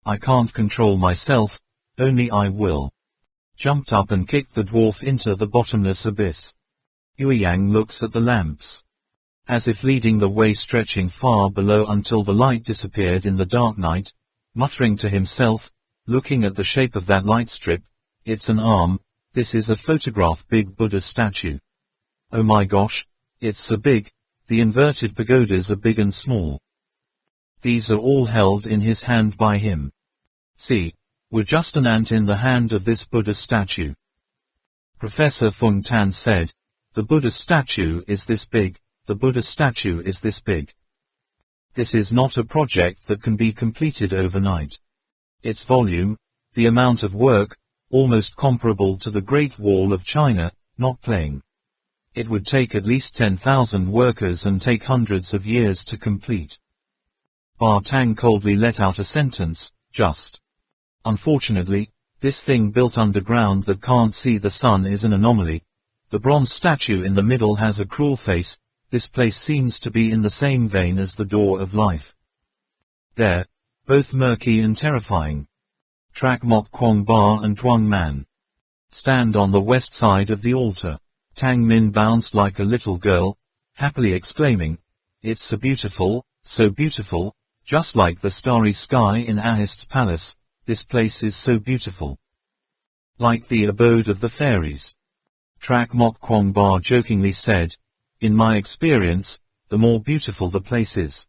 I can't control myself, only I will. Jumped up and kicked the dwarf into the bottomless abyss. Yueyang looks at the lamps, as if leading the way, stretching far below until the light disappeared in the dark night, muttering to himself, looking at the shape of that light strip. It's an arm, this is a photograph big Buddha statue. Oh my gosh, it's so big, the inverted pagodas are big and small. These are all held in his hand by him. See, we're just an ant in the hand of this Buddha statue. Professor Feng Tan said, the Buddha statue is this big, the Buddha statue is this big. This is not a project that can be completed overnight. Its volume, the amount of work, almost comparable to the Great Wall of China, not playing. It would take at least 10,000 workers and take hundreds of years to complete. Ma Tang coldly let out a sentence, just. Unfortunately, this thing built underground that can't see the sun is an anomaly. The bronze statue in the middle has a cruel face. This place seems to be in the same vein as the door of life. There, both murky and terrifying. Trak Mok Kwong Ba and Tuang Man stand on the west side of the altar. Tang Min bounced like a little girl, happily exclaiming, "It's so beautiful, just like the starry sky in Ahist's palace, this place is so beautiful. Like the abode of the fairies." Trak Mok Kwong Ba jokingly said, "In my experience, the more beautiful the place is.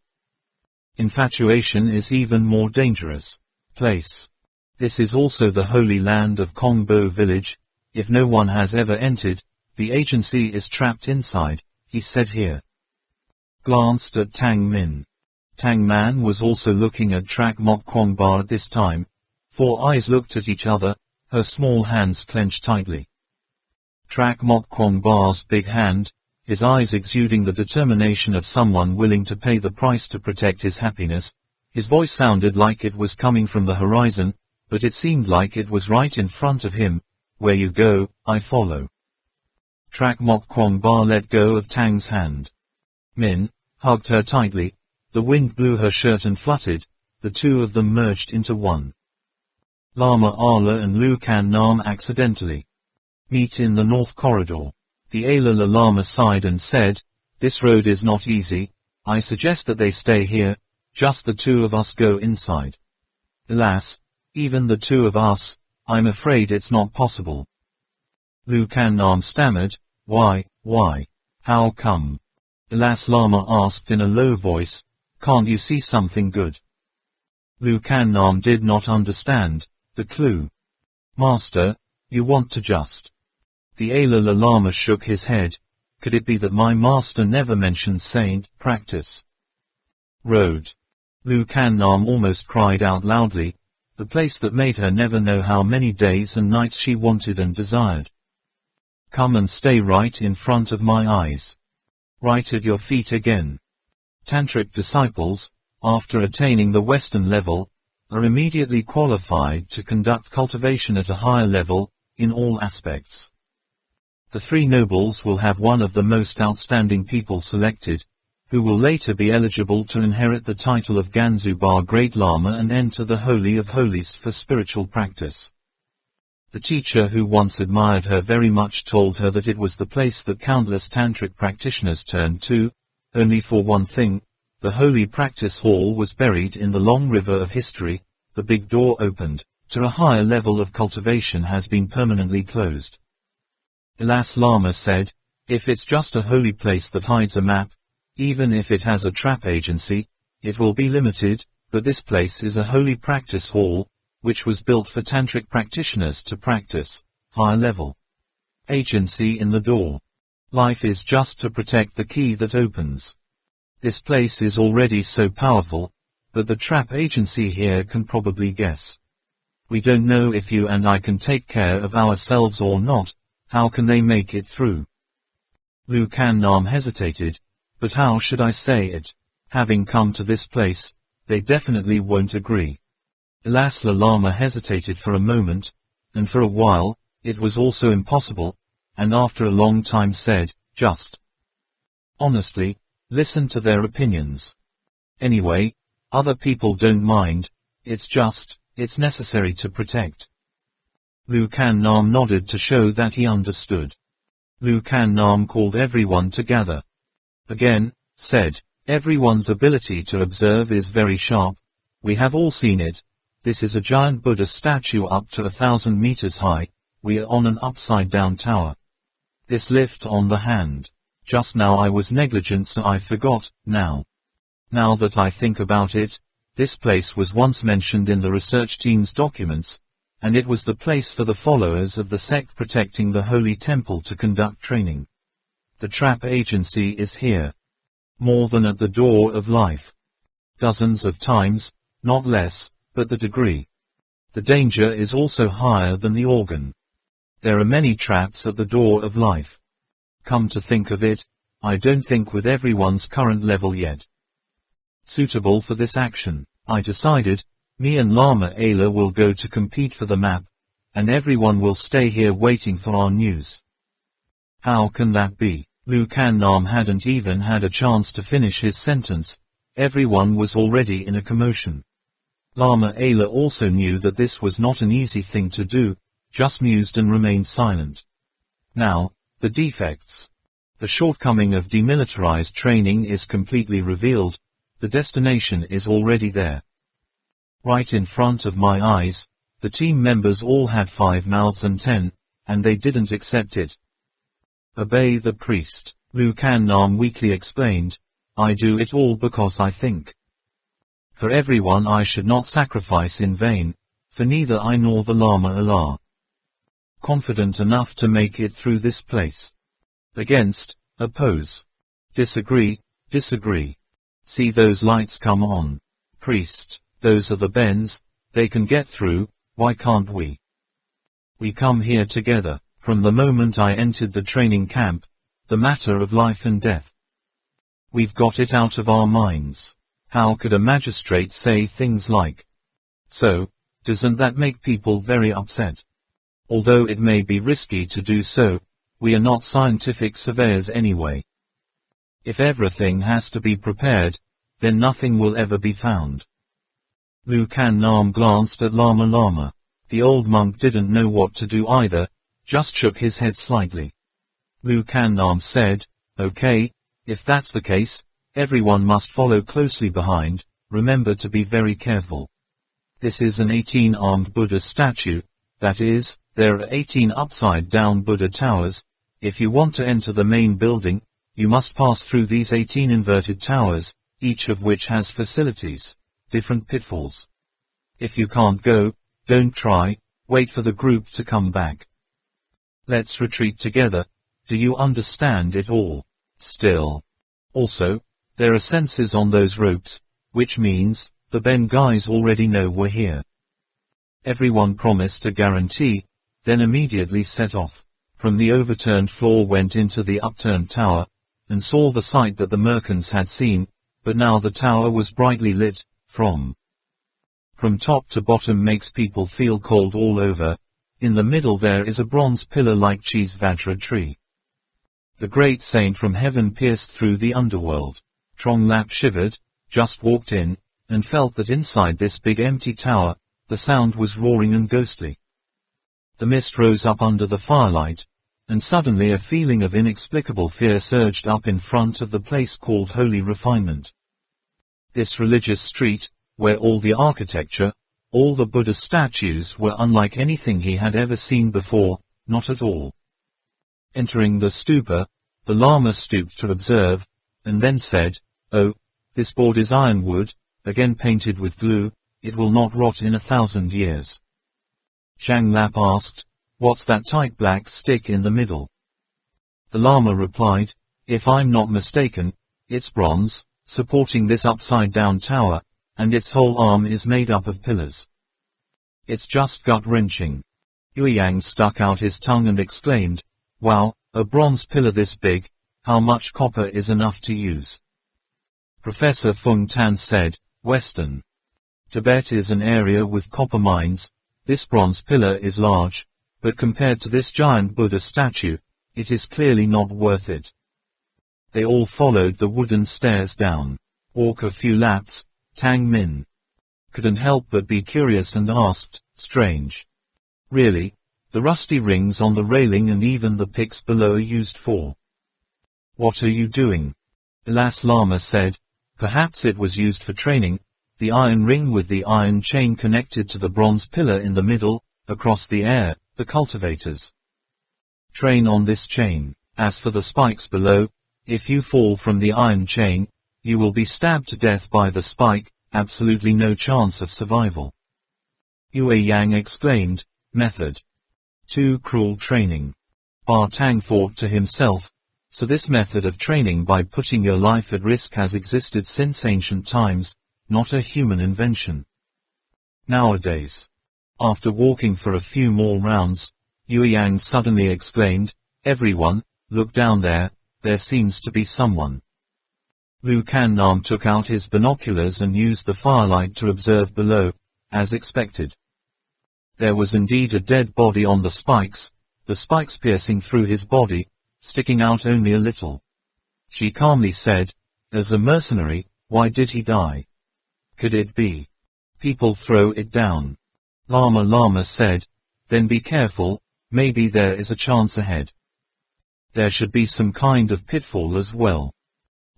Infatuation is even more dangerous place. This is also the holy land of Kongbo village. If no one has ever entered, the agency is trapped inside," he said here. Glanced at Tang Min. Tang Man was also looking at Trak Mok Kwong Ba at this time. 4 eyes looked at each other, her small hands clenched tightly. Trak Mok Kwong Ba's big hand, his eyes exuding the determination of someone willing to pay the price to protect his happiness. His voice sounded like it was coming from the horizon, but it seemed like it was right in front of him. "Where you go, I follow." Trak Mok Kwong Ba let go of Tang's hand. Min hugged her tightly. The wind blew her shirt and fluttered. The two of them merged into one. Lama Ala and Lu Kan Nam accidentally meet in the north corridor. The Alala Lama sighed and said, "This road is not easy. I suggest that they stay here, just the two of us go inside." "Alas, even the two of us, I'm afraid it's not possible." Lu Kan Nam stammered, Why, how come?" Alas, Lama asked in a low voice, "Can't you see something good?" Lu Kan Nam did not understand the clue. "Master, you want to just..." The Alala Lama shook his head. "Could it be that my master never mentioned saint practice road?" Lu Kan Nam almost cried out loudly, the place that made her never know how many days and nights she wanted and desired. "Come and stay right in front of my eyes. Right at your feet again." Tantric disciples, after attaining the Western level, are immediately qualified to conduct cultivation at a higher level, in all aspects. The 3 nobles will have one of the most outstanding people selected, who will later be eligible to inherit the title of Ganzubar Great Lama and enter the Holy of Holies for spiritual practice. The teacher who once admired her very much told her that it was the place that countless tantric practitioners turned to, only for one thing: the holy practice hall was buried in the long river of history. The big door opened to a higher level of cultivation has been permanently closed. Alas, Lama said, if it's just a holy place that hides a map, even if it has a trap agency, it will be limited, but this place is a holy practice hall, which was built for tantric practitioners to practice higher level. Agency in the door. Life is just to protect the key that opens. This place is already so powerful, but the trap agency here can probably guess. We don't know if you and I can take care of ourselves or not. How can they make it through? Lu Kan Nam hesitated. But how should I say it? Having come to this place, they definitely won't agree. Alas, the Lama hesitated for a moment, and for a while, it was also impossible, and after a long time said, just honestly, listen to their opinions. Anyway, other people don't mind, it's just, It's necessary to protect. Lu Kan Nam nodded to show that he understood. Lu Kan Nam called everyone to gather. Again, said, everyone's ability to observe is very sharp. We have all seen it. This is a giant Buddha statue up to 1,000 meters high. We are on an upside-down tower. This lift on the hand. Just now I was negligent, so I forgot. Now that I think about it, this place was once mentioned in the research team's documents, and it was the place for the followers of the sect protecting the holy temple to conduct training. The trap agency is here. More than at the door of life. Dozens of times, not less, but the degree. The danger is also higher than the organ. There are many traps at the door of life. Come to think of it, I don't think with everyone's current level yet suitable for this action. I decided, me and Lama Ayla will go to compete for the map, and everyone will stay here waiting for our news. How can that be? Lu Kan Nam hadn't even had a chance to finish his sentence. Everyone was already in a commotion. Lama Ayla also knew that this was not an easy thing to do, just mused and remained silent. Now, the defects. The shortcoming of demilitarized training is completely revealed. The destination is already there. Right in front of my eyes, the team members all had 5 mouths and 10, and they didn't accept it. Obey the priest, Lu Kan Nam weakly explained. I do it all because I think. For everyone I should not sacrifice in vain, for neither I nor the Lama are confident enough to make it through this place. Against, oppose. Disagree, disagree. See those lights come on. Priest, those are the bends, they can get through, why can't we? We come here together. From the moment I entered the training camp, the matter of life and death. We've got it out of our minds. How could a magistrate say things like, so, doesn't that make people very upset? Although it may be risky to do so, we are not scientific surveyors anyway. If everything has to be prepared, then nothing will ever be found. Lu Kan Nam glanced at Lama Lama. The old monk didn't know what to do either, just shook his head slightly. Lu Kan Nam said, okay, if that's the case, everyone must follow closely behind, remember to be very careful. This is an 18-armed Buddha statue, that is, there are 18 upside-down Buddha towers. If you want to enter the main building, you must pass through these 18 inverted towers, each of which has facilities, different pitfalls. If you can't go, don't try, wait for the group to come back. Let's retreat together. Do you understand it all? Still. Also, there are sensors on those ropes, which means, the Ben guys already know we're here. Everyone promised a guarantee, then immediately set off. From the overturned floor went into the upturned tower, and saw the sight that the merchants had seen, but now the tower was brightly lit, from top to bottom makes people feel cold all over. In the middle there is a bronze pillar like Cheese Vajra tree. The great saint from heaven pierced through the underworld. Trong Lap shivered, just walked in, and felt that inside this big empty tower, the sound was roaring and ghostly. The mist rose up under the firelight, and suddenly a feeling of inexplicable fear surged up in front of the place called Holy Refinement. This religious street, where all the architecture, all the Buddha statues were unlike anything he had ever seen before, not at all. Entering the stupa, the Lama stooped to observe, and then said, oh, this board is ironwood, again painted with glue, it will not rot in 1,000 years. Zhang Lap asked, what's that tight black stick in the middle? The Lama replied, if I'm not mistaken, it's bronze, supporting this upside-down tower, and its whole arm is made up of pillars. It's just gut-wrenching. Yueyang stuck out his tongue and exclaimed, wow, a bronze pillar this big, how much copper is enough to use? Professor Feng Tan said, Western Tibet is an area with copper mines. This bronze pillar is large, but compared to this giant Buddha statue, it is clearly not worth it. They all followed the wooden stairs down. Walk a few laps, Tang Min couldn't help but be curious and asked, "Strange. Really? The rusty rings on the railing and even the picks below are used for. What are you doing?" Alas, Lama said, "Perhaps it was used for training, the iron ring with the iron chain connected to the bronze pillar in the middle, across the air, the cultivators train on this chain. As for the spikes below, if you fall from the iron chain, you will be stabbed to death by the spike, absolutely no chance of survival." Yue Yang exclaimed, "Method. Too cruel training." Ma Tang thought to himself, so this method of training by putting your life at risk has existed since ancient times, not a human invention. Nowadays. After walking for a few more rounds, Yue Yang suddenly exclaimed, "Everyone, look down there seems to be someone." Lu Kan Nam took out his binoculars and used the firelight to observe below, as expected. There was indeed a dead body on the spikes piercing through his body, sticking out only a little. She calmly said, "As a mercenary, why did he die? Could it be people throw it down?" Lama said, "Then be careful, maybe there is a chance ahead. There should be some kind of pitfall as well.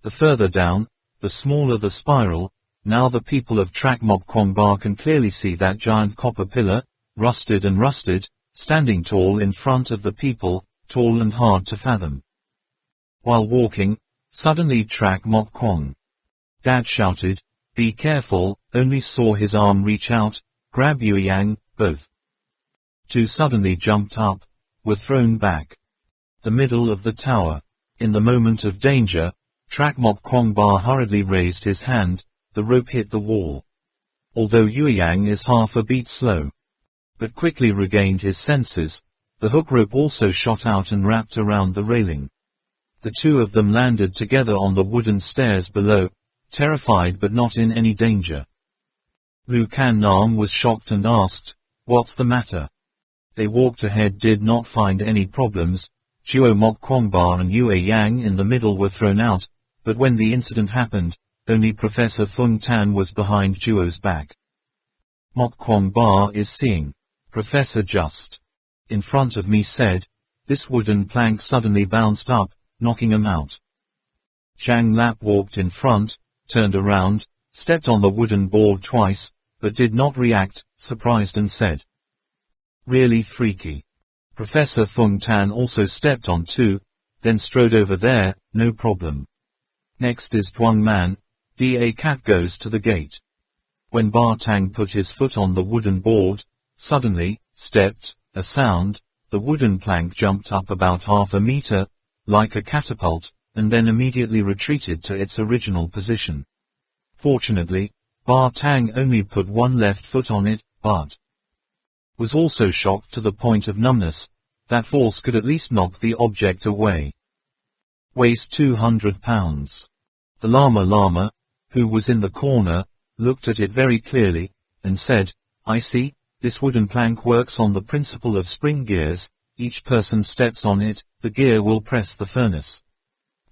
The further down, the smaller the spiral." Now the people of Trak Mok Kwong Ba can clearly see that giant copper pillar, rusted, standing tall in front of the people, tall and hard to fathom. While walking, suddenly Trak Mok Kwong Dad shouted, "Be careful," only saw his arm reach out, grab Yue Yang, both two suddenly jumped up, were thrown back. The middle of the tower. In the moment of danger, Trak Mok Kwong Ba hurriedly raised his hand, the rope hit the wall. Although Yue Yang is half a beat slow, but quickly regained his senses, the hook rope also shot out and wrapped around the railing. The two of them landed together on the wooden stairs below, terrified but not in any danger. Lu Kan Nam was shocked and asked, "What's the matter?" They walked ahead, did not find any problems. Juo Mok Kwong Ba and Yue Yang in the middle were thrown out, but when the incident happened, only Professor Fung Tan was behind Juo's back. Mok Kwong Ba is seeing. Professor just in front of me said, this wooden plank suddenly bounced up, knocking him out. Zhang Lap walked in front, turned around, stepped on the wooden board twice, but did not react, surprised, and said, "Really freaky." Professor Fung Tan also stepped on too, then strode over there, "No problem." Next is Tuang Man, Da Cat goes to the gate. When Ba Tang put his foot on the wooden board, suddenly, stepped, a sound, the wooden plank jumped up about half a meter, like a catapult, and then immediately retreated to its original position. Fortunately, Ba Tang only put one left foot on it, but was also shocked to the point of numbness. That force could at least knock the object away. Weighs 200 pounds. The Lama, who was in the corner, looked at it very clearly, and said, "I see, this wooden plank works on the principle of spring gears. Each person steps on it, the gear will press the furnace.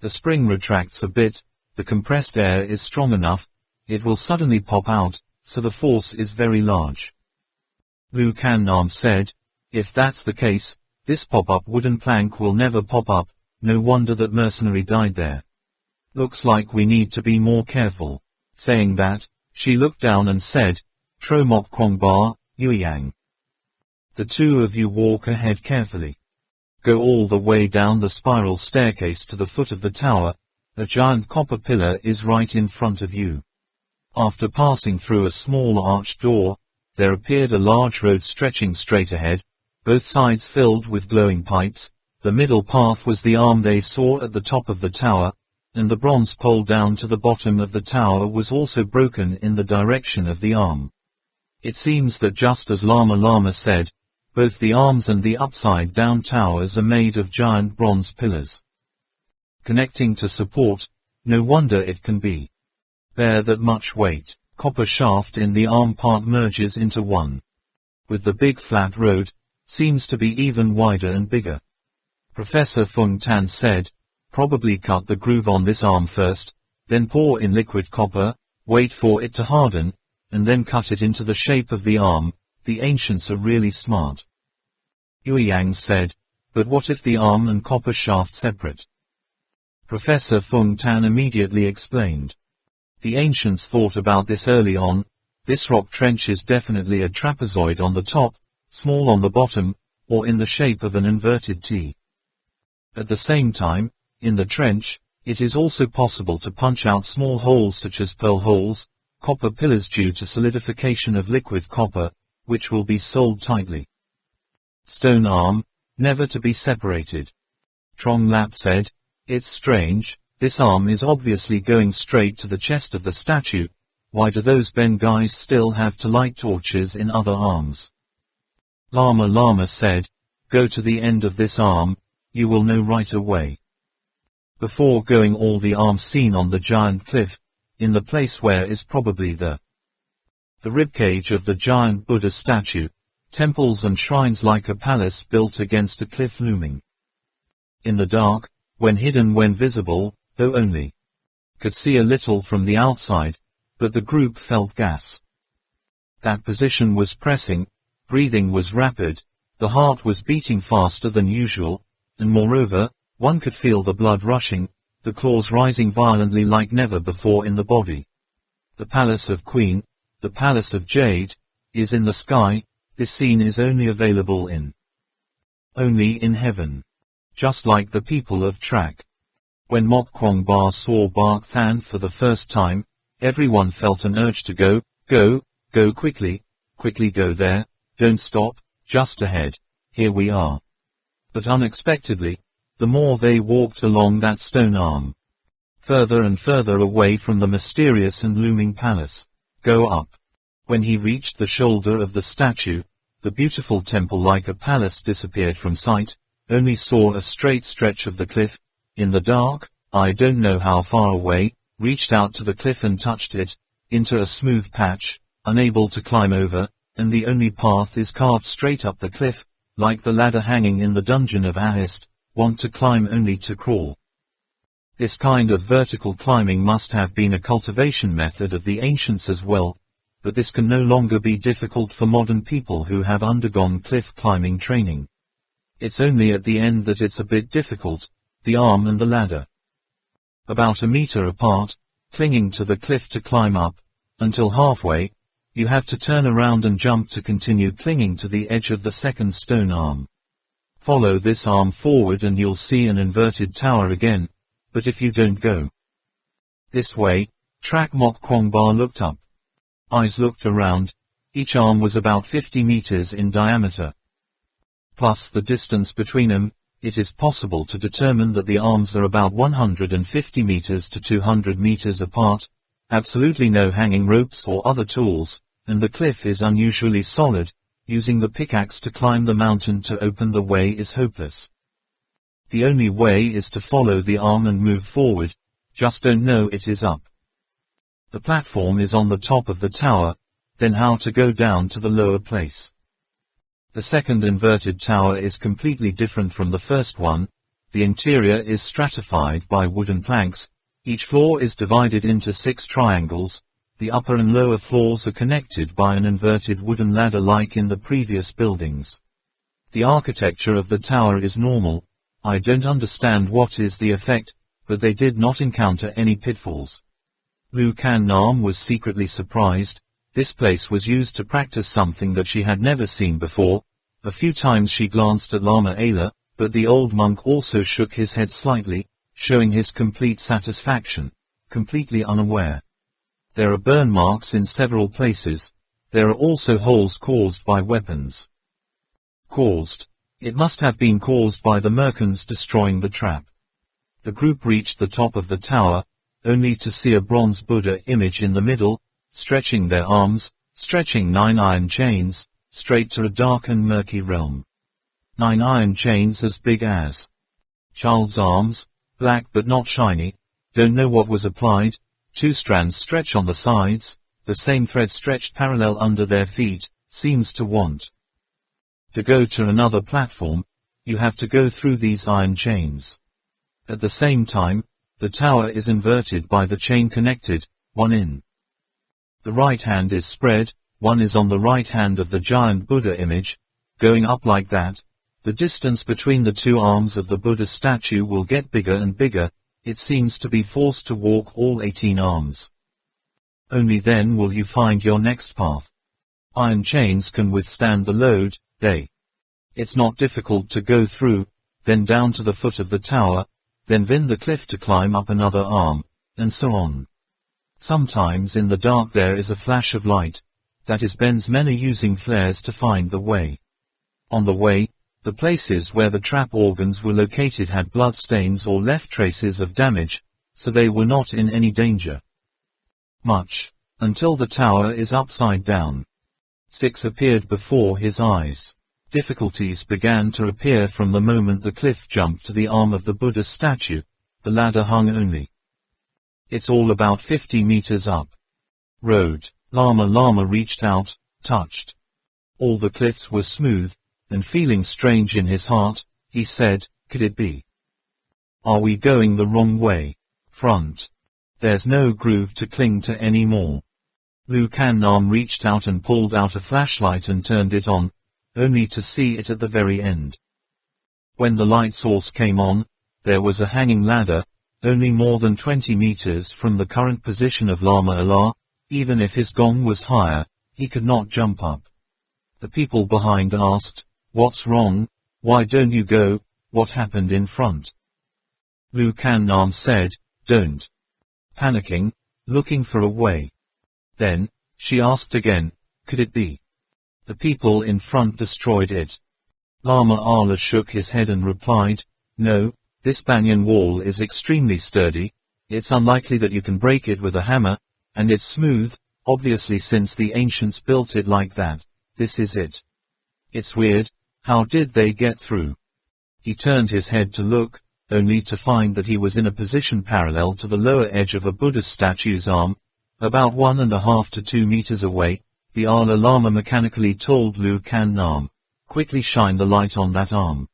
The spring retracts a bit, the compressed air is strong enough, it will suddenly pop out, so the force is very large." Lu Kan Nam said, "If that's the case, this pop-up wooden plank will never pop up, no wonder that mercenary died there. Looks like we need to be more careful." Saying that, she looked down and said, "Tro Mok Kwong Ba, Yue Yang. The two of you walk ahead carefully. Go all the way down the spiral staircase to the foot of the tower. A giant copper pillar is right in front of you. After passing through a small arched door, there appeared a large road stretching straight ahead, both sides filled with glowing pipes. The middle path was the arm they saw at the top of the tower, and the bronze pole down to the bottom of the tower was also broken in the direction of the arm. It seems that just as Lama said, both the arms and the upside-down towers are made of giant bronze pillars connecting to support. No wonder it can bear that much weight. Copper shaft in the arm part merges into one with the big flat road, seems to be even wider and bigger. Professor Fung Tan said, "Probably cut the groove on this arm first, then pour in liquid copper, wait for it to harden, and then cut it into the shape of the arm. The ancients are really smart. Yueyang said, but what if the arm and copper shaft separate? Professor Feng Tan immediately explained. The ancients thought about this early on. This rock trench is definitely a trapezoid on the top, small on the bottom, or in the shape of an inverted T. At the same time, in the trench, it is also possible to punch out small holes such as pearl holes, copper pillars due to solidification of liquid copper, which will be sold tightly. Stone arm, never to be separated. Trong Lap said, it's strange, this arm is obviously going straight to the chest of the statue. Why do those Ben guys still have to light torches in other arms? Lama said, go to the end of this arm, you will know right away. Before going all the arms seen on the giant cliff, in the place where is probably the ribcage of the giant Buddha statue, temples and shrines like a palace built against a cliff looming. In the dark, when hidden when visible, though only could see a little from the outside, but the group felt gas. That position was pressing, breathing was rapid, the heart was beating faster than usual, and moreover, one could feel the blood rushing, the claws rising violently like never before in the body. The palace of Queen, the palace of Jade, is in the sky. This scene is only available only in heaven. Just like the people of Trak. When Mok Kwong Ba saw Bak Than for the first time, everyone felt an urge to go quickly go there, don't stop, just ahead, here we are. But unexpectedly, the more they walked along that stone arm, further and further away from the mysterious and looming palace, go up. When he reached the shoulder of the statue, the beautiful temple like a palace disappeared from sight, only saw a straight stretch of the cliff. In the dark, I don't know how far away, reached out to the cliff and touched it, into a smooth patch, unable to climb over, and the only path is carved straight up the cliff, like the ladder hanging in the dungeon of Ahist, want to climb only to crawl. This kind of vertical climbing must have been a cultivation method of the ancients as well, but this can no longer be difficult for modern people who have undergone cliff climbing training. It's only at the end that it's a bit difficult, the arm and the ladder. About a meter apart, clinging to the cliff to climb up, until halfway, you have to turn around and jump to continue clinging to the edge of the second stone arm. Follow this arm forward and you'll see an inverted tower again, but if you don't go this way, Trak Mok Kwong Ba looked up. Eyes looked around, each arm was about 50 meters in diameter. Plus the distance between them, it is possible to determine that the arms are about 150 meters to 200 meters apart, absolutely no hanging ropes or other tools, and the cliff is unusually solid. Using the pickaxe to climb the mountain to open the way is hopeless. The only way is to follow the arm and move forward, just don't know it is up. The platform is on the top of the tower, then how to go down to the lower place. The second inverted tower is completely different from the first one. The interior is stratified by wooden planks. Each floor is divided into 6 triangles. The upper and lower floors are connected by an inverted wooden ladder like in the previous buildings. The architecture of the tower is normal. I don't understand what is the effect, but they did not encounter any pitfalls. Lu Kan Nam was secretly surprised. This place was used to practice something that she had never seen before. A few times she glanced at Lama Ayla, but the old monk also shook his head slightly, showing his complete satisfaction, completely unaware. There are burn marks in several places. There are also holes caused by weapons. Caused. It must have been caused by the merkins destroying the trap. The group reached the top of the tower, only to see a bronze Buddha image in the middle, stretching their arms, stretching 9 iron chains, straight to a dark and murky realm. 9 iron chains as big as child's arms, black but not shiny, don't know what was applied. 2 strands stretch on the sides, the same thread stretched parallel under their feet, seems to want to go to another platform. You have to go through these iron chains. At the same time, the tower is inverted by the chain connected, one in The right hand is spread, one is on the right hand of the giant Buddha image, going up like that. The distance between the two arms of the Buddha statue will get bigger and bigger, it seems to be forced to walk all 18 arms. Only then will you find your next path. Iron chains can withstand the load, It's not difficult to go through, then down to the foot of the tower, then the cliff to climb up another arm, and so on. Sometimes in the dark there is a flash of light, that is Ben's men are using flares to find the way. On the way, the places where the trap organs were located had blood stains or left traces of damage, so they were not in any danger. Much, until the tower is upside down. 6 appeared before his eyes. Difficulties began to appear from the moment the cliff jumped to the arm of the Buddha statue, the ladder hung only. It's all about 50 meters up. Road, Lama reached out, touched. All the cliffs were smooth, and feeling strange in his heart, he said, could it be? Are we going the wrong way? Front. There's no groove to cling to anymore. Lu Kan Nam reached out and pulled out a flashlight and turned it on, only to see it at the very end. When the light source came on, there was a hanging ladder, only more than 20 meters from the current position of Lama Allah. Even if his gong was higher, he could not jump up. The people behind asked, "What's wrong? Why don't you go? What happened in front?" Lu Kan Nam said, "Don't." Panicking, looking for a way. Then, she asked again, "Could it be? The people in front destroyed it?" Lama Allah shook his head and replied, "No, this banyan wall is extremely sturdy, it's unlikely that you can break it with a hammer, and it's smooth, obviously since the ancients built it like that, this is it. It's weird, how did they get through?" He turned his head to look, only to find that he was in a position parallel to the lower edge of a Buddha statue's arm, about 1.5 to 2 meters away. The Allah Lama mechanically told Lu Kan Nam, "Quickly shine the light on that arm."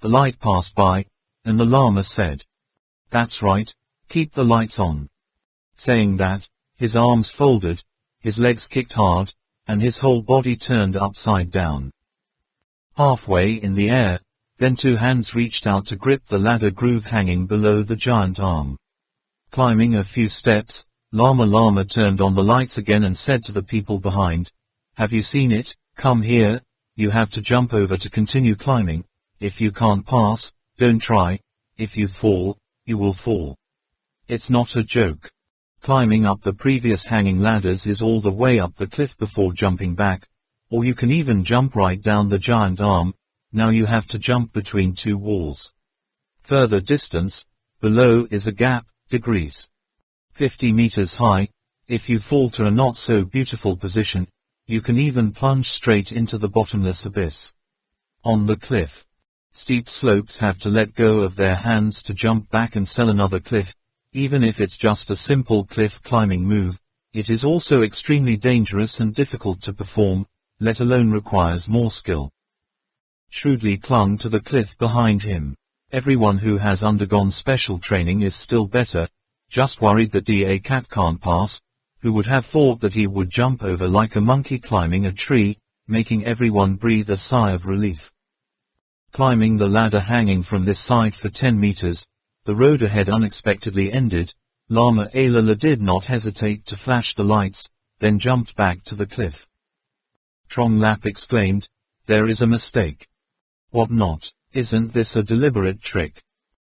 The light passed by, and the Lama said, "That's right, keep the lights on." Saying that, his arms folded, his legs kicked hard, and his whole body turned upside down. Halfway in the air, then 2 hands reached out to grip the ladder groove hanging below the giant arm. Climbing a few steps, Lama turned on the lights again and said to the people behind, "Have you seen it? Come here, you have to jump over to continue climbing. If you can't pass, don't try. If you fall, you will fall. It's not a joke. Climbing up the previous hanging ladders is all the way up the cliff before jumping back, or you can even jump right down the giant arm. Now you have to jump between 2 walls. Further distance, below is a gap, degrees. 50 meters high. If you fall to a not so beautiful position, you can even plunge straight into the bottomless abyss. On the cliff, steep slopes have to let go of their hands to jump back and sell another cliff. Even if it's just a simple cliff climbing move, it is also extremely dangerous and difficult to perform, let alone requires more skill. Shrewdly clung to the cliff behind him. Everyone who has undergone special training is still better, just worried that Da Cat can't pass, who would have thought that he would jump over like a monkey climbing a tree, making everyone breathe a sigh of relief. Climbing the ladder hanging from this side for 10 meters, the road ahead unexpectedly ended. Lama Allah did not hesitate to flash the lights, then jumped back to the cliff. Trong Lap exclaimed, "There is a mistake." "What not? Isn't this a deliberate trick?"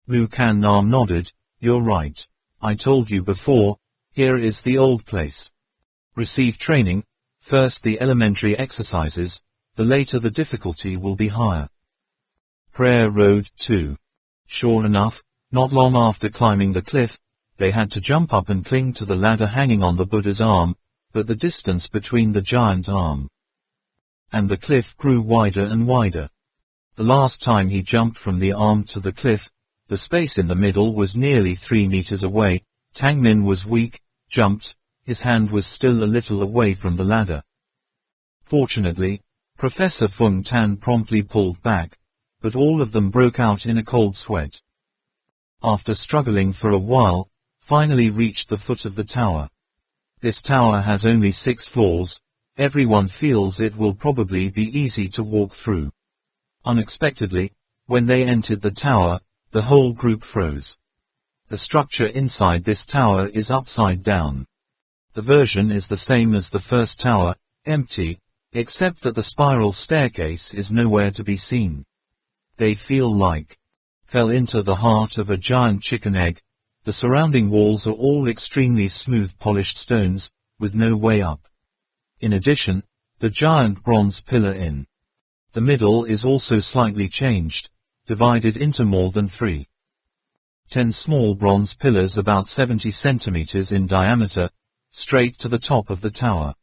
Lu Kan Nam nodded, "You're right. I told you before, here is the old place. Receive training, first the elementary exercises, the later the difficulty will be higher." Prayer Road 2. Sure enough, not long after climbing the cliff, they had to jump up and cling to the ladder hanging on the Buddha's arm, but the distance between the giant arm and the cliff grew wider and wider. The last time he jumped from the arm to the cliff, the space in the middle was nearly 3 meters away. Tang Min was weak, jumped, his hand was still a little away from the ladder. Fortunately, Professor Fung Tan promptly pulled back, but all of them broke out in a cold sweat. After struggling for a while, finally reached the foot of the tower. This tower has only 6 floors. Everyone feels it will probably be easy to walk through. Unexpectedly, when they entered the tower, the whole group froze. The structure inside this tower is upside down. The version is the same as the first tower, empty, except that the spiral staircase is nowhere to be seen. They feel like fell into the heart of a giant chicken egg. The surrounding walls are all extremely smooth polished stones, with no way up. In addition, the giant bronze pillar in the middle is also slightly changed, divided into more than 10 small bronze pillars about 70 centimeters in diameter, straight to the top of the tower.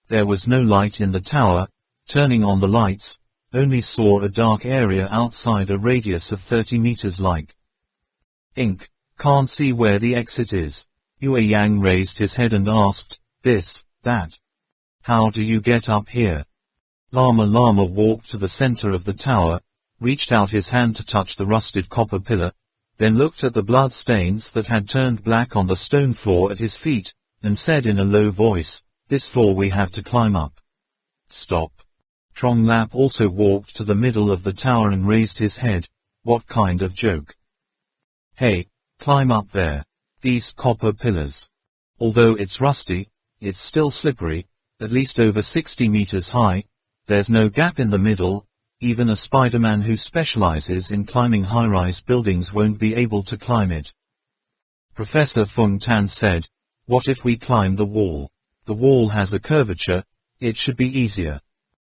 There was no light in the tower. Turning on the lights, only saw a dark area outside a radius of 30 meters like ink. Can't see where the exit is. Yue Yang raised his head and asked, this, that. How do you get up here? Lama walked to the center of the tower, reached out his hand to touch the rusted copper pillar, then looked at the blood stains that had turned black on the stone floor at his feet, and said in a low voice, this floor we have to climb up. Stop. Trong Lap also walked to the middle of the tower and raised his head. What kind of joke? Hey, climb up there. These copper pillars. Although it's rusty, it's still slippery, at least over 60 meters high. There's no gap in the middle. Even a Spider-Man who specializes in climbing high-rise buildings won't be able to climb it. Professor Feng Tan said, what if we climb the wall? The wall has a curvature, it should be easier.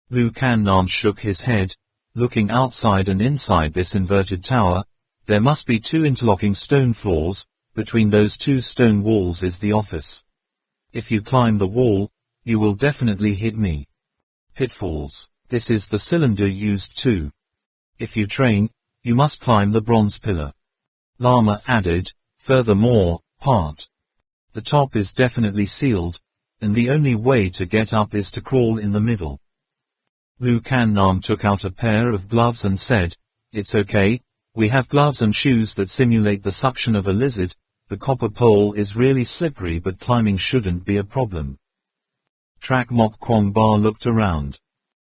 Lu Kan-nam shook his head. Looking outside and inside this inverted tower, there must be 2 interlocking stone floors. Between those 2 stone walls is the office. If you climb the wall, you will definitely hit me. Pitfalls. This is the cylinder used too. If you train, you must climb the bronze pillar. Lama added, furthermore, the top is definitely sealed, and the only way to get up is to crawl in the middle. Lu Kan-nam took out a pair of gloves and said, it's okay, we have gloves and shoes that simulate the suction of a lizard. The copper pole is really slippery but climbing shouldn't be a problem. Trak Mok Kwong Ba looked around.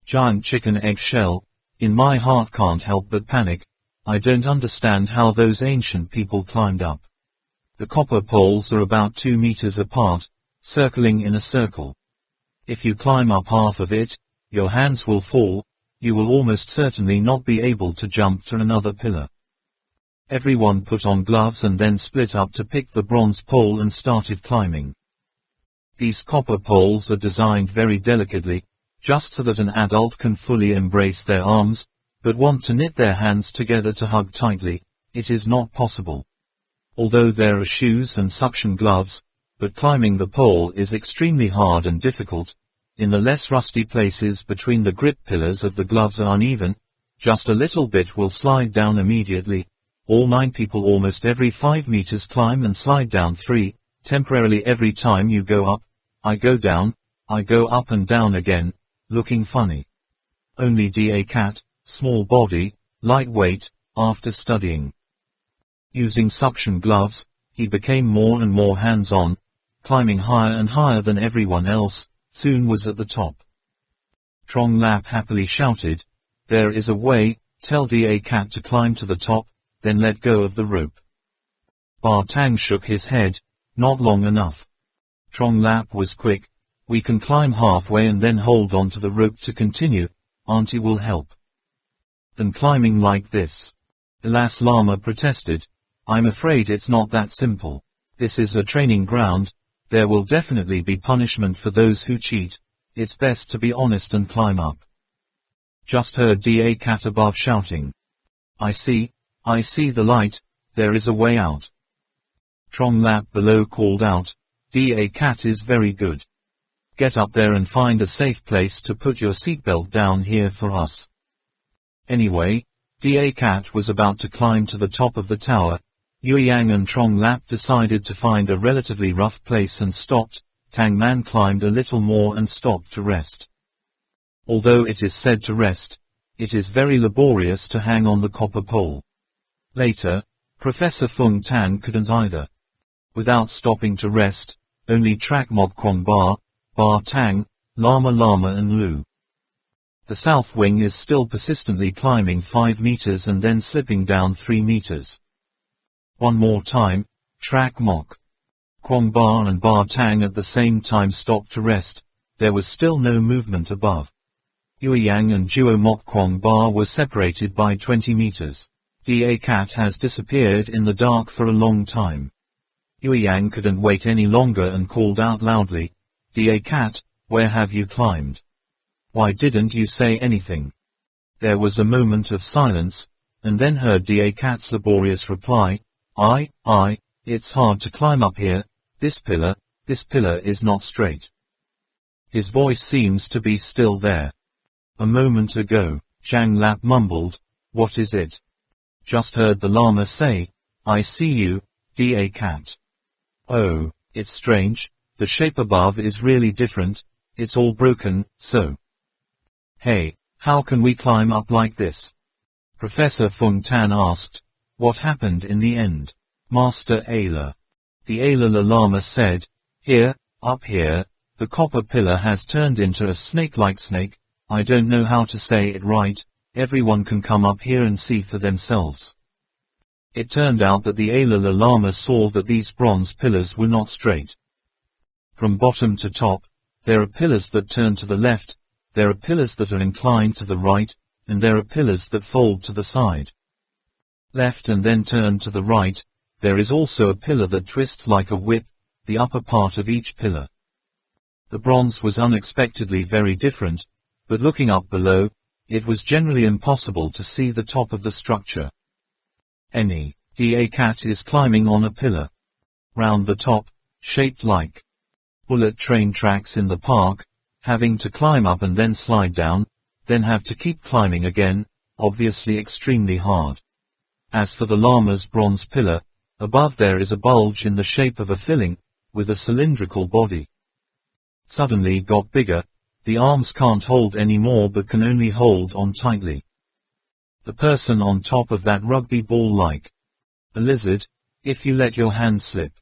Giant chicken egg shell. In my heart can't help but panic. I don't understand how those ancient people climbed up. The copper poles are about 2 meters apart, circling in a circle. If you climb up half of it, your hands will fall. You will almost certainly not be able to jump to another pillar. Everyone put on gloves and then split up to pick the bronze pole and started climbing. These copper poles are designed very delicately, just so that an adult can fully embrace their arms, but want to knit their hands together to hug tightly. It is not possible. Although there are shoes and suction gloves, but climbing the pole is extremely hard and difficult. In the less rusty places between the grip pillars of the gloves are uneven. Just a little bit will slide down immediately. All 9 people almost every 5 meters climb and slide down 3, temporarily every time you go up. I go down, I go up and down again, looking funny. Only Da Cat, small body, lightweight, after studying using suction gloves, he became more and more hands-on, climbing higher and higher than everyone else, soon was at the top. Trong Lap happily shouted, there is a way, tell Da Cat to climb to the top, then let go of the rope. Ba Tang shook his head, not long enough. Trong Lap was quick, we can climb halfway and then hold on to the rope to continue, Auntie will help. Then climbing like this. Alas, Lama protested, I'm afraid it's not that simple. This is a training ground, there will definitely be punishment for those who cheat, it's best to be honest and climb up. Just heard Da Cat above shouting. I see the light, there is a way out. Trong Lap below called out, Da Cat is very good. Get up there and find a safe place to put your seatbelt down here for us. Anyway, Da Cat was about to climb to the top of the tower. Yue Yang and Trong Lap decided to find a relatively rough place and stopped. Tang Man climbed a little more and stopped to rest. Although it is said to rest, it is very laborious to hang on the copper pole. Later, Professor Feng Tan couldn't either. Without stopping to rest, only Trak Mok Kwong Ba Tang, Lama Lama and Lu. The south wing is still persistently climbing 5 meters and then slipping down 3 meters. One more time, Trak Mok Kwong Ba and Ba Tang at the same time stopped to rest. There was still no movement above. Yueyang and Duo Mok Kwong Ba were separated by 20 meters. Da Cat has disappeared in the dark for a long time. Yueyang couldn't wait any longer and called out loudly, Da Cat, where have you climbed? Why didn't you say anything? There was a moment of silence, and then heard Da Cat's laborious reply, it's hard to climb up here, this pillar is not straight. His voice seems to be still there. A moment ago, Zhang Lap mumbled, what is it? Just heard the Lama say, I see you, Da Cat. Oh, it's strange, the shape above is really different, it's all broken, so. Hey, how can we climb up like this? Professor Feng Tan asked. What happened in the end? Master Ayla. The Ayla Lama said, here, up here, the copper pillar has turned into a snake-like snake, I don't know how to say it right, everyone can come up here and see for themselves. It turned out that the Ayla Lama saw that these bronze pillars were not straight. From bottom to top, there are pillars that turn to the left, there are pillars that are inclined to the right, and there are pillars that fold to the side. Left and then turn to the right, there is also a pillar that twists like a whip, the upper part of each pillar. The bronze was unexpectedly very different, but looking up below, it was generally impossible to see the top of the structure. Da Cat is climbing on a pillar. Round the top, shaped like bullet train tracks in the park, having to climb up and then slide down, then have to keep climbing again, obviously extremely hard. As for the Lama's bronze pillar, above there is a bulge in the shape of a filling, with a cylindrical body. Suddenly got bigger, the arms can't hold any more but can only hold on tightly. The person on top of that rugby ball like a lizard, if you let your hand slip.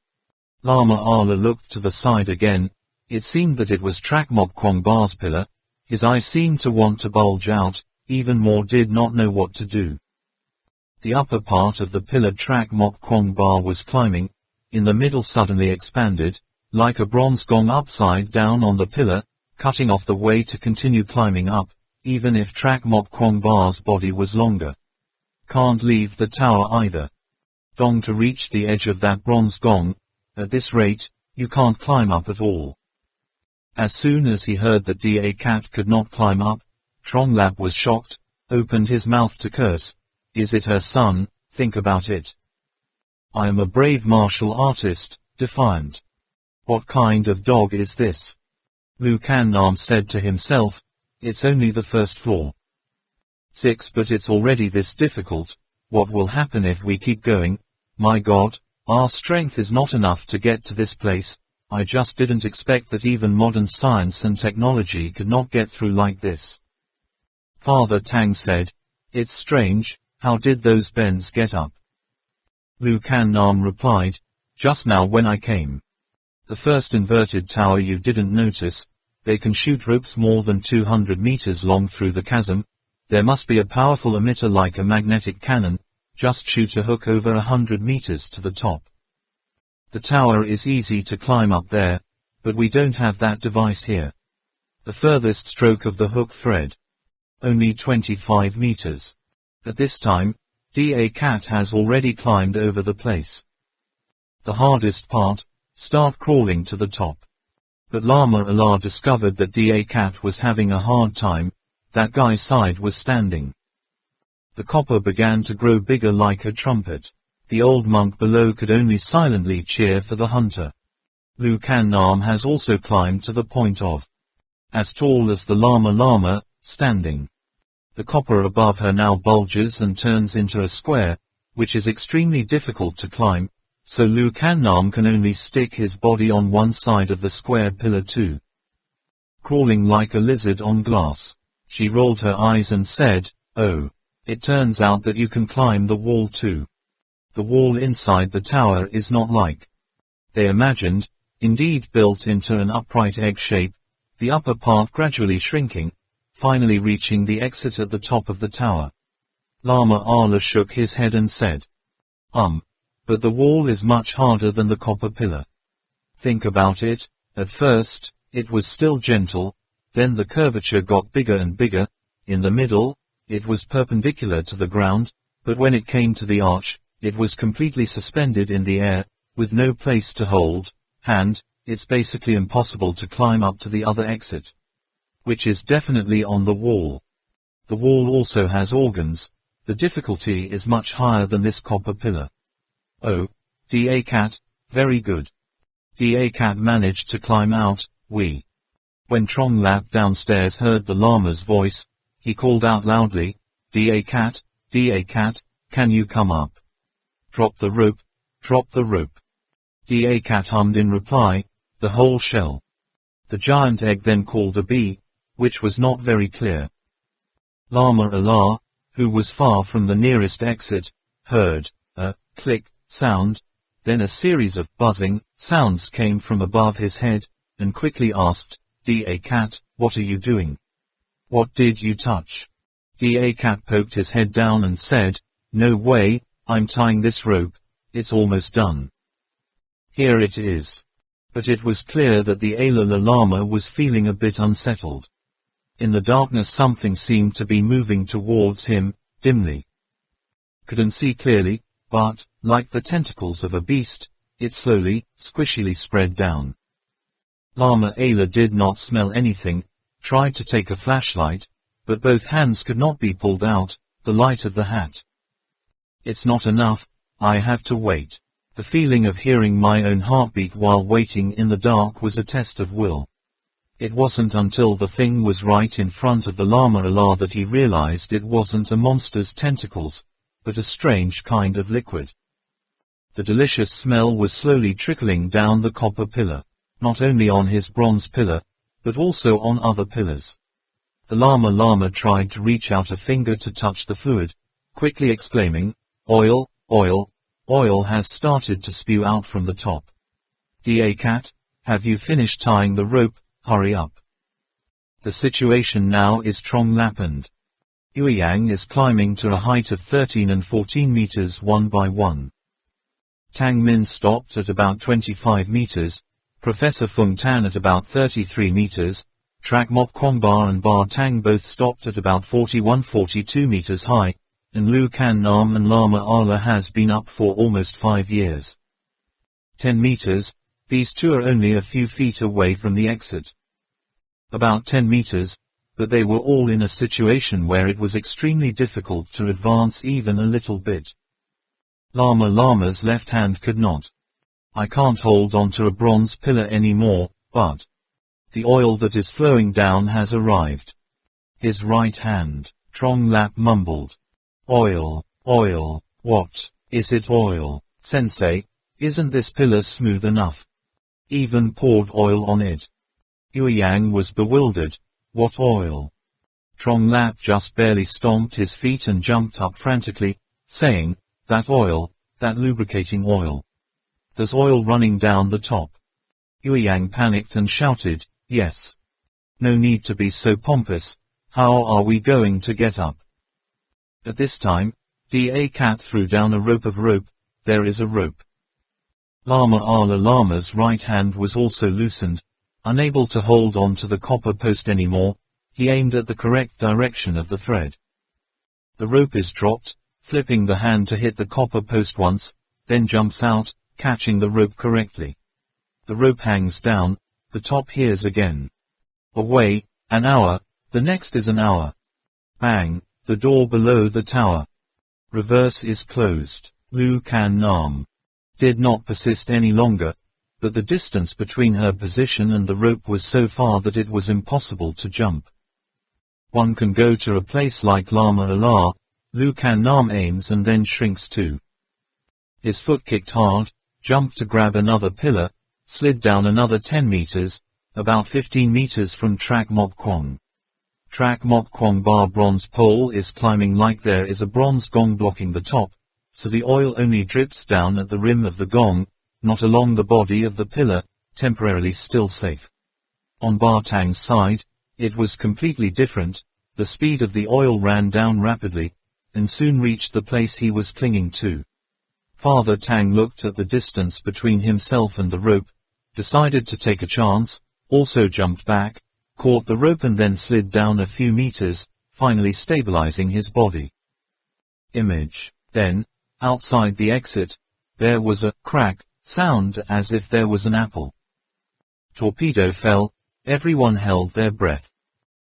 Lama Ala looked to the side again, it seemed that it was Trak Mok Kwong Ba's pillar, his eyes seemed to want to bulge out, even more did not know what to do. The upper part of the pillar Trak Mok Kwong Ba was climbing, in the middle suddenly expanded, like a bronze gong upside down on the pillar, cutting off the way to continue climbing up, even if Trak Mok Kwong Ba's body was longer. Can't leave the tower either. Gong to reach the edge of that bronze gong, at this rate, you can't climb up at all. As soon as he heard that Da Cat could not climb up, Trong Lap was shocked, opened his mouth to curse. Is it her son? Think about it. I am a brave martial artist, defiant. What kind of dog is this? Lu Kan Nam said to himself, it's only the first floor. 6 but it's already this difficult, what will happen if we keep going? My God, our strength is not enough to get to this place, I just didn't expect that even modern science and technology could not get through like this. Father Tang said, it's strange, how did those bends get up? Lu Kan Nam replied, just now when I came. The first inverted tower you didn't notice, they can shoot ropes more than 200 meters long through the chasm, there must be a powerful emitter like a magnetic cannon, just shoot a hook over 100 meters to the top. The tower is easy to climb up there, but we don't have that device here. The furthest stroke of the hook thread. Only 25 meters. At this time, Da Cat has already climbed over the place. The hardest part, start crawling to the top. But Lama Allah discovered that Da Cat was having a hard time, that guy's side was standing. The copper began to grow bigger like a trumpet. The old monk below could only silently cheer for the hunter. Lu Kan Nam has also climbed to the point of as tall as the Lama, standing. The copper above her now bulges and turns into a square, which is extremely difficult to climb, so Lu Kan Nam can only stick his body on one side of the square pillar too. Crawling like a lizard on glass. She rolled her eyes and said, oh, it turns out that you can climb the wall too. The wall inside the tower is not like they imagined, indeed built into an upright egg shape, the upper part gradually shrinking, finally reaching the exit at the top of the tower. Lama Allah shook his head and said, but the wall is much harder than the copper pillar. Think about it, at first, it was still gentle, then the curvature got bigger and bigger, in the middle, it was perpendicular to the ground, but when it came to the arch, it was completely suspended in the air, with no place to hold hand. It's basically impossible to climb up to the other exit, which is definitely on the wall. The wall also has organs. The difficulty is much higher than this copper pillar. Oh, Da Cat, very good. Da Cat managed to climb out. When Trong Lap downstairs heard the Lama's voice, he called out loudly, Da Cat, can you come up? Drop the rope, drop the rope. Da Cat hummed in reply, the whole shell. The giant egg then called a bee, which was not very clear. Lama Allah, who was far from the nearest exit, heard a click sound, then a series of buzzing sounds came from above his head, and quickly asked, Da Cat, what are you doing? What did you touch? Da Cat poked his head down and said, no way, I'm tying this rope, it's almost done. Here it is. But it was clear that the Alala Lama was feeling a bit unsettled. In the darkness something seemed to be moving towards him, dimly. Couldn't see clearly, but, like the tentacles of a beast, it slowly, squishily spread down. Lama Ala did not smell anything, tried to take a flashlight, but both hands could not be pulled out, the light of the hat. It's not enough, I have to wait. The feeling of hearing my own heartbeat while waiting in the dark was a test of will. It wasn't until the thing was right in front of the Lama Allah that he realized it wasn't a monster's tentacles, but a strange kind of liquid. The delicious smell was slowly trickling down the copper pillar, not only on his bronze pillar, but also on other pillars. The Lama tried to reach out a finger to touch the fluid, quickly exclaiming, oil, oil. Oil has started to spew out from the top. Da Cat, have you finished tying the rope? Hurry up. The situation now is Trong Lap and Yueyang is climbing to a height of 13 and 14 meters one by one. Tang Min stopped at about 25 meters, Professor Fung Tan at about 33 meters, Trak Mok Kwong Ba and Ba Tang both stopped at about 41-42 meters high, and Lu Kan Nam and Lama Allah has been up for almost 5 years. 10 meters, these two are only a few feet away from the exit. About 10 meters, but they were all in a situation where it was extremely difficult to advance even a little bit. Lama Lama's left hand could not. I can't hold on to a bronze pillar anymore, but the oil that is flowing down has arrived. His right hand, Trong Lap mumbled. Oil, oil, what, is it oil? Sensei, isn't this pillar smooth enough? Even poured oil on it. Yueyang was bewildered. What oil? Trong Lap just barely stomped his feet and jumped up frantically, saying, that oil, that lubricating oil. There's oil running down the top. Yueyang panicked and shouted, yes. No need to be so pompous, how are we going to get up? At this time, Da Cat threw down a rope of rope. There is a rope. Lama Allah Lama's right hand was also loosened. Unable to hold on to the copper post anymore, he aimed at the correct direction of the thread. The rope is dropped, flipping the hand to hit the copper post once, then jumps out, catching the rope correctly. The rope hangs down, the top hears again. Away, an hour, the next is an hour. Bang. The door below the tower. Reverse is closed. Lu Kan Nam did not persist any longer, but the distance between her position and the rope was so far that it was impossible to jump. One can go to a place like Lama Allah. Lu Kan Nam aims and then shrinks too. His foot kicked hard, jumped to grab another pillar, slid down another 10 meters, about 15 meters from Trak Mok Kwong. Trak Mok Kwong Ba bronze pole is climbing like there is a bronze gong blocking the top, so the oil only drips down at the rim of the gong, not along the body of the pillar, temporarily still safe. On Ma Tang's side, it was completely different. The speed of the oil ran down rapidly, and soon reached the place he was clinging to. Father Tang looked at the distance between himself and the rope, decided to take a chance, also jumped back, caught the rope and then slid down a few meters, finally stabilizing his body. Image. Then, outside the exit, there was a crack sound as if there was an apple. Torpedo fell, everyone held their breath.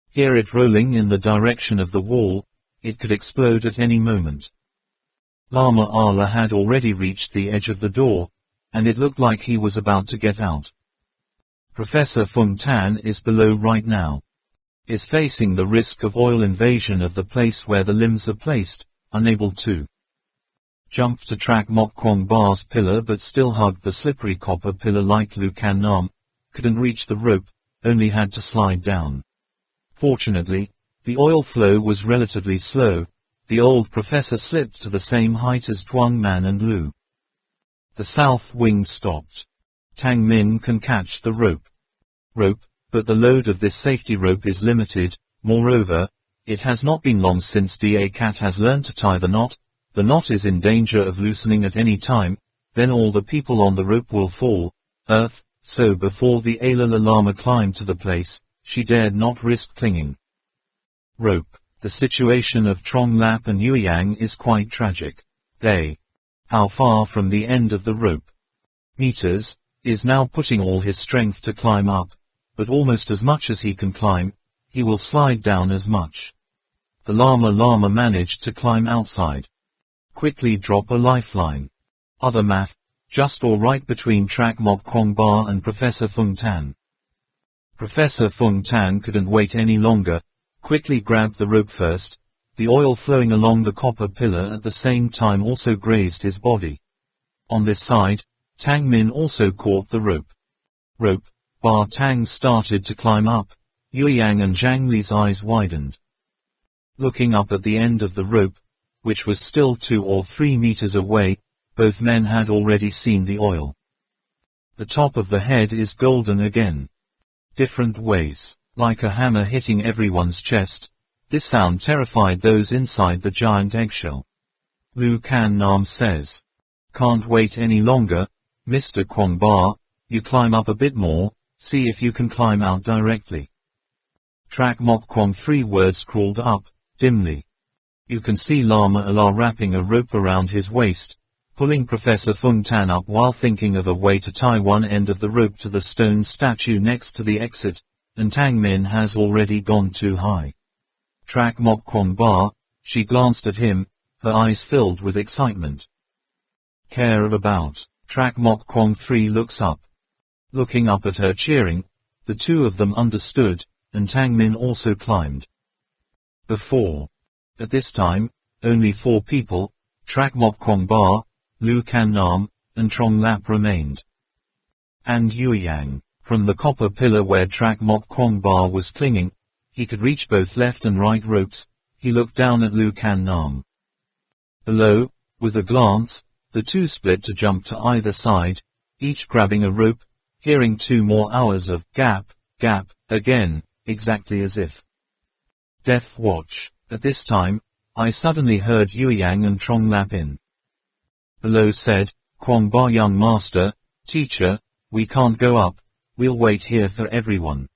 Hear it rolling in the direction of the wall, it could explode at any moment. Lama Allah had already reached the edge of the door, and it looked like he was about to get out. Professor Fung Tan is below right now. Is facing the risk of oil invasion of the place where the limbs are placed, unable to jump to track Mok Kwong Ba's pillar but still hugged the slippery copper pillar like Lu Can Nam, couldn't reach the rope, only had to slide down. Fortunately, the oil flow was relatively slow. The old professor slipped to the same height as Tuang Man and Lu. The south wing stopped. Tang Min can catch the rope, but the load of this safety rope is limited. Moreover, it has not been long since Da Cat has learned to tie the knot. The knot is in danger of loosening at any time, then all the people on the rope will fall. So before the Alala Lama climbed to the place, she dared not risk clinging. Rope. The situation of Trong Lap and Yueyang is quite tragic. How far from the end of the rope? Meters, is now putting all his strength to climb up, but almost as much as he can climb, he will slide down as much. The Lama managed to climb outside. Quickly drop a lifeline. Other math, just alright between track Mok Kwong Ba and Professor Fung Tan. Professor Fung Tan couldn't wait any longer, quickly grabbed the rope first. The oil flowing along the copper pillar at the same time also grazed his body. On this side, Tang Min also caught the rope. Ba Tang started to climb up. Yueyang and Zhang Li's eyes widened. Looking up at the end of the rope, which was still 2 or 3 meters away, both men had already seen the oil. The top of the head is golden again. Different ways, like a hammer hitting everyone's chest. This sound terrified those inside the giant eggshell. Lu Can Nam says, "Can't wait any longer, Mr. Kwong Ba, you climb up a bit more, see if you can climb out directly." Track Mok Kwong 3 words crawled up, dimly. You can see Lama Allah wrapping a rope around his waist, pulling Professor Fung Tan up while thinking of a way to tie one end of the rope to the stone statue next to the exit, and Tang Min has already gone too high. Track Mok Kwong Ba, she glanced at him, her eyes filled with excitement. Care about. Track Mok Kwong 3 looks up. Looking up at her cheering, the two of them understood, and Tang Min also climbed. Before. At this time, only 4 people, Track Mok Kwong Ba, Lu Can Nam, and Trong Lap remained. And Yueyang. From the copper pillar where Track Mok Kwong Ba was clinging, he could reach both left and right ropes. He looked down at Lu Can Nam. Below, with a glance, the two split to jump to either side, each grabbing a rope, hearing 2 more hours of gap, again, exactly as if Death Watch. At this time, I suddenly heard Yueyang and Trong Lap in. Below said, "Kwong Ba young master, teacher, we can't go up, we'll wait here for everyone."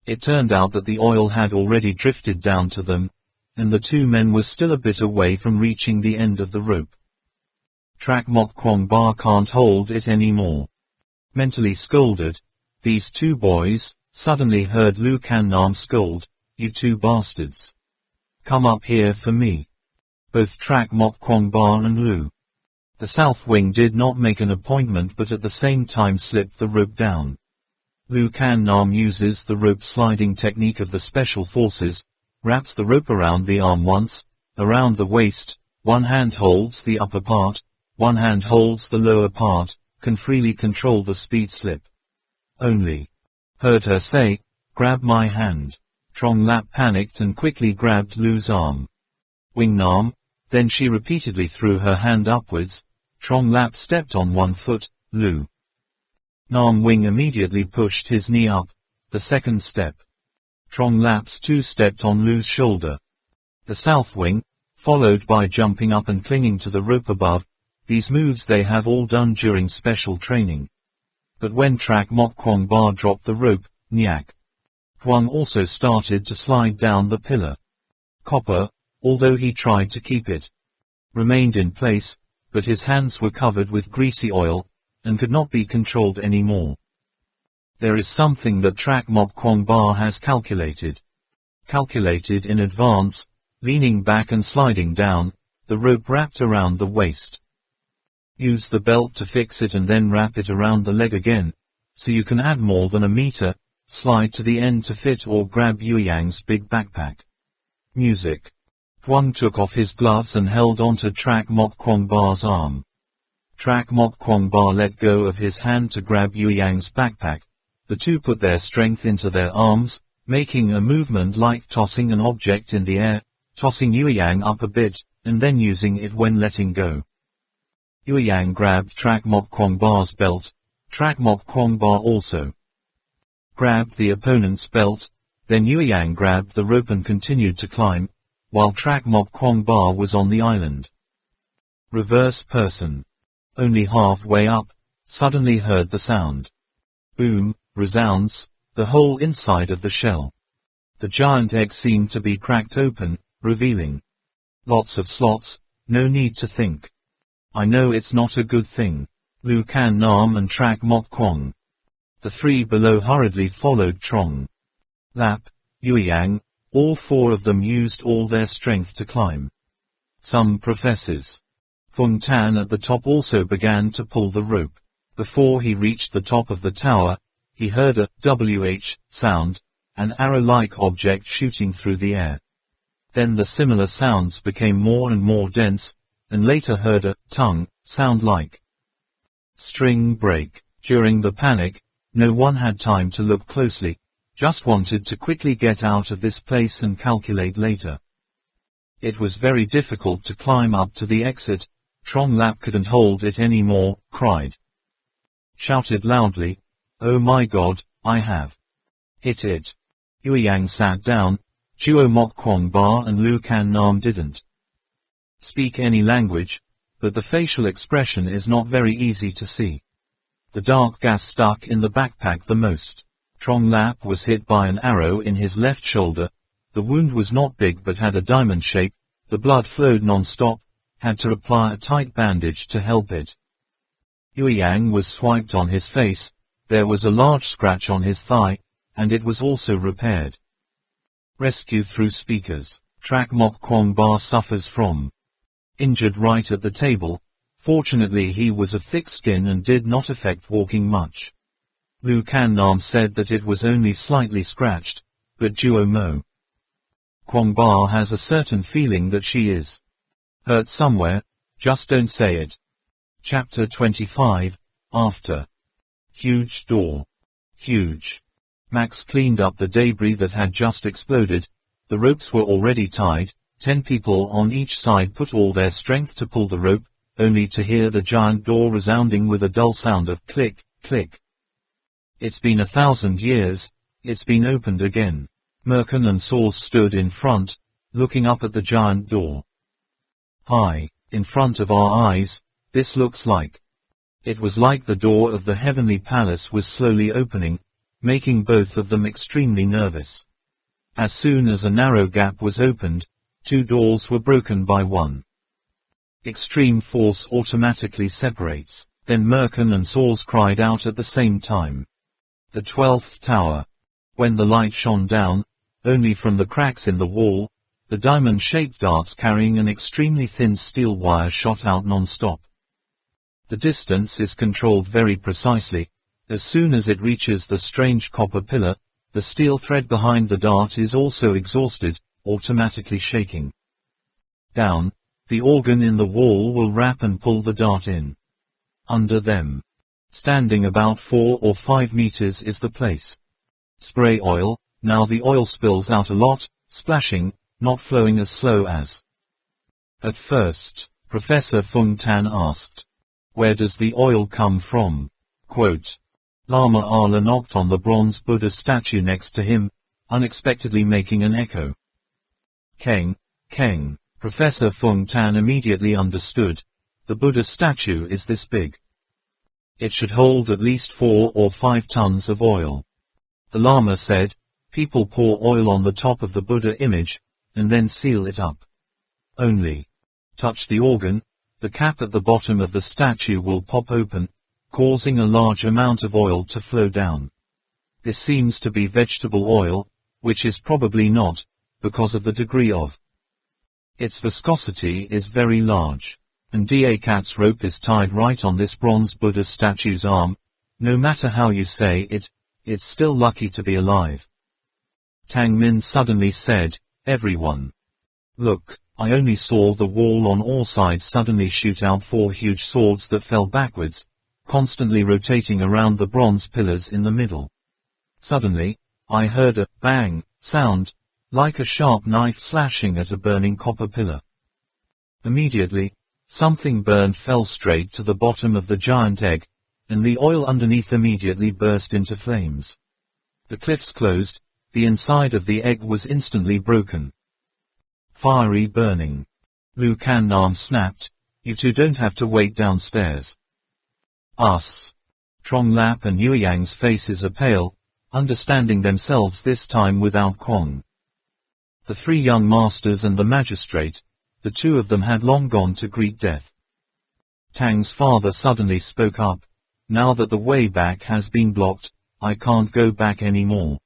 It turned out that the oil had already drifted down to them, and the 2 men were still a bit away from reaching the end of the rope. Track Mok Kwong Ba can't hold it anymore. Mentally scolded, these 2 boys suddenly heard Lu Can Nam scold, "You 2 bastards. Come up here for me." Both Track Mok Kwong Ba and Lu. The south wing did not make an appointment but at the same time slipped the rope down. Lu Can Nam uses the rope sliding technique of the special forces, wraps the rope around the arm once, around the waist, one hand holds the upper part, one hand holds the lower part, can freely control the speed slip. Only. Heard her say, "Grab my hand." Trong Lap panicked and quickly grabbed Lu's arm. Wing Nam, then she repeatedly threw her hand upwards. Trong Lap stepped on one foot, Lu Nam Wing immediately pushed his knee up, the second step. Trong Lap's two-stepped on Lu's shoulder. The South Wing, followed by jumping up and clinging to the rope above. These moves they have all done during special training. But when Trak Mok Kwong Ba dropped the rope, Nyak Huang also started to slide down the pillar. Copper, although he tried to keep it, remained in place, but his hands were covered with greasy oil, and could not be controlled anymore. There is something that Trak Mok Kwong Ba has calculated. Calculated in advance, leaning back and sliding down, the rope wrapped around the waist. Use the belt to fix it and then wrap it around the leg again, so you can add more than a meter, slide to the end to fit or grab Yueyang's big backpack. Music. Huang took off his gloves and held onto Trak Mok Kwong Ba's arm. Trak Mok Kwong Ba let go of his hand to grab Yueyang's backpack. The two put their strength into their arms, making a movement like tossing an object in the air, tossing Yueyang up a bit, and then using it when letting go. Yueyang grabbed Trak Mok Kwong Ba's belt. Trak Mok Kwong Ba also grabbed the opponent's belt, then Yueyang grabbed the rope and continued to climb, while Trak Mok Kwong Ba was on the island. Reverse person. Only halfway up, suddenly heard the sound. Boom, resounds, the whole inside of the shell. The giant egg seemed to be cracked open, revealing lots of slots, no need to think. I know it's not a good thing. Lu Can Nam and Trak Mok Kwong. The three below hurriedly followed Trong Lap, Yueyang, all four of them used all their strength to climb. Some professors. Fung Tan at the top also began to pull the rope. Before he reached the top of the tower, he heard a WH sound, an arrow-like object shooting through the air. Then the similar sounds became more and more dense, and later heard a tongue sound like string break. During the panic, no one had time to look closely, just wanted to quickly get out of this place and calculate later. It was very difficult to climb up to the exit. Trong Lap couldn't hold it anymore, cried. Shouted loudly, "Oh my God, I have hit it." Yueyang sat down. Chuo Mok Kwong Ba and Lu Can Nam didn't speak any language, but the facial expression is not very easy to see. The dark gas stuck in the backpack the most. Trong Lap was hit by an arrow in his left shoulder. The wound was not big but had a diamond shape. The blood flowed non-stop, had to apply a tight bandage to help it. Yueyang was swiped on his face. There was a large scratch on his thigh, and it was also repaired. Rescue through speakers. Trak Mok Kwong Ba suffers from injured right at the table. Fortunately he was of thick skin and did not affect walking much. Lu Can Nam said that it was only slightly scratched, but Duo Mo Kwong Ba has a certain feeling that she is hurt somewhere, just don't say it. Chapter 25, After. Huge door. Huge. Max cleaned up the debris that had just exploded. The ropes were already tied. 10 people on each side put all their strength to pull the rope, only to hear the giant door resounding with a dull sound of click, click. It's been 1,000 years, it's been opened again. Merkin and Saws stood in front, looking up at the giant door. Hi, in front of our eyes, this looks like. It was like the door of the heavenly palace was slowly opening, making both of them extremely nervous. As soon as a narrow gap was opened, 2 doors were broken by one. Extreme force automatically separates. Then Merkin and Saws cried out at the same time. The 12th tower. When the light shone down, only from the cracks in the wall, the diamond-shaped darts carrying an extremely thin steel wire shot out non-stop. The distance is controlled very precisely. As soon as it reaches the strange copper pillar, the steel thread behind the dart is also exhausted, automatically shaking. Down, the organ in the wall will wrap and pull the dart in. Under them, standing about 4 or 5 meters, is the place. Spray oil. Now the oil spills out a lot, splashing, not flowing as slow as at first. Professor Fung Tan asked, "Where does the oil come from?" Quote, Lama Ala knocked on the bronze Buddha statue next to him, unexpectedly making an echo. Keng, Keng. Professor Fung Tan immediately understood. The Buddha statue is this big. It should hold at least 4 or 5 tons of oil. The Lama said, people pour oil on the top of the Buddha image, and then seal it up. Only touch the organ, the cap at the bottom of the statue will pop open, causing a large amount of oil to flow down. This seems to be vegetable oil, which is probably not, because of the degree of its viscosity is very large. And Da cat's rope is tied right on this bronze Buddha statue's arm. No matter how you say it, it's still lucky to be alive. Tang Min suddenly said, everyone. Look, I only saw the wall on all sides suddenly shoot out 4 huge swords that fell backwards, constantly rotating around the bronze pillars in the middle. Suddenly, I heard a bang sound, like a sharp knife slashing at a burning copper pillar. Immediately, something burned fell straight to the bottom of the giant egg, and the oil underneath immediately burst into flames. The cliffs closed, the inside of the egg was instantly broken. Fiery burning. Lu Kan Nam snapped, you two don't have to wait downstairs. Us. Trong Lap and Yueyang's faces are pale, understanding themselves this time without Kwong. The 3 young masters and the magistrate, the 2 of them had long gone to greet death. Tang's father suddenly spoke up, now that the way back has been blocked, I can't go back anymore.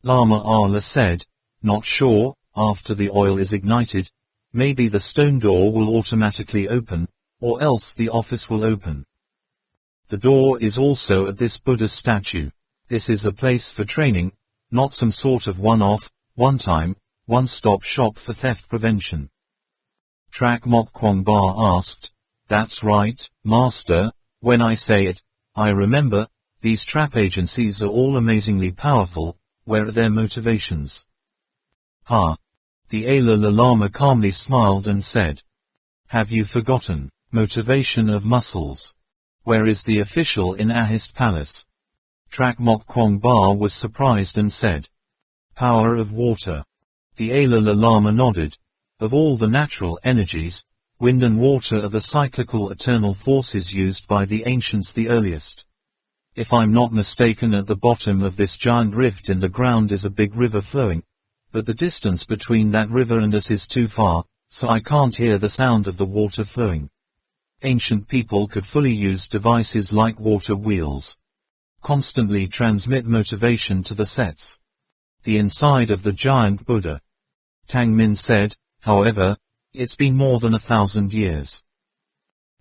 Lama Ala said, not sure, after the oil is ignited, maybe the stone door will automatically open, or else the office will open. The door is also at this Buddha statue. This is a place for training, not some sort of one-off, one-time, one-stop shop for theft prevention. Trak Mok Kwong Ba asked, that's right, Master, when I say it, I remember, these trap agencies are all amazingly powerful, where are their motivations? Ha! The Alala Lama calmly smiled and said, have you forgotten, motivation of muscles? Where is the official in Ahist Palace? Trak Mok Kwong Ba was surprised and said, power of water. The Alala Lama nodded. Of all the natural energies, wind and water are the cyclical eternal forces used by the ancients the earliest. If I'm not mistaken, at the bottom of this giant rift in the ground is a big river flowing, but the distance between that river and us is too far, so I can't hear the sound of the water flowing. Ancient people could fully use devices like water wheels. Constantly transmit motivation to the sets. The inside of the giant Buddha. Tang Min said, however, it's been more than 1,000 years.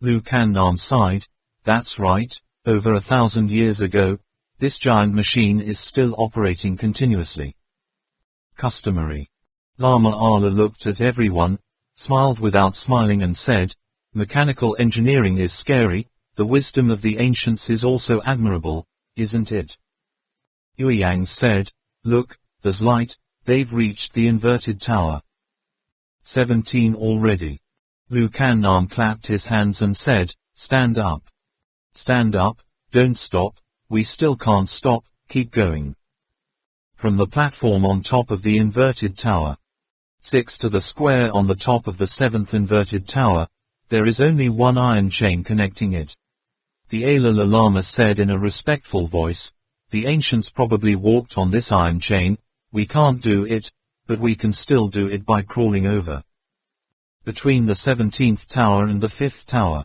Lu Kan Nam sighed, that's right, over 1,000 years ago, this giant machine is still operating continuously. Customary. Lama Ala looked at everyone, smiled without smiling and said, mechanical engineering is scary, the wisdom of the ancients is also admirable, isn't it? Yueyang said, look, there's light, they've reached the inverted tower. 17 already. Lu Kan Nam clapped his hands and said, stand up. Stand up, don't stop, we still can't stop, keep going. From the platform on top of the inverted tower, 6 to the square on the top of the 7th inverted tower, there is only one iron chain connecting it. The Alala Lama said in a respectful voice, the ancients probably walked on this iron chain, we can't do it, but we can still do it by crawling over. Between the 17th tower and the 5th tower.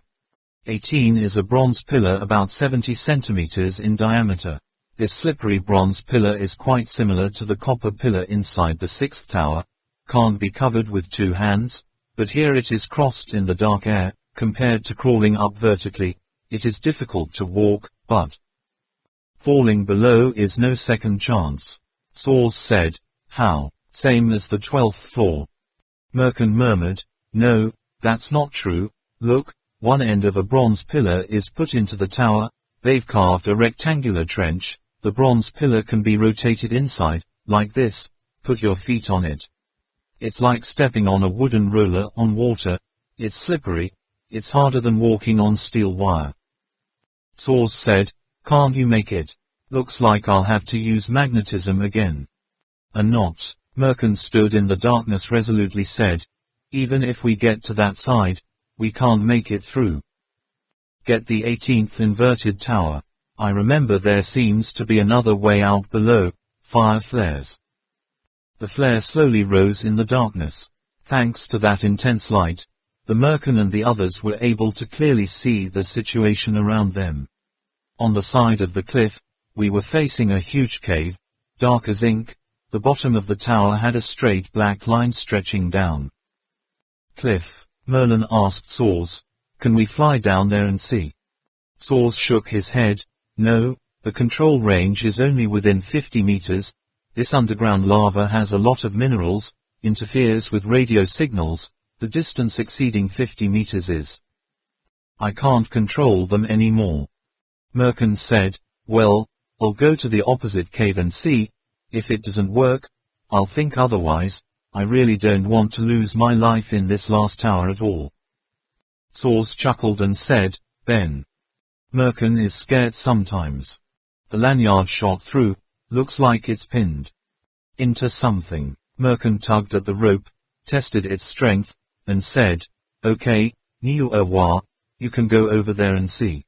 18 is a bronze pillar about 70 centimeters in diameter. This slippery bronze pillar is quite similar to the copper pillar inside the 6th tower, can't be covered with 2 hands, but here it is crossed in the dark air, compared to crawling up vertically, it is difficult to walk, but falling below is no second chance. Source said, how? Same as the 12th floor. Merkin murmured, no, that's not true, look, one end of a bronze pillar is put into the tower, they've carved a rectangular trench, the bronze pillar can be rotated inside, like this, put your feet on it. It's like stepping on a wooden roller on water, it's slippery, it's harder than walking on steel wire. Source said, Can't you make it? Looks like I'll have to use magnetism again. A knot. Merkin stood in the darkness resolutely said, even if we get to that side, we can't make it through. Get the 18th inverted tower. I remember there seems to be another way out below. Fire flares. The flare slowly rose in the darkness. Thanks to that intense light, the Merkin and the others were able to clearly see the situation around them. On the side of the cliff, we were facing a huge cave, dark as ink. The bottom of the tower had a straight black line stretching down. Cliff, Merlin asked Saws, can we fly down there and see? Saws shook his head, no, the control range is only within 50 meters, this underground lava has a lot of minerals, interferes with radio signals, the distance exceeding 50 meters is. I can't control them anymore. Merkin said, well, I'll go to the opposite cave and see, if it doesn't work, I'll think otherwise, I really don't want to lose my life in this last tower at all. Saws chuckled and said, Ben. Merkin is scared sometimes. The lanyard shot through, looks like it's pinned into something. Merkin tugged at the rope, tested its strength, and said, okay, Niuwa, you can go over there and see.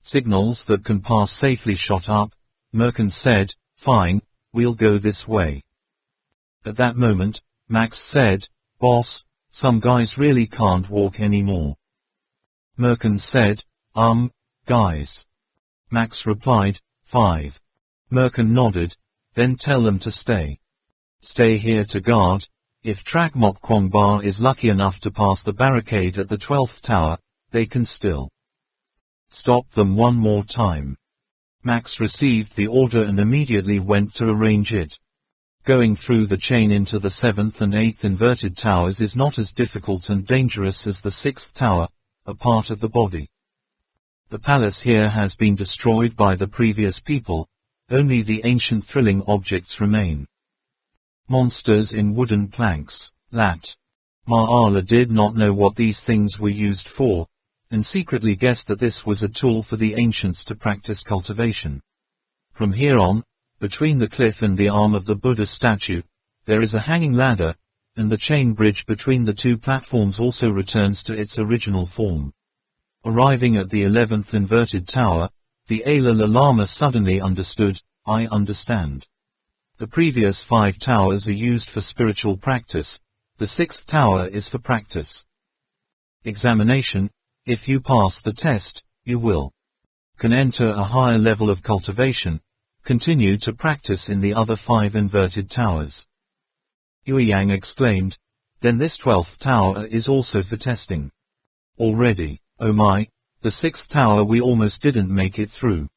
Signals that can pass safely shot up. Merkin said, fine, we'll go this way. At that moment, Max said, boss, some guys really can't walk anymore. Merkin said, guys. Max replied, 5. Merkin nodded, then tell them to stay. Stay here to guard. If Trak Mok Kwong Bar is lucky enough to pass the barricade at the 12th tower, they can still stop them one more time. Max received the order and immediately went to arrange it. Going through the chain into the 7th and 8th inverted towers is not as difficult and dangerous as the 6th tower, a part of the body. The palace here has been destroyed by the previous people, only the ancient thrilling objects remain. Monsters in wooden planks. Lat. Ma'ala did not know what these things were used for, and secretly guessed that this was a tool for the ancients to practice cultivation. From here on, between the cliff and the arm of the Buddha statue, there is a hanging ladder, and the chain bridge between the two platforms also returns to its original form. Arriving at the 11th inverted tower, the Dalai Lama suddenly understood, I understand. The previous 5 towers are used for spiritual practice, the 6th tower is for practice. Examination. If you pass the test, you can enter a higher level of cultivation, continue to practice in the other 5 inverted towers. Yueyang exclaimed, then this 12th tower is also for testing. Already, oh my, the 6th tower we almost didn't make it through.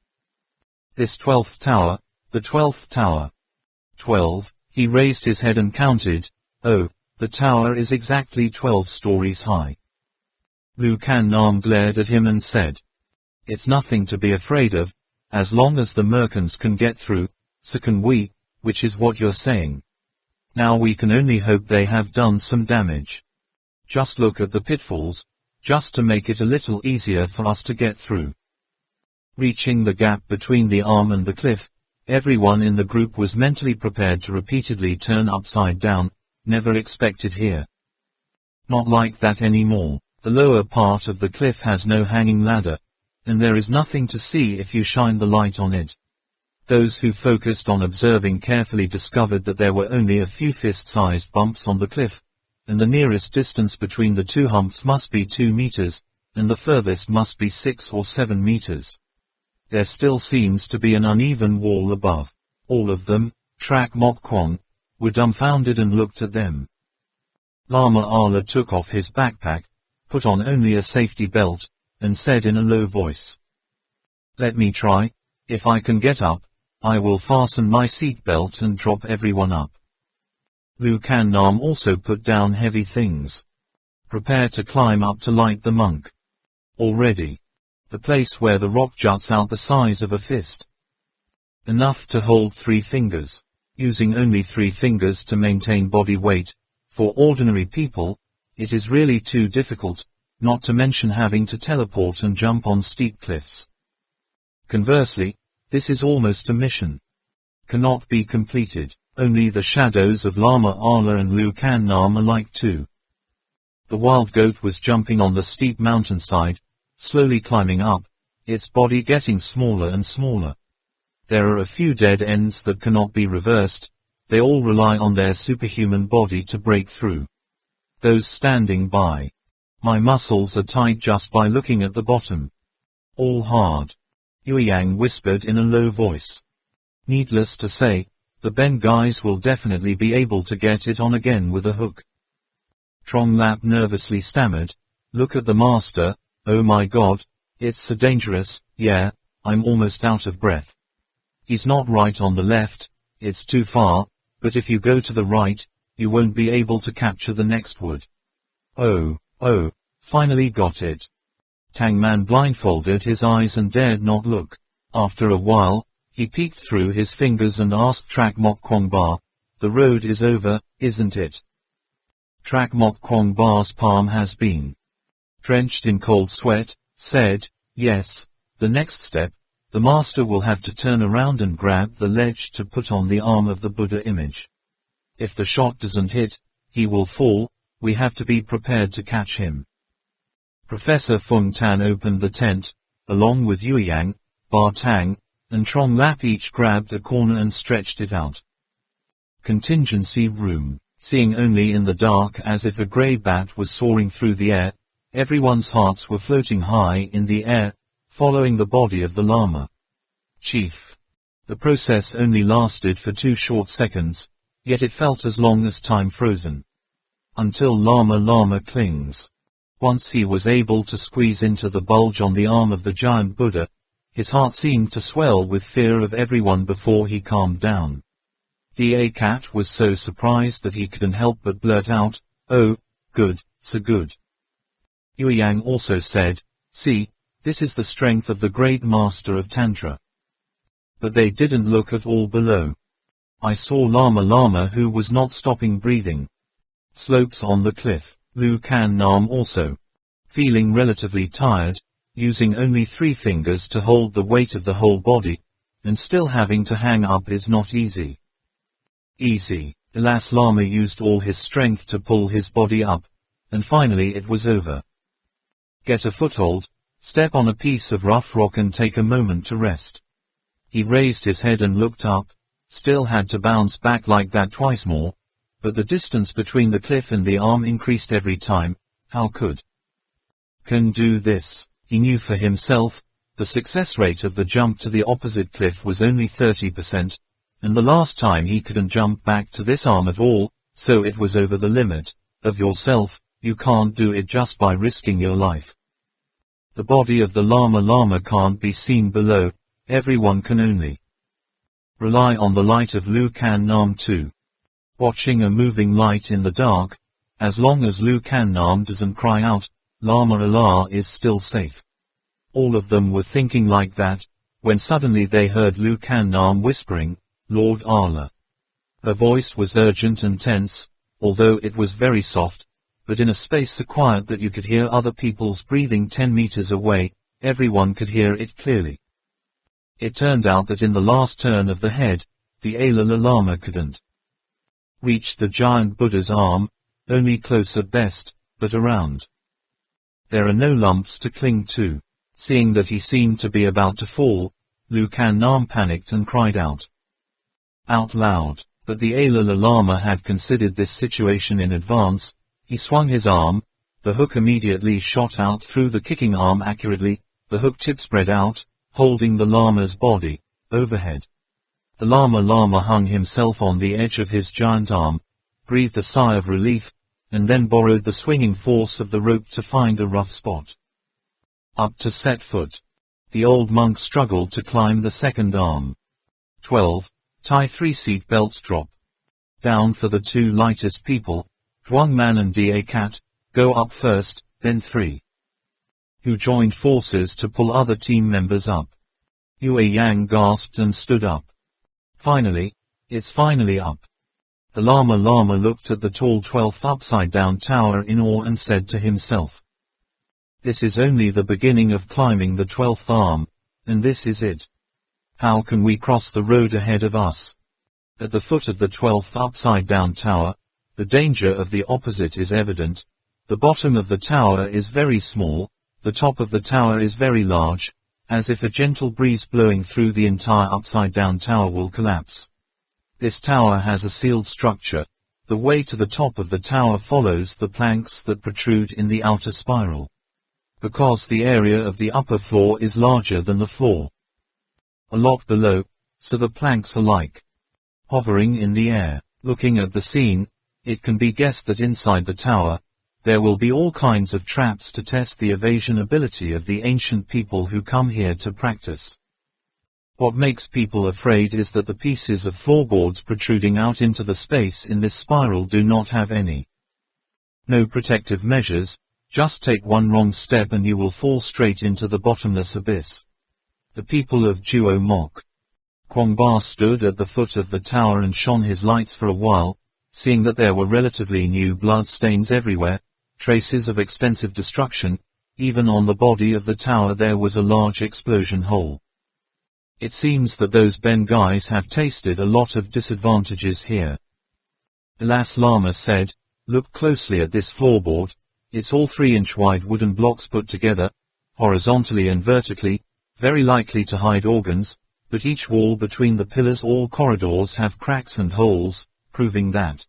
This 12th tower, the 12th tower. 12, he raised his head and counted, oh, the tower is exactly 12 stories high. Lu Kan Nam glared at him and said, it's nothing to be afraid of, as long as the Merkins can get through, so can we, which is what you're saying. Now we can only hope they have done some damage. Just look at the pitfalls, just to make it a little easier for us to get through. Reaching the gap between the arm and the cliff, everyone in the group was mentally prepared to repeatedly turn upside down, never expected here. Not like that anymore. The lower part of the cliff has no hanging ladder, and there is nothing to see if you shine the light on it. Those who focused on observing carefully discovered that there were only a few fist-sized bumps on the cliff, and the nearest distance between the 2 humps must be 2 meters, and the furthest must be 6 or 7 meters. There still seems to be an uneven wall above. All of them, Trak Mok Kwong, were dumbfounded and looked at them. Lama Ala took off his backpack, put on only a safety belt, and said in a low voice, let me try. If I can get up, I will fasten my seat belt and drop everyone up. Lu Kan Nam also put down heavy things. Prepare to climb up to light the monk. Already. The place where the rock juts out the size of a fist. Enough to hold 3 fingers. Using only 3 fingers to maintain body weight, for ordinary people, it is really too difficult, not to mention having to teleport and jump on steep cliffs. Conversely, this is almost a mission. Cannot be completed. Only the shadows of Lama Ala and Lu Kan Nam are like two. The wild goat was jumping on the steep mountainside, slowly climbing up, its body getting smaller and smaller. There are a few dead ends that cannot be reversed, they all rely on their superhuman body to break through. Those standing by. My muscles are tight just by looking at the bottom. All hard. Yueyang whispered in a low voice. Needless to say, the Ben guys will definitely be able to get it on again with a hook. Trong Lap nervously stammered, "Look at the master, oh my god, it's so dangerous, yeah, I'm almost out of breath. He's not right on the left, it's too far, but if you go to the right, you won't be able to capture the next wood." Oh, finally got it. Tang Man blindfolded his eyes and dared not look. After a while, he peeked through his fingers and asked Trak Mok Kwong Ba, "The road is over, isn't it?" Trak Mok Kwong Ba's palm has been drenched in cold sweat, said, "Yes, the next step, the master will have to turn around and grab the ledge to put on the arm of the Buddha image. If the shot doesn't hit, he will fall, we have to be prepared to catch him." Professor Fung Tan opened the tent, along with Yueyang, Ba Tang, and Trong Lap each grabbed a corner and stretched it out. Contingency room. Seeing only in the dark as if a grey bat was soaring through the air, everyone's hearts were floating high in the air, following the body of the Lama. Chief. The process only lasted for 2 short seconds, yet it felt as long as time frozen. Until Lama clings. Once he was able to squeeze into the bulge on the arm of the giant Buddha, his heart seemed to swell with fear of everyone before he calmed down. Da Cat was so surprised that he couldn't help but blurt out, "Oh, good, so good." Yueyang also said, "See, this is the strength of the great master of Tantra." But they didn't look at all below. I saw Lama who was not stopping breathing. Slopes on the cliff. Lu Kan Nam also. Feeling relatively tired, using only 3 fingers to hold the weight of the whole body, and still having to hang up is not easy. Alas, Lama used all his strength to pull his body up, and finally it was over. Get a foothold, step on a piece of rough rock and take a moment to rest. He raised his head and looked up, still had to bounce back like that twice more, but the distance between the cliff and the arm increased every time. How could can do this? He knew for himself, the success rate of the jump to the opposite cliff was only 30%, and the last time he couldn't jump back to this arm at all, so it was over the limit of yourself. You can't do it just by risking your life. The body of the Lama can't be seen below, everyone can only rely on the light of Lu Kan Nam too. Watching a moving light in the dark, as long as Lu Kan Nam doesn't cry out, Lama Allah is still safe. All of them were thinking like that, when suddenly they heard Lu Kan Nam whispering, "Lord Allah." Her voice was urgent and tense, although it was very soft, but in a space so quiet that you could hear other people's breathing 10 meters away, everyone could hear it clearly. It turned out that in the last turn of the head, the Dalai Lama couldn't reach the giant Buddha's arm, only close at best, but around. There are no lumps to cling to. Seeing that he seemed to be about to fall, Lu Kan Nam panicked and cried out loud. But the Dalai Lama had considered this situation in advance. He swung his arm, the hook immediately shot out through the kicking arm accurately, the hook tip spread out, holding the Lama's body overhead. The Lama hung himself on the edge of his giant arm, breathed a sigh of relief, and then borrowed the swinging force of the rope to find a rough spot. Up to set foot. The old monk struggled to climb the second arm. 12. Tie 3 seat belts drop down for the 2 lightest people, Zhuang Man and Da Cat, go up first, then 3. Who joined forces to pull other team members up. Yueyang gasped and stood up. Finally, it's finally up. The Lama looked at the tall 12th upside-down tower in awe and said to himself, "This is only the beginning of climbing the 12th arm. and this is it. How can we cross the road ahead of us? At the foot of the 12th upside-down tower, the danger of the opposite is evident. The bottom of the tower is very small, the top of the tower is very large, as if a gentle breeze blowing through the entire upside-down tower will collapse. This tower has a sealed structure. The way to the top of the tower follows the planks that protrude in the outer spiral. Because the area of the upper floor is larger than the floor a lot below, so the planks are like hovering in the air. Looking at the scene, it can be guessed that inside the tower, there will be all kinds of traps to test the evasion ability of the ancient people who come here to practice. What makes people afraid is that the pieces of floorboards protruding out into the space in this spiral do not have no protective measures. Just take one wrong step and you will fall straight into the bottomless abyss. The people of Duo Mok Kwong Ba stood at the foot of the tower and shone his lights for a while, seeing that there were relatively new blood stains everywhere, traces of extensive destruction. Even on the body of the tower there was a large explosion hole. It seems that those Ben guys have tasted a lot of disadvantages here. Alas, Lama said, look closely at this floorboard. It's all 3-inch wide wooden blocks put together, horizontally and vertically, very likely to hide organs, but each wall between the pillars, all corridors have cracks and holes, proving that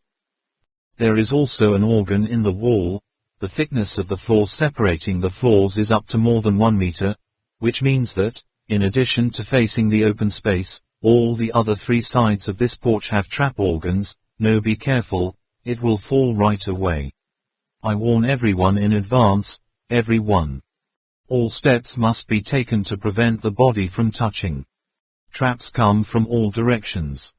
there is also an organ in the wall. The thickness of the floor separating the floors is up to more than 1 meter, which means that, in addition to facing the open space, all the other 3 sides of this porch have trap organs. No, be careful, it will fall right away. I warn everyone in advance, everyone. All steps must be taken to prevent the body from touching. Traps come from all directions.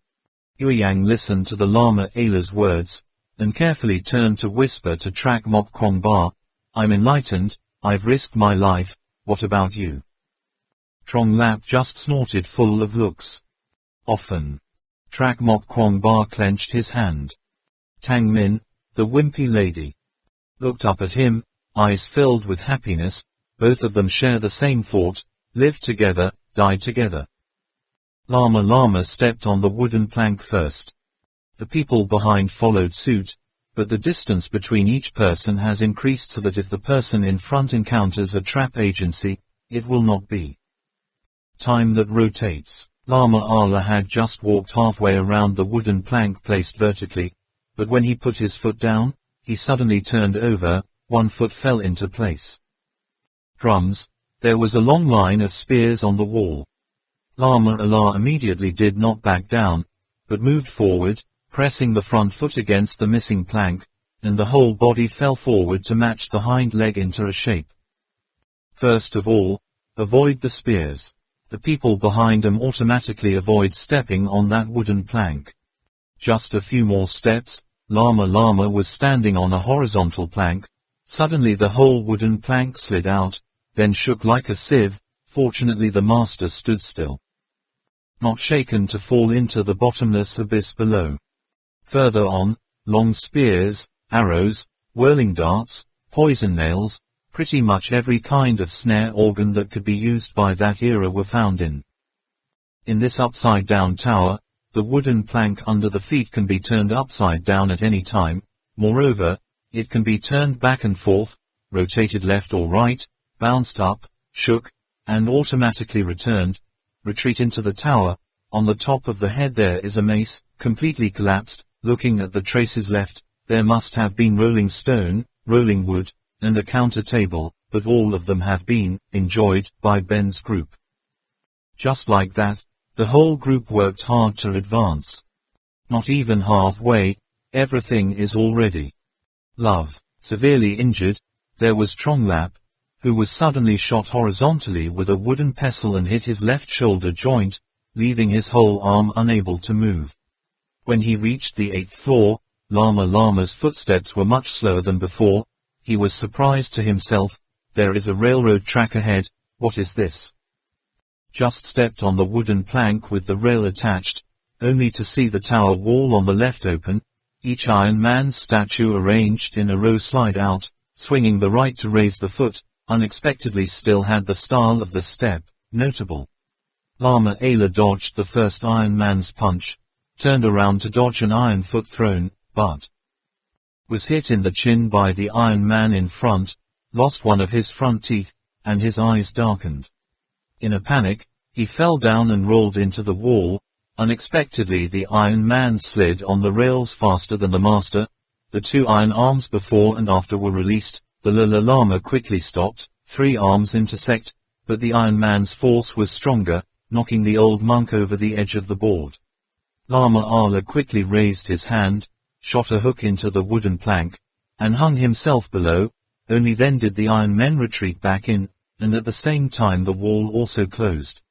Yueyang listened to the Lama Ala's words, and carefully turned to whisper to Trak Mok Kwong Ba, I'm enlightened, I've risked my life, what about you? Trong Lap just snorted, full of looks. Often. Trak Mok Kwong Ba clenched his hand. Tang Min, the wimpy lady, looked up at him, eyes filled with happiness. Both of them share the same thought, live together, die together. Lama stepped on the wooden plank first. The people behind followed suit, but the distance between each person has increased so that if the person in front encounters a trap agency, it will not be time that rotates. Lama Allah had just walked halfway around the wooden plank placed vertically, but when he put his foot down, he suddenly turned over, one foot fell into place. Drums, there was a long line of spears on the wall. Lama Allah immediately did not back down, but moved forward, pressing the front foot against the missing plank, and the whole body fell forward to match the hind leg into a shape. First of all, avoid the spears. The people behind him automatically avoid stepping on that wooden plank. Just a few more steps, Lama was standing on a horizontal plank. Suddenly the whole wooden plank slid out, then shook like a sieve. Fortunately the master stood still, not shaken to fall into the bottomless abyss below. Further on, long spears, arrows, whirling darts, poison nails, pretty much every kind of snare organ that could be used by that era were found in this upside-down tower. The wooden plank under the feet can be turned upside down at any time. Moreover, it can be turned back and forth, rotated left or right, bounced up, shook, and automatically returned. Retreat into the tower. On the top of the head there is a mace, completely collapsed. Looking at the traces left, there must have been rolling stone, rolling wood, and a counter table, but all of them have been enjoyed by Ben's group. Just like that, the whole group worked hard to advance. Not even halfway, everything is already love. Severely injured, there was Tronglap, who was suddenly shot horizontally with a wooden pestle and hit his left shoulder joint, leaving his whole arm unable to move. When he reached the 8th floor, Lama's footsteps were much slower than before. He was surprised to himself. There is a railroad track ahead. What is this? Just stepped on the wooden plank with the rail attached, only to see the tower wall on the left open. Each Iron Man statue arranged in a row slide out, swinging the right to raise the foot, unexpectedly still had the style of the step, notable. Lama Ayla dodged the first Iron Man's punch, turned around to dodge an iron foot thrown, but was hit in the chin by the Iron Man in front, lost one of his front teeth, and his eyes darkened. In a panic, he fell down and rolled into the wall. Unexpectedly the Iron Man slid on the rails faster than the master. The two iron arms before and after were released. The Lama quickly stopped. 3 arms intersect, but the Iron Man's force was stronger, knocking the old monk over the edge of the board. Lama Ayla quickly raised his hand, shot a hook into the wooden plank, and hung himself below. Only then did the Iron Men retreat back in, and at the same time the wall also closed.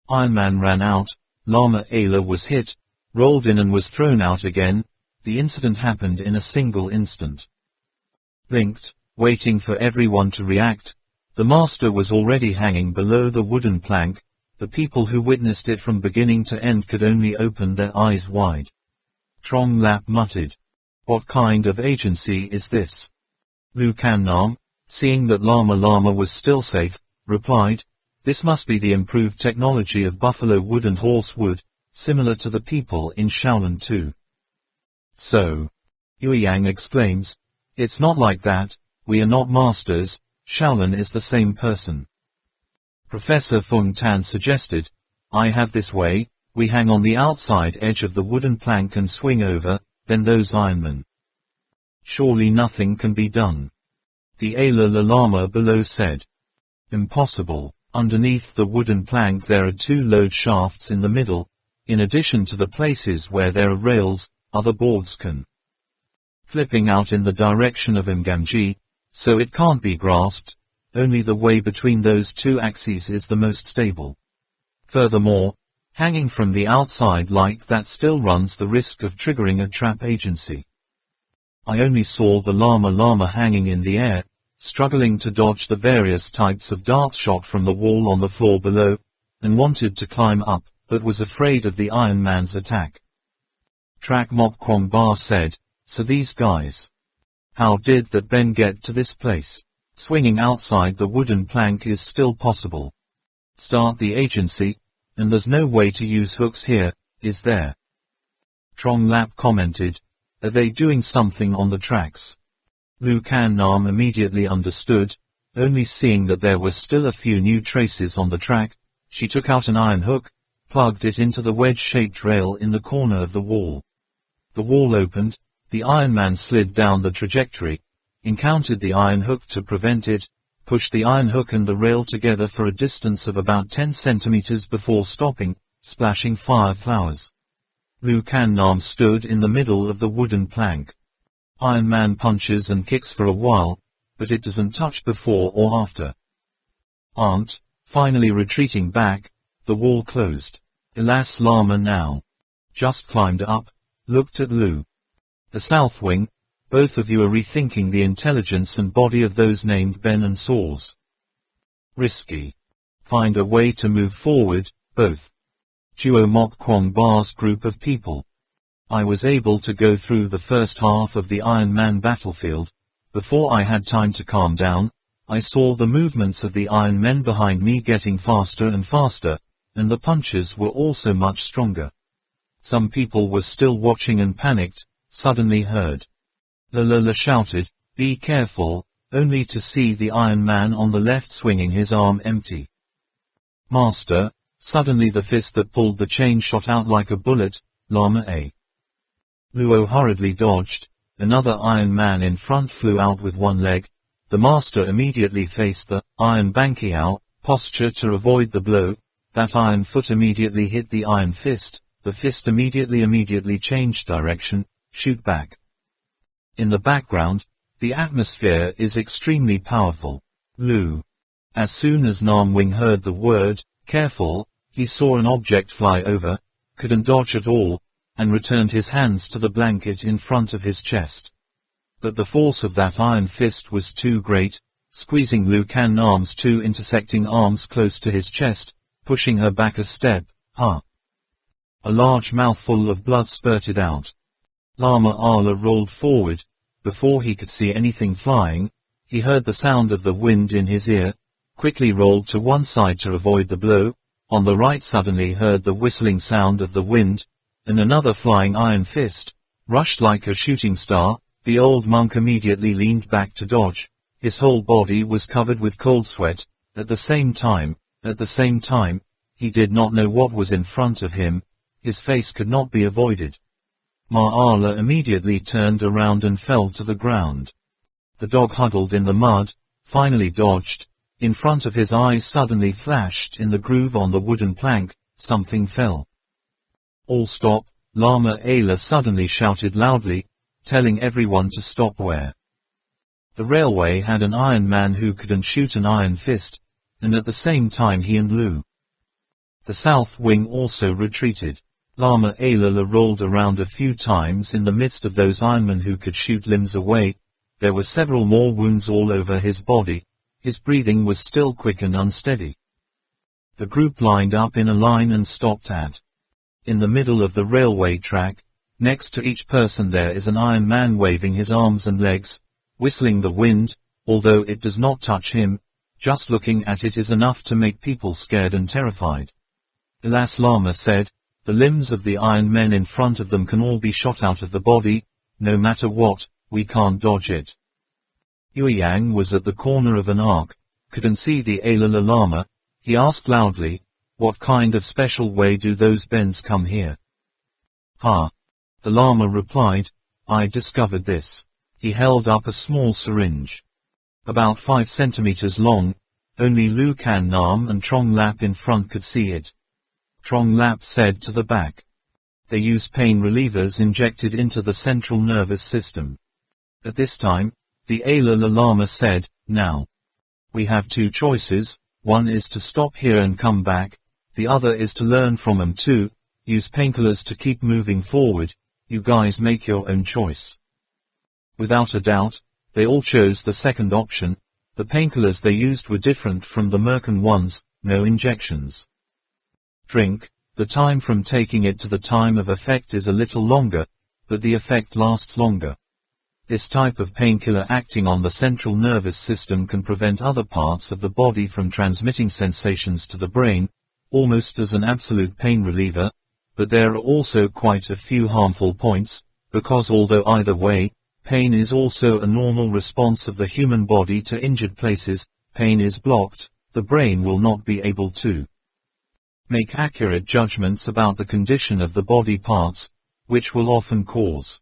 Iron Man ran out. Lama Ayla was hit, rolled in and was thrown out again. The incident happened in a single instant. Blinked, waiting for everyone to react. The master was already hanging below the wooden plank. The people who witnessed it from beginning to end could only open their eyes wide. Trong Lap muttered, "What kind of agency is this?" Lu Can Nam, seeing that Lama was still safe, replied, "This must be the improved technology of buffalo wood and horse wood, similar to the people in Shaolin too." "So," Yue Yang exclaims, "it's not like that. We are not masters. Shaolin is the same person." Professor Feng Tan suggested, "I have this way, we hang on the outside edge of the wooden plank and swing over, then those ironmen." "Surely nothing can be done," the Ayla Lama below said. "Impossible. Underneath the wooden plank there are 2 load shafts in the middle. In addition to the places where there are rails, other boards can flipping out in the direction of Mgamji, so it can't be grasped. Only the way between those 2 axes is the most stable. Furthermore, hanging from the outside like that still runs the risk of triggering a trap agency. I only saw the Lama hanging in the air, struggling to dodge the various types of darts shot from the wall on the floor below, and wanted to climb up, but was afraid of the Iron Man's attack." Trak Mok Kwong Ba said, "So these guys, how did that Ben get to this place? Swinging outside the wooden plank is still possible. Start the agency, and there's no way to use hooks here, is there?" Trong Lap commented, "Are they doing something on the tracks?" Lu Can Nam immediately understood. Only seeing that there were still a few new traces on the track, she took out an iron hook, plugged it into the wedge-shaped rail in the corner of the wall. The wall opened, the Iron Man slid down the trajectory, encountered the iron hook to prevent it, pushed the iron hook and the rail together for a distance of about 10 centimeters before stopping, splashing fire flowers. Lu Can Nam stood in the middle of the wooden plank. Iron Man punches and kicks for a while, but it doesn't touch before or after. Finally retreating back, the wall closed. Alas, Lama now just climbed up, looked at Lu. "The south wing, both of you are rethinking the intelligence and body of those named Ben and Saws. Risky. Find a way to move forward, both." Duo Mok Kwong Ba's group of people. "I was able to go through the first half of the Iron Man battlefield. Before I had time to calm down, I saw the movements of the Iron Men behind me getting faster and faster, and the punches were also much stronger. Some people were still watching and panicked, suddenly heard La shouted, 'Be careful,' only to see the Iron Man on the left swinging his arm empty. Master, suddenly the fist that pulled the chain shot out like a bullet. Lama A. Luo hurriedly dodged. Another Iron Man in front flew out with one leg. The master immediately faced the Iron Bankiao posture to avoid the blow. That iron foot immediately hit the iron fist. The fist immediately changed direction, shoot back. In the background, the atmosphere is extremely powerful. Lu. As soon as Nam Wing heard the word, careful, he saw an object fly over, couldn't dodge at all, and returned his hands to the blanket in front of his chest. But the force of that iron fist was too great, squeezing Lu Can Nam's 2 intersecting arms close to his chest, pushing her back a step. A large mouthful of blood spurted out. Lama Ayla rolled forward. Before he could see anything flying, he heard the sound of the wind in his ear. quickly rolled to one side to avoid the blow. On the right suddenly heard the whistling sound of the wind, and another flying iron fist rushed like a shooting star. The old monk immediately leaned back to dodge. His whole body was covered with cold sweat. At the same time, he did not know what was in front of him. His face could not be avoided. Ma Allah immediately turned around and fell to the ground. The dog huddled in the mud, finally dodged. In front of his eyes suddenly flashed in the groove on the wooden plank, something fell. All stop, Lama Allah suddenly shouted loudly, telling everyone to stop. Where? The railway had an iron man who couldn't shoot an iron fist, and at the same time he and Lu. The south wing also retreated. Lama Allah rolled around a few times in the midst of those ironmen who could shoot limbs away. There were several more wounds all over his body. His breathing was still quick and unsteady. The group lined up in a line and stopped in the middle of the railway track. Next to each person there is an iron man waving his arms and legs, whistling the wind, although it does not touch him. Just looking at it is enough to make people scared and terrified. Alas, Lama said, the limbs of the iron men in front of them can all be shot out of the body, no matter what, we can't dodge it. Yueyang was at the corner of an arc, couldn't see the Dalai Lama. He asked loudly, what kind of special way do those bends come here? Ha! The Lama replied, I discovered this. He held up a small syringe. About 5 centimeters long. Only Lu Can Nam and Trong Lap in front could see it. Trong Lap said to the back. They use pain relievers injected into the central nervous system. At this time, the Dalai Lama said, now. We have 2 choices, one is to stop here and come back, the other is to learn from them too, use painkillers to keep moving forward, you guys make your own choice. Without a doubt, they all chose the second option. The painkillers they used were different from the Mercan ones, no injections. Drink, the time from taking it to the time of effect is a little longer, but the effect lasts longer. This type of painkiller acting on the central nervous system can prevent other parts of the body from transmitting sensations to the brain, almost as an absolute pain reliever, but there are also quite a few harmful points, because although either way, pain is also a normal response of the human body to injured places, pain is blocked, the brain will not be able to make accurate judgments about the condition of the body parts, which will often cause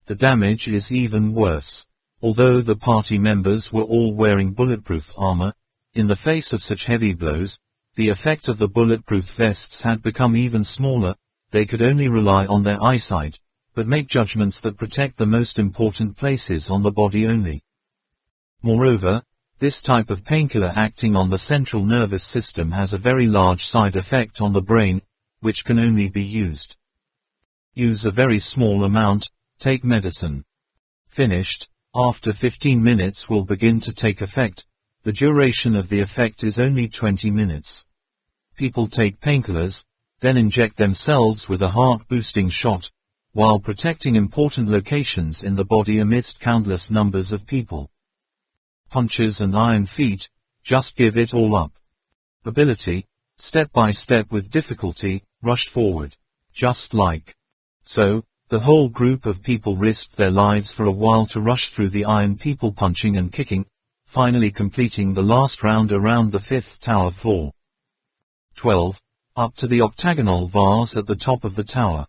the damage is even worse. Although the party members were all wearing bulletproof armor, in the face of such heavy blows, the effect of the bulletproof vests had become even smaller. They could only rely on their eyesight, but make judgments that protect the most important places on the body only. Moreover, this type of painkiller acting on the central nervous system has a very large side effect on the brain, which can only be used. Use a very small amount, take medicine. Finished, after 15 minutes will begin to take effect. The duration of the effect is only 20 minutes. People take painkillers, then inject themselves with a heart-boosting shot, while protecting important locations in the body amidst countless numbers of people. Punches and iron feet, just give it all up. Ability, step by step with difficulty, rushed forward. Just like so, the whole group of people risked their lives for a while to rush through the iron people punching and kicking, finally completing the last round around the 5th tower floor. 12. Up to the octagonal vase at the top of the tower.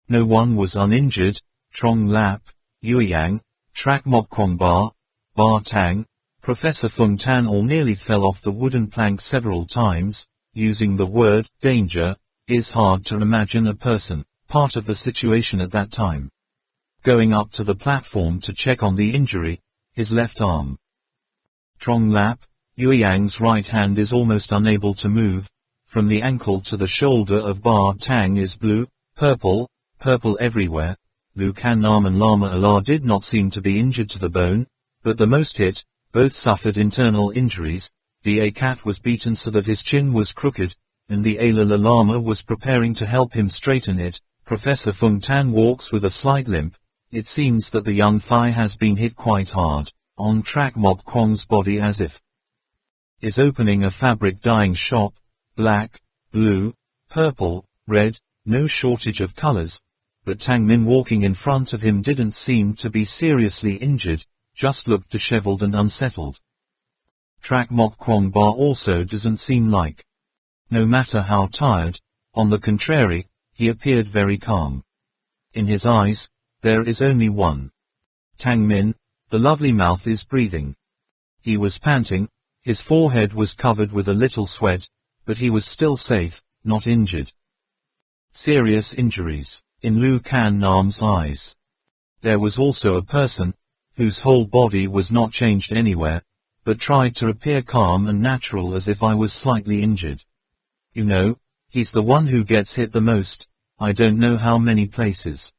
No one was uninjured. Trong Lap, Yueyang, Trak Mok Kwong Ba Tang, Professor Fung Tan all nearly fell off the wooden plank several times. Using the word danger is hard to imagine a person part of the situation at that time. Going up to the platform to check on the injury, his left arm. Trong Lap, Yueyang's right hand is almost unable to move. From the ankle to the shoulder of Ba Tang is blue, purple everywhere. Lu Can Nam and Lama Allah did not seem to be injured to the bone, but the most hit, both suffered internal injuries. The cat was beaten so that his chin was crooked, and the Dalai Lama was preparing to help him straighten it. Professor Fung Tan walks with a slight limp. It seems that the young thigh has been hit quite hard on Trak Mok Kwong's body, as if is opening a fabric dyeing shop, black, blue, purple, red, no shortage of colors, but Tang Min walking in front of him didn't seem to be seriously injured, just looked disheveled and unsettled. Trak Mok Kwong Ba also doesn't seem like. No matter how tired, on the contrary, he appeared very calm. In his eyes, there is only one. Tang Min, the lovely mouth is breathing. He was panting, his forehead was covered with a little sweat, but he was still safe, not injured. Serious injuries, in Lu Kan Nam's eyes. There was also a person, whose whole body was not changed anywhere, but tried to appear calm and natural as if I was slightly injured. You know, he's the one who gets hit the most, I don't know how many places.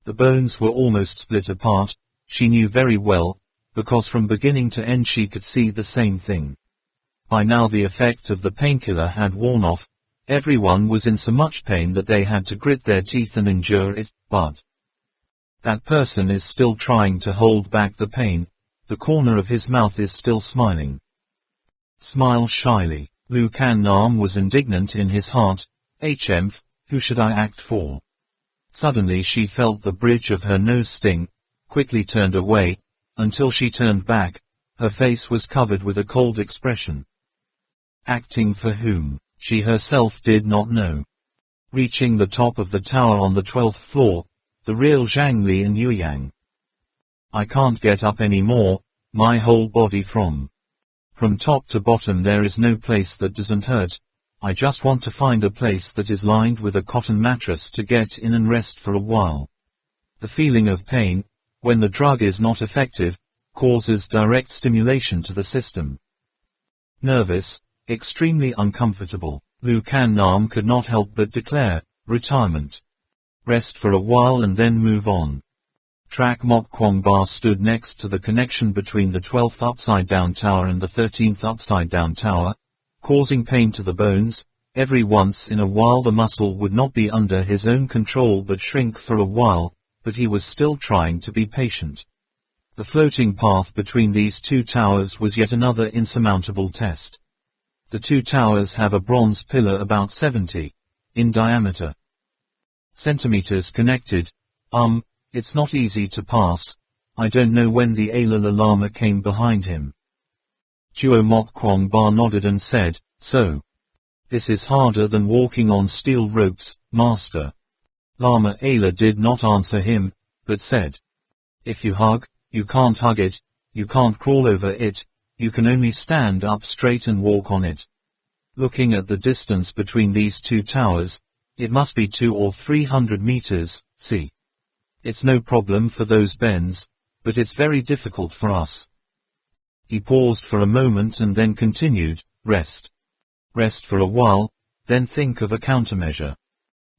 The bones were almost split apart, she knew very well, because from beginning to end she could see the same thing. By now the effect of the painkiller had worn off, everyone was in so much pain that they had to grit their teeth and endure it, but that person is still trying to hold back the pain, the corner of his mouth is still smiling. Smile shyly. Lu Kan Nam was indignant in his heart, HMF, who should I act for? Suddenly she felt the bridge of her nose sting, quickly turned away, until she turned back, her face was covered with a cold expression. Acting for whom, she herself did not know. Reaching the top of the tower on the 12th floor, the real Zhang Li and Yu Yang. I can't get up any more, my whole body from top to bottom there is no place that doesn't hurt, I just want to find a place that is lined with a cotton mattress to get in and rest for a while. The feeling of pain, when the drug is not effective, causes direct stimulation to the system. Nervous, extremely uncomfortable, Lu Kan Nam could not help but declare, retirement. Rest for a while and then move on. Trak Mok Kwong Ba stood next to the connection between the 12th upside-down tower and the 13th upside-down tower, causing pain to the bones. Every once in a while the muscle would not be under his own control but shrink for a while, but he was still trying to be patient. The floating path between these two towers was yet another insurmountable test. The two towers have a bronze pillar about 70 in diameter. Centimeters connected. It's not easy to pass. I don't know when the Alala Lama came behind him. Duo Mok Kwong Ba nodded and said, so. This is harder than walking on steel ropes, master. Lama Ala did not answer him, but said, if you hug, you can't hug it, you can't crawl over it, you can only stand up straight and walk on it. Looking at the distance between these two towers, it must be 200 or 300 meters, see. It's no problem for those bends, but it's very difficult for us. He paused for a moment and then continued, rest. Rest for a while, then think of a countermeasure.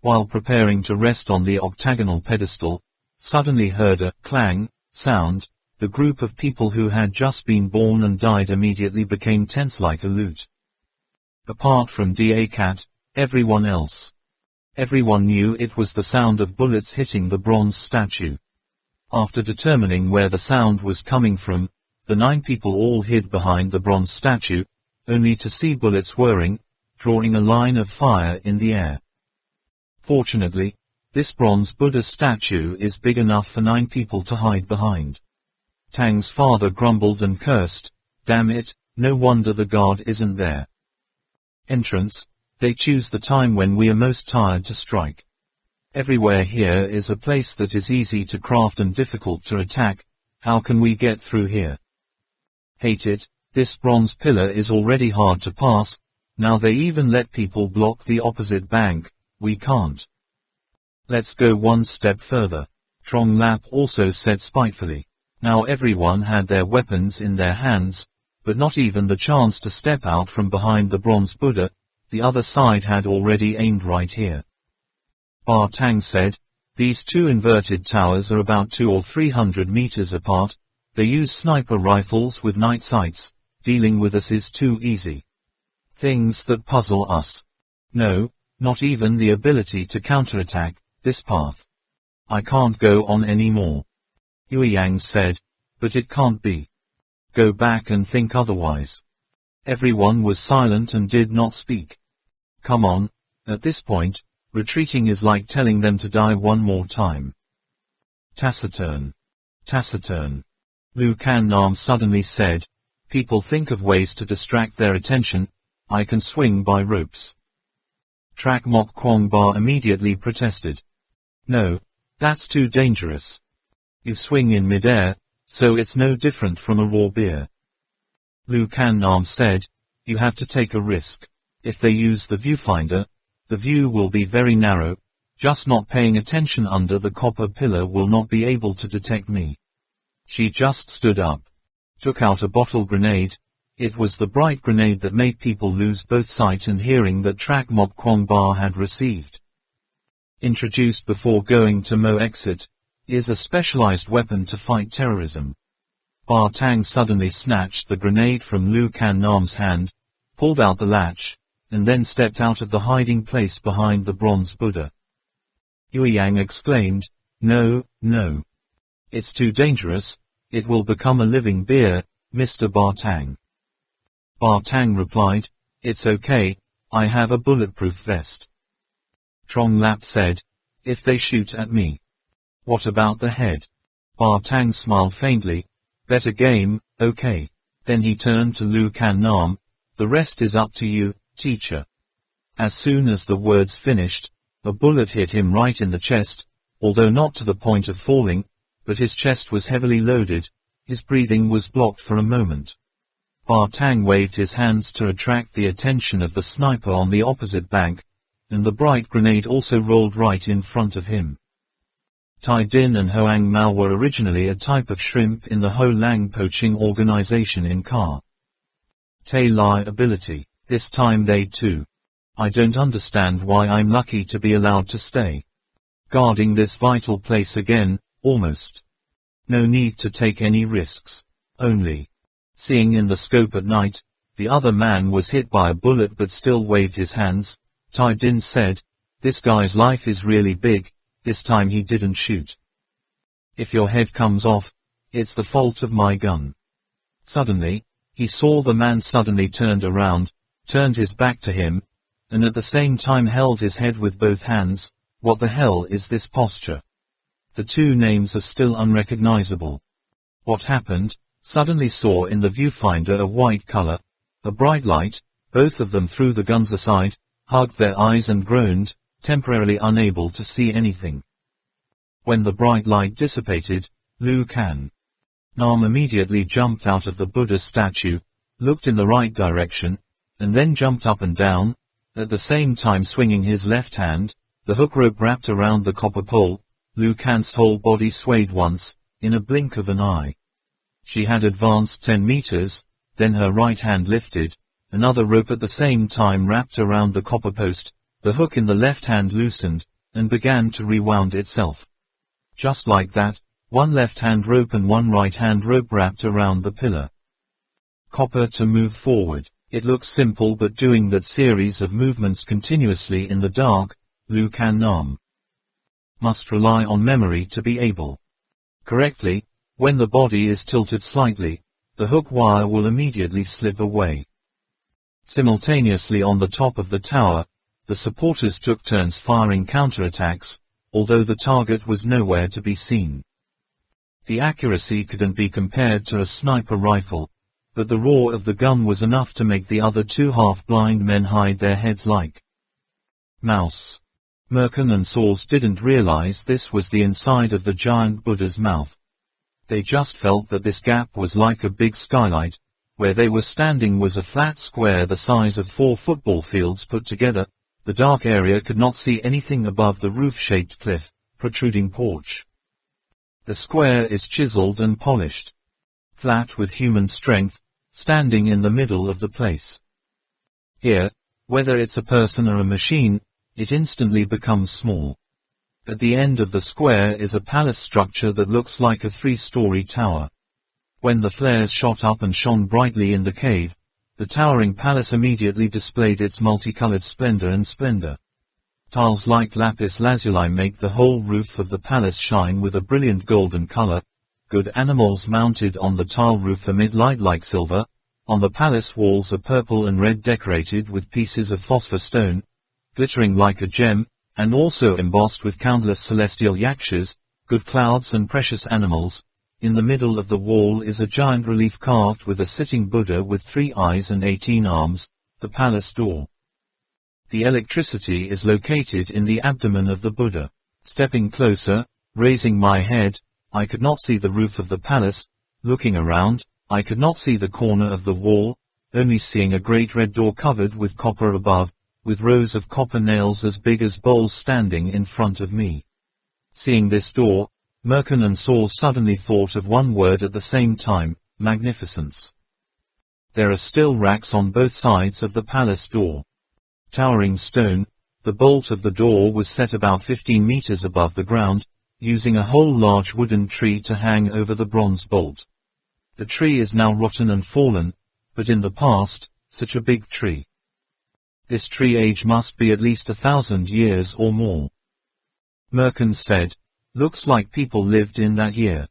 While preparing to rest on the octagonal pedestal, suddenly heard a clang sound. The group of people who had just been born and died immediately became tense like a lute. Apart from Da Cat, everyone else. Everyone knew it was the sound of bullets hitting the bronze statue. After determining where the sound was coming from, the 9 people all hid behind the bronze statue, only to see bullets whirring, drawing a line of fire in the air. Fortunately, this bronze Buddha statue is big enough for 9 people to hide behind. Tang's father grumbled and cursed, damn it, no wonder the guard isn't there. Entrance. They choose the time when we are most tired to strike. Everywhere here is a place that is easy to craft and difficult to attack. How can we get through here? Hate it, this bronze pillar is already hard to pass, now they even let people block the opposite bank, we can't. Let's go one step further, Trong Lap also said spitefully. Now everyone had their weapons in their hands, but not even the chance to step out from behind the bronze Buddha. The other side had already aimed right here. Ba Tang said, these two inverted towers are about 200 or 300 meters apart. They use sniper rifles with night sights. Dealing with us is too easy. Things that puzzle us. No, not even the ability to counterattack this path. I can't go on any more. Yue Yang said, but it can't be. Go back and think otherwise. Everyone was silent and did not speak. Come on, at this point, retreating is like telling them to die one more time. Taciturn. Taciturn. Lu Kan Nam suddenly said, people think of ways to distract their attention. I can swing by ropes. Trak Mok Kwong Ba immediately protested. No, that's too dangerous. You swing in midair, so it's no different from a raw beer. Lu Kan Nam said, you have to take a risk. If they use the viewfinder, the view will be very narrow. Just not paying attention under the copper pillar will not be able to detect me. She just stood up, took out a bottle grenade. It was the bright grenade that made people lose both sight and hearing that Trak Mok Kwong Ba had received. Introduced before going to Mo exit, is a specialized weapon to fight terrorism. Ba Tang suddenly snatched the grenade from Lu Kan Nam's hand, pulled out the latch, and then stepped out of the hiding place behind the bronze Buddha. Yueyang exclaimed, no, no. It's too dangerous, it will become a living beer, Mr. Ba Tang. Ba Tang replied, it's okay, I have a bulletproof vest. Trong Lap said, if they shoot at me. What about the head? Ba Tang smiled faintly, better game, okay. Then he turned to Lu Kan Nam, the rest is up to you, teacher. As soon as the words finished, a bullet hit him right in the chest, although not to the point of falling, but his chest was heavily loaded, his breathing was blocked for a moment. Ba Tang waved his hands to attract the attention of the sniper on the opposite bank, and the bright grenade also rolled right in front of him. Tai Din and Hoang Mao were originally a type of shrimp in the Ho Lang poaching organization in Ka. Tai Lai ability, this time they too. I don't understand why I'm lucky to be allowed to stay guarding this vital place again, almost. No need to take any risks. Only. Seeing in the scope at night, the other man was hit by a bullet but still waved his hands. Tai Din said, this guy's life is really big, this time he didn't shoot. If your head comes off, it's the fault of my gun. Suddenly, he saw the man suddenly turned around, turned his back to him, and at the same time held his head with both hands. What the hell is this posture? The two names are still unrecognizable. What happened? Suddenly saw in the viewfinder a white color, a bright light, both of them threw the guns aside, hugged their eyes and groaned, temporarily unable to see anything. When the bright light dissipated, Lu Kan Nam immediately jumped out of the Buddha statue, looked in the right direction, and then jumped up and down, at the same time swinging his left hand. The hook rope wrapped around the copper pole. Lu Kan's whole body swayed once, in a blink of an eye. She had advanced 10 meters, then her right hand lifted, another rope at the same time wrapped around the copper post, the hook in the left hand loosened, and began to rewound itself. Just like that, one left hand rope and one right hand rope wrapped around the pillar. Copper to move forward. It looks simple, but doing that series of movements continuously in the dark, Lu Kan Nam must rely on memory to be able. Correctly, when the body is tilted slightly, the hook wire will immediately slip away. Simultaneously on the top of the tower, the supporters took turns firing counterattacks, although the target was nowhere to be seen. The accuracy couldn't be compared to a sniper rifle, but the roar of the gun was enough to make the other two half-blind men hide their heads like mouse. Merkin and Saws didn't realize this was the inside of the giant Buddha's mouth. They just felt that this gap was like a big skylight. Where they were standing was a flat square the size of 4 football fields put together. The dark area could not see anything above the roof-shaped cliff, protruding porch. The square is chiseled and polished. Flat with human strength, standing in the middle of the place. Here, whether it's a person or a machine, it instantly becomes small. At the end of the square is a palace structure that looks like a 3-story tower. When the flares shot up and shone brightly in the cave, the towering palace immediately displayed its multicolored splendor and splendor. Tiles like lapis lazuli make the whole roof of the palace shine with a brilliant golden color. Good animals mounted on the tile roof emit light like silver. On the palace walls are purple and red decorated with pieces of phosphor stone, glittering like a gem, and also embossed with countless celestial yakshas, good clouds and precious animals. In the middle of the wall is a giant relief carved with a sitting Buddha with 3 eyes and 18 arms, the palace door. The electricity is located in the abdomen of the Buddha. Stepping closer, raising my head, I could not see the roof of the palace. Looking around, I could not see the corner of the wall, only seeing a great red door covered with copper above, with rows of copper nails as big as bowls standing in front of me. Seeing this door, Merkin and Saul suddenly thought of one word at the same time: magnificence. There are still racks on both sides of the palace door. Towering stone, the bolt of the door was set about 15 meters above the ground, using a whole large wooden tree to hang over the bronze bolt. The tree is now rotten and fallen, but in the past, such a big tree. This tree age must be at least 1,000 years or more. Merkin said, "Looks like people lived in that year.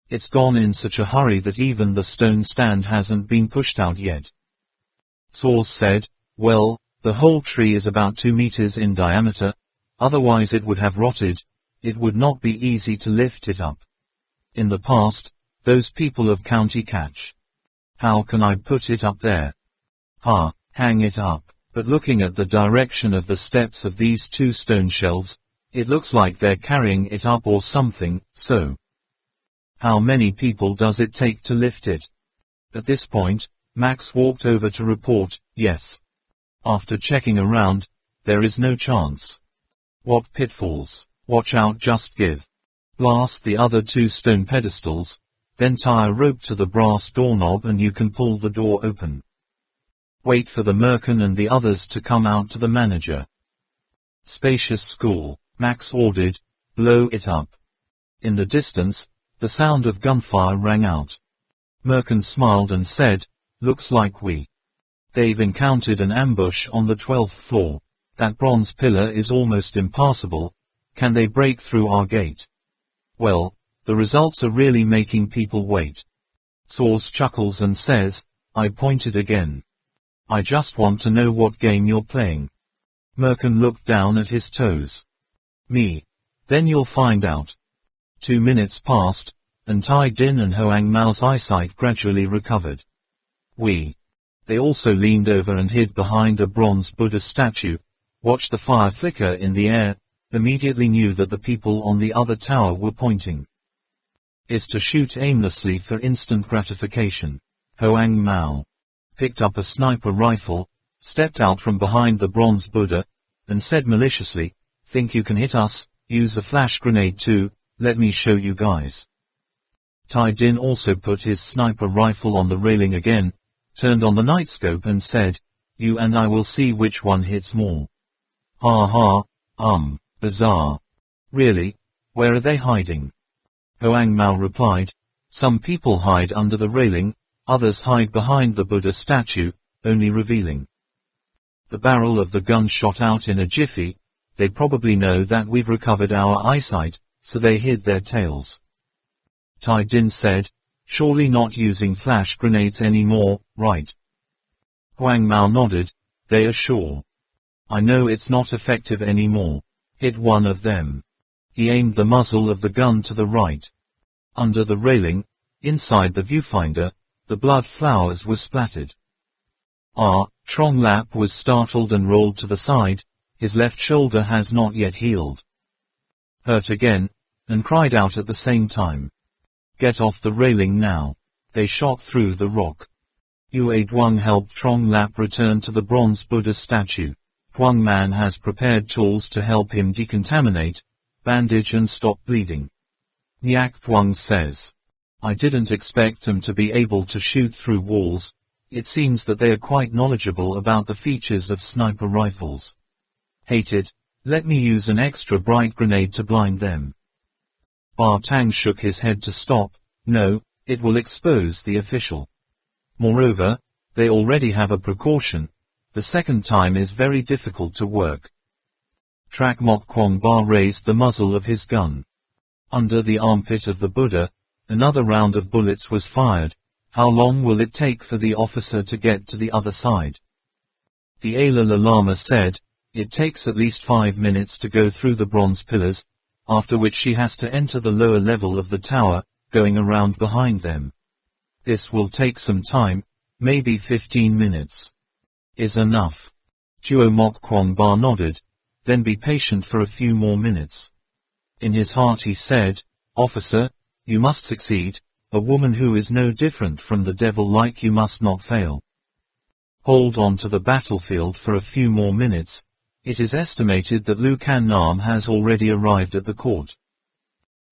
It's gone in such a hurry that even the stone stand hasn't been pushed out yet." Saul said, "Well, the whole tree is about 2 meters in diameter, otherwise it would have rotted. It would not be easy to lift it up. In the past, those people of County Catch. How can I put it up there? Hang it up." But looking at the direction of the steps of these 2 stone shelves, it looks like they're carrying it up or something, so. How many people does it take to lift it? At this point, Max walked over to report, "Yes." After checking around, there is no chance. What pitfalls? Watch out, just give. Blast the other 2 stone pedestals, then tie a rope to the brass doorknob and you can pull the door open. Wait for the Merkin and the others to come out to the manager. Spacious school, Max ordered, blow it up. In the distance, the sound of gunfire rang out. Merkin smiled and said, "Looks like they've encountered an ambush on the 12th floor. That bronze pillar is almost impassable. Can they break through our gate?" Well, the results are really making people wait. Source chuckles and says, "I pointed again. I just want to know what game you're playing." Merkin looked down at his toes. "Me. Then you'll find out." 2 minutes passed, and Tai Din and Hoang Mao's eyesight gradually recovered. They also leaned over and hid behind a bronze Buddha statue, watched the fire flicker in the air, immediately knew that the people on the other tower were pointing. Is to shoot aimlessly for instant gratification. Hoang Mao picked up a sniper rifle, stepped out from behind the bronze Buddha, and said maliciously, "Think you can hit us? Use a flash grenade too, let me show you guys." Tai Din also put his sniper rifle on the railing again, turned on the nightscope and said, "You and I will see which one hits more." Bizarre. Really? Where are they hiding? Hoang Mao replied, "Some people hide under the railing, others hide behind the Buddha statue, only revealing." The barrel of the gun shot out in a jiffy. They probably know that we've recovered our eyesight, so they hid their tails. Tai Din said, "Surely not using flash grenades anymore, right?" Hoang Mao nodded, "They are sure. I know it's not effective anymore. Hit one of them." He aimed the muzzle of the gun to the right. Under the railing, inside the viewfinder, the blood flowers were splattered. Trong Lap was startled and rolled to the side. His left shoulder has not yet healed. Hurt again, and cried out at the same time. "Get off the railing now." They shot through the rock. Yue Duang helped Trong Lap return to the bronze Buddha statue. Duang Man has prepared tools to help him decontaminate, bandage and stop bleeding. Nyak Duang says, "I didn't expect them to be able to shoot through walls. It seems that they are quite knowledgeable about the features of sniper rifles. Hate it, let me use an extra bright grenade to blind them." Ba Tang shook his head to stop. "No, it will expose the official. Moreover, they already have a precaution. The second time is very difficult to work." Trak Mok Kwong Ba raised the muzzle of his gun. Under the armpit of the Buddha, another round of bullets was fired. How long will it take for the officer to get to the other side? The Dalai Lama said, it takes at least 5 minutes to go through the bronze pillars, after which she has to enter the lower level of the tower, going around behind them. This will take some time, maybe 15 minutes. Is enough. Duo Mok Kwong Ba nodded, then be patient for a few more minutes. In his heart he said, Officer, you must succeed, a woman who is no different from the devil like you must not fail. Hold on to the battlefield for a few more minutes. It is estimated that Lu Kan Nam has already arrived at the court.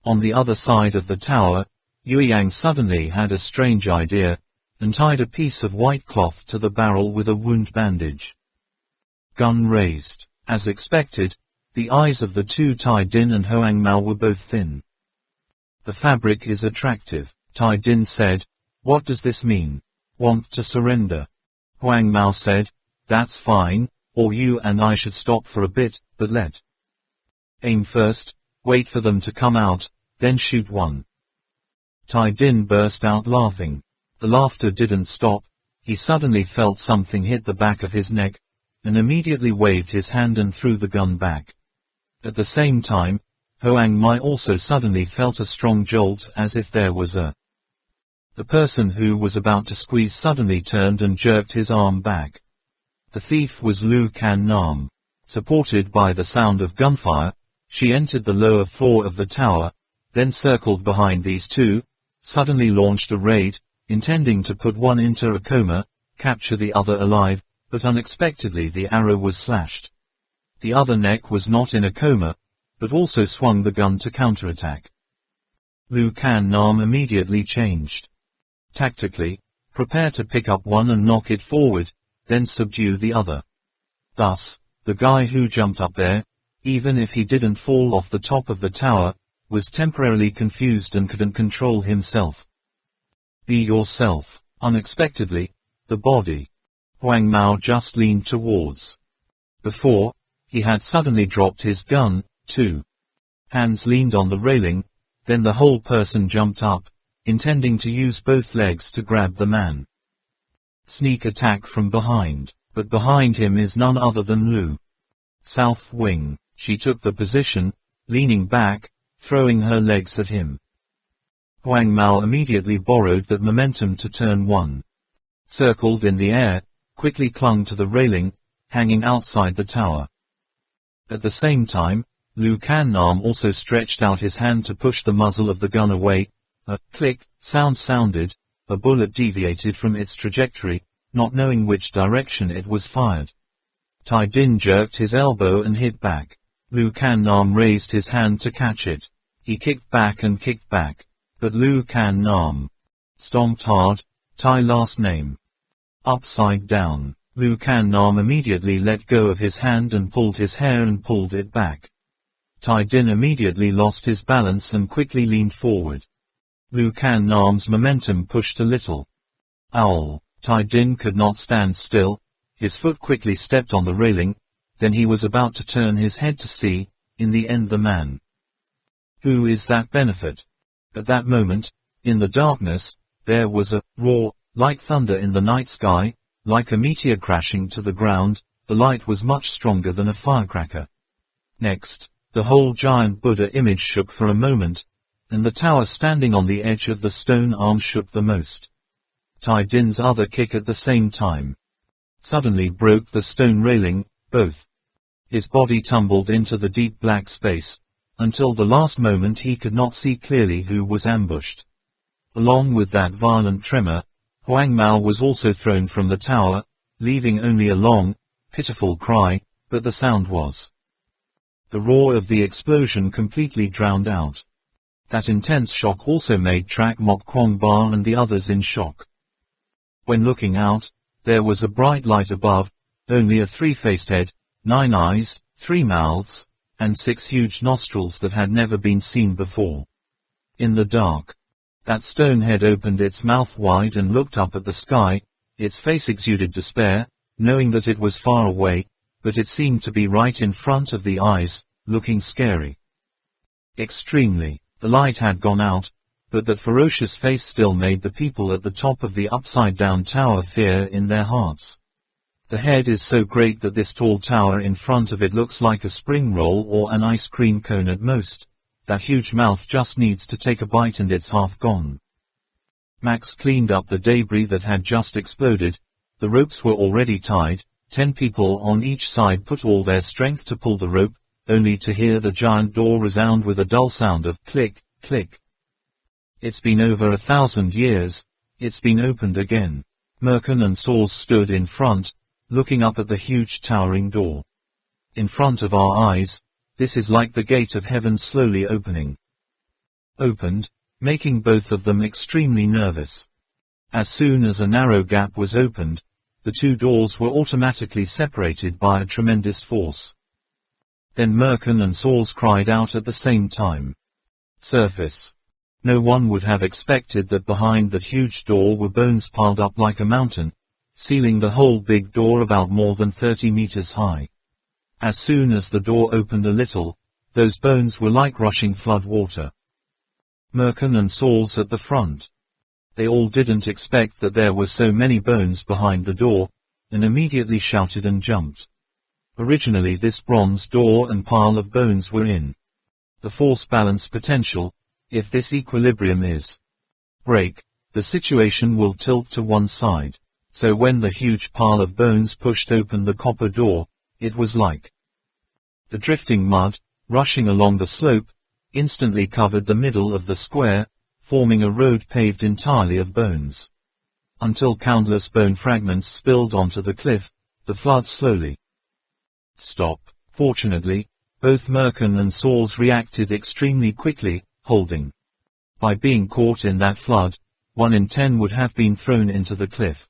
On the other side of the tower, Yue Yang suddenly had a strange idea, and tied a piece of white cloth to the barrel with a wound bandage. Gun raised. As expected, the eyes of the two Tai Din and Hoang Mao were both thin. The fabric is attractive, Tai Din said. What does this mean? Want to surrender? Hoang Mao said, that's fine, or you and I should stop for a bit, but let aim first, wait for them to come out, then shoot one. Tai Din burst out laughing. The laughter didn't stop. He suddenly felt something hit the back of his neck, and immediately waved his hand and threw the gun back. At the same time, Hoang Mai also suddenly felt a strong jolt as if there was a... The person who was about to squeeze suddenly turned and jerked his arm back. The thief was Lu Kan Nam. Supported by the sound of gunfire, she entered the lower floor of the tower, then circled behind these two, suddenly launched a raid, intending to put one into a coma, capture the other alive, but unexpectedly the arrow was slashed. The other neck was not in a coma, but also swung the gun to counterattack. Lu Kan Nam immediately changed. Tactically, prepare to pick up one and knock it forward, then subdue the other. Thus, the guy who jumped up there, even if he didn't fall off the top of the tower, was temporarily confused and couldn't control himself. Be yourself. Unexpectedly, the body. Hoang Mao just leaned towards. Before, he had suddenly dropped his gun, too. Hands leaned on the railing, then the whole person jumped up, intending to use both legs to grab the man. Sneak attack from behind, but behind him is none other than Lu. South wing. She took the position, leaning back, throwing her legs at him. Hoang Mao immediately borrowed that momentum to turn one. Circled in the air, quickly clung to the railing, hanging outside the tower. At the same time, Lu Kan Nam also stretched out his hand to push the muzzle of the gun away. A click sound sounded, a bullet deviated from its trajectory, not knowing which direction it was fired. Tai Din jerked his elbow and hit back. Lu Kan Nam raised his hand to catch it. He kicked back and kicked back. But Lu Kan Nam stomped hard. Tai last name. Upside down. Lu Kan Nam immediately let go of his hand and pulled his hair and pulled it back. Tai Din immediately lost his balance and quickly leaned forward. Lu Kan Nam's momentum pushed a little. Owl. Tai Din could not stand still. His foot quickly stepped on the railing. Then he was about to turn his head to see, in the end, the man. Who is that benefit? At that moment, in the darkness, there was a roar, like thunder in the night sky, like a meteor crashing to the ground. The light was much stronger than a firecracker. Next, the whole giant Buddha image shook for a moment, and the tower standing on the edge of the stone arm shook the most. Tai Din's other kick at the same time suddenly broke the stone railing, both. His body tumbled into the deep black space. Until the last moment he could not see clearly who was ambushed. Along with that violent tremor, Hoang Mao was also thrown from the tower, leaving only a long, pitiful cry, but the sound was. The roar of the explosion completely drowned out. That intense shock also made Trak Mok Kwong Ba and the others in shock. When looking out, there was a bright light above, only a three-faced head, 9 eyes, 3 mouths, and 6 huge nostrils that had never been seen before. In the dark, that stone head opened its mouth wide and looked up at the sky. Its face exuded despair, knowing that it was far away, but it seemed to be right in front of the eyes, looking scary. Extremely. The light had gone out, but that ferocious face still made the people at the top of the upside-down tower fear in their hearts. The head is so great that this tall tower in front of it looks like a spring roll or an ice cream cone at most. That huge mouth just needs to take a bite and it's half gone. Max cleaned up the debris that had just exploded. The ropes were already tied. 10 people on each side put all their strength to pull the rope, only to hear the giant door resound with a dull sound of click, click. It's been over 1,000 years. It's been opened again. Merkin and Saul stood in front, looking up at the huge towering door. In front of our eyes, this is like the gate of heaven slowly opening. Opened, making both of them extremely nervous. As soon as a narrow gap was opened, the two doors were automatically separated by a tremendous force. Then Merkin and Saul cried out at the same time. Surface. No one would have expected that behind that huge door were bones piled up like a mountain, sealing the whole big door about more than 30 meters high. As soon as the door opened a little, those bones were like rushing flood water. Merkin and Saul at the front. They all didn't expect that there were so many bones behind the door, and immediately shouted and jumped. Originally this bronze door and pile of bones were in the force balance potential. If this equilibrium is break, the situation will tilt to one side. So when the huge pile of bones pushed open the copper door, it was like the drifting mud, rushing along the slope, instantly covered the middle of the square, forming a road paved entirely of bones. Until countless bone fragments spilled onto the cliff, the flood slowly stopped. Fortunately, both Merkin and Saul reacted extremely quickly, holding. By being caught in that flood, 1 in 10 would have been thrown into the cliff.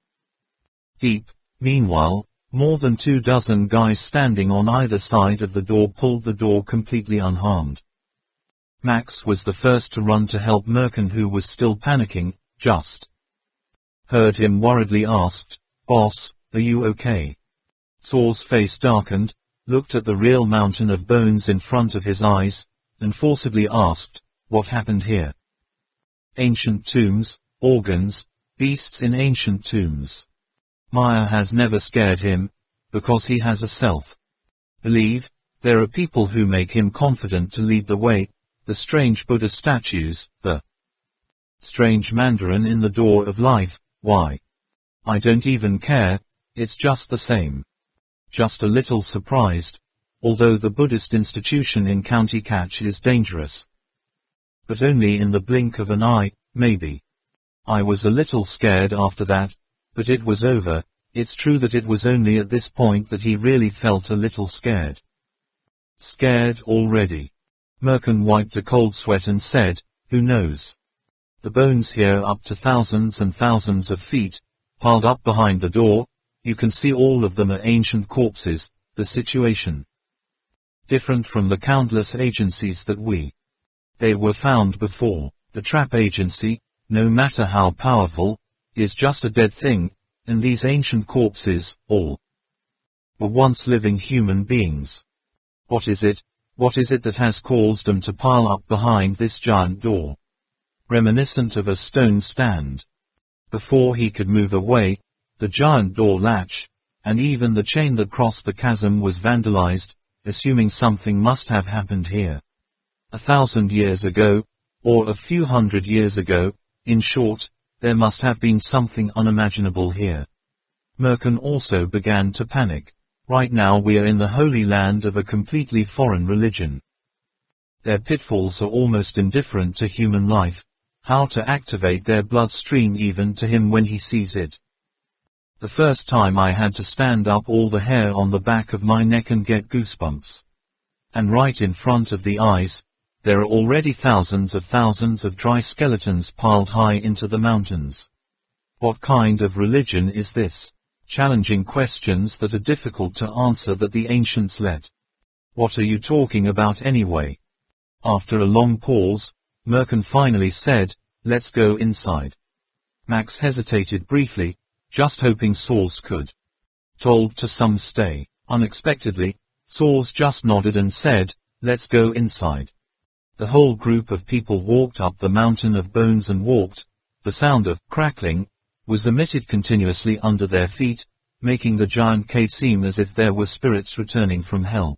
Deep. Meanwhile, more than 24 guys standing on either side of the door pulled the door completely unharmed. Max was the first to run to help Merkin, who was still panicking. Just heard him worriedly asked, "Boss, are you okay?" Saul's face darkened, looked at the real mountain of bones in front of his eyes, and forcibly asked, "What happened here?" Ancient tombs, organs, beasts in ancient tombs. Maya has never scared him, because he has a self-belief. There are people who make him confident to lead the way. The strange Buddha statues, the strange Mandarin in the door of life. Why? I don't even care, it's just the same. Just a little surprised, although the Buddhist institution in County Catch is dangerous. But only in the blink of an eye, maybe. I was a little scared after that, but it was over. It's true that it was only at this point that he really felt a little scared. Scared already. Merkin wiped a cold sweat and said, "Who knows? The bones here up to thousands and thousands of feet, piled up behind the door, you can see all of them are ancient corpses." The situation different from the countless agencies that they were found before. The trap agency, no matter how powerful, is just a dead thing, and these ancient corpses, all were once living human beings. What is it? What is it that has caused them to pile up behind this giant door? Reminiscent of a stone stand. Before he could move away, the giant door latch, and even the chain that crossed the chasm was vandalized, assuming something must have happened here. 1,000 years ago, or a few hundred years ago, in short, there must have been something unimaginable here. Merkin also began to panic. Right now we are in the holy land of a completely foreign religion. Their pitfalls are almost indifferent to human life, how to activate their bloodstream even to him when he sees it. The first time I had to stand up, all the hair on the back of my neck and get goosebumps. And right in front of the eyes, there are already thousands of dry skeletons piled high into the mountains. What kind of religion is this? Challenging questions that are difficult to answer that the ancients let. What are you talking about anyway? After a long pause, Merkin finally said, "Let's go inside." Max hesitated briefly, just hoping Saul could. Told to some stay. Unexpectedly, Saul just nodded and said, "Let's go inside." The whole group of people walked up the mountain of bones and walked. The sound of crackling was emitted continuously under their feet, making the giant cave seem as if there were spirits returning from hell.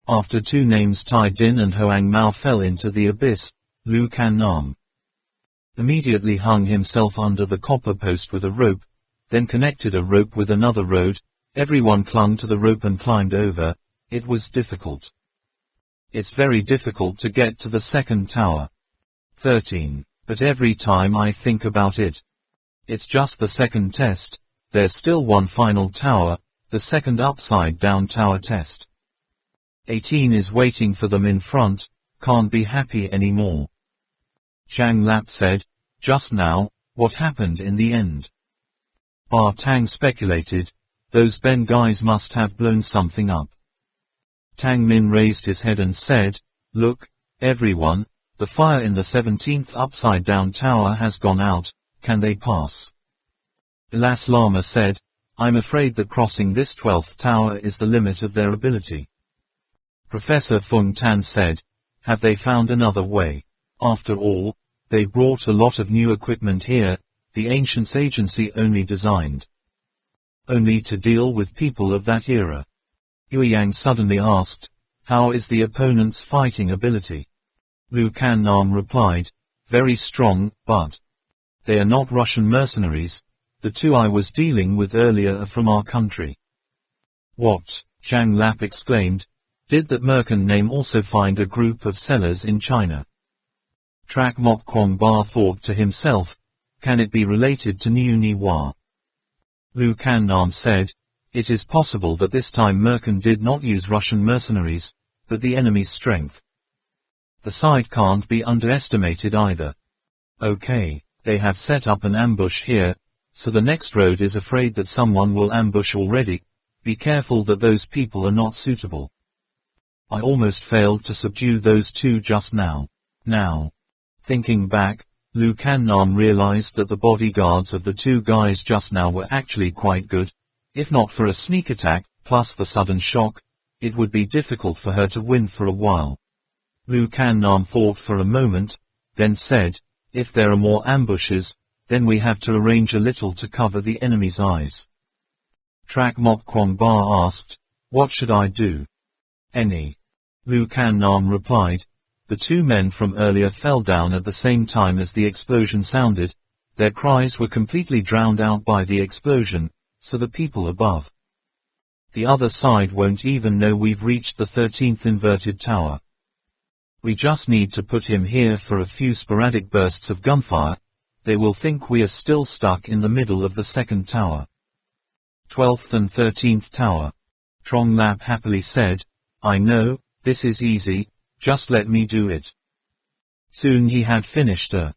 After two names Tai Din and Hoang Mao fell into the abyss, Lu Can Nam immediately hung himself under the copper post with a rope, then connected a rope with another rope. Everyone clung to the rope and climbed over. It was difficult. It's very difficult to get to the second tower. 13. But every time I think about it, it's just the second test. There's still one final tower, the second upside-down tower test. 18 is waiting for them in front, can't be happy anymore. Zhang Lap said, just now, what happened in the end? Ma Tang speculated, those Ben guys must have blown something up. Tang Min raised his head and said, look, everyone, the fire in the 17th upside-down tower has gone out, can they pass? Ilas Lama said, I'm afraid that crossing this 12th tower is the limit of their ability. Professor Feng Tan said, have they found another way? After all, they brought a lot of new equipment here, the Ancients Agency only designed only to deal with people of that era. Yue Yang suddenly asked, how is the opponent's fighting ability? Lu Can Nam replied, very strong, but they are not Russian mercenaries. The two I was dealing with earlier are from our country. What? Zhang Lap exclaimed. Did that Mercan name also find a group of sellers in China? Trak Mok Kwong Ba thought to himself, can it be related to Niu Niwa? Lu Can Nam said, it is possible that this time Mercan did not use Russian mercenaries, but the enemy's strength. The side can't be underestimated either. Okay, they have set up an ambush here, so the next road is afraid that someone will ambush already. Be careful that those people are not suitable. I almost failed to subdue those two just now. Now, thinking back, Lu Can Nam realized that the bodyguards of the two guys just now were actually quite good. If not for a sneak attack, plus the sudden shock, it would be difficult for her to win for a while. Lu Can Nam thought for a moment, then said, if there are more ambushes, then we have to arrange a little to cover the enemy's eyes. Trak Mok Kwong Ba asked, what should I do? Any. Lu Can Nam replied, the two men from earlier fell down at the same time as the explosion sounded. Their cries were completely drowned out by the explosion, so the people above the other side won't even know we've reached the 13th inverted tower. We just need to put him here for a few sporadic bursts of gunfire. They will think we are still stuck in the middle of the second tower. 12th and 13th tower. Trong Lap happily said, I know, this is easy, just let me do it. Soon he had finished a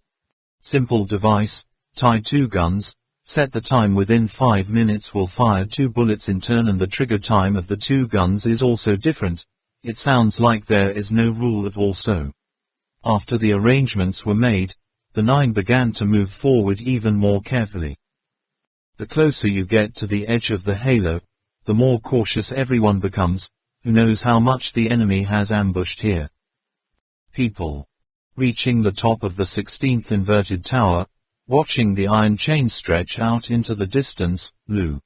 simple device, tie two guns, set the time within 5 minutes will fire 2 bullets in turn and the trigger time of the 2 guns is also different. It sounds like there is no rule at all so. After the arrangements were made, the 9 began to move forward even more carefully. The closer you get to the edge of the halo, the more cautious everyone becomes. Who knows how much the enemy has ambushed here? People. Reaching the top of the 16th inverted tower, watching the iron chain stretch out into the distance, Lu.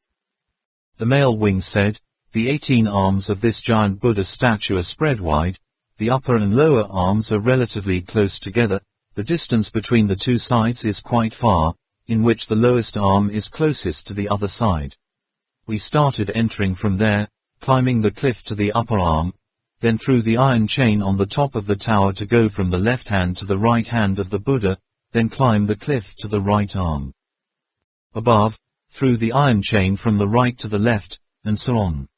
The male wing said, the 18 arms of this giant Buddha statue are spread wide, the upper and lower arms are relatively close together, the distance between the two sides is quite far, in which the lowest arm is closest to the other side. We started entering from there, climbing the cliff to the upper arm, then through the iron chain on the top of the tower to go from the left hand to the right hand of the Buddha, then climb the cliff to the right arm. Above, through the iron chain from the right to the left, and so on.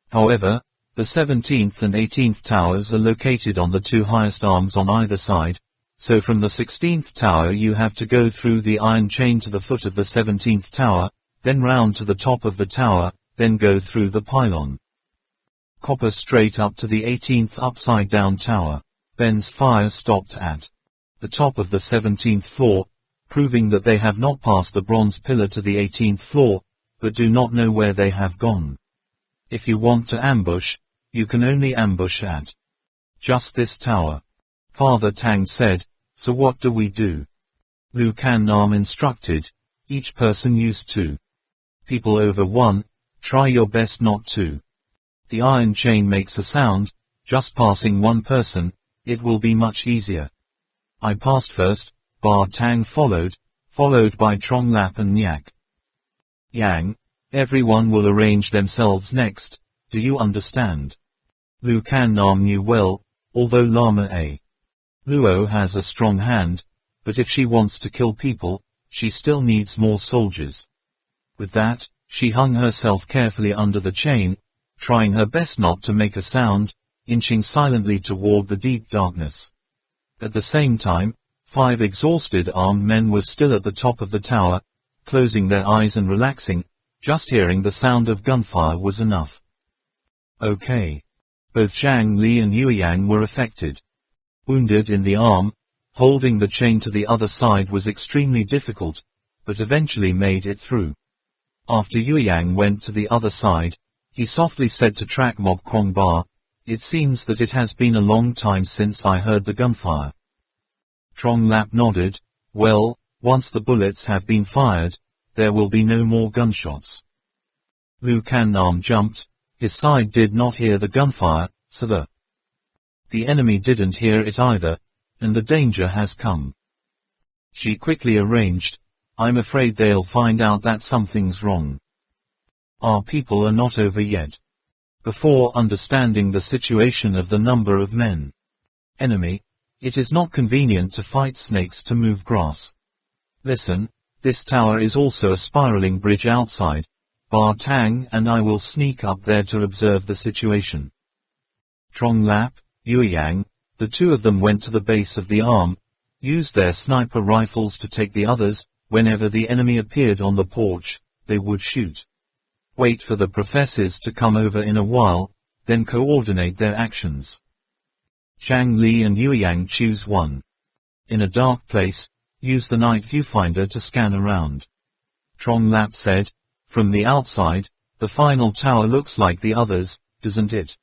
However, the 17th and 18th towers are located on the 2 highest arms on either side, so from the 16th tower you have to go through the iron chain to the foot of the 17th tower, then round to the top of the tower, then go through the pylon. Copper straight up to the 18th upside-down tower. Ben's fire stopped at the top of the 17th floor, proving that they have not passed the bronze pillar to the 18th floor, but do not know where they have gone. If you want to ambush, you can only ambush at just this tower. Father Tang said, "So what do we do?" Lu Kan Nam instructed, "Each person use 2 people over 1, try your best not to. The iron chain makes a sound, just passing one person, it will be much easier. I passed first, Ma Tang followed by Trong Lap and Nyak. Yang, everyone will arrange themselves next, do you understand?" Lu Kan Nam knew well, although Lama A. Luo has a strong hand, but if she wants to kill people, she still needs more soldiers. With that, she hung herself carefully under the chain, trying her best not to make a sound, inching silently toward the deep darkness. At the same time, 5 exhausted armed men were still at the top of the tower, closing their eyes and relaxing. Just hearing the sound of gunfire was enough. Okay. Both Zhang Li and Yueyang were affected. Wounded in the arm, holding the chain to the other side was extremely difficult, but eventually made it through. After Yueyang went to the other side, he softly said to Trak Mok Kwong Ba, "It seems that it has been a long time since I heard the gunfire." Trong Lap nodded, "Well, once the bullets have been fired, there will be no more gunshots." Lu Kan Nam jumped. His side did not hear the gunfire, so the enemy didn't hear it either, and the danger has come. She quickly arranged, "I'm afraid they'll find out that something's wrong. Our people are not over yet." Before understanding the situation of the number of men. Enemy, it is not convenient to fight snakes to move grass. Listen, this tower is also a spiraling bridge outside. Ma Tang and I will sneak up there to observe the situation. Trong Lap, Yueyang, the 2 of them went to the base of the arm, used their sniper rifles to take the others. Whenever the enemy appeared on the porch, they would shoot. Wait for the professors to come over in a while, then coordinate their actions. Zhang Li and Yueyang choose one. In a dark place, use the night viewfinder to scan around. Trong Lap said, "From the outside, the final tower looks like the others, doesn't it?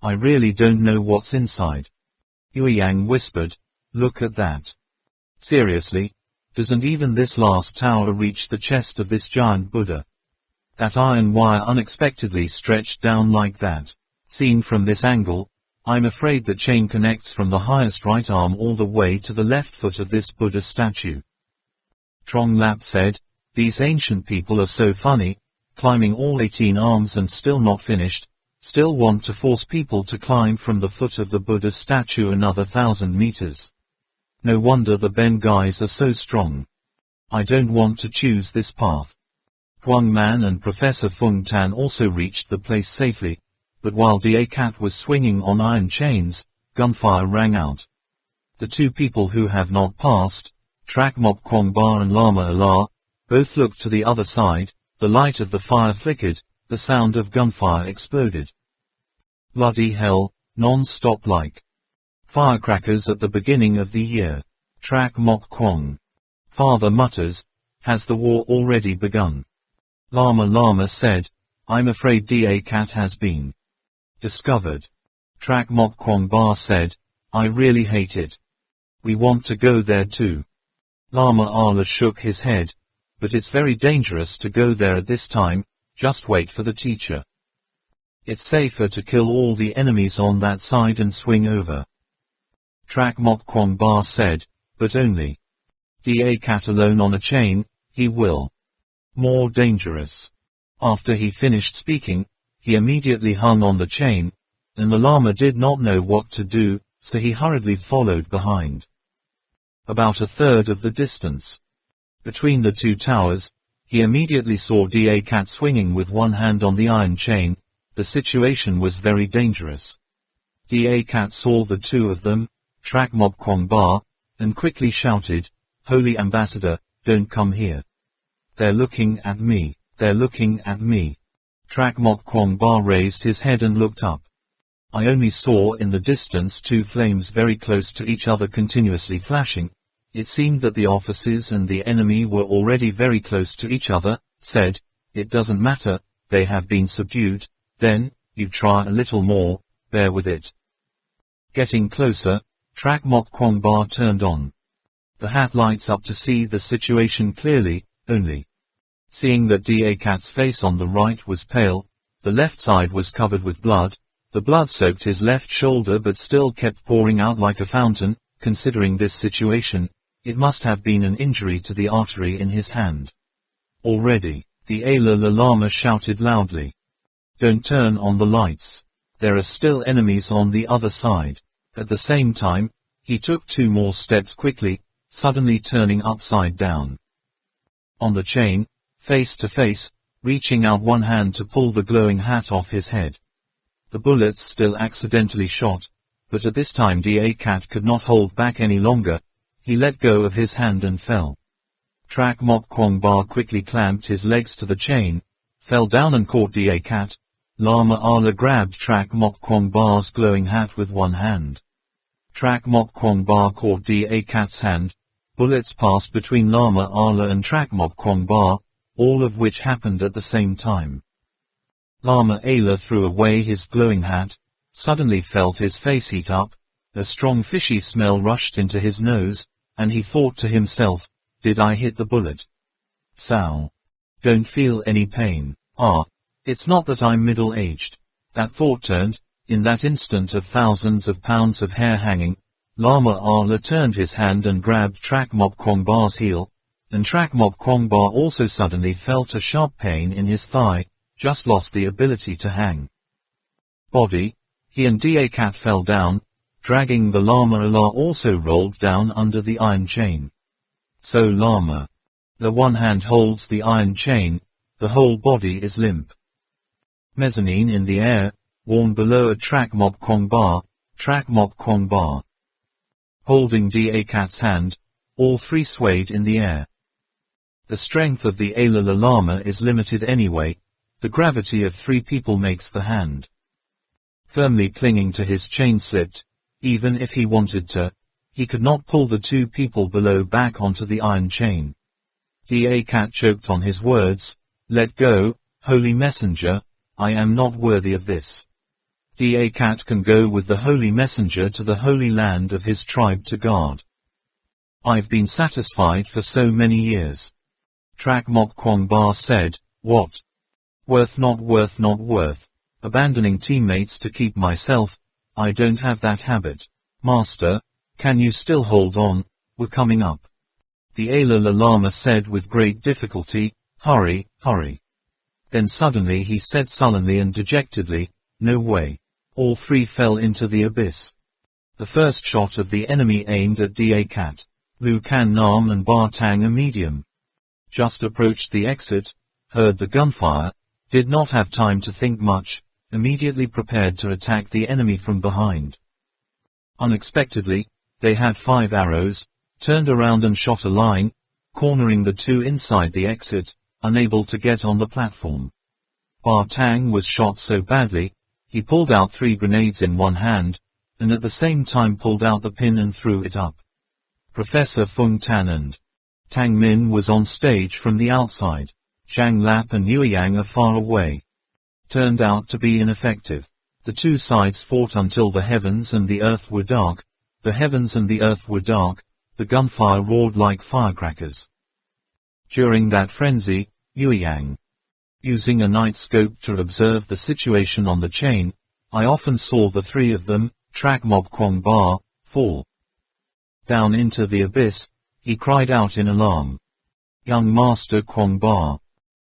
I really don't know what's inside." Yueyang whispered, "Look at that. Seriously, doesn't even this last tower reach the chest of this giant Buddha? That iron wire unexpectedly stretched down like that. Seen from this angle, I'm afraid the chain connects from the highest right arm all the way to the left foot of this Buddha statue." Trong Lap said, "These ancient people are so funny, climbing all 18 arms and still not finished, still want to force people to climb from the foot of the Buddha statue another 1,000 meters. No wonder the Ben guys are so strong. I don't want to choose this path." Huang Man and Professor Feng Tan also reached the place safely, but while Da Cat was swinging on iron chains, gunfire rang out. The 2 people who have not passed, Trak Mok Kwong Ba and Lama Allah, both looked to the other side. The light of the fire flickered, the sound of gunfire exploded. Bloody hell, non-stop like firecrackers at the beginning of the year. Trak Mok Kwong. Father mutters, "Has the war already begun?" Lama said, "I'm afraid Da Cat has been discovered." Trak Mok Kwong Ba said, "I really hate it. We want to go there too." Lama Allah shook his head, "But it's very dangerous to go there at this time, just wait for the teacher. It's safer to kill all the enemies on that side and swing over." Trak Mok Kwong Ba said, "But only Da Cat alone on a chain, he will. More dangerous." After he finished speaking, he immediately hung on the chain, and the Lama did not know what to do, so he hurriedly followed behind. About a third of the distance between the 2 towers, he immediately saw Da Cat swinging with one hand on the iron chain. The situation was very dangerous. Da Cat saw the 2 of them, Trak Mok Kwong Ba, and quickly shouted, "Holy Ambassador, don't come here. They're looking at me, they're looking at me." Trak Mok Kwong Ba raised his head and looked up. "I only saw in the distance 2 flames very close to each other continuously flashing. It seemed that the officers and the enemy were already very close to each other." Said, "It doesn't matter, they have been subdued. Then, you try a little more, bear with it." Getting closer, Trak Mok Kwong Ba turned on. The hat lights up to see the situation clearly, only. Seeing that Da Cat's face on the right was pale, the left side was covered with blood, the blood soaked his left shoulder but still kept pouring out like a fountain. Considering this situation, it must have been an injury to the artery in his hand. Already, the Alala Lama shouted loudly. Don't turn on the lights. There are still enemies on the other side. At the same time, he took 2 more steps quickly, suddenly turning upside down. On the chain, face to face, reaching out one hand to pull the glowing hat off his head. The bullets still accidentally shot, but at this time Da Cat could not hold back any longer. He let go of his hand and fell. Trak Mok Kwong Ba quickly clamped his legs to the chain, fell down and caught Da Cat. Lama Ala grabbed Trak Mok Kwong Ba's glowing hat with one hand. Trak Mok Kwong Ba caught Da Cat's hand. Bullets passed between Lama Ala and Trak Mok Kwong Ba, all of which happened at the same time. Lama Ala threw away his glowing hat, suddenly felt his face heat up, a strong fishy smell rushed into his nose, and he thought to himself, did I hit the bullet? Sal. Don't feel any pain. It's not that I'm middle-aged. That thought turned, in that instant of thousands of pounds of hair hanging, Lama Ala turned his hand and grabbed Trak Mok Kwong Ba's heel, and Trak Mok Kwong Ba also suddenly felt a sharp pain in his thigh, just lost the ability to hang. Body, he and Da Cat fell down, dragging the Lama Ala also rolled down under the iron chain. So Lama. The one hand holds the iron chain, the whole body is limp. Mezzanine in the air, worn below a Trak Mok Kwong Ba, Trak Mok Kwong Ba. Holding Da Cat's hand, all 3 swayed in the air. The strength of the Alala Lama is limited anyway, the gravity of 3 people makes the hand. Firmly clinging to his chain slipped, even if he wanted to, he could not pull the 2 people below back onto the iron chain. Da Cat choked on his words, let go, Holy Messenger, I am not worthy of this. Da Cat can go with the Holy Messenger to the Holy Land of his tribe to guard. I've been satisfied for so many years. Trak Mok Kwong Ba said, what? Worth not worth not worth. Abandoning teammates to keep myself, I don't have that habit. Master, can you still hold on, we're coming up. The Alala Lama said with great difficulty, hurry, hurry. Then suddenly he said sullenly and dejectedly, no way. All 3 fell into the abyss. The first shot of the enemy aimed at Da Cat. Lu Can Nam and Ba Tang a medium. Just approached the exit, heard the gunfire, did not have time to think much, immediately prepared to attack the enemy from behind. Unexpectedly, they had 5 arrows, turned around and shot a line, cornering the 2 inside the exit, unable to get on the platform. Ba Tang was shot so badly, he pulled out 3 grenades in one hand, and at the same time pulled out the pin and threw it up. Professor Fung Tan and Tang Min was on stage from the outside. Zhang Lap and Yueyang are far away. Turned out to be ineffective. The 2 sides fought until the heavens and the earth were dark. The heavens and the earth were dark, the gunfire roared like firecrackers. During that frenzy, Yueyang, using a night scope to observe the situation on the chain, I often saw the 3 of them, Trak Mok Kwong Ba, fall down into the abyss. He cried out in alarm. Young Master Kwong Ba.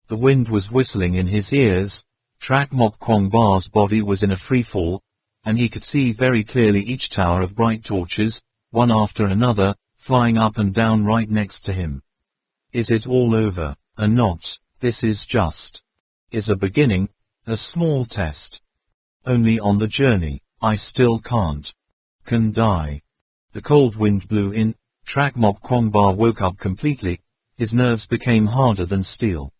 The wind was whistling in his ears. Trak Mok Kwong Ba's body was in a free fall, and he could see very clearly each tower of bright torches, one after another, flying up and down right next to him. Is it all over? Not. This is a beginning, a small test. Only on the journey, I still can die. The cold wind blew in, Trak Mok Kwong Ba woke up completely, his nerves became harder than steel.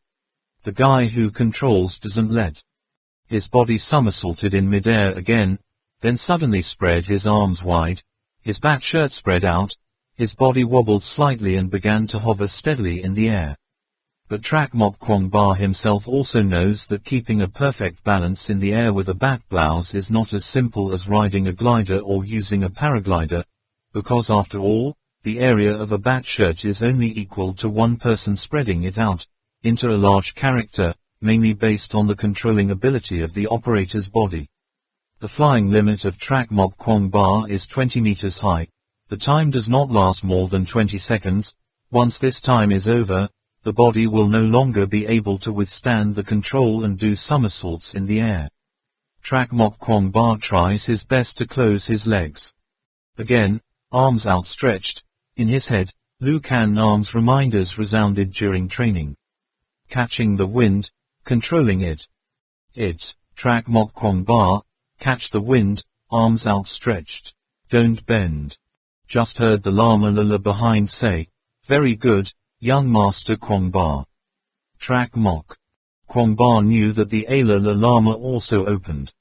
The guy who controls doesn't let. His body somersaulted in midair again, then suddenly spread his arms wide, his back shirt spread out, his body wobbled slightly and began to hover steadily in the air. But Trak Mok Kwong Ba himself also knows that keeping a perfect balance in the air with a bat blouse is not as simple as riding a glider or using a paraglider. because after all, the area of a bat shirt is only equal to one person spreading it out into a large character, mainly based on the controlling ability of the operator's body. The flying limit of track Mok Kwong Ba is 20 meters high. The time does not last more than 20 seconds. Once this time is over, the body will no longer be able to withstand the control and do somersaults in the air. Track Mok Kwong Ba tries his best to close his legs. Again, arms outstretched. In his head, Lu Kan Nam's reminders resounded during training. Catching the wind, controlling it. Track Mok Kwong Ba, catch the wind, arms outstretched. Don't bend. Just heard the Lama Lala behind say, very good, young Master Kwong Ba. Track Mok Kwong Ba knew that the Alala Lama also opened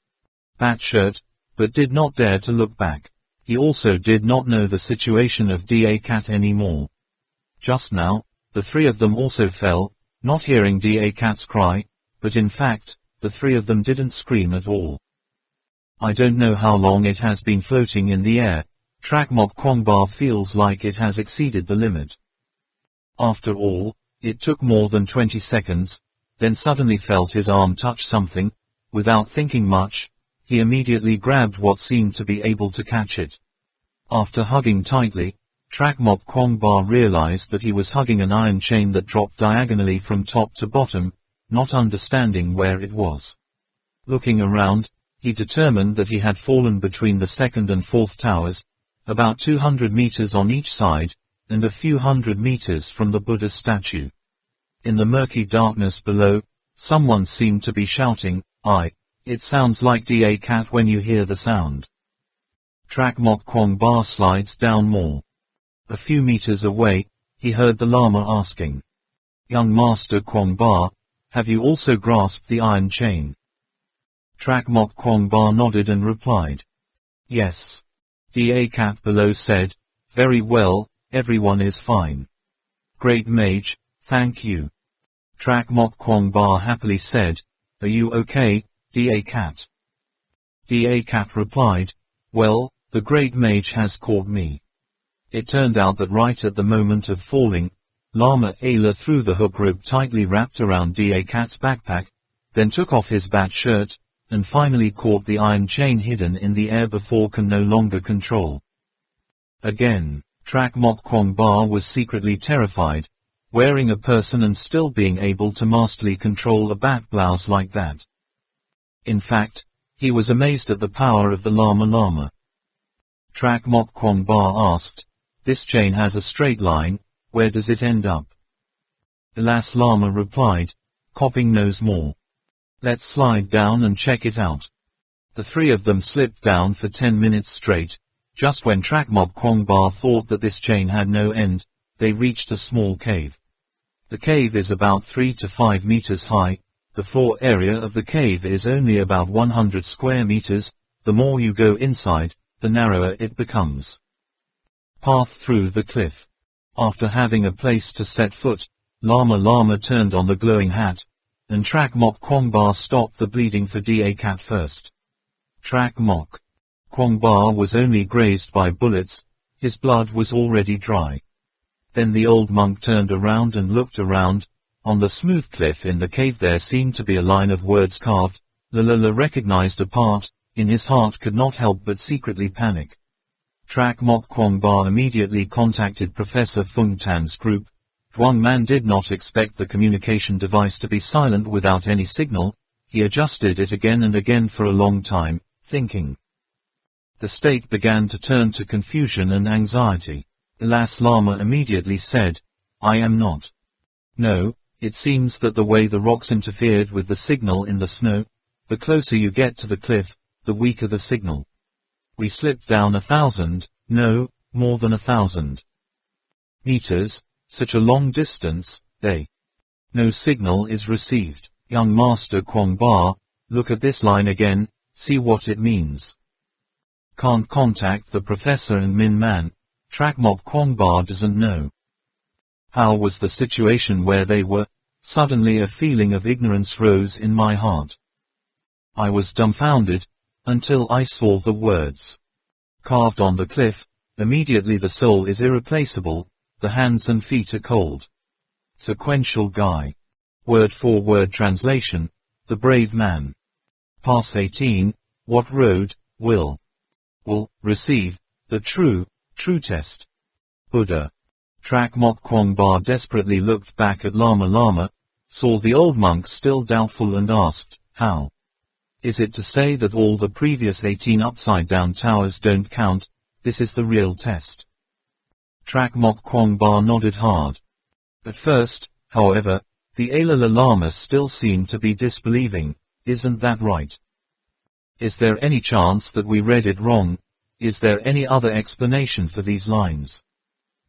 bat shirt, but did not dare to look back. He also did not know the situation of Da Cat anymore. Just now, the three of them also fell, not hearing Da Cat's cry, but in fact, the three of them didn't scream at all. I don't know how long it has been floating in the air. Track Mok Kwong Ba feels like it has exceeded the limit. After all, it took more than 20 seconds, then suddenly felt his arm touch something. Without thinking much, he immediately grabbed what seemed to be able to catch it. After hugging tightly, Track Mok Kwong Ba realized that he was hugging an iron chain that dropped diagonally from top to bottom, not understanding where it was. Looking around, he determined that he had fallen between the second and fourth towers, about 200 meters on each side, and a few hundred meters from the Buddha statue. In the murky darkness below, someone seemed to be shouting, it sounds like Da Cat when you hear the sound. Track Mok Kwong Ba slides down more. A few meters away, he heard the Lama asking, young Master Kwong Ba, have you also grasped the iron chain? Track Mok Kwong Ba nodded and replied, yes. Da Cat below said, very well, everyone is fine. Great Mage, thank you. Track Mok Kwong Ba happily said, are you okay, Da Cat? Da Cat replied, well, the Great Mage has caught me. It turned out that right at the moment of falling, Lama Ayla threw the hook rope tightly wrapped around Da Cat's backpack, then took off his bat shirt, and finally caught the iron chain hidden in the air before can no longer control. Again, Track Mok Kwong Ba was secretly terrified, wearing a person and still being able to masterly control a bat blouse like that. In fact, he was amazed at the power of the Lama Lama. Track Mok Kwong Ba asked, this chain has a straight line, where does it end up? Alas, Lama replied, Copping knows more. Let's slide down and check it out. The three of them slipped down for 10 minutes straight. Just when Track Mok Kwong Ba thought that this chain had no end, they reached a small cave. The cave is about 3 to 5 meters high. The floor area of the cave is only about 100 square meters. The more you go inside, the narrower it becomes. Path through the cliff. After having a place to set foot, Lama Lama turned on the glowing hat, and Track Mok Kwong Ba stopped the bleeding for Da Cat first. Track Mok Kwong Ba was only grazed by bullets, his blood was already dry. Then the old monk turned around and looked around. On the smooth cliff in the cave there seemed to be a line of words carved. La recognized a part. In his heart could not help but secretly panic. Track Mok Kwong Ba immediately contacted Professor Fung Tan's group. Duang Man did not expect the communication device to be silent without any signal. He adjusted it again and again for a long time, thinking. The state began to turn to confusion and anxiety. Alas, Lama immediately said, I am not. No, it seems that the way the rocks interfered with the signal in the snow, the closer you get to the cliff, the weaker the signal. We slipped down 1,000, no, more than 1,000 meters, such a long distance, no signal is received. Young Master Kwong Ba, look at this line again, see what it means. Can't contact the professor and Min Man. Track Mok Kwong Ba doesn't know. How was the situation where they were? Suddenly a feeling of ignorance rose in my heart. I was dumbfounded, until I saw the words carved on the cliff, Immediately the soul is irreplaceable, the hands and feet are cold. Sequential Guy. Word-for-word translation, the brave man. Pass 18, what road, will receive, the true test. Buddha. Trak Mok Kwong Ba desperately looked back at Lama Lama, saw the old monk still doubtful and asked, how? Is it to say that all the previous 18 upside-down towers don't count, this is the real test? Trak Mok Kwong Ba nodded hard. At first, however, the Alala Lama still seemed to be disbelieving. Isn't that right? Is there any chance that we read it wrong? Is there any other explanation for these lines?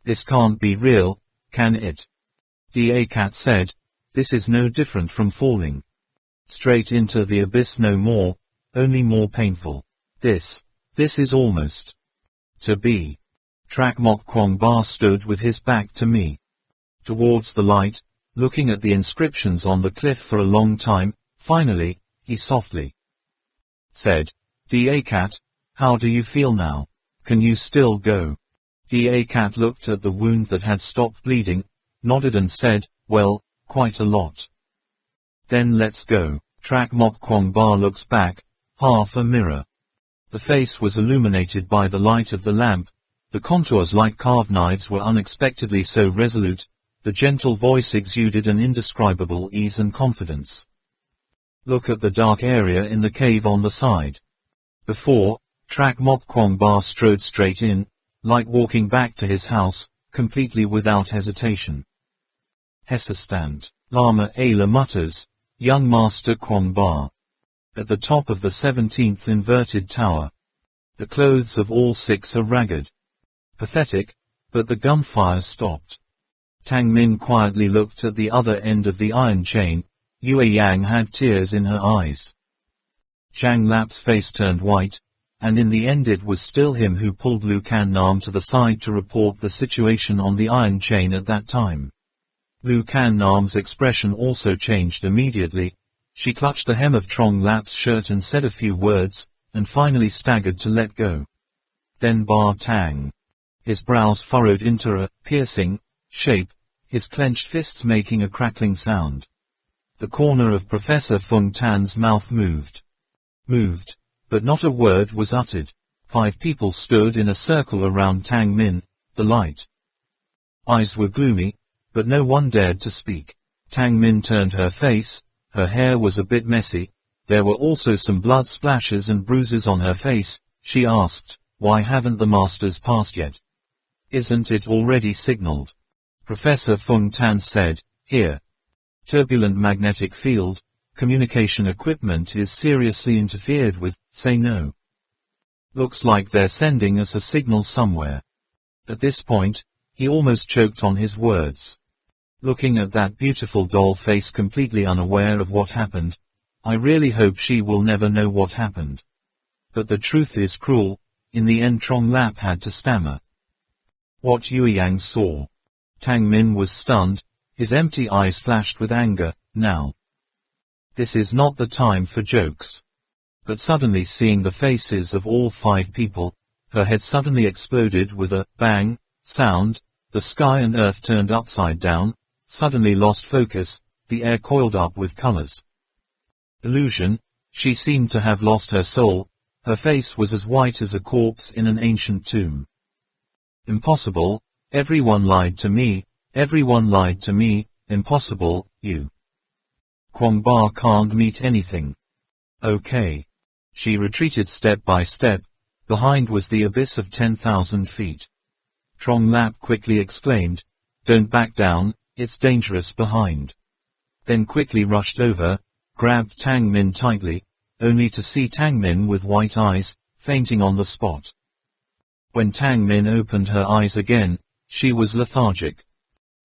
This can't be real, can it? Da Cat said, this is no different from falling straight into the abyss, no more, only more painful. This is almost to be. Trak Mok Kwong Ba stood with his back to me, towards the light, looking at the inscriptions on the cliff for a long time. Finally, he softly said, Da Cat, how do you feel now? Can you still go? Da Cat looked at the wound that had stopped bleeding, nodded and said, well, quite a lot. Then let's go. Trak Mok Kwong Ba looks back, half a mirror. The face was illuminated by the light of the lamp, the contours like carved knives were unexpectedly so resolute, the gentle voice exuded an indescribable ease and confidence. Look at the dark area in the cave on the side. Before, Trak Mok Kwong Ba strode straight in, like walking back to his house, completely without hesitation. Hesitant. Lama Ala mutters, young Master Kwong Ba. At the top of the 17th inverted tower. The clothes of all 6 are ragged. Pathetic, but the gunfire stopped. Tang Min quietly looked at the other end of the iron chain. Yue Yang had tears in her eyes. Zhang Lap's face turned white, and in the end it was still him who pulled Lu Kan Nam to the side to report the situation on the iron chain at that time. Lu Kan Nam's expression also changed immediately. She clutched the hem of Trong Lap's shirt and said a few words, and finally staggered to let go. Then Ba Tang. His brows furrowed into a piercing shape, his clenched fists making a crackling sound. The corner of Professor Fung Tan's mouth moved, but not a word was uttered. 5 people stood in a circle around Tang Min, the light. Eyes were gloomy, but no one dared to speak. Tang Min turned her face, her hair was a bit messy, there were also some blood splashes and bruises on her face. She asked, why haven't the masters passed yet? Isn't it already signaled? Professor Fung Tan said, here. Turbulent magnetic field, communication equipment is seriously interfered with, say no. Looks like they're sending us a signal somewhere. At this point, he almost choked on his words. Looking at that beautiful doll face completely unaware of what happened, I really hope she will never know what happened. But the truth is cruel, in the end Trong Lap had to stammer. What Yue Yang saw. Tang Min was stunned, his empty eyes flashed with anger. Now. This is not the time for jokes. But suddenly seeing the faces of all 5 people, her head suddenly exploded with a bang sound, the sky and earth turned upside down, suddenly lost focus, the air coiled up with colors. Illusion, she seemed to have lost her soul, her face was as white as a corpse in an ancient tomb. Impossible, everyone lied to me, impossible, you. Kwong Ba can't meet anything. Okay. She retreated step by step, behind was the abyss of 10,000 feet. Trong Lap quickly exclaimed, don't back down, it's dangerous behind. Then quickly rushed over, grabbed Tang Min tightly, only to see Tang Min with white eyes, fainting on the spot. When Tang Min opened her eyes again, she was lethargic.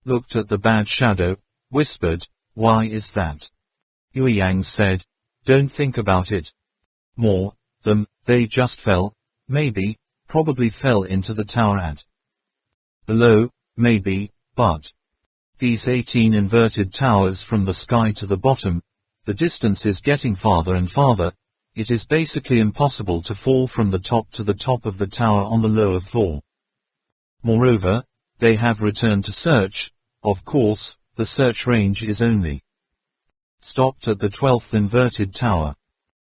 Looked at the bad shadow, whispered, why is that? Yue Yang said, don't think about it. More, they just fell, maybe, probably fell into the tower at below, maybe, but these 18 inverted towers from the sky to the bottom, the distance is getting farther and farther, it is basically impossible to fall from the top to the top of the tower on the lower floor. Moreover, they have returned to search. Of course, the search range is only stopped at the 12th inverted tower.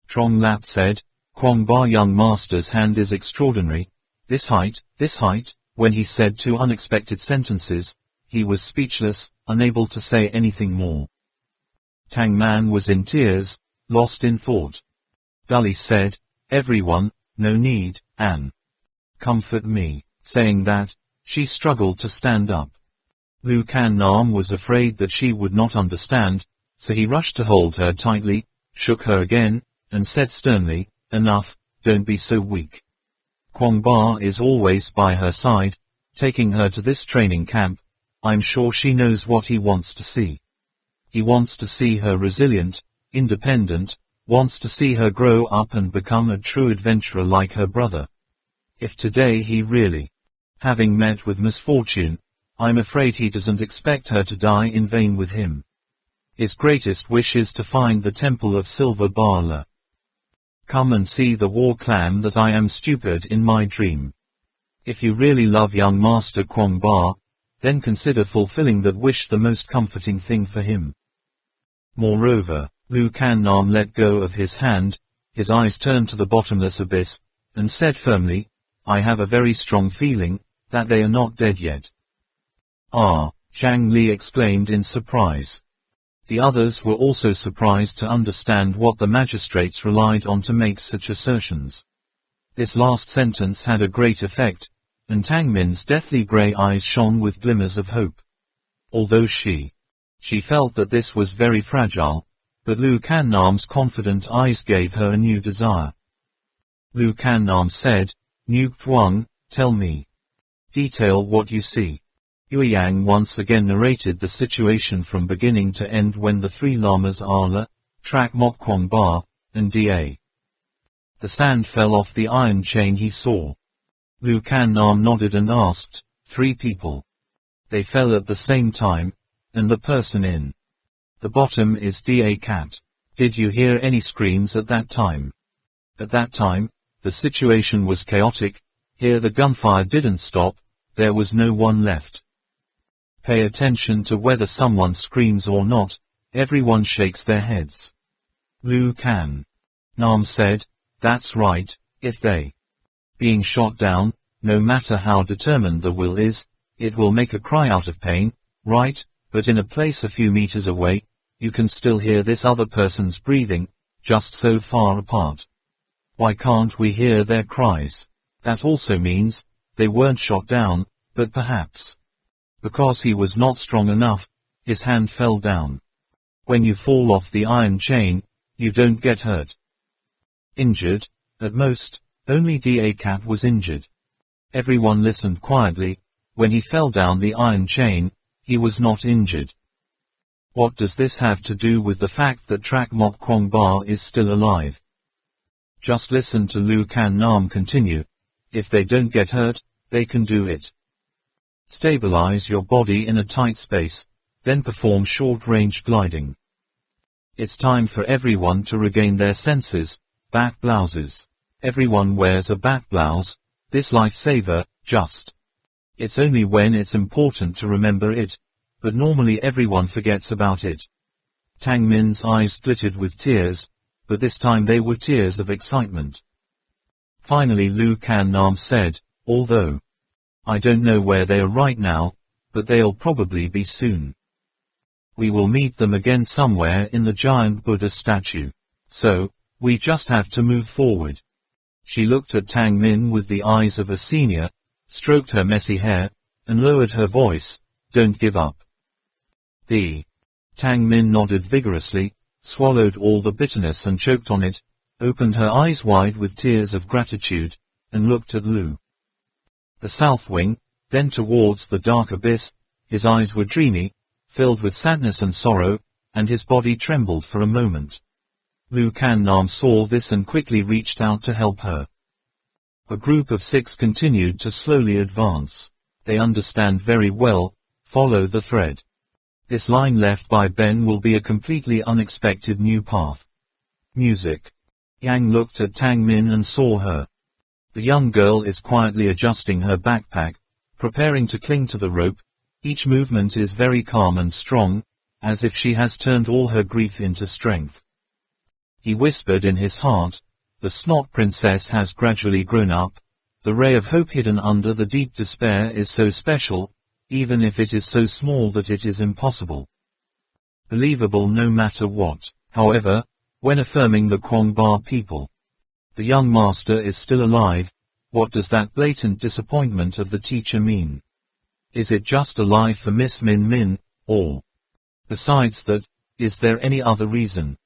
Trong Lap said, Quang Ba young master's hand is extraordinary. This height. When he said two unexpected sentences, he was speechless, unable to say anything more. Tang Man was in tears, lost in thought. Dully said, everyone, no need, Anne. Comfort me. Saying that, she struggled to stand up. Lu Can Nam was afraid that she would not understand, so he rushed to hold her tightly, shook her again, and said sternly, enough, don't be so weak. Quang Ba is always by her side, taking her to this training camp. I'm sure she knows what he wants to see. He wants to see her resilient, independent, wants to see her grow up and become a true adventurer like her brother. If today he really, having met with misfortune, I'm afraid he doesn't expect her to die in vain with him. His greatest wish is to find the temple of Silver Bala. Come and see the war clam that I am stupid in my dream. If you really love young Master Quang Ba, then consider fulfilling that wish the most comforting thing for him. Moreover, Lu Can Nam let go of his hand, his eyes turned to the bottomless abyss, and said firmly, I have a very strong feeling that they are not dead yet. Ah, Zhang Li exclaimed in surprise. The others were also surprised to understand what the magistrates relied on to make such assertions. This last sentence had a great effect, and Tang Min's deathly grey eyes shone with glimmers of hope. Although she felt that this was very fragile, but Lu Can Nam's confident eyes gave her a new desire. Lu Can Nam said, Nu Tuong, tell me. Detail what you see. Yue Yang once again narrated the situation from beginning to end when the three lamas Ala, Trak Mok Quang Ba, and Da. The sand fell off the iron chain he saw. Lu Can Nam nodded and asked, 3 people. They fell at the same time, and the person in the bottom is Da Cat. Did you hear any screams at that time? At that time, the situation was chaotic. Here the gunfire didn't stop, there was no one left. Pay attention to whether someone screams or not, everyone shakes their heads. Lu Can Nam said, that's right, if they being shot down, no matter how determined the will is, it will make a cry out of pain, right, but in a place a few meters away, you can still hear this other person's breathing, just so far apart. Why can't we hear their cries? That also means, they weren't shot down, but perhaps because he was not strong enough, his hand fell down. When you fall off the iron chain, you don't get hurt. Injured, at most, only Da Cat was injured. Everyone listened quietly. When he fell down the iron chain, he was not injured. What does this have to do with the fact that Trak Mok Quang Ba is still alive? Just listen to Lu Can Nam continue. If they don't get hurt, they can do it. Stabilize your body in a tight space, then perform short-range gliding. It's time for everyone to regain their senses. Bat blouses. Everyone wears a bat blouse, this lifesaver, just. It's only when it's important to remember it, but normally everyone forgets about it. Tang Min's eyes glittered with tears, but this time they were tears of excitement. Finally Lu Can Nam said, although I don't know where they are right now, but they'll probably be soon. We will meet them again somewhere in the giant Buddha statue. So, we just have to move forward. She looked at Tang Min with the eyes of a senior, stroked her messy hair, and lowered her voice, don't give up. Tang Min nodded vigorously, swallowed all the bitterness and choked on it, opened her eyes wide with tears of gratitude, and looked at Lu. The south wing, then towards the dark abyss. His eyes were dreamy, filled with sadness and sorrow, and his body trembled for a moment. Lu Can Nam saw this and quickly reached out to help her. A group of 6 continued to slowly advance. They understand very well, follow the thread. This line left by Ben will be a completely unexpected new path. Music. Yang looked at Tang Min and saw her. The young girl is quietly adjusting her backpack, preparing to cling to the rope. Each movement is very calm and strong, as if she has turned all her grief into strength. He whispered in his heart, "The snot princess has gradually grown up. The ray of hope hidden under the deep despair is so special, even if it is so small that it is impossible. Believable no matter what." However, when affirming the Quang Ba people, the young master is still alive, what does that blatant disappointment of the teacher mean? Is it just a lie for Miss Min Min, or, besides that, is there any other reason?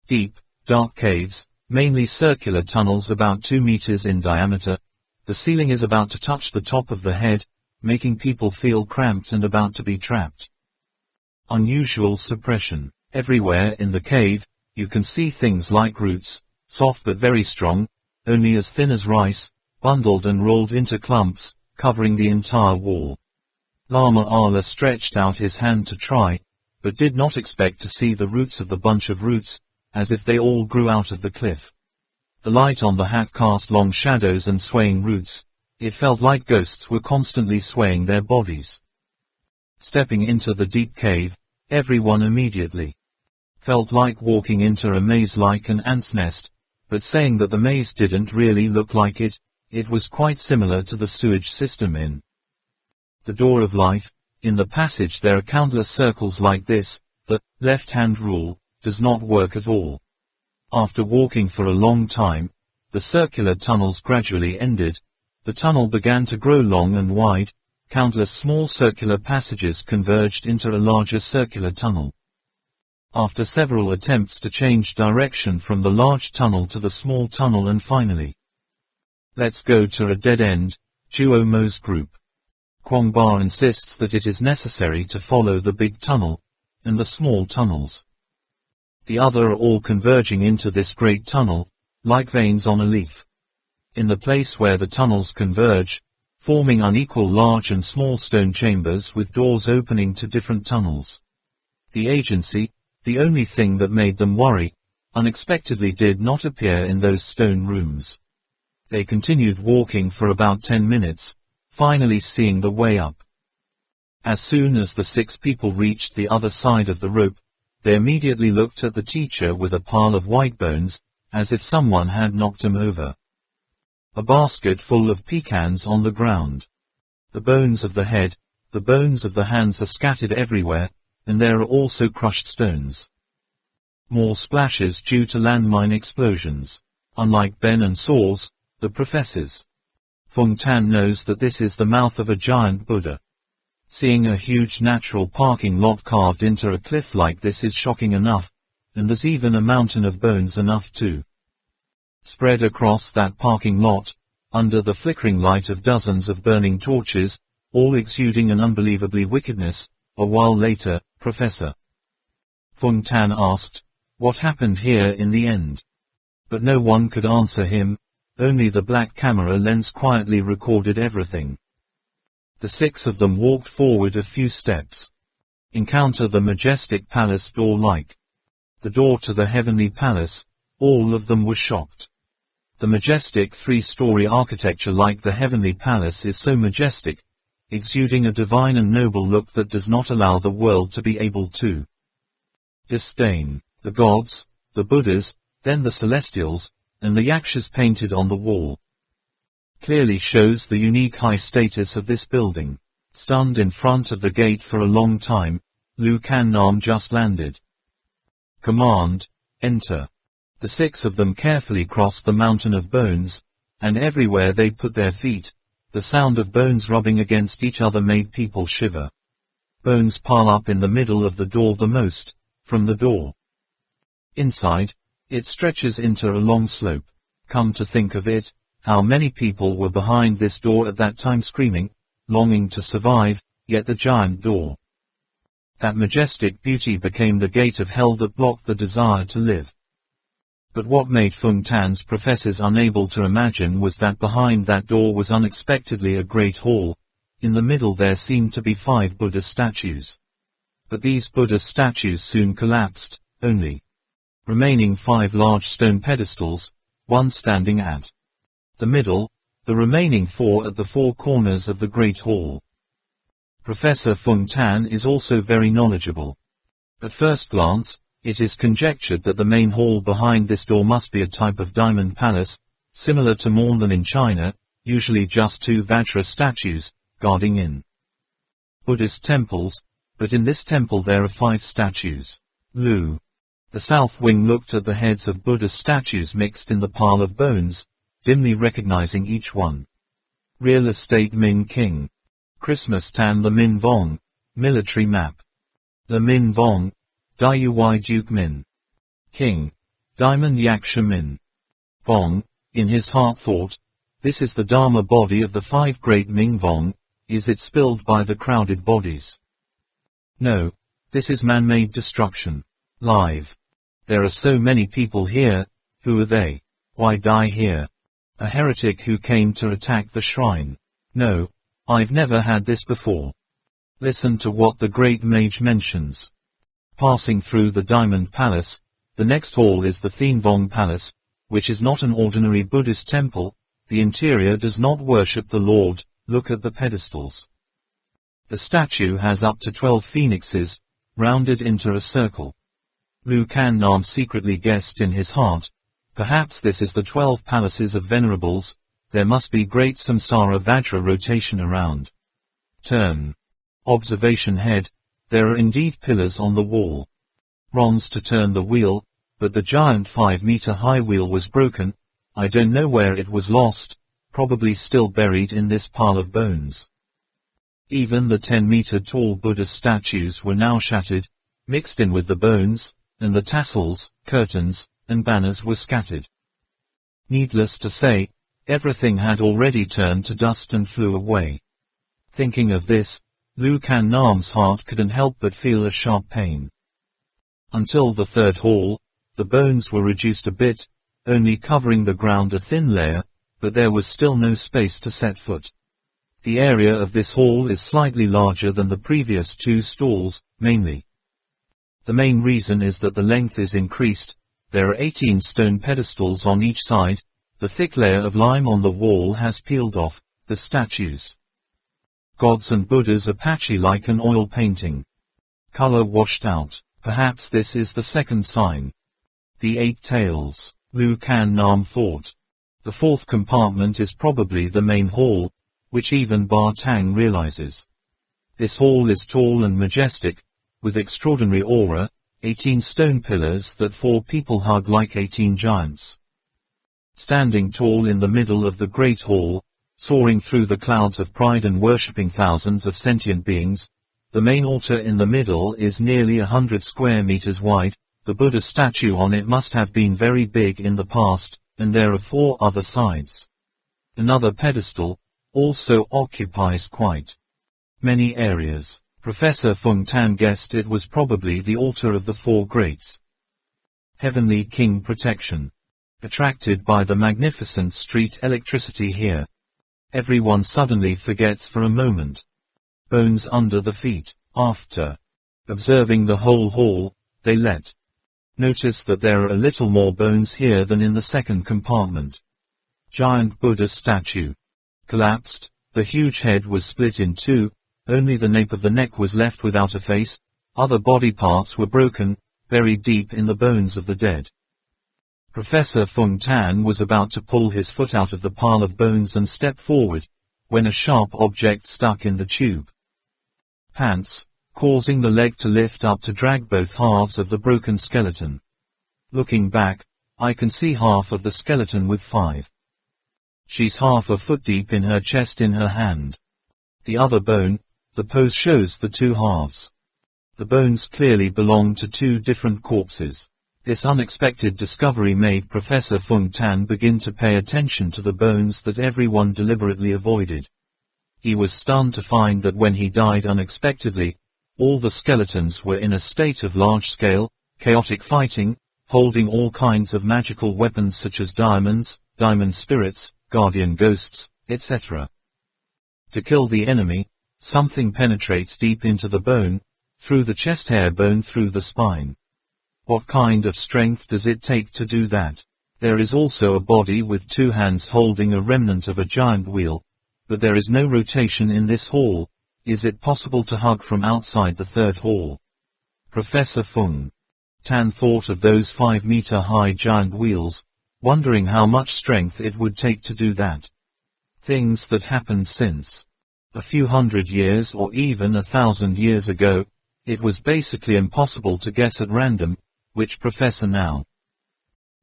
Deep, dark caves, mainly circular tunnels about 2 meters in diameter. The ceiling is about to touch the top of the head, making people feel cramped and about to be trapped. Unusual suppression. Everywhere in the cave, you can see things like roots, soft but very strong, only as thin as rice, bundled and rolled into clumps, covering the entire wall. Lama Allah stretched out his hand to try, but did not expect to see the roots of the bunch of roots, as if they all grew out of the cliff. The light on the hat cast long shadows and swaying roots. It felt like ghosts were constantly swaying their bodies. Stepping into the deep cave, everyone immediately felt like walking into a maze like an ant's nest, but saying that the maze didn't really look like it, it was quite similar to the sewage system in the Door of Life. In the passage there are countless circles like this. The left-hand rule does not work at all. After walking for a long time, the circular tunnels gradually ended. The tunnel began to grow long and wide. Countless small circular passages converged into a larger circular tunnel. After several attempts to change direction from the large tunnel to the small tunnel and finally, "Let's go to a dead end," Duo Mo's group. Quang Ba insists that it is necessary to follow the big tunnel, and the small tunnels. The other are all converging into this great tunnel, like veins on a leaf. In the place where the tunnels converge, forming unequal large and small stone chambers with doors opening to different tunnels. The agency, the only thing that made them worry, unexpectedly did not appear in those stone rooms. They continued walking for about 10 minutes, finally seeing the way up. As soon as the 6 people reached the other side of the rope, they immediately looked at the teacher with a pile of white bones, as if someone had knocked him over. A basket full of pecans on the ground. The bones of the head, the bones of the hands are scattered everywhere, and there are also crushed stones. More splashes due to landmine explosions. Unlike Ben and Saws, the professors, Feng Tan knows that this is the mouth of a giant Buddha. Seeing a huge natural parking lot carved into a cliff like this is shocking enough, and there's even a mountain of bones enough too. Spread across that parking lot, under the flickering light of dozens of burning torches, all exuding an unbelievably wickedness. A while later, Professor Feng Tan asked, "What happened here in the end?" But no one could answer him, only the black camera lens quietly recorded everything. The 6 of them walked forward a few steps. Encounter the majestic palace door like the door to the heavenly palace. All of them were shocked. The majestic 3-story architecture like the heavenly palace is so majestic, exuding a divine and noble look that does not allow the world to be able to disdain. The gods, the Buddhas, then the celestials, and the yakshas painted on the wall clearly shows the unique high status of this building. Stunned in front of the gate for a long time, Lu Kan Nam just landed. Command, enter. The 6 of them carefully crossed the mountain of bones, and everywhere they put their feet, the sound of bones rubbing against each other made people shiver. Bones pile up in the middle of the door the most, from the door. Inside, it stretches into a long slope. Come to think of it, how many people were behind this door at that time screaming, longing to survive, yet the giant door, that majestic beauty, became the gate of hell that blocked the desire to live. But what made Feng Tan's professors unable to imagine was that behind that door was unexpectedly a great hall. In the middle there seemed to be 5 Buddha statues. But these Buddha statues soon collapsed, only remaining 5 large stone pedestals, one standing at the middle. the remaining 4 at the 4 corners of the Great Hall. Professor Feng Tan is also very knowledgeable. At first glance, it is conjectured that the main hall behind this door must be a type of diamond palace, similar to Mournland in China, usually just 2 Vajra statues, guarding in Buddhist temples, but in this temple there are 5 statues. Lu. The south wing looked at the heads of Buddha statues mixed in the pile of bones, dimly recognizing each one. Real estate Min King. Christmas Tan the Min Vong. Military map. The Min Vong. Diui Duke Min. King. Diamond Yaksha Min. Vong, in his heart thought, this is the Dharma body of the 5 great Ming Vong, is it spilled by the crowded bodies? No, this is man-made destruction. Live. There are so many people here, who are they? Why die here? A heretic who came to attack the shrine. No, I've never had this before. Listen to what the great mage mentions. Passing through the Diamond Palace, the next hall is the Thien Vong Palace, which is not an ordinary Buddhist temple. The interior does not worship the Lord. Look at the pedestals. The statue has up to 12 phoenixes, rounded into a circle. Lu Kan Nam secretly guessed in his heart, perhaps this is the 12 palaces of venerables, there must be great samsara vajra rotation around. Turn. Observation head, there are indeed pillars on the wall. Bronze to turn the wheel, but the giant 5-meter-high wheel was broken, I don't know where it was lost, probably still buried in this pile of bones. Even the 10-meter-tall Buddha statues were now shattered, mixed in with the bones, and the tassels, curtains, and banners were scattered. Needless to say, everything had already turned to dust and flew away. Thinking of this, Lu Kan Nam's heart couldn't help but feel a sharp pain. Until the 3rd hall, the bones were reduced a bit, only covering the ground a thin layer, but there was still no space to set foot. The area of this hall is slightly larger than the previous 2 stalls, mainly. The main reason is that the length is increased, there are 18 stone pedestals on each side, the thick layer of lime on the wall has peeled off, the statues. Gods and Buddhas are patchy like an oil painting. Color washed out, perhaps this is the 2nd sign. The 8 tails, Lu Kan Nam thought. The 4th compartment is probably the main hall, which even Ba Tang realizes. This hall is tall and majestic, with extraordinary aura, 18 stone pillars that 4 people hug like 18 giants. Standing tall in the middle of the Great Hall, soaring through the clouds of pride and worshipping thousands of sentient beings, the main altar in the middle is nearly 100 square meters wide, the Buddha statue on it must have been very big in the past, and there are 4 other sides. Another pedestal also occupies quite many areas. Professor Feng Tan guessed it was probably the altar of the 4 greats. Heavenly King protection. Attracted by the magnificent street electricity here, everyone suddenly forgets for a moment. Bones under the feet. After observing the whole hall, they notice that there are a little more bones here than in the 2nd compartment. Giant Buddha statue. Collapsed, the huge head was split in 2, only the nape of the neck was left without a face, other body parts were broken, buried deep in the bones of the dead. Professor Feng Tan was about to pull his foot out of the pile of bones and step forward, when a sharp object stuck in the tube pants, causing the leg to lift up to drag both halves of the broken skeleton. Looking back, I can see half of the skeleton with 5. She's half a foot deep in her chest in her hand. The other bone, the pose shows the 2 halves. The bones clearly belong to 2 different corpses. This unexpected discovery made Professor Feng Tan begin to pay attention to the bones that everyone deliberately avoided. He was stunned to find that when he died unexpectedly, all the skeletons were in a state of large-scale, chaotic fighting, holding all kinds of magical weapons such as diamonds, diamond spirits, guardian ghosts, etc. To kill the enemy, something penetrates deep into the bone, through the chest hair bone through the spine. What kind of strength does it take to do that? There is also a body with two hands holding a remnant of a giant wheel, but there is no rotation in this hall. Is it possible to hug from outside the third hall? Professor Fung Tan thought of those 5-meter-high giant wheels, wondering how much strength it would take to do that. Things that happened since a few hundred years or even 1,000 years ago, it was basically impossible to guess at random, which Professor now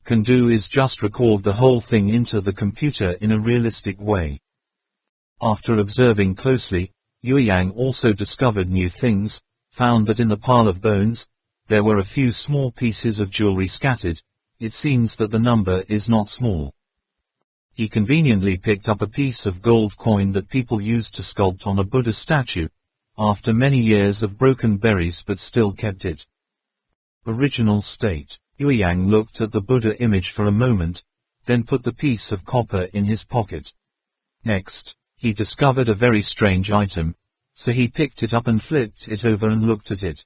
can do is just record the whole thing into the computer in a realistic way. After observing closely, Yueyang also discovered new things, found that in the pile of bones, there were a few small pieces of jewelry scattered. It seems that the number is not small. He conveniently picked up a piece of gold coin that people used to sculpt on a Buddha statue, after many years of broken berries, but still kept it original state. Yueyang looked at the Buddha image for a moment, then put the piece of copper in his pocket. Next, he discovered a very strange item, so he picked it up and flipped it over and looked at it.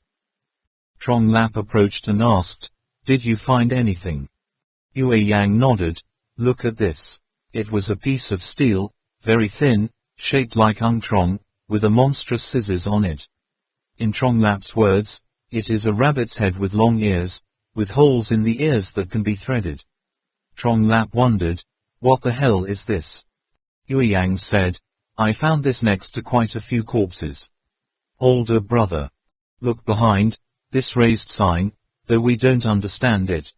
Trong Lap approached and asked, "Did you find anything?" Yueyang nodded. "Look at this." It was a piece of steel, very thin, shaped like Ung Trong, with a monstrous scissors on it. In Trong Lap's words, it is a rabbit's head with long ears, with holes in the ears that can be threaded. Trong Lap wondered, "What the hell is this?" Yueyang said, "I found this next to quite a few corpses. Older brother. Look behind, this raised sign, though we don't understand it.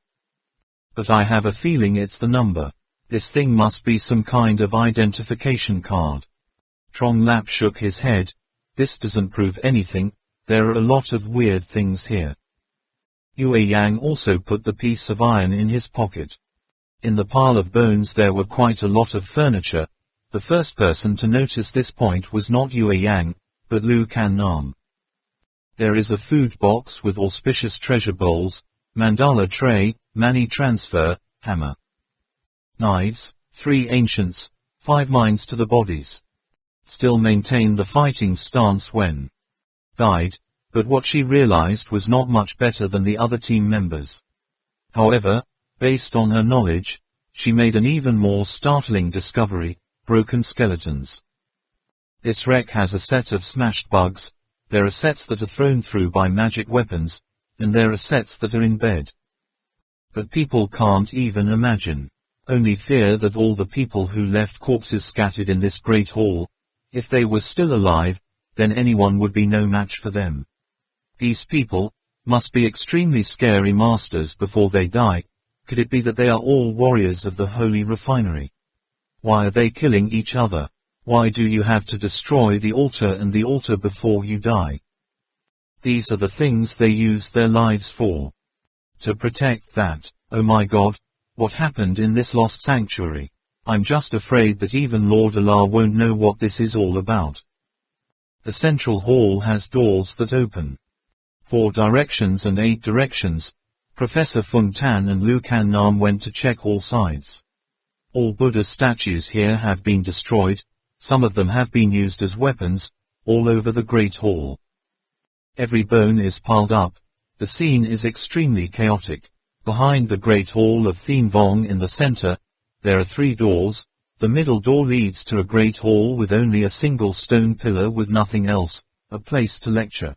But I have a feeling it's the number. This thing must be some kind of identification card." Trong Lap shook his head. "This doesn't prove anything, there are a lot of weird things here." Yueyang also put the piece of iron in his pocket. In the pile of bones there were quite a lot of furniture. The first person to notice this point was not Yueyang, but Lu Kan Nam. There is a food box with auspicious treasure bowls, mandala tray, money transfer, hammer, knives, 3 ancients, 5 minds to the bodies. Still maintained the fighting stance when died, but what she realized was not much better than the other team members. However, based on her knowledge, she made an even more startling discovery: broken skeletons. This wreck has a set of smashed bugs. There are sets that are thrown through by magic weapons, and there are sets that are in bed. But people can't even imagine. Only fear that all the people who left corpses scattered in this great hall, if they were still alive, then anyone would be no match for them. These people must be extremely scary masters before they die. Could it be that they are all warriors of the holy refinery? Why are they killing each other? Why do you have to destroy the altar and the altar before you die? These are the things they use their lives for. To protect that. Oh my God, what happened in this lost sanctuary? I'm just afraid that even Lord Allah won't know what this is all about. The central hall has doors that open 4 directions and 8 directions. Professor Fung Tan and Lu Kan Nam went to check all sides. All Buddha statues here have been destroyed. Some of them have been used as weapons, all over the Great Hall. Every bone is piled up. The scene is extremely chaotic. Behind the Great Hall of Thien Vong in the center, there are 3 doors. The middle door leads to a great hall with only a single stone pillar with nothing else, a place to lecture.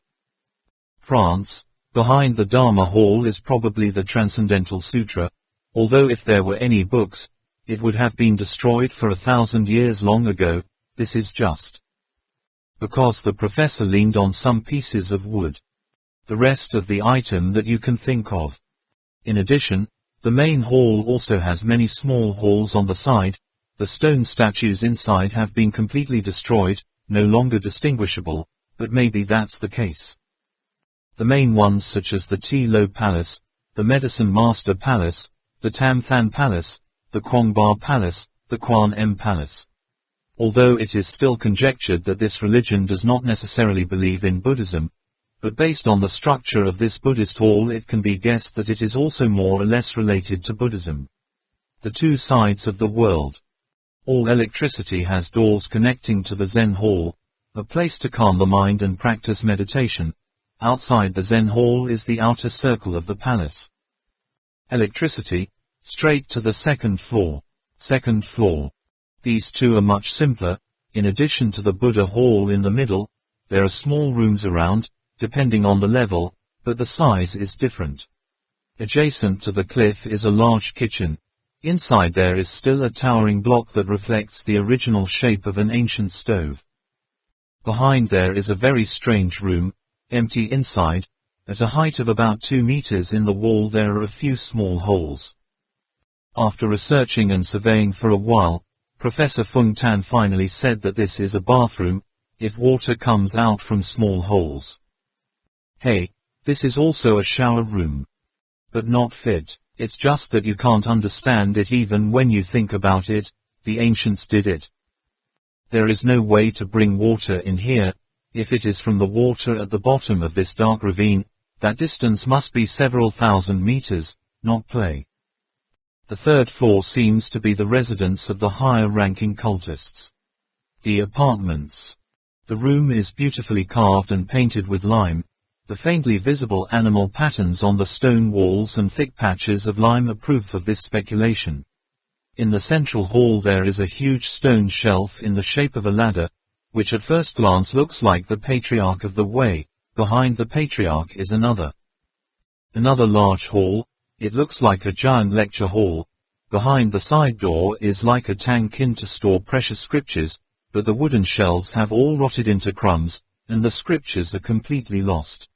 France. Behind the Dharma Hall is probably the Transcendental Sutra, although if there were any books, it would have been destroyed for 1,000 years long ago. This is just because the professor leaned on some pieces of wood. The rest of the item that you can think of. In addition, the main hall also has many small halls on the side. The stone statues inside have been completely destroyed, no longer distinguishable, but maybe that's the case. The main ones such as the Ti Lo Palace, the Medicine Master Palace, the Tam Than Palace, the Quang Ba Palace, the Quan Em Palace. Although it is still conjectured that this religion does not necessarily believe in Buddhism, but based on the structure of this Buddhist hall it can be guessed that it is also more or less related to Buddhism. The 2 sides of the world. All electricity has doors connecting to the Zen hall, a place to calm the mind and practice meditation. Outside the Zen hall is the outer circle of the palace. Electricity, Straight to the second floor. Second floor. These two are much simpler. In addition to the Buddha hall in the middle, there are small rooms around, depending on the level, but the size is different. Adjacent to the cliff is a large kitchen. Inside there is still a towering block that reflects the original shape of an ancient stove. Behind there is a very strange room, empty inside. At a height of about 2 meters in the wall there are a few small holes. After researching and surveying for a while, Professor Fung Tan finally said that this is a bathroom, if water comes out from small holes. Hey, this is also a shower room. But not fit. It's just that you can't understand it even when you think about it. The ancients did it. There is no way to bring water in here. If it is from the water at the bottom of this dark ravine, that distance must be several thousand meters, not play. The third floor seems to be the residence of the higher-ranking cultists. The apartments. The room is beautifully carved and painted with lime. The faintly visible animal patterns on the stone walls and thick patches of lime are proof of this speculation. In the central hall there is a huge stone shelf in the shape of a ladder, which at first glance looks like the Patriarch of the Way. Behind the Patriarch is another large hall. It looks like a giant lecture hall. Behind the side door is like a tankin to store precious scriptures, but the wooden shelves have all rotted into crumbs, and the scriptures are completely lost.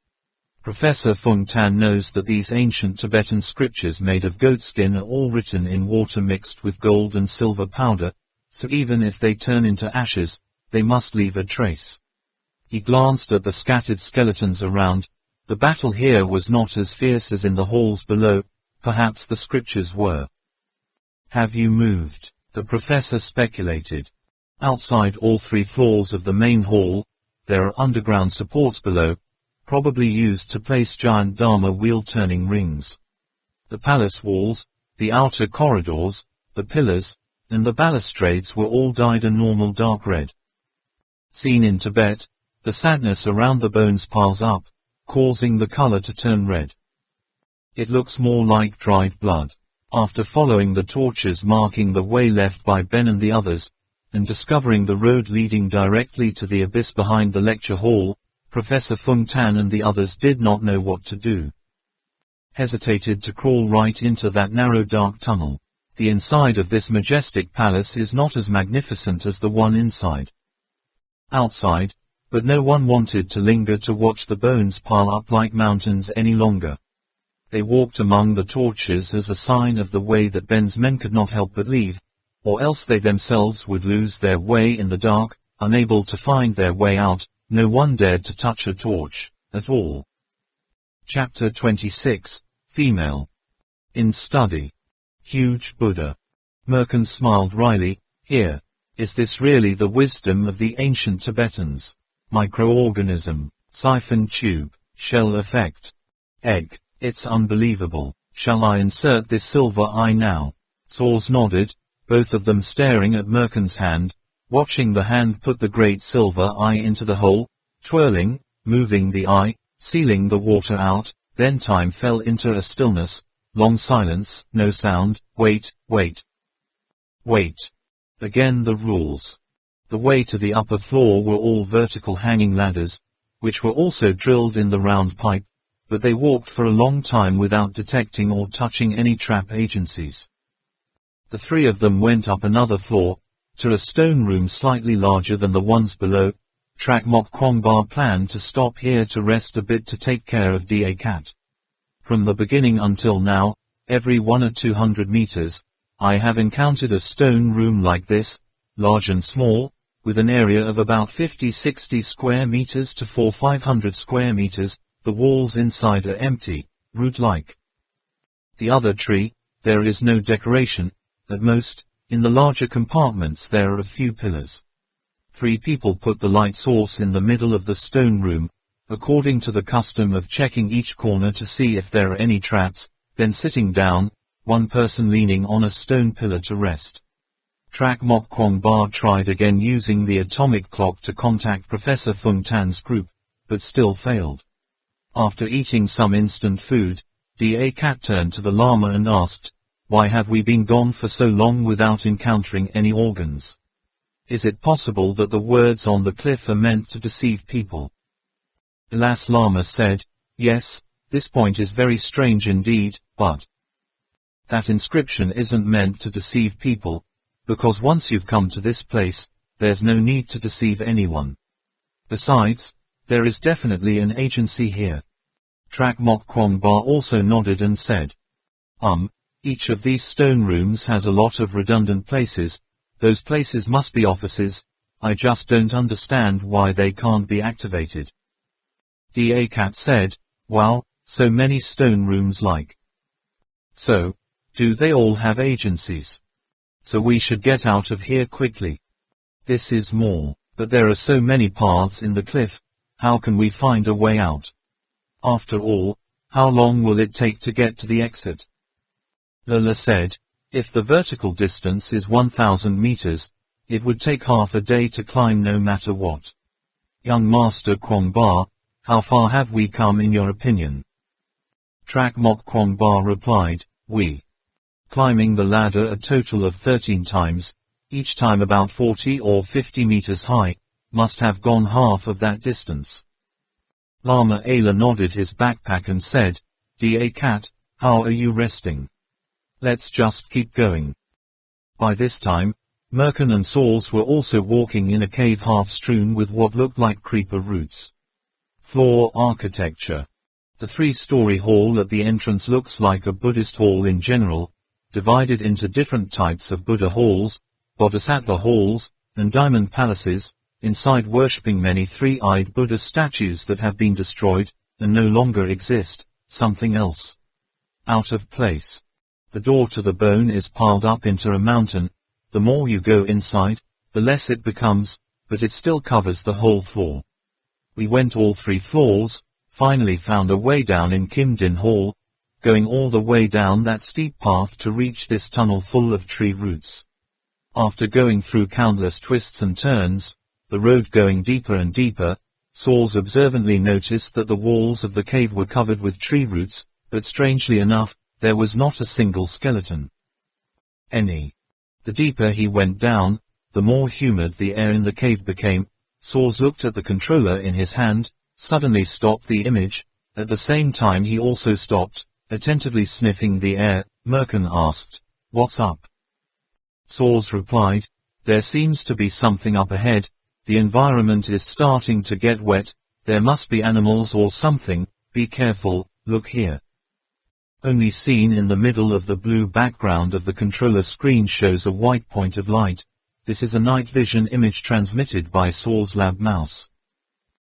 Professor Fung Tan knows that these ancient Tibetan scriptures made of goatskin are all written in water mixed with gold and silver powder, so even if they turn into ashes, they must leave a trace. He glanced at the scattered skeletons around. The battle here was not as fierce as in the halls below. Perhaps the scriptures were. Have you moved? The professor speculated. Outside all 3 floors of the main hall, there are underground supports below, probably used to place giant Dharma wheel-turning rings. The palace walls, the outer corridors, the pillars, and the balustrades were all dyed a normal dark red. Seen in Tibet, the sadness around the bones piles up, causing the color to turn red. It looks more like dried blood. After following the torches marking the way left by Ben and the others, and discovering the road leading directly to the abyss behind the lecture hall, Professor Fung Tan and the others did not know what to do. Hesitated to crawl right into that narrow dark tunnel. The inside of this majestic palace is not as magnificent as the one inside. Outside, but no one wanted to linger to watch the bones pile up like mountains any longer. They walked among the torches as a sign of the way that Ben's men could not help but leave, or else they themselves would lose their way in the dark, unable to find their way out. No one dared to touch a torch, at all. Chapter 26, Female. In study. Huge Buddha. Merkin smiled wryly. Here. Is this really the wisdom of the ancient Tibetans? Microorganism. Siphon tube. Shell effect. Egg. It's unbelievable. Shall I insert this silver eye now? Saws nodded, both of them staring at Merkin's hand, watching the hand put the great silver eye into the hole, twirling, moving the eye, sealing the water out. Then time fell into a stillness, long silence, no sound. Wait. Again the rules. The way to the upper floor were all vertical hanging ladders, which were also drilled in the round pipe, but they walked for a long time without detecting or touching any trap agencies. The 3 of them went up another floor, to a stone room slightly larger than the ones below. Trak Mok Kwongba planned to stop here to rest a bit to take care of Da Cat. From the beginning until now, every 100 or 200 meters, I have encountered a stone room like this, large and small, with an area of about 50-60 square meters to 400-500 square meters. The walls inside are empty, root-like. The other tree, there is no decoration. At most, in the larger compartments there are a few pillars. 3 people put the light source in the middle of the stone room, according to the custom of checking each corner to see if there are any traps, then sitting down, one person leaning on a stone pillar to rest. Trak Mok Kwongba tried again using the atomic clock to contact Professor Fung Tan's group, but still failed. After eating some instant food, Da Cat turned to the Lama and asked, why have we been gone for so long without encountering any organs? Is it possible that the words on the cliff are meant to deceive people? Alas, Lama said, yes, this point is very strange indeed, but that inscription isn't meant to deceive people, because once you've come to this place, there's no need to deceive anyone. Besides, there is definitely an agency here. Trak Mok Kwong Ba also nodded and said, each of these stone rooms has a lot of redundant places. Those places must be offices. I just don't understand why they can't be activated. Da Cat said, wow, so many stone rooms like. So, do they all have agencies? So we should get out of here quickly. This is more, but there are so many paths in the cliff, how can we find a way out? After all, how long will it take to get to the exit? Lala said, if the vertical distance is 1,000 meters, it would take half a day to climb no matter what. Young Master Kwong Ba, how far have we come in your opinion? Trak Mok Kwong Ba replied, we. Climbing the ladder a total of 13 times, each time about 40 or 50 meters high, must have gone half of that distance. Lama Ala nodded his backpack and said, Da Cat, how are you resting? Let's just keep going. By this time, Merkin and Sauls were also walking in a cave half strewn with what looked like creeper roots. Floor architecture. The 3-story hall at the entrance looks like a Buddhist hall in general, divided into different types of Buddha halls, Bodhisattva halls, and diamond palaces, inside worshipping many 3-eyed Buddha statues that have been destroyed, and no longer exist, something else. Out of place. The door to the bone is piled up into a mountain. The more you go inside, the less it becomes, but it still covers the whole floor. We went all 3 floors, finally found a way down in Kim Din Hall, going all the way down that steep path to reach this tunnel full of tree roots. After going through countless twists and turns, the road going deeper and deeper, Sauls observantly noticed that the walls of the cave were covered with tree roots, but strangely enough, there was not a single skeleton. The deeper he went down, the more humid the air in the cave became. Sauls looked at the controller in his hand, suddenly stopped the image. At the same time he also stopped, attentively sniffing the air. Merkin asked, what's up? Sauls replied, there seems to be something up ahead. The environment is starting to get wet. There must be animals or something. Be careful, look here. Only seen in the middle of the blue background of the controller screen shows a white point of light. This is a night vision image transmitted by Sauls' lab mouse.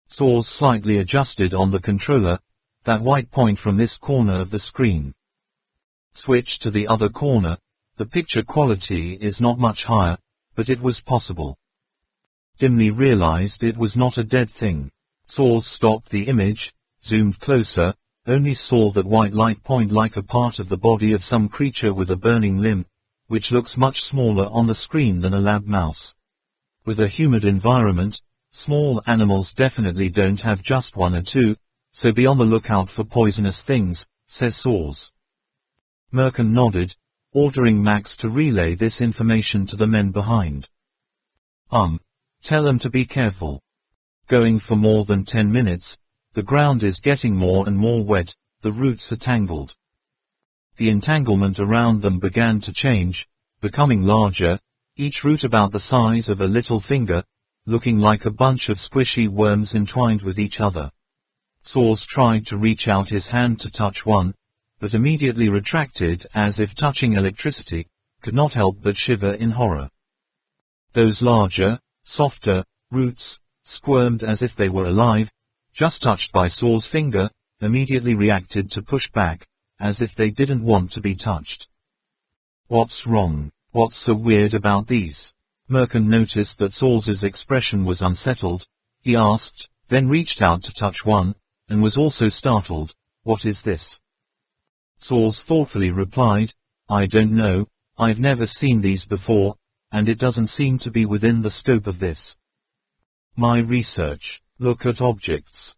Sauls slightly adjusted on the controller, that white point from this corner of the screen. Switch to the other corner. The picture quality is not much higher, but it was possible. Dimly realized it was not a dead thing. Sauls stopped the image, zoomed closer, only saw that white light point like a part of the body of some creature with a burning limb, which looks much smaller on the screen than a lab mouse. With a humid environment, small animals definitely don't have just 1 or 2, so be on the lookout for poisonous things, says Sauls. Merkin nodded, ordering Max to relay this information to the men behind. Tell them to be careful. Going for more than 10 minutes, the ground is getting more and more wet, the roots are tangled. The entanglement around them began to change, becoming larger, each root about the size of a little finger, looking like a bunch of squishy worms entwined with each other. Sauls tried to reach out his hand to touch one, but immediately retracted as if touching electricity, could not help but shiver in horror. Those larger, softer, roots, squirmed as if they were alive, just touched by Sauls' finger, immediately reacted to push back, as if they didn't want to be touched. What's wrong? What's so weird about these? Merkin noticed that Sauls' expression was unsettled. He asked, then reached out to touch one, and was also startled. What is this? Sauls thoughtfully replied, I don't know, I've never seen these before, and it doesn't seem to be within the scope of this. My research. Look at objects.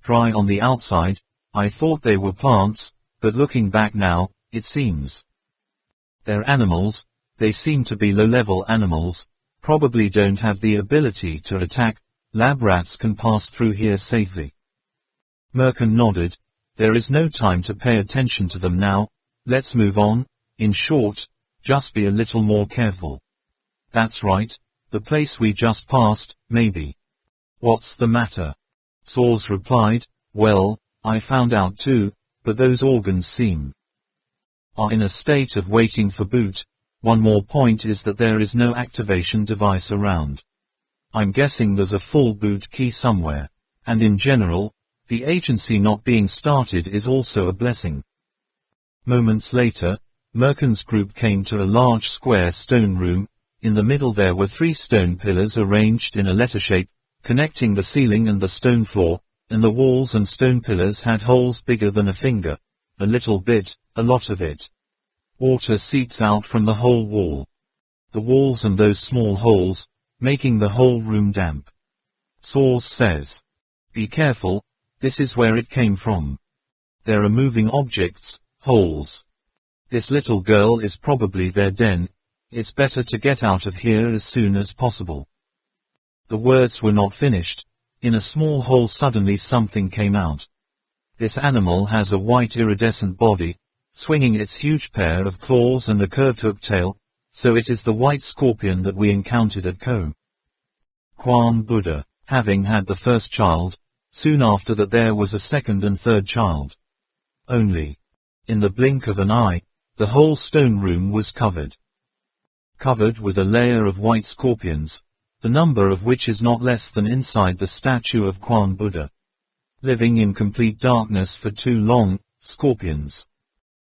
Dry on the outside, I thought they were plants, but looking back now, it seems They're animals, they seem to be low-level animals, probably don't have the ability to attack. Lab rats can pass through here safely. Merkin nodded. There is no time to pay attention to them now, let's move on. In short, just be a little more careful. That's right, the place we just passed, maybe. What's the matter? Saws replied, well, I found out too, but those organs seem are in a state of waiting for boot. One more point is that there is no activation device around. I'm guessing there's a full boot key somewhere, and in general, the agency not being started is also a blessing. Moments later, Merkin's group came to a large square stone room. In the middle there were 3 stone pillars arranged in a letter shape, connecting the ceiling and the stone floor, and the walls and stone pillars had holes bigger than a finger. A little bit, a lot of it. Water seeps out from the whole wall. The walls and those small holes, making the whole room damp. Saws says, be careful, this is where it came from. There are moving objects, holes. This little girl is probably their den. It's better to get out of here as soon as possible. The words were not finished. In a small hole suddenly something came out. This animal has a white iridescent body, swinging its huge pair of claws and a curved hook tail, so it is the white scorpion that we encountered at Quan Buddha, having had the first child. Soon after that there was a second and third child. Only, in the blink of an eye, the whole stone room was covered with a layer of white scorpions, the number of which is not less than inside the statue of Quan Buddha. Living in complete darkness for too long, scorpions.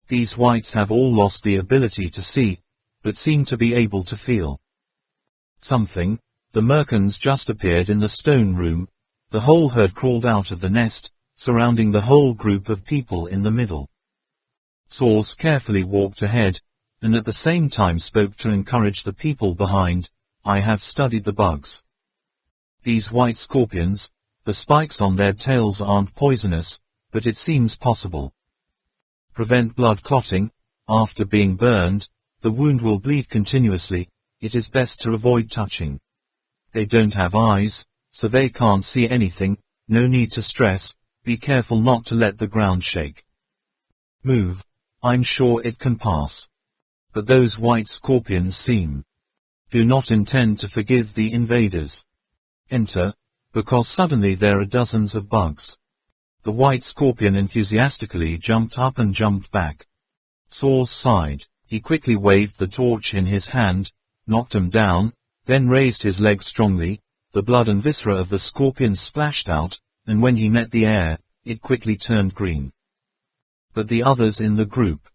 These whites have all lost the ability to see, but seem to be able to feel something. The Merkins just appeared in the stone room. The whole herd crawled out of the nest, surrounding the whole group of people in the middle. Saws carefully walked ahead, and at the same time spoke to encourage the people behind. I have studied the bugs. These white scorpions, the spikes on their tails aren't poisonous, but it seems possible. Prevent blood clotting. After being burned, the wound will bleed continuously. It is best to avoid touching. They don't have eyes, so they can't see anything. No need to stress. Be careful not to let the ground shake. Move. I'm sure it can pass. But those white scorpions seem do not intend to forgive the invaders. Enter, because suddenly there are dozens of bugs. The white scorpion enthusiastically jumped up and jumped back. Saws sighed. He quickly waved the torch in his hand, knocked him down, then raised his leg strongly. The blood and viscera of the scorpion splashed out, and when he met the air, it quickly turned green. But the others in the group,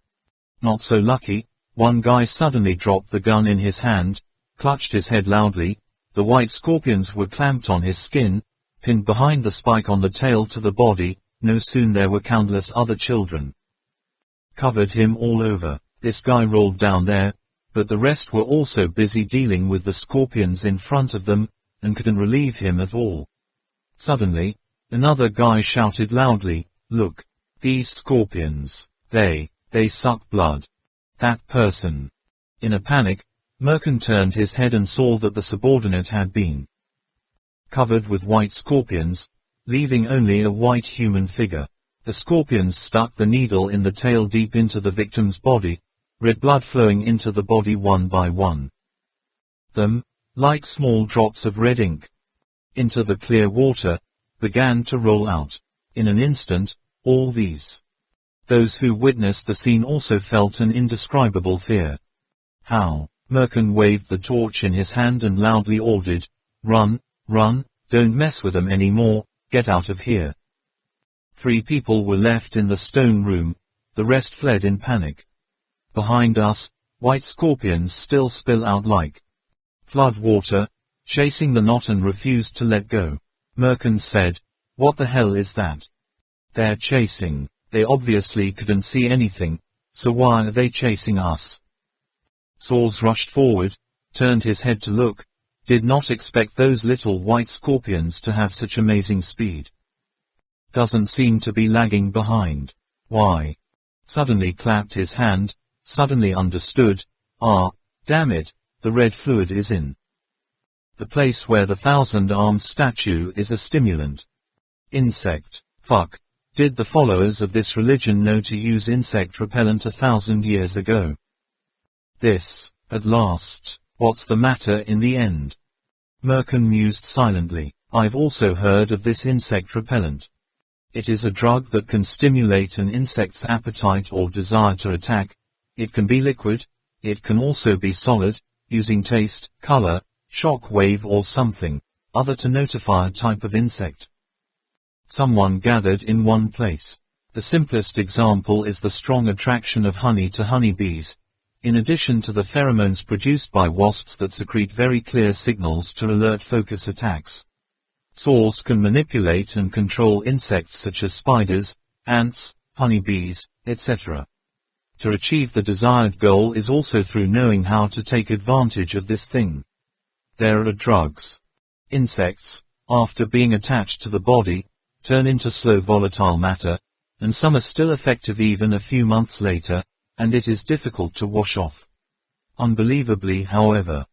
not so lucky. One guy suddenly dropped the gun in his hand, clutched his head loudly. The white scorpions were clamped on his skin, pinned behind the spike on the tail to the body. No soon there were countless other children. Covered him all over. This guy rolled down there, but the rest were also busy dealing with the scorpions in front of them, and couldn't relieve him at all. Suddenly, another guy shouted loudly, look, these scorpions, they suck blood. That person. In a panic, Merkin turned his head and saw that the subordinate had been covered with white scorpions, leaving only a white human figure. The scorpions stuck the needle in the tail deep into the victim's body, red blood flowing into the body one by one. Them, like small drops of red ink, into the clear water, began to roll out. In an instant, all those who witnessed the scene also felt an indescribable fear. How? Merkin waved the torch in his hand and loudly ordered, run, run, don't mess with them anymore, get out of here. 3 people were left in the stone room, the rest fled in panic. Behind us, white scorpions still spill out like flood water, chasing the knot and refused to let go. Merkin said, what the hell is that? They're chasing. They obviously couldn't see anything, so why are they chasing us? Saws rushed forward, turned his head to look, did not expect those little white scorpions to have such amazing speed. Doesn't seem to be lagging behind. Why? Suddenly clapped his hand, suddenly understood, Ah, damn it, the red fluid is in the place where the thousand-armed statue is a stimulant. Insect. Fuck. Did the followers of this religion know to use insect repellent 1,000 years ago? This, at last, what's the matter in the end? Merkin mused silently. I've also heard of this insect repellent. It is a drug that can stimulate an insect's appetite or desire to attack. It can be liquid. It can also be solid, using taste, color, shock wave or something other to notify a type of insect. Someone gathered in one place. The simplest example is the strong attraction of honey to honeybees, in addition to the pheromones produced by wasps that secrete very clear signals to alert focus attacks. Saws can manipulate and control insects such as spiders, ants, honeybees, etc. To achieve the desired goal is also through knowing how to take advantage of this thing. There are drugs. Insects, after being attached to the body, turn into slow volatile matter, and some are still effective even a few months later, and it is difficult to wash off. Unbelievably, however,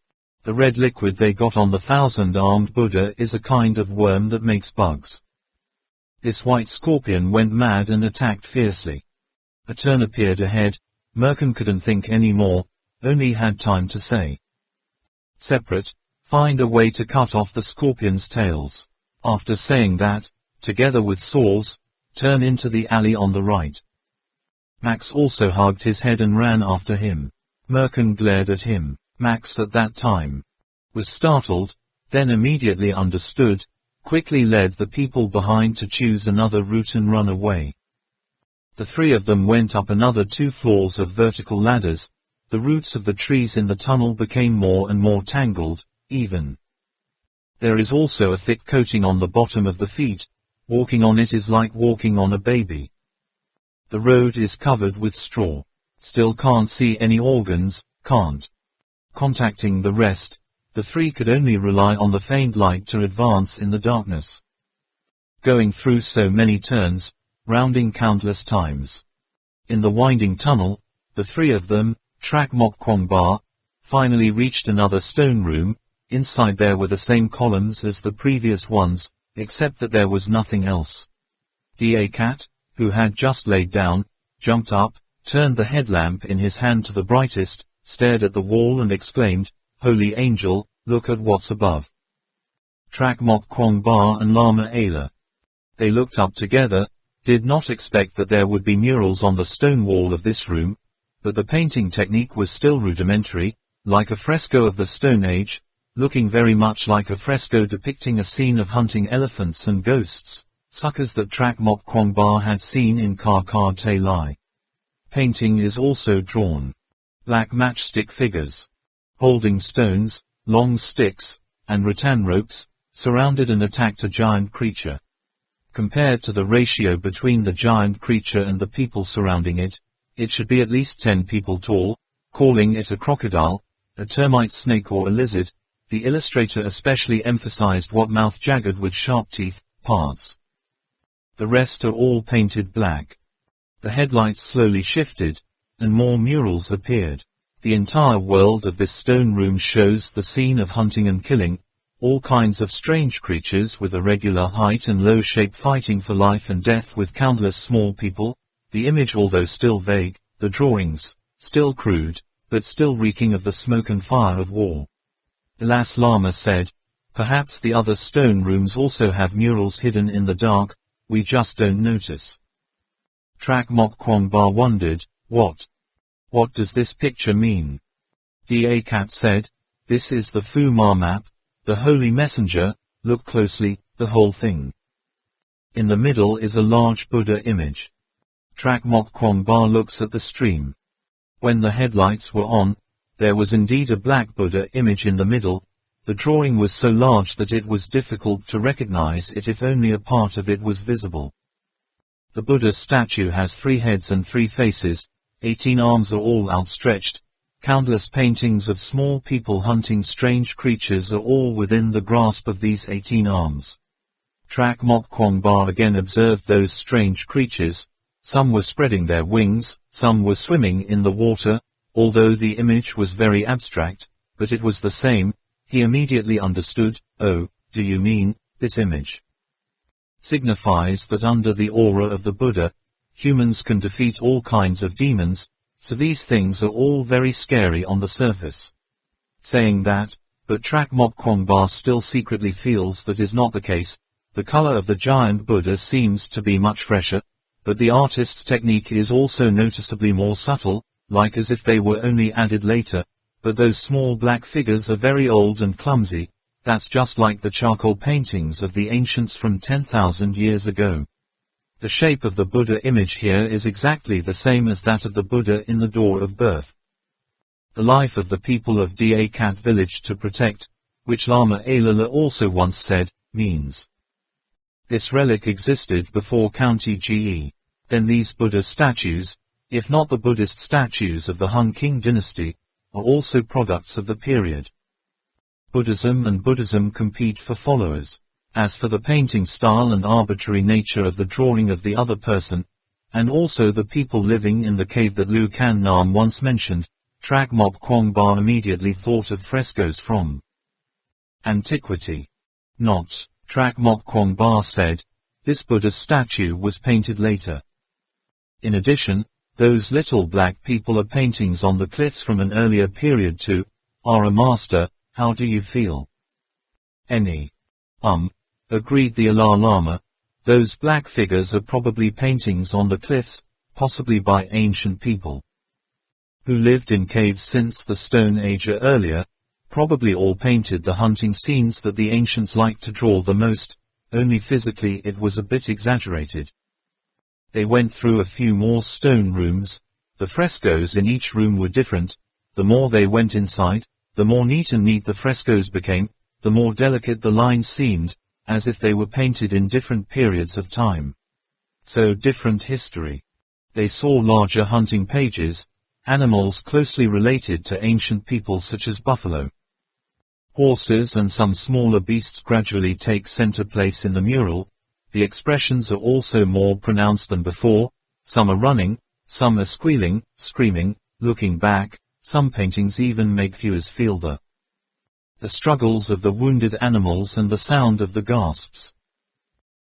the red liquid they got on the thousand-armed Buddha is a kind of worm that makes bugs. This white scorpion went mad and attacked fiercely. A turn appeared ahead. Merkin couldn't think any more, only had time to say. Separate, find a way to cut off the scorpion's tails. After saying that, together with saws, turn into the alley on the right. Max also hugged his head and ran after him. Merkin glared at him. Max at that time was startled, then immediately understood, quickly led the people behind to choose another route and run away. The three of them went up another 2 floors of vertical ladders. The roots of the trees in the tunnel became more and more tangled, even. There is also a thick coating on the bottom of the feet. Walking on it is like walking on a baby. The road is covered with straw. Still can't see any organs, can't. Contacting the rest, the three could only rely on the faint light to advance in the darkness. Going through so many turns, rounding countless times. In the winding tunnel, the three of them, Trak Mok Kwong Ba, finally reached another stone room. Inside there were the same columns as the previous ones, except that there was nothing else. Da Cat, who had just laid down, jumped up, turned the headlamp in his hand to the brightest, stared at the wall and exclaimed, "Holy angel, look at what's above." Trak Mok Kwong Ba and Lama Ayla. They looked up together, did not expect that there would be murals on the stone wall of this room, but the painting technique was still rudimentary, like a fresco of the Stone Age, looking very much like a fresco depicting a scene of hunting elephants and ghosts, suckers that Trak Mok Kwong Ba had seen in Kar Kar Te Lai. Painting is also drawn. Black matchstick figures, holding stones, long sticks, and rattan ropes, surrounded and attacked a giant creature. Compared to the ratio between the giant creature and the people surrounding it, it should be at least 10 people tall. Calling it a crocodile, a termite snake or a lizard, the illustrator especially emphasized what mouth jagged with sharp teeth, parts. The rest are all painted black. The headlights slowly shifted, and more murals appeared. The entire world of this stone room shows the scene of hunting and killing, all kinds of strange creatures with irregular height and low shape fighting for life and death with countless small people. The image, although still vague, the drawings, still crude, but still reeking of the smoke and fire of war. Alas, Lama said, perhaps the other stone rooms also have murals hidden in the dark, we just don't notice. Trak Mok Kwong Ba wondered, what does this picture mean? Da Cat said, this is the Fu Ma map, the Holy Messenger, look closely, the whole thing. In the middle is a large Buddha image. Trak Mok Kwong Ba looks at the stream. When the headlights were on, there was indeed a black Buddha image in the middle. The drawing was so large that it was difficult to recognize it if only a part of it was visible. The Buddha statue has 3 heads and 3 faces, 18 arms are all outstretched, countless paintings of small people hunting strange creatures are all within the grasp of these 18 arms. Trak Mok Kwong Ba again observed those strange creatures. Some were spreading their wings, some were swimming in the water, although the image was very abstract, but it was the same. He immediately understood. Oh, do you mean, this image signifies that under the aura of the Buddha, humans can defeat all kinds of demons, so these things are all very scary on the surface. Saying that, but Trak Mok Kwangba still secretly feels that is not the case. The color of the giant Buddha seems to be much fresher, but the artist's technique is also noticeably more subtle, like as if they were only added later, but those small black figures are very old and clumsy. That's just like the charcoal paintings of the ancients from 10,000 years ago. The shape of the Buddha image here is exactly the same as that of the Buddha in the door of birth. The life of the people of Dakat village to protect, which Lama Alala also once said, means. This relic existed before County Ge. Then these Buddha statues, if not the Buddhist statues of the Han King dynasty, are also products of the period. Buddhism and Buddhism compete for followers. As for the painting style and arbitrary nature of the drawing of the other person, and also the people living in the cave that Lu Kan Nam once mentioned, Trak Mok Kwangba immediately thought of frescoes from antiquity. Not, Trak Mok Kwangba said, this Buddha statue was painted later. In addition, those little black people are paintings on the cliffs from an earlier period too. Are a master, how do you feel? Any. Agreed the Dalai Lama. Those black figures are probably paintings on the cliffs, possibly by ancient people who lived in caves since the Stone Age or earlier, probably all painted the hunting scenes that the ancients liked to draw the most, only physically it was a bit exaggerated. They went through a few more stone rooms. The frescoes in each room were different. The more they went inside, the more neat the frescoes became, the more delicate the lines seemed, as if they were painted in different periods of time. So different history. They saw larger hunting pages, animals closely related to ancient people such as buffalo. Horses and some smaller beasts gradually take center place in the mural. The expressions are also more pronounced than before. Some are running, some are squealing, screaming, looking back. Some paintings even make viewers feel the struggles of the wounded animals and the sound of the gasps.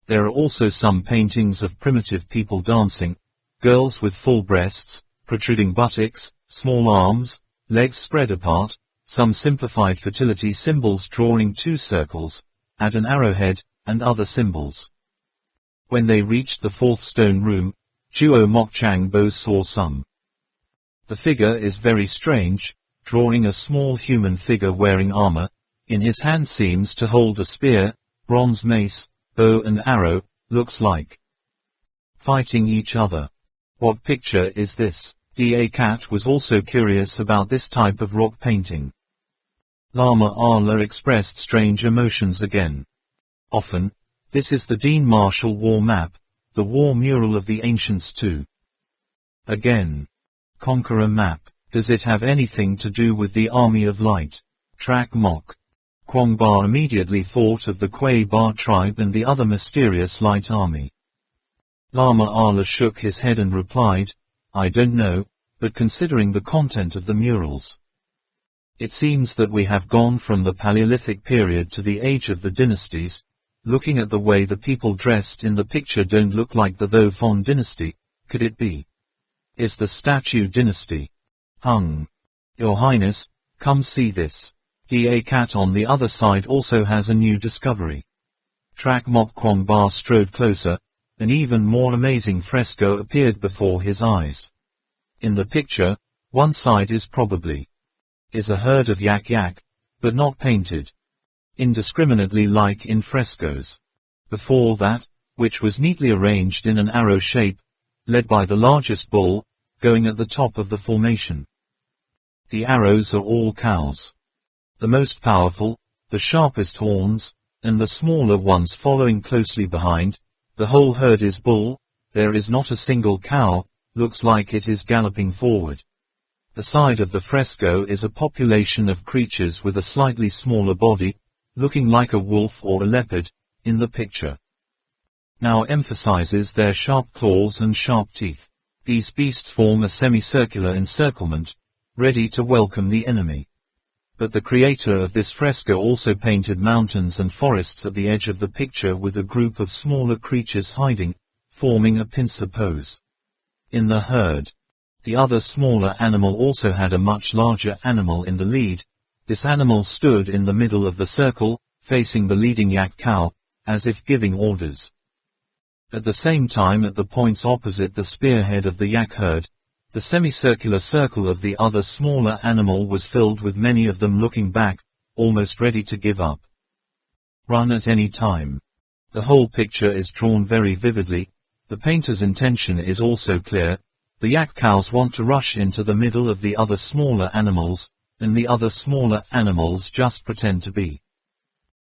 There are also some paintings of primitive people dancing, girls with full breasts, protruding buttocks, small arms, legs spread apart, some simplified fertility symbols drawing 2 circles, and an arrowhead, and other symbols. When they reached the 4th stone room, Juo Mokchangbo saw some. The figure is very strange, drawing a small human figure wearing armor. In his hand seems to hold a spear, bronze mace, bow and arrow, looks like fighting each other. What picture is this? Dakat was also curious about this type of rock painting. Lama Allah expressed strange emotions again. Often, this is the Dean Marshall War Map, the war mural of the ancients too. Again. Conqueror Map. Does it have anything to do with the Army of Light? Trak Mok Kwangba immediately thought of the Kwai Ba tribe and the other mysterious light army. Lama Allah shook his head and replied, I don't know, but considering the content of the murals, it seems that we have gone from the Paleolithic period to the age of the dynasties. Looking at the way the people dressed in the picture don't look like the Thofon dynasty. Could it be? Is the statue dynasty? Hung. Your Highness, come see this. Dakat on the other side also has a new discovery. Trak Mok Kwangba strode closer. An even more amazing fresco appeared before his eyes. In the picture, one side is probably a herd of yak, but not painted indiscriminately like in frescoes. Before that, which was neatly arranged in an arrow shape, led by the largest bull, going at the top of the formation. The arrows are all cows. The most powerful, the sharpest horns, and the smaller ones following closely behind. The whole herd is bull. There is not a single cow, looks like it is galloping forward. The side of the fresco is a population of creatures with a slightly smaller body, looking like a wolf or a leopard, in the picture. Now emphasizes their sharp claws and sharp teeth. These beasts form a semicircular encirclement. ready to welcome the enemy. But the creator of this fresco also painted mountains and forests at the edge of the picture with a group of smaller creatures hiding, forming a pincer pose. In the herd, the other smaller animal also had a much larger animal in the lead. This animal stood in the middle of the circle, facing the leading yak cow, as if giving orders. At the same time, at the points opposite the spearhead of the yak herd, the semicircular circle of the other smaller animal was filled with many of them looking back, almost ready to give up. Run at any time. The whole picture is drawn very vividly. The painter's intention is also clear. The yak cows want to rush into the middle of the other smaller animals, and the other smaller animals just pretend to be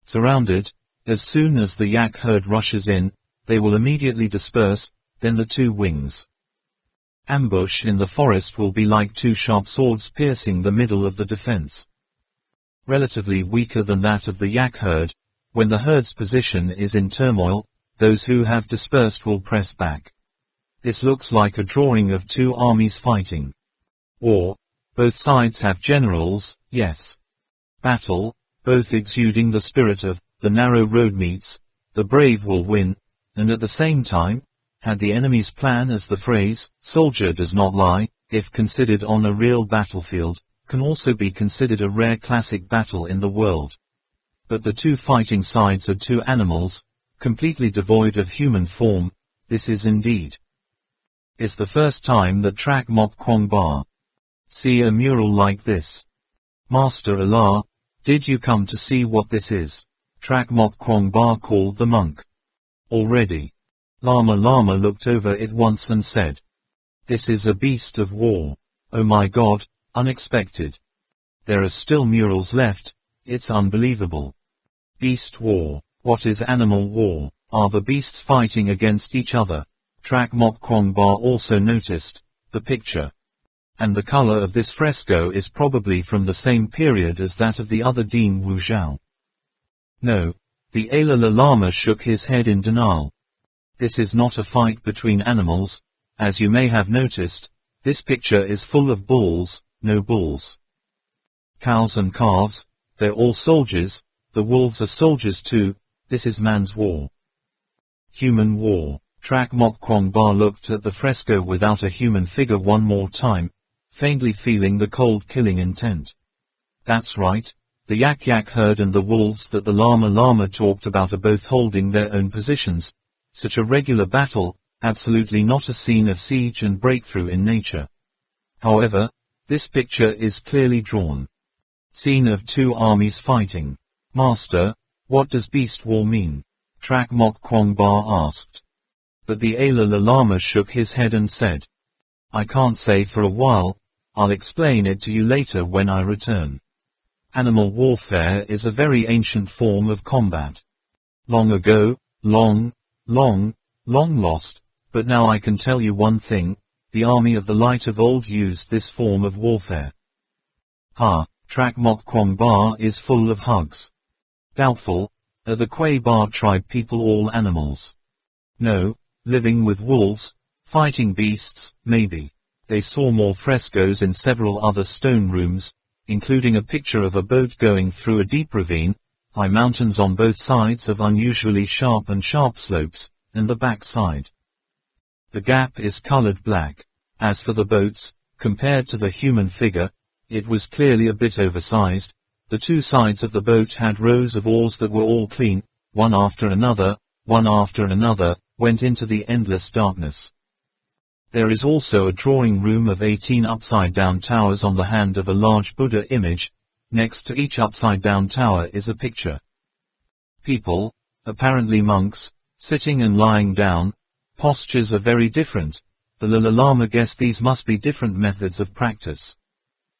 surrounded. As soon as the yak herd rushes in, they will immediately disperse, then the two wings ambush in the forest will be like two sharp swords piercing the middle of the defense. Relatively weaker than that of the yak herd, when the herd's position is in turmoil, those who have dispersed will press back. This looks like a drawing of two armies fighting. War. Both sides have generals, yes. Battle, both exuding the spirit of, the narrow road meets, the brave will win, and at the same time, had the enemy's plan as the phrase, soldier does not lie, if considered on a real battlefield, can also be considered a rare classic battle in the world. But the two fighting sides are two animals, completely devoid of human form. This is indeed is the first time that Trak Mok Kwong Ba see a mural like this. Master Allah, did you come to see what this is? Trak Mok Kwong Ba called the monk. Already. Lama looked over it once and said, "This is a beast of war. Oh my God, unexpected. There are still murals left, it's unbelievable. Beast war. What is animal war? Are the beasts fighting against each other?" Trak Mok Kwong Ba also noticed the picture. And the color of this fresco is probably from the same period as that of the other Deen Wu Zhao. No. The Alala Lama shook his head in denial. This is not a fight between animals. As you may have noticed, this picture is full of bulls, no bulls. Cows and calves, they're all soldiers, the wolves are soldiers too. This is man's war. Human war. Trak Mok Kwong Ba looked at the fresco without a human figure one more time, faintly feeling the cold killing intent. That's right, the yak herd and the wolves that the Lama talked about are both holding their own positions. Such a regular battle, absolutely not a scene of siege and breakthrough in nature. However, this picture is clearly drawn. Scene of two armies fighting. Master, what does beast war mean? Trak Mok Kwong Ba asked. But the Alala Lama shook his head and said, I can't say for a while, I'll explain it to you later when I return. Animal warfare is a very ancient form of combat. Long ago, long lost, but now I can tell you one thing, the army of the light of old used this form of warfare. Trak Mok Kwong Ba is full of hugs. Doubtful, are the Kwai Ba tribe people all animals? No, living with wolves, fighting beasts, maybe. They saw more frescoes in several other stone rooms, including a picture of a boat going through a deep ravine, high mountains on both sides of unusually sharp slopes, and the back side. The gap is colored black. As for the boats, compared to the human figure, it was clearly a bit oversized. The two sides of the boat had rows of oars that were all clean, one after another, went into the endless darkness. There is also a drawing room of 18 upside-down towers on the hand of a large Buddha image. Next to each upside-down tower is a picture. People, apparently monks, sitting and lying down. Postures are very different. The Lama guessed these must be different methods of practice.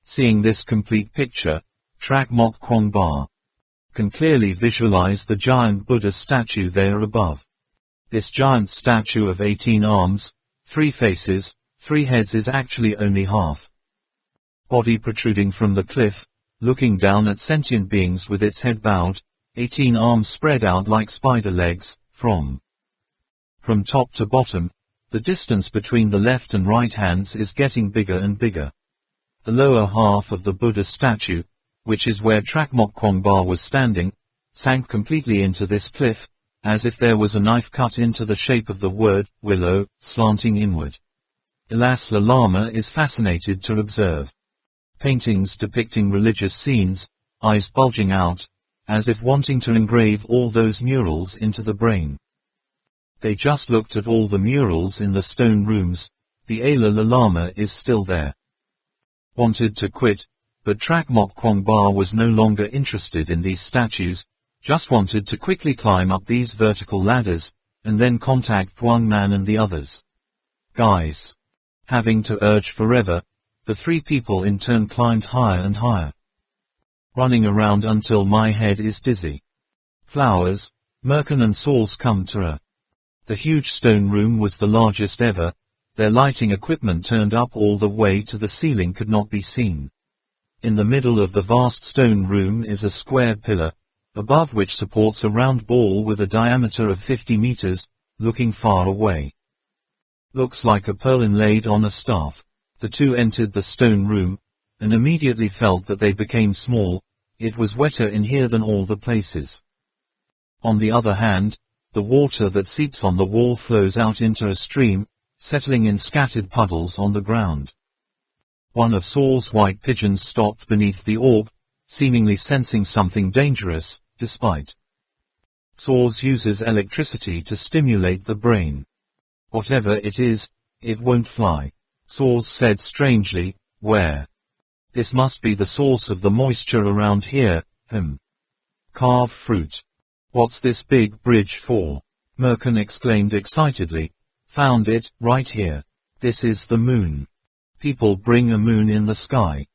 Seeing this complete picture, Trak Mok Kwong Ba can clearly visualize the giant Buddha statue there above. This giant statue of 18 arms, 3 faces, 3 heads is actually only half. Body protruding from the cliff, looking down at sentient beings with its head bowed, 18 arms spread out like spider legs, from top to bottom. The distance between the left and right hands is getting bigger and bigger. The lower half of the Buddha statue, which is where Trakmok Kwangba was standing, sank completely into this cliff, as if there was a knife cut into the shape of the word, willow, slanting inward. Ilas La Lama is fascinated to observe paintings depicting religious scenes, eyes bulging out, as if wanting to engrave all those murals into the brain. They just looked at all the murals in the stone rooms. The Ala La Lama is still there. Wanted to quit, but Trakmok Kwangba was no longer interested in these statues, just wanted to quickly climb up these vertical ladders, and then contact one man and the others. Guys. Having to urge forever, the three people in turn climbed higher and higher. Running around until my head is dizzy. Flowers, Merkin and Saul's come to her. The huge stone room was the largest ever. Their lighting equipment turned up all the way to the ceiling could not be seen. In the middle of the vast stone room is a square pillar, above which supports a round ball with a diameter of 50 meters, looking far away. Looks like a pearl inlaid on a staff. The two entered the stone room, and immediately felt that they became small. It was wetter in here than all the places. On the other hand, the water that seeps on the wall flows out into a stream, settling in scattered puddles on the ground. One of Saul's white pigeons stopped beneath the orb, seemingly sensing something dangerous, despite. Saul's uses electricity to stimulate the brain. Whatever it is, it won't fly. Saul said strangely, where? This must be the source of the moisture around here, Carve fruit. What's this big bridge for? Merkin exclaimed excitedly. Found it, right here. This is the moon. People bring a moon in the sky.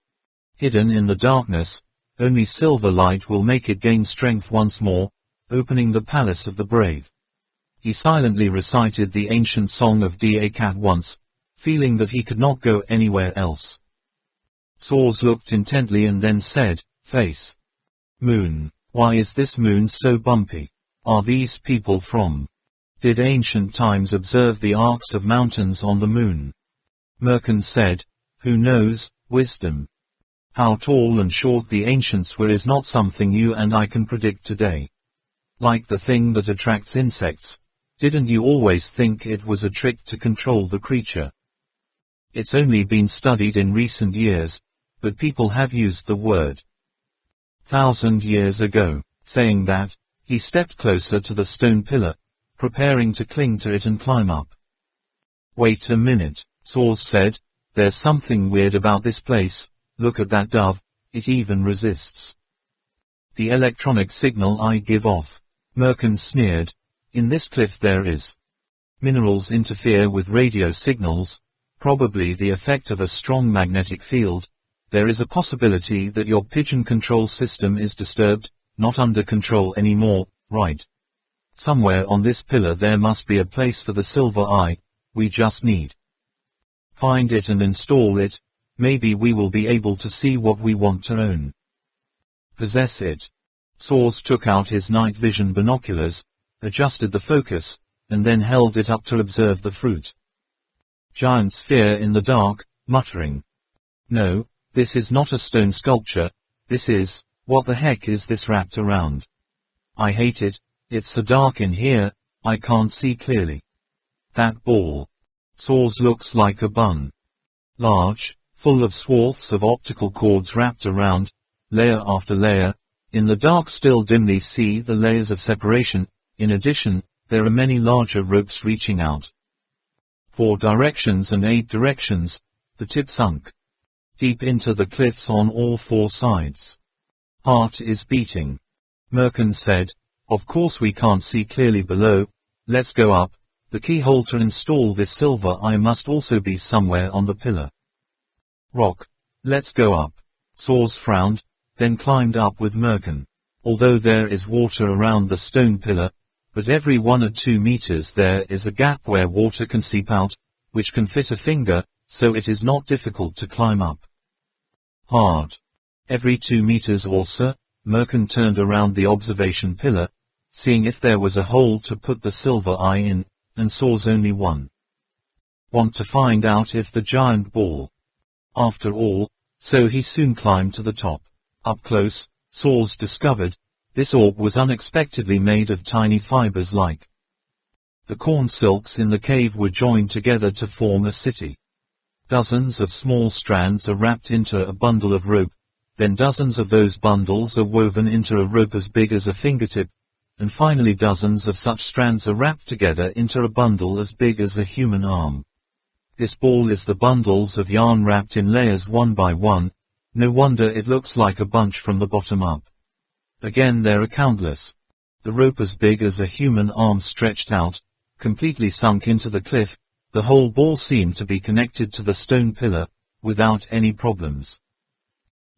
Hidden in the darkness, only silver light will make it gain strength once more, opening the palace of the brave. He silently recited the ancient song of Da once, feeling that he could not go anywhere else. Saws looked intently and then said, face. Moon. Why is this moon so bumpy? Are these people from? Did ancient times observe the arcs of mountains on the moon? Merkin said, who knows, wisdom. How tall and short the ancients were is not something you and I can predict today. Like the thing that attracts insects, didn't you always think it was a trick to control the creature? It's only been studied in recent years, but people have used the word 1,000 years ago. Saying that, he stepped closer to the stone pillar, preparing to cling to it and climb up. Wait a minute, Saul said, there's something weird about this place. Look at that dove, it even resists the electronic signal I give off. Merkin sneered, in this cliff there is. Minerals interfere with radio signals, probably the effect of a strong magnetic field. There is a possibility that your pigeon control system is disturbed, not under control anymore, right? Somewhere on this pillar there must be a place for the silver eye. We just need find it and install it. Maybe we will be able to see what we want to own. Possess it. Saws took out his night vision binoculars, adjusted the focus, and then held it up to observe the fruit. Giant sphere in the dark, muttering. No, this is not a stone sculpture, this is, what the heck is this wrapped around? I hate it, it's so dark in here, I can't see clearly. That ball. Saws looks like a bun. Large, full of swaths of optical cords wrapped around, layer after layer. In the dark still dimly see the layers of separation. In addition, there are many larger ropes reaching out. 4 directions and 8 directions, the tip sunk deep into the cliffs on all 4 sides. Heart is beating. Merkin said, of course we can't see clearly below, let's go up. The keyhole to install this silver eye must also be somewhere on the pillar. Rock. Let's go up. Saws frowned, then climbed up with Merkin. Although there is water around the stone pillar, but every 1 or 2 meters there is a gap where water can seep out, which can fit a finger, so it is not difficult to climb up. Hard. Every 2 meters or so, Merkin turned around the observation pillar, seeing if there was a hole to put the silver eye in, and saws only one. Want to find out if the giant ball. After all, So he soon climbed to the top. Up close, Saws discovered, this orb was unexpectedly made of tiny fibers like the corn silks in the cave were joined together to form a city. Dozens of small strands are wrapped into a bundle of rope, then dozens of those bundles are woven into a rope as big as a fingertip, and finally dozens of such strands are wrapped together into a bundle as big as a human arm. This ball is the bundles of yarn wrapped in layers one by one. No wonder it looks like a bunch from the bottom up. Again there are countless. The rope as big as a human arm stretched out, completely sunk into the cliff. The whole ball seemed to be connected to the stone pillar, without any problems.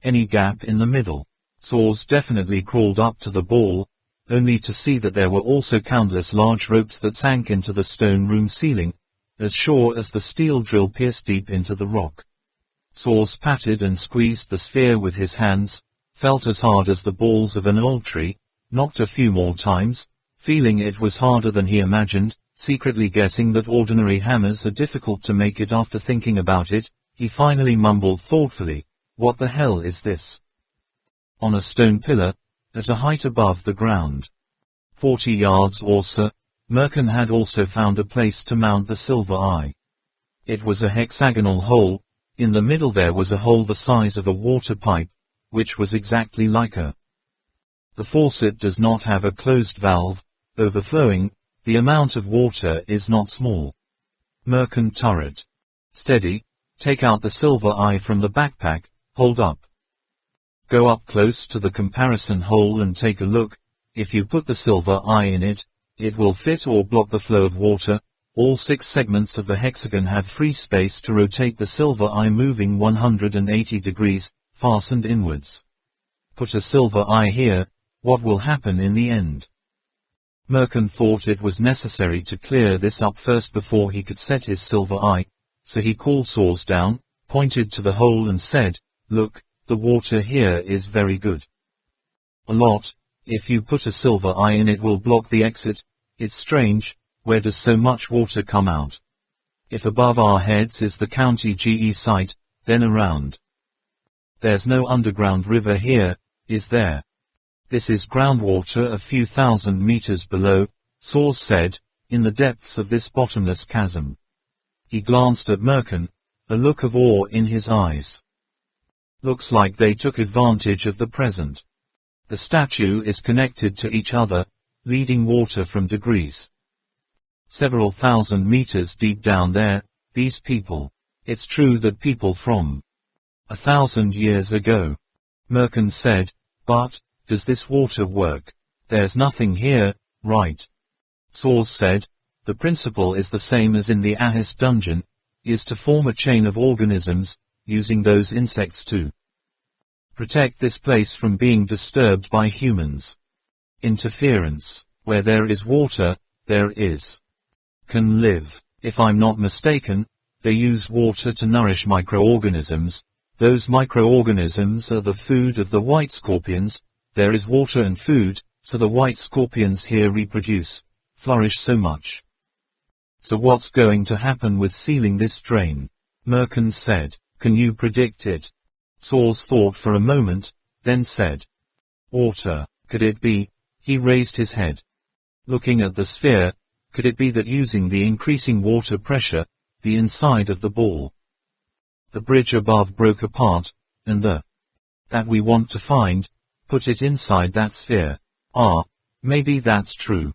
Any gap in the middle. Saws definitely crawled up to the ball, only to see that there were also countless large ropes that sank into the stone room ceiling, as sure as the steel drill pierced deep into the rock. Saws patted and squeezed the sphere with his hands, felt as hard as the balls of an old tree, knocked a few more times, feeling it was harder than he imagined, secretly guessing that ordinary hammers are difficult to make it. After thinking about it, he finally mumbled thoughtfully, "What the hell is this?" On a stone pillar, at a height above the ground, 40 yards or so, Merkin had also found a place to mount the silver eye. It was a hexagonal hole. In the middle there was a hole the size of a water pipe, which was exactly like her. The faucet does not have a closed valve, overflowing. The amount of water is not small. Merkin turret. Steady. Take out the silver eye from the backpack, hold up. Go up close to the comparison hole and take a look. If you put the silver eye in it, it will fit or block the flow of water. All 6 segments of the hexagon have free space to rotate the silver eye moving 180 degrees, fastened inwards. Put a silver eye here, what will happen in the end? Merkin thought it was necessary to clear this up first before he could set his silver eye, so he called Saws down, pointed to the hole and said, "Look, the water here is very good. A lot. If you put a silver eye in it will block the exit. It's strange. Where does so much water come out? If above our heads is the county GE site, then around. There's no underground river here, is there? This is groundwater a few thousand meters below," Saws said, "in the depths of this bottomless chasm." He glanced at Merkin, a look of awe in his eyes. Looks like they took advantage of the present. The statue is connected to each other, leading water from degrees several thousand meters deep down there. These people. It's true that people from 1,000 years ago. Merkin said, "But, does this water work? There's nothing here, right?" Saws said, "The principle is the same as in the Ahis dungeon, is to form a chain of organisms, using those insects to protect this place from being disturbed by humans. Interference. Where there is water, there is can live. If I'm not mistaken, they use water to nourish microorganisms. Those microorganisms are the food of the white scorpions. There is water and food, so the white scorpions here reproduce, flourish so much. So what's going to happen with sealing this drain?" Merkin said. "Can you predict it?" Saws thought for a moment, then said, "Water. Could it be?" He raised his head. Looking at the sphere, could it be that using the increasing water pressure, the inside of the ball, the bridge above broke apart, and that we want to find, put it inside that sphere? Ah, maybe that's true.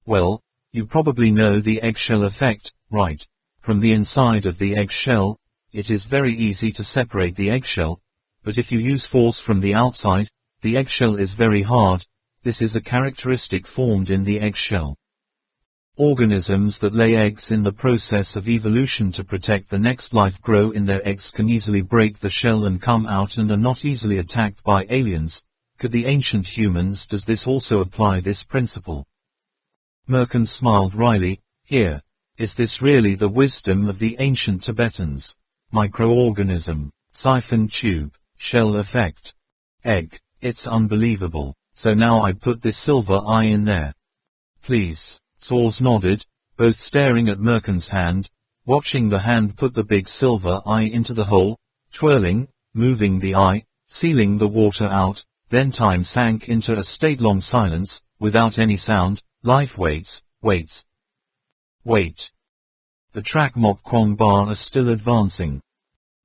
Well, you probably know the eggshell effect, right? From the inside of the eggshell, it is very easy to separate the eggshell, but if you use force from the outside, the eggshell is very hard. This is a characteristic formed in the eggshell. Organisms that lay eggs in the process of evolution to protect the next life grow in their eggs can easily break the shell and come out and are not easily attacked by aliens. Could the ancient humans? Does this also apply this principle? Merkin smiled wryly. Here. Is this really the wisdom of the ancient Tibetans? Microorganism, siphon tube, shell effect, egg. It's unbelievable. So now I put this silver eye in there. Please. Saws nodded, both staring at Merkin's hand, watching the hand put the big silver eye into the hole, twirling. moving the eye, sealing the water out, then time sank into a state-long silence, without any sound. Life waits, waits. Wait. The track Mok Kwong Bar are still advancing.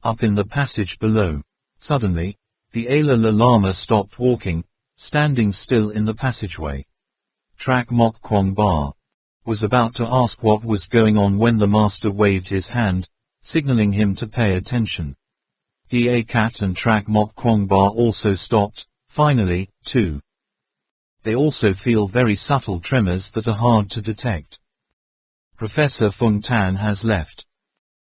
Up in the passage below. Suddenly, the Alala Lama stopped walking, standing still in the passageway. Track Mok Kwong Bar was about to ask what was going on when the master waved his hand, signaling him to pay attention. Da Cat and Track Mok Kwong Bar also stopped, finally, too. They also feel very subtle tremors that are hard to detect. Professor Fung Tan has left.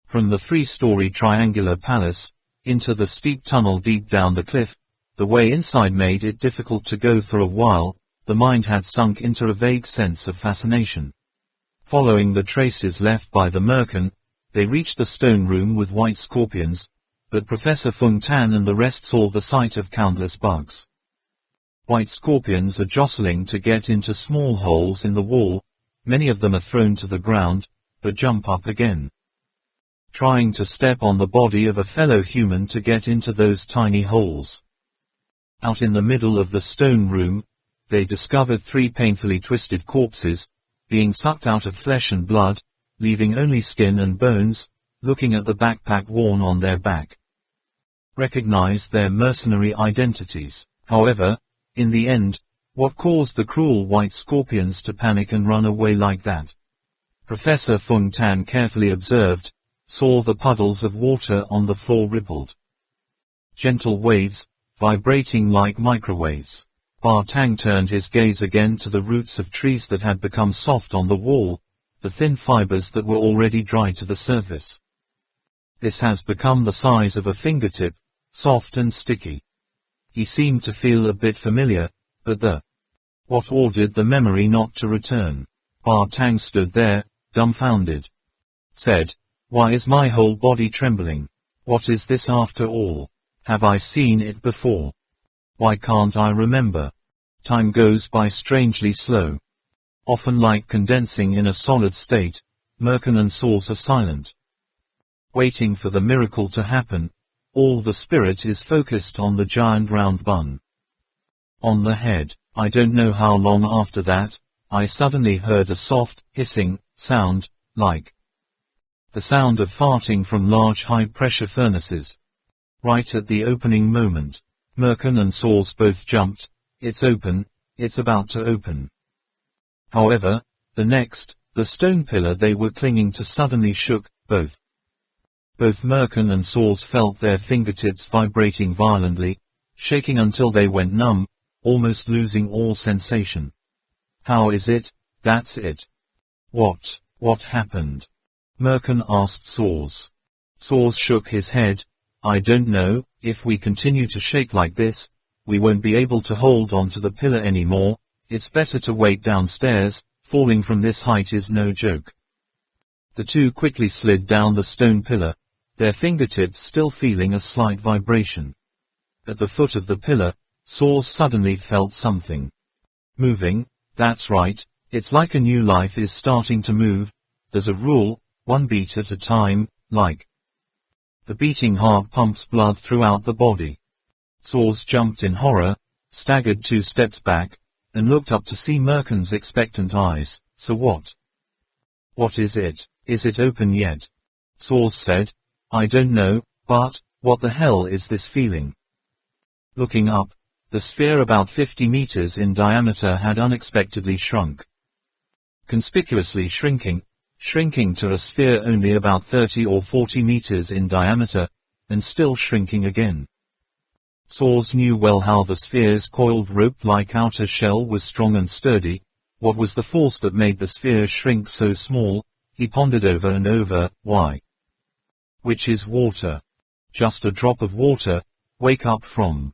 From the three-story triangular palace, into the steep tunnel deep down the cliff, the way inside made it difficult to go for a while. The mind had sunk into a vague sense of fascination. Following the traces left by the merkin, they reached the stone room with white scorpions, but Professor Fung Tan and the rest saw the sight of countless bugs. White scorpions are jostling to get into small holes in the wall. Many of them are thrown to the ground, but jump up again, trying to step on the body of a fellow human to get into those tiny holes. Out in the middle of the stone room, they discovered three painfully twisted corpses, being sucked out of flesh and blood, leaving only skin and bones. Looking at the backpack worn on their back, recognized their mercenary identities. However, in the end, what caused the cruel white scorpions to panic and run away like that? Professor Fung Tan carefully observed, saw the puddles of water on the floor rippled. Gentle waves, vibrating like microwaves. Ba Tang turned his gaze again to the roots of trees that had become soft on the wall, the thin fibers that were already dry to the surface. This has become the size of a fingertip, soft and sticky. He seemed to feel a bit familiar, but what ordered the memory not to return? Ba Tang stood there, dumbfounded. Said, "Why is my whole body trembling? What is this after all? Have I seen it before? Why can't I remember? Time goes by strangely slow. Often like condensing in a solid state, merkin and source are silent. Waiting for the miracle to happen, all the spirit is focused on the giant round bun on the head." I don't know how long after that, I suddenly heard a soft, hissing sound, like the sound of farting from large high-pressure furnaces. Right at the opening moment, merkin and Saws both jumped. It's open, it's about to open. However, the stone pillar they were clinging to suddenly shook. Both merkin and Saws felt their fingertips vibrating violently, shaking until they went numb, almost losing all sensation. "How is it? That's it. What happened?" merkin asked Saws. Saws shook his head. "I don't know. If we continue to shake like this, we won't be able to hold on to the pillar anymore. It's better to wait downstairs. Falling from this height is no joke." The two quickly slid down the stone pillar, their fingertips still feeling a slight vibration. At the foot of the pillar, Saws suddenly felt something moving. That's right, it's like a new life is starting to move. There's a rule, one beat at a time, like the beating heart pumps blood throughout the body. Saws jumped in horror, staggered 2 steps back, and looked up to see merkin's expectant eyes. "So what? What is it? Is it open yet?" Saws said, "I don't know, but what the hell is this feeling?" Looking up, the sphere about 50 meters in diameter had unexpectedly shrunk. Conspicuously shrinking to a sphere only about 30 or 40 meters in diameter, and still shrinking again. Saws knew well how the sphere's coiled rope-like outer shell was strong and sturdy. What was the force that made the sphere shrink so small? He pondered over and over. Why? Which is water. Just a drop of water. Wake up from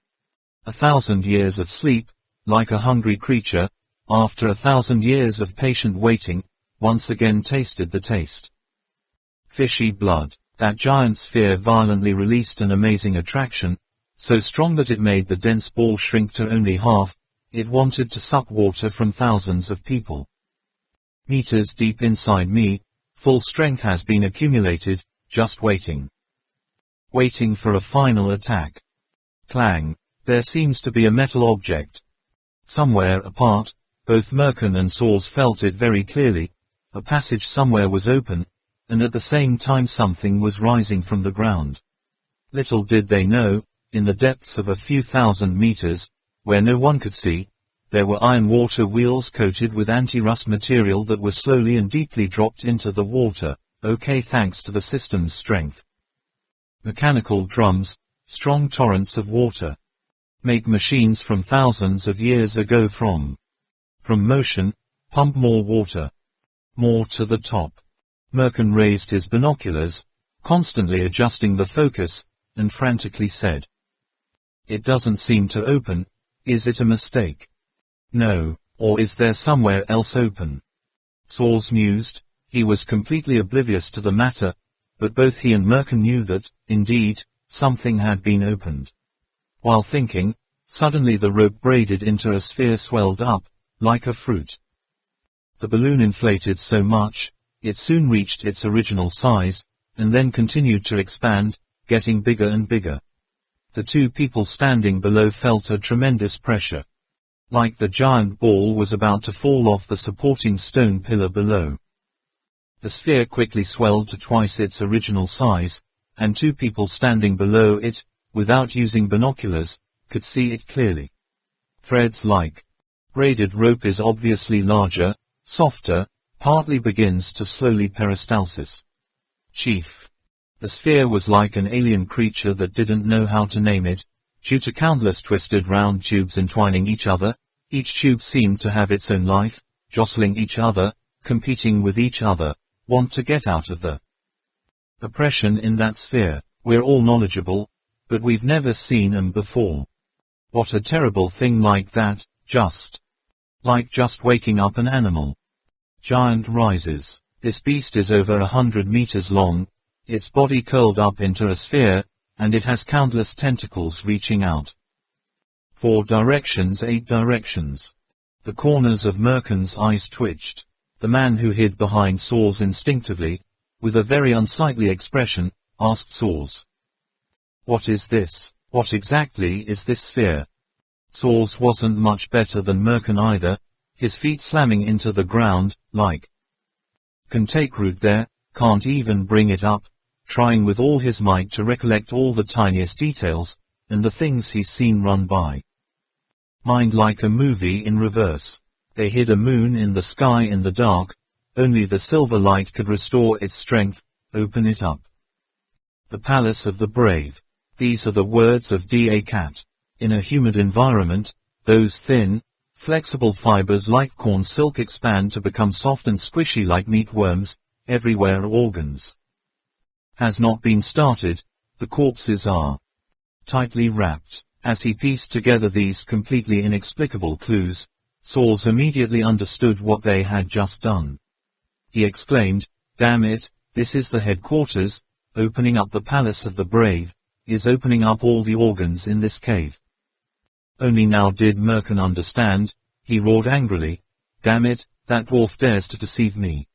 1,000 years of sleep, like a hungry creature, after 1,000 years of patient waiting, once again tasted the taste. Fishy blood. That giant sphere violently released an amazing attraction, so strong that it made the dense ball shrink to only half. It wanted to suck water from thousands of people. Meters deep inside me, full strength has been accumulated, just waiting. waiting for a final attack. Clang. There seems to be a metal object. Somewhere apart, both Merkin and Saws felt it very clearly. A passage somewhere was open, and at the same time something was rising from the ground. Little did they know, in the depths of a few thousand meters, where no one could see, there were iron water wheels coated with anti-rust material that were slowly and deeply dropped into the water, okay, thanks to the system's strength. Mechanical drums, strong torrents of water. Make machines from thousands of years ago from motion, pump more water. More to the top. Merkin raised his binoculars, constantly adjusting the focus, and frantically said, "It doesn't seem to open. Is it a mistake? No, or is there somewhere else open?" Saws mused. He was completely oblivious to the matter, but both he and Merkin knew that, indeed, something had been opened. While thinking, suddenly the rope braided into a sphere swelled up, like a fruit. The balloon inflated so much, it soon reached its original size, and then continued to expand, getting bigger and bigger. The two people standing below felt a tremendous pressure. Like the giant ball was about to fall off the supporting stone pillar below. The sphere quickly swelled to twice its original size, and two people standing below it, without using binoculars, could see it clearly. Threads like braided rope is obviously larger, softer, partly begins to slowly peristalsis. Chief. The sphere was like an alien creature that didn't know how to name it, due to countless twisted round tubes entwining each other. Each tube seemed to have its own life, jostling each other, competing with each other, want to get out of the oppression in that sphere. We're all knowledgeable, but we've never seen 'em before. What a terrible thing like that, just waking up an animal. Giant rises. This beast is over 100 meters long, its body curled up into a sphere, and it has countless tentacles reaching out. 4 directions, 8 directions. The corners of Merkin's eyes twitched. The man who hid behind Saws instinctively, with a very unsightly expression, asked Saws, "What is this? What exactly is this sphere?" Saws wasn't much better than Merkin either, his feet slamming into the ground, like, "Can take root there, can't even bring it up," trying with all his might to recollect all the tiniest details, and the things he's seen run by. Mind like a movie in reverse. They hid a moon in the sky in the dark, only the silver light could restore its strength, open it up. The Palace of the Brave. These are the words of Da Cat. In a humid environment, those thin, flexible fibers like corn silk expand to become soft and squishy like meatworms. Everywhere organs. Has not been started, the corpses are tightly wrapped. As he pieced together these completely inexplicable clues, Saws immediately understood what they had just done. He exclaimed, "Damn it, this is the headquarters. Opening up the Palace of the Brave is opening up all the organs in this cave." Only now did Merkin understand. He roared angrily, "Damn it, that dwarf dares to deceive me."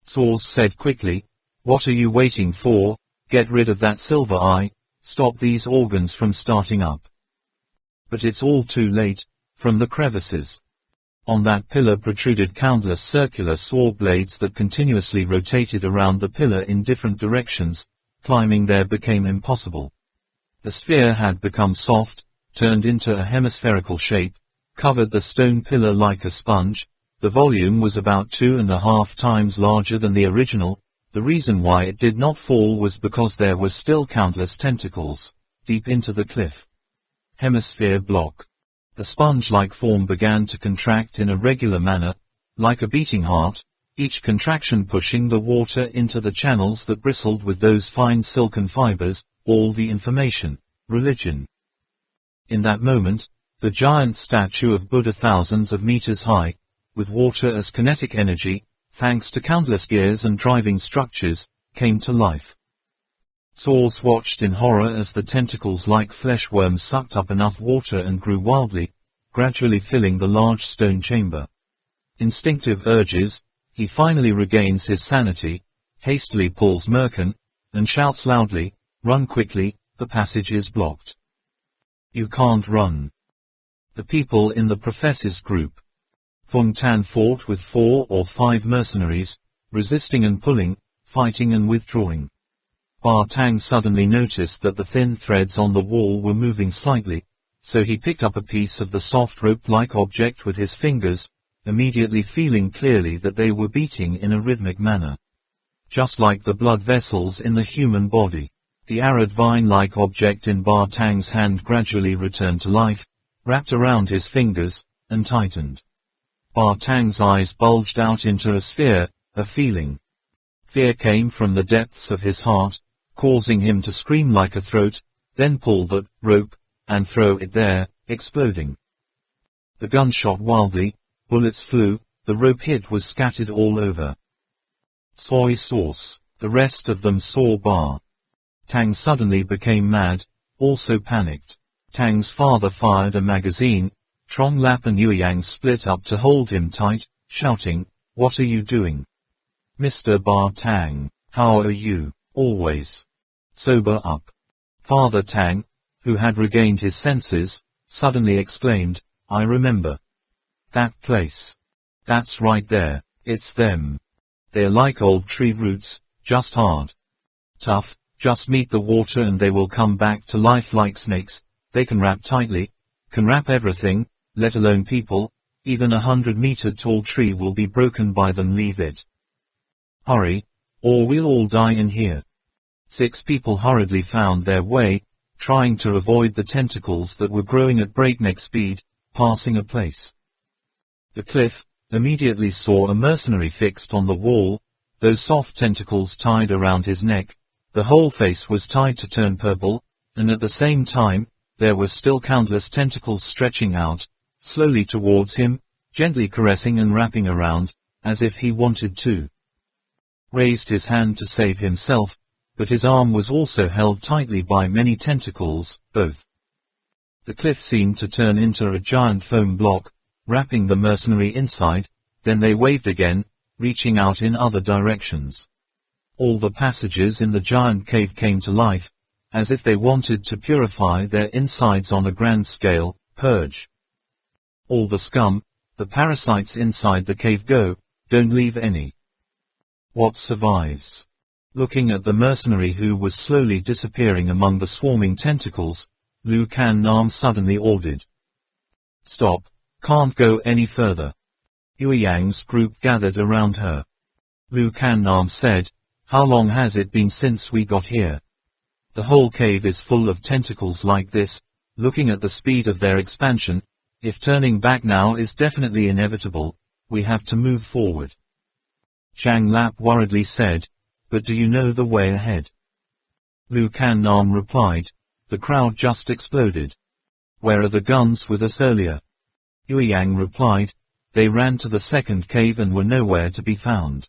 Saws said quickly, "What are you waiting for? Get rid of that silver eye, stop these organs from starting up." But it's all too late. From the crevices on that pillar protruded countless circular saw blades that continuously rotated around the pillar in different directions. Climbing there became impossible. The sphere had become soft, turned into a hemispherical shape, covered the stone pillar like a sponge. The volume was about 2.5 times larger than the original. The reason why it did not fall was because there were still countless tentacles, deep into the cliff. Hemisphere block. The sponge-like form began to contract in a regular manner, like a beating heart, each contraction pushing the water into the channels that bristled with those fine silken fibers, all the information, religion. In that moment, the giant statue of Buddha thousands of meters high, with water as kinetic energy, thanks to countless gears and driving structures, came to life. Saws watched in horror as the tentacles like flesh worms sucked up enough water and grew wildly, gradually filling the large stone chamber. Instinctive urges, he finally regains his sanity, hastily pulls Merkin, and shouts loudly, Run quickly, the passage is blocked. You can't run. The people in the professor's group. Fung Tan fought with 4 or 5 mercenaries, resisting and pulling, fighting and withdrawing. Ma Tang suddenly noticed that the thin threads on the wall were moving slightly, so he picked up a piece of the soft rope-like object with his fingers, immediately feeling clearly that they were beating in a rhythmic manner. Just like the blood vessels in the human body, the arid vine-like object in Ma Tang's hand gradually returned to life, wrapped around his fingers, and tightened. Ma Tang's eyes bulged out into a sphere, a feeling. Fear came from the depths of his heart, causing him to scream like a throat, then pull the rope, and throw it there, exploding. The gun shot wildly, bullets flew, the rope hit was scattered all over. Soy sauce. The rest of them saw Ma Tang suddenly became mad, also panicked. Tang's father fired a magazine, Trong Lap and Yueyang split up to hold him tight, shouting, "What are you doing? Mr. Ma Tang, how are you? Always. Sober up." Father Tang, who had regained his senses, suddenly exclaimed, "I remember. That place. That's right there, it's them. They're like old tree roots, just hard. Tough, just meet the water and they will come back to life like snakes. They can wrap tightly, can wrap everything, let alone people, even a 100-meter tall tree will be broken by them. Leave it. Hurry, or we'll all die in here." 6 people hurriedly found their way, trying to avoid the tentacles that were growing at breakneck speed, passing a place. The cliff immediately saw a mercenary fixed on the wall, those soft tentacles tied around his neck, the whole face was tied to turn purple, and at the same time, there were still countless tentacles stretching out, slowly towards him, gently caressing and wrapping around, as if he wanted to raised his hand to save himself, but his arm was also held tightly by many tentacles, both. The cliff seemed to turn into a giant foam block, wrapping the mercenary inside, then they waved again, reaching out in other directions. All the passages in the giant cave came to life, as if they wanted to purify their insides on a grand scale, purge all the scum, the parasites inside the cave. Go, don't leave any. What survives? Looking at the mercenary who was slowly disappearing among the swarming tentacles, Lu Can Nam suddenly ordered, "Stop, can't go any further." Yueyang's group gathered around her. Lu Can Nam said, "How long has it been since we got here? The whole cave is full of tentacles like this. Looking at the speed of their expansion, if turning back now is definitely inevitable, we have to move forward." Zhang Lap worriedly said, "But do you know the way ahead?" Lu Can Nam replied, "The crowd just exploded. Where are the guns with us earlier?" Yueyang replied, "They ran to the second cave and were nowhere to be found."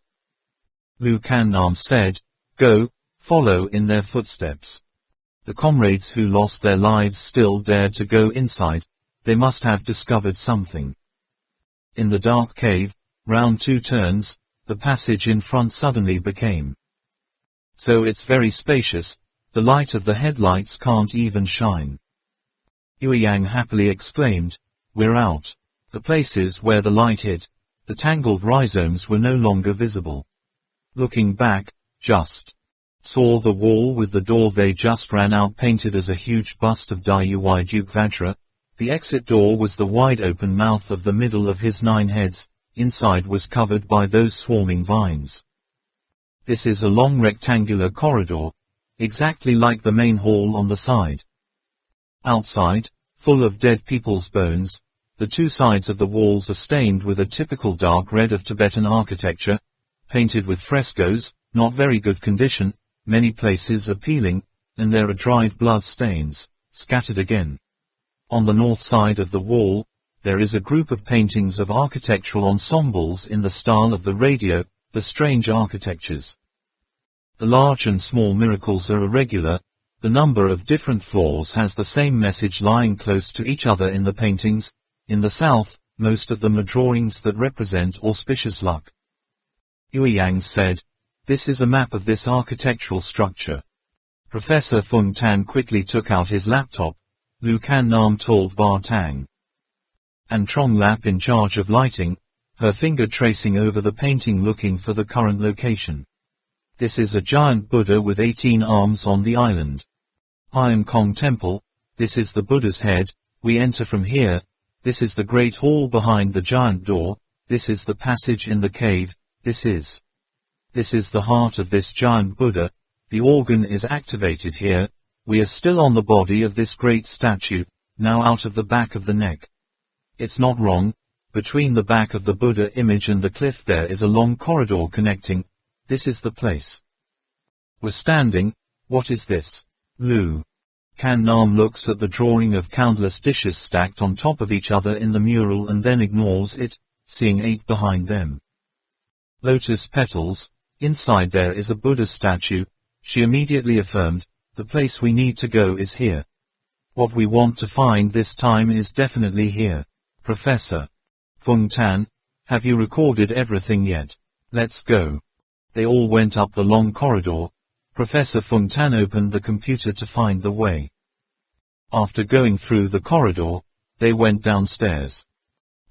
Lu Can Nam said, "Go, follow in their footsteps." The comrades who lost their lives still dared to go inside, they must have discovered something. In the dark cave, round 2 turns, the passage in front suddenly became so it's very spacious, the light of the headlights can't even shine. Yueyang happily exclaimed, "We're out." The places where the light hit, the tangled rhizomes were no longer visible. Looking back, just saw the wall with the door they just ran out painted as a huge bust of Dayuwai Duke Vajra. The exit door was the wide-open mouth of the middle of his 9 heads, inside was covered by those swarming vines. This is a long rectangular corridor, exactly like the main hall on the side. Outside, full of dead people's bones, the 2 sides of the walls are stained with a typical dark red of Tibetan architecture, painted with frescoes, not very good condition, many places are peeling, and there are dried blood stains, scattered again. On the north side of the wall, there is a group of paintings of architectural ensembles in the style of the radio, the strange architectures. The large and small miracles are irregular, the number of different floors has the same message lying close to each other in the paintings. In the south, most of them are drawings that represent auspicious luck. Yueyang said, "This is a map of this architectural structure. Professor Fung Tan quickly took out his laptop. Lu Can Nam told Ma Tang. And Trong Lap in charge of lighting, her finger tracing over the painting looking for the current location. This is a giant Buddha with 18 arms on the island. Iron Kong Temple, this is the Buddha's head, we enter from here, this is the great hall behind the giant door, this is the passage in the cave, this is the heart of this giant Buddha, the organ is activated here, we are still on the body of this great statue, now out of the back of the neck. It's not wrong, between the back of the Buddha image and the cliff there is a long corridor connecting, this is the place. We're standing, what is this? Lu Can Nam looks at the drawing of countless dishes stacked on top of each other in the mural and then ignores it, seeing 8 behind them. Lotus petals, inside there is a Buddha statue, she immediately affirmed, the place we need to go is here. What we want to find this time is definitely here. Professor Fung Tan, have you recorded everything yet? Let's go. They all went up the long corridor. Professor Fung Tan opened the computer to find the way. After going through the corridor, they went downstairs.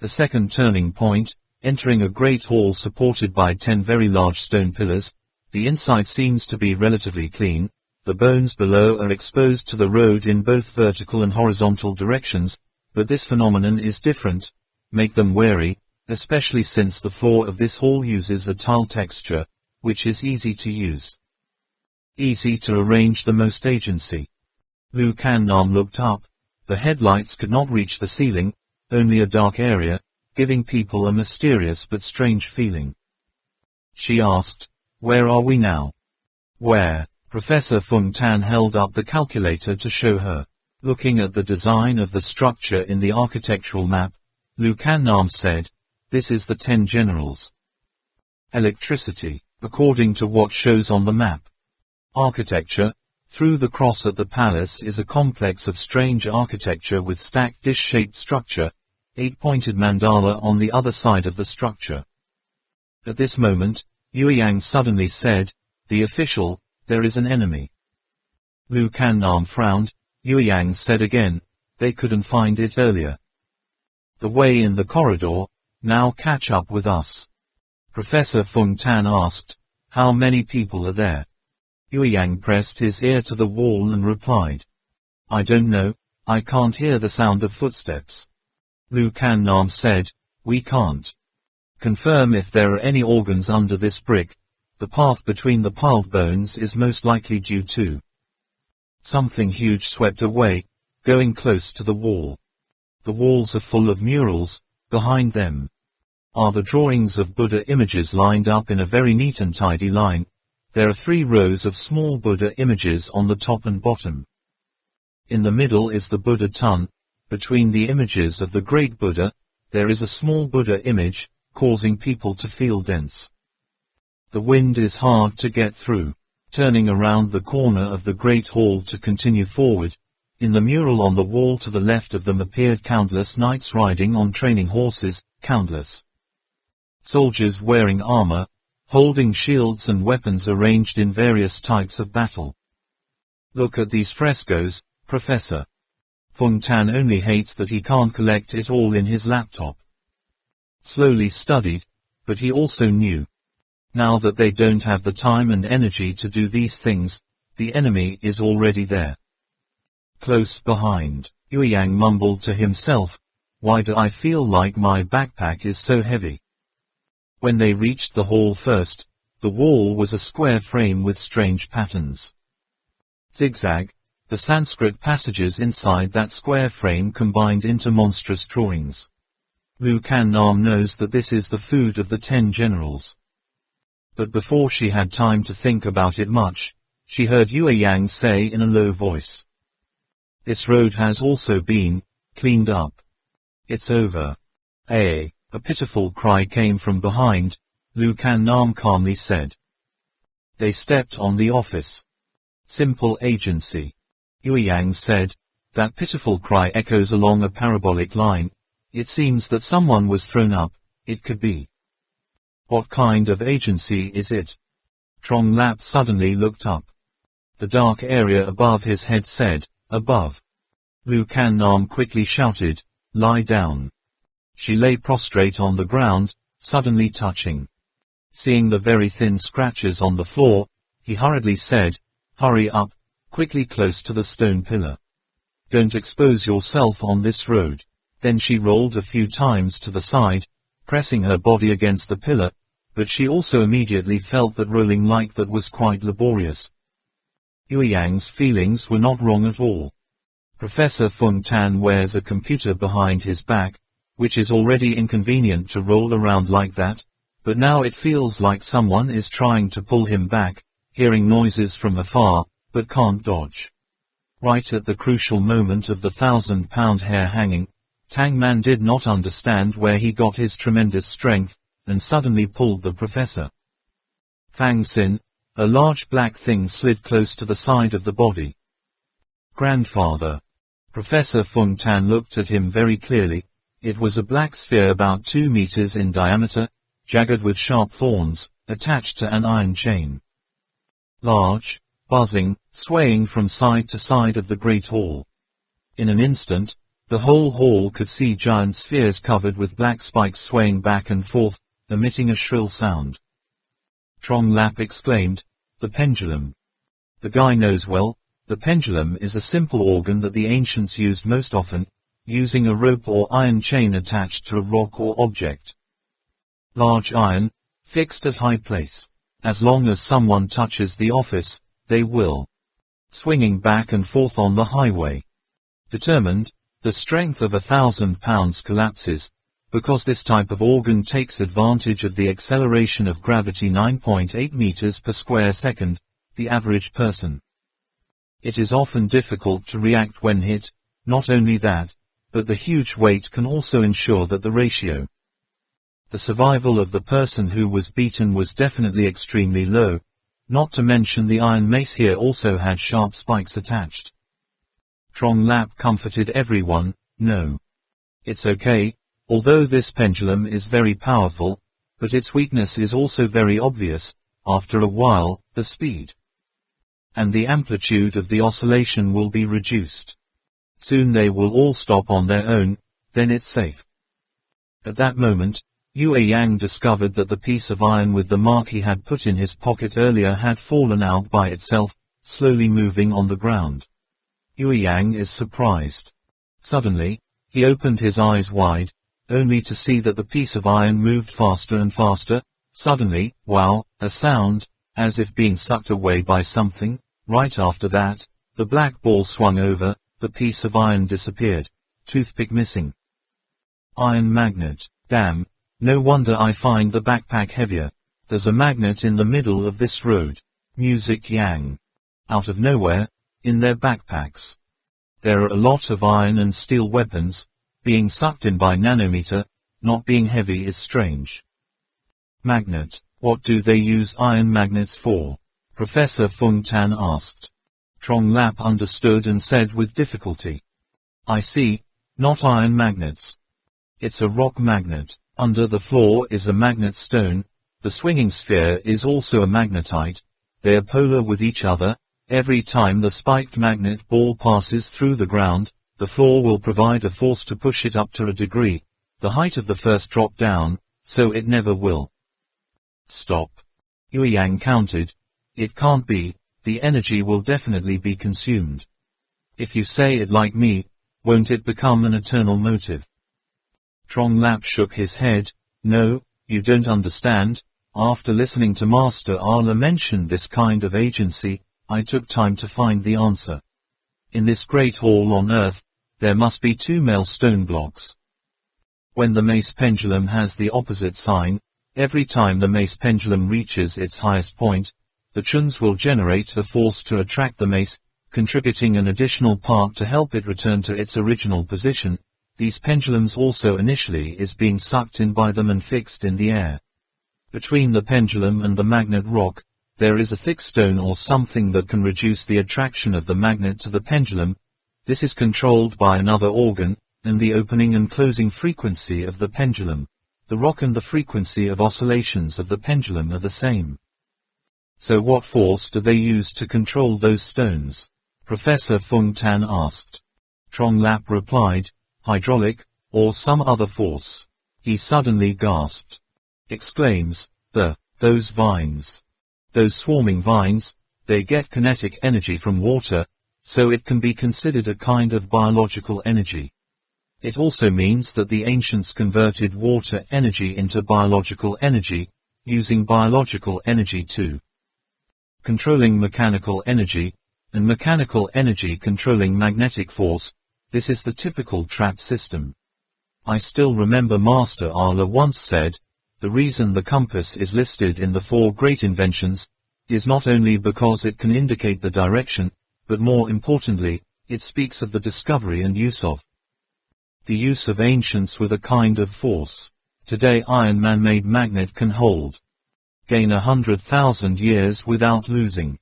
The second turning point, entering a great hall supported by 10 very large stone pillars, the inside seems to be relatively clean, the bones below are exposed to the road in both vertical and horizontal directions, but this phenomenon is different, make them wary, especially since the floor of this hall uses a tile texture, which is easy to use. Easy to arrange the most agency. Lu Can Nam looked up, the headlights could not reach the ceiling, only a dark area, giving people a mysterious but strange feeling. She asked, where are we now? Where? Professor Fung Tan held up the calculator to show her. Looking at the design of the structure in the architectural map, Lu Can Nam said, this is the 10 generals. Electricity, according to what shows on the map. Architecture, through the cross at the palace is a complex of strange architecture with stacked dish-shaped structure, 8-pointed mandala on the other side of the structure. At this moment, Yue Yang suddenly said, the official, there is an enemy. Lu Can Nam frowned, Yue Yang said again, they couldn't find it earlier. The way in the corridor, now catch up with us. Professor Fung Tan asked, how many people are there? Yue Yang pressed his ear to the wall and replied, I don't know, I can't hear the sound of footsteps. Lu Can Nam said, we can't confirm if there are any organs under this brick, the path between the piled bones is most likely due to something huge swept away, going close to the wall. The walls are full of murals, behind them are the drawings of Buddha images lined up in a very neat and tidy line. There are 3 rows of small Buddha images on the top and bottom. In the middle is the Buddha Tun, between the images of the Great Buddha, there is a small Buddha image, causing people to feel dense. The wind is hard to get through. Turning around the corner of the Great Hall to continue forward, in the mural on the wall to the left of them appeared countless knights riding on training horses, countless soldiers wearing armor, holding shields and weapons arranged in various types of battle. Look at these frescoes, Professor. Fung Tan only hates that he can't collect it all in his laptop. Slowly studied, but he also knew. Now that they don't have the time and energy to do these things, the enemy is already there. Close behind, Yue Yang mumbled to himself, why do I feel like my backpack is so heavy? When they reached the hall first, the wall was a square frame with strange patterns. Zigzag, the Sanskrit passages inside that square frame combined into monstrous drawings. Lu Can Nam knows that this is the food of the 10 generals. But before she had time to think about it much, she heard Yue Yang say in a low voice, this road has also been cleaned up. It's over. A pitiful cry came from behind. Lu Can Nam calmly said. They stepped on the office. Simple agency. Yue Yang said, that pitiful cry echoes along a parabolic line. It seems that someone was thrown up, it could be. What kind of agency is it? Trong Lap suddenly looked up. The dark area above his head said, "Above." Lu Kan Nam quickly shouted, "Lie down." She lay prostrate on the ground, suddenly touching. Seeing the very thin scratches on the floor, he hurriedly said, "Hurry up, quickly close to the stone pillar. Don't expose yourself on this road." Then she rolled a few times to the side, pressing her body against the pillar, but she also immediately felt that rolling like that was quite laborious. Yue Yang's feelings were not wrong at all. Professor Feng Tan wears a computer behind his back, which is already inconvenient to roll around like that, but now it feels like someone is trying to pull him back, hearing noises from afar, but can't dodge. Right at the crucial moment of the 1,000-pound hair hanging, Tang Man did not understand where he got his tremendous strength, and suddenly pulled the professor. Fang Xin, a large black thing slid close to the side of the body. "Grandfather." Professor Feng Tan looked at him very clearly. It was a black sphere about 2 meters in diameter, jagged with sharp thorns, attached to an iron chain. Large, buzzing, swaying from side to side of the great hall. In an instant, the whole hall could see giant spheres covered with black spikes swaying back and forth, emitting a shrill sound. Trong Lap exclaimed, "The pendulum." The guy knows well. The pendulum is a simple organ that the ancients used most often, using a rope or iron chain attached to a rock or object. Large iron, fixed at high place. As long as someone touches the office, they will. Swinging back and forth on the highway. Determined, the strength of 1,000 pounds collapses, because this type of organ takes advantage of the acceleration of gravity 9.8 meters per square second, the average person. It is often difficult to react when hit. Not only that, but the huge weight can also ensure that the ratio. The survival of the person who was beaten was definitely extremely low, not to mention the iron mace here also had sharp spikes attached. Trong Lap comforted everyone, "No. It's okay, although this pendulum is very powerful, but its weakness is also very obvious. After a while, the speed and the amplitude of the oscillation will be reduced. Soon they will all stop on their own, then it's safe." At that moment, Yue Yang discovered that the piece of iron with the mark he had put in his pocket earlier had fallen out by itself, slowly moving on the ground. Yue Yang is surprised. Suddenly, he opened his eyes wide, only to see that the piece of iron moved faster and faster. Suddenly, wow, a sound, as if being sucked away by something. Right after that, the black ball swung over, the piece of iron disappeared, toothpick missing. Iron magnet, damn, no wonder I find the backpack heavier. There's a magnet in the middle of this road. Music Yang. Out of nowhere, in their backpacks. There are a lot of iron and steel weapons, being sucked in by nanometer, not being heavy is strange. Magnet, what do they use iron magnets for? Professor Feng Tan asked. Trong Lap understood and said with difficulty. I see, not iron magnets. It's a rock magnet. Under the floor is a magnet stone. The swinging sphere is also a magnetite. They are polar with each other. Every time the spiked magnet ball passes through the ground, the floor will provide a force to push it up to a degree, the height of the first drop down, so it never will stop. Yue Yang counted. It can't be, the energy will definitely be consumed. If you say it like me, won't it become an eternal motive? Trong Lap shook his head. No, you don't understand. After listening to Master Ala mention this kind of agency, I took time to find the answer. In this great hall on Earth, there must be 2 male stone blocks. When the mace pendulum has the opposite sign, every time the mace pendulum reaches its highest point, the chuns will generate a force to attract the mace, contributing an additional part to help it return to its original position. These pendulums also initially is being sucked in by them and fixed in the air. Between the pendulum and the magnet rock, there is a thick stone or something that can reduce the attraction of the magnet to the pendulum. This is controlled by another organ, and the opening and closing frequency of the pendulum. The rock and the frequency of oscillations of the pendulum are the same. So what force do they use to control those stones? Professor Fung Tan asked. Trong Lap replied, hydraulic, or some other force. He suddenly gasped. Exclaims, those vines. Those swarming vines, they get kinetic energy from water, so it can be considered a kind of biological energy. It also means that the ancients converted water energy into biological energy, using biological energy too. Controlling mechanical energy, and mechanical energy controlling magnetic force, this is the typical trap system. I still remember Master Allah once said, the reason the compass is listed in the 4 great inventions, is not only because it can indicate the direction, but more importantly, it speaks of the discovery and use of. The use of ancients with a kind of force. Today iron man-made magnet can hold. Gain 100,000 years without losing.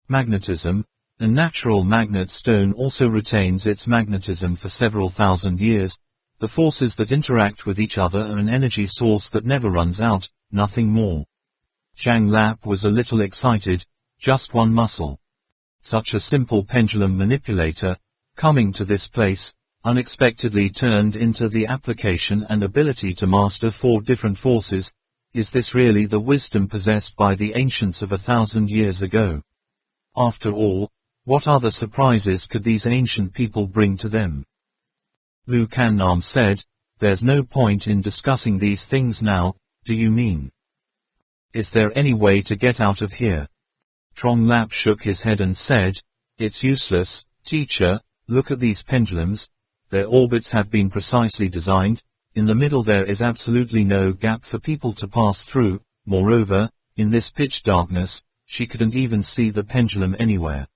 Magnetism. A natural magnet stone also retains its magnetism for several thousand years. The forces that interact with each other are an energy source that never runs out, nothing more. Zhang Lap was a little excited, just one muscle. Such a simple pendulum manipulator, coming to this place, unexpectedly turned into the application and ability to master 4 different forces. Is this really the wisdom possessed by the ancients of 1,000 years ago? After all, what other surprises could these ancient people bring to them? Lu Kannam said, there's no point in discussing these things now, do you mean? Is there any way to get out of here? Trong Lap shook his head and said, it's useless, teacher, look at these pendulums, their orbits have been precisely designed, in the middle there is absolutely no gap for people to pass through, moreover, in this pitch darkness, she couldn't even see the pendulum anywhere.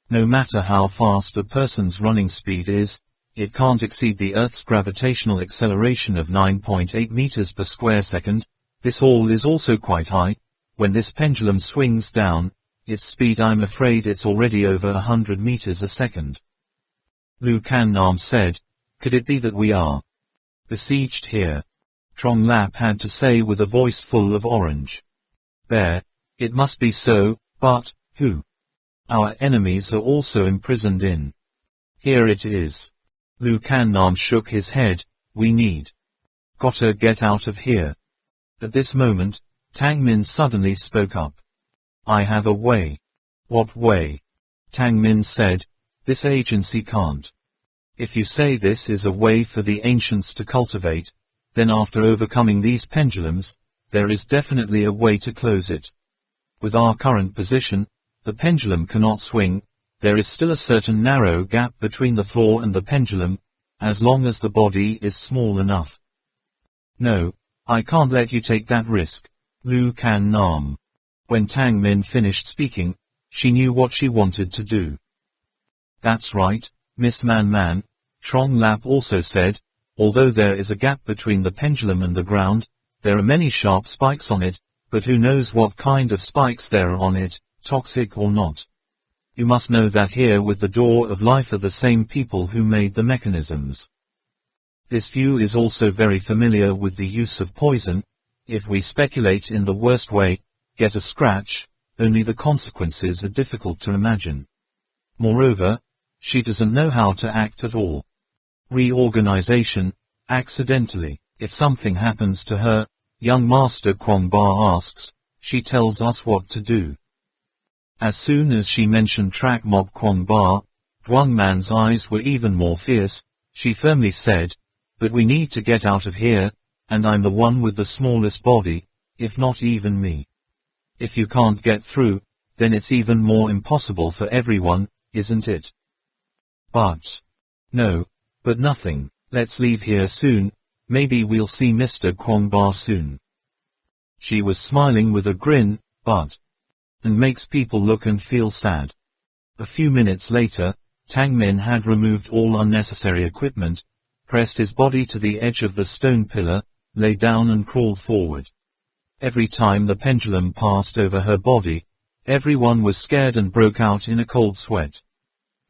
No matter how fast a person's running speed is, it can't exceed the Earth's gravitational acceleration of 9.8 meters per square second. This hall is also quite high. When this pendulum swings down, its speed, I'm afraid it's already over 100 meters a second. Lu Kannam said, could it be that we are besieged here? Trong Lap had to say with a voice full of orange. Bear, it must be so, but, who? Our enemies are also imprisoned in. Here it is. Lu Kannam shook his head, we gotta get out of here. At this moment, Tang Min suddenly spoke up. I have a way. What way? Tang Min said, this agency can't. If you say this is a way for the ancients to cultivate, then after overcoming these pendulums, there is definitely a way to close it. With our current position, the pendulum cannot swing. There is still a certain narrow gap between the floor and the pendulum, as long as the body is small enough. No, I can't let you take that risk, Lu Kannam. When Tang Min finished speaking, she knew what she wanted to do. That's right, Miss Man, Trong Lap also said, although there is a gap between the pendulum and the ground, there are many sharp spikes on it, but who knows what kind of spikes there are on it, toxic or not. You must know that here with the door of life are the same people who made the mechanisms. This view is also very familiar with the use of poison. If we speculate in the worst way, get a scratch, only the consequences are difficult to imagine. Moreover, she doesn't know how to act at all. Reorganization, accidentally. If something happens to her, young Master Kwong Ba asks, she tells us what to do. As soon as she mentioned Track Mob Kwong Ba, Duang Man's eyes were even more fierce. She firmly said, but we need to get out of here, and I'm the one with the smallest body, if not even me. If you can't get through, then it's even more impossible for everyone, isn't it? But. No. But nothing. Let's leave here soon. Maybe we'll see Mr. Kwong Ba soon. She was smiling with a grin, but. And makes people look and feel sad. A few minutes later, Tang Min had removed all unnecessary equipment, pressed his body to the edge of the stone pillar, lay down and crawled forward. Every time the pendulum passed over her body, everyone was scared and broke out in a cold sweat.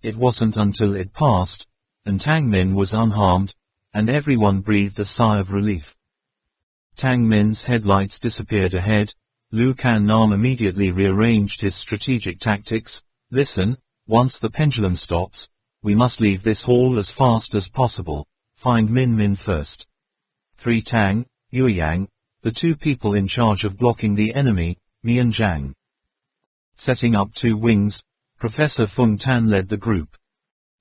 It wasn't until it passed, and Tang Min was unharmed, and everyone breathed a sigh of relief. Tang Min's headlights disappeared ahead, Lu Kan Nam immediately rearranged his strategic tactics. Listen, once the pendulum stops, we must leave this hall as fast as possible. Find Min Min first. 3 Tang, Yueyang, the 2 people in charge of blocking the enemy, Mi and Zhang. Setting up 2 wings, Professor Feng Tan led the group.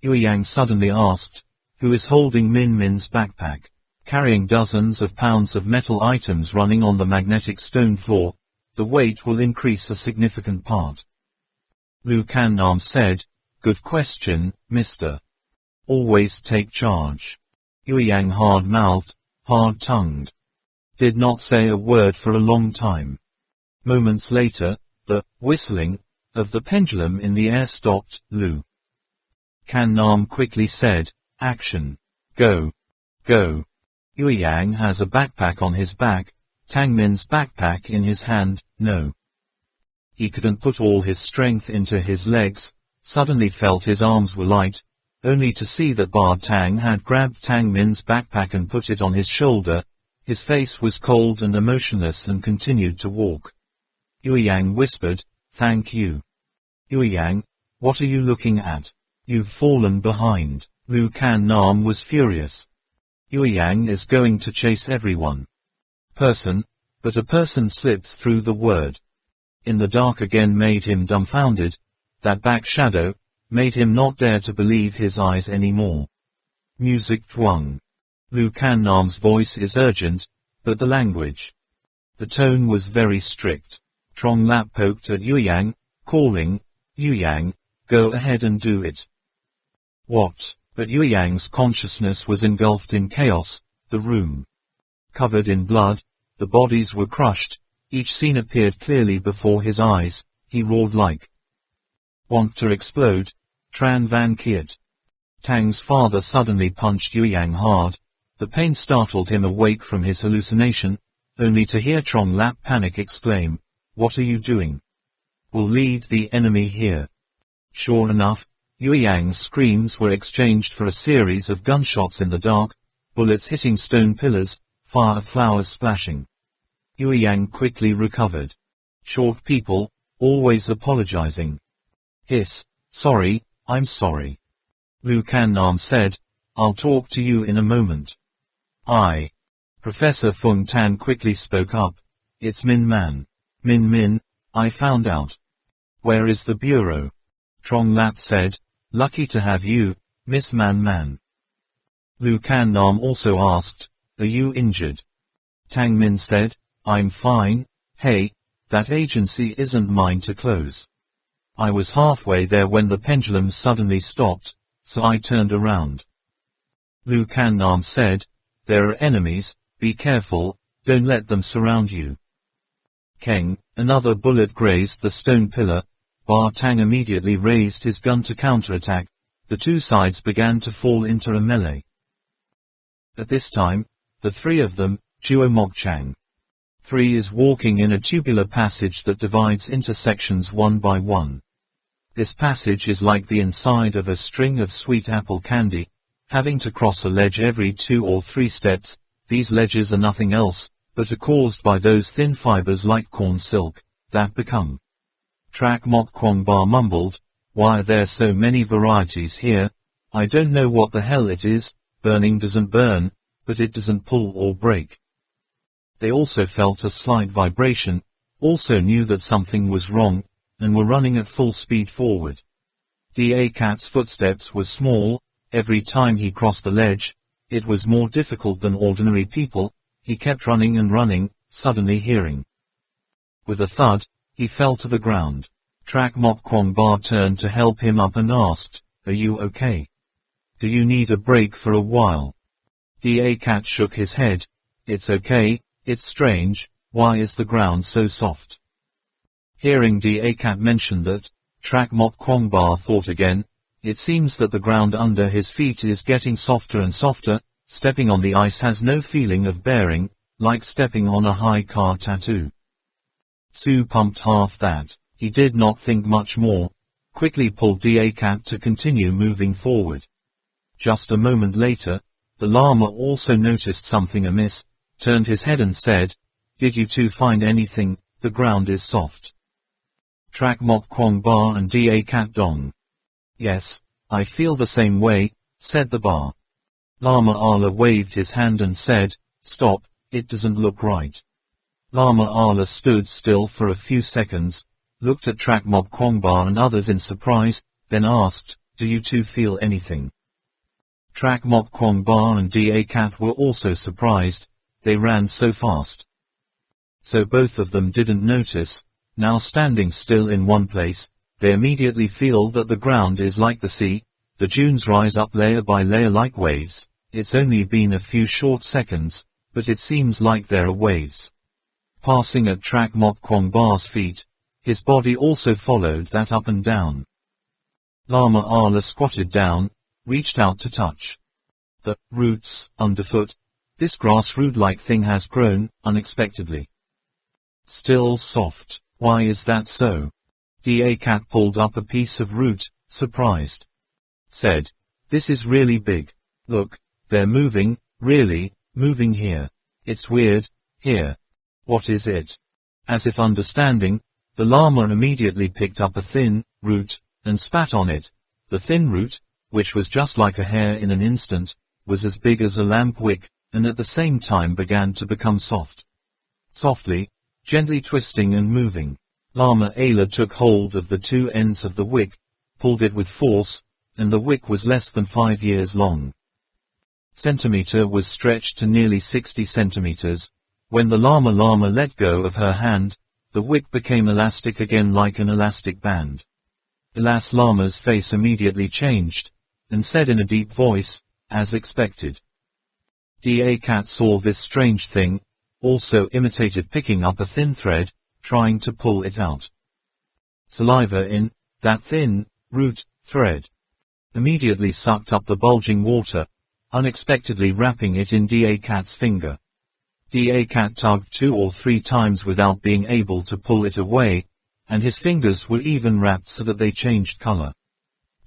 Yueyang suddenly asked, who is holding Min Min's backpack? Carrying dozens of pounds of metal items running on the magnetic stone floor, the weight will increase a significant part. Lu Kan Nam said, good question, mister. Always take charge. Yueyang hard-mouthed, hard-tongued. Did not say a word for a long time. Moments later, the whistling of the pendulum in the air stopped. Lu Kan Nam quickly said, action. Go. Go. Yueyang has a backpack on his back, Tang Min's backpack in his hand. No. He couldn't put all his strength into his legs, suddenly felt his arms were light, only to see that Ba Tang had grabbed Tang Min's backpack and put it on his shoulder. His face was cold and emotionless and continued to walk. Yueyang whispered, thank you. Yueyang, what are you looking at? You've fallen behind. Lu Kan Nam was furious. Yueyang is going to chase everyone. Person, but a person slips through the word. In the dark again made him dumbfounded. That back shadow made him not dare to believe his eyes anymore. Music twang. Lu Kan Nam's voice is urgent, but the language. The tone was very strict. Trong Lap poked at Yueyang, calling, Yueyang, go ahead and do it. What? But Yueyang's consciousness was engulfed in chaos, the room. Covered in blood, the bodies were crushed, each scene appeared clearly before his eyes. He roared like. Want to explode? Tran Van Kiet. Tang's father suddenly punched Yueyang hard. The pain startled him awake from his hallucination, only to hear Trong Lap panic exclaim, what are you doing? We'll lead the enemy here. Sure enough, Yueyang's screams were exchanged for a series of gunshots in the dark, bullets hitting stone pillars, fire flowers splashing. Yueyang quickly recovered. Short people, always apologizing. Hiss, sorry, I'm sorry. Lu Kan Nam said, I'll talk to you in a moment. Professor Feng Tan quickly spoke up. It's Min Man. Min Min, I found out. Where is the bureau? Trong Lap said, lucky to have you, Miss Man Man. Lu Kan Nam also asked, are you injured? Tang Min said, I'm fine. Hey, that agency isn't mine to close. I was halfway there when the pendulum suddenly stopped, so I turned around. Lu Kan Nam said, there are enemies, be careful, don't let them surround you. Keng, another bullet grazed the stone pillar. Ba Tang immediately raised his gun to counterattack. The 2 sides began to fall into a melee. At this time, the 3 of them, Juo Mogchang. 3 is walking in a tubular passage that divides intersections one by one. This passage is like the inside of a string of sweet apple candy, having to cross a ledge every 2 or 3 steps. These ledges are nothing else, but are caused by those thin fibers like corn silk, that become. Trak Mok Kwong Ba mumbled, why are there so many varieties here? I don't know what the hell it is. Burning doesn't burn, but it doesn't pull or break. They also felt a slight vibration, also knew that something was wrong, and were running at full speed forward. Da Cat's footsteps were small. Every time he crossed the ledge, it was more difficult than ordinary people. He kept running and running, suddenly hearing. With a thud, he fell to the ground. Trak Mok Kwong Ba turned to help him up and asked, are you okay? Do you need a break for a while? Da Cat shook his head. It's okay, it's strange, why is the ground so soft? Hearing Da Cat mention that, Trak Mok Kwong Ba thought again. It seems that the ground under his feet is getting softer and softer. Stepping on the ice has no feeling of bearing, like stepping on a high car tattoo. Su pumped half that. He did not think much more. Quickly pulled Da Cat to continue moving forward. Just a moment later, the Lama also noticed something amiss, turned his head and said, did you two find anything? the ground is soft. Trak Mok Kwong Ba and Da Kat Dong. Yes, I feel the same way, said the Ba. Lama Allah waved his hand and said, stop, it doesn't look right. Lama Allah stood still for a few seconds, looked at Trak Mok Kwong Ba and others in surprise, then asked, do you two feel anything? Trak Mok Kwong Ba and Da Kat were also surprised, they ran so fast. So both of them didn't notice. Now standing still in one place, they immediately feel that the ground is like the sea, the dunes rise up layer by layer like waves. It's only been a few short seconds, but it seems like there are waves. Passing at Trak Mok Kwong Ba's feet, his body also followed that up and down. Lama Allah squatted down, reached out to touch the roots underfoot. This grass root-like thing has grown, unexpectedly. Still soft. Why is that so? Da Kat pulled up a piece of root, surprised. Said, this is really big. Look, they're moving, really, moving here. It's weird, here. What is it? As if understanding, the Lama immediately picked up a thin root, and spat on it. The thin root, which was just like a hair in an instant, was as big as a lamp wick, and at the same time began to become soft. Softly, gently twisting and moving, Lama Allah took hold of the two ends of the wick, pulled it with force, and the wick was less than 5 years long. Centimeter was stretched to nearly 60 centimeters. When the Lama let go of her hand, the wick became elastic again like an elastic band. Alas, Lama's face immediately changed, and said in a deep voice, as expected. Da Kat saw this strange thing, also imitated picking up a thin thread, trying to pull it out. Saliva in that thin root thread. Immediately sucked up the bulging water, unexpectedly wrapping it in Da Kat's finger. Da Kat tugged 2 or 3 times without being able to pull it away, and his fingers were even wrapped so that they changed color.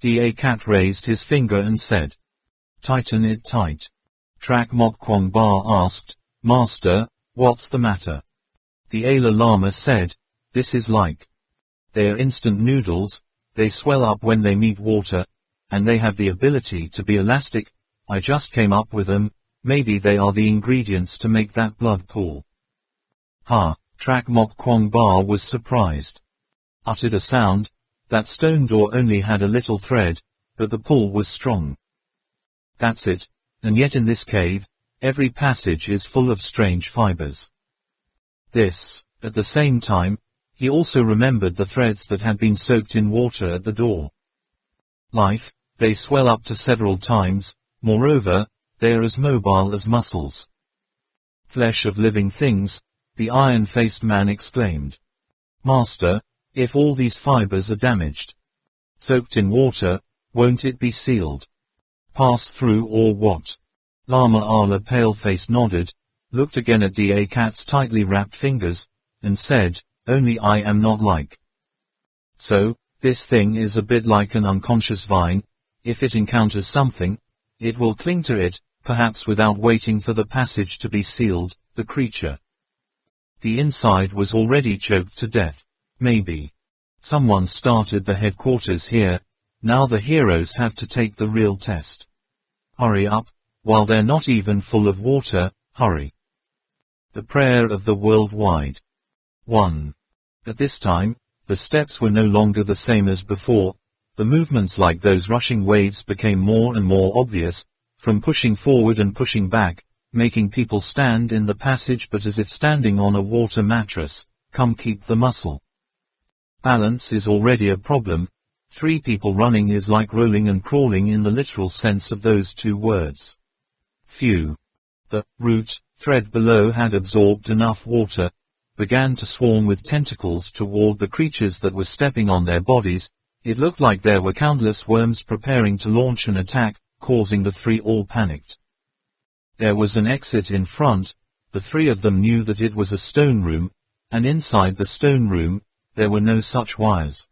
Da Kat raised his finger and said, tighten it tight. Trak Mok Kwong Ba asked, Master, what's the matter? The Allah Lama said, this is like. They are instant noodles, they swell up when they meet water, and they have the ability to be elastic. I just came up with them, maybe they are the ingredients to make that blood pool. Ha, Trak Mok Kwong Ba was surprised. Uttered a sound, that stone door only had a little thread, but the pull was strong. That's it, and yet in this cave, every passage is full of strange fibers. At the same time, he also remembered the threads that had been soaked in water at the door. Life, they swell up to several times, moreover, they are as mobile as muscles. Flesh of living things, the iron-faced man exclaimed. Master, if all these fibers are damaged, soaked in water, won't it be sealed? Pass through or what? Lama Allah pale-faced nodded, looked again at Da Kat's tightly wrapped fingers, and said, only I am not like. So, this thing is a bit like an unconscious vine. If it encounters something, it will cling to it, perhaps without waiting for the passage to be sealed. The creature. The inside was already choked to death. Maybe someone started the headquarters here. Now the heroes have to take the real test. Hurry up, while they're not even full of water, hurry. The prayer of the worldwide. 1. At this time, the steps were no longer the same as before. The movements like those rushing waves became more and more obvious, from pushing forward and pushing back, making people stand in the passage but as if standing on a water mattress. Come, keep the muscle. Balance is already a problem. 3 people running is like rolling and crawling in the literal sense of those 2 words. Few. The root thread below had absorbed enough water, began to swarm with tentacles toward the creatures that were stepping on their bodies. It looked like there were countless worms preparing to launch an attack, causing the 3 all panicked. There was an exit in front. The 3 of them knew that it was a stone room, and inside the stone room, there were no such wires.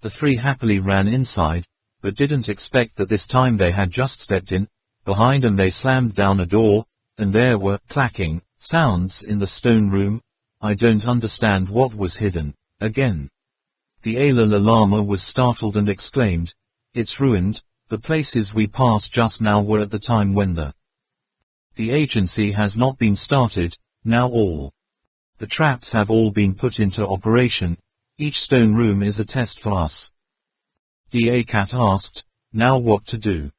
The 3 happily ran inside, but didn't expect that this time they had just stepped in. Behind them they slammed down a door, and there were clacking sounds in the stone room. I don't understand what was hidden, again. The Alala Lama was startled and exclaimed, "It's ruined, the places we passed just now were at the time when the agency has not been started, now all the traps have all been put into operation, each stone room is a test for us." Da Cat asked, "Now what to do?"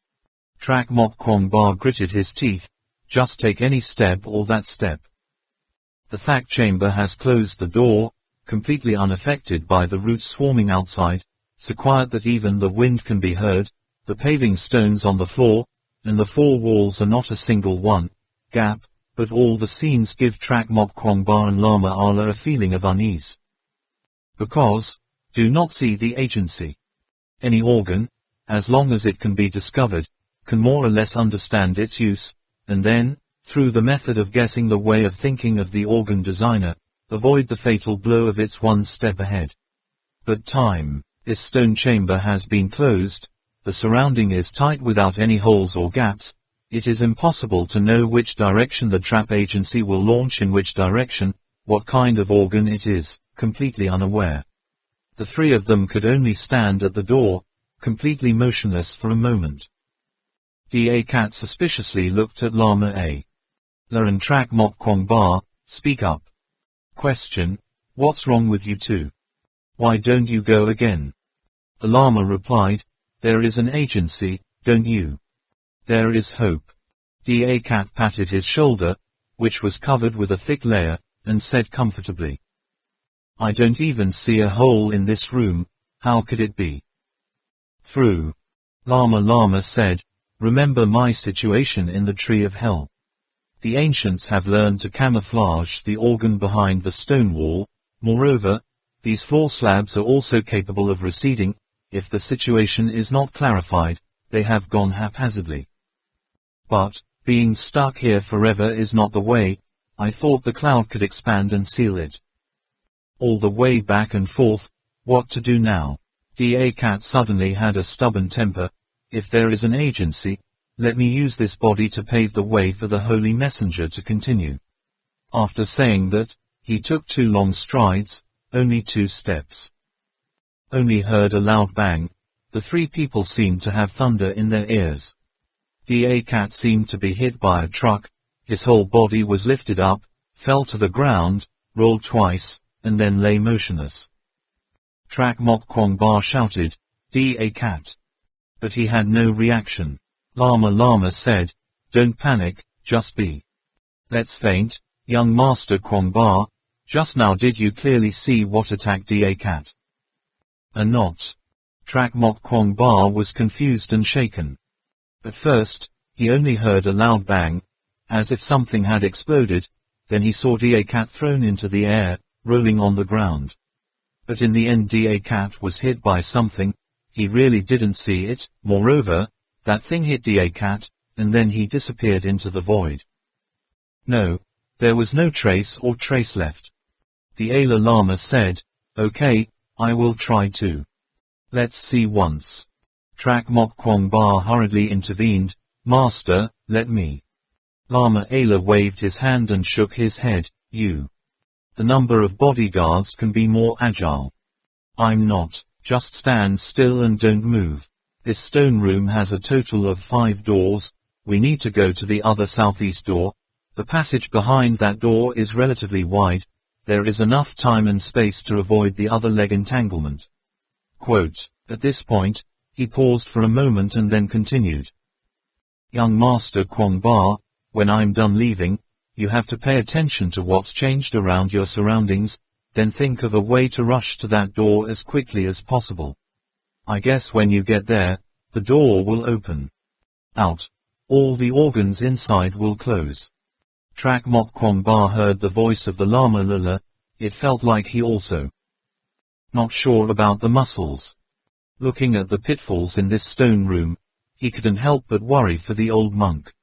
Trak Mok Kwong Ba gritted his teeth, "Just take any step or that step. The Thak chamber has closed the door, completely unaffected by the roots swarming outside, so quiet that even the wind can be heard, the paving stones on the floor, and the four walls are not a single gap, but all the scenes give Trak Mok Kwong Ba and Lama Ala a feeling of unease. Because, do not see the agency. Any organ, as long as it can be discovered, can more or less understand its use, and then, through the method of guessing the way of thinking of the organ designer, avoid the fatal blow of its one step ahead. But time, this stone chamber has been closed, the surrounding is tight without any holes or gaps, it is impossible to know which direction the trap agency will launch in which direction, what kind of organ it is, completely unaware. The three of them could only stand at the door, completely motionless for a moment. Da Cat suspiciously looked at Lama A. La and Trak Mok Kwong Ba, "Speak up." Question, "What's wrong with you two? Why don't you go again?" The Lama replied, "There is an agency, don't you? There is hope." Da Cat patted his shoulder, which was covered with a thick layer, and said comfortably, "I don't even see a hole in this room, how could it be through?" Lama said, "Remember my situation in the Tree of Hell. The ancients have learned to camouflage the organ behind the stone wall, moreover, these floor slabs are also capable of receding, if the situation is not clarified, they have gone haphazardly. But, being stuck here forever is not the way, I thought the cloud could expand and seal it. All the way back and forth, what to do now?" Da Cat suddenly had a stubborn temper, "If there is an agency, let me use this body to pave the way for the Holy Messenger to continue." After saying that, he took 2 long strides, only 2 steps. Only heard a loud bang, the 3 people seemed to have thunder in their ears. Da Cat seemed to be hit by a truck, his whole body was lifted up, fell to the ground, rolled twice, and then lay motionless. Trak Mok Kwong Ba shouted, "Da Cat." But he had no reaction. Lama said, "Don't panic, just be. Let's faint, young Master Kwong Ba, just now did you clearly see what attacked Da Cat?" Not. Trak Mok Kwong Ba was confused and shaken. At first, he only heard a loud bang, as if something had exploded, then he saw Da Cat thrown into the air, rolling on the ground. But in the end Da Cat was hit by something, he really didn't see it, moreover, that thing hit Da Cat, and then he disappeared into the void. No, there was no trace left. The Ala Lama said, "Okay, I will try too. Let's see once." Trak Mok Kwong Ba hurriedly intervened, "Master, let me." Lama Ala waved his hand and shook his head, "You. The number of bodyguards can be more agile. I'm not, just stand still and don't move. This stone room has a total of 5 doors, we need to go to the other southeast door, the passage behind that door is relatively wide, there is enough time and space to avoid the other leg entanglement." Quote, at this point, he paused for a moment and then continued. "Young Master Kwong Ba, when I'm done leaving, you have to pay attention to what's changed around your surroundings, then think of a way to rush to that door as quickly as possible. I guess when you get there, the door will open. Out. All the organs inside will close." Trak Mok Kwong Ba heard the voice of the Lama Lula, it felt like he also not sure about the muscles. Looking at the pitfalls in this stone room, he couldn't help but worry for the old monk.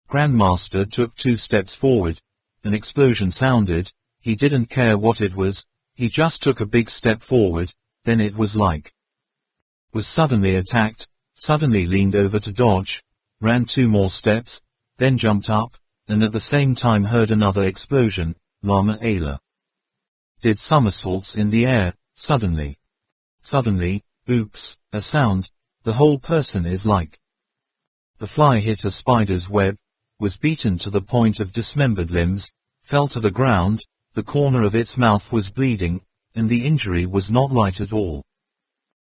Grandmaster took 2 steps forward, an explosion sounded, he didn't care what it was, he just took a big step forward, then it was suddenly attacked, suddenly leaned over to dodge, ran 2 more steps, then jumped up, and at the same time heard another explosion, Lama Ala did somersaults in the air, suddenly. Suddenly, oops, a sound, the whole person is like. The fly hit a spider's web, was beaten to the point of dismembered limbs, fell to the ground, the corner of its mouth was bleeding, and the injury was not light at all.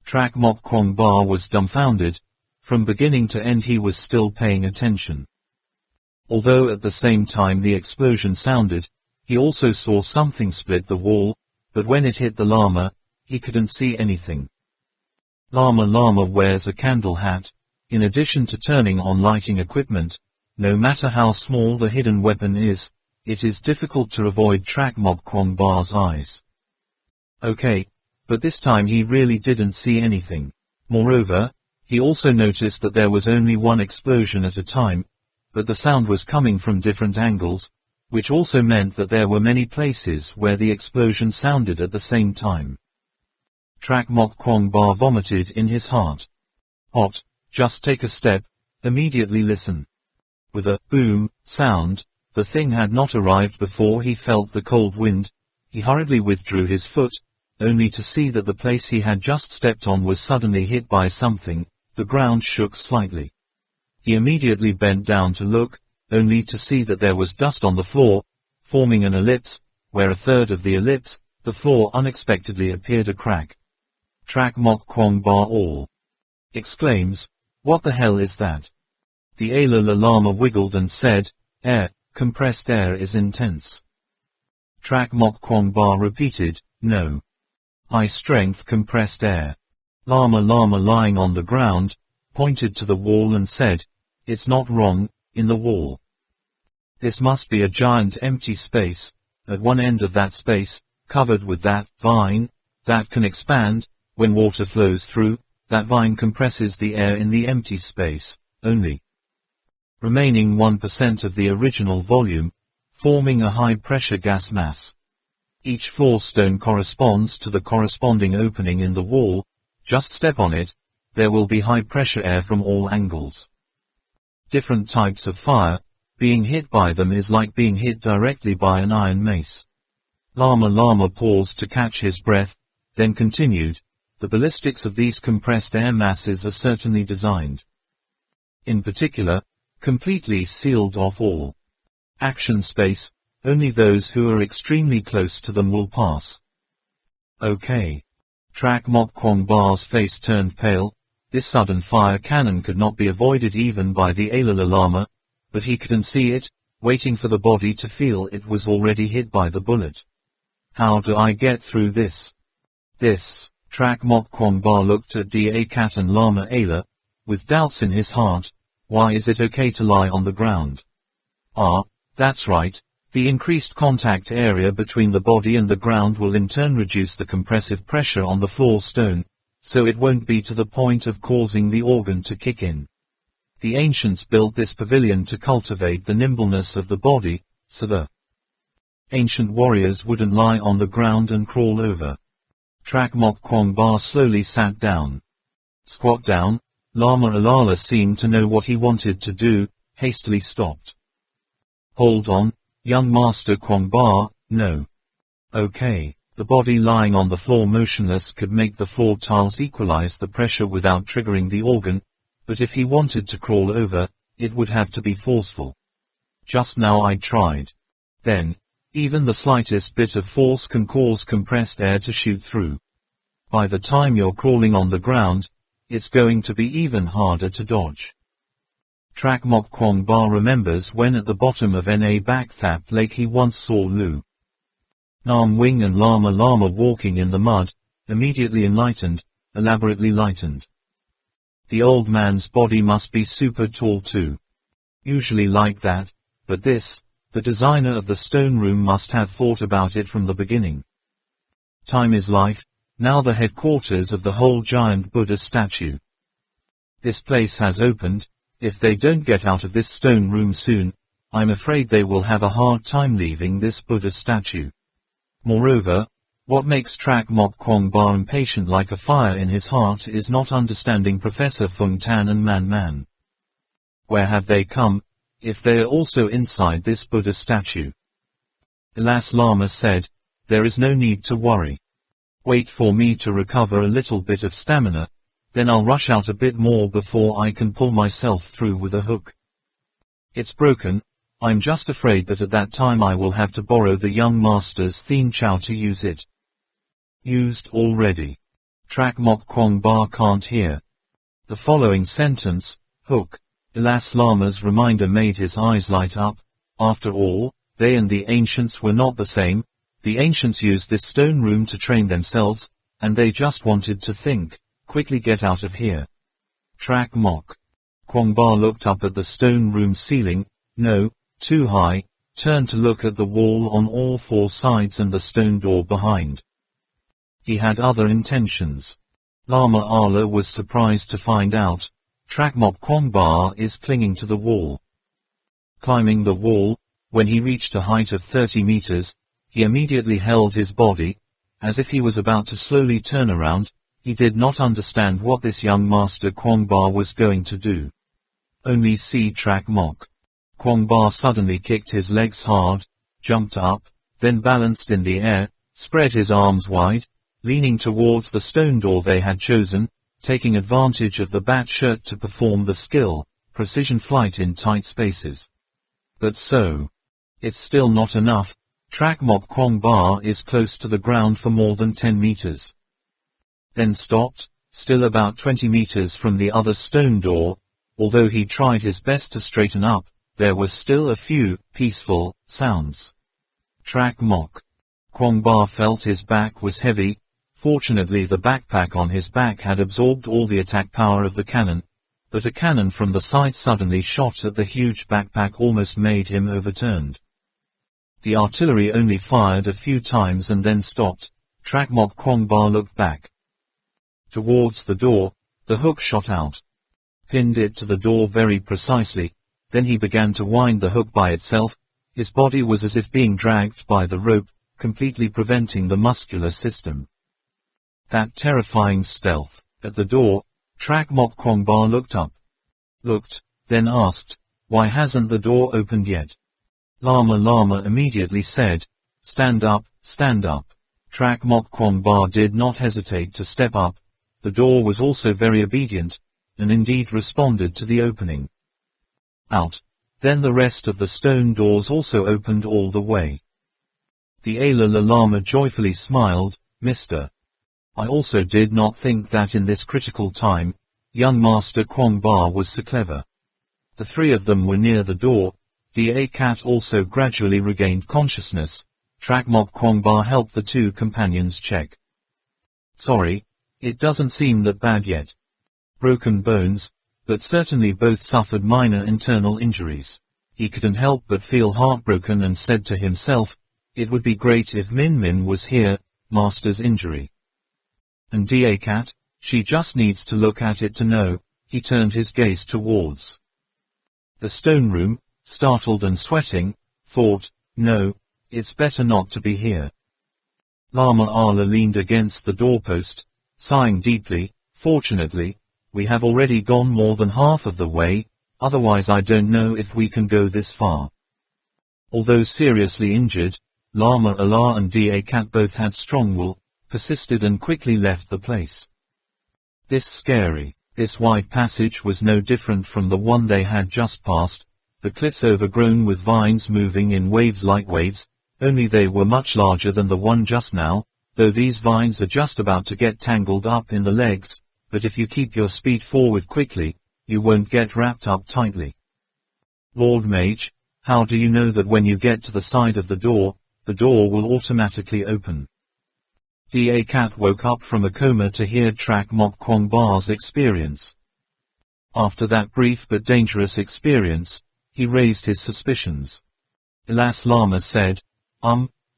Trak Mok Kwong Ba was dumbfounded. From beginning to end he was still paying attention. Although at the same time the explosion sounded, he also saw something split the wall, but when it hit the Lama, he couldn't see anything. Lama wears a candle hat. In addition to turning on lighting equipment, no matter how small the hidden weapon is, it is difficult to avoid Trak Mok Kwong Ba's eyes. Okay, but this time he really didn't see anything. Moreover, he also noticed that there was only one explosion at a time, but the sound was coming from different angles, which also meant that there were many places where the explosion sounded at the same time. Trak Mok Kwong Ba vomited in his heart. Hot, just take a step, immediately listen. With a boom sound, the thing had not arrived before he felt the cold wind. He hurriedly withdrew his foot, only to see that the place he had just stepped on was suddenly hit by something. The ground shook slightly. He immediately bent down to look, only to see that there was dust on the floor, forming an ellipse, where a third of the ellipse, the floor unexpectedly appeared a crack. Trak Mok Kwong Ba all exclaims, "What the hell is that?" The Alala Lama wiggled and said, "Air, compressed air is intense." Trak Mok Kwong Ba repeated, "No. High-strength compressed air." Lama lying on the ground, pointed to the wall and said, "It's not wrong, in the wall. This must be a giant empty space, at one end of that space, covered with that vine, that can expand, when water flows through, that vine compresses the air in the empty space, only. Remaining 1% of the original volume, forming a high-pressure gas mass. Each floor stone corresponds to the corresponding opening in the wall. Just step on it, there will be high-pressure air from all angles. Different types of fire, being hit by them is like being hit directly by an iron mace." Lama paused to catch his breath, then continued, "The ballistics of these compressed air masses are certainly designed. In particular, completely sealed off all action space, only those who are extremely close to them will pass." Okay. Trak Mok Kwong Ba's face turned pale. This sudden fire cannon could not be avoided even by the Alala Lama, but he couldn't see it, waiting for the body to feel it was already hit by the bullet. "How do I get through this?" Trak Mok Kwong Ba looked at Da Cat and Lama Ala, with doubts in his heart. Why is it okay to lie on the ground? Ah, that's right. The increased contact area between the body and the ground will in turn reduce the compressive pressure on the floor stone, so it won't be to the point of causing the organ to kick in. The ancients built this pavilion to cultivate the nimbleness of the body, so the ancient warriors wouldn't lie on the ground and crawl over. Trak Mok Kwong Ba slowly sat down. "Squat down." Lama Alala seemed to know what he wanted to do, hastily stopped. "Hold on. Young Master Kwong Ba, no." Okay, the body lying on the floor motionless could make the floor tiles equalize the pressure without triggering the organ, but if he wanted to crawl over, it would have to be forceful. Just now I tried. Then, even the slightest bit of force can cause compressed air to shoot through. By the time you're crawling on the ground, it's going to be even harder to dodge. Trak Mok Kwong Ba remembers when at the bottom of Na Bak Thap Lake he once saw Lu Nam Wing and Lama walking in the mud, immediately enlightened, elaborately lightened. The old man's body must be super tall too. Usually like that, but this, the designer of the stone room must have thought about it from the beginning. Time is life, now the headquarters of the whole giant Buddha statue. This place has opened. If they don't get out of this stone room soon, I'm afraid they will have a hard time leaving this Buddha statue. Moreover, what makes Trak Mok Kwong Ba impatient like a fire in his heart is not understanding Professor Fung Tan and Man. Where have they come, if they are also inside this Buddha statue? Alas, Lama said, there is no need to worry. Wait for me to recover a little bit of stamina, then I'll rush out a bit more before I can pull myself through with a hook. It's broken, I'm just afraid that at that time I will have to borrow the young master's Thien Chow to use it. Used already. Trak Mok Kwong Ba can't hear. The following sentence, hook, Alas Lama's reminder made his eyes light up. After all, they and the ancients were not the same. The ancients used this stone room to train themselves, and they just wanted to think, quickly get out of here. Trak Mok Kwong Ba looked up at the stone room ceiling, no, too high, turned to look at the wall on all four sides and the stone door behind. He had other intentions. Lama Allah was surprised to find out, Trak Mok Kwong Ba is clinging to the wall. Climbing the wall, when he reached a height of 30 meters, he immediately held his body, as if he was about to slowly turn around. He did not understand what this young master Kwong Ba was going to do. Only see Trak Mok Kwong Ba suddenly kicked his legs hard, jumped up, then balanced in the air, spread his arms wide, leaning towards the stone door they had chosen, taking advantage of the bat shirt to perform the skill, precision flight in tight spaces. But so, it's still not enough. Trak Mok Kwong Ba is close to the ground for more than 10 meters. Then stopped, still about 20 meters from the other stone door. Although he tried his best to straighten up, there were still a few peaceful sounds. Trak Mok Kwong Ba felt his back was heavy. Fortunately, the backpack on his back had absorbed all the attack power of the cannon, but a cannon from the side suddenly shot at the huge backpack, almost made him overturned. The artillery only fired a few times and then stopped. Trak Mok Kwong Ba looked back. Towards the door, the hook shot out. Pinned it to the door very precisely, then he began to wind the hook by itself. His body was as if being dragged by the rope, completely preventing the muscular system. That terrifying stealth. At the door, Trak Mok Kwong Ba looked up. Looked, then asked, why hasn't the door opened yet? Lama immediately said, stand up, stand up. Trak Mok Kwong Ba did not hesitate to step up. The door was also very obedient, and indeed responded to the opening. Out. Then the rest of the stone doors also opened all the way. The Dalai Lama joyfully smiled, Mr. I also did not think that in this critical time, young Master Kwong Ba was so clever. The three of them were near the door. Da Cat also gradually regained consciousness. Trak Mok Kwong Ba helped the two companions check. Sorry, it doesn't seem that bad yet. Broken bones, but certainly both suffered minor internal injuries. He couldn't help but feel heartbroken and said to himself, it would be great if Min Min was here, Master's injury. And Da Cat, she just needs to look at it to know. He turned his gaze towards the stone room, startled and sweating, thought, no, it's better not to be here. Lama Allah leaned against the doorpost, sighing deeply, fortunately, we have already gone more than half of the way, otherwise I don't know if we can go this far. Although seriously injured, Lama Allah and Da Cat both had strong will, persisted and quickly left the place. This wide passage was no different from the one they had just passed, the cliffs overgrown with vines moving in waves like waves, only they were much larger than the one just now, though these vines are just about to get tangled up in the legs, but if you keep your speed forward quickly, you won't get wrapped up tightly. Lord Mage, how do you know that when you get to the side of the door will automatically open? Da Cat woke up from a coma to hear Trak Mok Kwong Ba's experience. After that brief but dangerous experience, he raised his suspicions. Alas Lama said,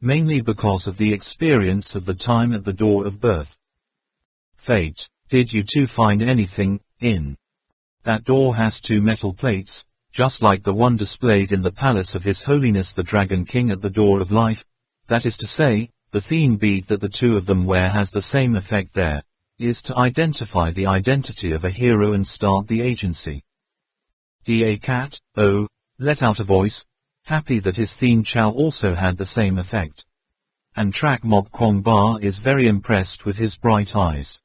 mainly because of the experience of the time at the door of birth. Fate, did you two find anything in? That door has two metal plates, just like the one displayed in the palace of His Holiness the Dragon King at the door of life. That is to say, the theme bead that the two of them wear has the same effect there, is to identify the identity of a hero and start the agency. Da Cat, let out a voice, happy that his Thien Chow also had the same effect. and Trak Mok Kwong Ba is very impressed with his bright eyes.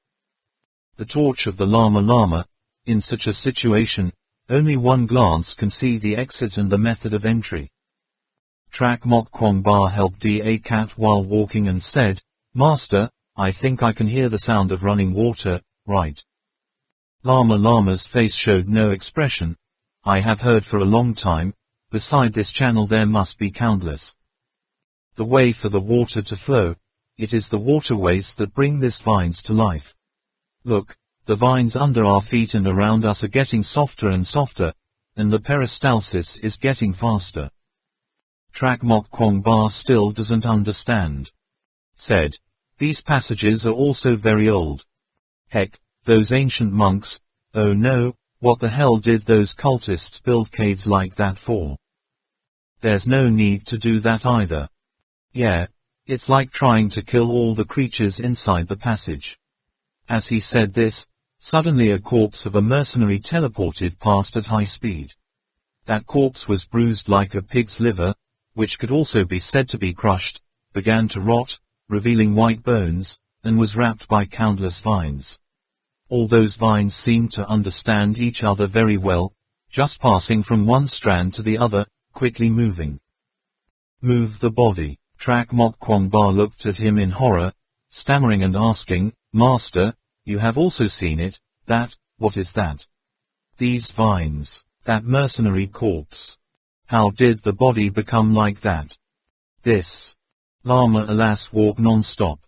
The torch of the Lama. In such a situation, only one glance can see the exit and the method of entry. Trak Mok Kwong Ba helped Da Cat while walking and said, "Master, I think I can hear the sound of running water, right?" Lama's face showed no expression. "I have heard for a long time, beside this channel there must be countless. The way for the water to flow, it is the waterways that bring these vines to life. Look, the vines under our feet and around us are getting softer and softer, and the peristalsis is getting faster." Trak Mok Kwong Ba still doesn't understand. Said, "These passages are also very old. Heck, those ancient monks, oh no, what the hell did those cultists build caves like that for? There's no need to do that either. Yeah, it's like trying to kill all the creatures inside the passage." As he said this, suddenly a corpse of a mercenary teleported past at high speed. That corpse was bruised like a pig's liver, which could also be said to be crushed, began to rot, revealing white bones, and was wrapped by countless vines. All those vines seemed to understand each other very well, just passing from one strand to the other, quickly moving. "Move the body." Trak Mok Kwong Ba looked at him in horror, stammering and asking, "Master, you have also seen it, what is that? These vines, that mercenary corpse. How did the body become like that?" This Lama alas walked non-stop.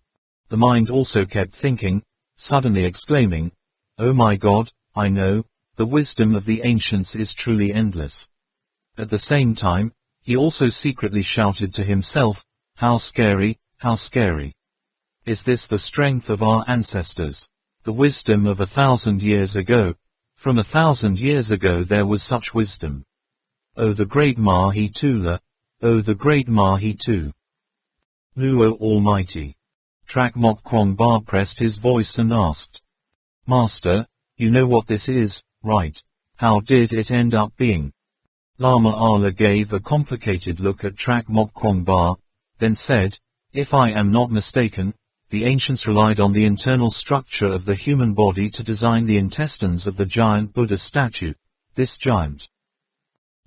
The mind also kept thinking, suddenly exclaiming, "Oh my God, I know, the wisdom of the ancients is truly endless." At the same time, he also secretly shouted to himself, "How scary, how scary. Is this the strength of our ancestors? The wisdom of 1,000 years ago? From 1,000 years ago there was such wisdom. Oh the great Ma He Tula, oh the great Ma He Tu. Luo Almighty." Trak Mok Kwong Ba pressed his voice and asked, "Master, you know what this is, right? How did it end up being?" Lama Allah gave a complicated look at Trak Mok Kwong Ba, then said, "If I am not mistaken, the ancients relied on the internal structure of the human body to design the intestines of the giant Buddha statue, this giant."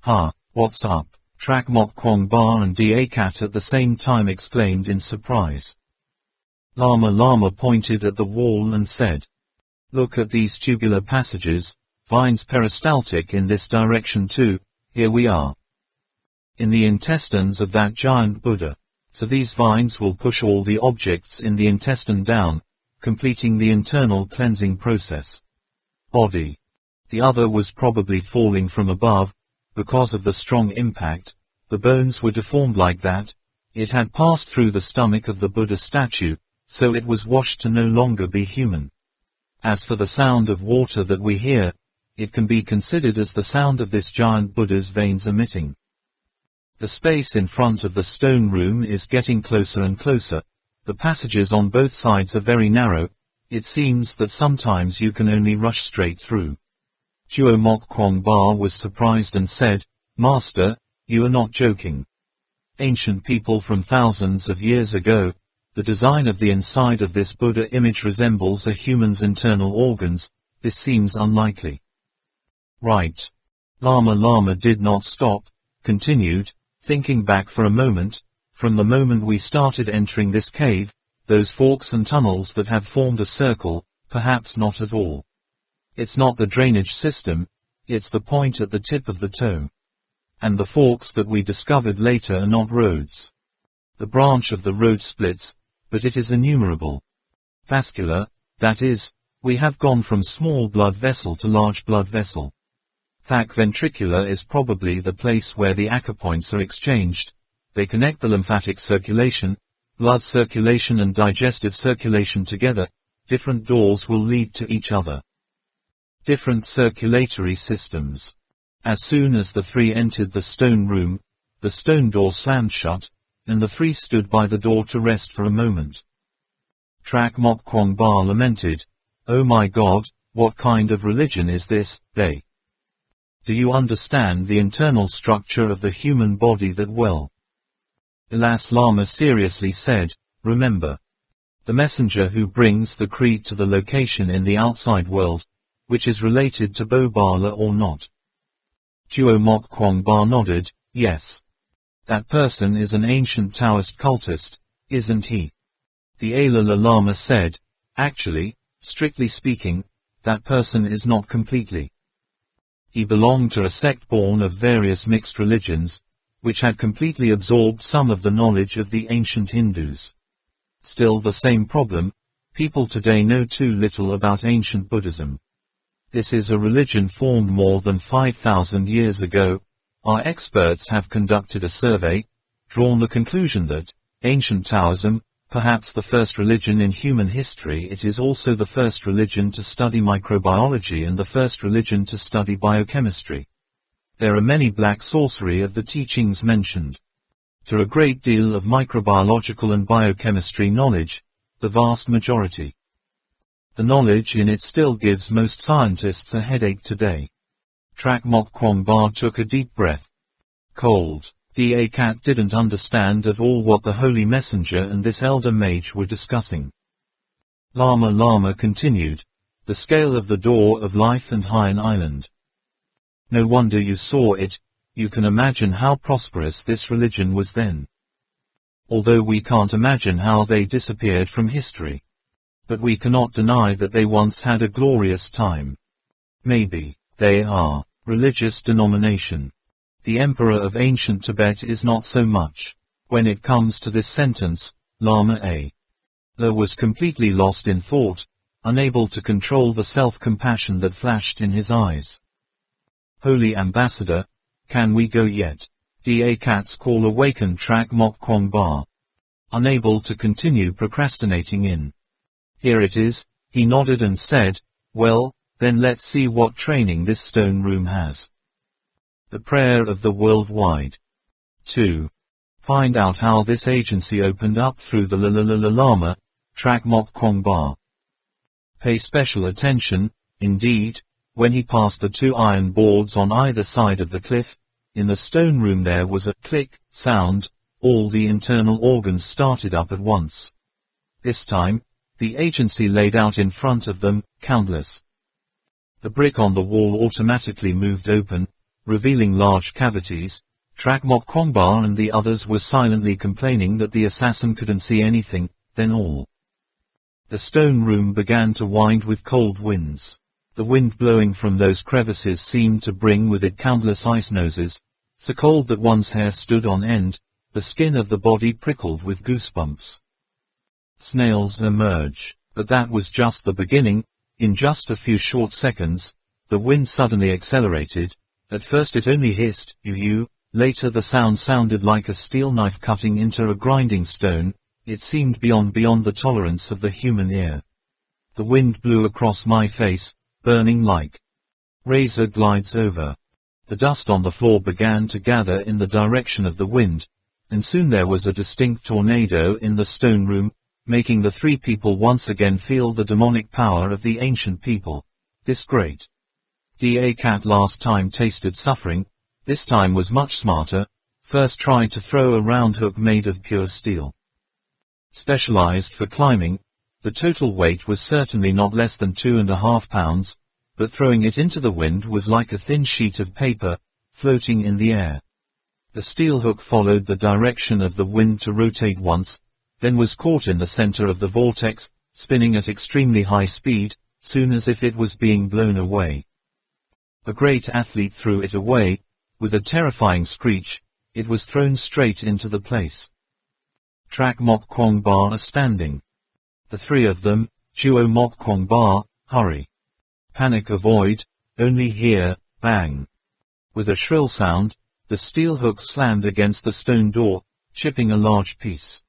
"Ha, what's up?" Trak Mok Kwong Ba and Da Cat at the same time exclaimed in surprise. Lama pointed at the wall and said, "Look at these tubular passages, vines peristaltic in this direction too, here we are. In the intestines of that giant Buddha. So these vines will push all the objects in the intestine down, completing the internal cleansing process. Body. The other was probably falling from above, because of the strong impact, the bones were deformed like that, it had passed through the stomach of the Buddha statue, so it was washed to no longer be human. As for the sound of water that we hear, it can be considered as the sound of this giant Buddha's veins emitting. The space in front of the stone room is getting closer and closer, the passages on both sides are very narrow, it seems that sometimes you can only rush straight through." Duo Mok Kwong Ba was surprised and said, "Master, you are not joking. Ancient people from thousands of years ago, the design of the inside of this Buddha image resembles a human's internal organs, this seems unlikely." "Right." Lama did not stop, continued, thinking back for a moment, "From the moment we started entering this cave, those forks and tunnels that have formed a circle, perhaps not at all. It's not the drainage system, it's the point at the tip of the toe. And the forks that we discovered later are not roads. The branch of the road splits, but it is innumerable. Vascular, that is, we have gone from small blood vessel to large blood vessel. Thak ventricular is probably the place where the acupoints are exchanged, they connect the lymphatic circulation, blood circulation and digestive circulation together, different doors will lead to each other. Different circulatory systems. As soon as the three entered the stone room, the stone door slammed shut, and the three stood by the door to rest for a moment. Trak Mok Kwong Ba lamented, "Oh my God, what kind of religion is this, they? Do you understand the internal structure of the human body that well?" Ilas Lama seriously said, remember. The messenger who brings the creed to the location in the outside world, which is related to Bo-Bala or not. Duo Mok Kwong Ba nodded, yes. That person is an ancient Taoist cultist, isn't he? The Alala Lama said, actually, strictly speaking, that person is not completely. He belonged to a sect born of various mixed religions, which had completely absorbed some of the knowledge of the ancient Hindus. Still the same problem, people today know too little about ancient Buddhism. This is a religion formed more than 5,000 years ago. Our experts have conducted a survey, drawn the conclusion that, ancient Taoism, perhaps the first religion in human history, it is also the first religion to study microbiology and the first religion to study biochemistry. There are many black sorcery of the teachings mentioned. To a great deal of microbiological and biochemistry knowledge, the vast majority. The knowledge in it still gives most scientists a headache today. Trak Mok Kwong Ba took a deep breath. Cold. Da Cat didn't understand at all what the Holy Messenger and this elder mage were discussing. Lama continued, the scale of the door of life and Haiyan Island. No wonder you saw it. You can imagine how prosperous this religion was then. Although we can't imagine how they disappeared from history. But we cannot deny that they once had a glorious time. Maybe, they are, religious denomination. The emperor of ancient Tibet is not so much. When it comes to this sentence, Lama A. La was completely lost in thought, unable to control the self-compassion that flashed in his eyes. Holy Ambassador, can we go yet? Da Cat's call awakened Trak Mok Kwong Ba. Unable to continue procrastinating in. Here it is, he nodded and said, well, then let's see what training this stone room has. The prayer of the worldwide. 2. Find out how this agency opened up through the Lama, Trak Mok Kwong Ba. Pay special attention, indeed, when he passed the two iron boards on either side of the cliff. In the stone room there was a click sound, all the internal organs started up at once. This time, the agency laid out in front of them, countless. The brick on the wall automatically moved open, revealing large cavities. Trak Mok Kwong Ba and the others were silently complaining that the assassin couldn't see anything, then all. The stone room began to wind with cold winds. The wind blowing from those crevices seemed to bring with it countless ice noses, so cold that one's hair stood on end, the skin of the body prickled with goosebumps. Snails emerge, but that was just the beginning. In just a few short seconds, the wind suddenly accelerated. At first it only hissed, you, later the sound sounded like a steel knife cutting into a grinding stone. It seemed beyond the tolerance of the human ear. The wind blew across my face, burning like razor glides over. The dust on the floor began to gather in the direction of the wind, and soon there was a distinct tornado in the stone room, making the three people once again feel the demonic power of the ancient people. This great Da Cat last time tasted suffering, this time was much smarter, first tried to throw a round hook made of pure steel. Specialized for climbing, the total weight was certainly not less than 2.5 pounds, but throwing it into the wind was like a thin sheet of paper, floating in the air. The steel hook followed the direction of the wind to rotate once, then was caught in the center of the vortex, spinning at extremely high speed, soon as if it was being blown away. A great athlete threw it away. With a terrifying screech, it was thrown straight into the place. Trak Mok Kwong Ba are standing. The three of them, Duo Mok Kwong Ba, hurry. Panic avoid, only hear, bang. With a shrill sound, the steel hook slammed against the stone door, chipping a large piece.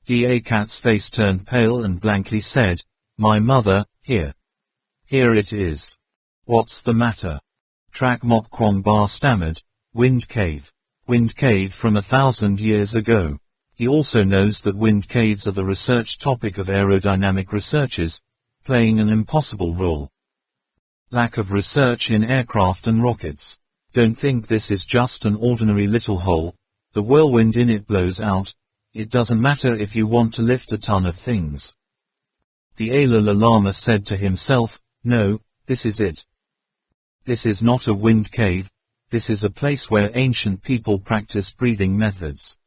Da Cat's face turned pale and blankly said, my mother, here. Here it is. What's the matter? Trak Mok Kwong Ba stammered, wind cave. Wind cave from 1,000 years ago. He also knows that wind caves are the research topic of aerodynamic researchers, playing an impossible role. Lack of research in aircraft and rockets. Don't think this is just an ordinary little hole. The whirlwind in it blows out. it doesn't matter if you want to lift a ton of things. The Alala Lama said to himself, no, this is it. This is not a wind cave, this is a place where ancient people practice breathing methods.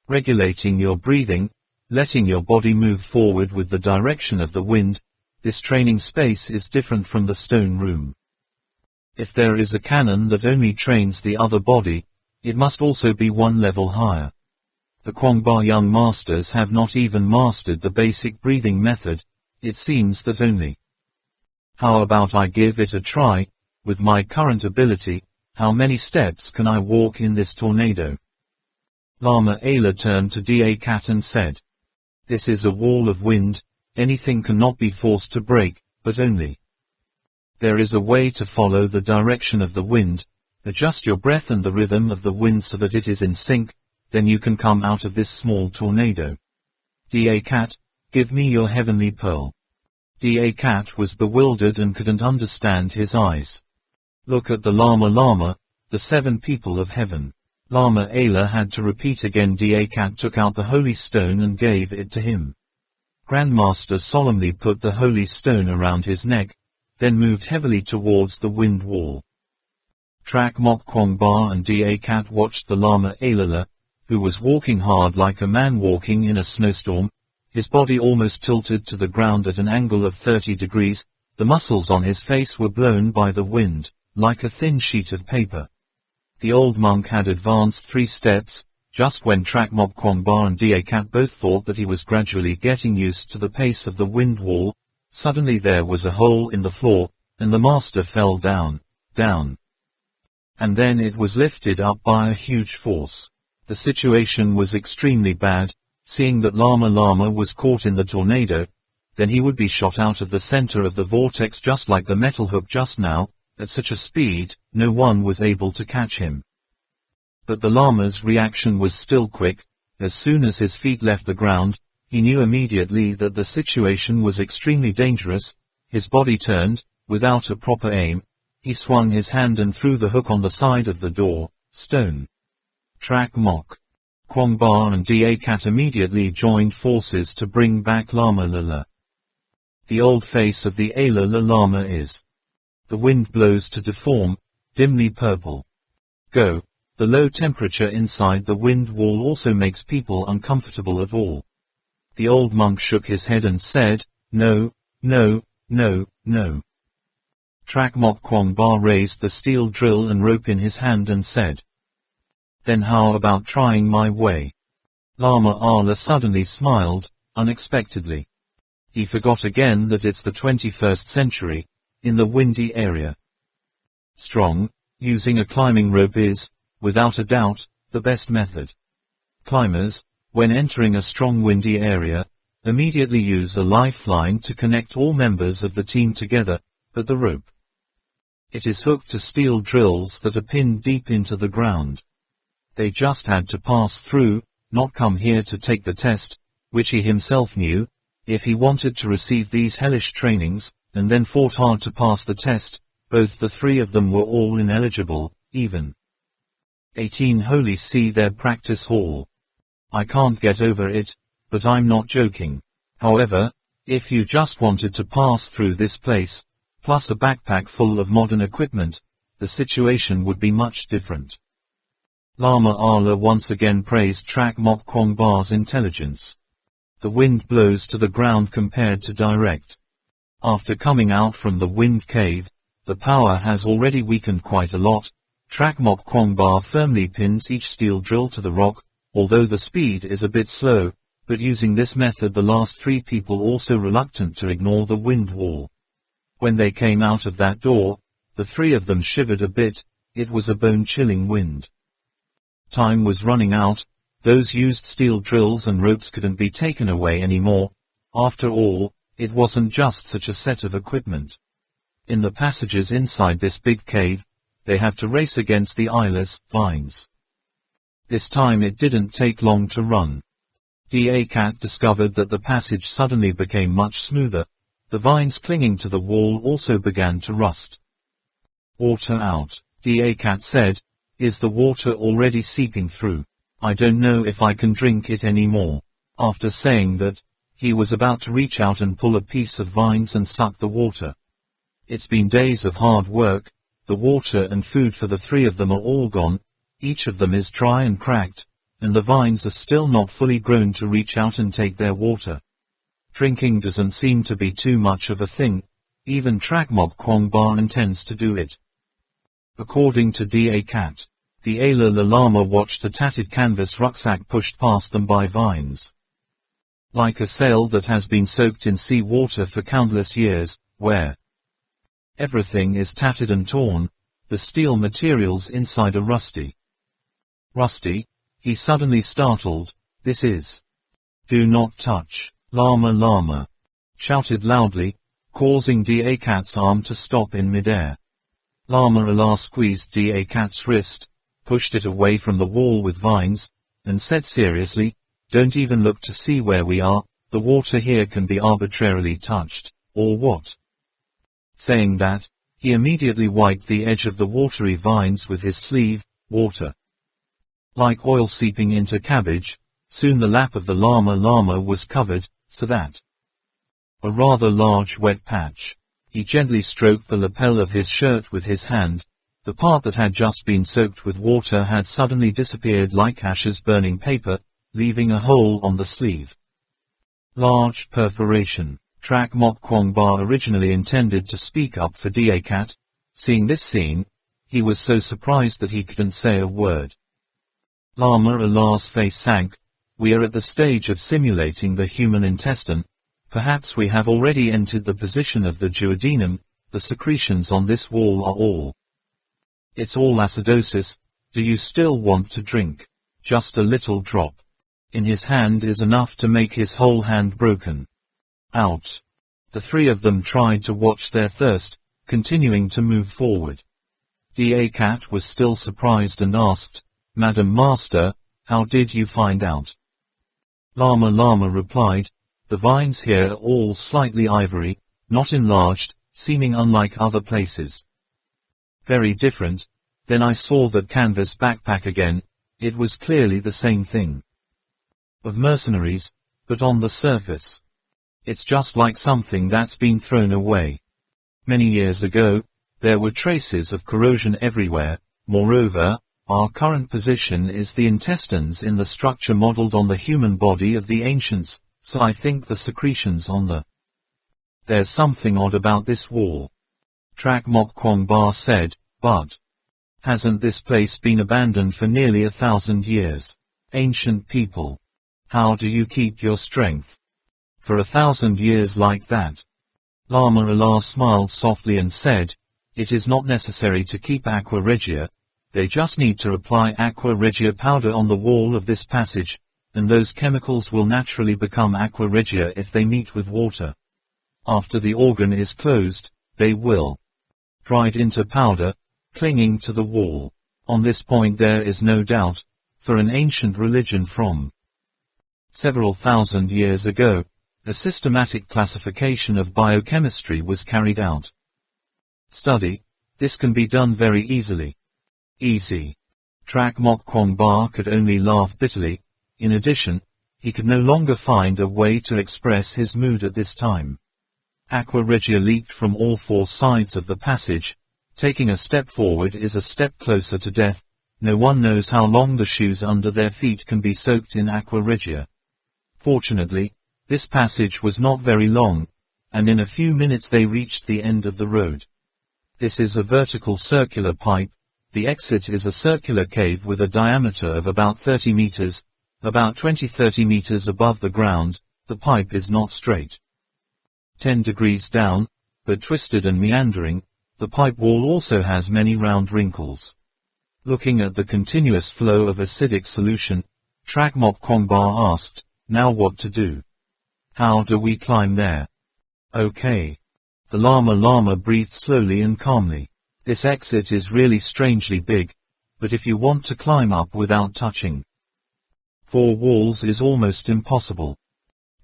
Regulating your breathing, letting your body move forward with the direction of the wind, this training space is different from the stone room. If there is a cannon that only trains the other body, it must also be one level higher. The Kwangba young masters have not even mastered the basic breathing method, it seems that only. How about I give it a try? With my current ability, how many steps can I walk in this tornado? Lama Ala turned to Da Cat and said, this is a wall of wind, anything cannot be forced to break, but only. There is a way to follow the direction of the wind, adjust your breath and the rhythm of the wind so that it is in sync, then you can come out of this small tornado. Da Cat, give me your heavenly pearl. Da Cat was bewildered and couldn't understand his eyes. Look at the Lama, the 7 people of heaven. Lama Ala had to repeat again. Da Cat took out the holy stone and gave it to him. Grandmaster solemnly put the holy stone around his neck, then moved heavily towards the wind wall. Trak Mok Kwangba and Da Cat watched the Lama Alala, who was walking hard like a man walking in a snowstorm, his body almost tilted to the ground at an angle of 30 degrees, the muscles on his face were blown by the wind, like a thin sheet of paper. The old monk had advanced 3 steps, just when Trak Mok Kwangba and Da Cat both thought that he was gradually getting used to the pace of the wind wall. Suddenly there was a hole in the floor, and the master fell down. And then it was lifted up by a huge force. The situation was extremely bad, seeing that Lama was caught in the tornado, then he would be shot out of the center of the vortex just like the metal hook just now, at such a speed, no one was able to catch him. But the Lama's reaction was still quick. As soon as his feet left the ground, he knew immediately that the situation was extremely dangerous. His body turned, without a proper aim, he swung his hand and threw the hook on the side of the door, stone. Trak Mok Kwangba and Da Cat immediately joined forces to bring back Lama Lala. The old face of the Alala Lama is. The wind blows to deform, dimly purple. Go. The low temperature inside the wind wall also makes people uncomfortable at all. The old monk shook his head and said, no. Trak Mok Kwangba raised the steel drill and rope in his hand and said, then how about trying my way? Lama Ala suddenly smiled, unexpectedly. He forgot again that it's the 21st century, in the windy area. Strong, using a climbing rope is, without a doubt, the best method. Climbers, when entering a strong windy area, immediately use a lifeline to connect all members of the team together, but the rope. It is hooked to steel drills that are pinned deep into the ground. They just had to pass through, not come here to take the test, which he himself knew. If he wanted to receive these hellish trainings, and then fought hard to pass the test, both the 3 of them were all ineligible, even. 18 Holy See their practice hall. I can't get over it, but I'm not joking. However, if you just wanted to pass through this place, plus a backpack full of modern equipment, the situation would be much different. Lama Ala once again praised Trak Mok Kwangba's intelligence. The wind blows to the ground compared to direct. After coming out from the wind cave, the power has already weakened quite a lot. Trak Mok Kwangba firmly pins each steel drill to the rock, although the speed is a bit slow, but using this method the last 3 people also reluctant to ignore the wind wall. When they came out of that door, the 3 of them shivered a bit. It was a bone-chilling wind. Time was running out. Those used steel drills and ropes couldn't be taken away anymore. After all, it wasn't just such a set of equipment. In the passages inside this big cave, they have to race against the eyeless vines. This time it didn't take long to run. Da Cat discovered that the passage suddenly became much smoother. The vines clinging to the wall also began to rust. Water out, Da Cat said. Is the water already seeping through? I don't know if I can drink it anymore. After saying that, he was about to reach out and pull a piece of vines and suck the water. It's been days of hard work, the water and food for the three of them are all gone, each of them is dry and cracked, and the vines are still not fully grown to reach out and take their water. Drinking doesn't seem to be too much of a thing, even Trakmok Kwangba intends to do it. According to Da Cat, the Ayla Lama watched a tattered canvas rucksack pushed past them by vines. Like a sail that has been soaked in sea water for countless years, where everything is tattered and torn, the steel materials inside are rusty. Rusty? He suddenly startled, this is. Do not touch, Lama, shouted loudly, causing Da Cat's arm to stop in midair. Lama Allah squeezed Da Cat's wrist, pushed it away from the wall with vines, and said seriously, don't even look to see where we are, the water here can be arbitrarily touched, or what? Saying that, he immediately wiped the edge of the watery vines with his sleeve, water. Like oil seeping into cabbage, soon the lap of the Lama was covered, so that a rather large wet patch. He gently stroked the lapel of his shirt with his hand. The part that had just been soaked with water had suddenly disappeared like ashes burning paper, leaving a hole on the sleeve. Large perforation. Trakmok Kwangba originally intended to speak up for Da Cat. Seeing this scene, he was so surprised that he couldn't say a word. Lama Allah's face sank. We are at the stage of simulating the human intestine. Perhaps we have already entered the position of the duodenum. The secretions on this wall are all. It's all acidosis. Do you still want to drink? Just a little drop. In his hand is enough to make his whole hand broken. Out. The three of them tried to watch their thirst, continuing to move forward. Da Cat was still surprised and asked, Madam Master, how did you find out? Lama replied, the vines here are all slightly ivory, not enlarged, seeming unlike other places. Very different. Then I saw that canvas backpack again, it was clearly the same thing. Of mercenaries, but on the surface. It's just like something that's been thrown away. Many years ago, there were traces of corrosion everywhere. Moreover, our current position is the intestines in the structure modeled on the human body of the ancients, so I think the secretions on the... There's something odd about this wall. Trakmok Kwangba said, but... Hasn't this place been abandoned for nearly 1,000 years? Ancient people. How do you keep your strength? For 1,000 years like that? Lama Allah smiled softly and said, it is not necessary to keep aqua regia, they just need to apply aqua regia powder on the wall of this passage, and those chemicals will naturally become aqua regia if they meet with water. After the organ is closed, they will dried into powder, clinging to the wall. On this point there is no doubt, for an ancient religion from several thousand years ago, a systematic classification of biochemistry was carried out. Study, this can be done very easily. Easy. Trakmok Kwangba could only laugh bitterly. In addition, he could no longer find a way to express his mood at this time. Aqua regia leaked from all four sides of the passage. Taking a step forward is a step closer to death. No one knows how long the shoes under their feet can be soaked in aqua regia. Fortunately, this passage was not very long, and in a few minutes they reached the end of the road. This is a vertical circular pipe. The exit is a circular cave with a diameter of about 30 meters, about 20-30 meters above the ground. The pipe is not straight. 10 degrees down, but twisted and meandering. The pipe wall also has many round wrinkles. Looking at the continuous flow of acidic solution, Trakmok Kwangba asked, now what to do? How do we climb there? Okay. The Lama breathed slowly and calmly. This exit is really strangely big, but if you want to climb up without touching 4 walls is almost impossible.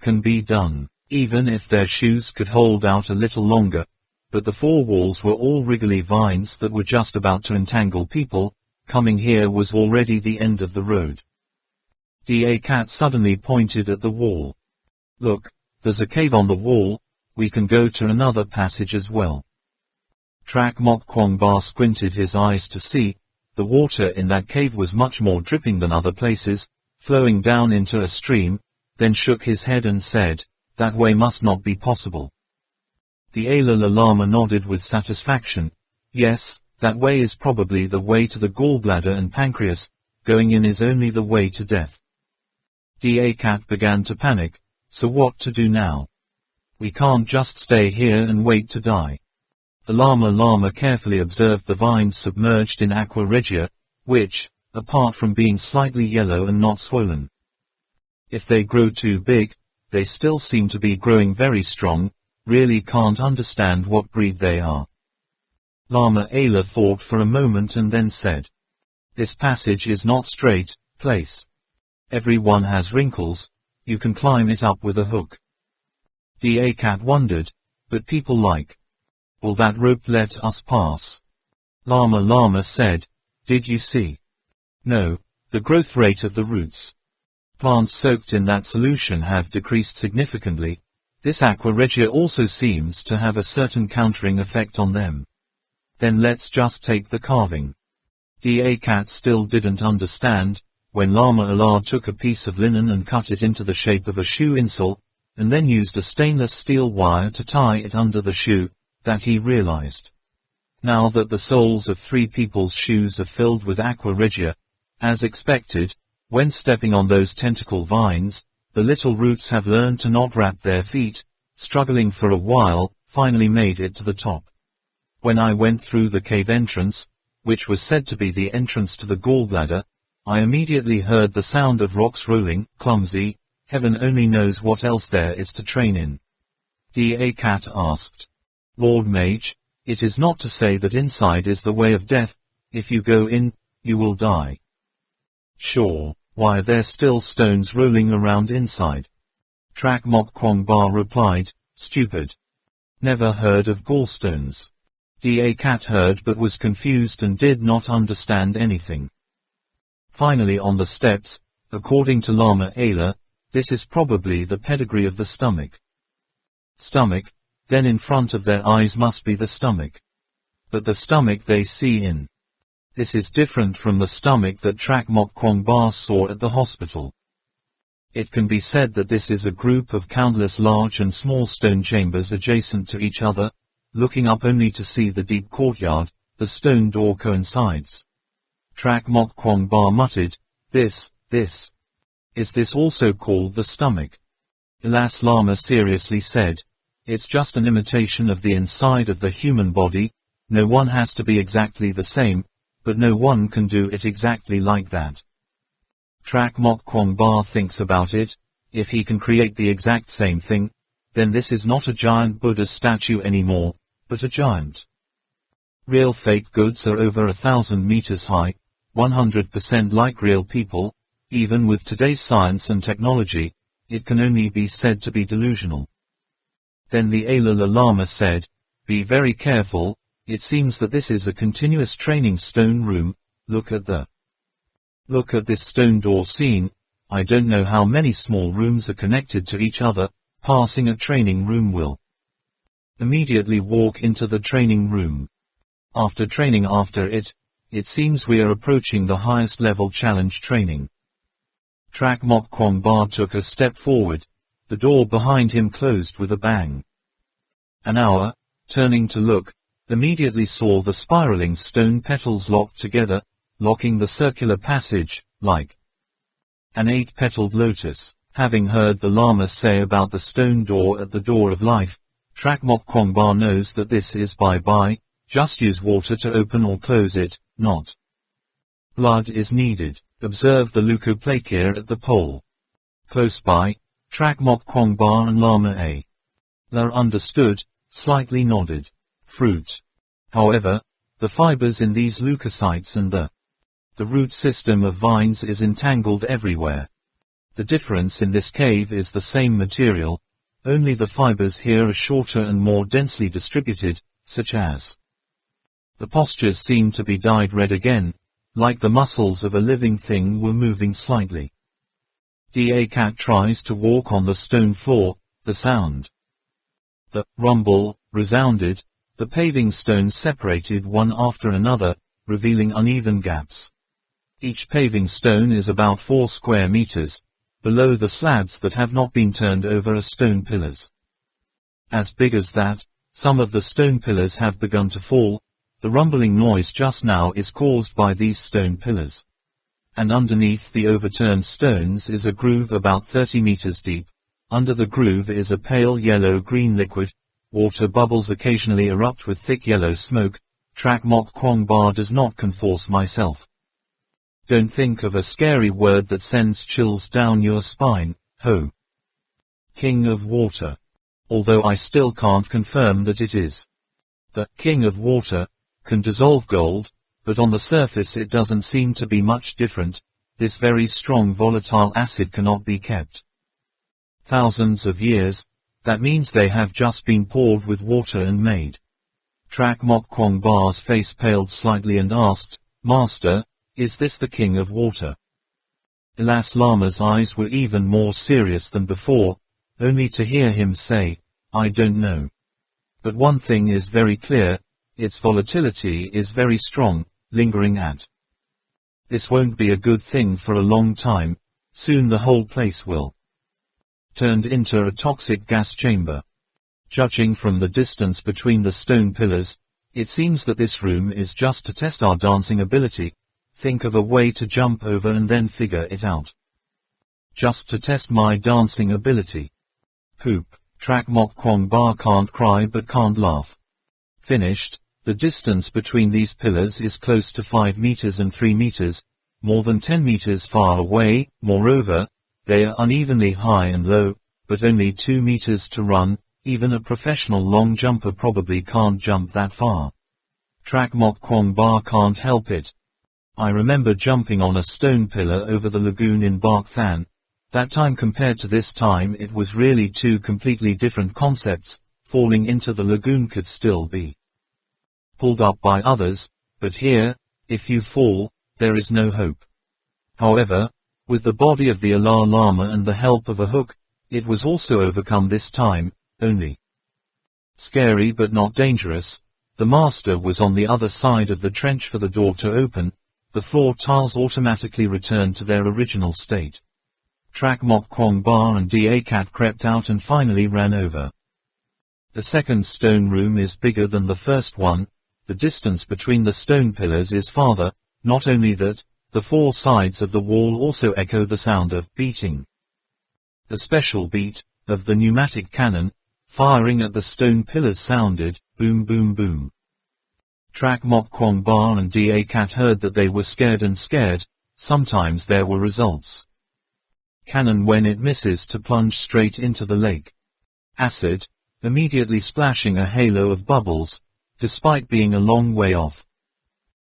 Can be done, even if their shoes could hold out a little longer, but the 4 walls were all wriggly vines that were just about to entangle people. Coming here was already the end of the road. Da Cat suddenly pointed at the wall. Look, there's a cave on the wall, we can go to another passage as well. Trak Mok Kwong Ba squinted his eyes to see. The water in that cave was much more dripping than other places, flowing down into a stream, then shook his head and said, that way must not be possible. The Alala Lama nodded with satisfaction. Yes, that way is probably the way to the gallbladder and pancreas, going in is only the way to death. Da Cat began to panic, so what to do now? We can't just stay here and wait to die. The Lama carefully observed the vines submerged in aqua regia, which, apart from being slightly yellow and not swollen. If they grow too big, they still seem to be growing very strong, really can't understand what breed they are. Lama Ayla thought for a moment and then said, this passage is not straight, place. Every one has wrinkles, you can climb it up with a hook. Da Cat wondered, but people like. Will that rope let us pass? Lama said, did you see? No, the growth rate of the roots. Plants soaked in that solution have decreased significantly. This aqua regia also seems to have a certain countering effect on them. Then let's just take the carving. Da Cat still didn't understand. When Lama Allah took a piece of linen and cut it into the shape of a shoe insole, and then used a stainless steel wire to tie it under the shoe, that he realized. Now that the soles of 3 people's shoes are filled with aqua regia, as expected, when stepping on those tentacle vines, the little roots have learned to not wrap their feet, struggling for a while, finally made it to the top. When I went through the cave entrance, which was said to be the entrance to the gallbladder, I immediately heard the sound of rocks rolling, clumsy. Heaven only knows what else there is to train in. Da Cat asked. Lord Mage, it is not to say that inside is the way of death. If you go in, you will die. Sure, why are there still stones rolling around inside? Trak Mok Kwong Ba replied, stupid. Never heard of gallstones. Da Cat heard but was confused and did not understand anything. Finally on the steps, according to Lama Ayla, this is probably the pedigree of the stomach. Stomach, then in front of their eyes must be the stomach. But the stomach they see in. This is different from the stomach that Trak Mok Kwong Ba saw at the hospital. It can be said that this is a group of countless large and small stone chambers adjacent to each other, looking up only to see the deep courtyard. The stone door coincides. Trak Mok Kwong Ba muttered, this. Is this also called the stomach? Alas, Lama seriously said, it's just an imitation of the inside of the human body. No one has to be exactly the same, but no one can do it exactly like that. Trak Mok Kwong Ba thinks about it. If he can create the exact same thing, then this is not a giant Buddha statue anymore, but a giant. Real fake goods are over 1,000 meters high, 100% like real people. Even with today's science and technology, it can only be said to be delusional. Then the Alala Lama said, be very careful, it seems that this is a continuous training stone room. Look at this stone door scene. I don't know how many small rooms are connected to each other. Passing a training room will immediately walk into the training room. After training after it, it seems we are approaching the highest level challenge training. Trak Mok Kwong Ba took a step forward. The door behind him closed with a bang. An hour, turning to look, immediately saw the spiraling stone petals locked together, locking the circular passage, like an 8-petaled lotus. Having heard the Lama say about the stone door at the door of life, Trak Mok Kwong Ba knows that this is bye-bye, just use water to open or close it, not blood is needed. Observe the leukoplakia at the pole. Close by, Trak Mok Kwong Ba and Lama Ayla understood, slightly nodded. Fruit. However, the fibers in these leukocytes and the root system of vines is entangled everywhere. The difference in this cave is the same material, only the fibers here are shorter and more densely distributed, such as the postures seem to be dyed red again, like the muscles of a living thing were moving slightly. Da Cat tries to walk on the stone floor. The sound. The rumble resounded. The paving stones separated one after another, revealing uneven gaps. Each paving stone is about 4 square meters. Below the slabs that have not been turned over are stone pillars. As big as that, some of the stone pillars have begun to fall. The rumbling noise just now is caused by these stone pillars. And underneath the overturned stones is a groove about 30 meters deep. Under the groove is a pale yellow-green liquid. Water bubbles occasionally erupt with thick yellow smoke. Trak Mok Kwong Ba does not conforce myself. Don't think of a scary word that sends chills down your spine. Ho. King of Water. Although I still can't confirm that it is. The King of Water can dissolve gold, but on the surface it doesn't seem to be much different. This very strong volatile acid cannot be kept. Thousands of years, that means they have just been poured with water and made. Trak Mok Kwong Ba's face paled slightly and asked, Master, is this the King of Water? Alas, Lama's eyes were even more serious than before, only to hear him say, I don't know. But one thing is very clear, its volatility is very strong, lingering at. This won't be a good thing for a long time. Soon the whole place will turned into a toxic gas chamber. Judging from the distance between the stone pillars, it seems that this room is just to test our dancing ability. Think of a way to jump over and then figure it out. Just to test my dancing ability. Poop. Trak Mok Kwong Ba can't cry but can't laugh. Finished. The distance between these pillars is close to 5 meters and 3 meters, more than 10 meters far away. Moreover, they are unevenly high and low, but only 2 meters to run. Even a professional long jumper probably can't jump that far. Trak Mok Kwong Ba can't help it. I remember jumping on a stone pillar over the lagoon in Bak Than. That time compared to this time it was really two completely different concepts. Falling into the lagoon could still be pulled up by others, but here, if you fall, there is no hope. However, with the body of the Allah Lama and the help of a hook, it was also overcome this time, only scary but not dangerous. The master was on the other side of the trench for the door to open. The floor tiles automatically returned to their original state. Trak Mok Kwong Ba and Da Cat crept out and finally ran over. The second stone room is bigger than the first one. The distance between the stone pillars is farther. Not only that, the 4 sides of the wall also echo the sound of beating. The special beat of the pneumatic cannon firing at the stone pillars sounded boom boom boom. Trak Mok Kwong Ba and Da Cat heard that they were scared and scared. Sometimes there were results. Cannon when it misses to plunge straight into the lake. Acid, immediately splashing a halo of bubbles, despite being a long way off.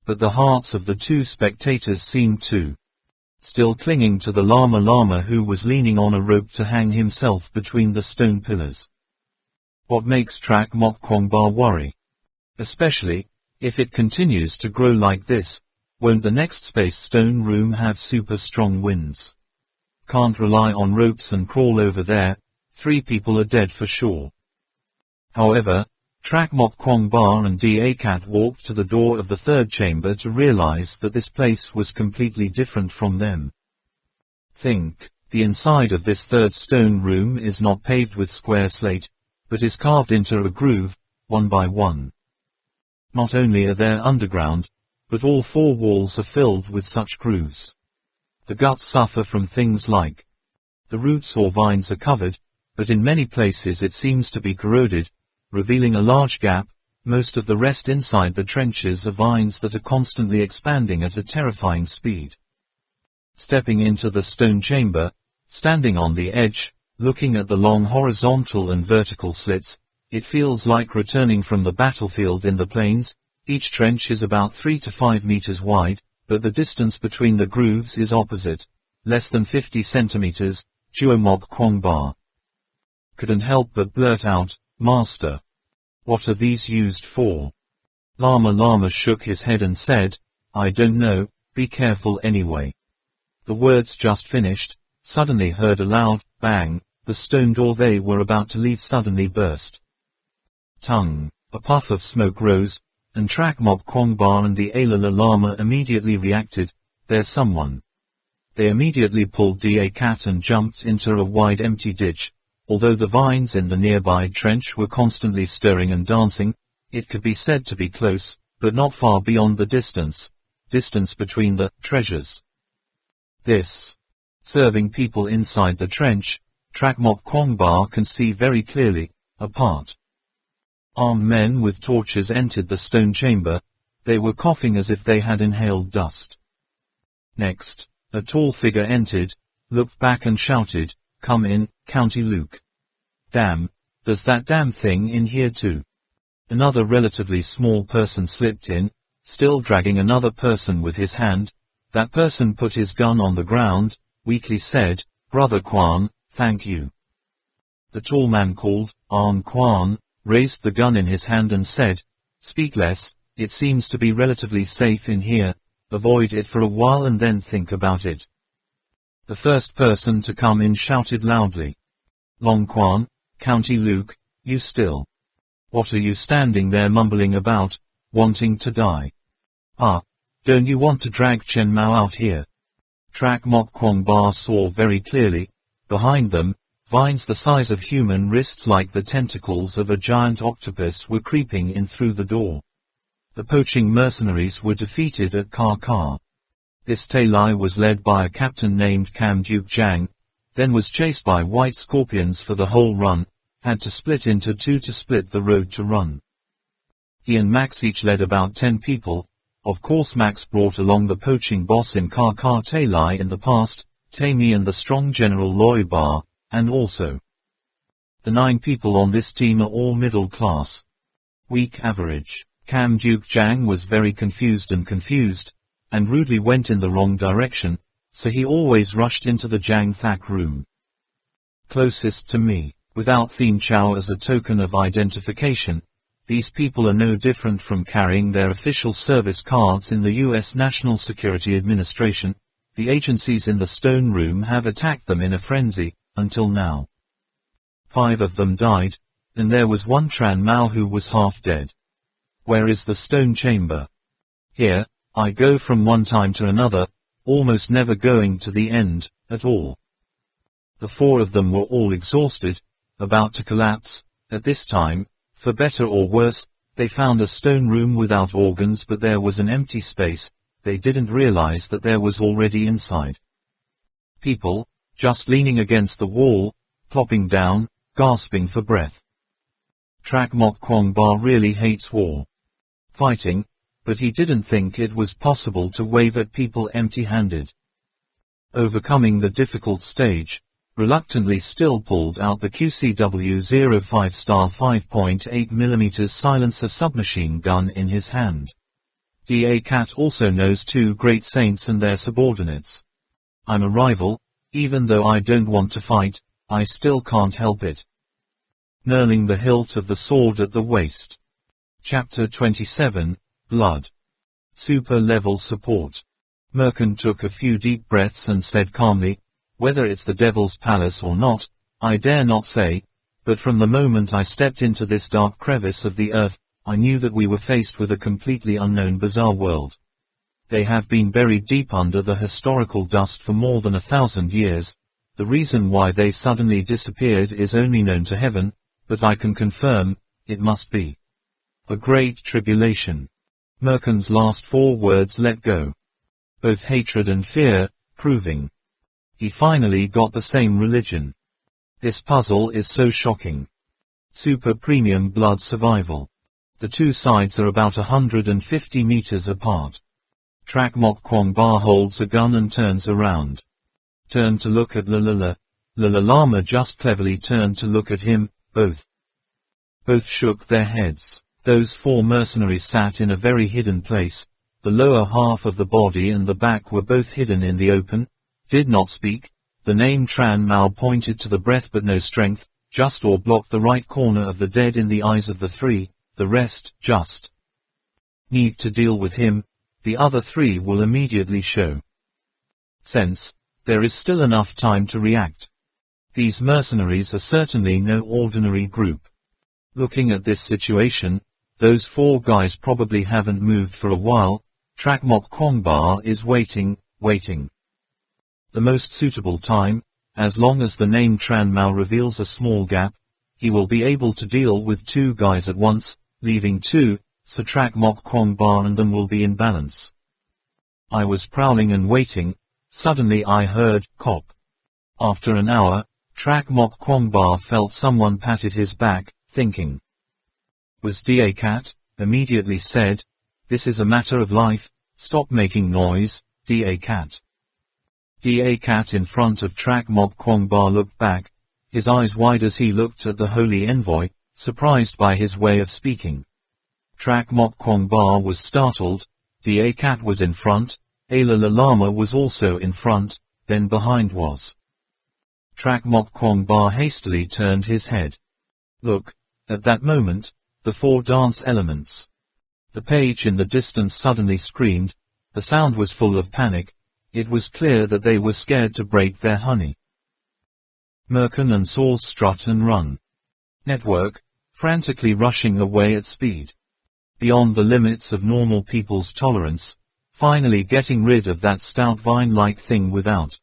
But the hearts of the 2 spectators seemed to still clinging to the Lama who was leaning on a rope to hang himself between the stone pillars. What makes Trak Mok Kwong Ba worry? Especially, if it continues to grow like this, won't the next space stone room have super strong winds? Can't rely on ropes and crawl over there. 3 people are dead for sure. However, Trak Mok Kwong Ba and Da Cat walked to the door of the third chamber to realize that this place was completely different from them. Think, the inside of this third stone room is not paved with square slate, but is carved into a groove, one by one. Not only are there underground, but all 4 walls are filled with such grooves. The guts suffer from things like the roots or vines are covered, but in many places it seems to be corroded, revealing a large gap. Most of the rest inside the trenches are vines that are constantly expanding at a terrifying speed. Stepping into the stone chamber, standing on the edge, looking at the long horizontal and vertical slits, it feels like returning from the battlefield in the plains. Each trench is about 3 to 5 meters wide, but the distance between the grooves is opposite, less than 50 centimeters. Trak Mok Kwong Ba couldn't help but blurt out, Master, what are these used for? Lama shook his head and said, I don't know, be careful anyway. The words just finished, suddenly heard a loud bang. The stone door they were about to leave suddenly burst. Tongue. A puff of smoke rose, and Trak Mok Kwong Ba and the Alala Lama immediately reacted. There's someone. They immediately pulled Da Cat and jumped into a wide empty ditch. Although the vines in the nearby trench were constantly stirring and dancing, it could be said to be close, but not far beyond the distance between the treasures. This. Serving people inside the trench, Trak Mok Kwong Ba can see very clearly. Apart. Armed men with torches entered the stone chamber. They were coughing as if they had inhaled dust. Next, a tall figure entered, looked back and shouted, "Come in, County Luke." "Damn, there's that damn thing in here too." Another relatively small person slipped in, still dragging another person with his hand. That person put his gun on the ground, weakly said, "Brother Kwan, thank you." The tall man called, An Kwan, raised the gun in his hand and said, "Speak less, it seems to be relatively safe in here, avoid it for a while and then think about it." The first person to come in shouted loudly, "Long Kwan, County Luke, you still? What are you standing there mumbling about, wanting to die? Ah, don't you want to drag Chen Mao out here?" Trak Mok Kwong Ba saw very clearly. Behind them, vines the size of human wrists like the tentacles of a giant octopus were creeping in through the door. The poaching mercenaries were defeated at Kar. This Talai was led by a captain named Kam Duke Jang, then was chased by white scorpions for the whole run, had to split into two to split the road to run. He and Max each led about 10 people. Of course Max brought along the poaching boss in Kar Talai in the past, Tammy and the strong General Loy Bar, and also. The 9 people on this team are all middle class. Weak average. Kam Duke Jang was very confused, and rudely went in the wrong direction, so he always rushed into the Jang Thak room closest to me. Without Thien Chow as a token of identification, these people are no different from carrying their official service cards in the U.S. National Security Administration. The agencies in the stone room have attacked them in a frenzy, until now. 5 of them died, and there was one Tran Mao who was half dead. Where is the stone chamber? Here, I go from one time to another, almost never going to the end, at all. The 4 of them were all exhausted, about to collapse. At this time, for better or worse, they found a stone room without organs, but there was an empty space. They didn't realize that there was already inside people, just leaning against the wall, plopping down, gasping for breath. Trak Mok Kwong Ba really hates war. Fighting, but he didn't think it was possible to wave at people empty-handed. Overcoming the difficult stage, reluctantly still pulled out the QCW-05 style 5.8mm silencer submachine gun in his hand. Da Cat also knows 2 great saints and their subordinates. I'm a rival, even though I don't want to fight, I still can't help it. Knurling the hilt of the sword at the waist. Chapter 27, Blood. Super level support. Merkin took a few deep breaths and said calmly, "Whether it's the Devil's Palace or not, I dare not say, but from the moment I stepped into this dark crevice of the earth, I knew that we were faced with a completely unknown bizarre world. They have been buried deep under the historical dust for more than 1,000 years. The reason why they suddenly disappeared is only known to heaven, but I can confirm, it must be a great tribulation." Merkin's last 4 words let go. Both hatred and fear, proving he finally got the same religion. This puzzle is so shocking. Super premium blood survival. The 2 sides are about 150 meters apart. Trak Mok Kwong Ba holds a gun and turns around. Turned to look at La Lama just cleverly turned to look at him. Both shook their heads. Those 4 mercenaries sat in a very hidden place. The lower half of the body and the back were both hidden in the open. Did not speak. The name Tran Mao pointed to the breath but no strength, just or blocked the right corner of the dead in the eyes of the 3, the rest, just need to deal with him, the other 3 will immediately show sense. There is still enough time to react. These mercenaries are certainly no ordinary group. Looking at this situation, those 4 guys probably haven't moved for a while. Trak Mok Kwongba is waiting. The most suitable time, as long as the name Tran Mao reveals a small gap, he will be able to deal with 2 guys at once, leaving 2, so Trak Mok Kwongba and them will be in balance. I was prowling and waiting. Suddenly I heard, "Cop." After an hour, Trak Mok Kwongba felt someone patted his back, thinking. Was Da Cat, immediately said, "This is a matter of life, stop making noise, Da Cat." Da Cat in front of Trak Mok Kwongba looked back, his eyes wide as he looked at the holy envoy, surprised by his way of speaking. Trak Mok Kwongba was startled. Da Cat was in front, Alala Lama was also in front, then behind was. Trak Mok Kwongba hastily turned his head. Look, at that moment, the 4 dance elements. The page in the distance suddenly screamed. The sound was full of panic. It was clear that they were scared to break their honey. Merkin and Saul strut and run. Network, frantically rushing away at speed. Beyond the limits of normal people's tolerance, finally getting rid of that stout vine-like thing without.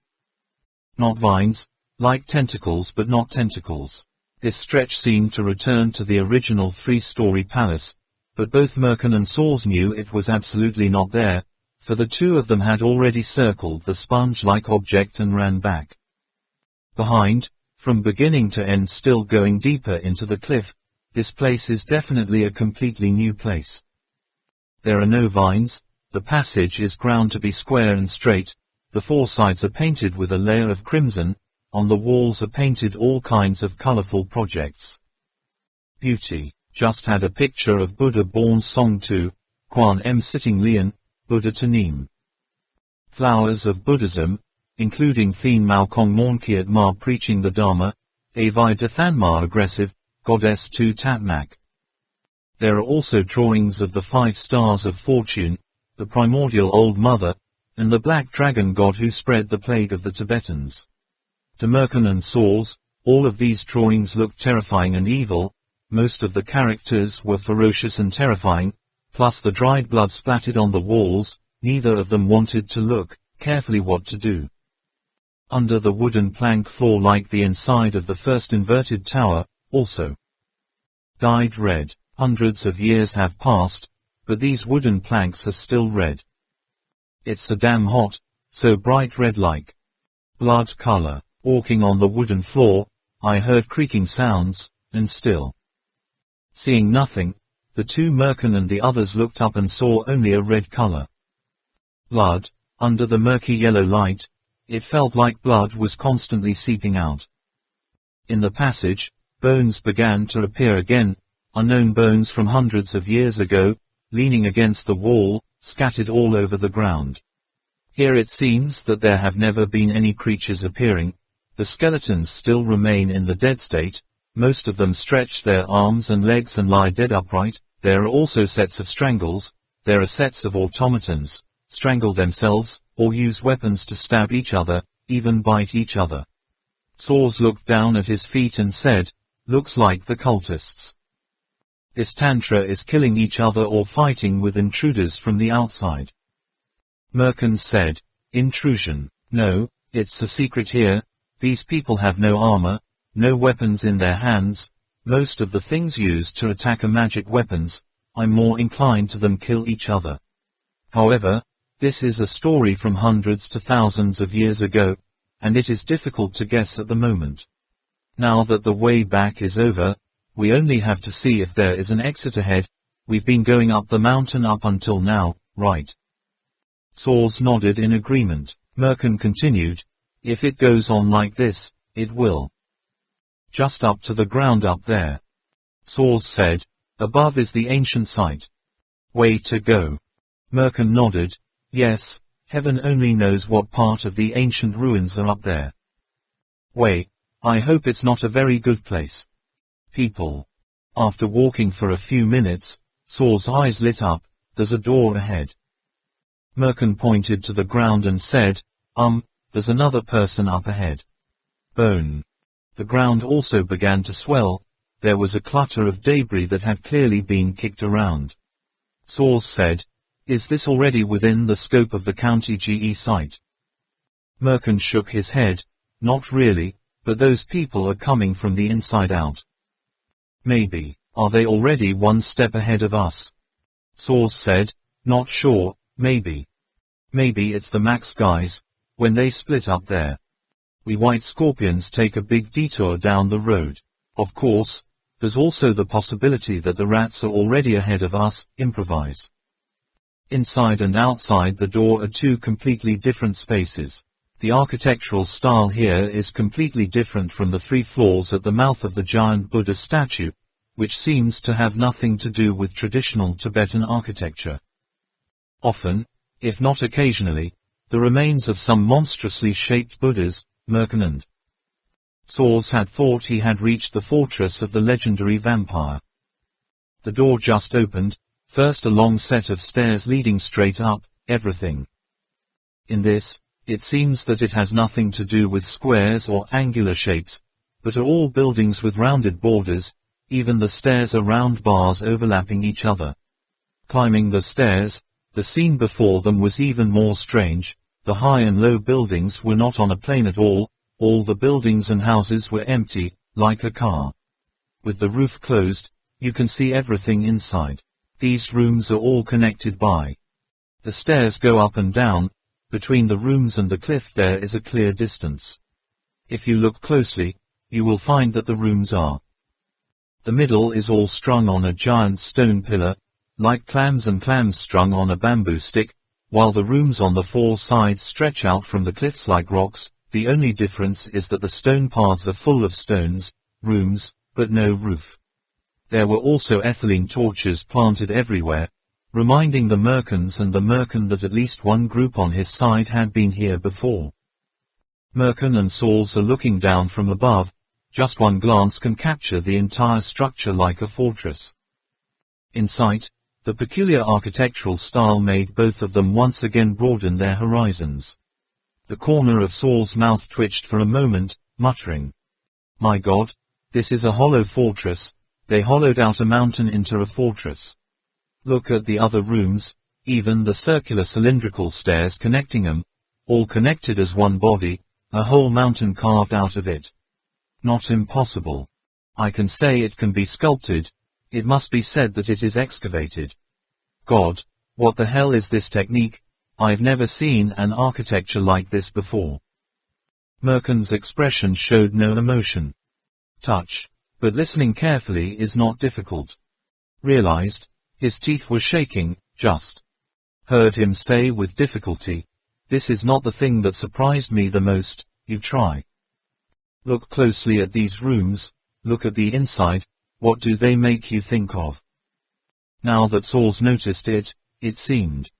Not vines, like tentacles but not tentacles. This stretch seemed to return to the original 3-story palace, but both Merkin and Saul knew it was absolutely not there, for the 2 of them had already circled the sponge-like object and ran back. Behind, from beginning to end still going deeper into the cliff, this place is definitely a completely new place. There are no vines, the passage is ground to be square and straight, the 4 sides are painted with a layer of crimson, on the walls are painted all kinds of colorful projects. Beauty. Just had a picture of Buddha born Song Tu, Kwan M sitting Lian, Buddha Tanim. Flowers of Buddhism, including Thien Mao Kong Mornkiat Ma preaching the Dharma, Avi Dathan Ma aggressive, Goddess Tu Tatmak. There are also drawings of the 5 stars of fortune, the primordial Old Mother, and the black dragon god who spread the plague of the Tibetans. To Merkin and Saul's, all of these drawings looked terrifying and evil. Most of the characters were ferocious and terrifying, plus the dried blood splattered on the walls. Neither of them wanted to look carefully what to do. Under the wooden plank floor like the inside of the first inverted tower, also dyed red. Hundreds of years have passed, but these wooden planks are still red. It's so damn hot, so bright red like blood color. Walking on the wooden floor, I heard creaking sounds, and still seeing nothing, the 2 Merkin and the others looked up and saw only a red color. Blood, under the murky yellow light, it felt like blood was constantly seeping out. In the passage, bones began to appear again, unknown bones from hundreds of years ago, leaning against the wall, scattered all over the ground. Here it seems that there have never been any creatures appearing. The skeletons still remain in the dead state, most of them stretch their arms and legs and lie dead upright. There are also sets of strangles, there are sets of automatons, strangle themselves, or use weapons to stab each other, even bite each other. Saws looked down at his feet and said, "Looks like the cultists. This tantra is killing each other or fighting with intruders from the outside." Merkin said, "Intrusion? No, it's a secret here. These people have no armor, no weapons in their hands. Most of the things used to attack are magic weapons. I'm more inclined to them kill each other. However, this is a story from hundreds to thousands of years ago, and it is difficult to guess at the moment. Now that the way back is over, we only have to see if there is an exit ahead. We've been going up the mountain up until now, right?" Saws nodded in agreement. Merkin continued, "If it goes on like this, it will. Just up to the ground up there." Saws said, "Above is the ancient site. Way to go." Merkin nodded, "Yes, heaven only knows what part of the ancient ruins are up there. Way, I hope it's not a very good place. People." After walking for a few minutes, Saw's eyes lit up. "There's a door ahead." Merkin pointed to the ground and said, there's another person up ahead. Bone. The ground also began to swell. There was a clutter of debris that had clearly been kicked around. Source said, "Is this already within the scope of the county GE site?" Merkin shook his head. "Not really, but those people are coming from the inside out." "Maybe. Are they already one step ahead of us?" Source said, "Not sure, maybe. Maybe it's the Max guys, when they split up there. We White Scorpions take a big detour down the road. Of course, there's also the possibility that the rats are already ahead of us." Improvise. Inside and outside the door are two completely different spaces. The architectural style here is completely different from the 3 floors at the mouth of the giant Buddha statue, which seems to have nothing to do with traditional Tibetan architecture. Often, if not occasionally, the remains of some monstrously shaped Buddhas, Merkin and Source had thought he had reached the fortress of the legendary vampire. The door just opened, first a long set of stairs leading straight up, everything. In this, it seems that it has nothing to do with squares or angular shapes, but are all buildings with rounded borders, even the stairs are round bars overlapping each other. Climbing the stairs, the scene before them was even more strange. The high and low buildings were not on a plane at all the buildings and houses were empty, like a car. With the roof closed, you can see everything inside. These rooms are all connected by. The stairs go up and down. Between the rooms and the cliff there is a clear distance. If you look closely, you will find that the rooms are. The middle is all strung on a giant stone pillar, like clams and clams strung on a bamboo stick, while the rooms on the 4 sides stretch out from the cliffs like rocks. The only difference is that the stone paths are full of stones, rooms, but no roof. There were also ethylene torches planted everywhere, reminding the Merkins and the Merkin that at least one group on his side had been here before. Merkin and Sauls are looking down from above. Just one glance can capture the entire structure like a fortress. In sight, the peculiar architectural style made both of them once again broaden their horizons. The corner of Saul's mouth twitched for a moment, muttering, "My God, this is a hollow fortress. They hollowed out a mountain into a fortress. Look at the other rooms, even the circular cylindrical stairs connecting them, all connected as one body, a whole mountain carved out of it. Not impossible. I can say it can be sculpted. It must be said that it is excavated. God, what the hell is this technique? I've never seen an architecture like this before." Merkin's expression showed no emotion. Touch, but listening carefully is not difficult. Realized, his teeth were shaking, just. Heard him say with difficulty, "This is not the thing that surprised me the most. You try. Look closely at these rooms, look at the inside. What do they make you think of?" Now that Sauls noticed it, it seemed.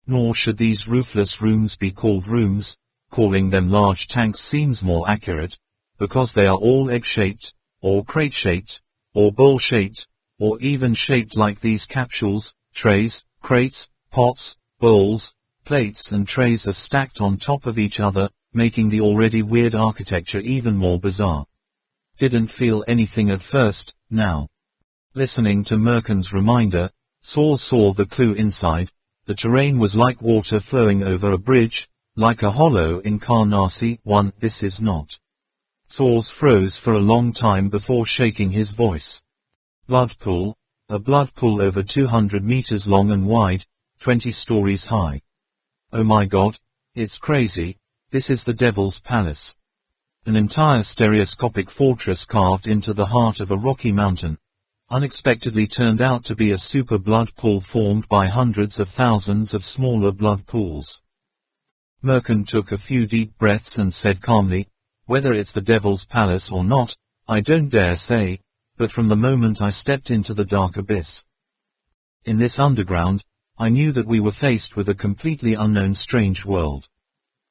Nor should these roofless rooms be called rooms. Calling them large tanks seems more accurate, because they are all egg-shaped, or crate-shaped, or bowl-shaped, or even shaped like these capsules. Trays, crates, pots, bowls, plates and trays are stacked on top of each other, making the already weird architecture even more bizarre. Didn't feel anything at first. Now, listening to Merkin's reminder, Saul saw the clue inside. The terrain was like water flowing over a bridge, like a hollow incarnati. This is not. Saul froze for a long time before shaking his voice. Blood pool, a blood pool over 200 meters long and wide, 20 stories high. Oh my God, it's crazy. This is the Devil's Palace. An entire stereoscopic fortress carved into the heart of a rocky mountain. Unexpectedly turned out to be a super blood pool formed by hundreds of thousands of smaller blood pools. Merkin took a few deep breaths and said calmly, "Whether it's the Devil's Palace or not, I don't dare say, but from the moment I stepped into the dark abyss. In this underground, I knew that we were faced with a completely unknown strange world.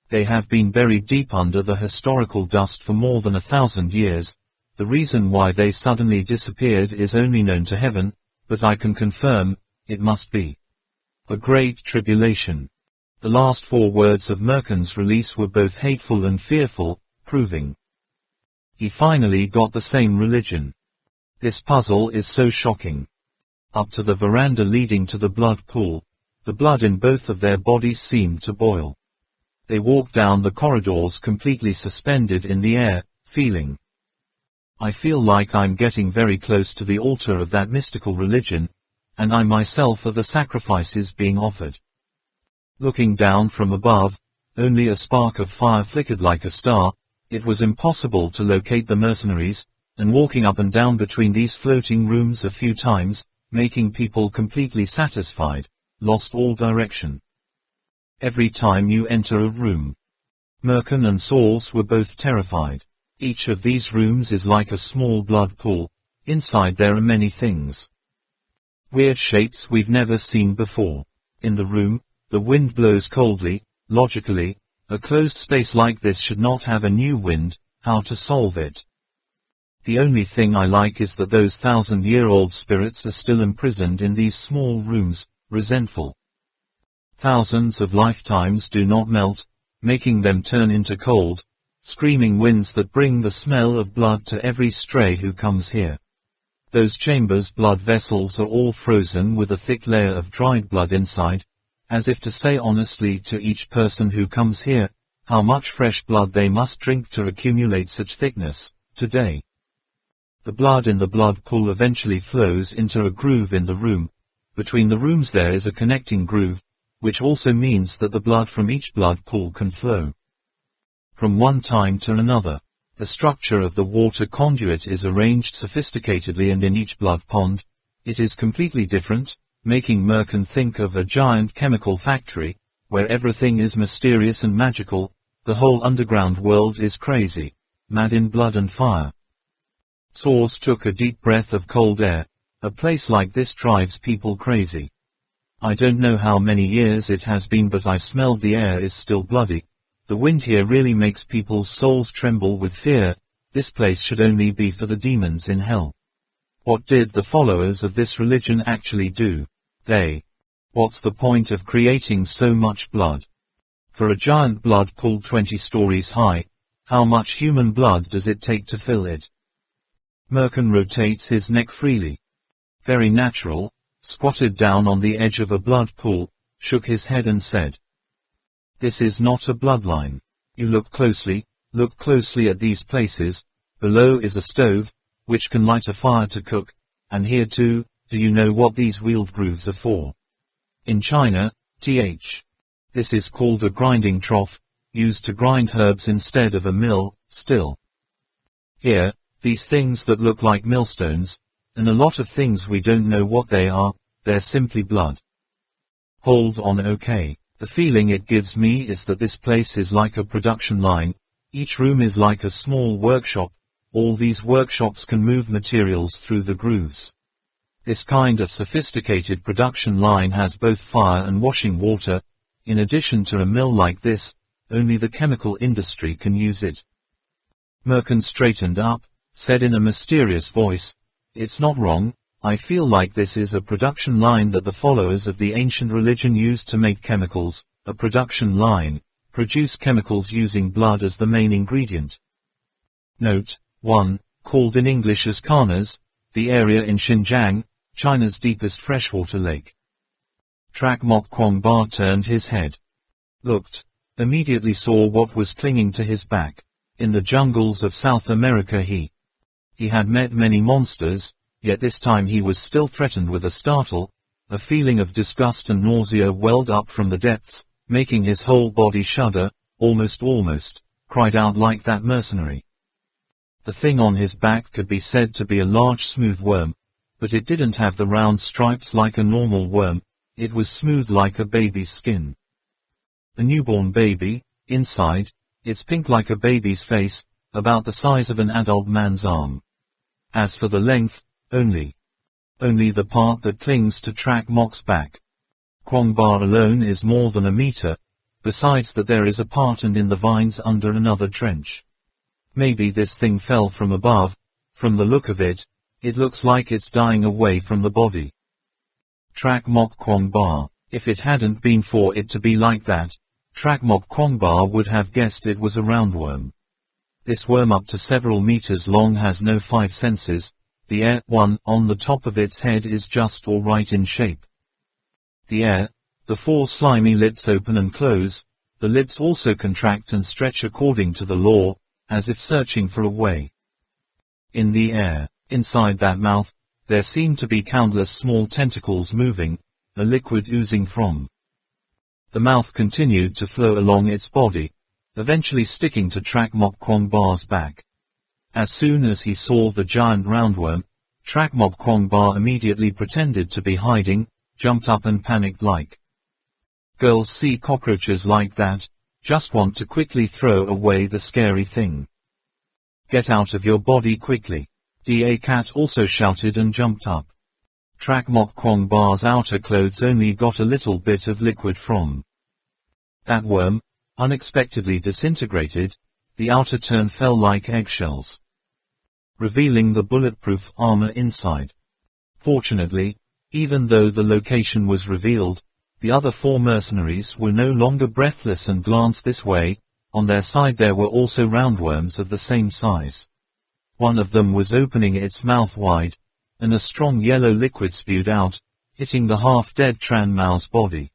They have been buried deep under the historical dust for more than 1,000 years. The reason why they suddenly disappeared is only known to heaven, but I can confirm, it must be a great tribulation. The last 4 words of Merkin's release were both hateful and fearful, proving he finally got the same religion. This puzzle is so shocking. Up to the veranda leading to the blood pool, the blood in both of their bodies seemed to boil. They walked down the corridors completely suspended in the air, feeling, I feel like I'm getting very close to the altar of that mystical religion, and I myself are the sacrifices being offered. Looking down from above, only a spark of fire flickered like a star. It was impossible to locate the mercenaries, and walking up and down between these floating rooms a few times, making people completely satisfied, lost all direction. Every time you enter a room, Merkin and Saws were both terrified. Each of these rooms is like a small blood pool. Inside there are many things. Weird shapes we've never seen before. In the room, the wind blows coldly. Logically, a closed space like this should not have a new wind. How to solve it? The only thing I like is that those 1,000-year-old spirits are still imprisoned in these small rooms, resentful. Thousands of lifetimes do not melt, making them turn into cold, screaming winds that bring the smell of blood to every stray who comes here. Those chambers' blood vessels are all frozen with a thick layer of dried blood inside, as if to say honestly to each person who comes here, how much fresh blood they must drink to accumulate such thickness, today. The blood in the blood pool eventually flows into a groove in the room. Between the rooms there is a connecting groove, which also means that the blood from each blood pool can flow from one time to another. The structure of the water conduit is arranged sophisticatedly, and in each blood pond, it is completely different, making Merkin think of a giant chemical factory, where everything is mysterious and magical. The whole underground world is crazy, mad in blood and fire. Saws took a deep breath of cold air. A place like this drives people crazy. I don't know how many years it has been, but I smelled the air is still bloody. The wind here really makes people's souls tremble with fear. This place should only be for the demons in hell. What did the followers of this religion actually do? What's the point of creating so much blood? For a giant blood pool 20 stories high, how much human blood does it take to fill it? Merkin rotates his neck freely. Very natural, squatted down on the edge of a blood pool, shook his head and said, This is not a bloodline. You look closely at these places. Below is a stove, which can light a fire to cook, and here too. Do you know what these wheeled grooves are for? In China, this is called a grinding trough, used to grind herbs instead of a mill. Still. Here, these things that look like millstones, and a lot of things we don't know what they are, they're simply blood. Hold on, okay. The feeling it gives me is that this place is like a production line. Each room is like a small workshop. All these workshops can move materials through the grooves. This kind of sophisticated production line has both fire and washing water. In addition to a mill like this, only the chemical industry can use it. Merkin straightened up, said in a mysterious voice, It's not wrong. I feel like this is a production line that the followers of the ancient religion used to make chemicals. A production line, produce chemicals using blood as the main ingredient. Note 1, called in English as Karnas, the area in Xinjiang, China's deepest freshwater lake. Trak Mok Kwong Ba turned his head. Looked. Immediately saw what was clinging to his back. In the jungles of South America he had met many monsters, yet this time he was still threatened with a startle. A feeling of disgust and nausea welled up from the depths, making his whole body shudder. Almost, cried out like that mercenary. The thing on his back could be said to be a large smooth worm, but it didn't have the round stripes like a normal worm. It was smooth like a baby's skin. A newborn baby. Inside, it's pink like a baby's face, about the size of an adult man's arm. As for the length, only the part that clings to Trak Mok's back. Kwong Ba alone is more than a meter, besides that there is a part and in the vines under another trench. Maybe this thing fell from above. From the look of it, it looks like it's dying away from the body. Trak Mok Kwong Ba, If it hadn't been for it to be like that, Trakmok Kwangba would have guessed it was a roundworm. This worm up to several meters long has no five senses. The air one on the top of its head is just alright in shape. The four slimy lips open and close. The lips also contract and stretch according to the law, as if searching for a way. In the air, inside that mouth, there seem to be countless small tentacles moving, a liquid oozing from. The mouth continued to flow along its body, eventually sticking to Trakmok Kwangba's back. As soon as he saw the giant roundworm, Trakmok Kwangba immediately pretended to be hiding, jumped up and panicked like. Girls see cockroaches like that, just want to quickly throw away the scary thing. Get out of your body quickly. Da Cat also shouted and jumped up. Trakmok Kwangba's outer clothes only got a little bit of liquid from that worm, unexpectedly disintegrated. The outer turn fell like eggshells, revealing the bulletproof armor inside. Fortunately, even though the location was revealed, the other four mercenaries were no longer breathless and glanced this way. On their side there were also roundworms of the same size. One of them was opening its mouth wide, and a strong yellow liquid spewed out, hitting the half-dead Tran Mao's body.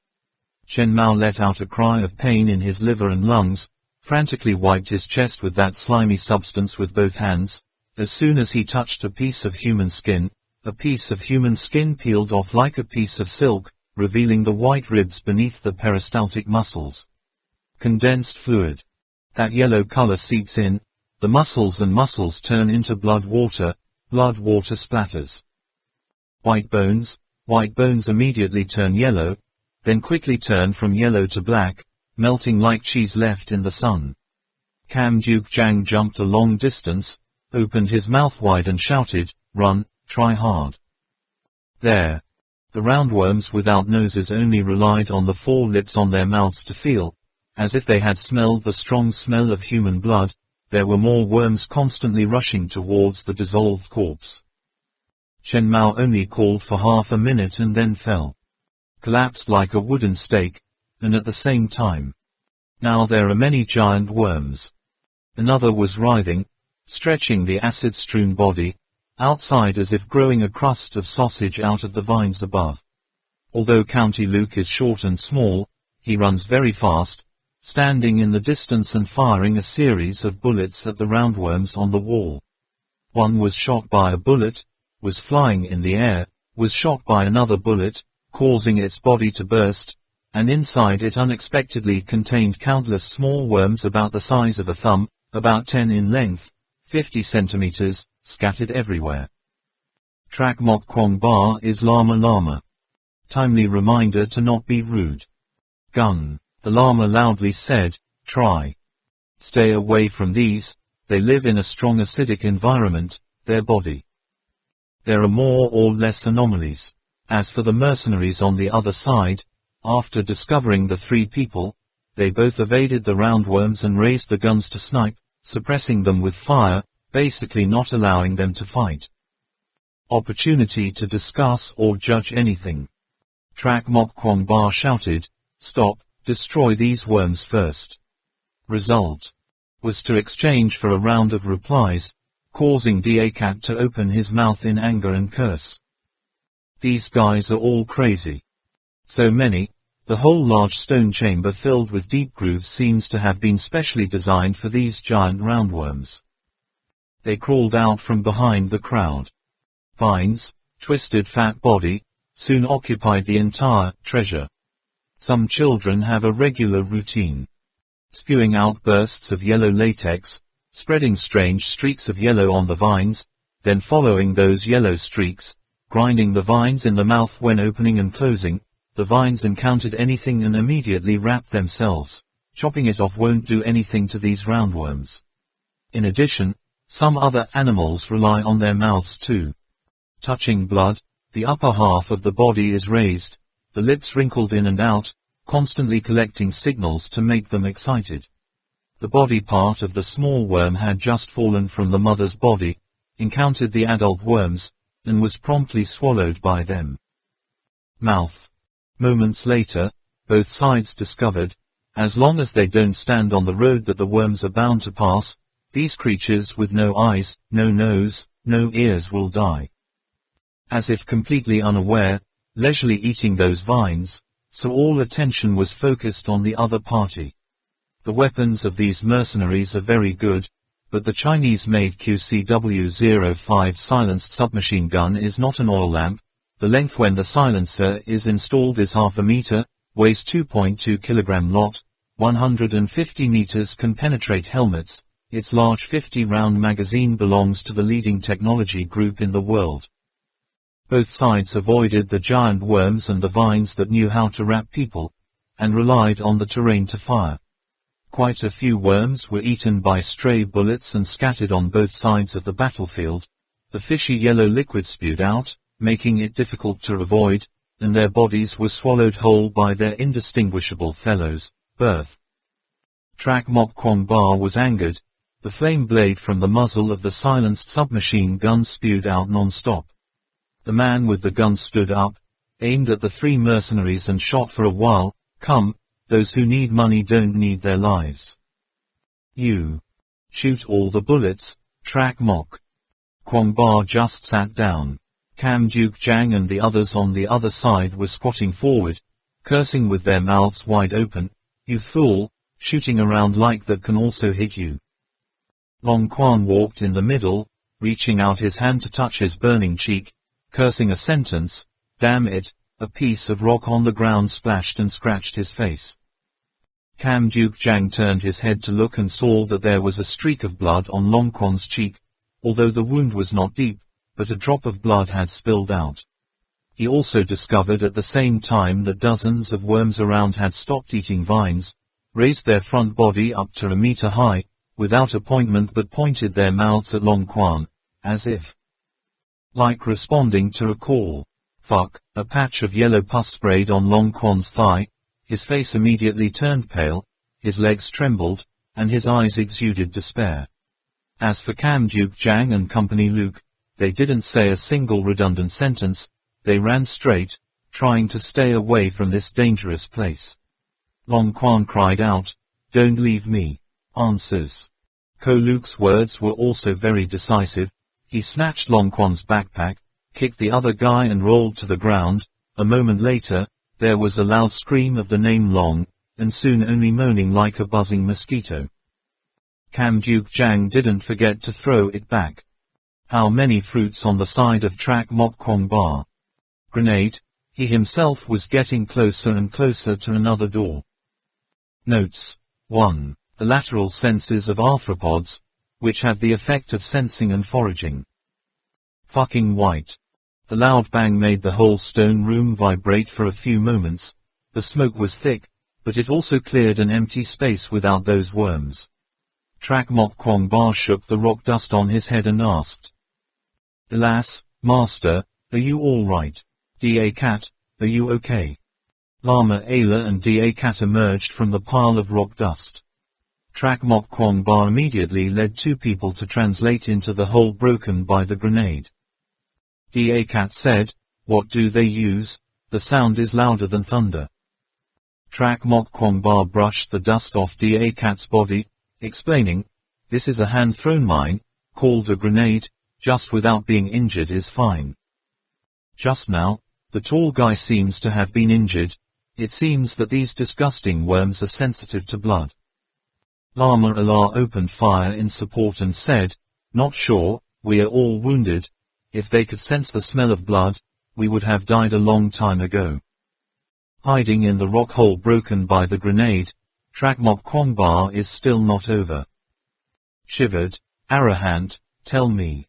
Chen Mao let out a cry of pain in his liver and lungs, frantically wiped his chest with that slimy substance with both hands. As soon as he touched a piece of human skin peeled off like a piece of silk, revealing the white ribs beneath the peristaltic muscles. Condensed fluid. That yellow color seeps in, the muscles turn into blood water splatters. White bones immediately turn yellow, then quickly turn from yellow to black, melting like cheese left in the sun. Kam Duke Jang jumped a long distance, opened his mouth wide and shouted, "Run, try hard." There. The roundworms without noses only relied on the four lips on their mouths to feel, as if they had smelled the strong smell of human blood. There were more worms constantly rushing towards the dissolved corpse. Chen Mao only called for half a minute and then fell. Collapsed like a wooden stake, and at the same time. Now there are many giant worms. Another was writhing, stretching the acid-strewn body, outside as if growing a crust of sausage out of the vines above. Although County Luke is short and small, he runs very fast, standing in the distance and firing a series of bullets at the roundworms on the wall. One was shot by a bullet, was flying in the air, was shot by another bullet, causing its body to burst, and inside it unexpectedly contained countless small worms about the size of a thumb, about 10 in length, 50 centimeters, scattered everywhere. Trakmok Kwangba is Lama Lama. Timely reminder to not be rude. Gun. The Lama loudly said, "Try. Stay away from these, they live in a strong acidic environment, their body." There are more or less anomalies. As for the mercenaries on the other side, after discovering the three people, they both evaded the roundworms and raised the guns to snipe, suppressing them with fire, basically not allowing them to fight. Opportunity to discuss or judge anything. Trakmok Kwangba shouted, "Stop, destroy these worms first." Result was to exchange for a round of replies, causing Da Cat to open his mouth in anger and curse. These guys are all crazy. So many, the whole large stone chamber filled with deep grooves seems to have been specially designed for these giant roundworms. They crawled out from behind the crowd. Vines, twisted fat body, soon occupied the entire treasure. Some children have a regular routine. Spewing out bursts of yellow latex, spreading strange streaks of yellow on the vines, then following those yellow streaks, grinding the vines in the mouth when opening and closing. The vines encountered anything and immediately wrapped themselves. Chopping it off won't do anything to these roundworms. In addition, some other animals rely on their mouths too. Touching blood, the upper half of the body is raised, the lips wrinkled in and out, constantly collecting signals to make them excited. The body part of the small worm had just fallen from the mother's body, encountered the adult worms, and was promptly swallowed by them. Mouth. Moments later, both sides discovered, as long as they don't stand on the road that the worms are bound to pass, these creatures with no eyes, no nose, no ears will die. As if completely unaware, leisurely eating those vines, so all attention was focused on the other party. The weapons of these mercenaries are very good, but the Chinese-made QCW-05 silenced submachine gun is not an oil lamp. The length when the silencer is installed is half a meter, weighs 2.2 kg lot, 150 meters can penetrate helmets. Its large 50-round magazine belongs to the leading technology group in the world. Both sides avoided the giant worms and the vines that knew how to wrap people, and relied on the terrain to fire. Quite a few worms were eaten by stray bullets and scattered on both sides of the battlefield. The fishy yellow liquid spewed out, making it difficult to avoid, and their bodies were swallowed whole by their indistinguishable fellows. Birth. Trak Mok Kwong Ba was angered. The flame blade from the muzzle of the silenced submachine gun spewed out non-stop. The man with the gun stood up, aimed at the three mercenaries and shot for a while. Come, those who need money don't need their lives. You. Shoot all the bullets. Trak Mok Kwong Ba just sat down. Kam Duke Jang and the others on the other side were squatting forward, cursing with their mouths wide open. You fool, shooting around like that can also hit you. Long Quan walked in the middle, reaching out his hand to touch his burning cheek, cursing a sentence. Damn it, a piece of rock on the ground splashed and scratched his face. Kam Duke Jang turned his head to look and saw that there was a streak of blood on Long Quan's cheek, although the wound was not deep, but a drop of blood had spilled out. He also discovered at the same time that dozens of worms around had stopped eating vines, raised their front body up to a meter high, without appointment but pointed their mouths at Long Quan, as if like responding to a call. Fuck, a patch of yellow pus sprayed on Long Quan's thigh. His face immediately turned pale, his legs trembled, and his eyes exuded despair. As for Kam Duke Jang and Company Luke, they didn't say a single redundant sentence. They ran straight, trying to stay away from this dangerous place. Long Quan cried out, "Don't leave me." Answers. Ko Luke's words were also very decisive. He snatched Long Quan's backpack, kicked the other guy and rolled to the ground. A moment later, there was a loud scream of the name Long, and soon only moaning like a buzzing mosquito. Kam Duke Jang didn't forget to throw it back. How many fruits on the side of Trak Mok Kwong Ba? Grenade. He himself was getting closer and closer to another door. Notes. 1. The lateral senses of arthropods, which have the effect of sensing and foraging. Fucking white. The loud bang made the whole stone room vibrate for a few moments. The smoke was thick, but it also cleared an empty space without those worms. Trak Mok Kwong Ba shook the rock dust on his head and asked, "Alas, Master, are you all right? Da Cat, are you okay?" Lama Ayla and Da Cat emerged from the pile of rock dust. Trak Mok Kwong Ba immediately led two people to translate into the hole broken by the grenade. Da Cat said, "What do they use? The sound is louder than thunder." Trak Mok Kwong Ba brushed the dust off Da Cat's body, explaining, "This is a hand-thrown mine, called a grenade. Just without being injured is fine." Just now, the tall guy seems to have been injured. It seems that these disgusting worms are sensitive to blood. Lama Allah opened fire in support and said, "Not sure, we are all wounded. If they could sense the smell of blood, we would have died a long time ago." Hiding in the rock hole broken by the grenade, Trak Mok Kwong Ba is still not over. Shivered. Arahant, tell me.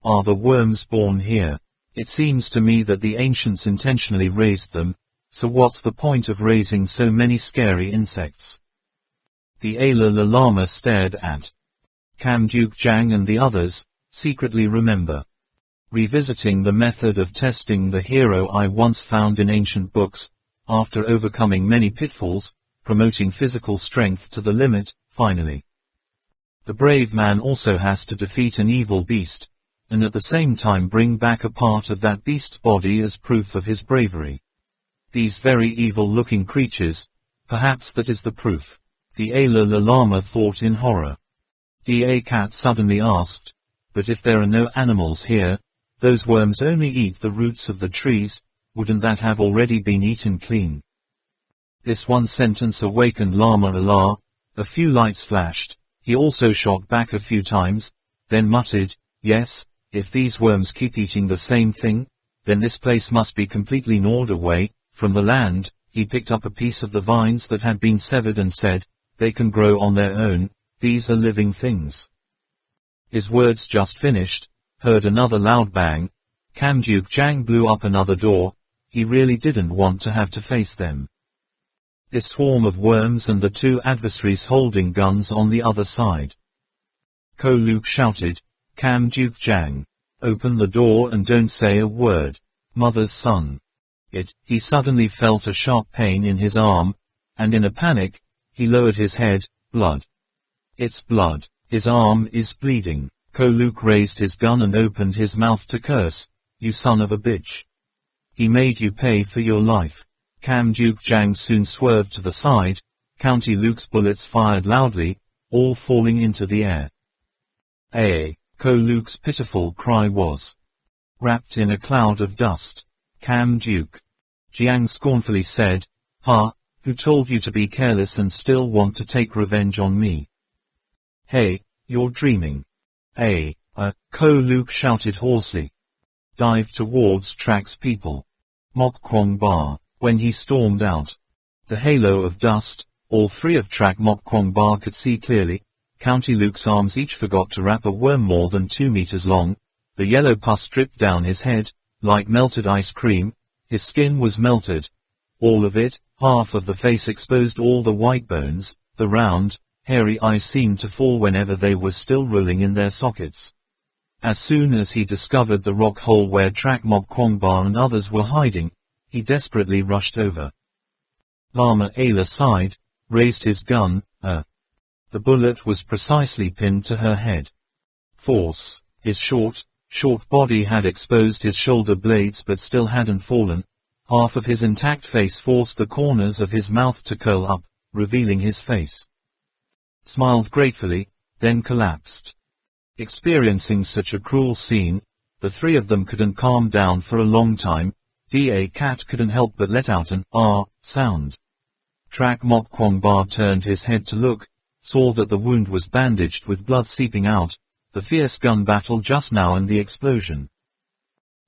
Are the worms born here? It seems to me that the ancients intentionally raised them, so what's the point of raising so many scary insects? The Ayla Lama stared at Kam Duke Jang and the others, secretly remember. Revisiting the method of testing the hero I once found in ancient books, after overcoming many pitfalls, promoting physical strength to the limit, finally. The brave man also has to defeat an evil beast, and at the same time bring back a part of that beast's body as proof of his bravery. These very evil-looking creatures. Perhaps that is the proof. The Dalai Lama thought in horror. Da Cat suddenly asked, but if there are no animals here, those worms only eat the roots of the trees, wouldn't that have already been eaten clean? This one sentence awakened Lama Allah. A few lights flashed. He also shot back a few times, then muttered, yes, if these worms keep eating the same thing, then this place must be completely gnawed away from the land. He picked up a piece of the vines that had been severed and said, they can grow on their own, these are living things. His words just finished, heard another loud bang. Kamjuk Jang blew up another door. He really didn't want to have to face them. This swarm of worms and the two adversaries holding guns on the other side. Ko Luke shouted, Kamjuk Jang, open the door and don't say a word. Mother's son. He suddenly felt a sharp pain in his arm, and in a panic, he lowered his head. Blood. It's blood. His arm is bleeding. Ko Luke raised his gun and opened his mouth to curse, you son of a bitch. He made you pay for your life. Kamjuk Jang soon swerved to the side. County Luke's bullets fired loudly, all falling into the air. Ko Luke's pitiful cry was wrapped in a cloud of dust. Kamjuk Jiang scornfully said, ha, who told you to be careless and still want to take revenge on me? Hey, you're dreaming. Ko Luke shouted hoarsely. Dive towards Track's people. Mok Kwong Ba. When he stormed out, the halo of dust, all three of Track Mok Kwong Ba could see clearly. County Luke's arms each forgot to wrap a worm more than 2 meters long. The yellow pus dripped down his head, like melted ice cream. His skin was melted. All of it, half of the face exposed, all the white bones, the round, hairy eyes seemed to fall whenever they were still rolling in their sockets. As soon as he discovered the rock hole where Track Mok Kwong Ba and others were hiding, he desperately rushed over. Lama Allah sighed, raised his gun. The bullet was precisely pinned to her head. Force. His short body had exposed his shoulder blades but still hadn't fallen. Half of his intact face forced the corners of his mouth to curl up, revealing his face. Smiled gratefully, then collapsed. Experiencing such a cruel scene, the three of them couldn't calm down for a long time. Da Cat couldn't help but let out an ah sound. Track Mok Kwong Ba turned his head to look, saw that the wound was bandaged with blood seeping out, the fierce gun battle just now and the explosion.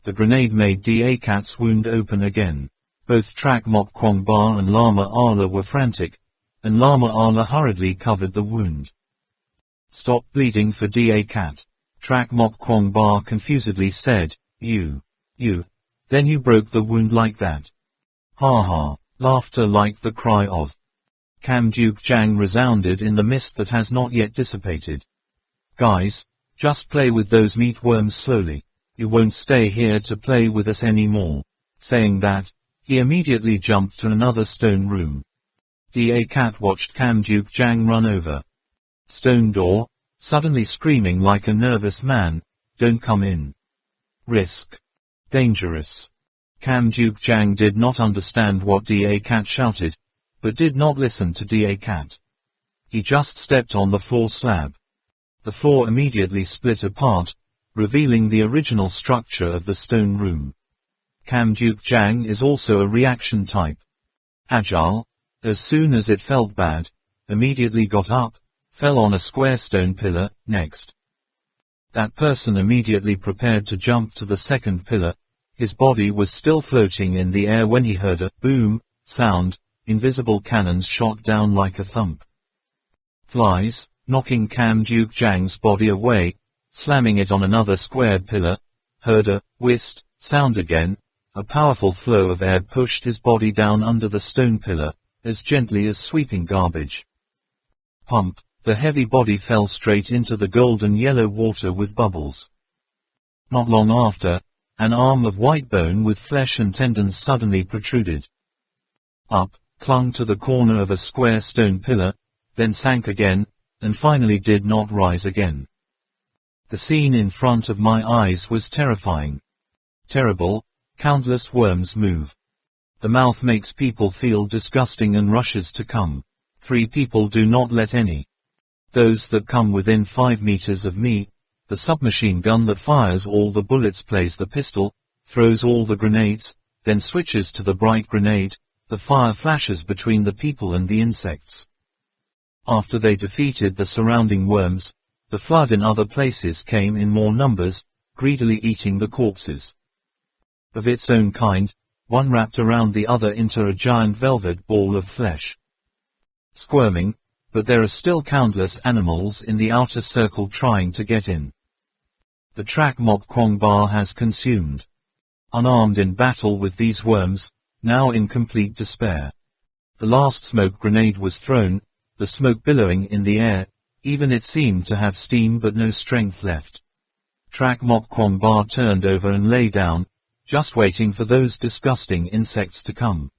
The grenade made Da Cat's wound open again. Both Track Mok Kwong Ba and Lama Allah were frantic, and Lama Allah hurriedly covered the wound. Stop bleeding for Da Cat. Track Mok Kwong Ba confusedly said, you. Then you broke the wound like that. Ha ha. Laughter like the cry of Kamjuk Jang resounded in the mist that has not yet dissipated. Guys, just play with those meat worms slowly. You won't stay here to play with us anymore. Saying that, he immediately jumped to another stone room. Da Cat watched Kamjuk Jang run over. Stone door, suddenly screaming like a nervous man, don't come in. Risk. Dangerous. Kamjuk Jang did not understand what Da Cat shouted, but did not listen to Da Cat. He just stepped on the floor slab. The floor immediately split apart, revealing the original structure of the stone room. Kamjuk Jang is also a reaction type. Agile, as soon as it felt bad, immediately got up, fell on a square stone pillar. Next, that person immediately prepared to jump to the second pillar. His body was still floating in the air when he heard a boom sound. Invisible cannons shot down like a thump. Flies, knocking Kamjuk Jang's body away, slamming it on another square pillar. Heard a whist sound again. A powerful flow of air pushed his body down under the stone pillar, as gently as sweeping garbage. Pump. The heavy body fell straight into the golden yellow water with bubbles. Not long after, an arm of white bone with flesh and tendons suddenly protruded. Up, clung to the corner of a square stone pillar, then sank again, and finally did not rise again. The scene in front of my eyes was terrifying. Terrible. Countless worms move. The mouth makes people feel disgusting and rushes to come. 3 people do not let any. Those that come within 5 meters of me, the submachine gun that fires all the bullets plays the pistol, throws all the grenades, then switches to the bright grenade, the fire flashes between the people and the insects. After they defeated the surrounding worms, the flood in other places came in more numbers, greedily eating the corpses. Of its own kind, one wrapped around the other into a giant velvet ball of flesh. Squirming, but there are still countless animals in the outer circle trying to get in. The Trak Mok Kwong Ba has consumed. Unarmed in battle with these worms, now in complete despair. The last smoke grenade was thrown, the smoke billowing in the air, even it seemed to have steam but no strength left. Trak Mok Kwong Ba turned over and lay down, just waiting for those disgusting insects to come.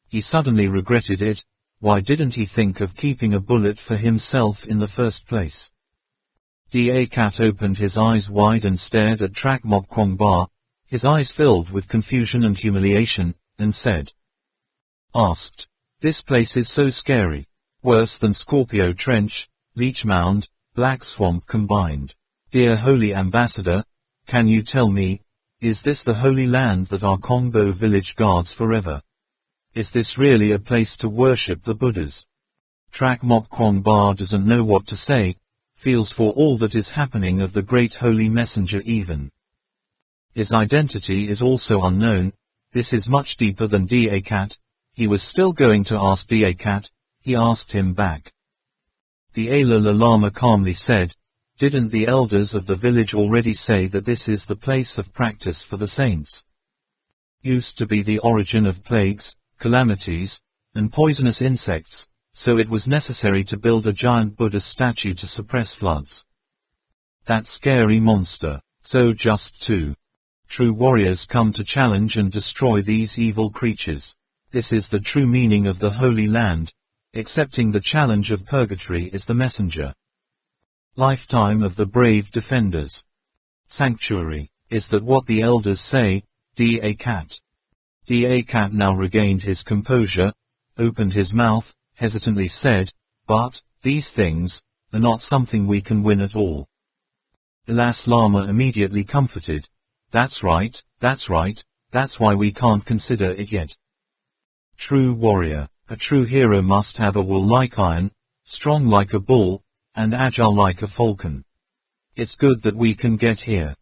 He suddenly regretted it. Why didn't he think of keeping a bullet for himself in the first place? Da Cat opened his eyes wide and stared at Trak Mok Kwong Ba, his eyes filled with confusion and humiliation, and asked, "This place is so scary. Worse than Scorpio Trench, Leech Mound, Black Swamp combined. Dear Holy Ambassador, can you tell me, is this the holy land that our Kongbo village guards forever? Is this really a place to worship the Buddhas?" Trak Mok Kwong Ba doesn't know what to say, feels for all that is happening of the great holy messenger even. His identity is also unknown. This is much deeper than Da Cat. He was still going to ask Da Cat. He asked him back. The Alala Lama calmly said, "Didn't the elders of the village already say that this is the place of practice for the saints? Used to be the origin of plagues, calamities, and poisonous insects, so it was necessary to build a giant Buddha statue to suppress floods. That scary monster. So just 2 true warriors come to challenge and destroy these evil creatures. This is the true meaning of the Holy Land. Accepting the challenge of purgatory is the messenger. Lifetime of the brave defenders. Sanctuary. Is that what the elders say, Da Cat?" Da Cat now regained his composure, opened his mouth, hesitantly said, "But, these things, are not something we can win at all." Alas Lama immediately comforted, that's right, that's why we can't consider it yet. True warrior, a true hero must have a will like iron, strong like a bull, and agile like a falcon. It's good that we can get here.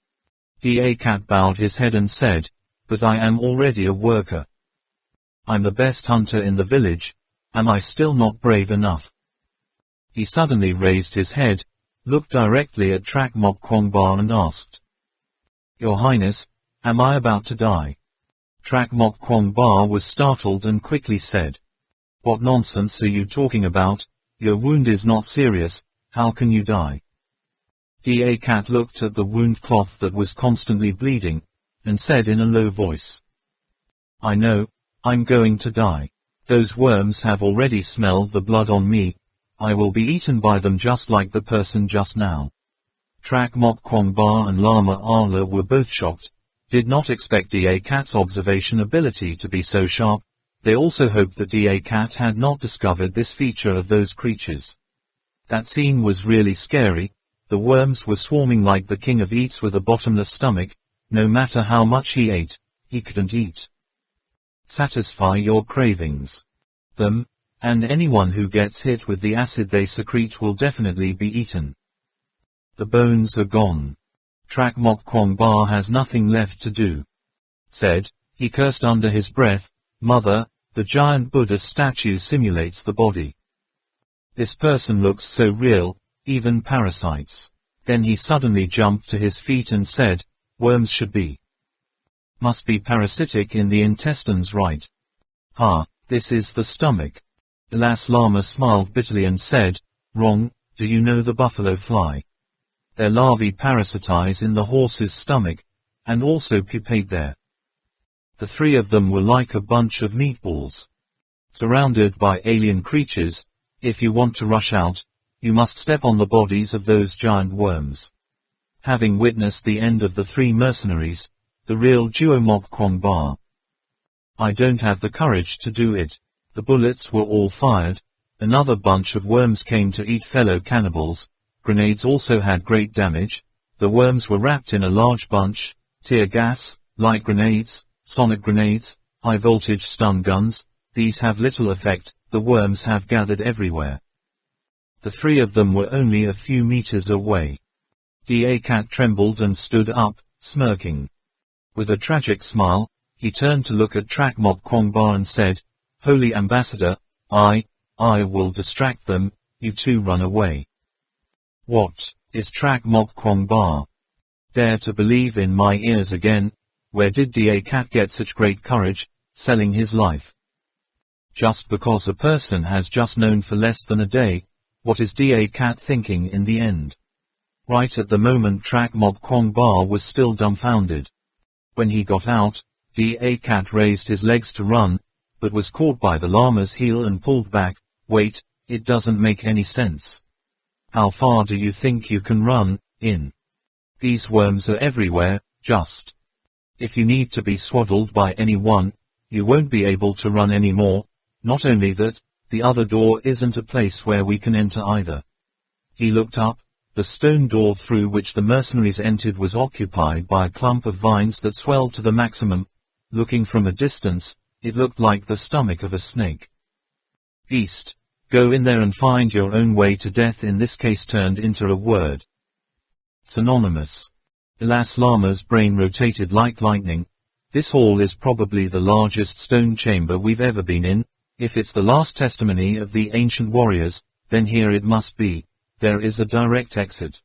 Da Cat bowed his head and said, "But I am already a worker. I'm the best hunter in the village. Am I still not brave enough?" He suddenly raised his head, looked directly at Trak Mok Kwong Ba and asked, "Your Highness, am I about to die?" Trak Mok Kwong Ba was startled and quickly said, "What nonsense are you talking about? Your wound is not serious, how can you die?" Da Cat looked at the wound cloth that was constantly bleeding, and said in a low voice, "I know, I'm going to die. Those worms have already smelled the blood on me. I will be eaten by them just like the person just now." Trak Mok Kwong Ba and Lama Ala were both shocked, did not expect Da Cat's observation ability to be so sharp. They also hoped that Da Cat had not discovered this feature of those creatures. That scene was really scary. The worms were swarming like the king of eats with a bottomless stomach. No matter how much he ate, he couldn't eat. Satisfy your cravings. Them, and anyone who gets hit with the acid they secrete will definitely be eaten. The bones are gone. Trak Mok Kwong Ba has nothing left to do. Said, he cursed under his breath, "Mother, the giant Buddha statue simulates the body. This person looks so real, even parasites." Then he suddenly jumped to his feet and said, "Worms must be parasitic in the intestines, right? This is the stomach." Alas Lama smiled bitterly and said, "Wrong, do you know the buffalo fly? Their larvae parasitize in the horse's stomach, and also pupate there. The 3 of them were like a bunch of meatballs. Surrounded by alien creatures, if you want to rush out, you must step on the bodies of those giant worms." Having witnessed the end of the 3 mercenaries, the real Duo Mok Kwong Ba I don't have the courage to do it. The bullets were all fired. Another bunch of worms came to eat fellow cannibals. Grenades also had great damage. The worms were wrapped in a large bunch. Tear gas, light grenades, sonic grenades, high voltage stun guns. These have little effect. The worms have gathered everywhere. The three of them were only a few meters away. Da Cat trembled and stood up, smirking. With a tragic smile, he turned to look at Trak Mok Kwong Ba and said, "Holy Ambassador, I will distract them, you two run away." What is Trak Mok Kwong Ba? Dare to believe in my ears again. Where did Da Cat get such great courage, selling his life? Just because a person has just known for less than a day, what is Da Cat thinking in the end? Right at the moment Trak Mok Kwong Ba was still dumbfounded. When he got out, Da Cat raised his legs to run, but was caught by the llama's heel and pulled back. Wait, it doesn't make any sense. How far do you think you can run, in? These worms are everywhere, just. If you need to be swaddled by anyone, you won't be able to run anymore. Not only that, the other door isn't a place where we can enter either. He looked up. The stone door through which the mercenaries entered was occupied by a clump of vines that swelled to the maximum. Looking from a distance, it looked like the stomach of a snake. Beast, go in there and find your own way to death, in this case turned into a word. Synonymous. Alas, Lama's brain rotated like lightning. This hall is probably the largest stone chamber we've ever been in. If it's the last testimony of the ancient warriors, then here it must be. There is a direct exit.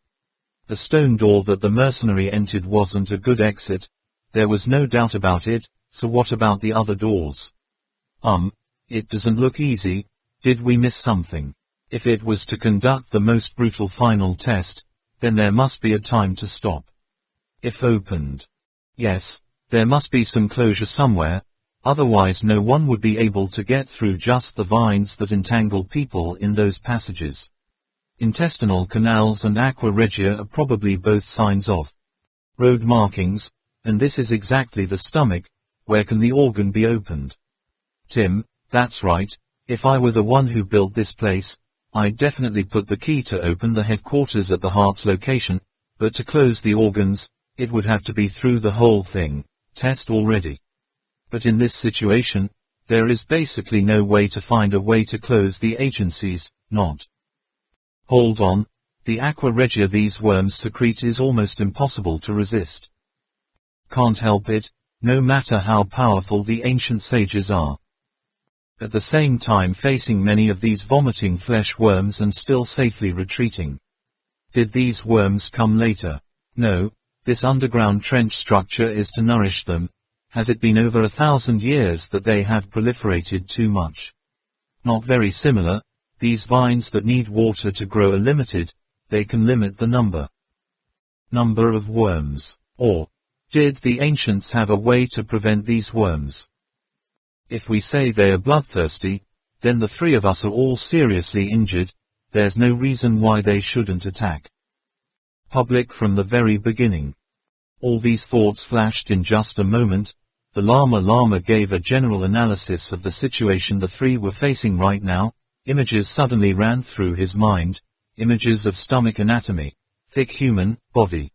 The stone door that the mercenary entered wasn't a good exit. There was no doubt about it, so what about the other doors? It doesn't look easy. Did we miss something? If it was to conduct the most brutal final test, then there must be a time to stop. If opened. Yes, there must be some closure somewhere, otherwise no one would be able to get through just the vines that entangle people in those passages. Intestinal canals and aqua regia are probably both signs of road markings, and this is exactly the stomach. Where can the organ be opened? Tim, that's right. If I were the one who built this place, I'd definitely put the key to open the headquarters at the heart's location, but to close the organs, it would have to be through the whole thing. Test already. But in this situation, there is basically no way to find a way to close the agencies, not. Hold on, the aqua regia these worms secrete is almost impossible to resist. Can't help it, no matter how powerful the ancient sages are. At the same time facing many of these vomiting flesh worms and still safely retreating. Did these worms come later? No, this underground trench structure is to nourish them. Has it been over 1,000 years that they have proliferated too much? Not very similar. These vines that need water to grow are limited. They can limit the number of worms. Or, did the ancients have a way to prevent these worms? If we say they are bloodthirsty, then the three of us are all seriously injured. There's no reason why they shouldn't attack. Public from the very beginning. All these thoughts flashed in just a moment. The Lama gave a general analysis of the situation the three were facing right now. Images suddenly ran through his mind. Images of stomach anatomy. Thick human body.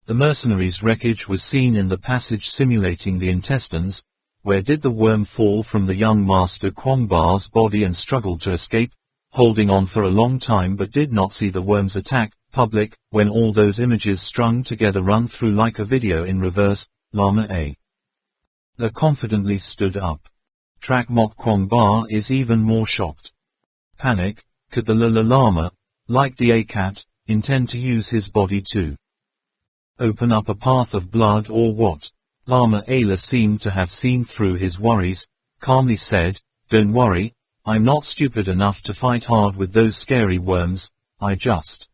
The mercenaries' wreckage was seen in the passage simulating the intestines. Where did the worm fall from the young master Kwong Ba's body and struggled to escape, holding on for a long time but did not see the worm's attack? Public, when all those images strung together run through like a video in reverse. Lama A. La confidently stood up. Trak Mok Kwong Ba is even more shocked. Panic, could the Lama, like Da Cat, intend to use his body to open up a path of blood or what? Lama Ayla seemed to have seen through his worries, calmly said, "Don't worry, I'm not stupid enough to fight hard with those scary worms, I just.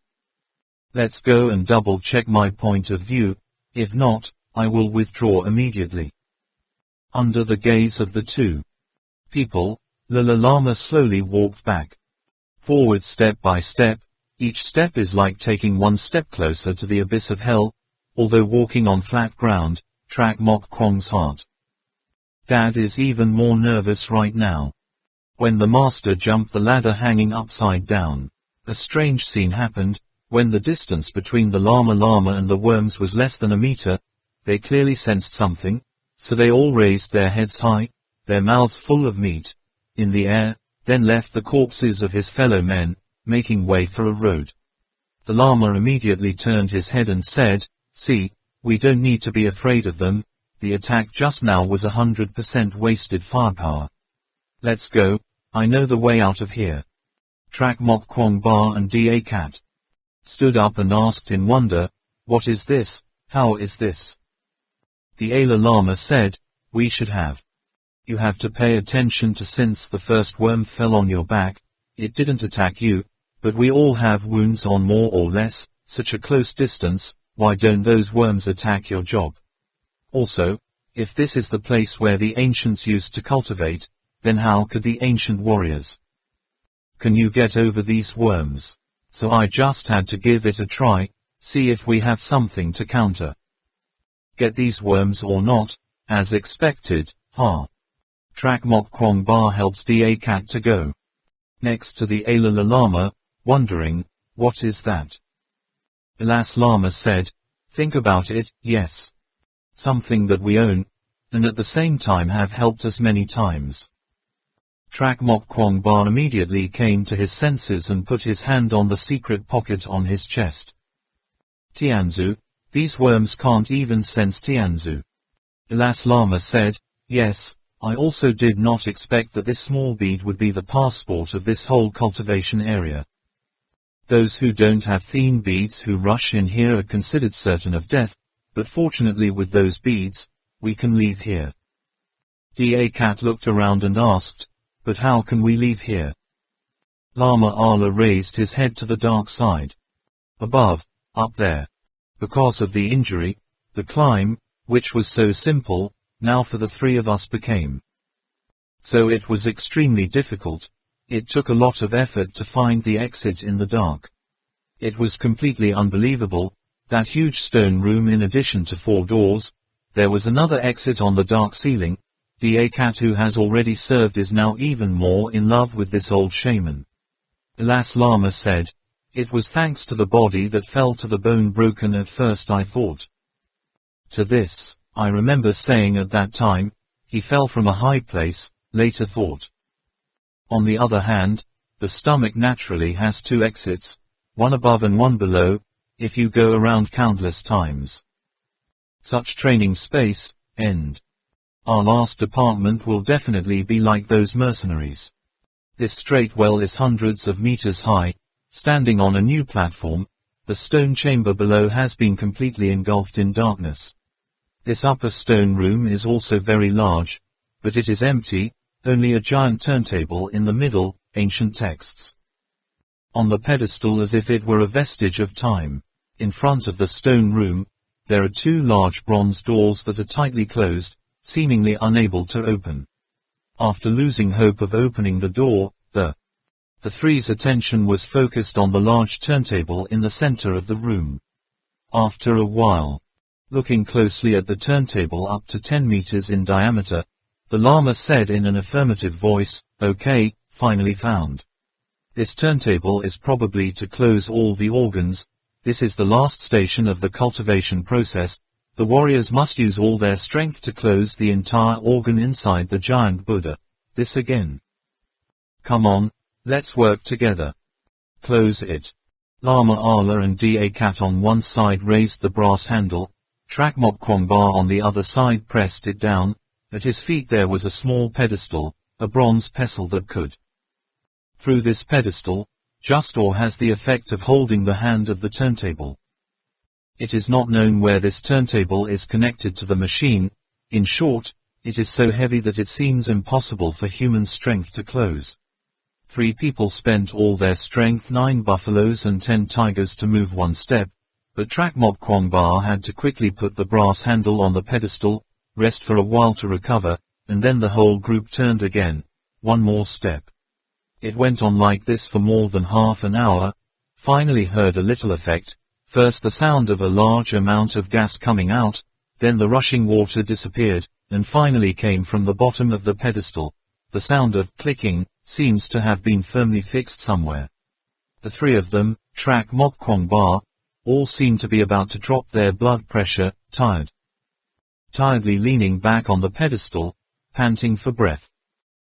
Let's go and double check my point of view, if not, I will withdraw immediately." Under the gaze of the two people, the Lama slowly walked back. Forward step by step. Each step is like taking one step closer to the abyss of hell. Although walking on flat ground, Trak Mok Kwong's heart Dad is even more nervous right now. When the master jumped the ladder hanging upside down, a strange scene happened. When the distance between the lama and the worms was less than a meter, they clearly sensed something, so they all raised their heads high, their mouths full of meat, in the air, then left the corpses of his fellow men, making way for a road. The lama immediately turned his head and said, "See, we don't need to be afraid of them. The attack just now was 100% wasted firepower. Let's go, I know the way out of here." Trak Mok Kwong Ba and Da Cat stood up and asked in wonder, "What is this? How is this?" The Ala Lama said, "We should have. You have to pay attention to since the first worm fell on your back, it didn't attack you, but we all have wounds on more or less, such a close distance, why don't those worms attack your job? Also, if this is the place where the ancients used to cultivate, then how could the ancient warriors? Can you get over these worms? So I just had to give it a try, see if we have something to counter. Get these worms or not, as expected, ha." Trak Mok Kwong Ba helps Da Cat to go next to the Ala Lama, wondering, "What is that?" Alas Lama said, "Think about it, yes. Something that we own, and at the same time have helped us many times." Trak Mok Kwong Ba immediately came to his senses and put his hand on the secret pocket on his chest. "Tianzu, these worms can't even sense Tianzu." Alas Lama said, "Yes, I also did not expect that this small bead would be the passport of this whole cultivation area. Those who don't have theme beads who rush in here are considered certain of death, but fortunately with those beads, we can leave here." Da Cat looked around and asked, "But how can we leave here?" Lama Ala raised his head to the dark side. "Above, up there. Because of the injury, the climb, which was so simple, now for the three of us became. So it was extremely difficult. It took a lot of effort to find the exit in the dark. It was completely unbelievable, that huge stone room in addition to 4 doors, there was another exit on the dark ceiling. Da Cat who has already served is now even more in love with this old shaman." Alas Lama said, "It was thanks to the body that fell to the bone broken at first I thought. To this, I remember saying at that time, he fell from a high place, later thought. On the other hand, the stomach naturally has 2 exits, one above and one below, if you go around countless times. Such training space, end. Our last department will definitely be like those mercenaries. This straight well is hundreds of meters high, standing on a new platform. The stone chamber below has been completely engulfed in darkness. This upper stone room is also very large, but it is empty, only a giant turntable in the middle, ancient texts. On the pedestal as if it were a vestige of time. In front of the stone room, there are 2 large bronze doors that are tightly closed, seemingly unable to open. After losing hope of opening the door, the three's attention was focused on the large turntable in the center of the room. After a while, looking closely at the turntable up to 10 meters in diameter, the Lama said in an affirmative voice, "Okay, finally found. This turntable is probably to close all the organs. This is the last station of the cultivation process. The warriors must use all their strength to close the entire organ inside the giant Buddha. This again. Come on, let's work together. Close it." Lama Ala and Da Cat on one side raised the brass handle. Trak Mok Kwong Ba on the other side pressed it down. At his feet there was a small pedestal, a bronze pestle that could. Through this pedestal, just or has the effect of holding the hand of the turntable. It is not known where this turntable is connected to the machine. In short, it is so heavy that it seems impossible for human strength to close. 3 people spent all their strength, 9 buffaloes and 10 tigers to move 1 step, but Trak Mok Kwong Ba had to quickly put the brass handle on the pedestal, rest for a while to recover, and then the whole group turned again, 1 more step. It went on like this for more than half an hour. Finally heard a little effect. First the sound of a large amount of gas coming out, then the rushing water disappeared, and finally came from the bottom of the pedestal. The sound of clicking seems to have been firmly fixed somewhere. The three of them, Trak Mok Kwong Ba, all seemed to be about to drop their blood pressure, tiredly leaning back on the pedestal, panting for breath.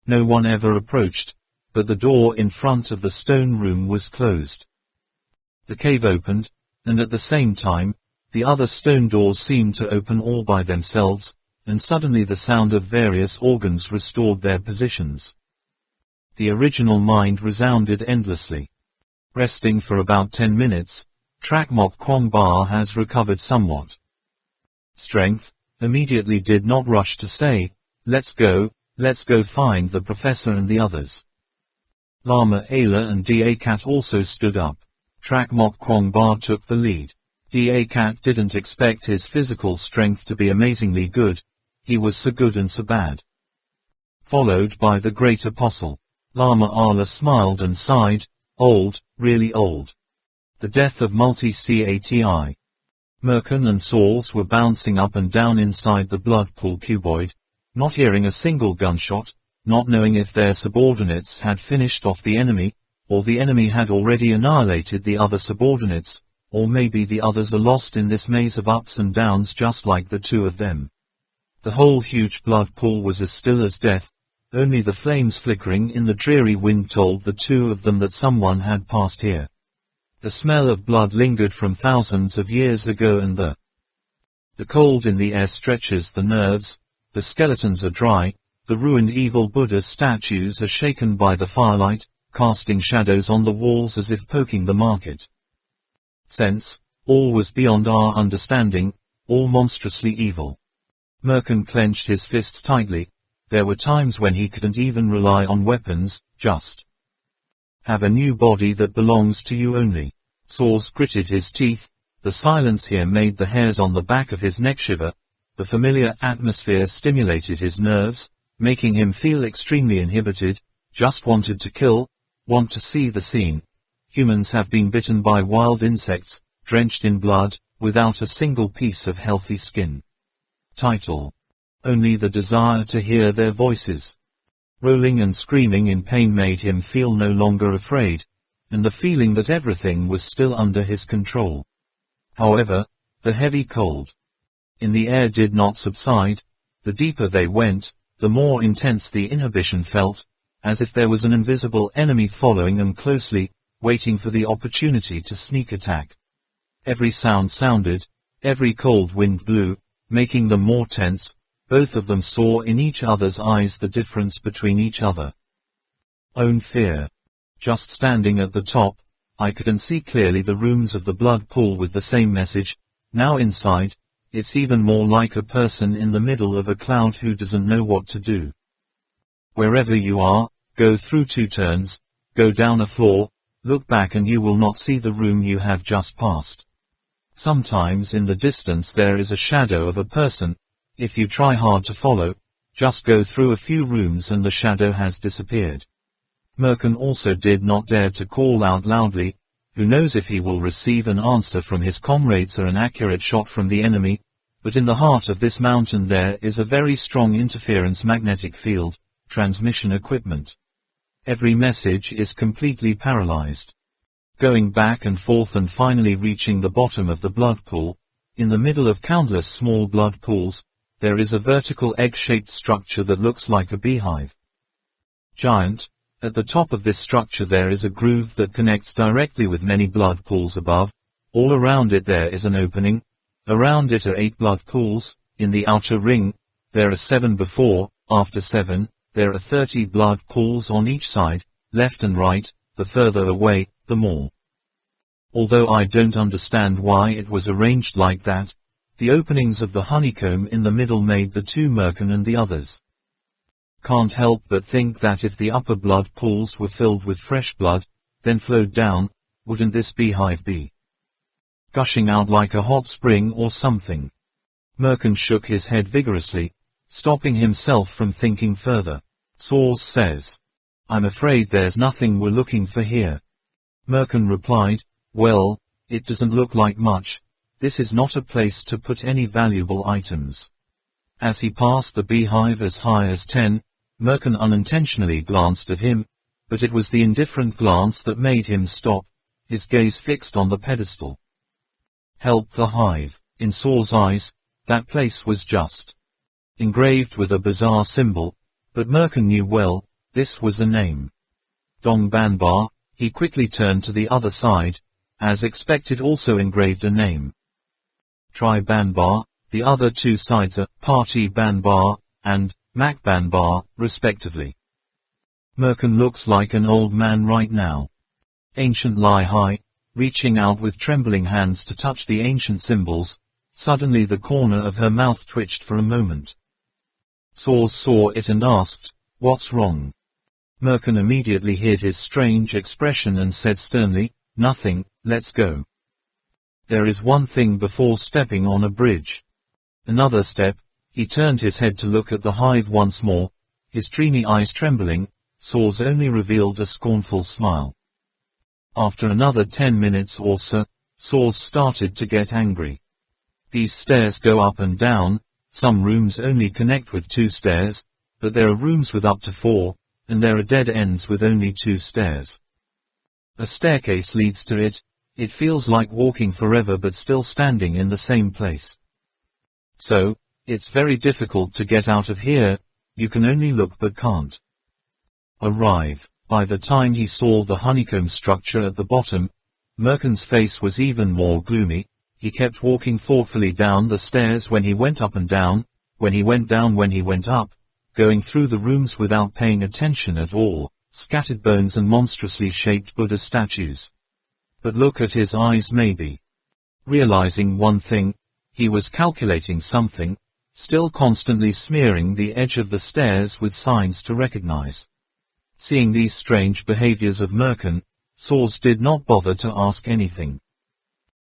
No one ever approached, but the door in front of the stone room was closed. The cave opened, and at the same time, the other stone doors seemed to open all by themselves, and suddenly the sound of various organs restored their positions. The original mind resounded endlessly. Resting for about 10 minutes, Trak Mok Kwong Ba has recovered somewhat. Strength immediately did not rush to say, let's go find the professor and the others. Lama Ayla and Da Cat also stood up. Trak Mok Kwong Ba took the lead. Da Cat didn't expect his physical strength to be amazingly good, he was so good and so bad. Followed by the great apostle. Lama Ala smiled and sighed, old, really old. The death of multi-Cati. Merkin and Saws were bouncing up and down inside the blood pool cuboid, not hearing a single gunshot, not knowing if their subordinates had finished off the enemy, or the enemy had already annihilated the other subordinates, or maybe the others are lost in this maze of ups and downs just like the two of them. The whole huge blood pool was as still as death, only the flames flickering in the dreary wind told the two of them that someone had passed here. The smell of blood lingered from thousands of years ago, and the cold in the air stretches the nerves, the skeletons are dry, the ruined evil Buddha statues are shaken by the firelight, casting shadows on the walls as if poking the market. Sense, all was beyond our understanding, all monstrously evil. Merkin clenched his fists tightly. There were times when he couldn't even rely on weapons, just have a new body that belongs to you only. Saws gritted his teeth. The silence here made the hairs on the back of his neck shiver. The familiar atmosphere stimulated his nerves, making him feel extremely inhibited, just wanted to kill, want to see the scene. Humans have been bitten by wild insects, drenched in blood, without a single piece of healthy skin. Title. Only the desire to hear their voices. Rolling and screaming in pain made him feel no longer afraid, and the feeling that everything was still under his control. However, the heavy cold in the air did not subside. The deeper they went, the more intense the inhibition felt, as if there was an invisible enemy following them closely, waiting for the opportunity to sneak attack. Every sound sounded, every cold wind blew, making them more tense. Both of them saw in each other's eyes the difference between each other. Own fear. Just standing at the top, I couldn't see clearly the rooms of the blood pool with the same message. Now inside, it's even more like a person in the middle of a cloud who doesn't know what to do. Wherever you are, go through 2 turns, go down a floor, look back and you will not see the room you have just passed. Sometimes in the distance there is a shadow of a person. If you try hard to follow, just go through a few rooms and the shadow has disappeared. Merkin also did not dare to call out loudly. Who knows if he will receive an answer from his comrades or an accurate shot from the enemy, but in the heart of this mountain there is a very strong interference magnetic field, transmission equipment. Every message is completely paralyzed. Going back and forth and finally reaching the bottom of the blood pool, in the middle of countless small blood pools, there is a vertical egg-shaped structure that looks like a beehive. Giant. At the top of this structure there is a groove that connects directly with many blood pools above. All around it there is an opening. Around it are 8 blood pools. In the outer ring, there are 7 before. After 7, there are 30 blood pools on each side, left and right. The further away, the more. Although I don't understand why it was arranged like that, the openings of the honeycomb in the middle made the 2 Merkin and the others. Can't help but think that if the upper blood pools were filled with fresh blood, then flowed down, wouldn't this beehive be gushing out like a hot spring or something? Merkin shook his head vigorously, stopping himself from thinking further. Saws says, I'm afraid there's nothing we're looking for here. Merkin replied, well, it doesn't look like much. This is not a place to put any valuable items. As he passed the beehive as high as 10, Merkin unintentionally glanced at him, but it was the indifferent glance that made him stop, his gaze fixed on the pedestal. Help the hive. In Saul's eyes, that place was just engraved with a bizarre symbol, but Merkin knew well, this was a name. Dong Banbar. He quickly turned to the other side, as expected also engraved a name. Tri Banbar. The other two sides are Party Banbar and Mac Banbar, respectively. Merkin looks like an old man right now. Ancient Lai Hai, reaching out with trembling hands to touch the ancient symbols, suddenly the corner of her mouth twitched for a moment. Saul saw it and asked, "What's wrong?" Merkin immediately hid his strange expression and said sternly, "Nothing, let's go. There is one thing before stepping on a bridge." Another step. He turned his head to look at the hive once more, his dreamy eyes trembling. Saul's only revealed a scornful smile. After another 10 minutes or so, Saul started to get angry. These stairs go up and down, some rooms only connect with 2 stairs, but there are rooms with up to 4, and there are dead ends with only 2 stairs. A staircase leads to it. It feels like walking forever but still standing in the same place. So, it's very difficult to get out of here, you can only look but can't arrive. By the time he saw the honeycomb structure at the bottom, Merkin's face was even more gloomy. He kept walking thoughtfully down the stairs when he went up and down, when he went down when he went up, going through the rooms without paying attention at all, scattered bones and monstrously shaped Buddha statues. But look at his eyes maybe. Realizing one thing, he was calculating something, still constantly smearing the edge of the stairs with signs to recognize. Seeing these strange behaviors of Merkin, Saul did not bother to ask anything.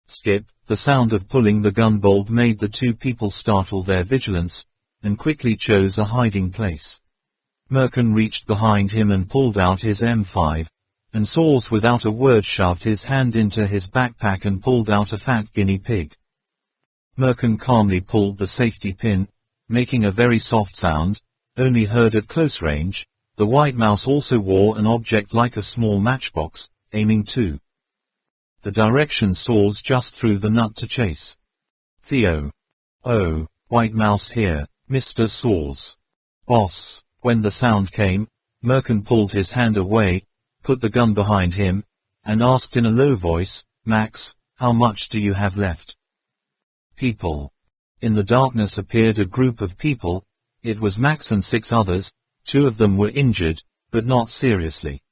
Skip. The sound of pulling the gun bolt made the 2 people startle their vigilance, and quickly chose a hiding place. Merkin reached behind him and pulled out his M5, and Saul without a word shoved his hand into his backpack and pulled out a fat guinea pig. Merkin calmly pulled the safety pin, making a very soft sound, only heard at close range. The white mouse also wore an object like a small matchbox, aiming to the direction Saul just threw the nut to chase. Theo. Oh, white mouse here, Mr. Saul's boss. When the sound came, Merkin pulled his hand away, put the gun behind him, and asked in a low voice, "Max, how much do you have left?" People. In the darkness appeared a group of people. It was Max and 6 others. 2 of them were injured, but not seriously.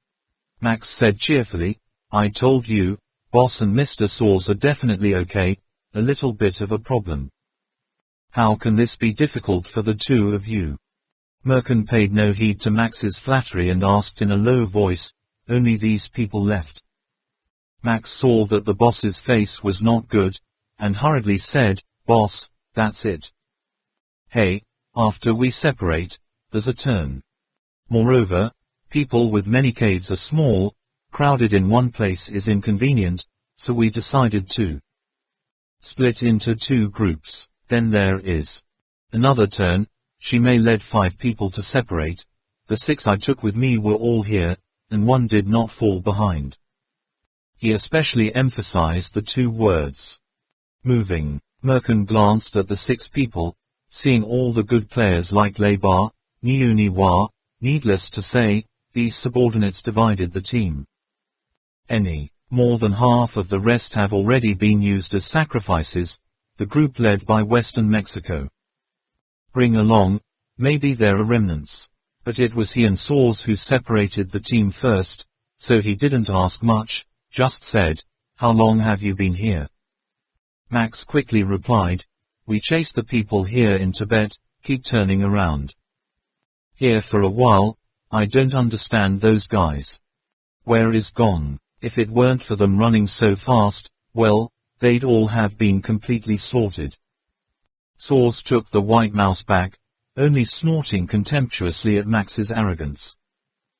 Max said cheerfully, "I told you, boss and Mr. Saul are definitely okay, a little bit of a problem." "How can this be difficult for the 2 of you?" Merkin paid no heed to Max's flattery and asked in a low voice, "Only these people left." Max saw that the boss's face was not good, and hurriedly said, "Boss, that's it. Hey, after we separate, there's a turn. Moreover, people with many caves are small, crowded in one place is inconvenient, so we decided to split into 2 groups. Then there is another turn. She may led 5 people to separate. The 6 I took with me were all here, and 1 did not fall behind." He especially emphasized the 2 words, moving. Merkin glanced at the 6 people, seeing all the good players like Leibar, Niuniwa. Needless to say, these subordinates divided the team. Any more than half of the rest have already been used as sacrifices, the group led by Western Mexico. Bring along, maybe there are remnants. But it was he and Saul who separated the team first, so he didn't ask much, just said, "How long have you been here?" Max quickly replied, "We chase the people here in Tibet, keep turning around. Here for a while. I don't understand those guys. Where is gone? If it weren't for them running so fast, well, they'd all have been completely slaughtered." Saul took the white mouse back, only snorting contemptuously at Max's arrogance.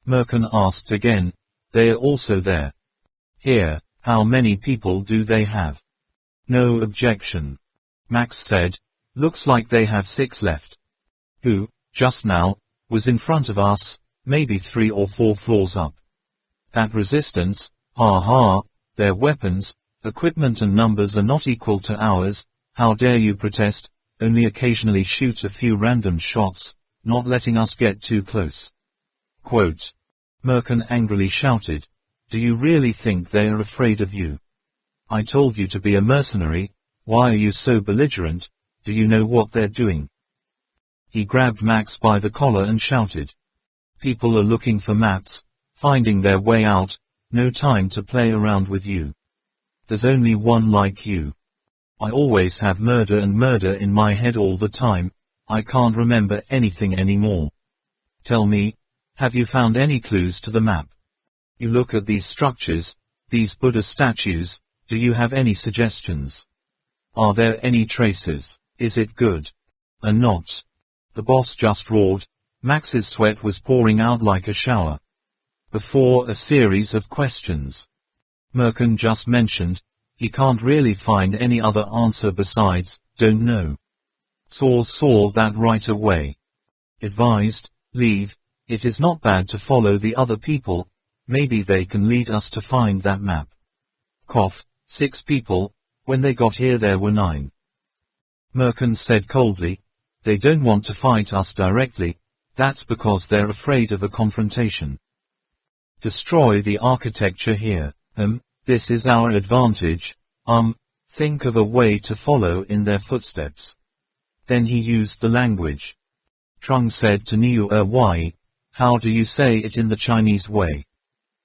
Merkin asked again, "They are also there. Here, how many people do they have?" "No objection." Max said, "Looks like they have 6 left." who, just now, was in front of us, maybe 3 or 4 floors up. That resistance, their weapons, equipment and numbers are not equal to ours, how dare you protest, only occasionally shoot a few random shots, not letting us get too close. Quote. Merkin angrily shouted, do you really think they are afraid of you? I told you to be a mercenary, why are you so belligerent, do you know what they're doing? He grabbed Max by the collar and shouted. People are looking for maps, finding their way out, no time to play around with you. There's only one like you. I always have murder in my head all the time, I can't remember anything anymore. Tell me, have you found any clues to the map? You look at these structures, these Buddha statues, do you have any suggestions? Are there any traces? Is it good? Or not? The boss just roared. Max's sweat was pouring out like a shower. Before a series of questions. Merkin just mentioned, he can't really find any other answer besides, don't know. Saw that right away. Advised, leave, it is not bad to follow the other people, maybe they can lead us to find that map. Cough, 6 people, when they got here there were 9. Merkin said coldly, they don't want to fight us directly, that's because they're afraid of a confrontation. Destroy the architecture here, this is our advantage, think of a way to follow in their footsteps. Then he used the language. Trung said to Niu Wai, how do you say it in the Chinese way?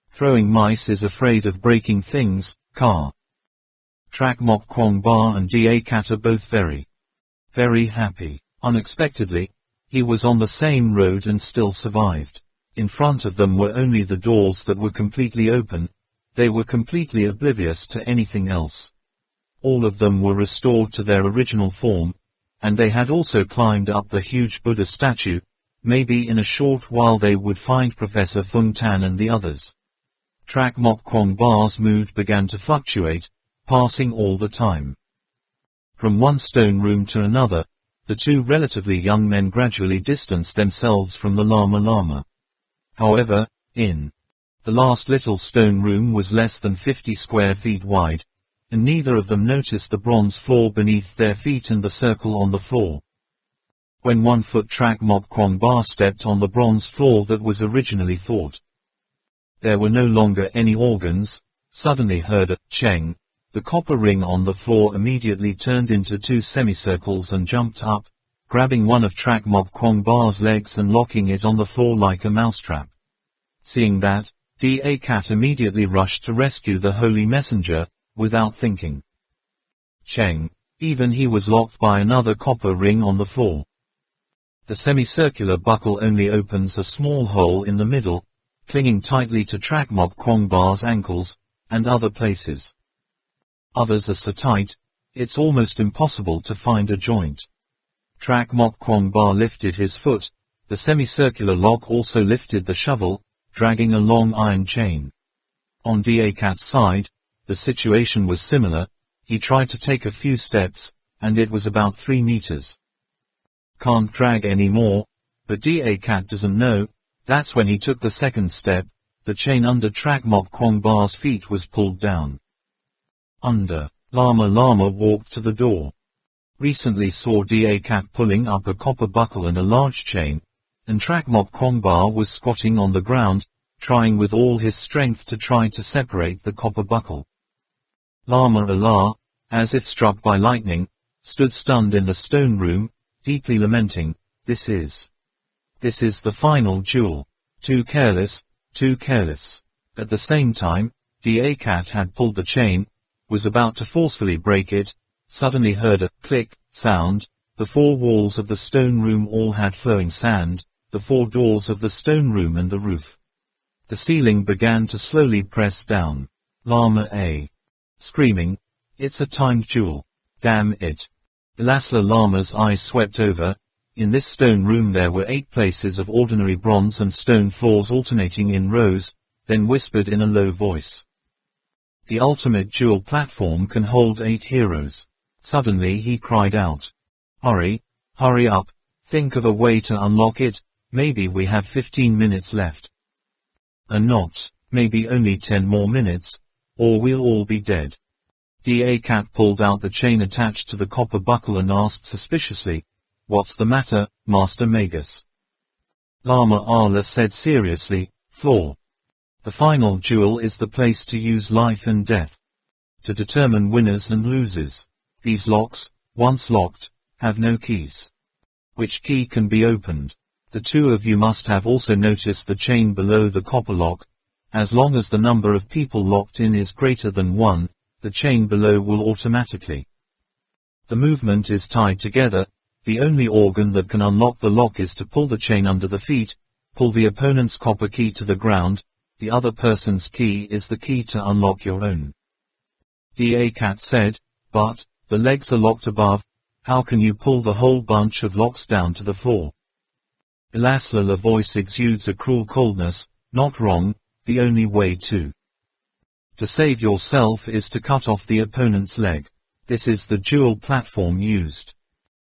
Throwing mice is afraid of breaking things, car. Trak Mok Kwong Ba and Da Cat are both very happy. Unexpectedly, he was on the same road and still survived. In front of them were only the doors that were completely open, they were completely oblivious to anything else. All of them were restored to their original form, and they had also climbed up the huge Buddha statue, maybe in a short while they would find Professor Fung Tan and the others. Trak Mok Kwong Ba's mood began to fluctuate, passing all the time. From one stone room to another, the 2 relatively young men gradually distanced themselves from the Lama. However, in the last little stone room was less than 50 square feet wide, and neither of them noticed the bronze floor beneath their feet and the circle on the floor. When 1-foot Trak Mok Kwong Ba stepped on the bronze floor that was originally thought there were no longer any organs, suddenly heard a cheng. The copper ring on the floor immediately turned into 2 semicircles and jumped up, grabbing one of Trak Mok Kwong Ba's legs and locking it on the floor like a mousetrap. Seeing that, Da Cat immediately rushed to rescue the holy messenger, without thinking. Cheng, even he was locked by another copper ring on the floor. The semicircular buckle only opens a small hole in the middle, clinging tightly to Trak Mok Kwong Ba's ankles, and other places. Others are so tight, it's almost impossible to find a joint. Trak Mok Kwong Ba lifted his foot, the semicircular lock also lifted the shovel, dragging a long iron chain. On Da Cat's side, the situation was similar, he tried to take a few steps, and it was about 3 meters. Can't drag anymore, but Da Cat doesn't know, that's when he took the second step, the chain under Trak Mok Kwong Ba's feet was pulled down. Under. Lama walked to the door. Recently saw Da Cat pulling up a copper buckle and a large chain, and Trak Mok Kwong Ba was squatting on the ground, trying with all his strength to try to separate the copper buckle. Lama Allah, as if struck by lightning, stood stunned in the stone room, deeply lamenting, this is the final duel. Too careless. At the same time, Da Cat had pulled the chain, was about to forcefully break it, suddenly heard a click sound. The 4 walls of the stone room all had flowing sand, the 4 doors of the stone room and the roof. The ceiling began to slowly press down. Lama A. Screaming, it's a timed duel. Damn it. Ilasla Lama's eyes swept over. In this stone room there were 8 places of ordinary bronze and stone floors alternating in rows, then whispered in a low voice. The ultimate duel platform can hold 8 heroes. Suddenly he cried out. Hurry up, Think of a way to unlock it. Maybe we have 15 minutes left. And not, maybe only 10 more minutes, or we'll all be dead. Da Cat pulled out the chain attached to the copper buckle and asked suspiciously, "What's the matter, Master Magus?" Lama Allah said seriously, "Floor. The final duel is the place to use life and death. To determine winners and losers. These locks, once locked, have no keys. Which key can be opened? The two of you must have also noticed the chain below the copper lock. As long as the number of people locked in is greater than 1, the chain below will automatically. The movement is tied together. The only organ that can unlock the lock is to pull the chain under the feet, pull the opponent's copper key to the ground. The other person's key is the key to unlock your own." Da Cat said, "But, the legs are locked above. How can you pull the whole bunch of locks down to the floor?" Ilasla's voice exudes a cruel coldness. "Not wrong, the only way to save yourself is to cut off the opponent's leg. This is the dual platform used.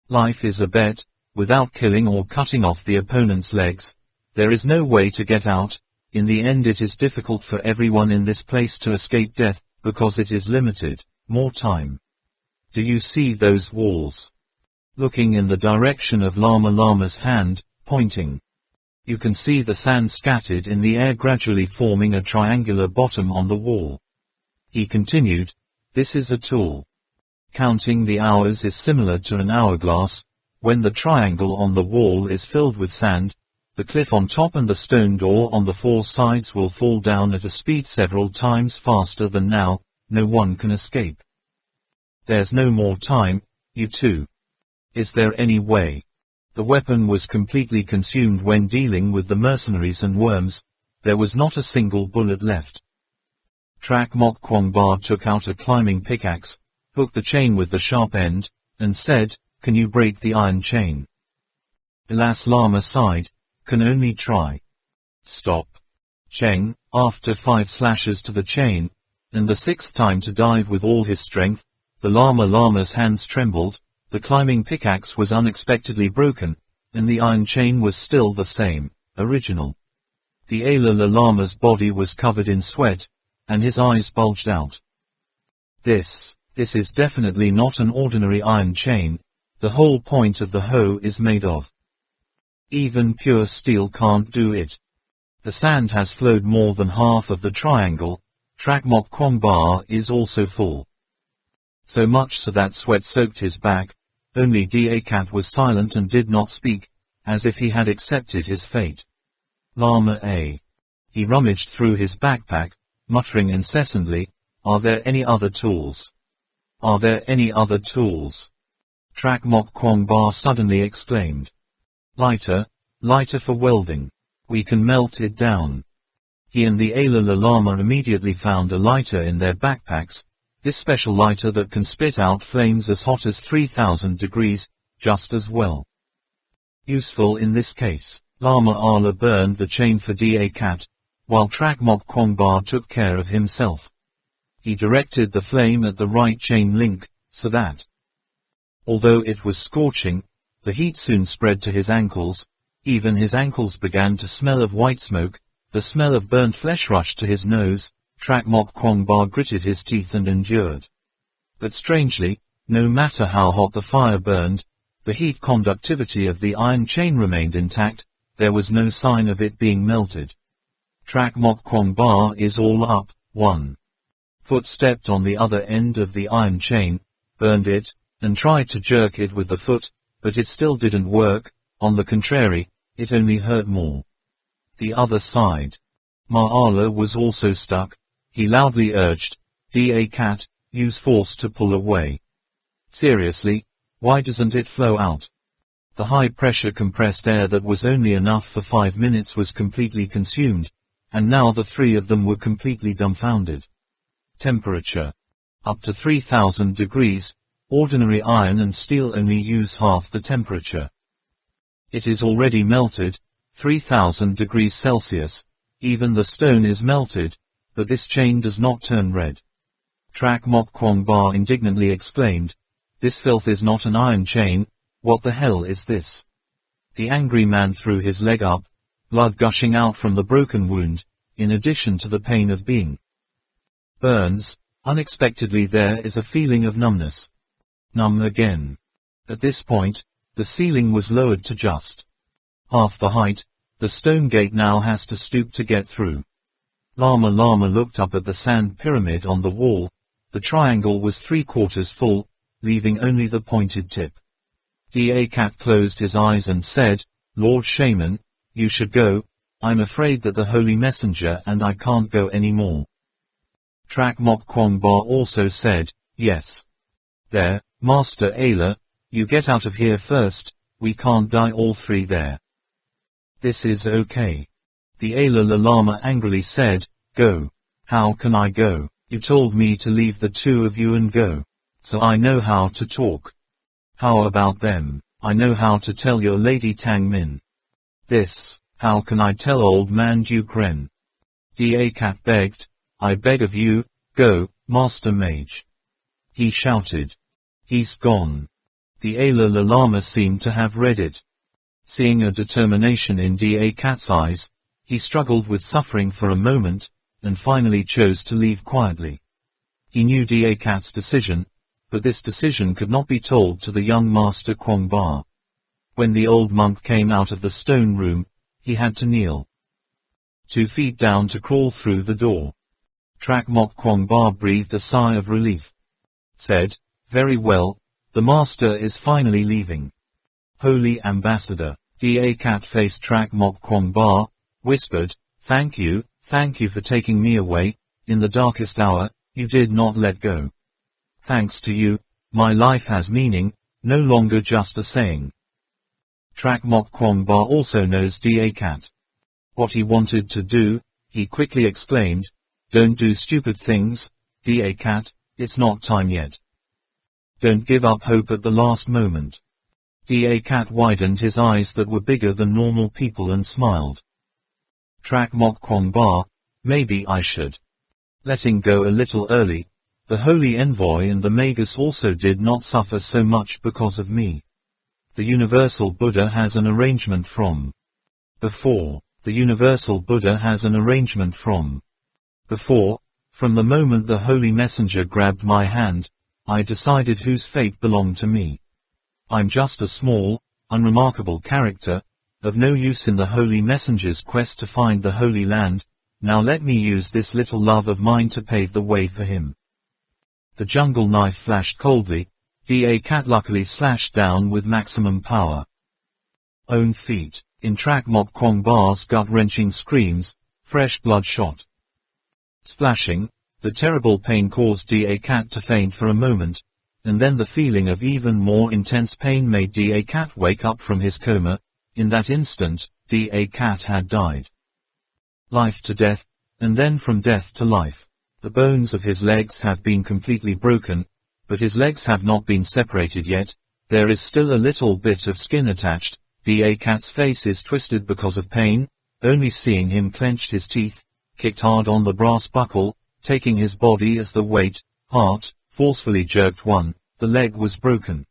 Life is a bet. Without killing or cutting off the opponent's legs, there is no way to get out. In the end it is difficult for everyone in this place to escape death, because it is limited, more time. Do you see those walls?" Looking in the direction of Lama's hand, pointing. You can see the sand scattered in the air gradually forming a triangular bottom on the wall. He continued, "This is a tool. Counting the hours is similar to an hourglass. When the triangle on the wall is filled with sand, the cliff on top and the stone door on the 4 sides will fall down at a speed several times faster than now. No one can escape. There's no more time, you two. Is there any way?" The weapon was completely consumed when dealing with the mercenaries and worms. There was not a single bullet left. Trak Mok Kwong Ba took out a climbing pickaxe, hooked the chain with the sharp end, and said, "Can you break the iron chain?" Ilas Lama sighed, "Can only try." Stop. Cheng, after 5 slashes to the chain, and the 6th time to dive with all his strength, the Lama's hands trembled. The climbing pickaxe was unexpectedly broken, and the iron chain was still the same, original. The Lama's body was covered in sweat, and his eyes bulged out. This is definitely not an ordinary iron chain. The whole point of the hoe is made of. Even pure steel can't do it. The sand has flowed more than half of the triangle. Trak Mok Kwong Ba is also full. So much so that sweat soaked his back. Only Da Cat was silent and did not speak, as if he had accepted his fate. Lama A. He rummaged through his backpack, muttering incessantly, "Are there any other tools? Are there any other tools?" Trak Mok Kwong Ba suddenly exclaimed. "Lighter, lighter for welding. We can melt it down." He and the Lama immediately found a lighter in their backpacks. This special lighter that can spit out flames as hot as 3000 degrees, just as well. Useful in this case. Lama Allah burned the chain for Da Cat, while Trak Mok Kwong Ba took care of himself. He directed the flame at the right chain link, so that, although it was scorching, the heat soon spread to his ankles. Even his ankles began to smell of white smoke. The smell of burnt flesh rushed to his nose. Trak Mok Kwong Ba gritted his teeth and endured. But strangely, no matter how hot the fire burned, the heat conductivity of the iron chain remained intact. There was no sign of it being melted. Trak Mok Kwong Ba is all up. 1 foot stepped on the other end of the iron chain, burned it, and tried to jerk it with the foot, but it still didn't work. On the contrary, it only hurt more. The other side. Ma Allah was also stuck. He loudly urged, Da Cat, use force to pull away. Seriously, why doesn't it flow out? The high-pressure compressed air that was only enough for 5 minutes was completely consumed, and now the 3 of them were completely dumbfounded. Temperature. Up to 3000 degrees, ordinary iron and steel only use half the temperature. It is already melted, 3000 degrees Celsius. Even the stone is melted, but this chain does not turn red. Trak Mok Kwong Ba indignantly exclaimed, "This filth is not an iron chain. What the hell is this?" The angry man threw his leg up, blood gushing out from the broken wound, in addition to the pain of being burns. Unexpectedly there is a feeling of numbness. Numb again. At this point, the ceiling was lowered to just half the height. The stone gate now has to stoop to get through. Lama looked up at the sand pyramid on the wall. The triangle was 3/4 full, leaving only the pointed tip. Da Cat closed his eyes and said, "Lord Shaman, you should go. I'm afraid that the Holy Messenger and I can't go anymore." Trak Mok Kwong Ba also said, "Yes. There, Master Ayla, you get out of here first, we can't die all three there." "This is okay." The Ayla Lama angrily said, "Go. How can I go? You told me to leave the two of you and go. So I know how to talk. How about them? I know how to tell your Lady Tang Min. This, how can I tell old man Duke Ren?" Da Cat begged, "I beg of you, go, Master Mage." He shouted. "He's gone." The Ayla Lama seemed to have read it. Seeing a determination in Da Cat's eyes, he struggled with suffering for a moment, and finally chose to leave quietly. He knew Da Cat's decision, but this decision could not be told to the young Master Kwong Ba. When the old monk came out of the stone room, he had to kneel 2 feet down to crawl through the door. Trak Mok Kwong Ba breathed a sigh of relief. Said, "Very well, the master is finally leaving." "Holy Ambassador." Da Cat faced Trak Mok Kwong Ba, whispered, thank you for taking me away. In the darkest hour, you did not let go. Thanks to you, my life has meaning, no longer just a saying." Trak Mok Kwong Ba also knows Da Cat. What he wanted to do, he quickly exclaimed, "Don't do stupid things, Da Cat, it's not time yet. Don't give up hope at the last moment." Da Cat widened his eyes that were bigger than normal people and smiled. Trak Mok Kwong Ba, maybe I should. Letting go a little early. The Holy Envoy and the Magus also did not suffer so much because of me. The Universal Buddha has an arrangement from before. The Universal Buddha has an arrangement from before. From the moment the Holy Messenger grabbed my hand, I decided whose fate belonged to me. I'm just a small, unremarkable character, of no use in the Holy Messenger's quest to find the Holy Land. Now let me use this little love of mine to pave the way for him. The jungle knife flashed coldly. Da Cat luckily slashed down with maximum power. Own feet. In Trak Mok Kwong Ba's gut-wrenching screams, fresh blood shot. Splashing, the terrible pain caused Da Cat to faint for a moment, and then the feeling of even more intense pain made Da Cat wake up from his coma. In that instant, Da Cat had died. Life to death, and then from death to life. The bones of his legs have been completely broken, but his legs have not been separated yet. There is still a little bit of skin attached. Da Cat's face is twisted because of pain. Only seeing him clenched his teeth, kicked hard on the brass buckle, taking his body as the weight, heart, forcefully jerked one. The leg was broken.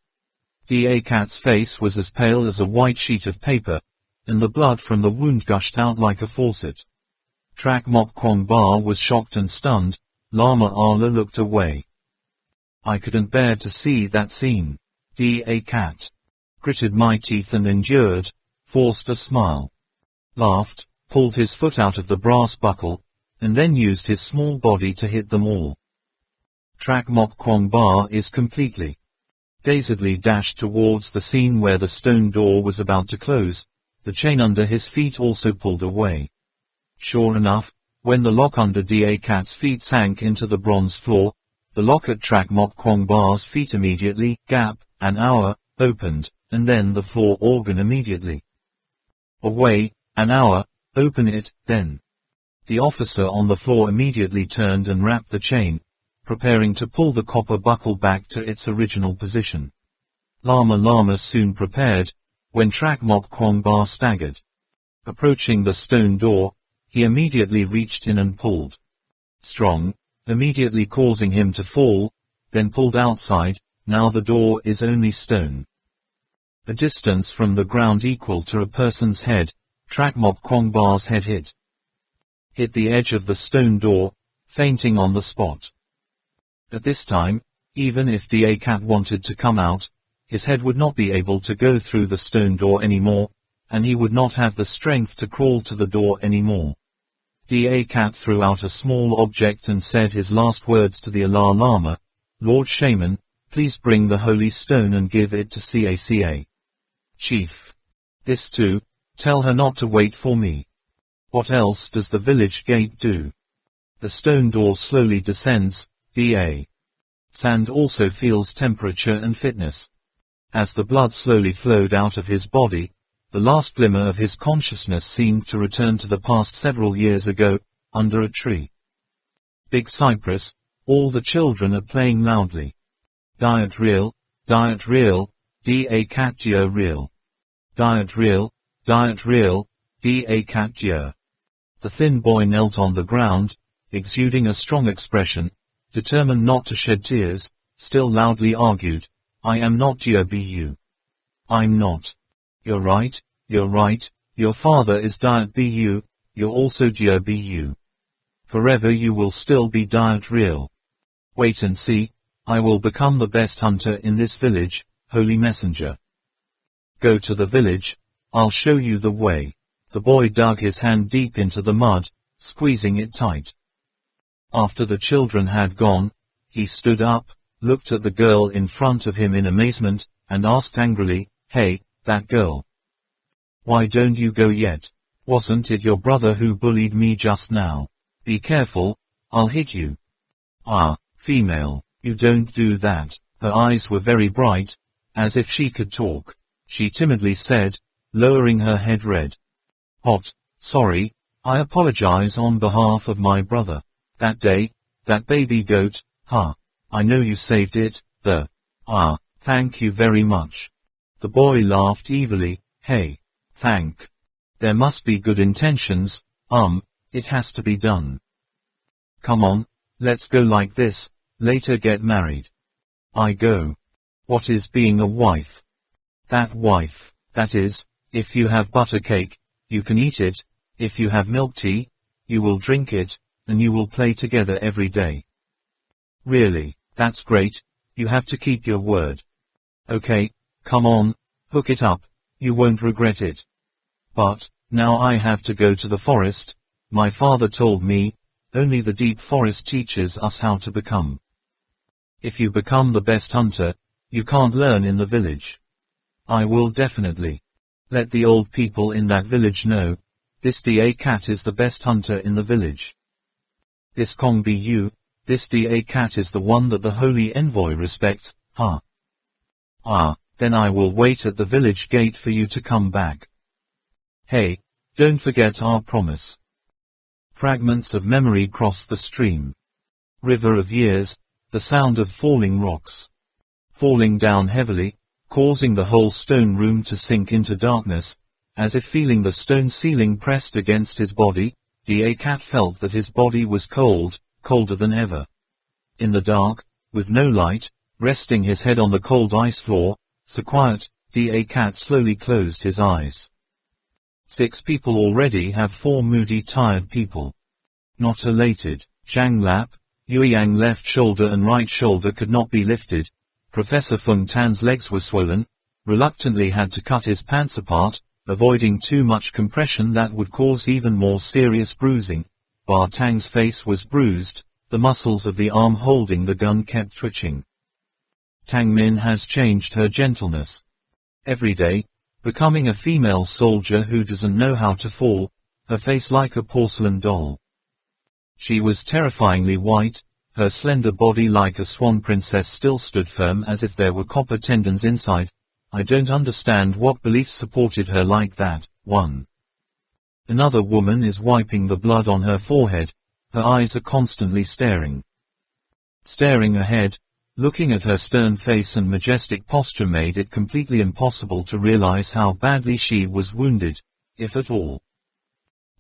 Da Cat's face was as pale as a white sheet of paper, and the blood from the wound gushed out like a faucet. Trak Mok Kwong Ba was shocked and stunned. Lama Ala looked away. I couldn't bear to see that scene. Da Cat gritted my teeth and endured, forced a smile. Laughed, pulled his foot out of the brass buckle, and then used his small body to hit them all. Trak Mok Kwong Ba is completely dazedly dashed towards the scene where the stone door was about to close. The chain under his feet also pulled away. Sure enough, when the lock under Da Cat's feet sank into the bronze floor, the lock at Trak Mok Kwong Ba's feet immediately, an hour, opened, and then the floor organ immediately. Away, an hour, open it, then. The officer on the floor immediately turned and wrapped the chain, preparing to pull the copper buckle back to its original position. Lama soon prepared, when Trak Mok Kwong Ba staggered. Approaching the stone door, he immediately reached in and pulled. Strong, immediately causing him to fall, then pulled outside. Now the door is only stone. a distance from the ground equal to a person's head, Trak Mok Kwong Bar's head hit the edge of the stone door, fainting on the spot. At this time, even if Da Cat wanted to come out, his head would not be able to go through the stone door anymore, and he would not have the strength to crawl to the door anymore. Da Cat threw out a small object and said his last words to the Allah Lama, "Lord Shaman, please bring the holy stone and give it to Caca. Chief. This too, tell her not to wait for me." What else does the village gate do? The stone door slowly descends. Da Sand also feels temperature and fitness. As the blood slowly flowed out of his body, the last glimmer of his consciousness seemed to return to the past several years ago, under a tree. Big Cypress, all the children are playing loudly. Diet real, Da Cat Geo real. Diet real, Da Cat Geo. The thin boy knelt on the ground, exuding a strong expression, determined not to shed tears, still loudly argued, "I am not Geo Bu. I'm not. You're right, your father is Diet Bu, you're also Geo Bu. Forever you will still be Diet real. Wait and see, I will become the best hunter in this village, holy messenger. Go to the village, I'll show you the way." The boy dug his hand deep into the mud, squeezing it tight. After the children had gone, he stood up, looked at the girl in front of him in amazement, and asked angrily, "Hey, that girl. Why don't you go yet? Wasn't it your brother who bullied me just now? Be careful, I'll hit you." "Ah, female, you don't do that." Her eyes were very bright, as if she could talk. She timidly said, lowering her head red. "Hot, sorry, I apologize on behalf of my brother. That day, that baby goat, I know you saved it, thank you very much." The boy laughed evilly, "Hey, thank. There must be good intentions, it has to be done. Come on, let's go like this, later get married." "I go. What is being a wife?" That is, if you have butter cake, you can eat it, if you have milk tea, you will drink it, and you will play together every day." "Really, that's great, you have to keep your word." "Okay, come on, hook it up, you won't regret it." "But, now I have to go to the forest, my father told me, only the deep forest teaches us how to become. If you become the best hunter, you can't learn in the village." "I will definitely. Let the old people in that village know, this Da Cat is the best hunter in the village. This Kong Bu, this Da Cat is the one that the holy envoy respects, then I will wait at the village gate for you to come back. Hey, don't forget our promise." Fragments of memory cross the stream. River of years, the sound of falling rocks. Falling down heavily, causing the whole stone room to sink into darkness, as if feeling the stone ceiling pressed against his body, Da Cat felt that his body was cold, colder than ever. In the dark, with no light, resting his head on the cold ice floor, so quiet, Da Cat slowly closed his eyes. 6 people already have 4 moody tired people. Not elated. Zhang Lap, Yueyang left shoulder and right shoulder could not be lifted. Professor Feng Tan's legs were swollen, reluctantly had to cut his pants apart, avoiding too much compression that would cause even more serious bruising. Ba Tang's face was bruised, the muscles of the arm holding the gun kept twitching. Tang Min has changed her gentleness. Every day, becoming a female soldier who doesn't know how to fall, her face like a porcelain doll. She was terrifyingly white, her slender body like a swan princess still stood firm as if there were copper tendons inside. I don't understand what beliefs supported her like that. 1. Another woman is wiping the blood on her forehead, her eyes are constantly staring. Staring ahead, looking at her stern face and majestic posture made it completely impossible to realize how badly she was wounded, if at all.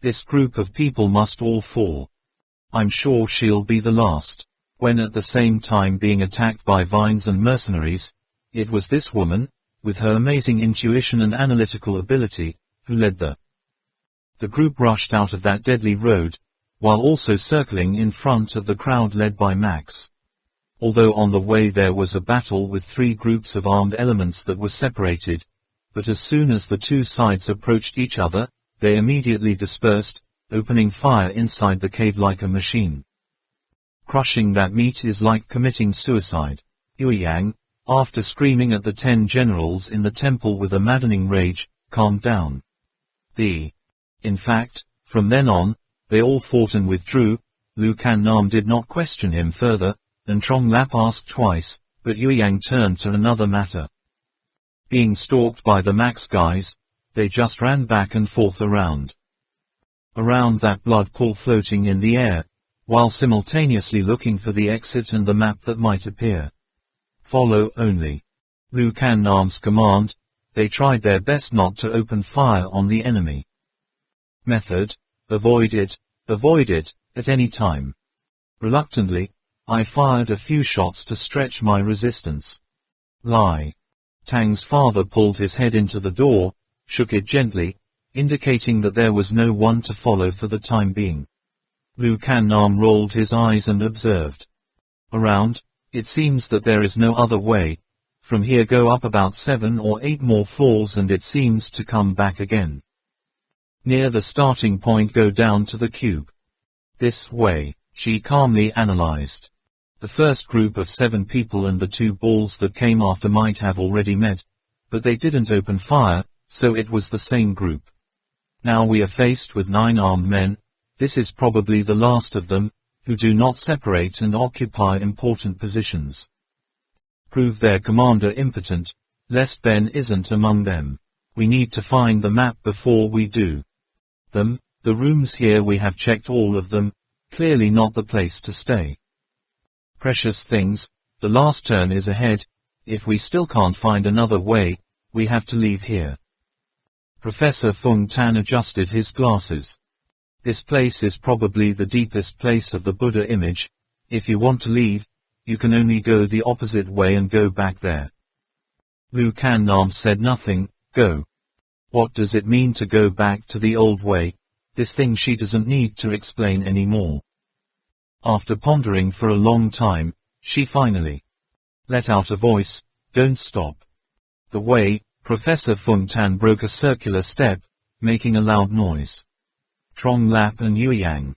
This group of people must all fall. I'm sure she'll be the last. When at the same time being attacked by vines and mercenaries, it was this woman, with her amazing intuition and analytical ability, who led the group rushed out of that deadly road, while also circling in front of the crowd led by Max. Although on the way there was a battle with 3 groups of armed elements that were separated, but as soon as the 2 sides approached each other, they immediately dispersed, opening fire inside the cave like a machine. Crushing that meat is like committing suicide. Yueyang, after screaming at the 10 generals in the temple with a maddening rage, calmed down. In fact, from then on, they all fought and withdrew. Lu Kan Nam did not question him further, and Trong Lap asked twice, but Yueyang turned to another matter. Being stalked by the Max guys, they just ran back and forth around that blood pool floating in the air, while simultaneously looking for the exit and the map that might appear. Follow only. Lu Kan Nam's command, they tried their best not to open fire on the enemy. Method: avoid it, at any time. Reluctantly, I fired a few shots to stretch my resistance. Lie. Tang's father pulled his head into the door, shook it gently, indicating that there was no one to follow for the time being. Lu Kan Nam rolled his eyes and observed. Around, it seems that there is no other way. From here go up about 7 or 8 more floors and it seems to come back again. Near the starting point go down to the cube. This way, she calmly analyzed. The first group of 7 people and the 2 balls that came after might have already met, but they didn't open fire, so it was the same group. Now we are faced with 9 armed men. This is probably the last of them, who do not separate and occupy important positions. Prove their commander impotent, lest Ben isn't among them. We need to find the map before we do. The rooms here we have checked all of them, clearly not the place to stay. Precious things, the last turn is ahead. If we still can't find another way, we have to leave here. Professor Fung Tan adjusted his glasses. This place is probably the deepest place of the Buddha image. If you want to leave, you can only go the opposite way and go back there. Lu Kan Nam said nothing. Go. What does it mean to go back to the old way? This thing she doesn't need to explain anymore. After pondering for a long time, she finally let out a voice. Don't stop. The way. Professor Fung Tan broke a circular step, making a loud noise. Trong Lap and Yueyang,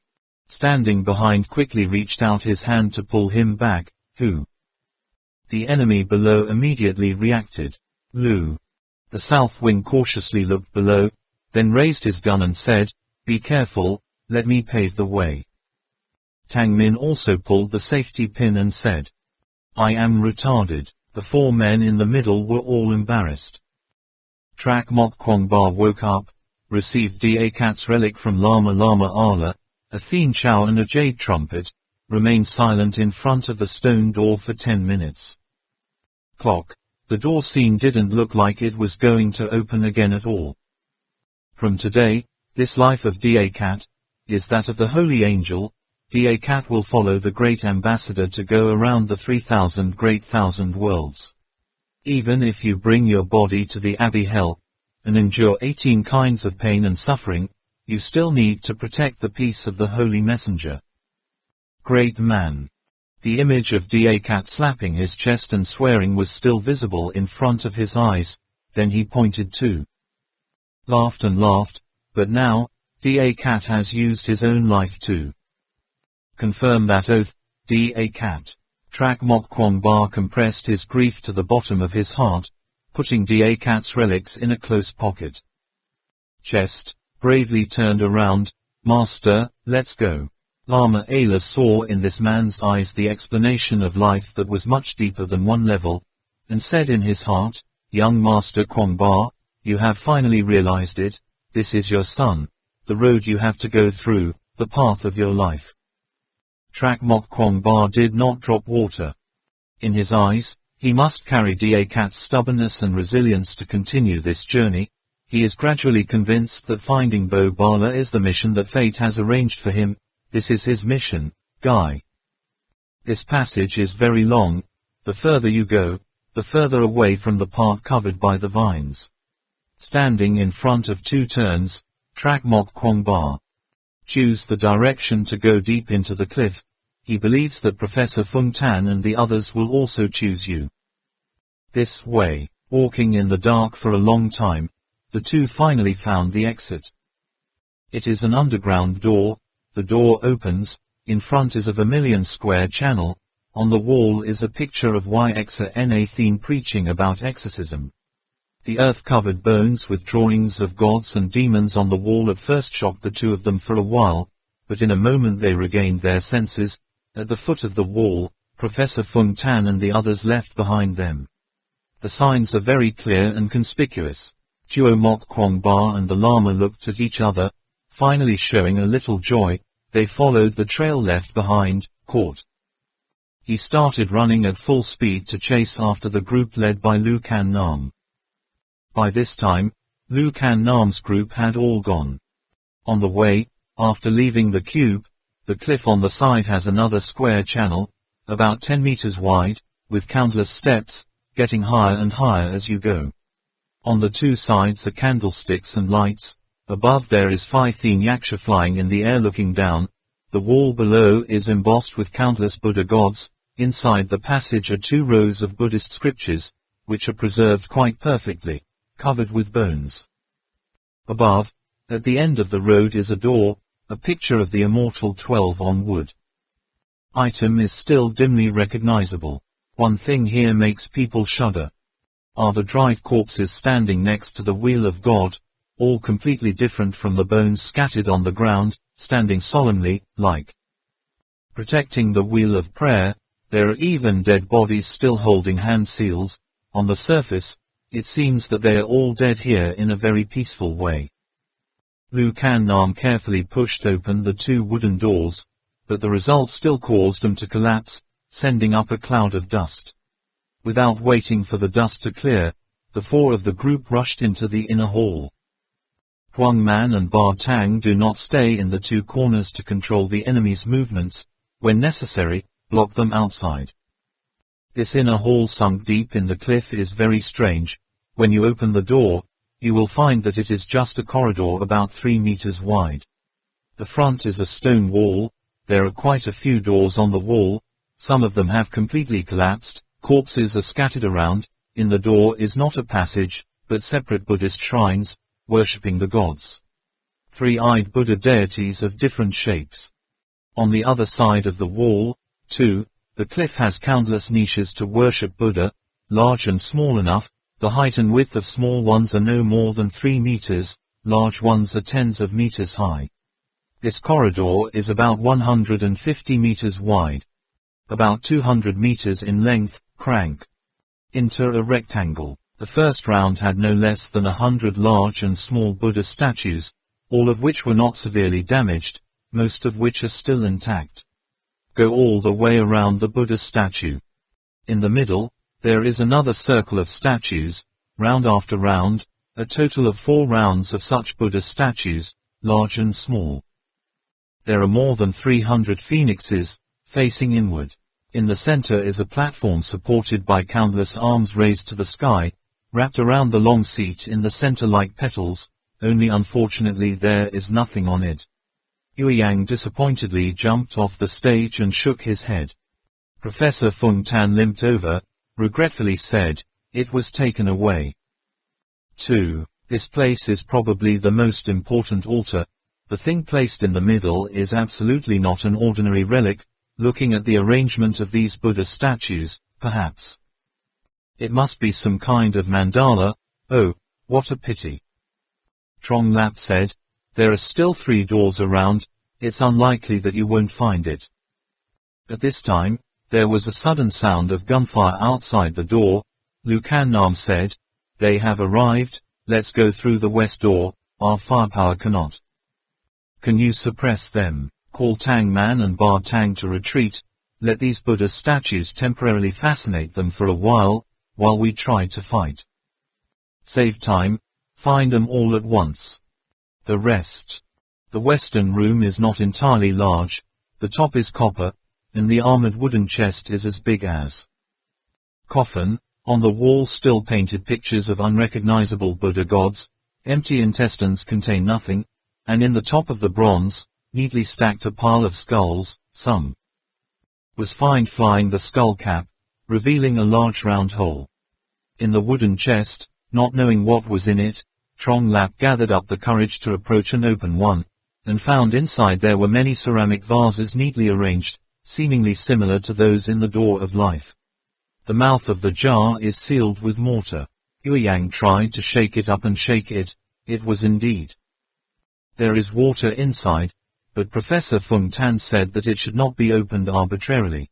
standing behind, quickly reached out his hand to pull him back. Who? The enemy below immediately reacted. Lu. The south wing cautiously looked below, then raised his gun and said, "Be careful, let me pave the way." Tang Min also pulled the safety pin and said, "I am retarded." The 4 men in the middle were all embarrassed. Trak Mok Kwong Ba woke up, received Da Kat's relic from Lama Lama Ala, a Thien Chow and a jade trumpet, remained silent in front of the stone door for 10 minutes. Clock. The door scene didn't look like it was going to open again at all. From today, this life of Da Kat is that of the Holy Angel. Da Kat will follow the Great Ambassador to go around the 3,000 Great Thousand Worlds. Even if you bring your body to the Abbey Hell, and endure 18 kinds of pain and suffering, you still need to protect the peace of the Holy Messenger. Great man. The image of Da Kat slapping his chest and swearing was still visible in front of his eyes. Then he pointed to. Laughed and laughed, but now, Da Kat has used his own life to confirm that oath. Da Kat. Trak Mok Kwong Ba compressed his grief to the bottom of his heart, putting Da Kat's relics in a close pocket. Chest, bravely turned around. Master, let's go. Lama Ayla saw in this man's eyes the explanation of life that was much deeper than one level, and said in his heart, "Young Master Kwong Ba, you have finally realized it. This is your son, the road you have to go through, the path of your life." Trak Mok Kwong Ba did not drop water. In his eyes, he must carry Da Kat's stubbornness and resilience to continue this journey. He is gradually convinced that finding Bo Bala is the mission that fate has arranged for him. This is his mission, Guy. This passage is very long. The further you go, the further away from the part covered by the vines. Standing in front of 2 turns, track Mok Kwong Ba. Choose the direction to go deep into the cliff. He believes that Professor Fung Tan and the others will also choose you. This way, walking in the dark for a long time, the two finally found the exit. It is an underground door. The door opens. In front is a vermilion square channel. On the wall is a picture of Yxa Nathan preaching about exorcism. The earth-covered bones with drawings of gods and demons on the wall at first shocked the two of them for a while, but in a moment they regained their senses. At the foot of the wall, Professor Fung Tan and the others left behind them. The signs are very clear and conspicuous. Duo Mok Kwong Ba and the Lama looked at each other, finally showing a little joy. They followed the trail left behind, caught. He started running at full speed to chase after the group led by Lu Can Nam. By this time, Lu Can Nam's group had all gone. On the way, after leaving the cube, the cliff on the side has another square channel, about 10 meters wide, with countless steps, getting higher and higher as you go. On the 2 sides are candlesticks and lights. Above there is 15 yaksha flying in the air looking down. The wall below is embossed with countless Buddha gods. Inside the passage are 2 rows of Buddhist scriptures, which are preserved quite perfectly, covered with bones. Above, at the end of the road is a door, a picture of the immortal 12 on wood. Item is still dimly recognizable. One thing here makes people shudder. Are the dried corpses standing next to the wheel of God, all completely different from the bones scattered on the ground, standing solemnly, like protecting the wheel of prayer. There are even dead bodies still holding hand seals. On the surface, it seems that they are all dead here in a very peaceful way. Lu Can Nam carefully pushed open the 2 wooden doors, but the result still caused them to collapse, sending up a cloud of dust. Without waiting for the dust to clear, the 4 of the group rushed into the inner hall. Huang Man and Ba Tang do not stay in the 2 corners to control the enemy's movements. When necessary, block them outside. This inner hall sunk deep in the cliff is very strange. When you open the door, you will find that it is just a corridor about 3 meters wide. The front is a stone wall. There are quite a few doors on the wall. Some of them have completely collapsed. Corpses are scattered around. In the door is not a passage, but separate Buddhist shrines, worshipping the gods. 3-eyed Buddha deities of different shapes. On the other side of the wall, too, the cliff has countless niches to worship Buddha, large and small enough. The height and width of small ones are no more than 3 meters, large ones are tens of meters high. This corridor is about 150 meters wide, about 200 meters in length. Crank. Enter a rectangle. The first round had no less than 100 large and small Buddha statues, all of which were not severely damaged, most of which are still intact. Go all the way around the Buddha statue. In the middle, there is another circle of statues, round after round, a total of 4 rounds of such Buddha statues, large and small. There are more than 300 phoenixes, facing inward. In the center is a platform supported by countless arms raised to the sky, wrapped around the long seat in the center like petals, only unfortunately there is nothing on it. Yueyang disappointedly jumped off the stage and shook his head. Professor Fung Tan limped over, regretfully said, "It was taken away." 2. This place is probably the most important altar. The thing placed in the middle is absolutely not an ordinary relic. Looking at the arrangement of these Buddha statues, perhaps it must be some kind of mandala. Oh, what a pity. Trong Lap said, "There are still 3 doors around. It's unlikely that you won't find it." At this time, there was a sudden sound of gunfire outside the door. Lu Can Nam said, "They have arrived. Let's go through the west door. Our firepower cannot." "Can you suppress them? Call Tang Man and Ba Tang to retreat. Let these Buddha statues temporarily fascinate them for a while we try to fight. Save time. Find them all at once. The rest." The western room is not entirely large. The top is copper, and the armored wooden chest is as big as coffin. On the wall still painted pictures of unrecognizable Buddha gods, empty intestines contain nothing, and in the top of the bronze, neatly stacked a pile of skulls, some was find flying the skull cap, revealing a large round hole. In the wooden chest, not knowing what was in it, Trong Lap gathered up the courage to approach and open one, and found inside there were many ceramic vases neatly arranged, seemingly similar to those in the Door of Life. The mouth of the jar is sealed with mortar. Yueyang tried to shake it up and shake it, it was indeed. There is water inside, but Professor Fung Tan said that it should not be opened arbitrarily.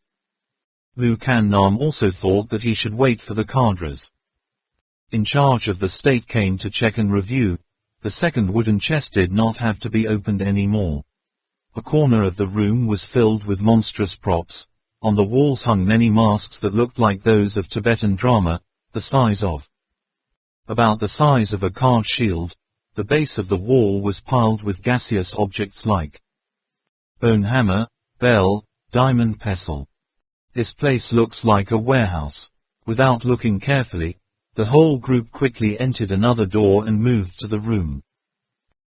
Lu Kan Nam also thought that he should wait for the cadres in charge of the state came to check and review. The second wooden chest did not have to be opened anymore. A corner of the room was filled with monstrous props. On the walls hung many masks that looked like those of Tibetan drama, about the size of a card shield. The base of the wall was piled with gaseous objects like bone hammer, bell, diamond pestle. This place looks like a warehouse. Without looking carefully, the whole group quickly entered another door and moved to the room.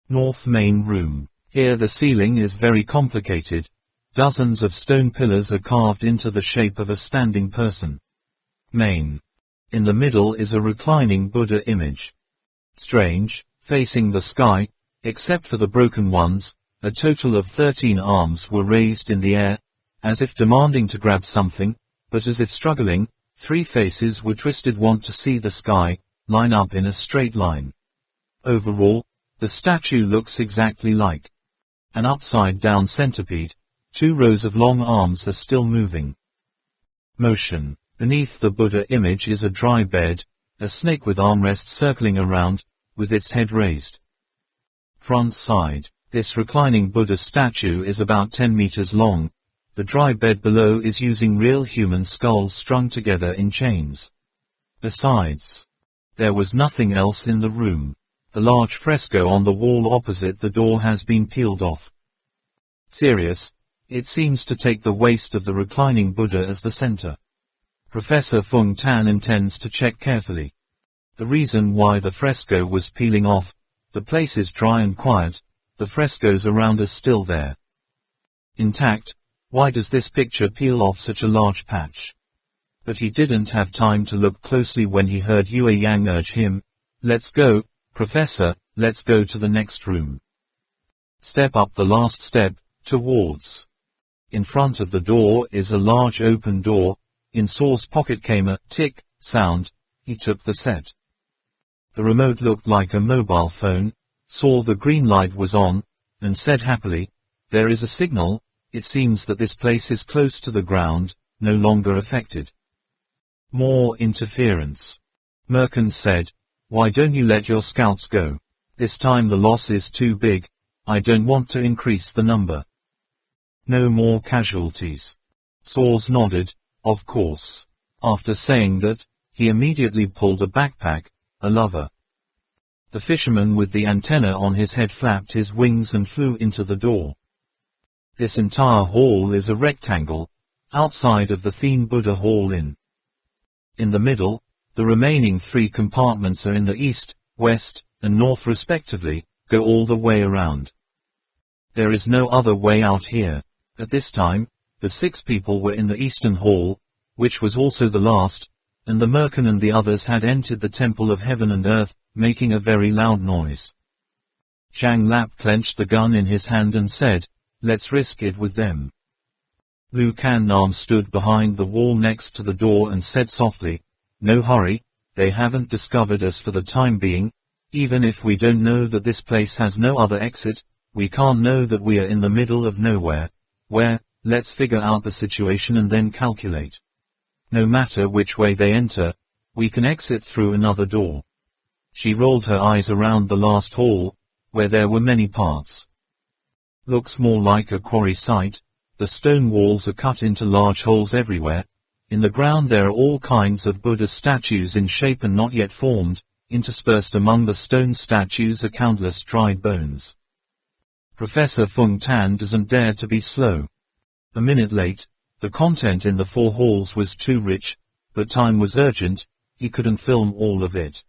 North Main Room. Here the ceiling is very complicated. Dozens of stone pillars are carved into the shape of a standing person. Main. In the middle is a reclining Buddha image. Strange, facing the sky, except for the broken ones, a total of 13 arms were raised in the air, as if demanding to grab something, but as if struggling. 3 faces were twisted, want to see the sky, line up in a straight line. Overall, the statue looks exactly like an upside-down centipede. 2 rows of long arms are still moving. Motion. Beneath the Buddha image is a dry bed, a snake with armrests circling around, with its head raised. Front side. This reclining Buddha statue is about 10 meters long. The dry bed below is using real human skulls strung together in chains. Besides, there was nothing else in the room. The large fresco on the wall opposite the door has been peeled off. Serious, it seems to take the waist of the reclining Buddha as the center. Professor Fung Tan intends to check carefully the reason why the fresco was peeling off. The place is dry and quiet, the frescoes around are still there, intact. Why does this picture peel off such a large patch? But he didn't have time to look closely when he heard Yueyang urge him, "Let's go, Professor, let's go to the next room." Step up the last step, towards. In front of the door is a large open door. In Saw's pocket came a tick sound. He took the set. The remote looked like a mobile phone. Saw the green light was on, and said happily, "There is a signal. It seems that this place is close to the ground, no longer affected." More interference. Merkins said, "Why don't you let your scouts go? This time the loss is too big. I don't want to increase the number. No more casualties." Saws nodded, "Of course." After saying that, he immediately pulled a backpack, a lover. The fisherman with the antenna on his head flapped his wings and flew into the door. This entire hall is a rectangle, outside of the theme Buddha Hall in the middle. The remaining 3 compartments are in the east, west, and north respectively, go all the way around. There is no other way out here. At this time, the 6 people were in the eastern hall, which was also the last, and the merkin and the others had entered the temple of heaven and earth, making a very loud noise. Zhang Lap clenched the gun in his hand and said, "Let's risk it with them." Lu Kan Nam stood behind the wall next to the door and said softly, "No hurry, they haven't discovered us for the time being. Even if we don't know that this place has no other exit, we can't know that we are in the middle of nowhere. Let's figure out the situation and then calculate. No matter which way they enter, we can exit through another door." She rolled her eyes around the last hall, where there were many parts. Looks more like a quarry site. The stone walls are cut into large holes everywhere. In the ground there are all kinds of Buddha statues in shape and not yet formed. Interspersed among the stone statues are countless dried bones. Professor Fung Tan doesn't dare to be slow. A minute late, the content in the 4 halls was too rich, but time was urgent. he couldn't film all of it.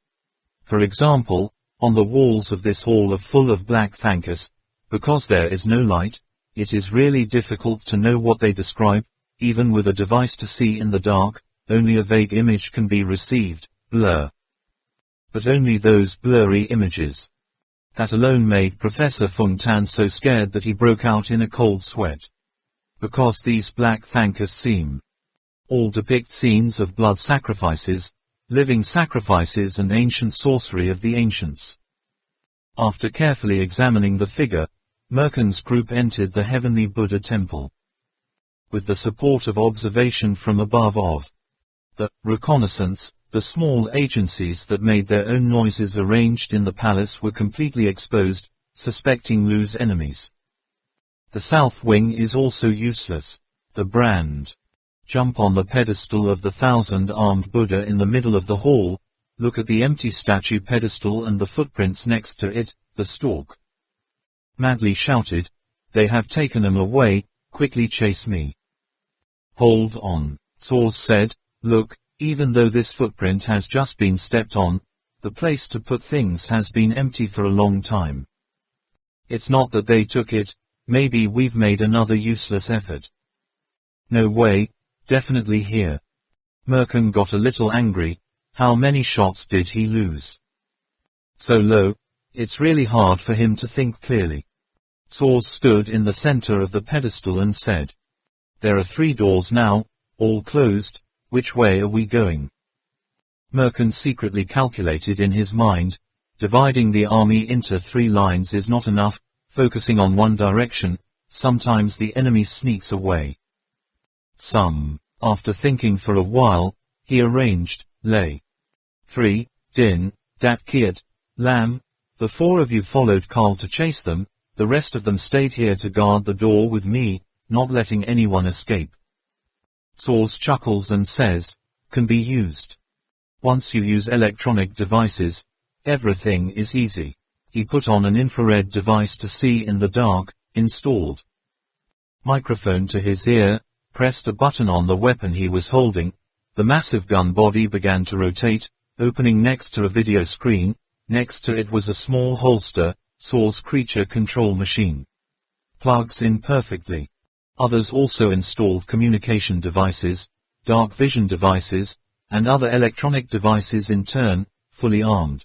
For example, on the walls of this hall are full of black thankas, because there is no light, it is really difficult to know what they describe, even with a device to see in the dark, only a vague image can be received, blur. But only those blurry images. That alone made Professor Fung Tan so scared that he broke out in a cold sweat. Because these black thankas seem all depict scenes of blood sacrifices, living sacrifices and ancient sorcery of the ancients. After carefully examining the figure, Merkin's group entered the heavenly Buddha temple. With the support of observation from above of the reconnaissance, the small agencies that made their own noises arranged in the palace were completely exposed, suspecting Lu's enemies. The south wing is also useless. The brand. Jump on the pedestal of the 1,000-armed Buddha in the middle of the hall, look at the empty statue pedestal and the footprints next to it, the stalk. Madly shouted, "They have taken him away, quickly chase me." Hold on, Source said, "Look, even though this footprint has just been stepped on, the place to put things has been empty for a long time. It's not that they took it, maybe we've made another useless effort." "No way. Definitely here." Merkin got a little angry. How many shots did he lose? So low, it's really hard for him to think clearly. Source stood in the center of the pedestal and said, "There are 3 doors now, all closed, which way are we going?" Merkin secretly calculated in his mind, dividing the army into 3 lines is not enough, focusing on one direction, sometimes the enemy sneaks away. After thinking for a while, he arranged, lay 3, Din, Dat Kiat, Lam, the 4 of you followed Carl to chase them, the rest of them stayed here to guard the door with me, not letting anyone escape. Source chuckles and says, "Can be used. Once you use electronic devices, everything is easy." He put on an infrared device to see in the dark, installed microphone to his ear, pressed a button on the weapon he was holding, the massive gun body began to rotate, opening next to a video screen, next to it was a small holster, Source creature control machine. Plugs in perfectly. Others also installed communication devices, dark vision devices, and other electronic devices in turn, fully armed.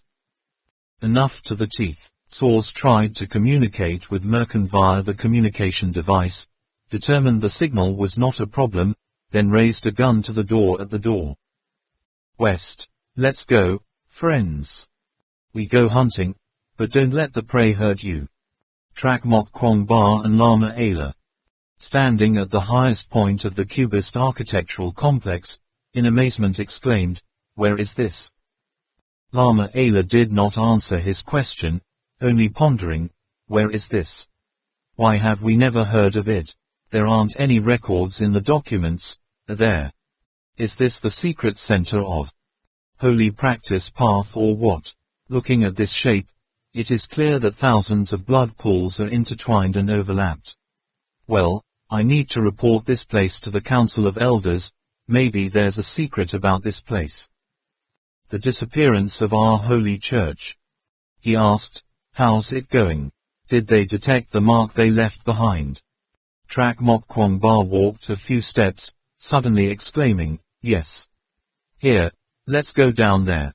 Enough to the teeth. Source tried to communicate with Merkin via the communication device, determined the signal was not a problem, then raised a gun to the door at the door. "West. Let's go, friends. We go hunting, but don't let the prey hurt you." Trak Mok Kwong Ba and Lama Ayla, standing at the highest point of the cubist architectural complex, in amazement exclaimed, "Where is this?" Lama Ayla did not answer his question, only pondering, "Where is this? Why have we never heard of it? There aren't any records in the documents, are there? Is this the secret center of holy practice path or what? Looking at this shape, it is clear that thousands of blood pools are intertwined and overlapped. Well, I need to report this place to the Council of Elders, maybe there's a secret about this place." "The disappearance of our holy church?" he asked. "How's it going? Did they detect the mark they left behind?" Trak Mok Kwong Ba walked a few steps, suddenly exclaiming, "Yes. Here, let's go down there."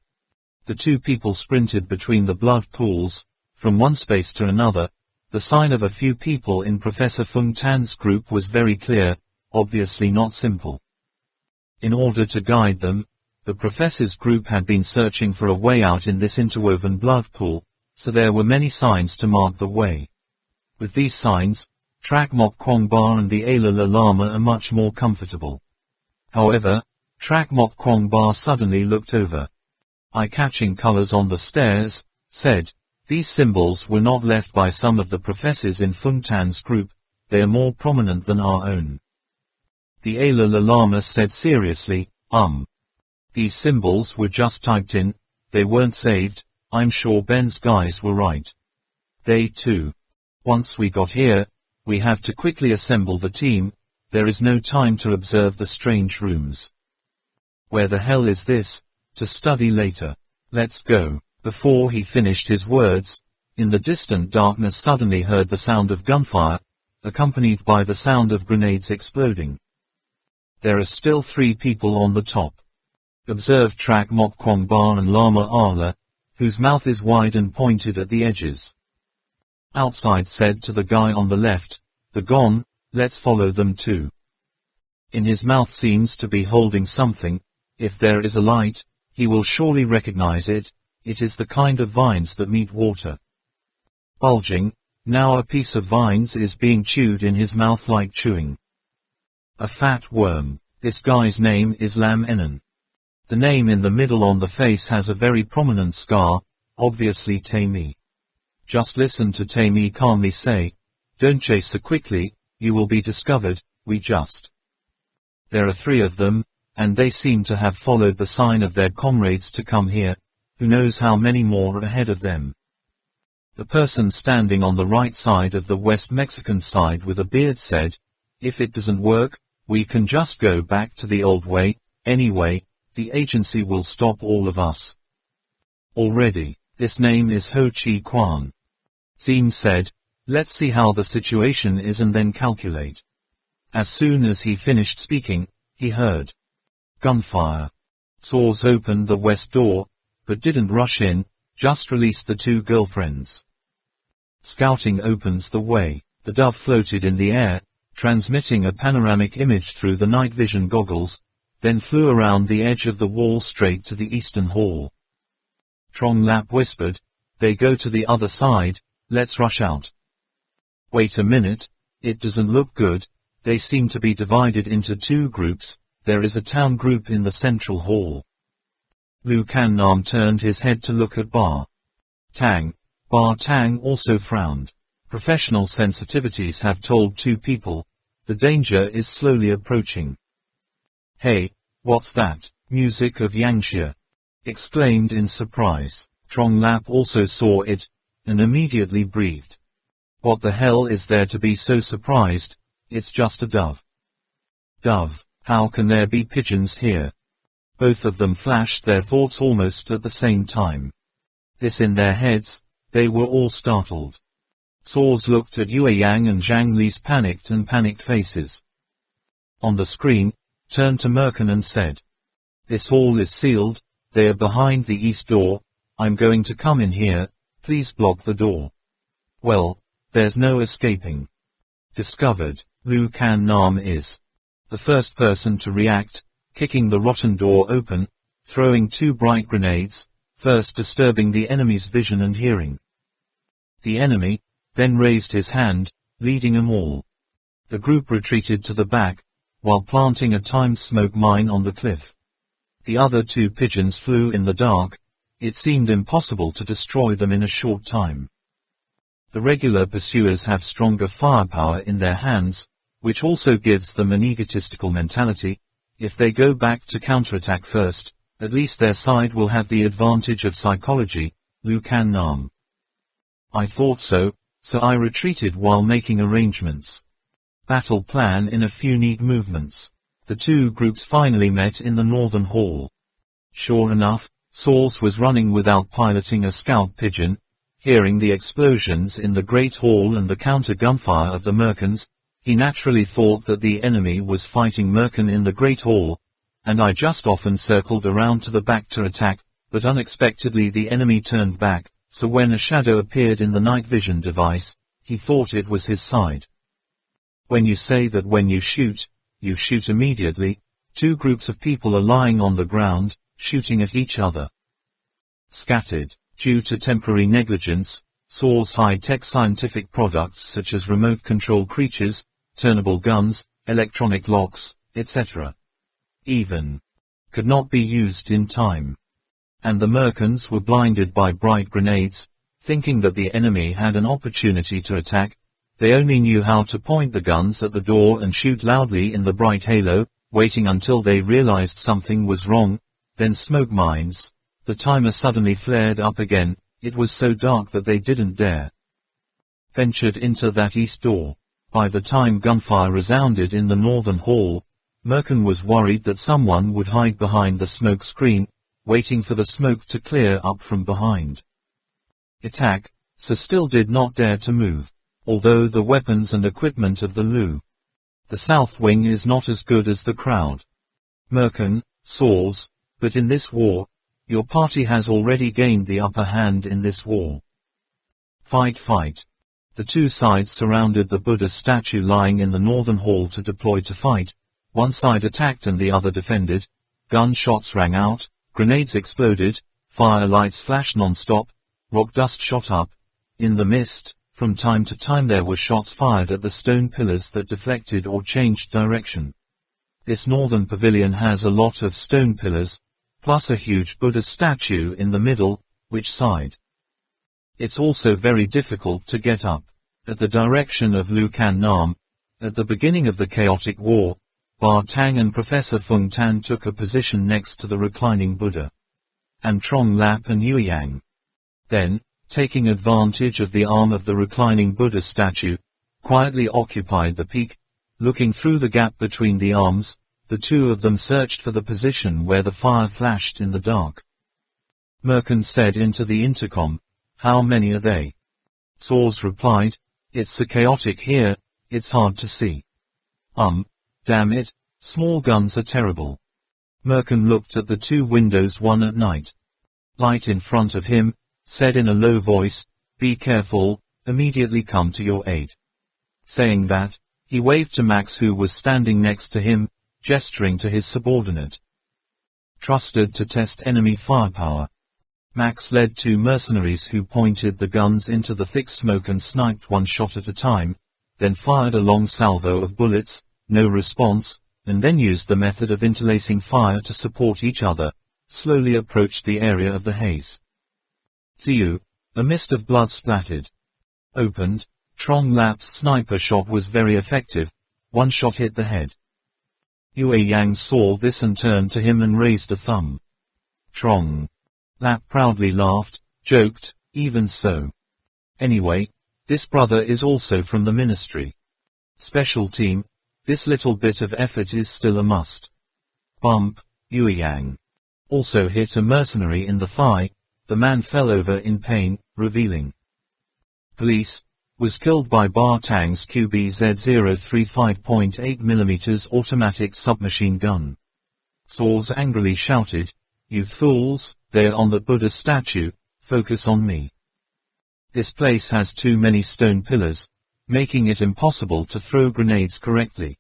The 2 people sprinted between the blood pools, from one space to another. The sign of a few people in Professor Fung Tan's group was very clear, obviously not simple. In order to guide them, the professor's group had been searching for a way out in this interwoven blood pool, so there were many signs to mark the way. With these signs, Trak Mok Kwong Ba and the Ayla Lama are much more comfortable. However, Trak Mok Kwong Ba suddenly looked over. Eye-catching colors on the stairs, said, "These symbols were not left by some of the professors in Fung Tan's group, they are more prominent than our own." The Ayla Lama said seriously, These symbols were just typed in, they weren't saved, I'm sure Ben's guys were right. They too. Once we got here, we have to quickly assemble the team, there is no time to observe the strange rooms. Where the hell is this? to study later. Let's go. Before he finished his words, in the distant darkness suddenly heard the sound of gunfire, accompanied by the sound of grenades exploding. There are still 3 people on the top. Observe Trak Mok Kwong Bar and Lama Ala, whose mouth is wide and pointed at the edges. Outside said to the guy on the left, "The gone, let's follow them too." In his mouth seems to be holding something. If there is a light, he will surely recognize it. It is the kind of vines that meet water. Bulging, now a piece of vines is being chewed in his mouth like chewing a fat worm. This guy's name is Lam Enan. The name in the middle on the face has a very prominent scar, obviously Taimi. Just listen to Taimi calmly say, "Don't chase so quickly, you will be discovered, we just." There are 3 of them, and they seem to have followed the sign of their comrades to come here. Who knows how many more are ahead of them. The person standing on the right side of the West Mexican side with a beard said, "If it doesn't work, we can just go back to the old way. Anyway, the agency will stop all of us already." This name is Ho Chi Kwan. Zine said, "Let's see how the situation is and then calculate." As soon as he finished speaking, he heard gunfire. Saws opened the west door, but didn't rush in, just released the 2 girlfriends. Scouting opens the way. The dove floated in the air, transmitting a panoramic image through the night vision goggles, then flew around the edge of the wall straight to the eastern hall. Trong Lap whispered, "They go to the other side, let's rush out." "Wait a minute, it doesn't look good. They seem to be divided into 2 groups. There is a town group in the central hall." Lu Kan Nam turned his head to look at Ba Tang. Ba Tang also frowned. Professional sensitivities have told 2 people, the danger is slowly approaching. "Hey, what's that?" Music of Yangxia exclaimed in surprise. Trong Lap also saw it, and immediately breathed. "What the hell is there to be so surprised? It's just a dove." "Dove? How can there be pigeons here?" Both of them flashed their thoughts almost at the same time. This in their heads, they were all startled. Saws looked at Yue Yang and Zhang Li's panicked faces. On the screen, turned to Merkin and said, "This hall is sealed, they are behind the east door, I'm going to come in here, please block the door." "Well, there's no escaping." Discovered, Lu Kan Nam is the first person to react, kicking the rotten door open, throwing 2 bright grenades, first disturbing the enemy's vision and hearing. The enemy then raised his hand, leading them all. The group retreated to the back, while planting a timed smoke mine on the cliff. The other 2 pigeons flew in the dark. It seemed impossible to destroy them in a short time. The regular pursuers have stronger firepower in their hands, which also gives them an egotistical mentality. If they go back to counterattack first, at least their side will have the advantage of psychology. Lu Kan Nam. "I thought so I retreated while making arrangements." Battle plan in a few neat movements. The 2 groups finally met in the northern hall. Sure enough, Saws was running without piloting a scout pigeon. Hearing the explosions in the Great Hall and the counter-gunfire of the Merkins, he naturally thought that the enemy was fighting Merkin in the Great Hall, and I just often circled around to the back to attack, but unexpectedly the enemy turned back, so when a shadow appeared in the night vision device, he thought it was his side. When you say that when you shoot immediately, 2 groups of people are lying on the ground, shooting at each other. Scattered. Due to temporary negligence, Saw's high-tech scientific products such as remote-control creatures, turnable guns, electronic locks, etc. even could not be used in time. And the Merkins were blinded by bright grenades, thinking that the enemy had an opportunity to attack. They only knew how to point the guns at the door and shoot loudly in the bright halo, waiting until they realized something was wrong, then smoke mines. The timer suddenly flared up again. It was so dark that they didn't dare ventured into that east door. By the time gunfire resounded in the northern hall, Merkin was worried that someone would hide behind the smoke screen. waiting for the smoke to clear up from behind. Attack, so still did not dare to move, although the weapons and equipment of the Lu. The south wing is not as good as the crowd. Merkin, Saws, but in this war, your party has already gained the upper hand in this war. Fight, fight. The two sides surrounded the Buddha statue lying in the northern hall to deploy to fight. One side attacked and the other defended. Gunshots rang out, grenades exploded, fire lights flashed non-stop, rock dust shot up. In the mist, from time to time there were shots fired at the stone pillars that deflected or changed direction. This northern pavilion has a lot of stone pillars, plus a huge Buddha statue in the middle. Which side? It's also very difficult to get up. At the direction of Lu Kan Nam, at the beginning of the chaotic war, Ma Tang and Professor Feng Tan took a position next to the reclining Buddha. And Trong Lap and Yueyang. Then, taking advantage of the arm of the reclining Buddha statue, quietly occupied the peak. Looking through the gap between the arms, the two of them searched for the position where the fire flashed in the dark. Merkin said into the intercom, "How many are they?" Saws replied, "It's so chaotic here, it's hard to see." Damn it, small guns are terrible." Merkin looked at the two windows, one at night. Light in front of him, said in a low voice, "Be careful, immediately come to your aid." Saying that, he waved to Max who was standing next to him, gesturing to his subordinate. Trusted to test enemy firepower. Max led two mercenaries who pointed the guns into the thick smoke and sniped one shot at a time, then fired a long salvo of bullets, no response, and then used the method of interlacing fire to support each other, slowly approached the area of the haze. Ziyu, a mist of blood splattered. Opened, Trong Lap's sniper shot was very effective, one shot hit the head. Yueyang saw this and turned to him and raised a thumb. Trong Lap proudly laughed, joked, "Even so. Anyway, this brother is also from the ministry. Special team, this little bit of effort is still a must." Bump, Yueyang also hit a mercenary in the thigh. The man fell over in pain, revealing. Police, was killed by Ma Tang's QBZ-035.8mm automatic submachine gun. Saws angrily shouted, "You fools, they're on the Buddha statue, focus on me. This place has too many stone pillars, making it impossible to throw grenades correctly."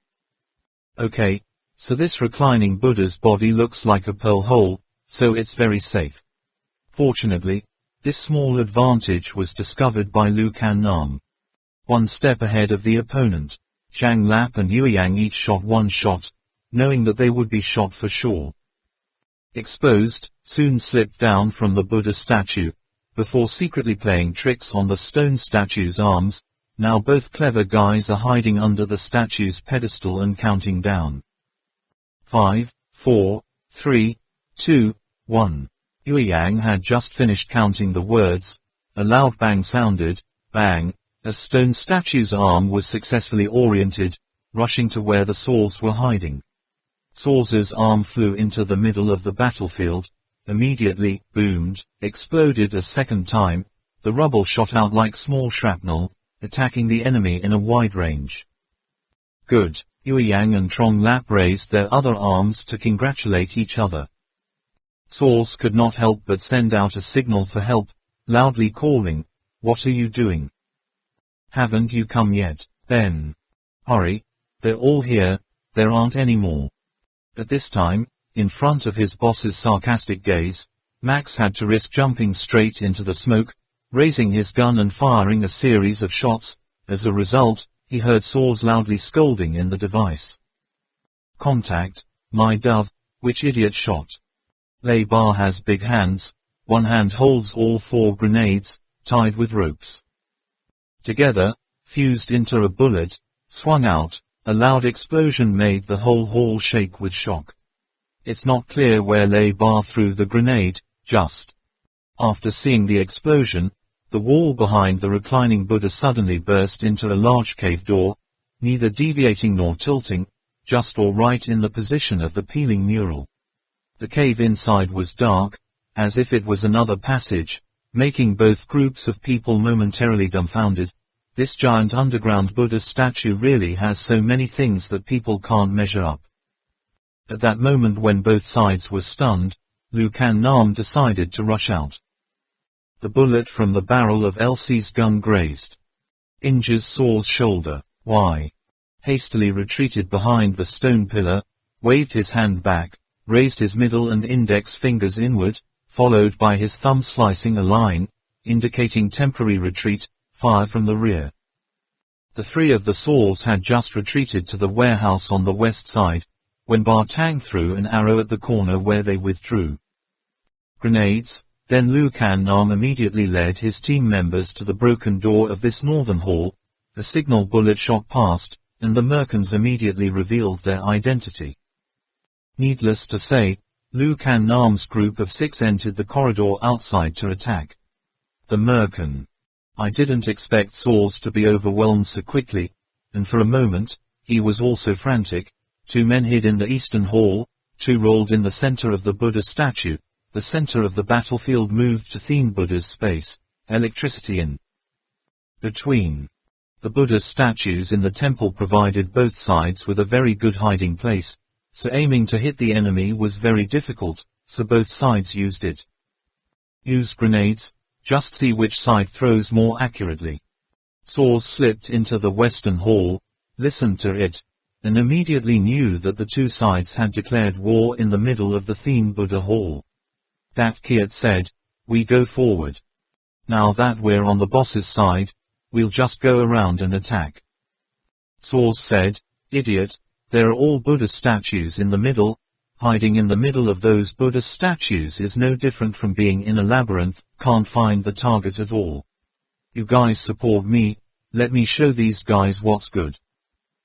Okay, so this reclining Buddha's body looks like a pearl hole, so it's very safe. Fortunately, this small advantage was discovered by Lu Kan Nam. One step ahead of the opponent, Zhang Lap and Yueyang each shot one shot, knowing that they would be shot for sure. Exposed, soon slipped down from the Buddha statue, before secretly playing tricks on the stone statue's arms. Now both clever guys are hiding under the statue's pedestal and counting down. 5, 4, 3, 2, 1. Yueyang had just finished counting the words. A loud bang sounded, bang, a stone statue's arm was successfully oriented, rushing to where the Saws were hiding. Saws's arm flew into the middle of the battlefield, immediately, boomed, exploded a second time, the rubble shot out like small shrapnel, attacking the enemy in a wide range. Good, Yueyang and Trong Lap raised their other arms to congratulate each other. Saws could not help but send out a signal for help, loudly calling, "What are you doing? Haven't you come yet, Ben? Hurry, they're all here, there aren't any more." At this time, in front of his boss's sarcastic gaze, Max had to risk jumping straight into the smoke, raising his gun and firing a series of shots. As a result, he heard Saws loudly scolding in the device. "Contact, my dove, which idiot shot? Lei Bar has big hands, one hand holds all 4 grenades, tied with ropes. Together, fused into a bullet, swung out, a loud explosion made the whole hall shake with shock. It's not clear where Lei Bar threw the grenade, just after seeing the explosion, the wall behind the reclining Buddha suddenly burst into a large cave door, neither deviating nor tilting, just all right in the position of the peeling mural. The cave inside was dark, as if it was another passage, making both groups of people momentarily dumbfounded. This giant underground Buddha statue really has so many things that people can't measure up. At that moment when both sides were stunned, Lu Kan Nam decided to rush out. The bullet from the barrel of Elsie's gun grazed injures Saul's shoulder. Why? Hastily retreated behind the stone pillar, waved his hand back, raised his middle and index fingers inward, followed by his thumb slicing a line, indicating temporary retreat, fire from the rear. The three of the Sauls had just retreated to the warehouse on the west side, when Ma Tang threw an arrow at the corner where they withdrew. Grenades. Then Lu Kan Nam immediately led his team members to the broken door of this northern hall. A signal bullet shot past, and the Merkins immediately revealed their identity. Needless to say, Lu Kan Nam's group of 6 entered the corridor outside to attack. The Merkin. I didn't expect Sauls to be overwhelmed so quickly, and for a moment, he was also frantic. 2 men hid in the eastern hall, 2 rolled in the center of the Buddha statue. The center of the battlefield moved to theme Buddha's space, electricity in between. The Buddha's statues in the temple provided both sides with a very good hiding place, so aiming to hit the enemy was very difficult, so both sides used it. Use grenades, just see which side throws more accurately. Sauls slipped into the western hall, listened to it, and immediately knew that the 2 sides had declared war in the middle of the theme Buddha hall. Dat Kiat said, "We go forward. Now that we're on the boss's side, we'll just go around and attack." Sauls said, "Idiot, there are all Buddha statues in the middle. Hiding in the middle of those Buddha statues is no different from being in a labyrinth, can't find the target at all. You guys support me, let me show these guys what's good."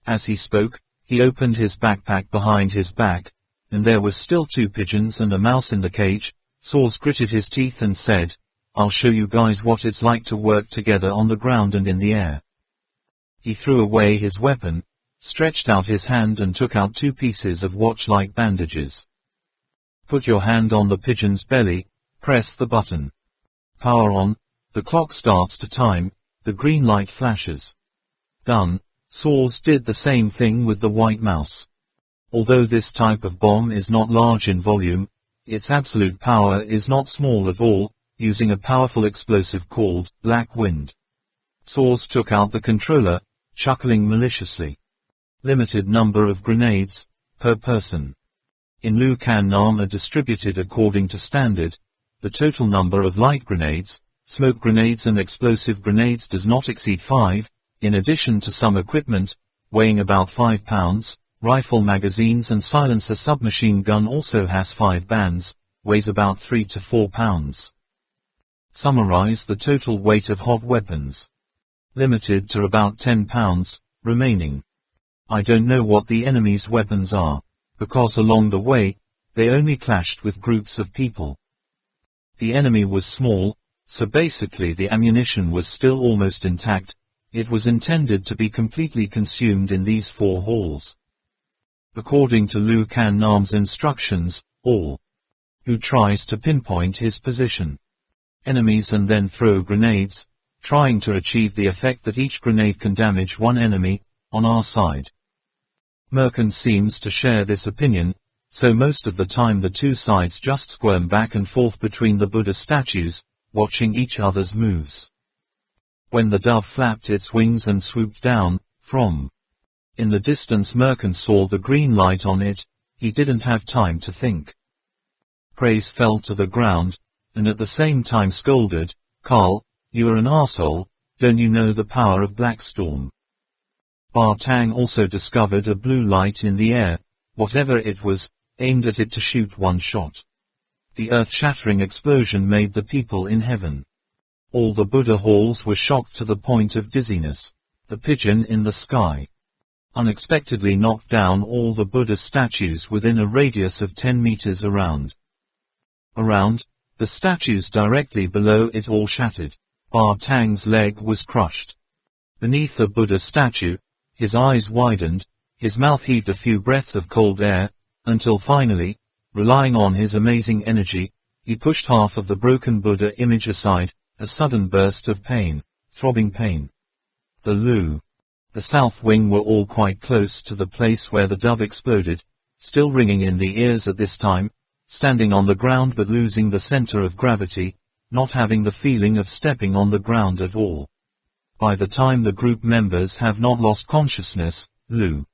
As he spoke, he opened his backpack behind his back, and there were still 2 pigeons and a mouse in the cage. Sauls gritted his teeth and said, "I'll show you guys what it's like to work together on the ground and in the air." He threw away his weapon, stretched out his hand and took out 2 pieces of watch-like bandages. "Put your hand on the pigeon's belly, press the button. Power on, the clock starts to time, the green light flashes." Done. Sauls did the same thing with the white mouse. Although this type of bomb is not large in volume, its absolute power is not small at all, using a powerful explosive called Black Wind. Sauls took out the controller, chuckling maliciously. Limited number of grenades, per person. In Lu Kan Nam are distributed according to standard. The total number of light grenades, smoke grenades and explosive grenades does not exceed 5, in addition to some equipment, weighing about 5 pounds. Rifle magazines and silencer submachine gun also has 5 bands, weighs about 3 to 4 pounds. Summarize the total weight of hot weapons. Limited to about 10 pounds, remaining. I don't know what the enemy's weapons are, because along the way, they only clashed with groups of people. The enemy was small, so basically the ammunition was still almost intact. It was intended to be completely consumed in these 4 halls. According to Lu Kan Nam's instructions, all who tries to pinpoint his position, enemies and then throw grenades, trying to achieve the effect that each grenade can damage 1 enemy, on our side. Merkin seems to share this opinion, so most of the time the 2 sides just squirm back and forth between the Buddha statues, watching each other's moves. When the dove flapped its wings and swooped down, from in the distance Merkin saw the green light on it. He didn't have time to think. Praise fell to the ground, and at the same time scolded, "Carl, you're an asshole, don't you know the power of Black Storm?" Ma Tang also discovered a blue light in the air, whatever it was, aimed at it to shoot 1 shot. The earth-shattering explosion made the people in heaven. All the Buddha halls were shocked to the point of dizziness. The pigeon in the sky unexpectedly knocked down all the Buddha statues within a radius of 10 meters around. The statues directly below it all shattered. Ma Tang's leg was crushed. Beneath the Buddha statue, his eyes widened, his mouth heaved a few breaths of cold air, until finally, Relying on his amazing energy, he pushed half of the broken Buddha image aside, a sudden burst of pain, throbbing pain. The south wing were all quite close to the place where the dove exploded, still ringing in the ears at this time, standing on the ground but losing the center of gravity, not having the feeling of stepping on the ground at all. By the time the group members have not lost consciousness, the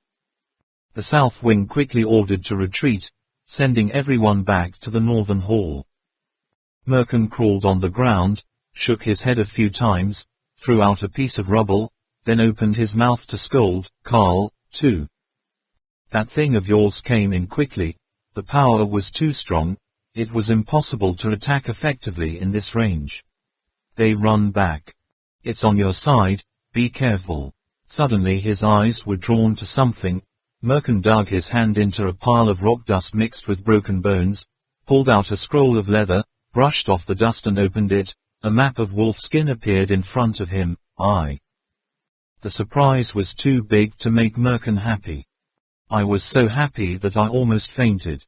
south wing quickly ordered to retreat, sending everyone back to the northern hall. Merkin crawled on the ground, shook his head a few times, threw out a piece of rubble, then opened his mouth to scold, "Carl, too. That thing of yours came in quickly, the power was too strong, it was impossible to attack effectively in this range. They run back. It's on your side, be careful." Suddenly his eyes were drawn to something. Merkin dug his hand into a pile of rock dust mixed with broken bones, pulled out a scroll of leather, brushed off the dust and opened it. A map of wolf skin appeared in front of him. The surprise was too big to make Merkin happy. I was so happy that I almost fainted.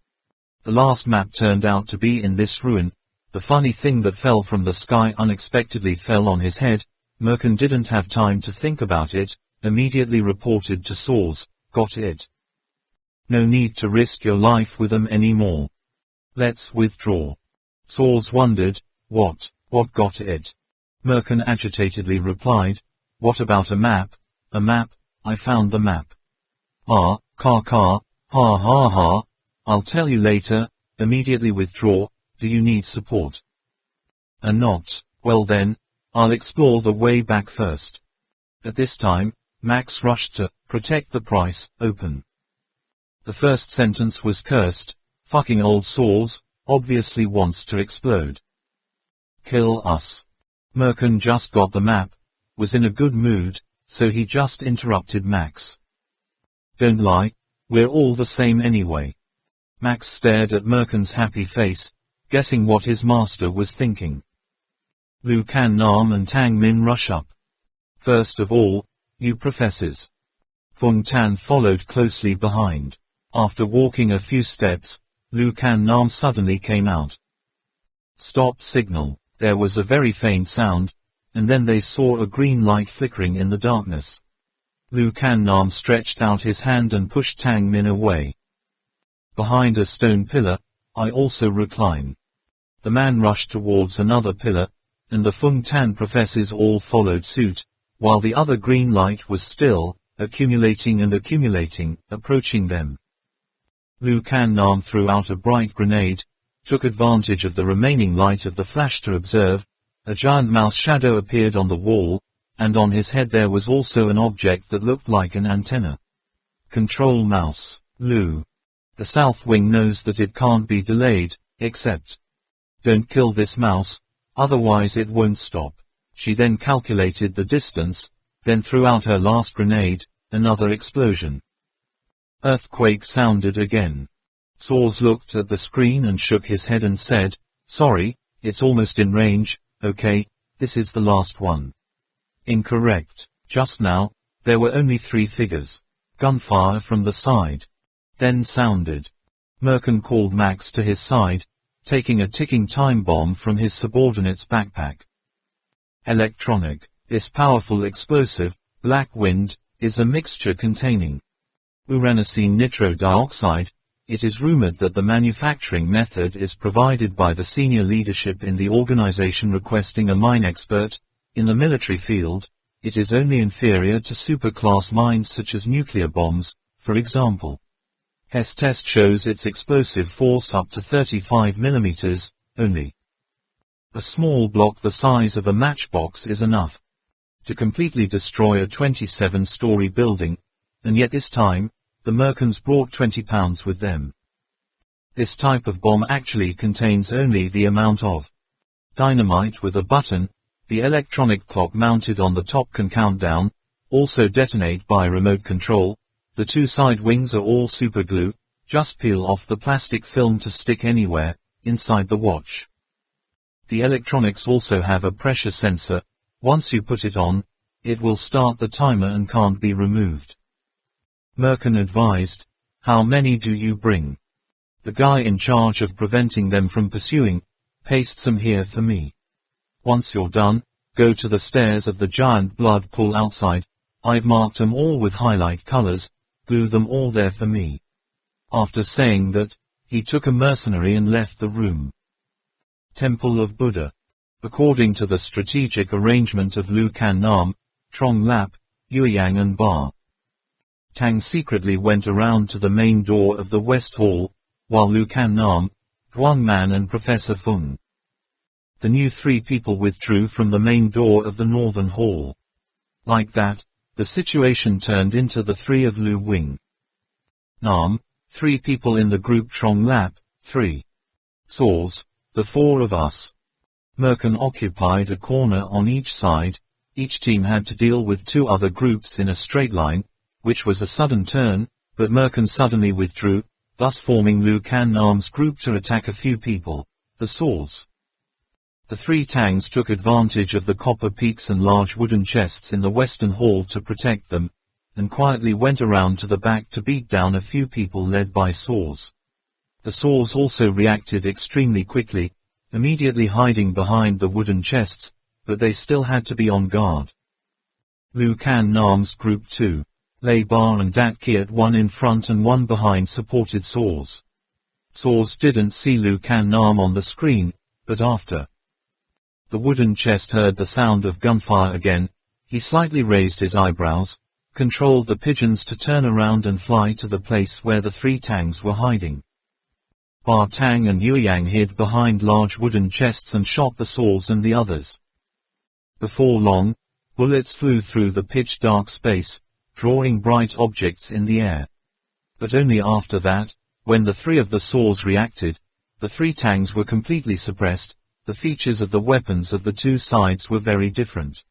The last map turned out to be in this ruin. The funny thing that fell from the sky unexpectedly fell on his head. Merkin didn't have time to think about it, immediately reported to Saws, "Got it. No need to risk your life with them anymore. Let's withdraw." Saws wondered, What got it? Merkin agitatedly replied, "What about a map? A map? I found the map." Ha ha, I'll tell you later, immediately withdraw, do you need support? Not, well then, I'll explore the way back first. At this time, Max rushed to protect the price, open. The first sentence was cursed, fucking old Saws, obviously wants to explode. Kill us. Merkin just got the map, was in a good mood, so he just interrupted Max. Don't lie, we're all the same anyway. Max stared at Merkin's happy face, guessing what his master was thinking. Lu Kan Nam and Tang Min rush up. First of all, you professors. Fung Tan followed closely behind. After walking a few steps, Lu Kan Nam suddenly came out. Stop signal. There was a very faint sound, and then they saw a green light flickering in the darkness. Lu Kan Nam stretched out his hand and pushed Tang Min away. Behind a stone pillar, I also recline. The man rushed towards another pillar, and the Fung Tan professors all followed suit, while the other green light was still, accumulating and accumulating, approaching them. Lu Kan Nam threw out a bright grenade, took advantage of the remaining light of the flash to observe. A giant mouse shadow appeared on the wall, and on his head there was also an object that looked like an antenna. Control mouse. The south wing knows that it can't be delayed, except. Don't kill this mouse, otherwise it won't stop. She then calculated the distance, then threw out her last grenade. Another explosion. Earthquake sounded again. Saws looked at the screen and shook his head and said, "Sorry, it's almost in range, okay, this is the last one." Incorrect. Just now, there were only 3 figures. Gunfire from the side. Then sounded. Merkin called Max to his side, taking a ticking time bomb from his subordinate's backpack. Electronic. This powerful explosive, black wind, is a mixture containing uranocene nitro dioxide. It is rumored that the manufacturing method is provided by the senior leadership in the organization requesting a mine expert. In the military field, it is only inferior to superclass mines such as nuclear bombs, for example. Hess test shows its explosive force up to 35 mm, only. A small block the size of a matchbox is enough to completely destroy a 27-story building, and yet this time, the Merkins brought 20 pounds with them. This type of bomb actually contains only the amount of dynamite with a button. The electronic clock mounted on the top can count down, also detonate by remote control. The 2 side wings are all superglue, just peel off the plastic film to stick anywhere, inside the watch. The electronics also have a pressure sensor. Once you put it on, it will start the timer and can't be removed. Merkin advised, "How many do you bring?" The guy in charge of preventing them from pursuing, paste some here for me. Once you're done, go to the stairs of the giant blood pool outside. I've marked them all with highlight colors, glue them all there for me. After saying that, he took a mercenary and left the room. Temple of Buddha. According to the strategic arrangement of Lu Can Nam, Trong Lap, Yueyang and Ba Tang secretly went around to the main door of the West Hall, while Lu Can Nam, Duang Man and Professor Fung. The new three people withdrew from the main door of the Northern Hall. Like that, the situation turned into the three of Lu Wing. Nam, 3 people in the group Trong Lap, 3 Saws, the 4 of us. Merkin occupied a corner on each side. Each team had to deal with 2 other groups in a straight line, which was a sudden turn, but Merkin suddenly withdrew, thus forming Lu Can Nam's group to attack a few people, the Saws. The 3 Tangs took advantage of the copper peaks and large wooden chests in the Western Hall to protect them, and quietly went around to the back to beat down a few people led by Saws. The Saws also reacted extremely quickly, immediately hiding behind the wooden chests, but they still had to be on guard. Lu Can Nam's Group 2, Lei Bar and Dat Kiat, 1 in front and 1 behind, supported Saws. Saws didn't see Lu Can Nam on the screen, but after the wooden chest heard the sound of gunfire again, he slightly raised his eyebrows, controlled the pigeons to turn around and fly to the place where the 3 Tangs were hiding. Ba Tang and Yueyang hid behind large wooden chests and shot the Saws and the others. Before long, bullets flew through the pitch-dark space, drawing bright objects in the air. But only after that, when the 3 of the Saws reacted, the 3 Tangs were completely suppressed. The features of the weapons of the 2 sides were very different.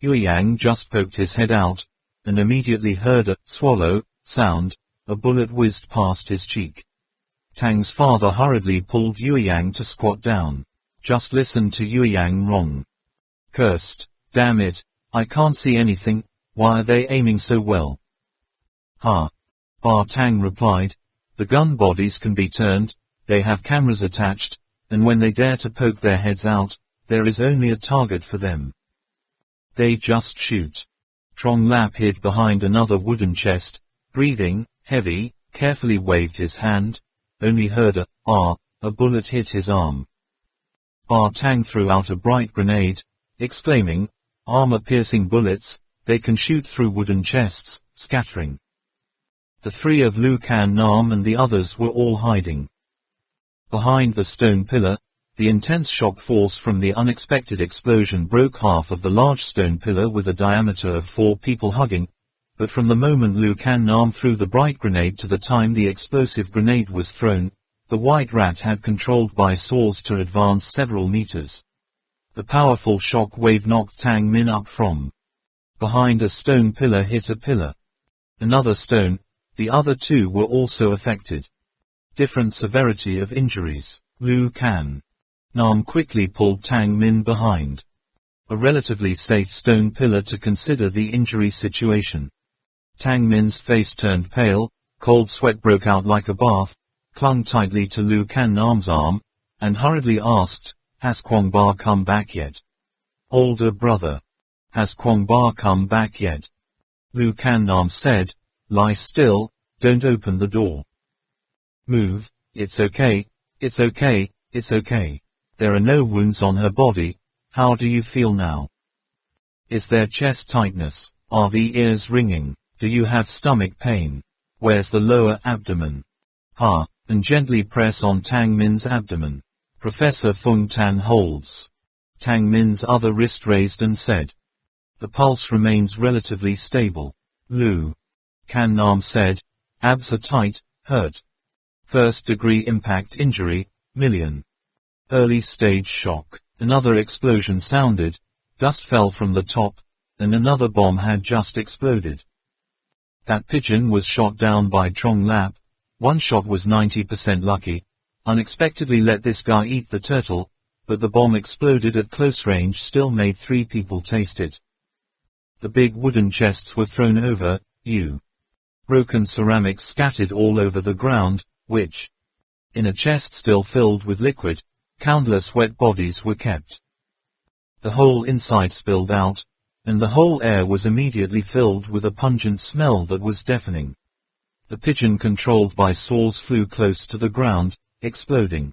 Yueyang just poked his head out, and immediately heard a swallow sound. A bullet whizzed past his cheek. Tang's father hurriedly pulled Yueyang to squat down. Just listen to Yueyang wrong. Cursed, damn it, I can't see anything, why are they aiming so well? Ha! Ba Tang replied, the gun bodies can be turned, they have cameras attached, and when they dare to poke their heads out, there is only a target for them. They just shoot. Trong Lap hid behind another wooden chest, breathing heavy, carefully waved his hand, only heard a bullet hit his arm. Ba Tang threw out a bright grenade, exclaiming, armor-piercing bullets, they can shoot through wooden chests, scattering. The 3 of Lu Can Nam and the others were all hiding behind the stone pillar. The intense shock force from the unexpected explosion broke half of the large stone pillar with a diameter of 4 people hugging, but from the moment Lu Can Nam threw the bright grenade to the time the explosive grenade was thrown, the white rat had controlled by Saws to advance several meters. The powerful shock wave knocked Tang Min up from behind a stone pillar, hit a pillar. Another stone, the other 2 were also affected. Different severity of injuries. Lu Can Nam quickly pulled Tang Min behind a relatively safe stone pillar to consider the injury situation. Tang Min's face turned pale, cold sweat broke out like a bath, clung tightly to Lu Can Nam's arm, and hurriedly asked, has Quang Ba come back yet? Older brother. Has Quang Ba come back yet? Lu Can Nam said, lie still, don't open the door. Move, it's okay, it's okay, it's okay. There are no wounds on her body. How do you feel now? Is there chest tightness? Are the ears ringing? Do you have stomach pain? Where's the lower abdomen? Ha, and gently press on Tang Min's abdomen. Professor Fung Tan holds Tang Min's other wrist raised and said, the pulse remains relatively stable. Lu Can Nam said, abs are tight, hurt. First-degree impact injury, million. Early stage shock. Another explosion sounded, dust fell from the top, and another bomb had just exploded. That pigeon was shot down by Trong Lap. One shot was 90% lucky. Unexpectedly let this guy eat the turtle, but the bomb exploded at close range, still made 3 people taste it. The big wooden chests were thrown over, broken ceramics scattered all over the ground, which In a chest still filled with liquid, countless wet bodies were kept. The whole inside spilled out, and the whole air was immediately filled with a pungent smell that was deafening. The pigeon controlled by saws flew close to the ground, exploding.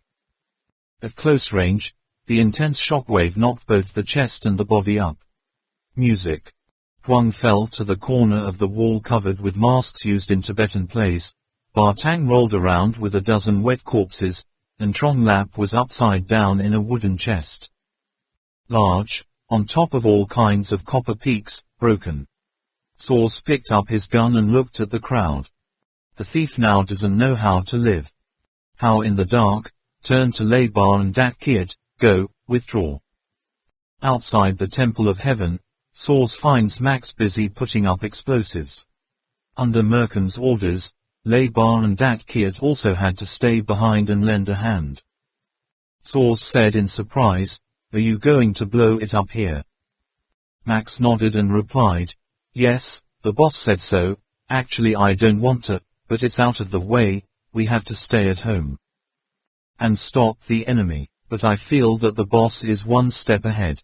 At close range, the intense shockwave knocked both the chest and the body up. Music. Huang fell to the corner of the wall covered with masks used in Tibetan plays. Ma Tang rolled around with a dozen wet corpses, and Trong Lap was upside down in a wooden chest. Large, on top of all kinds of copper peaks, broken. Saws picked up his gun and looked at the crowd. The thief now doesn't know how to live. How in the dark, turn to Lay Bar and Dat Kiet, go, withdraw. Outside the Temple of Heaven, Saws finds Max busy putting up explosives. Under Merkin's orders, Lay Bar and Dat Kiet also had to stay behind and lend a hand. Saws said in surprise, "Are you going to blow it up here?" Max nodded and replied, "Yes, the boss said so. Actually I don't want to, but it's out of the way, we have to stay at home and stop the enemy, but I feel that the boss is one step ahead."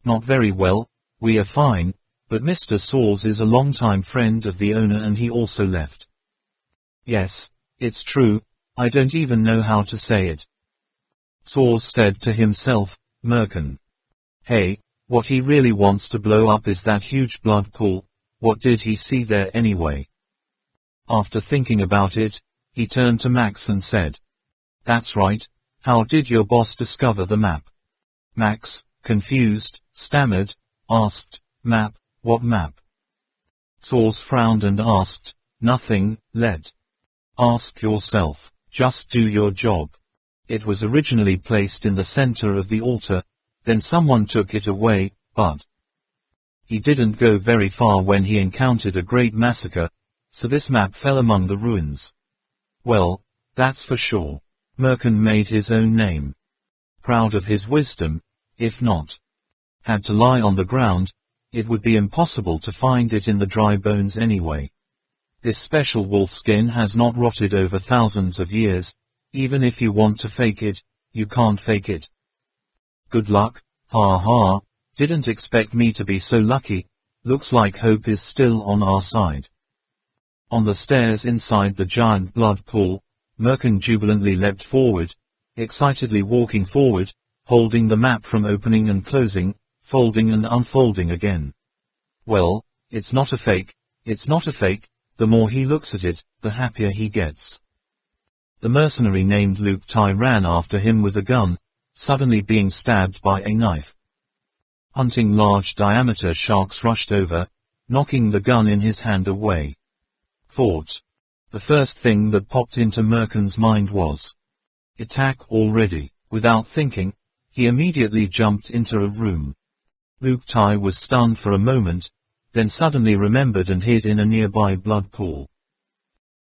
"Not very well, we are fine, but Mr. Saws is a long-time friend of the owner and he also left." "Yes, it's true, I don't even know how to say it." Saws said to himself, Merkin. Hey, what he really wants to blow up is that huge blood pool. What did he see there anyway? After thinking about it, he turned to Max and said, "That's right, how did your boss discover the map?" Max, confused, stammered, asked, "Map, what map?" Saws frowned and asked, "Nothing, let. Ask yourself, just do your job." It was originally placed in the center of the altar, then someone took it away, but he didn't go very far when he encountered a great massacre, so this map fell among the ruins. Well, that's for sure. Merkin made his own name. Proud of his wisdom, if not had to lie on the ground, it would be impossible to find it in the dry bones anyway. This special wolf skin has not rotted over thousands of years. Even if you want to fake it, you can't fake it. Good luck, ha ha, didn't expect me to be so lucky, looks like hope is still on our side. On the stairs inside the giant blood pool, Merkin jubilantly leapt forward, excitedly walking forward, holding the map from opening and closing, folding and unfolding again. Well, it's not a fake, it's not a fake, the more he looks at it, the happier he gets. The mercenary named Luke Tai ran after him with a gun, suddenly being stabbed by a knife. Hunting large diameter sharks rushed over, knocking the gun in his hand away. Thought. The first thing that popped into Merkin's mind was, attack already. Without thinking, he immediately jumped into a room. Luke Tai was stunned for a moment, then suddenly remembered and hid in a nearby blood pool.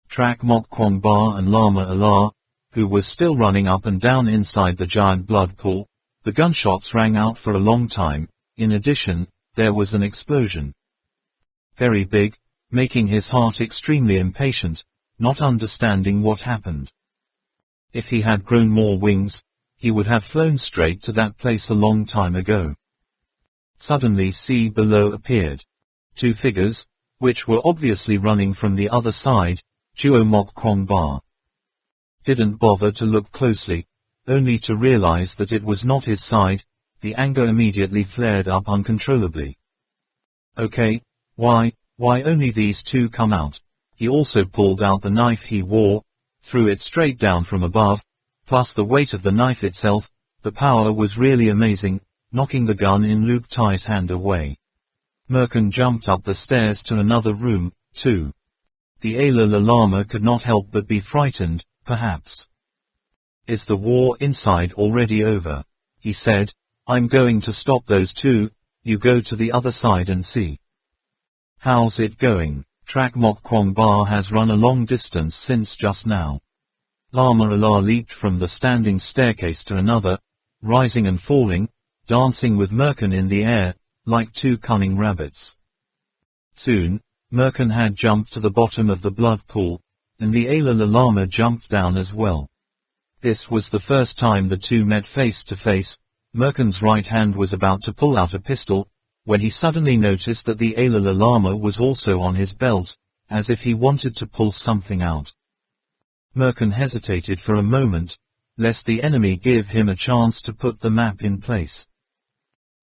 Trak Mok Kwong Ba and Lama Allah, who was still running up and down inside the giant blood pool, the gunshots rang out for a long time. In addition, there was an explosion. Very big, making his heart extremely impatient, not understanding what happened. If he had grown more wings, he would have flown straight to that place a long time ago. Suddenly see below appeared. Two figures, which were obviously running from the other side. Juo Mok Kwong Ba didn't bother to look closely, only to realize that it was not his side. The anger immediately flared up uncontrollably. Okay, why only these two come out? He also pulled out the knife he wore, threw it straight down from above, plus the weight of the knife itself. The power was really amazing, knocking the gun in Luke Tai's hand away. Merkin jumped up the stairs to another room, too. The Alala Lama could not help but be frightened, perhaps. Is the war inside already over? He said, I'm going to stop those two, you go to the other side and see. How's it going? Trak Mok Kwong Ba has run a long distance since just now. Lama Allah leaped from the standing staircase to another, rising and falling, dancing with Merkin in the air, like two cunning rabbits. Soon, Merkin had jumped to the bottom of the blood pool, and the Alala Lama jumped down as well. This was the first time the two met face to face. Merkin's right hand was about to pull out a pistol, when he suddenly noticed that the Alala Lama was also on his belt, as if he wanted to pull something out. Merkin hesitated for a moment, lest the enemy give him a chance to put the map in place.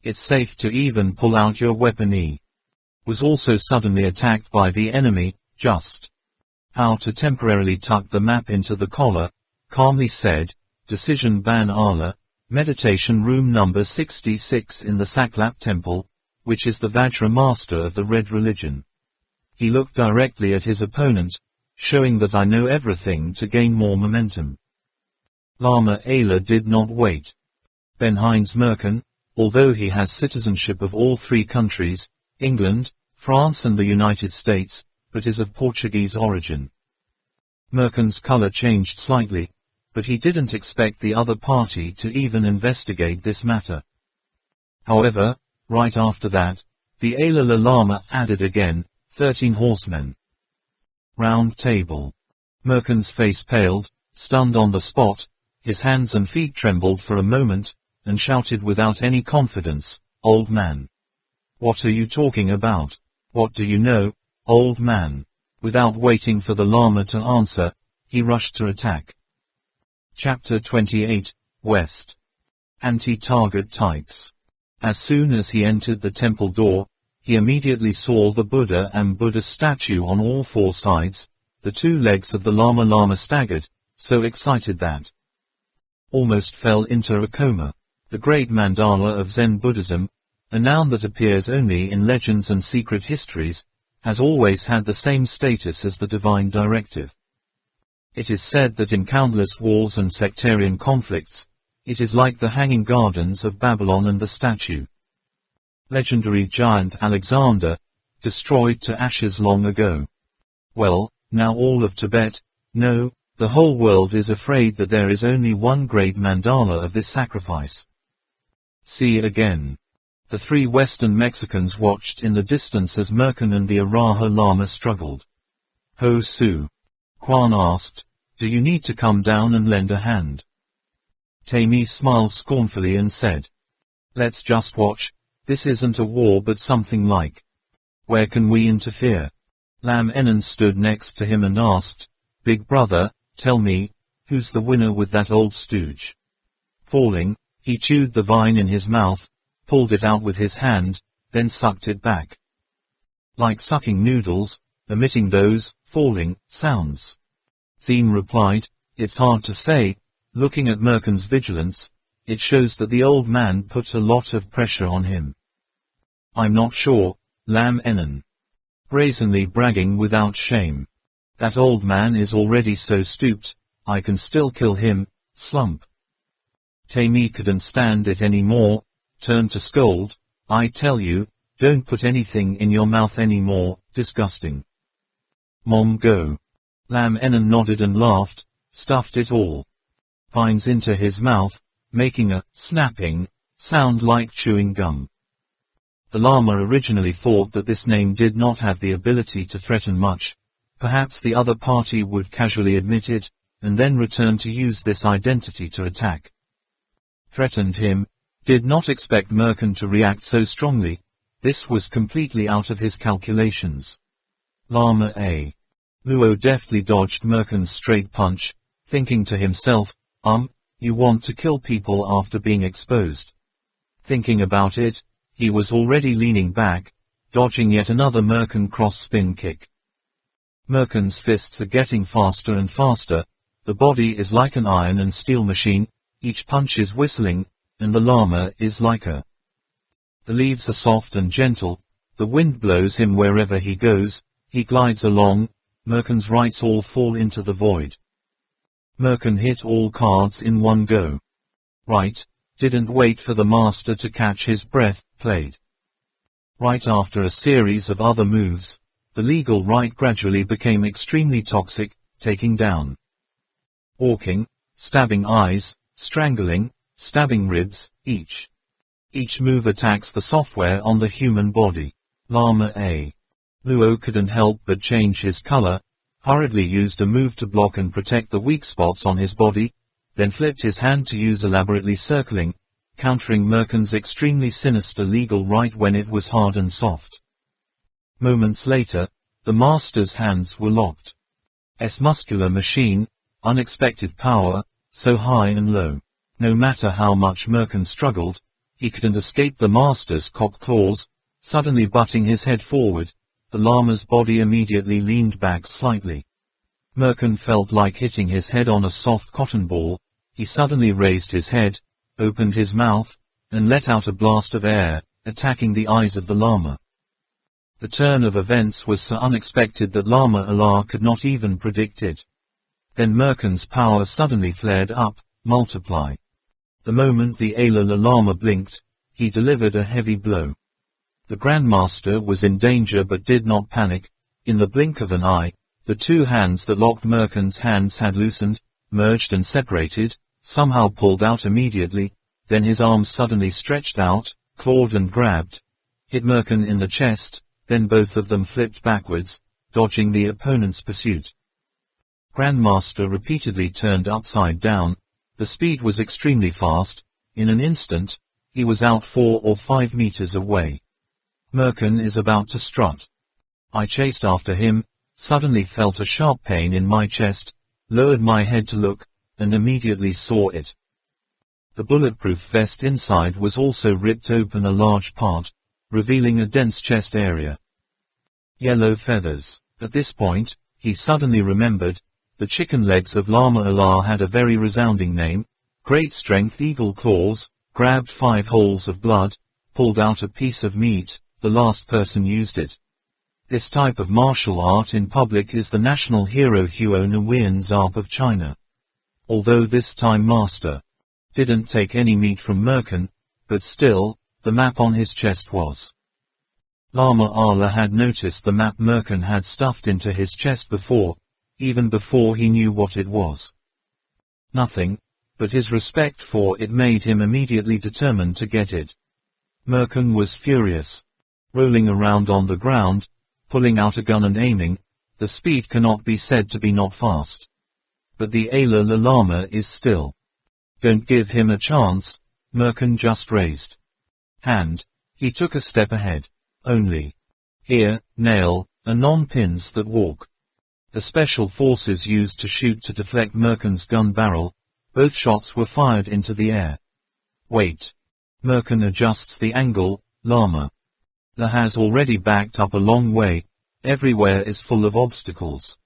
It's safe to even pull out your weapon. He was also suddenly attacked by the enemy, just how to temporarily tuck the map into the collar, calmly said, Decision Ban Allah, Meditation Room number 66 in the Saklap Temple, which is the Vajra master of the Red Religion. He looked directly at his opponent, showing that I know everything to gain more momentum. Lama Ala did not wait. Benheinz Merkin, although he has citizenship of all three countries, England, France and the United States, but is of Portuguese origin. Merkin's color changed slightly, but he didn't expect the other party to even investigate this matter. However, right after that, the Alala Lama added again, 13 horsemen. Round table. Merkin's face paled, stunned on the spot, his hands and feet trembled for a moment, and shouted without any confidence, Old man. What are you talking about? What do you know, old man? Without waiting for the Lama to answer, he rushed to attack. Chapter 28, West. Anti-target types. As soon as he entered the temple door, he immediately saw the Buddha and Buddha statue on all four sides. The two legs of the Lama staggered, so excited that almost fell into a coma. The great mandala of Zen Buddhism, a noun that appears only in legends and secret histories, has always had the same status as the divine directive. It is said that in countless wars and sectarian conflicts, it is like the hanging gardens of Babylon and the statue. Legendary giant Alexander, destroyed to ashes long ago. Well, now all of Tibet, no, the whole world is afraid that there is only one great mandala of this sacrifice. See again. The three Western Mexicans watched in the distance as Merkin and the Araha Lama struggled. Ho Su. Quan asked, do you need to come down and lend a hand? Taimi smiled scornfully and said, let's just watch, this isn't a war but something like. Where can we interfere? Lam Enon stood next to him and asked, Big brother, tell me, who's the winner with that old stooge? Falling, he chewed the vine in his mouth, pulled it out with his hand, then sucked it back. Like sucking noodles, emitting those, falling, sounds. Zine replied, it's hard to say, looking at Merkin's vigilance, it shows that the old man put a lot of pressure on him. I'm not sure, Lam Enon. Brazenly bragging without shame. That old man is already so stooped, I can still kill him, slump. Taimi couldn't stand it anymore, turned to scold, I tell you, don't put anything in your mouth anymore, disgusting. Mom go. Lam Enon nodded and laughed, stuffed it all. Vines into his mouth, making a snapping sound like chewing gum. The Lama originally thought that this name did not have the ability to threaten much. Perhaps the other party would casually admit it, and then return to use this identity to attack. Threatened him, did not expect Merkin to react so strongly. This was completely out of his calculations. Lama A. Luo deftly dodged Merkin's straight punch, thinking to himself, you want to kill people after being exposed. Thinking about it, he was already leaning back, dodging yet another Merkin cross-spin kick. Merkin's fists are getting faster and faster, the body is like an iron and steel machine, each punch is whistling, and the Lama is like a. The leaves are soft and gentle, the wind blows him wherever he goes, he glides along, Merkin's rights all fall into the void. Merkin hit all cards in one go. Right, didn't wait for the master to catch his breath, played. Right after a series of other moves, the legal right gradually became extremely toxic, taking down. Walking, stabbing eyes, strangling, stabbing ribs, each move attacks the software on the human body. Lama A. Luo couldn't help but change his color, hurriedly used a move to block and protect the weak spots on his body, then flipped his hand to use elaborately circling, countering Merkin's extremely sinister legal right when it was hard and soft. Moments later, the master's hands were locked. Muscular machine, unexpected power, so high and low. No matter how much Merkin struggled, he couldn't escape the master's cocked claws. Suddenly butting his head forward, the llama's body immediately leaned back slightly. Merkin felt like hitting his head on a soft cotton ball. He suddenly raised his head, opened his mouth, and let out a blast of air, attacking the eyes of the llama. The turn of events was so unexpected that Lama Allah could not even predict it. Then Merkin's power suddenly flared up, multiply. The moment the Ayla Lama blinked, he delivered a heavy blow. The Grandmaster was in danger but did not panic. In the blink of an eye, the two hands that locked Merkin's hands had loosened, merged and separated, somehow pulled out immediately, then his arms suddenly stretched out, clawed and grabbed, hit Merkin in the chest, then both of them flipped backwards, dodging the opponent's pursuit. Grandmaster repeatedly turned upside down. The speed was extremely fast. In an instant, he was out 4 or 5 meters away. Merkin is about to strut. I chased after him, suddenly felt a sharp pain in my chest, lowered my head to look, and immediately saw it. The bulletproof vest inside was also ripped open a large part, revealing a dense chest area. Yellow feathers. At this point, he suddenly remembered, the chicken legs of Lama Allah had a very resounding name. Great strength eagle claws, grabbed 5 holes of blood, pulled out a piece of meat, the last person used it. This type of martial art in public is the national hero Huo Nguyen Zarp of China. Although this time Master didn't take any meat from Merkin, but still, the map on his chest was. Lama Allah had noticed the map Merkin had stuffed into his chest before, even before he knew what it was. Nothing, but his respect for it made him immediately determined to get it. Merkin was furious. Rolling around on the ground, pulling out a gun and aiming, the speed cannot be said to be not fast. But the Ayla Lama is still. Don't give him a chance. Merkin just raised hand. He took a step ahead. Only. Here, nail, and non-pins that walk. The special forces used to shoot to deflect Merkin's gun barrel. Both shots were fired into the air. Wait. Merkin adjusts the angle. Lama has already backed up a long way. Everywhere is full of obstacles.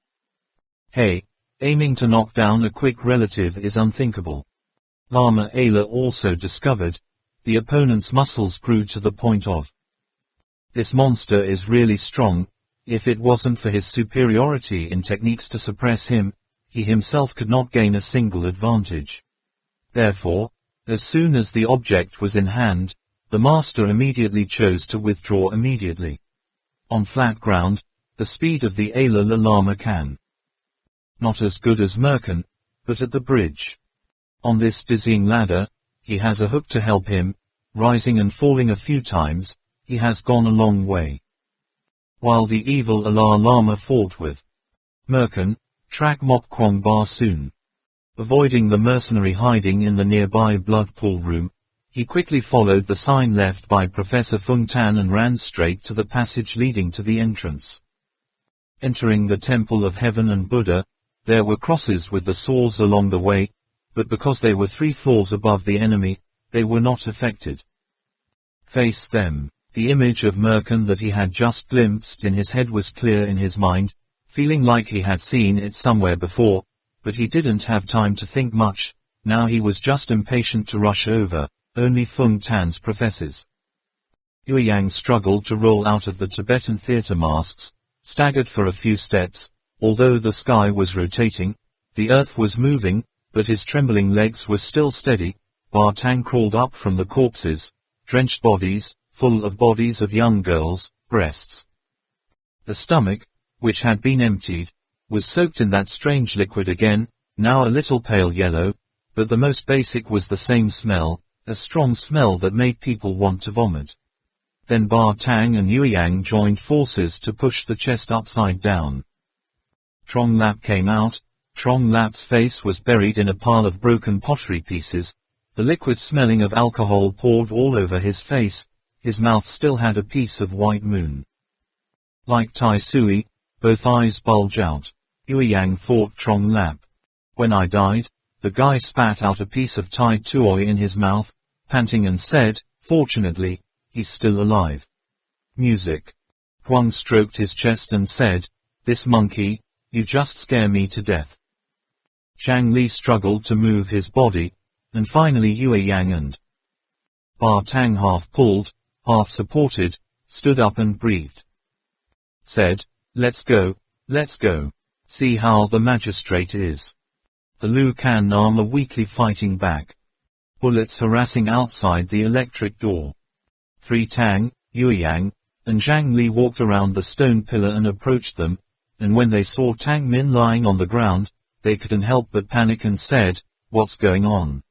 Hey, aiming to knock down a quick relative is unthinkable. Lama Ayla also discovered, the opponent's muscles grew to the point of. This monster is really strong. If it wasn't for his superiority in techniques to suppress him, he himself could not gain a single advantage. Therefore, as soon as the object was in hand, the master immediately chose to withdraw immediately. On flat ground, the speed of the Ayla Lama can. Not as good as Merkin, but at the bridge. On this dizzying ladder, he has a hook to help him, rising and falling a few times, he has gone a long way. While the evil Allah Lama fought with Merkin, track Mok Kwong Bar soon. Avoiding the mercenary hiding in the nearby blood pool room, he quickly followed the sign left by Professor Fung Tan and ran straight to the passage leading to the entrance. Entering the Temple of Heaven and Buddha, there were crosses with the swords along the way, but because they were 3 floors above the enemy, they were not affected. Face them. The image of Merkin that he had just glimpsed in his head was clear in his mind, feeling like he had seen it somewhere before, but he didn't have time to think much. Now he was just impatient to rush over. Only Fung Tan's professors. Yueyang struggled to roll out of the Tibetan theater masks, staggered for a few steps. Although the sky was rotating, the earth was moving, but his trembling legs were still steady. Ma Tang crawled up from the corpses, drenched bodies, full of bodies of young girls, breasts. The stomach, which had been emptied, was soaked in that strange liquid again, now a little pale yellow, but the most basic was the same smell, a strong smell that made people want to vomit. Then Ma Tang and Yueyang joined forces to push the chest upside down. Trong Lap came out, Trong Lap's face was buried in a pile of broken pottery pieces, the liquid smelling of alcohol poured all over his face, his mouth still had a piece of white moon. Like Tai Sui, both eyes bulge out. Yang thought Trong Lap. When I died, the guy spat out a piece of Tai Tuoi in his mouth, panting and said, fortunately, he's still alive. Music. Huang stroked his chest and said, this monkey, you just scare me to death. Zhang Li struggled to move his body, and finally Yang and Ma Tang half pulled, half supported, stood up and breathed. Said, let's go, see how the magistrate is. The Lu Can Nam are weakly fighting back. Bullets harassing outside the electric door. 3 Tang, Yang, and Zhang Li walked around the stone pillar and approached them, and when they saw Tang Min lying on the ground, they couldn't help but panic and said, what's going on?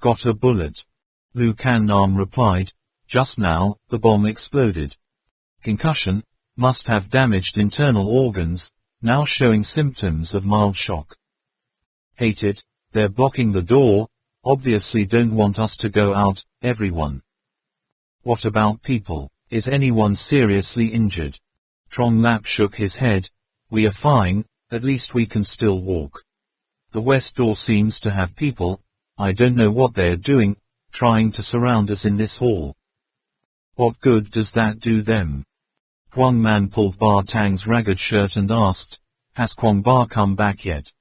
Got a bullet. Lu Can Nam replied, just now, the bomb exploded. Concussion, must have damaged internal organs, now showing symptoms of mild shock. Hate it, they're blocking the door, obviously don't want us to go out, everyone. What about people? Is anyone seriously injured? Trong Lap shook his head. We are fine, at least we can still walk. The west door seems to have people, I don't know what they're doing, trying to surround us in this hall. What good does that do them? Huang Man pulled Ba Tang's ragged shirt and asked, has Kwang Ba come back yet?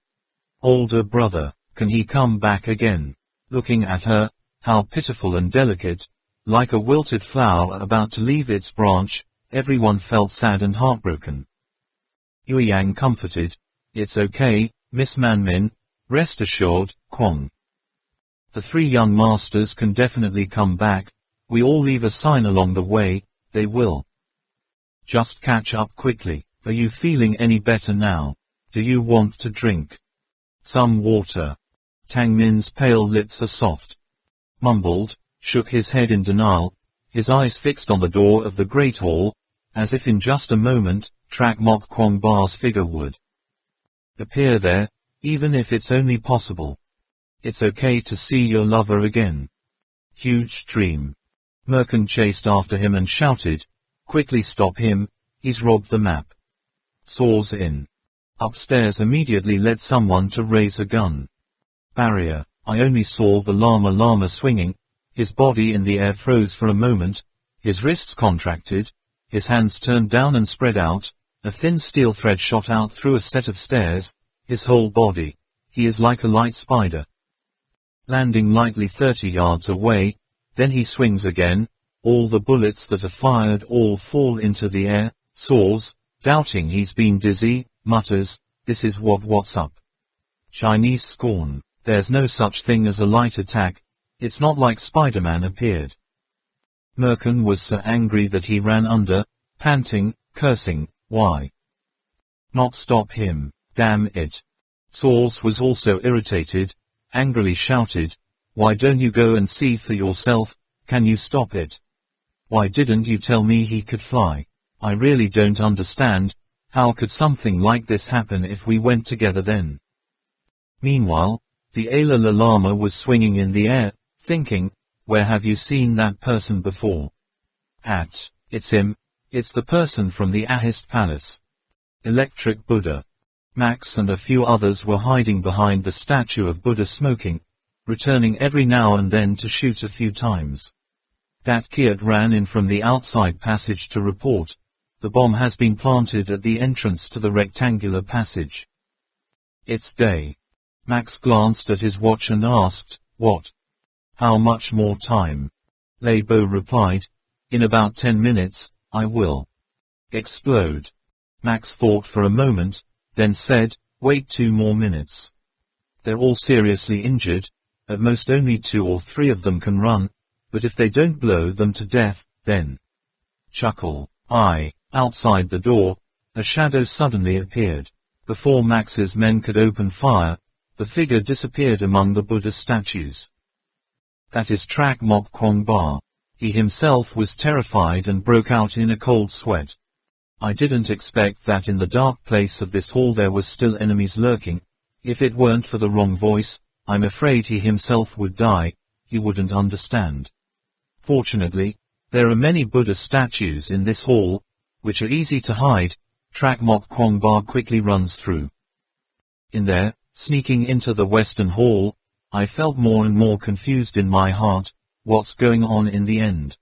Older brother, can he come back again? Looking at her, how pitiful and delicate, like a wilted flower about to leave its branch, everyone felt sad and heartbroken. Yang comforted, it's okay, Miss Manmin, rest assured, Kwang. The 3 young masters can definitely come back, we all leave a sign along the way, they will. Just catch up quickly. Are you feeling any better now? Do you want to drink some water? Tang Min's pale lips are soft. Mumbled, shook his head in denial, his eyes fixed on the door of the great hall, as if in just a moment, Trak Mok Kwang Ba's figure would appear there, even if it's only possible. It's okay to see your lover again. Huge dream. Merkin chased after him and shouted, quickly stop him, he's robbed the map. Saws in. Upstairs immediately led someone to raise a gun. Barrier. I only saw the llama swinging, his body in the air froze for a moment, his wrists contracted, his hands turned down and spread out, a thin steel thread shot out through a set of stairs, his whole body. He is like a light spider. Landing lightly 30 yards away, then he swings again, all the bullets that are fired all fall into the air, soars, doubting he's been dizzy, mutters, this is what's up. Chinese scorn, there's no such thing as a light attack, it's not like Spider-Man appeared. Merkin was so angry that he ran under, panting, cursing, why not stop him, damn it. Saws was also irritated, angrily shouted, why don't you go and see for yourself, can you stop it? Why didn't you tell me he could fly? I really don't understand, how could something like this happen if we went together then? Meanwhile, the Alala Lama was swinging in the air, thinking, where have you seen that person before? It's him, it's the person from the Ahist Palace. Electric Buddha. Max and a few others were hiding behind the statue of Buddha smoking, returning every now and then to shoot a few times. Dat Kiat ran in from the outside passage to report, the bomb has been planted at the entrance to the rectangular passage. It's day. Max glanced at his watch and asked, what? How much more time? Lei Bo replied, in about 10 minutes, I will explode. Max thought for a moment, then said, wait 2 more minutes. They're all seriously injured, at most only 2 or 3 of them can run, but if they don't blow them to death, then... Chuckle. Outside the door, a shadow suddenly appeared. Before Max's men could open fire, the figure disappeared among the Buddha statues. That is Trak Mok Kwang Ba. He himself was terrified and broke out in a cold sweat. I didn't expect that in the dark place of this hall there was still enemies lurking, If it weren't for the wrong voice, I'm afraid he himself would die, he wouldn't understand. Fortunately, there are many Buddha statues in this hall, which are easy to hide. Trak Mok Kwong Ba quickly runs through. In there, sneaking into the western hall, I felt more and more confused in my heart. What's going on in the end?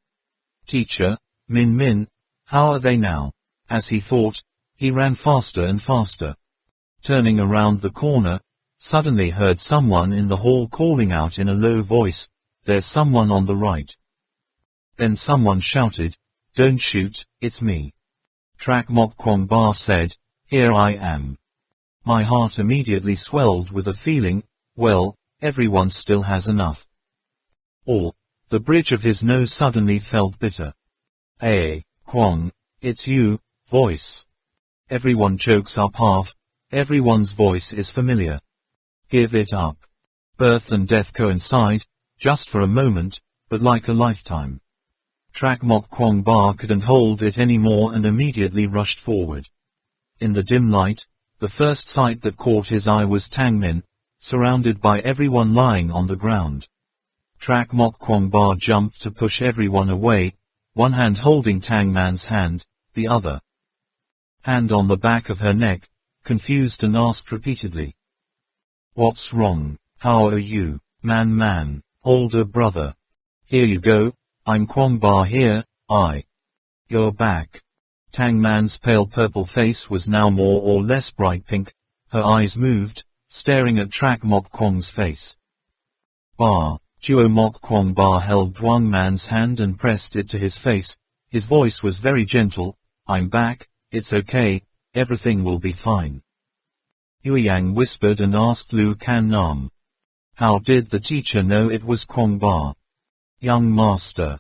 Teacher, Min Min, how are they now? As he thought, he ran faster and faster. Turning around the corner, suddenly heard someone in the hall calling out in a low voice, "There's someone on the right." Then someone shouted, "Don't shoot, it's me." Trak Mok Kwong Ba said, "Here I am." My heart immediately swelled with a feeling, well, everyone still has enough. The bridge of his nose suddenly felt bitter. "Hey, Kwong, it's you," voice. Everyone chokes up half, everyone's voice is familiar. Give it up. Birth and death coincide, just for a moment, but like a lifetime. Trak Mok Kwong Ba couldn't hold it anymore and immediately rushed forward. In the dim light, the first sight that caught his eye was Tang Min, surrounded by everyone lying on the ground. Trak Mok Kwong Ba jumped to push everyone away, one hand holding Tang Man's hand, the other hand on the back of her neck, confused, and asked repeatedly, "What's wrong? How are you, man, older brother? Here you go, I'm Kwong Ba here, You're back." Tang Man's pale purple face was now more or less bright pink, her eyes moved, staring at Trak Mok Kwong's face. "Ba." Duo Mok Kwong Ba held Duang Man's hand and pressed it to his face. His voice was very gentle, "I'm back, it's okay, everything will be fine." Yueyang whispered and asked Lu Kan Nam, "How did the teacher know it was Kwong Ba?" "Young master."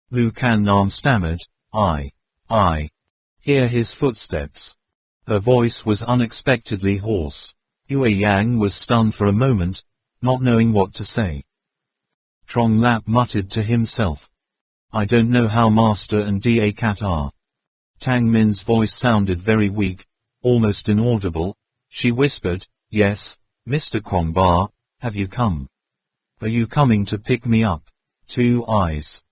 Lu Kan Nam stammered, I hear his footsteps." Her voice was unexpectedly hoarse. Yueyang was stunned for a moment, not knowing what to say. Trong Lap muttered to himself, "I don't know how Master and Da Cat are." Tang Min's voice sounded very weak, almost inaudible. She whispered, "Yes, Mr. Kwong Ba, have you come? Are you coming to pick me up?" Two eyes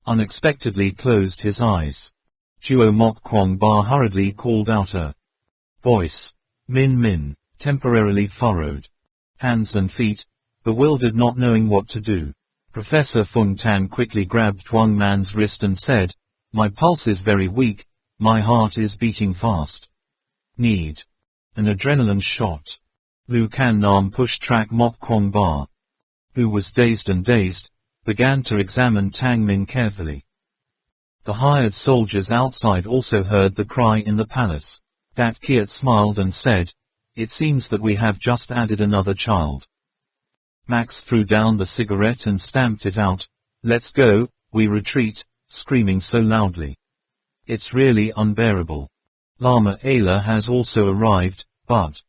unexpectedly closed his eyes. Duo Mok Kwong Ba hurriedly called out her voice. Min Min, temporarily furrowed. Hands and feet, bewildered, not knowing what to do. Professor Fung Tan quickly grabbed Duang Man's wrist and said, "My pulse is very weak, my heart is beating fast. Need an adrenaline shot." Lu Kan Nam pushed Trak Mok Kwong Ba, who was dazed, began to examine Tang Min carefully. The hired soldiers outside also heard the cry in the palace. Dat Kiat smiled and said, "It seems that we have just added another child." Max threw down the cigarette and stamped it out. "Let's go," we retreat, screaming so loudly. It's really unbearable. Lama Ayla has also arrived, but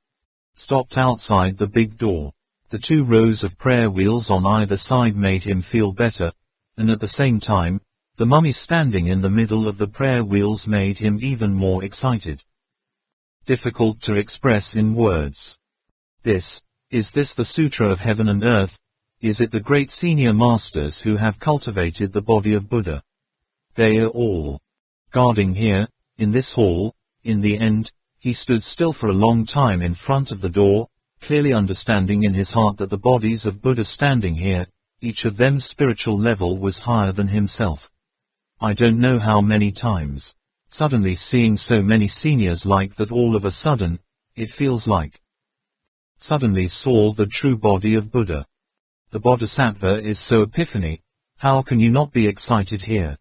stopped outside the big door. The 2 rows of prayer wheels on either side made him feel better, and at the same time, the mummy standing in the middle of the prayer wheels made him even more excited. Difficult to express in words. Is this the Sutra of Heaven and Earth? Is it the great senior masters who have cultivated the body of Buddha? They are all guarding here, in this hall. In the end, he stood still for a long time in front of the door, clearly understanding in his heart that the bodies of Buddha standing here, each of them's spiritual level was higher than himself. I don't know how many times. Suddenly seeing so many seniors like that, all of a sudden, it feels like suddenly saw the true body of Buddha. The Bodhisattva is so epiphany, how can you not be excited here?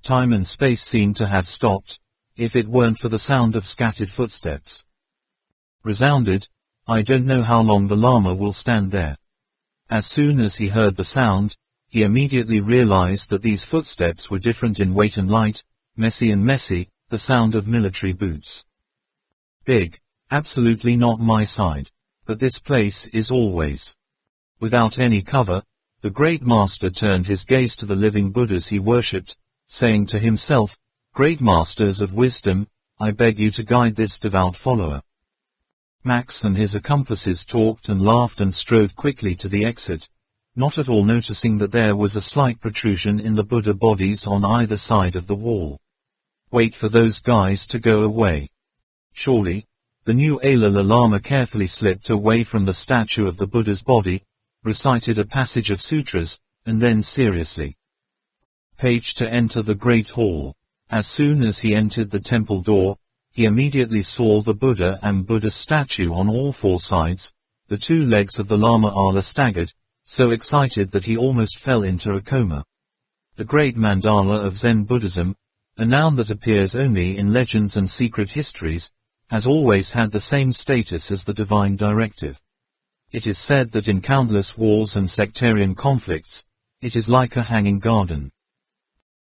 Time and space seemed to have stopped, if it weren't for the sound of scattered footsteps. Resounded. I don't know how long the Lama will stand there. As soon as he heard the sound, he immediately realized that these footsteps were different in weight and light, messy, the sound of military boots. Big. Absolutely not my side. But this place is always without any cover. The great master turned his gaze to the living Buddhas he worshipped, saying to himself, "Great masters of wisdom, I beg you to guide this devout follower." Max and his accomplices talked and laughed and strode quickly to the exit, not at all noticing that there was a slight protrusion in the Buddha bodies on either side of the wall. Wait for those guys to go away. Surely. The new Dalai Lama carefully slipped away from the statue of the Buddha's body, recited a passage of sutras, and then seriously. Page to enter the Great Hall. As soon as he entered the temple door, he immediately saw the Buddha and Buddha's statue on all four sides. The two legs of the Lama Ala staggered, so excited that he almost fell into a coma. The great mandala of Zen Buddhism, a noun that appears only in legends and secret histories, has always had the same status as the divine directive. It is said that in countless wars and sectarian conflicts, it is like a hanging garden.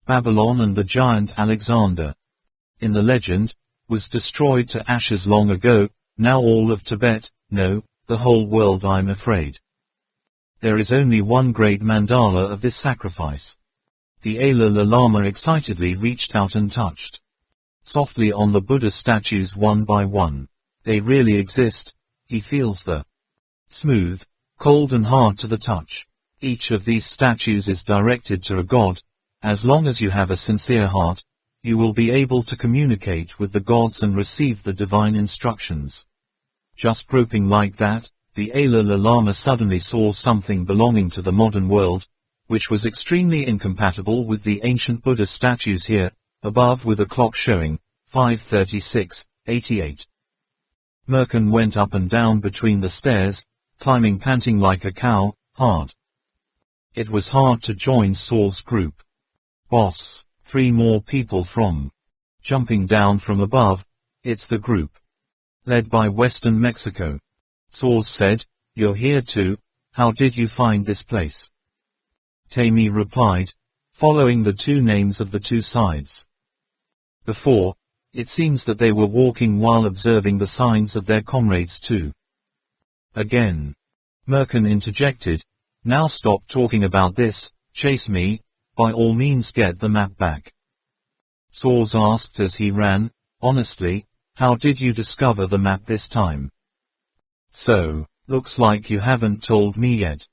Babylon and the giant Alexander, in the legend, was destroyed to ashes long ago. Now all of Tibet, no, the whole world, I'm afraid. There is only one great mandala of this sacrifice. The Dalai Lama excitedly reached out and touched softly on the Buddha statues one by one. They really exist. He feels the smooth, cold and hard to the touch. Each of these statues is directed to a god. As long as you have a sincere heart, you will be able to communicate with the gods and receive the divine instructions. Just groping like that, the Dalai Lama suddenly saw something belonging to the modern world, which was extremely incompatible with the ancient Buddha statues here, above, with a clock showing 5:36:88. Merkin went up and down between the stairs, climbing panting like a cow, hard. It was hard to join Saul's group. Boss, 3 more people from. Jumping down from above, it's the group. Led by Western Mexico. Saul said, you're here too, how did you find this place? Tammy replied, following the 2 names of the 2 sides. Before, it seems that they were walking while observing the signs of their comrades too. Again. Merkin interjected, now stop talking about this, chase me, by all means get the map back. Saul asked as he ran, honestly, how did you discover the map this time? So, looks like you haven't told me yet.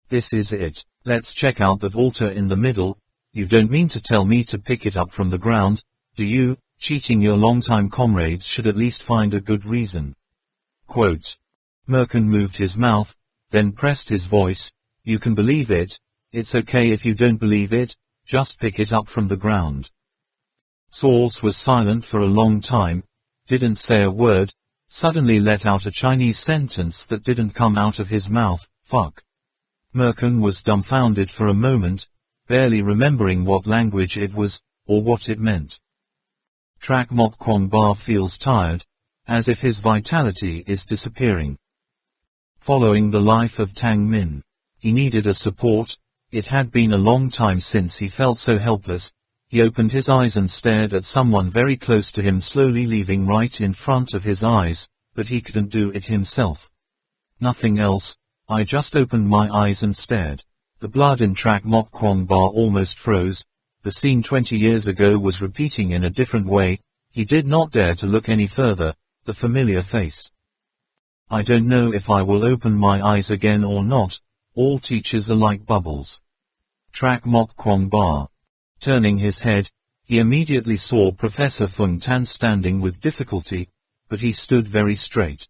This is it. Let's check out that altar in the middle. You don't mean to tell me to pick it up from the ground, do you? Cheating your longtime comrades should at least find a good reason. Quote. Merkin moved his mouth, then pressed his voice, you can believe it, it's okay if you don't believe it, just pick it up from the ground. Saul was silent for a long time, didn't say a word, suddenly let out a Chinese sentence that didn't come out of his mouth, fuck. Merkin was dumbfounded for a moment, barely remembering what language it was, or what it meant. Trak Mok Kwong Ba feels tired, as if his vitality is disappearing. Following the life of Tang Min, he needed a support. It had been a long time since he felt so helpless. He opened his eyes and stared at someone very close to him slowly leaving right in front of his eyes, but he couldn't do it himself. Nothing else, I just opened my eyes and stared. The blood in Trak Mok Kwong Ba almost froze. The scene 20 years ago was repeating in a different way. He did not dare to look any further, the familiar face. I don't know if I will open my eyes again or not. All teachers are like bubbles. Trak Mok Kwong Ba. Turning his head, he immediately saw Professor Fung Tan standing with difficulty, but he stood very straight.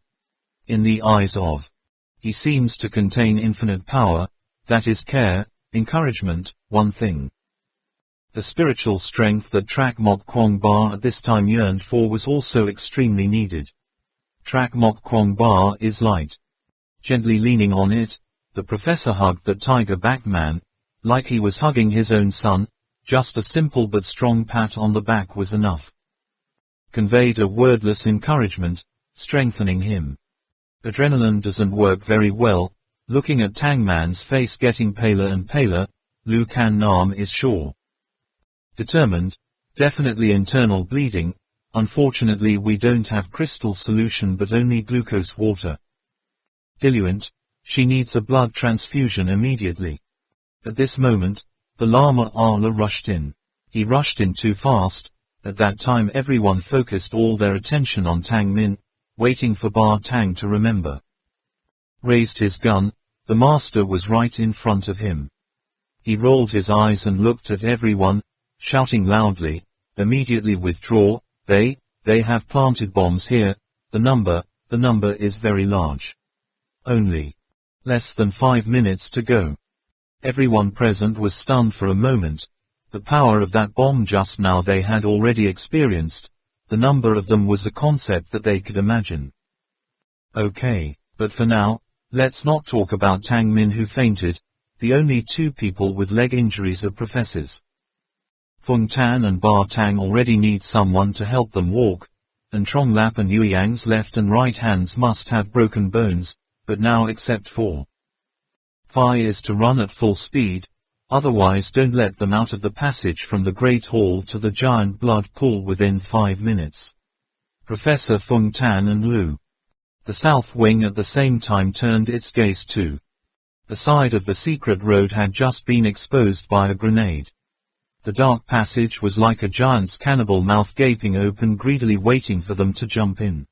In the eyes of. He seems to contain infinite power, that is care, encouragement, one thing. The spiritual strength that Trak Mok Kwong Ba at this time yearned for was also extremely needed. Trak Mok Kwong Ba is light. Gently leaning on it, the professor hugged that tiger-backed man, like he was hugging his own son. Just a simple but strong pat on the back was enough. Conveyed a wordless encouragement, strengthening him. Adrenaline doesn't work very well. Looking at Tang Man's face getting paler and paler, Lu Kan Nam is sure. Determined, definitely internal bleeding. Unfortunately we don't have crystal solution but only glucose water. Diluent, she needs a blood transfusion immediately. At this moment, the Lama Ala rushed in. He rushed in too fast. At that time everyone focused all their attention on Tang Min, waiting for Ma Tang to remember. Raised his gun, the master was right in front of him. He rolled his eyes and looked at everyone, shouting loudly, "Immediately withdraw, they have planted bombs here, the number is very large. Only less than 5 minutes to go." Everyone present was stunned for a moment. The power of that bomb just now they had already experienced. The number of them was a concept that they could imagine. Okay, but for now, let's not talk about Tang Min who fainted. The only two people with leg injuries are professors. Feng Tan and Ba Tang already need someone to help them walk, and Trong Lap and Yue Yang's left and right hands must have broken bones, but now except for Phi is to run at full speed, otherwise don't let them out of the passage from the Great Hall to the giant blood pool within 5 minutes. Professor Feng Tan and Lu. The south wing at the same time turned its gaze to the side of the secret road had just been exposed by a grenade. The dark passage was like a giant's cannibal mouth gaping open greedily waiting for them to jump in.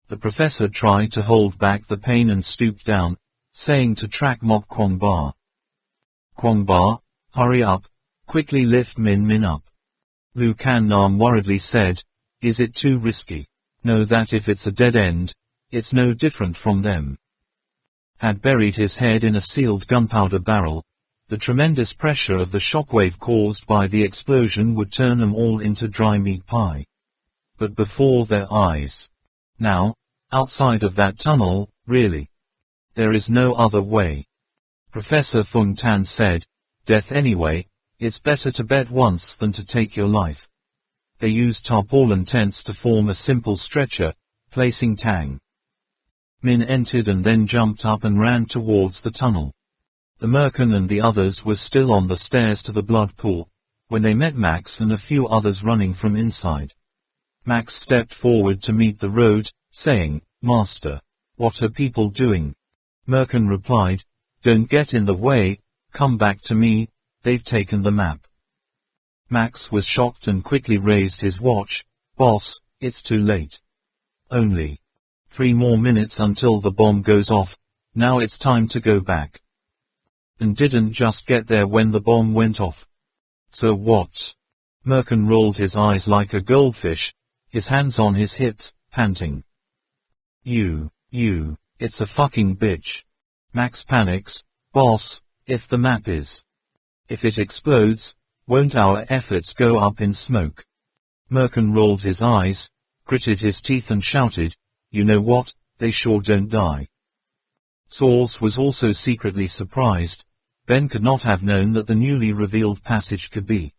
The professor tried to hold back the pain and stooped down, saying to track Mok Kwong Ba. "Kwong Ba, hurry up, quickly lift Min up." Lu Kan Nam worriedly said, "Is it too risky? Know that if it's a dead end, it's no different from them." Had buried his head in a sealed gunpowder barrel, the tremendous pressure of the shockwave caused by the explosion would turn them all into dry meat pie. But before their eyes. Now, outside of that tunnel, really. There is no other way. Professor Feng Tan said, "Death anyway, it's better to bet once than to take your life." They used tarpaulin tents to form a simple stretcher, placing Tang Min entered and then jumped up and ran towards the tunnel. The merkin and the others were still on the stairs to the blood pool, when they met Max and a few others running from inside. Max stepped forward to meet the road, saying, "Master, what are people doing?" Merkin replied, "Don't get in the way, come back to me, they've taken the map." Max was shocked and quickly raised his watch. "Boss, it's too late. Only 3 more minutes until the bomb goes off, now it's time to go back." And didn't just get there when the bomb went off. So what? Merkin rolled his eyes like a goldfish, his hands on his hips, panting. You, it's a fucking bitch. Max panics, "Boss, if the map is. If it explodes, won't our efforts go up in smoke?" Merkin rolled his eyes, gritted his teeth and shouted, "You know what, they sure don't die." Source was also secretly surprised. Ben could not have known that the newly revealed passage could be.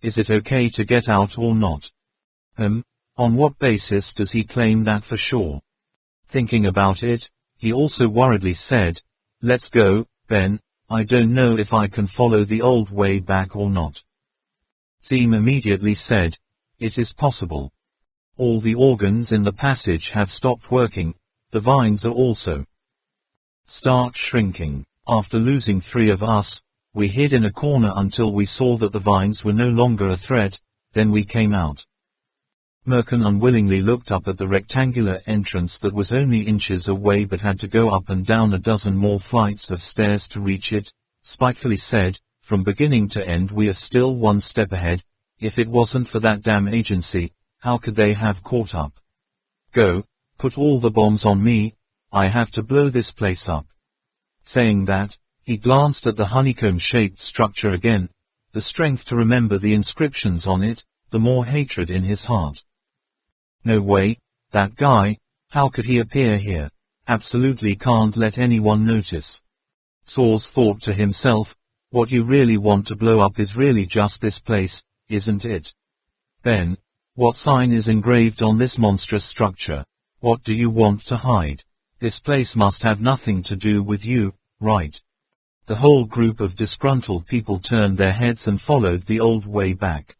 Is it okay to get out or not? On what basis does he claim that for sure? Thinking about it, he also worriedly said, "Let's go, Ben, I don't know if I can follow the old way back or not." Zim immediately said, "It is possible. All the organs in the passage have stopped working, the vines are also start shrinking. After losing 3 of us, we hid in a corner until we saw that the vines were no longer a threat, then we came out." Merkin unwillingly looked up at the rectangular entrance that was only inches away but had to go up and down a dozen more flights of stairs to reach it, spitefully said, "From beginning to end we are still 1 step ahead. If it wasn't for that damn agency, how could they have caught up? Go, put all the bombs on me, I have to blow this place up." Saying that, he glanced at the honeycomb-shaped structure again, the strength to remember the inscriptions on it, the more hatred in his heart. No way, that guy, how could he appear here? Absolutely can't let anyone notice. Source thought to himself, what you really want to blow up is really just this place, isn't it? Ben, what sign is engraved on this monstrous structure? What do you want to hide? This place must have nothing to do with you, right? The whole group of disgruntled people turned their heads and followed the old way back.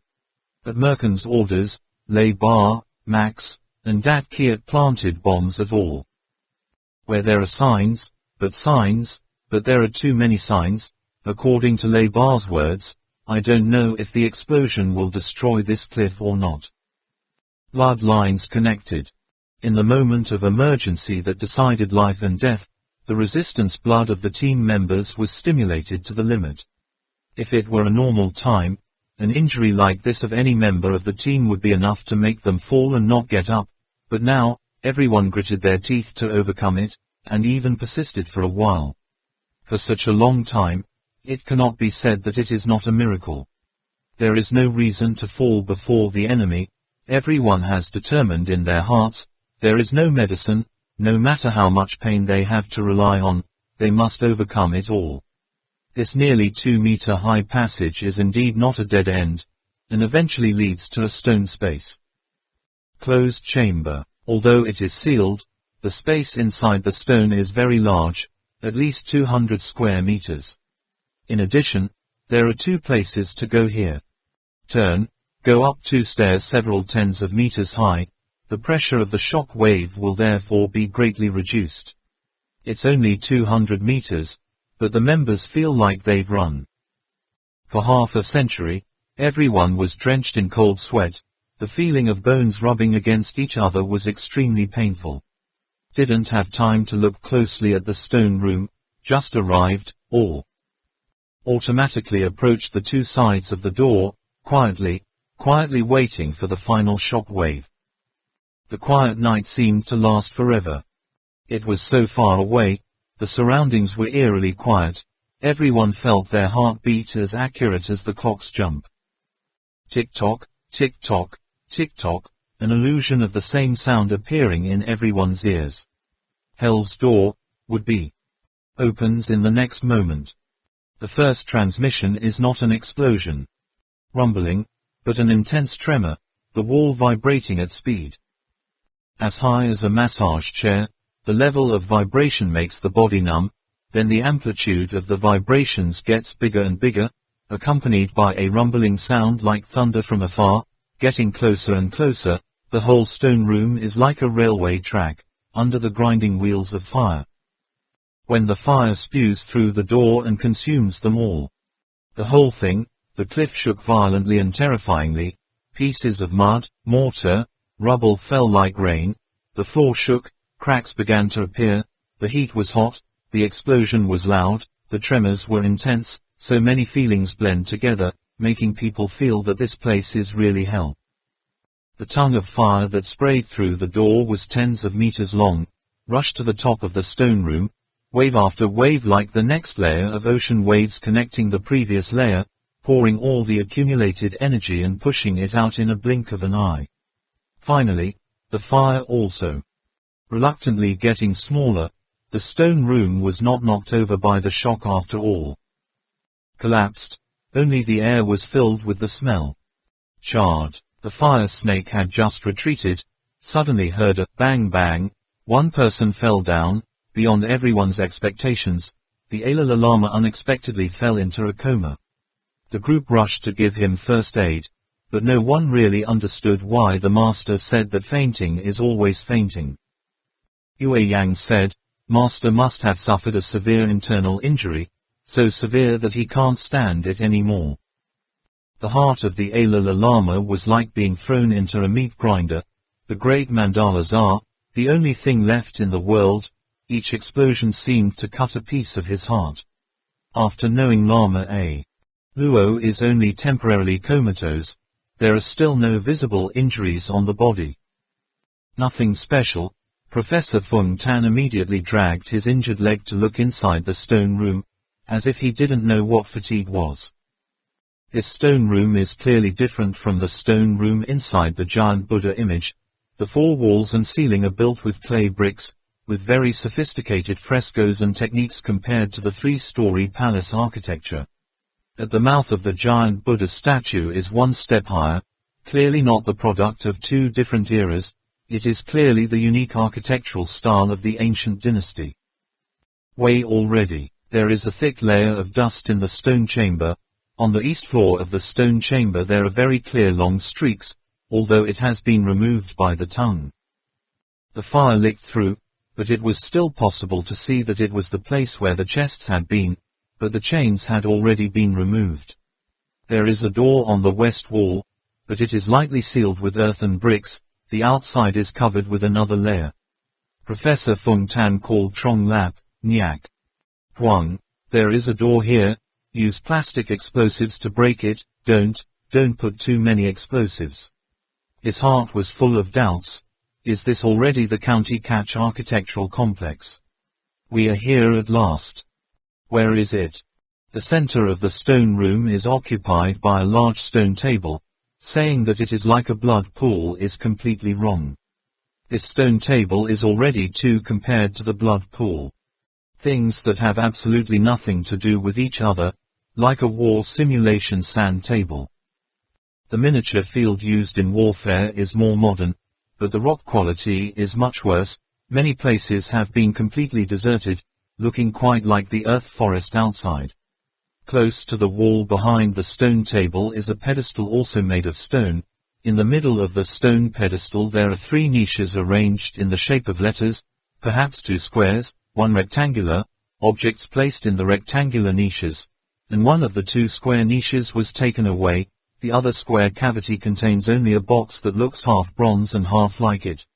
At Merkin's orders, Lei Ba, Max, and Dat Kiat planted bombs at all. Where there are signs, but there are too many signs, according to Lei Ba's words, I don't know if the explosion will destroy this cliff or not. Blood lines connected. In the moment of emergency that decided life and death, the resistance blood of the team members was stimulated to the limit. If it were a normal time, an injury like this of any member of the team would be enough to make them fall and not get up, but now, everyone gritted their teeth to overcome it, and even persisted for a while. For such a long time, it cannot be said that it is not a miracle. There is no reason to fall before the enemy. Everyone has determined in their hearts, there is no medicine, no matter how much pain they have to rely on, they must overcome it all. This nearly 2-meter high passage is indeed not a dead end, and eventually leads to a stone space. Closed chamber. Although it is sealed, the space inside the stone is very large, at least 200 square meters. In addition, there are 2 places to go here. Turn, go up 2 stairs several tens of meters high. The pressure of the shock wave will therefore be greatly reduced. It's only 200 meters, but the members feel like they've run. For half a century, everyone was drenched in cold sweat. The feeling of bones rubbing against each other was extremely painful. Didn't have time to look closely at the stone room, just arrived, or automatically approached the 2 sides of the door, quietly waiting for the final shock wave. The quiet night seemed to last forever. It was so far away, the surroundings were eerily quiet, everyone felt their heartbeat as accurate as the clock's jump. Tick-tock, tick-tock, tick-tock, an illusion of the same sound appearing in everyone's ears. Hell's door, would be, opens in the next moment. The first transmission is not an explosion, rumbling, but an intense tremor, the wall vibrating at speed. As high as a massage chair, the level of vibration makes the body numb, then the amplitude of the vibrations gets bigger and bigger, accompanied by a rumbling sound like thunder from afar, getting closer and closer. The whole stone room is like a railway track, under the grinding wheels of fire. When the fire spews through the door and consumes them all. The whole thing, the cliff shook violently and terrifyingly, pieces of mud, mortar, rubble fell like rain, the floor shook, cracks began to appear, the heat was hot, the explosion was loud, the tremors were intense, so many feelings blend together, making people feel that this place is really hell. The tongue of fire that sprayed through the door was tens of meters long, rushed to the top of the stone room, wave after wave like the next layer of ocean waves connecting the previous layer, pouring all the accumulated energy and pushing it out in a blink of an eye. Finally, the fire also reluctantly getting smaller, the stone room was not knocked over by the shock after all. Collapsed, only the air was filled with the smell. Charred. The fire snake had just retreated, suddenly heard a bang bang, one person fell down, beyond everyone's expectations, the Dalai Lama unexpectedly fell into a coma. The group rushed to give him first aid, but no one really understood why the master said that fainting is always fainting. Yue Yang said, Master must have suffered a severe internal injury, so severe that he can't stand it anymore. The heart of the Dalai Lama was like being thrown into a meat grinder. The great mandala Tsar, the only thing left in the world, each explosion seemed to cut a piece of his heart. After knowing Lama A. Luo is only temporarily comatose, there are still no visible injuries on the body. Nothing special. Professor Feng Tan immediately dragged his injured leg to look inside the stone room, as if he didn't know what fatigue was. This stone room is clearly different from the stone room inside the giant Buddha image. The 4 walls and ceiling are built with clay bricks, with very sophisticated frescoes and techniques compared to the 3-story palace architecture. At the mouth of the giant Buddha statue is 1 step higher, clearly not the product of 2 different eras, it is clearly the unique architectural style of the ancient dynasty. Way already, there is a thick layer of dust in the stone chamber. On the east floor of the stone chamber there are very clear long streaks, although it has been removed by the tongue. The fire licked through, but it was still possible to see that it was the place where the chests had been, but the chains had already been removed. There is a door on the west wall, but it is lightly sealed with earthen bricks, the outside is covered with another layer. Professor Fung Tan called Trong Lap, Nyak. Huang, there is a door here, use plastic explosives to break it, don't put too many explosives. His heart was full of doubts. Is this already the County Catch architectural complex? We are here at last. Where is it? The center of the stone room is occupied by a large stone table. Saying that it is like a blood pool is completely wrong. This stone table is already too compared to the blood pool. Things that have absolutely nothing to do with each other, like a war simulation sand table. The miniature field used in warfare is more modern, but the rock quality is much worse. Many places have been completely deserted, looking quite like the earth forest outside. Close to the wall behind the stone table is a pedestal also made of stone. In the middle of the stone pedestal there are 3 niches arranged in the shape of letters, perhaps 2 squares, 1 rectangular, objects placed in the rectangular niches, and one of the 2 square niches was taken away. The other square cavity contains only a box that looks half bronze and half like it.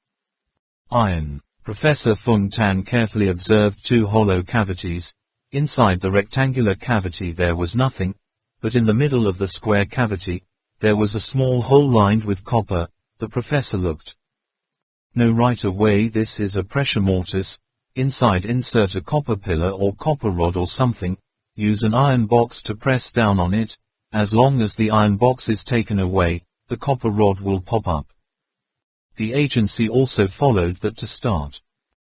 Iron. Professor Fung Tan carefully observed 2 hollow cavities. Inside the rectangular cavity there was nothing, but in the middle of the square cavity, there was a small hole lined with copper. The professor looked. No, right away, this is a pressure mortise. Inside insert a copper pillar or copper rod or something. Use an iron box to press down on it. As long as the iron box is taken away, the copper rod will pop up. The agency also followed that to start.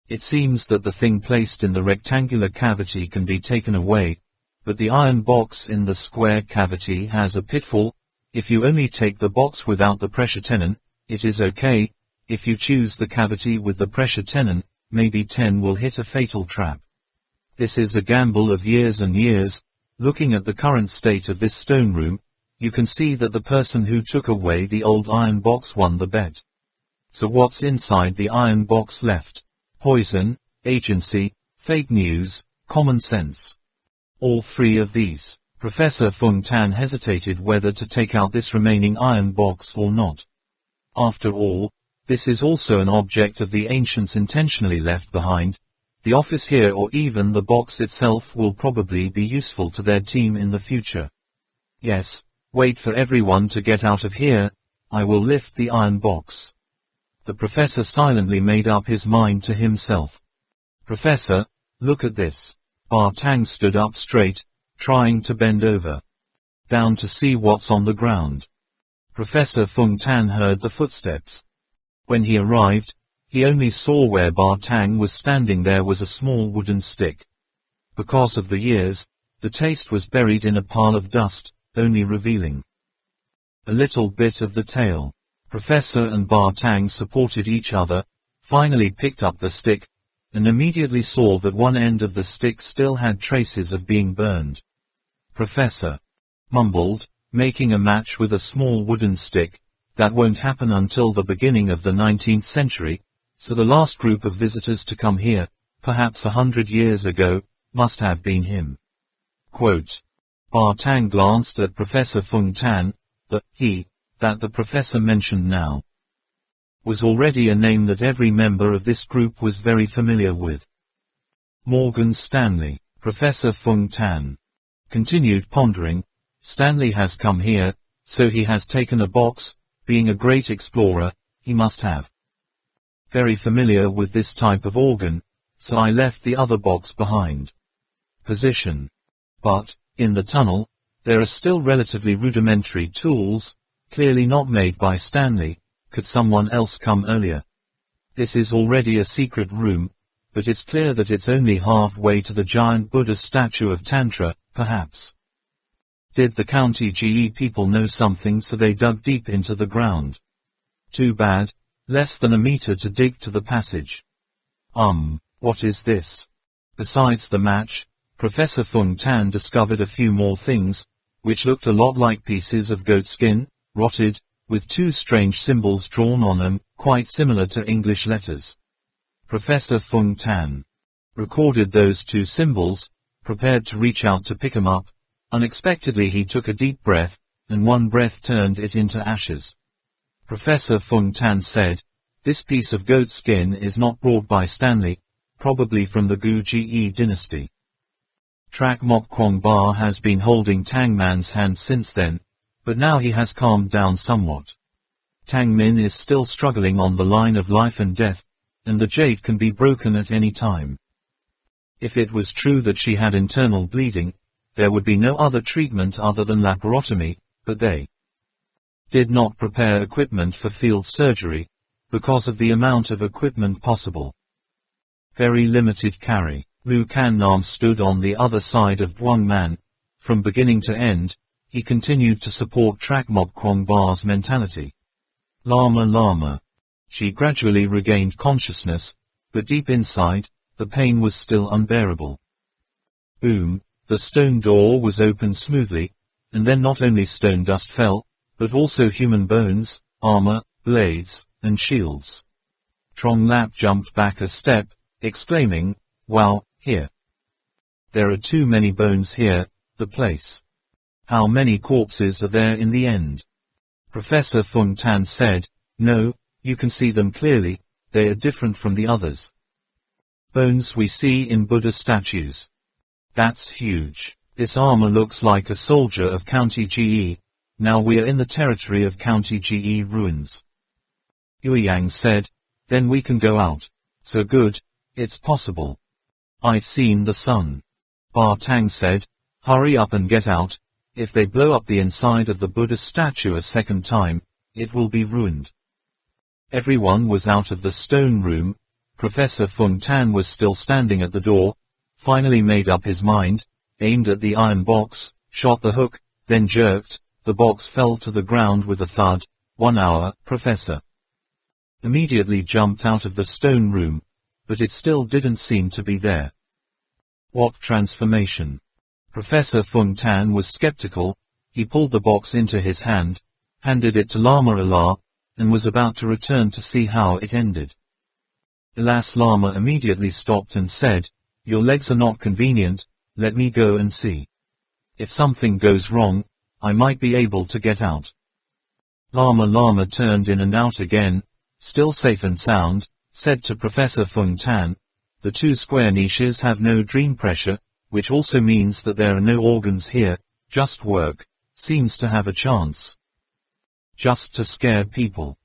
It seems that the thing placed in the rectangular cavity can be taken away, but the iron box in the square cavity has a pitfall. If you only take the box without the pressure tenon, it is okay. If you choose the cavity with the pressure tenon, maybe 10 will hit a fatal trap. This is a gamble of years and years. Looking at the current state of this stone room, you can see that the person who took away the old iron box won the bet. So what's inside the iron box left? Poison, agency, fake news, common sense. All 3 of these. Professor Fung Tan hesitated whether to take out this remaining iron box or not. After all, this is also an object of the ancients intentionally left behind. The office here or even the box itself will probably be useful to their team in the future. Yes, wait for everyone to get out of here. I will lift the iron box. The professor silently made up his mind to himself. Professor, look at this. Ma Tang stood up straight, trying to bend over. Down to see what's on the ground. Professor Fung Tan heard the footsteps. When he arrived, he only saw where Ma Tang was standing there was a small wooden stick. Because of the years, the taste was buried in a pile of dust, only revealing a little bit of the tail. Professor and Ma Tang supported each other, finally picked up the stick, and immediately saw that one end of the stick still had traces of being burned. Professor mumbled, making a match with a small wooden stick. That won't happen until the beginning of the 19th century, so the last group of visitors to come here, perhaps 100 years ago, must have been him. Quote. Ma Tang glanced at Professor Fung Tan. That the professor mentioned now was already a name that every member of this group was very familiar with. Morgan Stanley. Professor Fung Tan continued pondering. Stanley has come here, so he has taken a box. Being a great explorer, he must have very familiar with this type of organ, so I left the other box behind. Position. But, in the tunnel, there are still relatively rudimentary tools, clearly not made by Stanley. Could someone else come earlier? This is already a secret room, but it's clear that it's only halfway to the giant Buddha statue of Tantra, perhaps. Did the county GE people know something, so they dug deep into the ground? Too bad, less than a meter to dig to the passage. What is this? Besides the match, Professor Fung Tan discovered a few more things, which looked a lot like pieces of goat skin, rotted, with 2 strange symbols drawn on them, quite similar to English letters. Professor Fung Tan recorded those 2 symbols, prepared to reach out to pick them up. Unexpectedly he took a deep breath, and one breath turned it into ashes. Professor Fung Tan said, "This piece of goat skin is not brought by Stanley, probably from the Gu Ge dynasty." Trak Mok Kwong Ba has been holding Tang Man's hand since then, but now he has calmed down somewhat. Tang Min is still struggling on the line of life and death, and the jade can be broken at any time. If it was true that she had internal bleeding, there would be no other treatment other than laparotomy, but they did not prepare equipment for field surgery, because of the amount of equipment possible. Very limited carry. Lu Kan Nam stood on the other side of Duong Man. From beginning to end, he continued to support Trak Mok Kwong Ba's mentality. Lama Lama. She gradually regained consciousness, but deep inside, the pain was still unbearable. Boom, the stone door was opened smoothly, and then not only stone dust fell, but also human bones, armor, blades, and shields. Trong Lap jumped back a step, exclaiming, "Wow, here. There are too many bones here, the place. How many corpses are there in the end?" Professor Fung Tan said, "No, you can see them clearly, they are different from the others. Bones we see in Buddha statues. That's huge. This armor looks like a soldier of County Ge. Now we are in the territory of County Ge ruins." Yueyang said, "Then we can go out. So good, it's possible. I've seen the sun." Ba Tang said, "Hurry up and get out. If they blow up the inside of the Buddha statue a second time, it will be ruined." Everyone was out of the stone room. Professor Fung Tan was still standing at the door, finally made up his mind, aimed at the iron box, shot the hook, then jerked. The box fell to the ground with a thud. 1 hour, Professor immediately jumped out of the stone room, but it still didn't seem to be there. What transformation? Professor Fung Tan was skeptical. He pulled the box into his hand, handed it to Lama Allah, and was about to return to see how it ended. Alas, Lama immediately stopped and said, "Your legs are not convenient, let me go and see. If something goes wrong, I might be able to get out." Lama turned in and out again, still safe and sound, said to Professor Fung Tan, "The 2 square niches have no dream pressure, which also means that there are no organs here, just work, seems to have a chance. Just to scare people."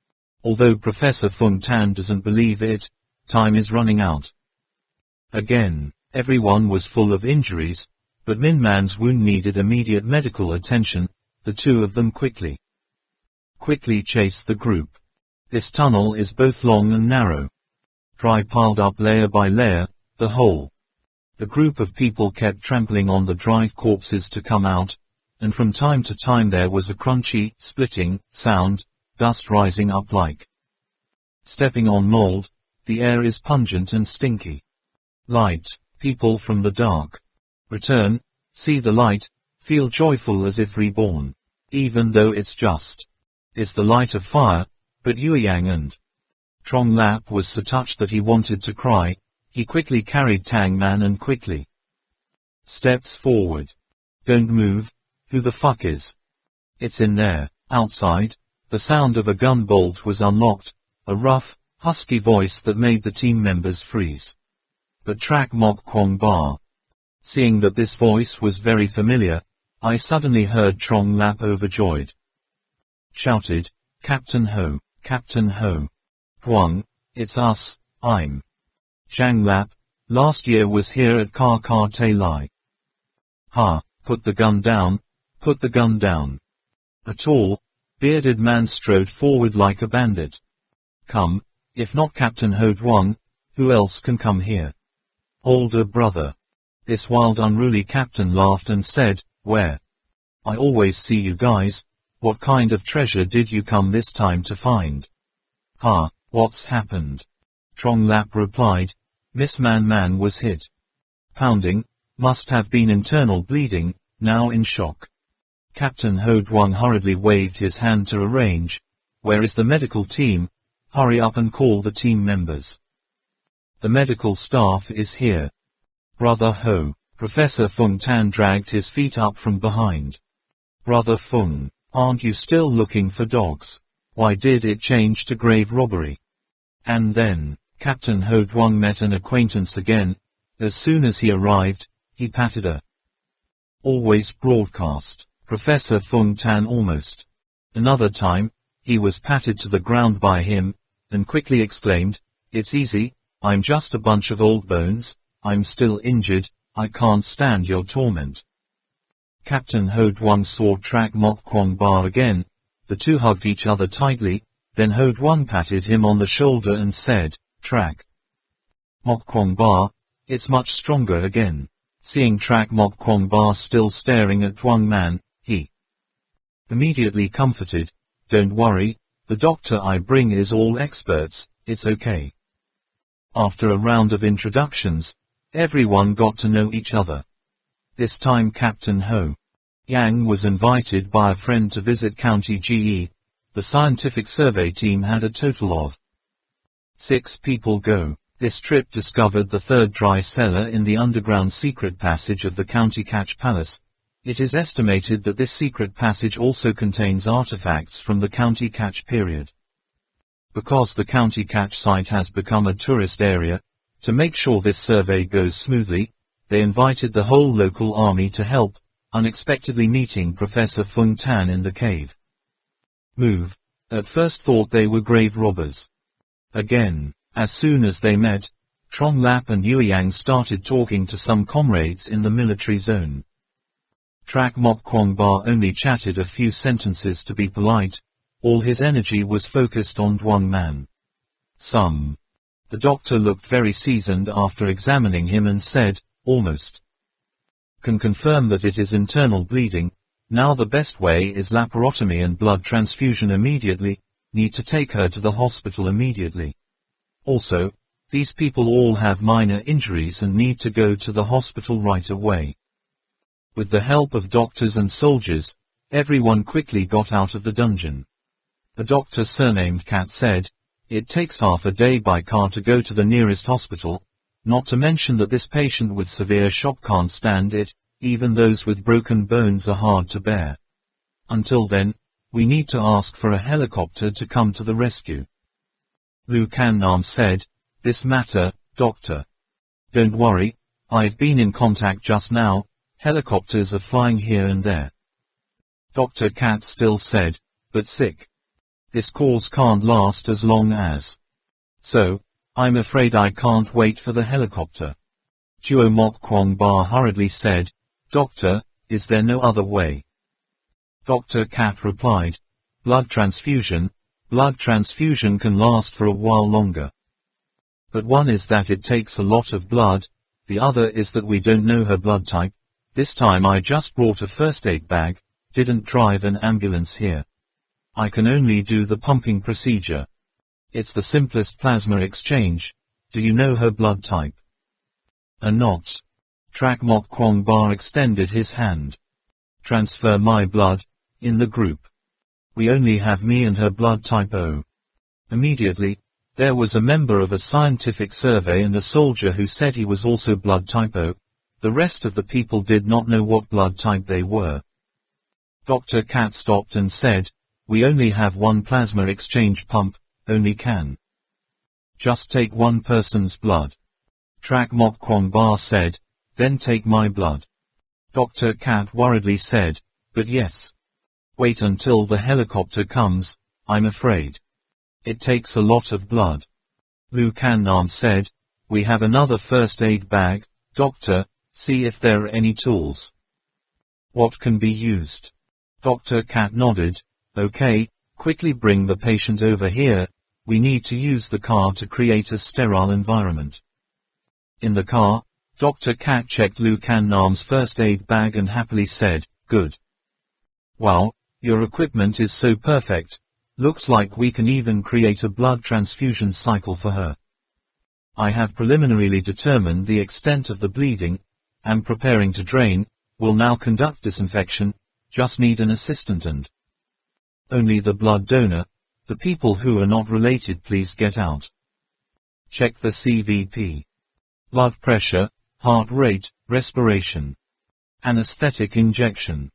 Although Professor Fung Tan doesn't believe it, time is running out. Again, everyone was full of injuries, but Min Man's wound needed immediate medical attention. The 2 of them quickly chased the group. This tunnel is both long and narrow. Dry piled up layer by layer, the whole. The group of people kept trampling on the dried corpses to come out, and from time to time there was a crunchy, splitting sound, dust rising up like stepping on mold. The air is pungent and stinky. Light, people from the dark. Return, see the light, feel joyful as if reborn. Even though it's the light of fire, but Yueyang and Trong Lap was so touched that he wanted to cry. He quickly carried Tang Man and quickly steps forward. "Don't move, who the fuck is?" "It's in there." Outside, the sound of a gun bolt was unlocked, a rough, husky voice that made the team members freeze. But Trak Mok Kwong Ba. Seeing that this voice was very familiar, I suddenly heard Trong Lap overjoyed. Shouted, "Captain Ho, Captain Ho. Huang, it's us, I'm Zhang Lap, last year was here at Kar Kar Te Lai." "Ha, put the gun down, put the gun down." A tall, bearded man strode forward like a bandit. "Come, if not Captain Ho Duong, who else can come here?" "Older brother." This wild unruly captain laughed and said, "Where? I always see you guys. What kind of treasure did you come this time to find?" "Ha, what's happened?" Trong Lap replied, "Miss Man was hit. Pounding, must have been internal bleeding, now in shock." Captain Ho Duong hurriedly waved his hand to arrange. "Where is the medical team? Hurry up and call the team members. The medical staff is here." "Brother Ho." Professor Fung Tan dragged his feet up from behind. "Brother Fung, aren't you still looking for dogs? Why did it change to grave robbery? And then, Captain Ho Duong met an acquaintance again. As soon as he arrived, he patted her. Always broadcast, Professor Fung Tan almost. Another time, he was patted to the ground by him, and quickly exclaimed, "It's easy, I'm just a bunch of old bones, I'm still injured, I can't stand your torment." Captain Ho Duong saw Trak Mok Kwong Ba again. The two hugged each other tightly, then Ho Duong patted him on the shoulder and said, "Trak Mok Kwong Ba, it's much stronger again." Seeing Trak Mok Kwong Ba still staring at Duong Man, he immediately comforted, "Don't worry, the doctor I bring is all experts, it's okay." After a round of introductions, everyone got to know each other. This time Captain Ho Yang was invited by a friend to visit County GE. The scientific survey team had a total of 6 people go. This trip discovered the third dry cellar in the underground secret passage of the County Catch Palace. It is estimated that this secret passage also contains artifacts from the County Catch period. Because the County Catch site has become a tourist area, to make sure this survey goes smoothly, they invited the whole local army to help, unexpectedly meeting Professor Fung Tan in the cave. Move. At first thought they were grave robbers. Again, as soon as they met, Trong Lap and Yue Yang started talking to some comrades in the military zone. Trak Mok Kwong Ba only chatted a few sentences to be polite. All his energy was focused on Duong Man. The doctor looked very seasoned after examining him and said, "Almost can confirm that it is internal bleeding. Now the best way is laparotomy and blood transfusion immediately. Need to take her to the hospital immediately. Also, these people all have minor injuries and need to go to the hospital right away." With the help of doctors and soldiers, everyone quickly got out of the dungeon. A doctor surnamed Cat said, "It takes half a day by car to go to the nearest hospital, not to mention that this patient with severe shock can't stand it, even those with broken bones are hard to bear. Until then, we need to ask for a helicopter to come to the rescue." Lu Can Nam said, "This matter, doctor. Don't worry, I've been in contact just now, helicopters are flying here and there." Dr. Cat still said, "But sick. This cause can't last as long as. So, I'm afraid I can't wait for the helicopter." Duo Mok Kwong Ba hurriedly said, "Doctor, is there no other way?" Dr. Cat replied, "Blood transfusion. Blood transfusion can last for a while longer. But one is that it takes a lot of blood, the other is that we don't know her blood type. This time I just brought a first aid bag, didn't drive an ambulance here. I can only do the pumping procedure. It's the simplest plasma exchange. Do you know her blood type?" A nod. Trak Mok Kwong Ba extended his hand. "Transfer my blood, in the group. We only have me and her blood type O." Immediately, there was a member of a scientific survey and a soldier who said he was also blood type O. The rest of the people did not know what blood type they were. Dr. Cat stopped and said, "We only have one plasma exchange pump, only can just take one person's blood." Trak Mok Kwong Ba said, "Then take my blood." Dr. Cat worriedly said, "But yes. Wait until the helicopter comes, I'm afraid. It takes a lot of blood." Lu Can Nam said, "We have another first aid bag, doctor, see if there are any tools. What can be used?" Dr. Cat nodded, "Okay, quickly bring the patient over here, we need to use the car to create a sterile environment." In the car, Dr. Cat checked Lu Can Nam's first aid bag and happily said, "Good. Wow, your equipment is so perfect. Looks like we can even create a blood transfusion cycle for her. I have preliminarily determined the extent of the bleeding, am preparing to drain, will now conduct disinfection, just need an assistant and only the blood donor, the people who are not related please get out. Check the CVP. Blood pressure, heart rate, respiration. Anesthetic injection.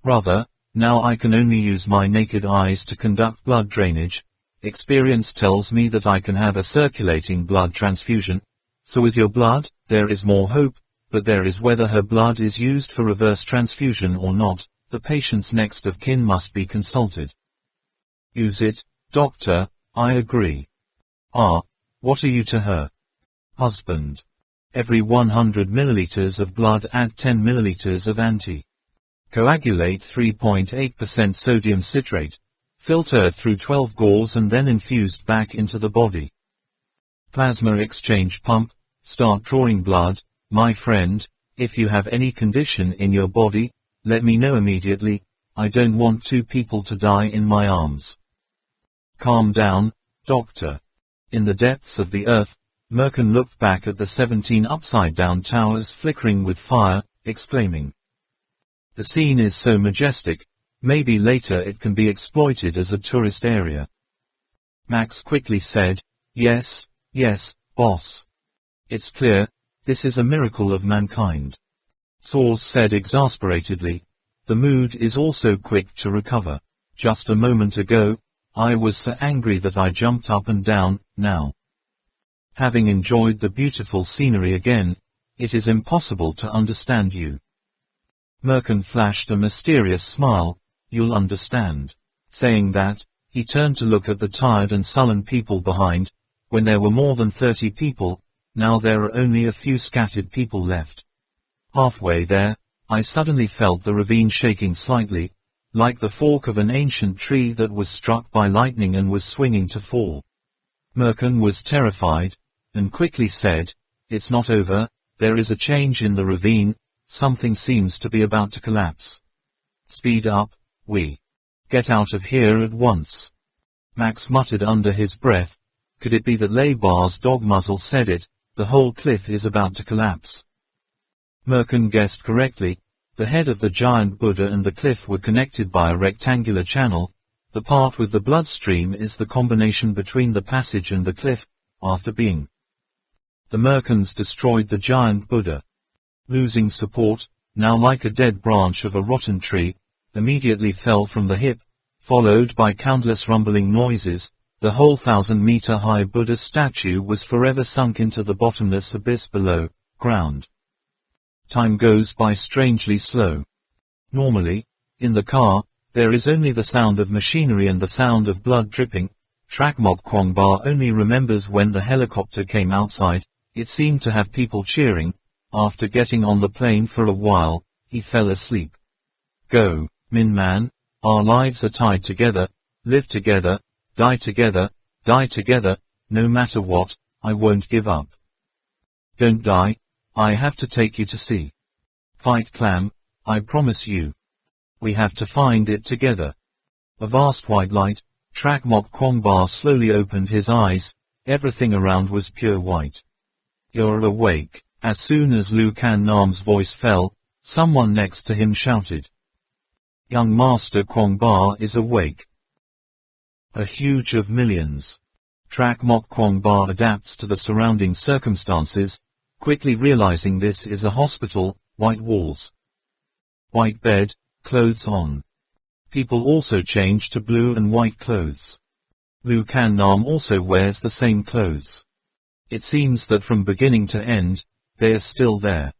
Rather, Now I can only use my naked eyes to conduct blood drainage. Experience tells me that I can have a circulating blood transfusion. So with your blood, there is more hope, but there is whether her blood is used for reverse transfusion or not. The patient's next of kin must be consulted. Use it, doctor, I agree. Ah, what are you to her? Husband. Every 100 milliliters of blood add 10 milliliters of anti-coagulate 3.8% sodium citrate, filtered through 12 gauze and then infused back into the body. Plasma exchange pump, start drawing blood, my friend. If you have any condition in your body, let me know immediately. I don't want 2 people to die in my arms. Calm down, doctor. In the depths of the earth, Merkin looked back at the 17 upside-down towers flickering with fire, exclaiming. The scene is so majestic, maybe later it can be exploited as a tourist area. Max quickly said, yes, boss. It's clear, this is a miracle of mankind. Source said exasperatedly, the mood is also quick to recover. Just a moment ago, I was so angry that I jumped up and down. Now, having enjoyed the beautiful scenery again, it is impossible to understand you. Merkin flashed a mysterious smile. You'll understand. Saying that, he turned to look at the tired and sullen people behind. When there were more than 30 people, now there are only a few scattered people left. Halfway there, I suddenly felt the ravine shaking slightly, like the fork of an ancient tree that was struck by lightning and was swinging to fall. Merkin was terrified, and quickly said, it's not over, there is a change in the ravine, something seems to be about to collapse. Speed up, we. Get out of here at once. Max muttered under his breath, could it be that Leibar's dog muzzle said it, the whole cliff is about to collapse. Merkin guessed correctly. The head of the giant Buddha and the cliff were connected by a rectangular channel. The part with the bloodstream is the combination between the passage and the cliff, after being. The Merkins destroyed the giant Buddha. Losing support, now like a dead branch of a rotten tree, immediately fell from the hip, followed by countless rumbling noises. The whole 1,000-meter-high Buddha statue was forever sunk into the bottomless abyss below ground. Time goes by strangely slow. Normally, in the car, there is only the sound of machinery and the sound of blood dripping. Trakmok Kwangba only remembers when the helicopter came outside. It seemed to have people cheering. After getting on the plane for a while, he fell asleep. Go, Min Man, our lives are tied together, live together, die together, no matter what, I won't give up. Don't die. I have to take you to sea. Fight Clam, I promise you. We have to find it together. A vast white light. Trakmok Kwangba slowly opened his eyes. Everything around was pure white. You're awake. As soon as Lu Kan Nam's voice fell, someone next to him shouted. Young Master Kwangba is awake. A huge of millions. Trakmok Kwangba adapts to the surrounding circumstances, quickly realizing this is a hospital. White walls. White bed, clothes on. People also change to blue and white clothes. Lu Kan Nam also wears the same clothes. It seems that from beginning to end, they are still there.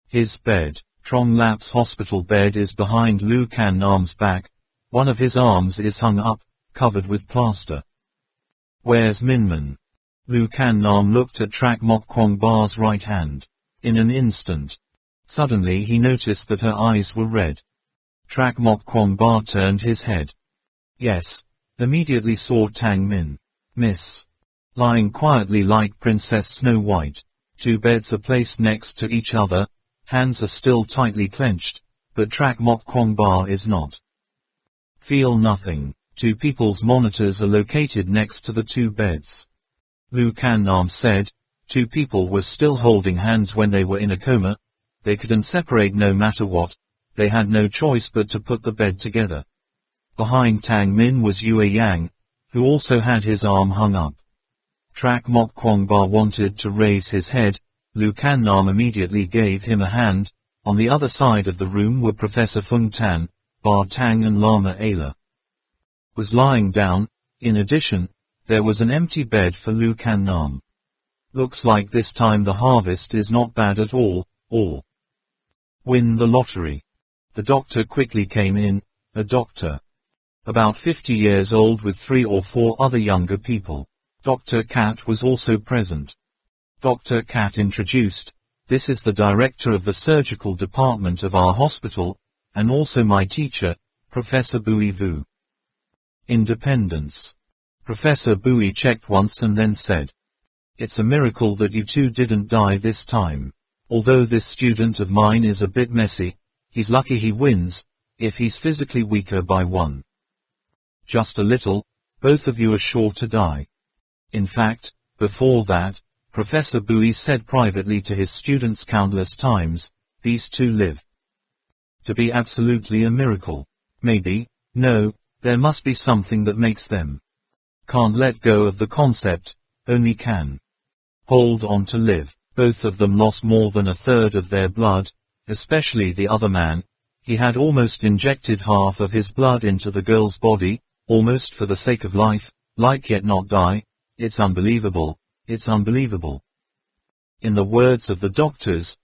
His bed, Trong Lap's hospital bed, is behind Lu Kan Nam's back. One of his arms is hung up, covered with plaster. Where's Minman? Lu Kan Nam looked at Trakmok Kwangba's right hand. In an instant. Suddenly he noticed that her eyes were red. Trakmok Kwangba turned his head. Yes. Immediately saw Tang Min. Miss. Lying quietly like Princess Snow White. 2 beds are placed next to each other. Hands are still tightly clenched, but Trakmok Kwangba is not. Feel nothing. 2 people's monitors are located next to the 2 beds. Lu Kan Nam said, 2 people were still holding hands when they were in a coma. They couldn't separate no matter what. They had no choice but to put the bed together. Behind Tang Min was Yue Yang, who also had his arm hung up. Trakmok Kwangba wanted to raise his head. Lu Kan Nam immediately gave him a hand. On the other side of the room were Professor Fung Tan, Ma Tang and Lama Ayla was lying down. In addition, there was an empty bed for Lu Can Nam. Looks like this time the harvest is not bad at all, or win the lottery. The doctor quickly came in, a doctor about 50 years old with 3 or 4 other younger people. Dr. Cat was also present. Dr. Cat introduced, "This is the director of the surgical department of our hospital, and also my teacher, Professor Bui Vu." Independence. Professor Bui checked once and then said, "It's a miracle that you two didn't die this time. Although this student of mine is a bit messy, he's lucky he wins, if he's physically weaker by 1. Just a little, both of you are sure to die." In fact, before that, Professor Bui said privately to his students countless times, "These two live to be absolutely a miracle. Maybe, no, there must be something that makes them can't let go of the concept, only can hold on to live." Both of them lost more than a third of their blood, especially the other man. He had almost injected half of his blood into the girl's body, almost for the sake of life, like yet not die. It's unbelievable, it's unbelievable. In the words of the doctors,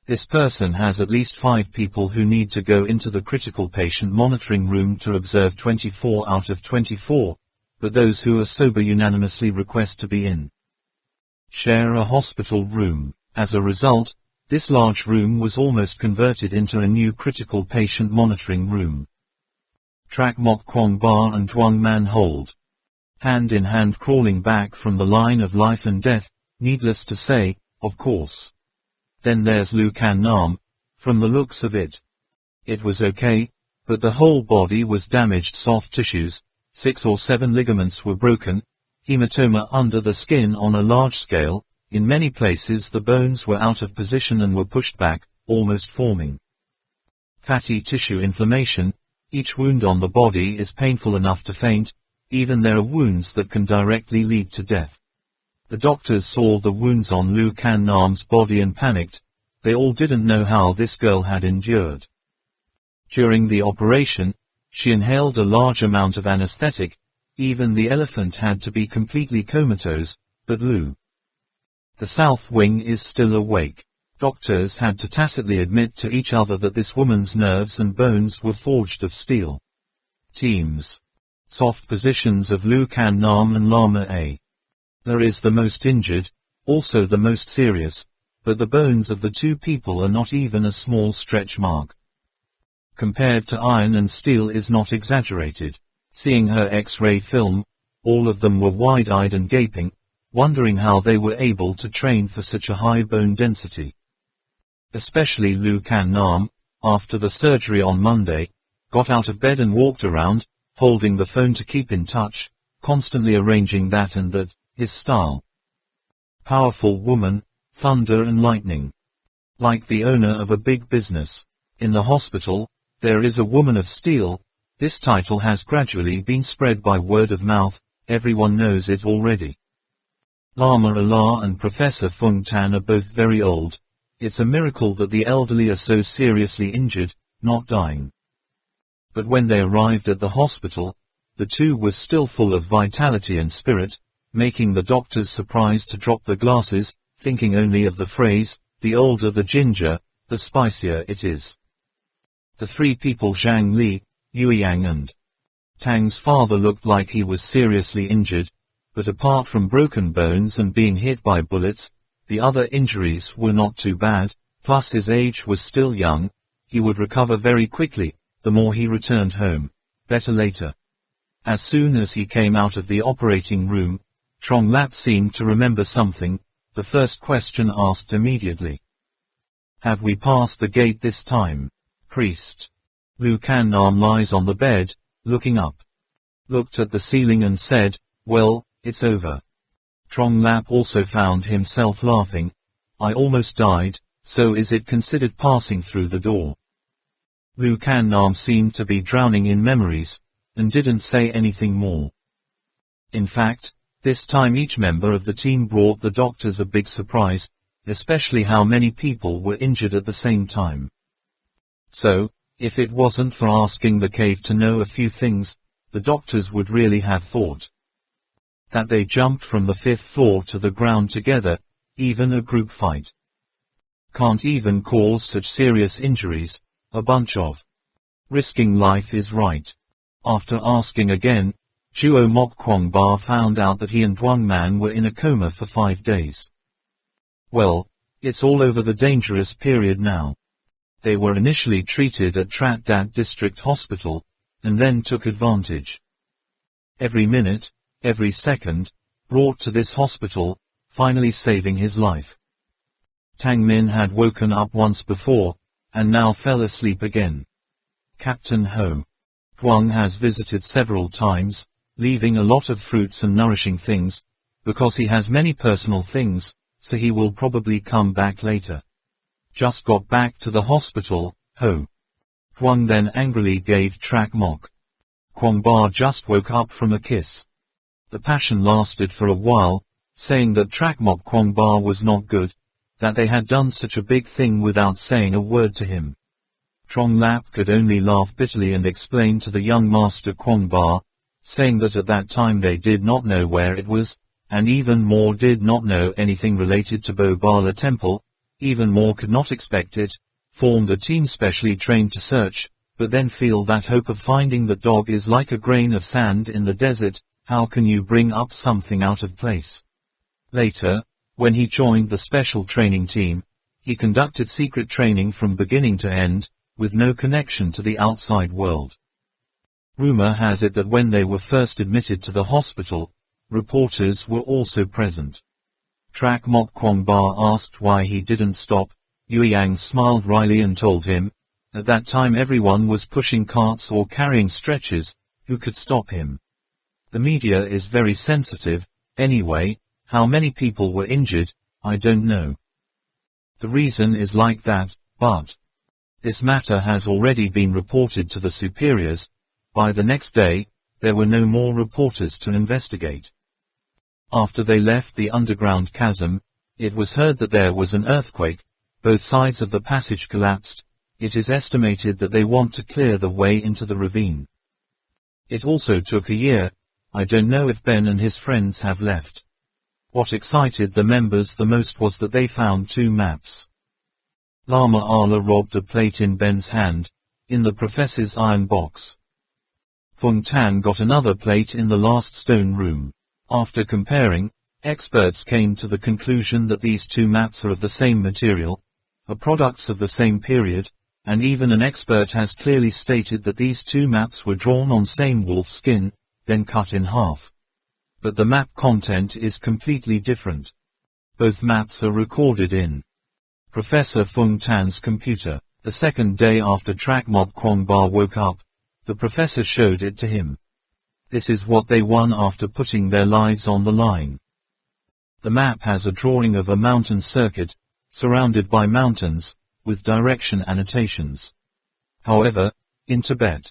this person has at least 5 people who need to go into the critical patient monitoring room to observe 24 out of 24, but those who are sober unanimously request to be in share a hospital room. As a result, this large room was almost converted into a new critical patient monitoring room. Trak Mok Kwong Ba and Duang Man hold hand in hand crawling back from the line of life and death, needless to say, of course. Then there's Lu Can Nam. From the looks of it, it was okay, but the whole body was damaged. Soft tissues, 6 or 7 ligaments were broken, hematoma under the skin on a large scale. In many places the bones were out of position and were pushed back, almost forming fatty tissue inflammation. Each wound on the body is painful enough to faint. Even there are wounds that can directly lead to death. The doctors saw the wounds on Lu Can Nam's body and panicked. They all didn't know how this girl had endured. During the operation, she inhaled a large amount of anesthetic. Even the elephant had to be completely comatose, but the south wing is still awake. Doctors had to tacitly admit to each other that this woman's nerves and bones were forged of steel. Teams. Soft positions of Lu Can Nam and Lama A. There is the most injured, also the most serious, but the bones of the 2 people are not even a small stretch mark. Compared to iron and steel is not exaggerated. Seeing her X-ray film, all of them were wide-eyed and gaping, wondering how they were able to train for such a high bone density. Especially Lu Can Nam, after the surgery on Monday, got out of bed and walked around, holding the phone to keep in touch, constantly arranging that and that, his style. Powerful woman, thunder and lightning. Like the owner of a big business. In the hospital, there is a woman of steel. This title has gradually been spread by word of mouth, everyone knows it already. Lama Allah and Professor Fung Tan are both very old. It's a miracle that the elderly are so seriously injured, not dying. But when they arrived at the hospital, the 2 were still full of vitality and spirit, making the doctors surprised to drop the glasses, thinking only of the phrase, "The older the ginger, the spicier it is." The 3 people Zhang Li, Yueyang and Tang's father looked like he was seriously injured, but apart from broken bones and being hit by bullets, the other injuries were not too bad, plus his age was still young. He would recover very quickly. The more he returned home, better later. As soon as he came out of the operating room, Trong Lap seemed to remember something. The first question asked immediately. "Have we passed the gate this time?" Priest. Lu Can Nam lies on the bed, looking up. Looked at the ceiling and said, "Well, it's over." Trong Lap also found himself laughing. "I almost died, so is it considered passing through the door?" Lu Can Nam seemed to be drowning in memories, and didn't say anything more. In fact, this time each member of the team brought the doctors a big surprise, especially how many people were injured at the same time. So, If it wasn't for asking the cave to know a few things, the doctors would really have thought that they jumped from the 5th floor to the ground together, even a group fight can't even cause such serious injuries, a bunch of risking life is right. After asking again, Chuo Mok Kwong Ba found out that he and Wang Man were in a coma for 5 days. Well, it's all over the dangerous period now. They were initially treated at Trat Dat District Hospital, and then took advantage. Every minute, every second, brought to this hospital, finally saving his life. Tang Min had woken up once before, and now fell asleep again. Captain Ho Huang has visited several times, leaving a lot of fruits and nourishing things, because he has many personal things, so he will probably come back later. Just got back to the hospital, Ho Huang then angrily gave Trak Mok Kwong Ba just woke up from a kiss. The passion lasted for a while, saying that Trak Mok Kwong Ba was not good, that they had done such a big thing without saying a word to him. Trong Lap could only laugh bitterly and explain to the young master Kwong Ba, saying that at that time they did not know where it was, and even more did not know anything related to Bo Bala Temple, even more could not expect it, formed a team specially trained to search, but then feel that hope of finding the dog is like a grain of sand in the desert. How can you bring up something out of place? Later, when he joined the special training team, he conducted secret training from beginning to end, with no connection to the outside world. Rumor has it that when they were first admitted to the hospital, reporters were also present. Trak Mok Kwong Ba asked why he didn't stop. Yue Yang smiled wryly and told him, at that time everyone was pushing carts or carrying stretchers, who could stop him? The media is very sensitive. Anyway, how many people were injured, I don't know. The reason is like that, but this matter has already been reported to the superiors. By the next day, there were no more reporters to investigate. After they left the underground chasm, it was heard that there was an earthquake, both sides of the passage collapsed. It is estimated that they want to clear the way into the ravine. It also took a year. I don't know if Ben and his friends have left. What excited the members the most was that they found 2 maps. Lama Ala robbed a plate in Ben's hand, in the professor's iron box. Fung Tan got another plate in the last stone room. After comparing, experts came to the conclusion that these 2 maps are of the same material, are products of the same period, and even an expert has clearly stated that these 2 maps were drawn on same wolf skin, then cut in half. But the map content is completely different. Both maps are recorded in Professor Fung Tan's computer. The second day after Trak Mok Kwong Ba woke up, the professor showed it to him. This is what they won after putting their lives on the line. The map has a drawing of a mountain circuit, surrounded by mountains, with direction annotations. However, in Tibet,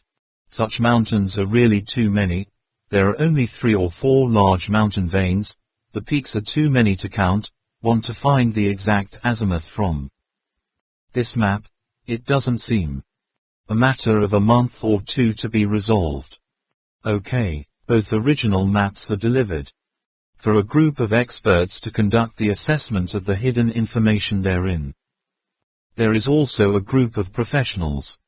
such mountains are really too many. There are only 3 or 4 large mountain veins. The peaks are too many to count. Want to find the exact azimuth from this map? It doesn't seem a matter of a month or 2 to be resolved. Okay, both original maps are delivered for a group of experts to conduct the assessment of the hidden information therein. There is also a group of professionals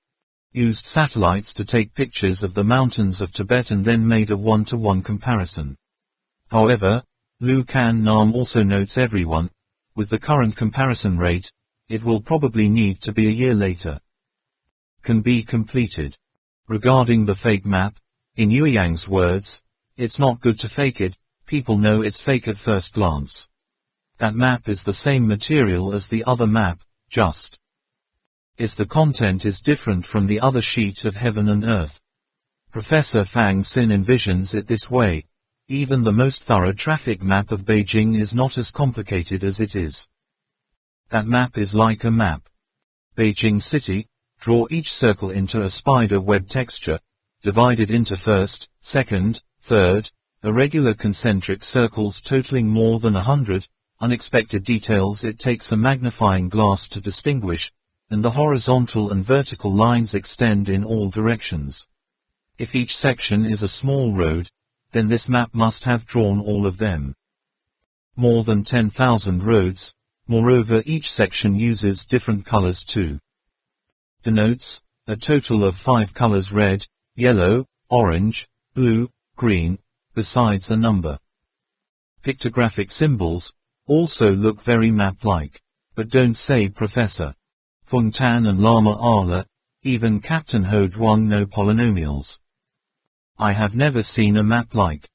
used satellites to take pictures of the mountains of Tibet and then made a one-to-one comparison. However, Lu Kan Nam also notes everyone, with the current comparison rate, it will probably need to be a year later. Can be completed. Regarding the fake map, in Yue Yang's words, it's not good to fake it, people know it's fake at first glance. That map is the same material as the other map, just the content is different from the other sheet of heaven and earth. Professor Fang Xin envisions it this way. Even the most thorough traffic map of Beijing is not as complicated as it is. That map is like a map. Beijing City, draw each circle into a spider web texture, divided into first, second, third, irregular concentric circles totaling more than 100, unexpected details it takes a magnifying glass to distinguish, and the horizontal and vertical lines extend in all directions. If each section is a small road, then this map must have drawn all of them. More than 10,000 roads, moreover each section uses different colors too. Denotes a total of 5 colors: red, yellow, orange, blue, green, besides a number. Pictographic symbols also look very map-like, but don't say Professor Fung Tan and Lama Ala, even Captain Ho Duong know polynomials. I have never seen a map like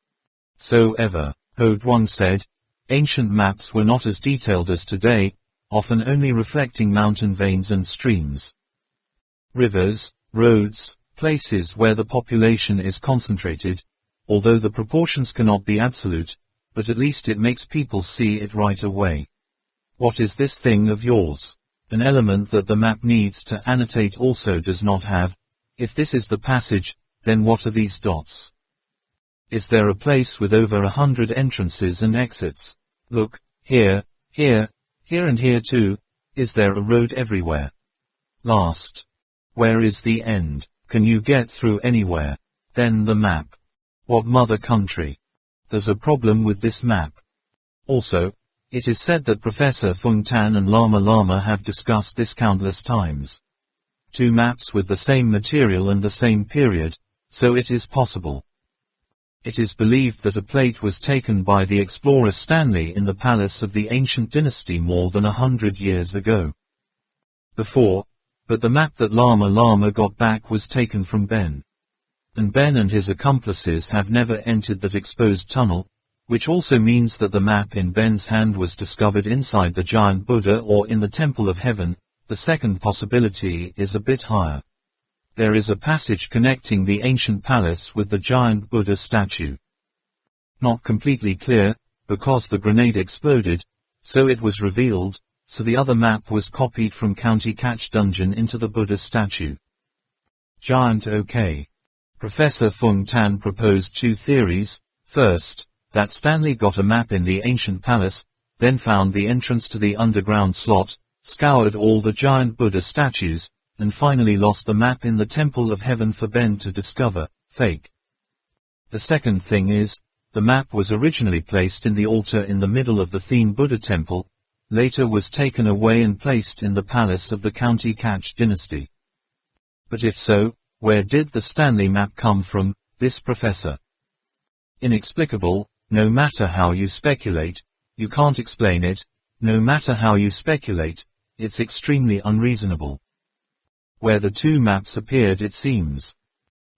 so ever. Ho Duong said, ancient maps were not as detailed as today, often only reflecting mountain veins and streams. Rivers, roads, places where the population is concentrated, although the proportions cannot be absolute, but at least it makes people see it right away. What is this thing of yours? An element that the map needs to annotate also does not have. If this is the passage, then what are these dots? Is there a place with over 100 entrances and exits? Look, here, here, here and here too. Is there a road everywhere? Last. Where is the end? Can you get through anywhere? Then the map. What mother country? There's a problem with this map. Also, it is said that Professor Fung Tan and Lama have discussed this countless times. 2 maps with the same material and the same period, so it is possible. It is believed that a plate was taken by the explorer Stanley in the palace of the ancient dynasty more than 100 years ago. But the map that Lama got back was taken from Ben. And Ben and his accomplices have never entered that exposed tunnel, which also means that the map in Ben's hand was discovered inside the giant Buddha or in the Temple of Heaven. The second possibility is a bit higher. There is a passage connecting the ancient palace with the giant Buddha statue. Not completely clear, because the grenade exploded, so it was revealed, so the other map was copied from County Catch Dungeon into the Buddha statue. Giant OK. Professor Fung Tan proposed 2 theories. First, that Stanley got a map in the ancient palace, then found the entrance to the underground slot, scoured all the giant Buddha statues, and finally lost the map in the Temple of Heaven for Ben to discover. Fake. The second thing is, the map was originally placed in the altar in the middle of the theme Buddha temple, later was taken away and placed in the palace of the County Catch dynasty. But if so, where did the Stanley map come from, this professor? Inexplicable. No matter how you speculate, you can't explain it. No matter how you speculate, it's extremely unreasonable. Where the 2 maps appeared, it seems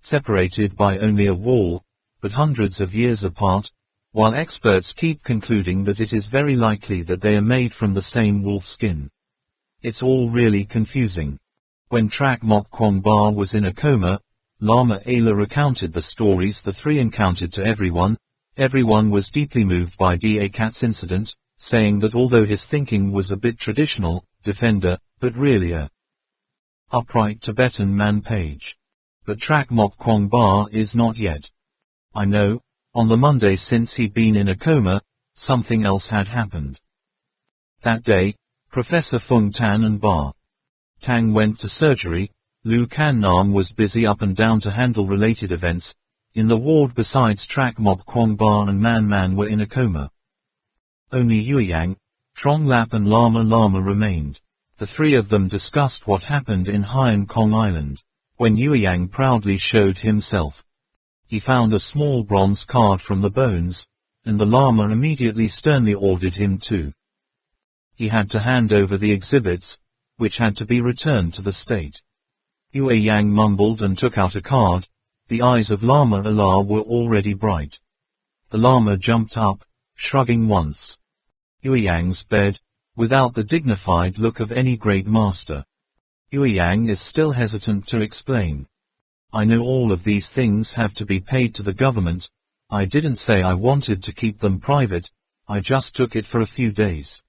separated by only a wall, but hundreds of years apart, while experts keep concluding that it is very likely that they are made from the same wolf skin. It's all really confusing. When Trak Mok Kwong Ba was in a coma, Lama Ala recounted the stories the 3 encountered to everyone. Everyone was deeply moved by Da Kat's incident, saying that although his thinking was a bit traditional, defender, but really a upright Tibetan man page. But Trak Mok Kwong Ba is not yet. I know, on the Monday since he'd been in a coma, something else had happened. That day, Professor Fung Tan and Ba Tang went to surgery. Lu Kan Nam was busy up and down to handle related events. In the ward besides Trak Mok Kwong Ba and Man were in a coma. Only Yueyang, Trong Lap and Lama remained. The 3 of them discussed what happened in Hainan Kong Island. When Yueyang proudly showed himself, he found a small bronze card from the bones, and the Lama immediately sternly ordered him to. He had to hand over the exhibits, which had to be returned to the state. Yueyang mumbled and took out a card. The eyes of Lama Ala were already bright. The Lama jumped up, shrugging once. Yueyang's bed, without the dignified look of any great master. Yueyang is still hesitant to explain. I know all of these things have to be paid to the government. I didn't say I wanted to keep them private, I just took it for a few days.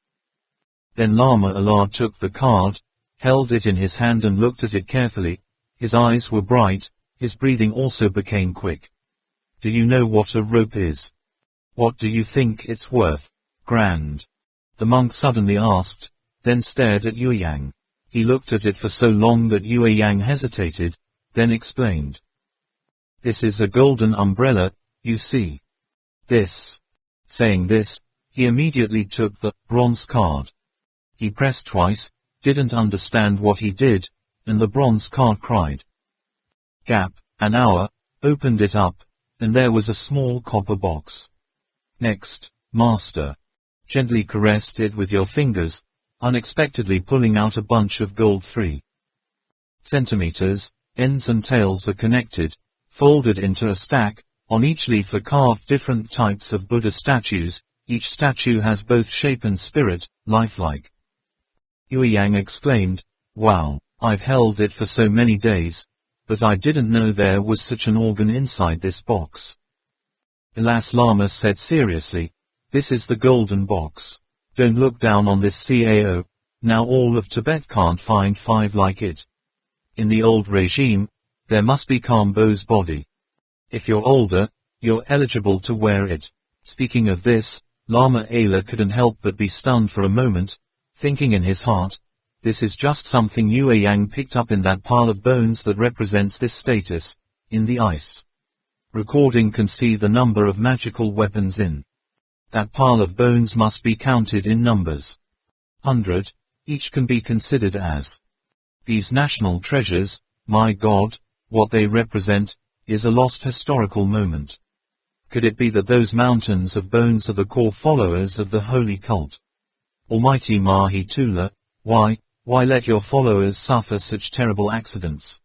Then Lama Ala took the card, held it in his hand and looked at it carefully. His eyes were bright. His breathing also became quick. Do you know what a rope is? What do you think it's worth? Grand. The monk suddenly asked, then stared at Yueyang. He looked at it for so long that Yue Yang hesitated, then explained. This is a golden umbrella, you see. This. Saying this, he immediately took the bronze card. He pressed twice, didn't understand what he did, and the bronze card cried. Gap, an hour, opened it up, and there was a small copper box. Next, Master. Gently caressed it with your fingers, unexpectedly pulling out a bunch of gold 3 centimeters, ends and tails are connected, folded into a stack, on each leaf are carved different types of Buddha statues, each statue has both shape and spirit, lifelike. Yue Yang exclaimed, wow, I've held it for so many days, but I didn't know there was such an organ inside this box. Alas, Lama said seriously, this is the golden box. Don't look down on this CAO, now all of Tibet can't find 5 like it. In the old regime, there must be Kambo's body. If you're older, you're eligible to wear it. Speaking of this, Lama Ayla couldn't help but be stunned for a moment, thinking in his heart, this is just something Yue Yang picked up in that pile of bones that represents this status, in the ice. Recording can see the number of magical weapons in that pile of bones must be counted in numbers. 100, each can be considered as these national treasures. My God, what they represent, is a lost historical moment. Could it be that those mountains of bones are the core followers of the holy cult? Almighty Mahitula, why let your followers suffer such terrible accidents?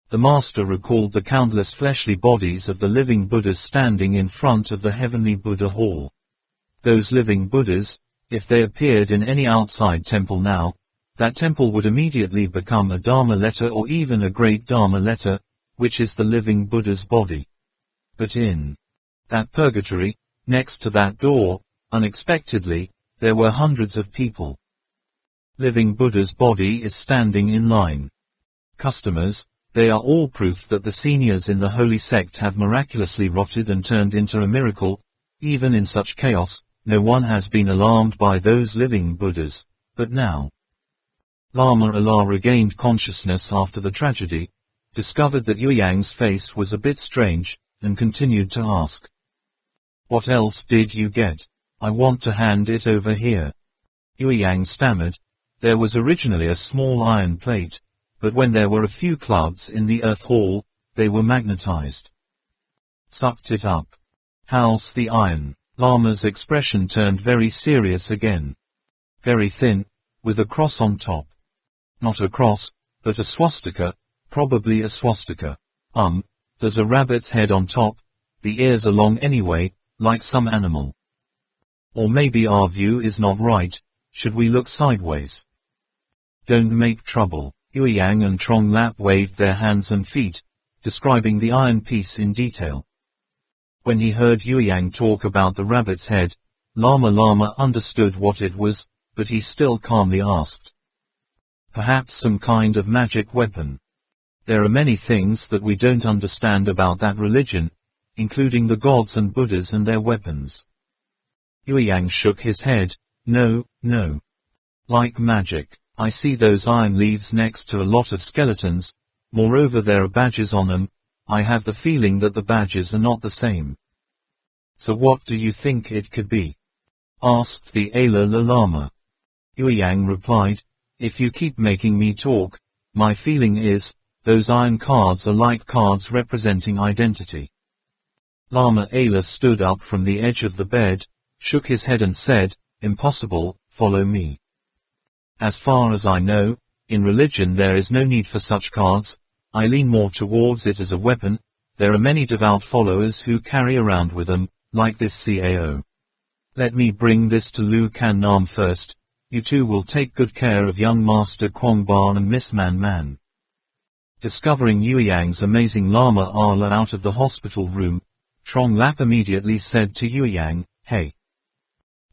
The Master recalled the countless fleshly bodies of the living Buddhas standing in front of the heavenly Buddha hall. Those living Buddhas, if they appeared in any outside temple now, that temple would immediately become a Dharma letter or even a great Dharma letter, which is the living Buddha's body. But in that purgatory, next to that door, unexpectedly, there were hundreds of people. Living Buddha's body is standing in line. Customers, they are all proof that the seniors in the holy sect have miraculously rotted and turned into a miracle. Even in such chaos, no one has been alarmed by those living Buddhas, but now. Lama Allah regained consciousness after the tragedy, discovered that Yue Yang's face was a bit strange, and continued to ask. What else did you get? I want to hand it over here. Yue Yang stammered. There was originally a small iron plate, but when there were a few clouds in the earth hall, they were magnetized. Sucked it up. How's the iron? Lama's expression turned very serious again. Very thin, with a cross on top. Not a cross, but a swastika, probably a swastika. There's a rabbit's head on top, the ears are long anyway, like some animal. Or maybe our view is not right, should we look sideways? Don't make trouble. Yue Yang and Trong Lap waved their hands and feet, describing the iron piece in detail. When he heard Yue Yang talk about the rabbit's head, Lama understood what it was, but he still calmly asked. Perhaps some kind of magic weapon. There are many things that we don't understand about that religion, including the gods and Buddhas and their weapons. Yue Yang shook his head. No. Like magic. I see those iron leaves next to a lot of skeletons, moreover there are badges on them. I have the feeling that the badges are not the same. So what do you think it could be? Asked the Ayla Lama. Yue Yang replied, if you keep making me talk, my feeling is, those iron cards are like cards representing identity. Lama Ayla stood up from the edge of the bed, shook his head and said, impossible, follow me. As far as I know, in religion there is no need for such cards. I lean more towards it as a weapon. There are many devout followers who carry around with them, like this CAO. Let me bring this to Lu Kan Nam first. You two will take good care of young Master Kwong Ba and Miss Man Man. Discovering Yue Yang's amazing Lama Allah out of the hospital room, Trong Lap immediately said to Yue Yang, hey.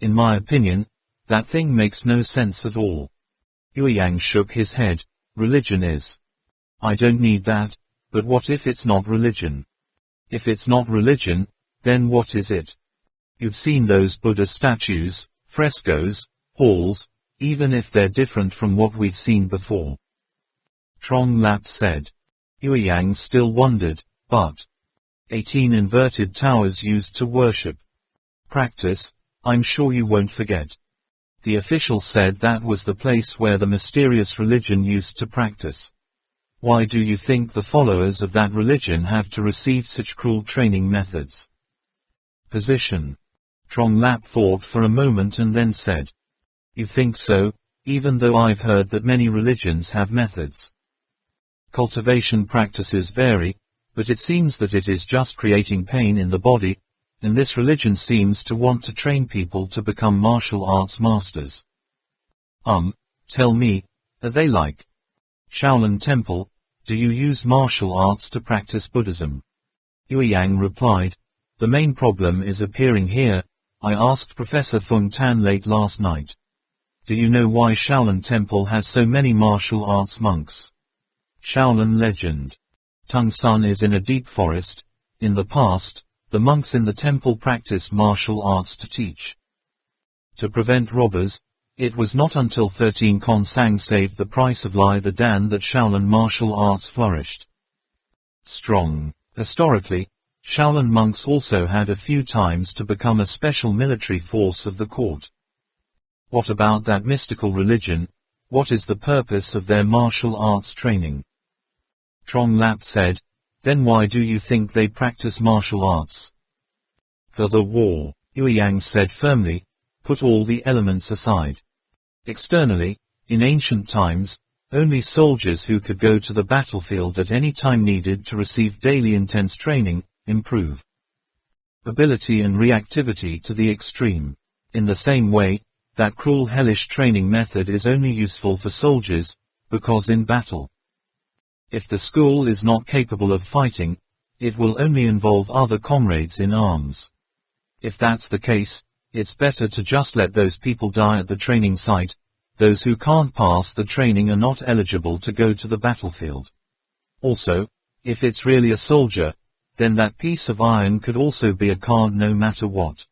In my opinion, that thing makes no sense at all. Yue Yang shook his head. Religion is. I don't need that, but what if it's not religion? If it's not religion, then what is it? You've seen those Buddha statues, frescoes, halls, even if they're different from what we've seen before. Trong Lap said. Yueyang still wondered, but 18 inverted towers used to worship. Practice, I'm sure you won't forget. The official said that was the place where the mysterious religion used to practice. Why do you think the followers of that religion have to receive such cruel training methods? Position. Trong Lap thought for a moment and then said. You think so, even though I've heard that many religions have methods. Cultivation practices vary, but it seems that it is just creating pain in the body, and this religion seems to want to train people to become martial arts masters. Tell me, are they like Shaolin Temple? Do you use martial arts to practice Buddhism? Yueyang replied, the main problem is appearing here. I asked Professor Feng Tan late last night. Do you know why Shaolin Temple has so many martial arts monks? Shaolin legend. Tung Sun is in a deep forest. In the past, the monks in the temple practiced martial arts to teach. To prevent robbers, it was not until 13 Kon Sang saved the price of Lai the Dan that Shaolin martial arts flourished. Strong. Historically, Shaolin monks also had a few times to become a special military force of the court. What about that mystical religion? What is the purpose of their martial arts training? Trong Lap said, then why do you think they practice martial arts? For the war, Yueyang said firmly, put all the elements aside. Externally, in ancient times, only soldiers who could go to the battlefield at any time needed to receive daily intense training, improve ability and reactivity to the extreme. In the same way, that cruel hellish training method is only useful for soldiers, because in battle, if the school is not capable of fighting, it will only involve other comrades in arms. If that's the case, it's better to just let those people die at the training site. Those who can't pass the training are not eligible to go to the battlefield. Also, if it's really a soldier, then that piece of iron could also be a card no matter what.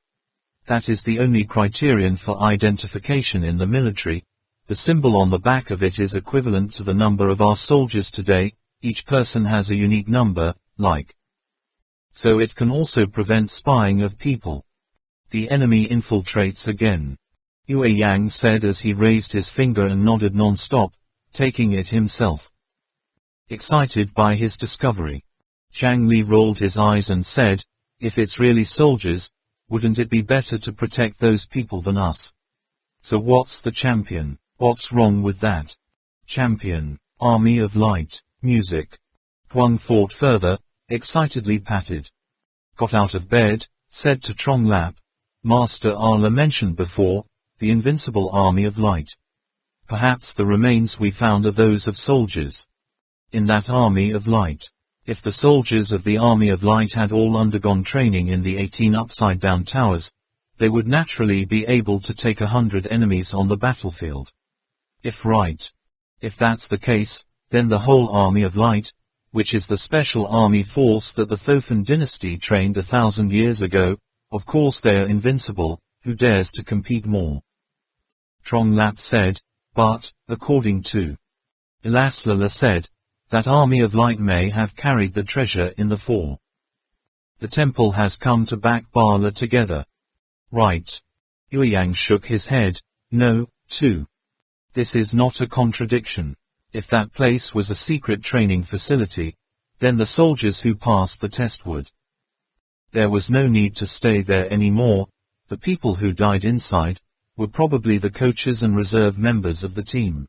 That is the only criterion for identification in the military. The symbol on the back of it is equivalent to the number of our soldiers today. Each person has a unique number, like. So it can also prevent spying of people. The enemy infiltrates again. Yueyang said as he raised his finger and nodded non-stop, taking it himself. Excited by his discovery, Zhang Li rolled his eyes and said, if it's really soldiers, wouldn't it be better to protect those people than us? So what's the champion? What's wrong with that? Champion, Army of Light, music. Huang thought further, excitedly patted. Got out of bed, said to Trong Lap. Master Allah mentioned before, the invincible Army of Light. Perhaps the remains we found are those of soldiers. In that Army of Light, if the soldiers of the Army of Light had all undergone training in the 18 upside-down towers, they would naturally be able to take 100 enemies on the battlefield. If that's the case, then the whole Army of Light, which is the special army force that the Thofen dynasty trained 1,000 years ago, of course they are invincible. Who dares to compete more? Trong Lap said, but, according to Ilaslala said, that Army of Light may have carried the treasure in the fore. The temple has come to back Bala together. Right. Yueyang shook his head. No, too. This is not a contradiction. If that place was a secret training facility, then the soldiers who passed the test would. There was no need to stay there anymore. The people who died inside were probably the coaches and reserve members of the team.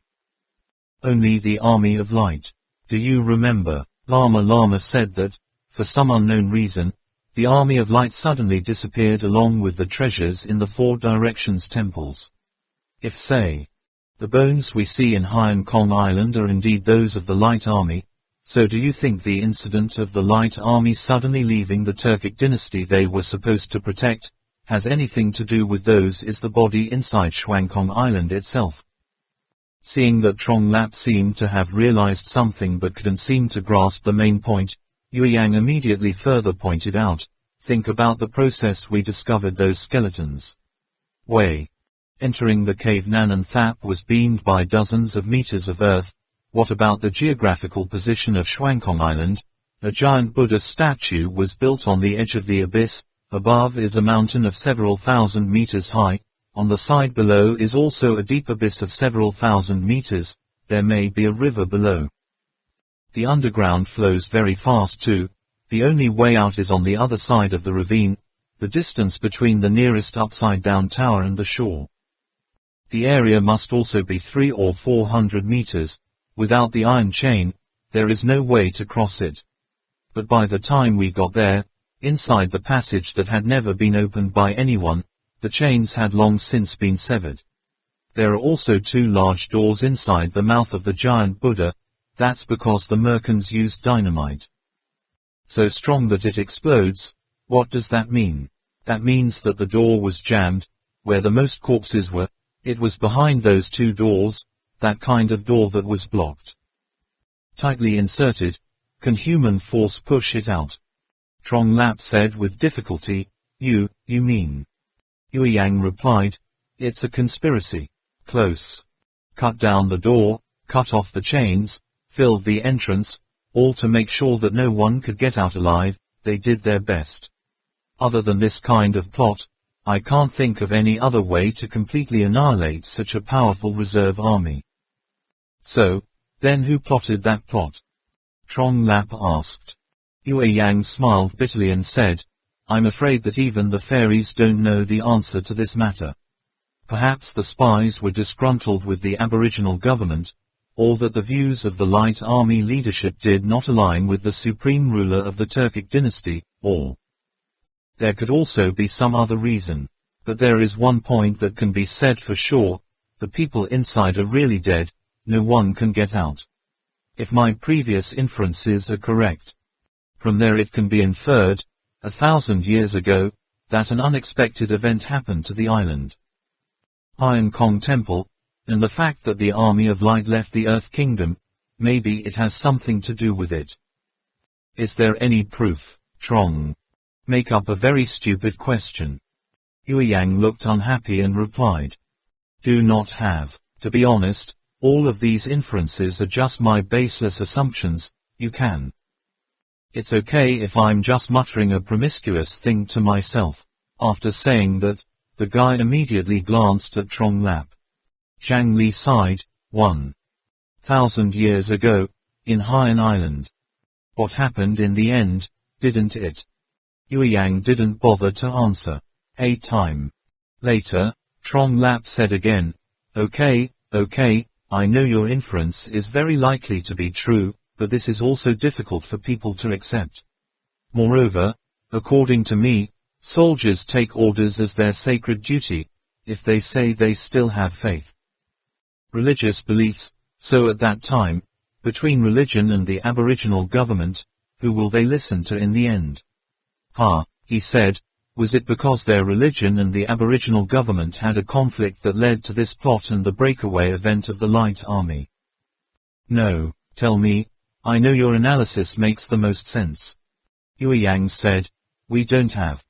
Only the Army of Light. Do you remember? Lama said that, for some unknown reason, the Army of Light suddenly disappeared along with the treasures in the four directions temples. If say, the bones we see in Hainan Kong Island are indeed those of the Light Army, so do you think the incident of the Light Army suddenly leaving the Turkic dynasty they were supposed to protect, has anything to do with those is the body inside Shuangkong Island itself? Seeing that Trong Lap seemed to have realized something but couldn't seem to grasp the main point, Yueyang immediately further pointed out, think about the process we discovered those skeletons. Way. Entering the cave Nanan Thap was beamed by dozens of meters of earth. What about the geographical position of Schwankong Island? A giant Buddha statue was built on the edge of the abyss. Above is a mountain of several thousand meters high. On the side below is also a deep abyss of several thousand meters. There may be a river below. The underground flows very fast too. The only way out is on the other side of the ravine, the distance between the nearest upside-down tower and the shore. The area must also be 300 or 400 meters. Without the iron chain, there is no way to cross it. But by the time we got there, inside the passage that had never been opened by anyone, the chains had long since been severed. There are also 2 large doors inside the mouth of the giant Buddha. That's because the merkins used dynamite. So strong that it explodes. What does that mean? That means that the door was jammed, where the most corpses were. It was behind those 2 doors, that kind of door that was blocked. Tightly inserted. Can human force push it out? Trong Lap said with difficulty. You mean? Yue Yang replied. It's a conspiracy. Close. Cut down the door, cut off the chains, filled the entrance, all to make sure that no one could get out alive. They did their best. Other than this kind of plot, I can't think of any other way to completely annihilate such a powerful reserve army. So, then who plotted that plot? Trong Lap asked. Yue Yang smiled bitterly and said, I'm afraid that even the fairies don't know the answer to this matter. Perhaps the spies were disgruntled with the Aboriginal government, or that the views of the Light Army leadership did not align with the supreme ruler of the Turkic dynasty, or there could also be some other reason. But there is one point that can be said for sure, the people inside are really dead, no one can get out. If my previous inferences are correct. From there it can be inferred, 1,000 years ago, that an unexpected event happened to the island. Hyeon Kong Temple, and the fact that the Army of Light left the Earth Kingdom, maybe it has something to do with it. Is there any proof? Trong. Make up a very stupid question. Yue Yang looked unhappy and replied. Do not have. To be honest, all of these inferences are just my baseless assumptions. You can. It's okay if I'm just muttering a promiscuous thing to myself. After saying that, the guy immediately glanced at Trong Lap. Zhang Li sighed. 1,000 years ago, in Haiyan Island. What happened in the end, didn't it? Yue Yang didn't bother to answer. A time later, Trong Lap said again. Okay, I know your inference is very likely to be true, but this is also difficult for people to accept. Moreover, according to me, soldiers take orders as their sacred duty, if they say they still have faith. Religious beliefs, so at that time, between religion and the Aboriginal government, who will they listen to in the end? He said, was it because their religion and the Aboriginal government had a conflict that led to this plot and the breakaway event of the Light Army? No, tell me, I know your analysis makes the most sense. Yue Yang said, we don't have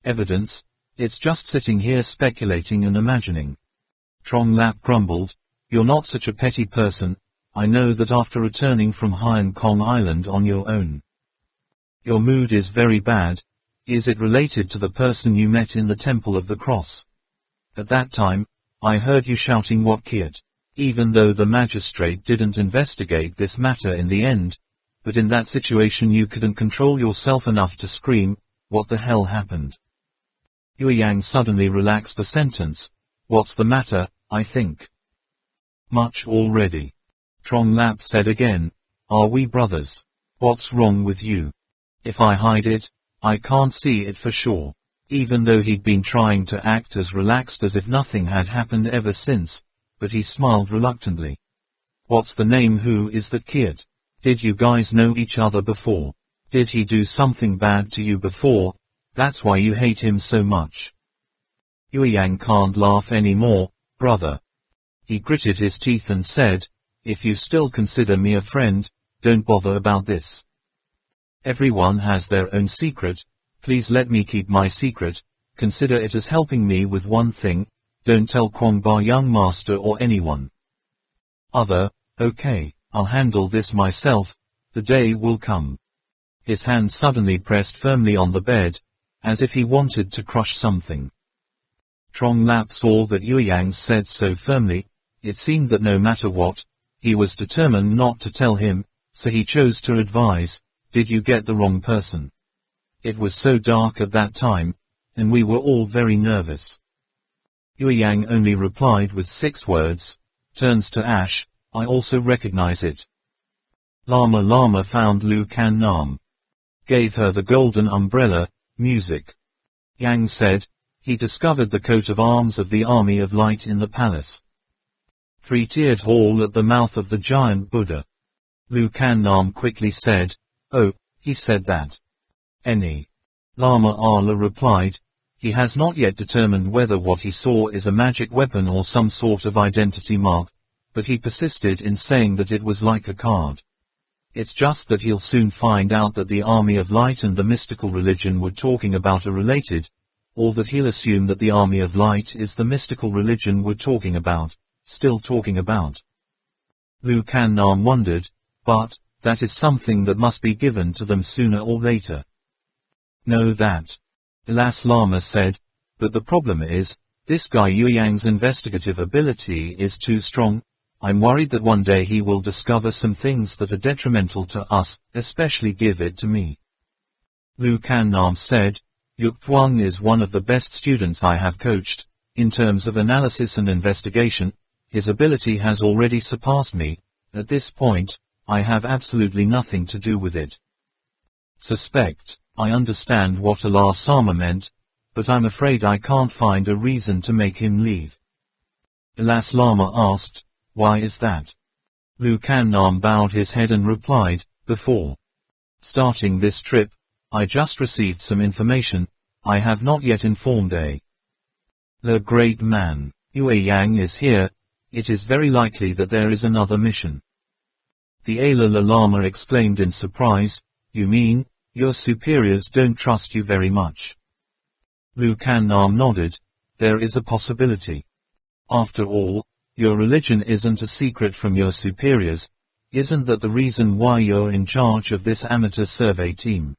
evidence, it's just sitting here speculating and imagining. Trong Lap grumbled, you're not such a petty person, I know that after returning from Hyeon Kong Island on your own. Your mood is very bad. Is it related to the person you met in the Temple of the Cross? At that time, I heard you shouting what Kiat, even though the magistrate didn't investigate this matter in the end, but in that situation you couldn't control yourself enough to scream, what the hell happened? Yue Yang suddenly relaxed the sentence, what's the matter, I think. Much already. Trong Lap said again, are we brothers? What's wrong with you? If I hide it, I can't see it for sure. Even though he'd been trying to act as relaxed as if nothing had happened ever since, but he smiled reluctantly. What's the name? Who is that kid? Did you guys know each other before? Did he do something bad to you before? That's why you hate him so much. Yue Yang can't laugh anymore, brother. He gritted his teeth and said, if you still consider me a friend, don't bother about this. Everyone has their own secret, please let me keep my secret, consider it as helping me with one thing, Don't tell Kwangba young master or anyone. Okay, I'll handle this myself, the day will come. His hand suddenly pressed firmly on the bed, as if he wanted to crush something. Trong Lap saw that Yueyang said so firmly, it seemed that no matter what, he was determined not to tell him, so he chose to advise, did you get the wrong person? It was so dark at that time, and we were all very nervous. Yueyang only replied with 6 words, turns to ash, I also recognize it. Lama found Lu Can Nam. Gave her the golden umbrella, music. Yang said, he discovered the coat of arms of the Army of Light in the palace. 3-tiered hall at the mouth of the giant Buddha. Lu Can Nam quickly said, oh, he said that. Any. Lama Ala replied, he has not yet determined whether what he saw is a magic weapon or some sort of identity mark, but he persisted in saying that it was like a card. It's just that he'll soon find out that the Army of Light and the mystical religion we're talking about are related, or that he'll assume that the Army of Light is the mystical religion we're talking about, still talking about. Lu Can Nam wondered, but, that is something that must be given to them sooner or later. Know that. Alas, Lama said, but the problem is, this guy Yueyang's investigative ability is too strong. I'm worried that one day he will discover some things that are detrimental to us, especially give it to me. Lu Can Nam said, Yuk Tuang is one of the best students I have coached, in terms of analysis and investigation, his ability has already surpassed me, at this point, I have absolutely nothing to do with it. Suspect, I understand what Allah Sama meant, but I'm afraid I can't find a reason to make him leave. Alas, Lama asked, why is that? Lu Can Nam bowed his head and replied, before starting this trip, I just received some information, I have not yet informed the great man. Yueyang is here, it is very likely that there is another mission. The Alala Lama exclaimed in surprise, you mean, your superiors don't trust you very much? Lu Can Nam nodded, there is a possibility. After all, your religion isn't a secret from your superiors, isn't that the reason why you're in charge of this amateur survey team?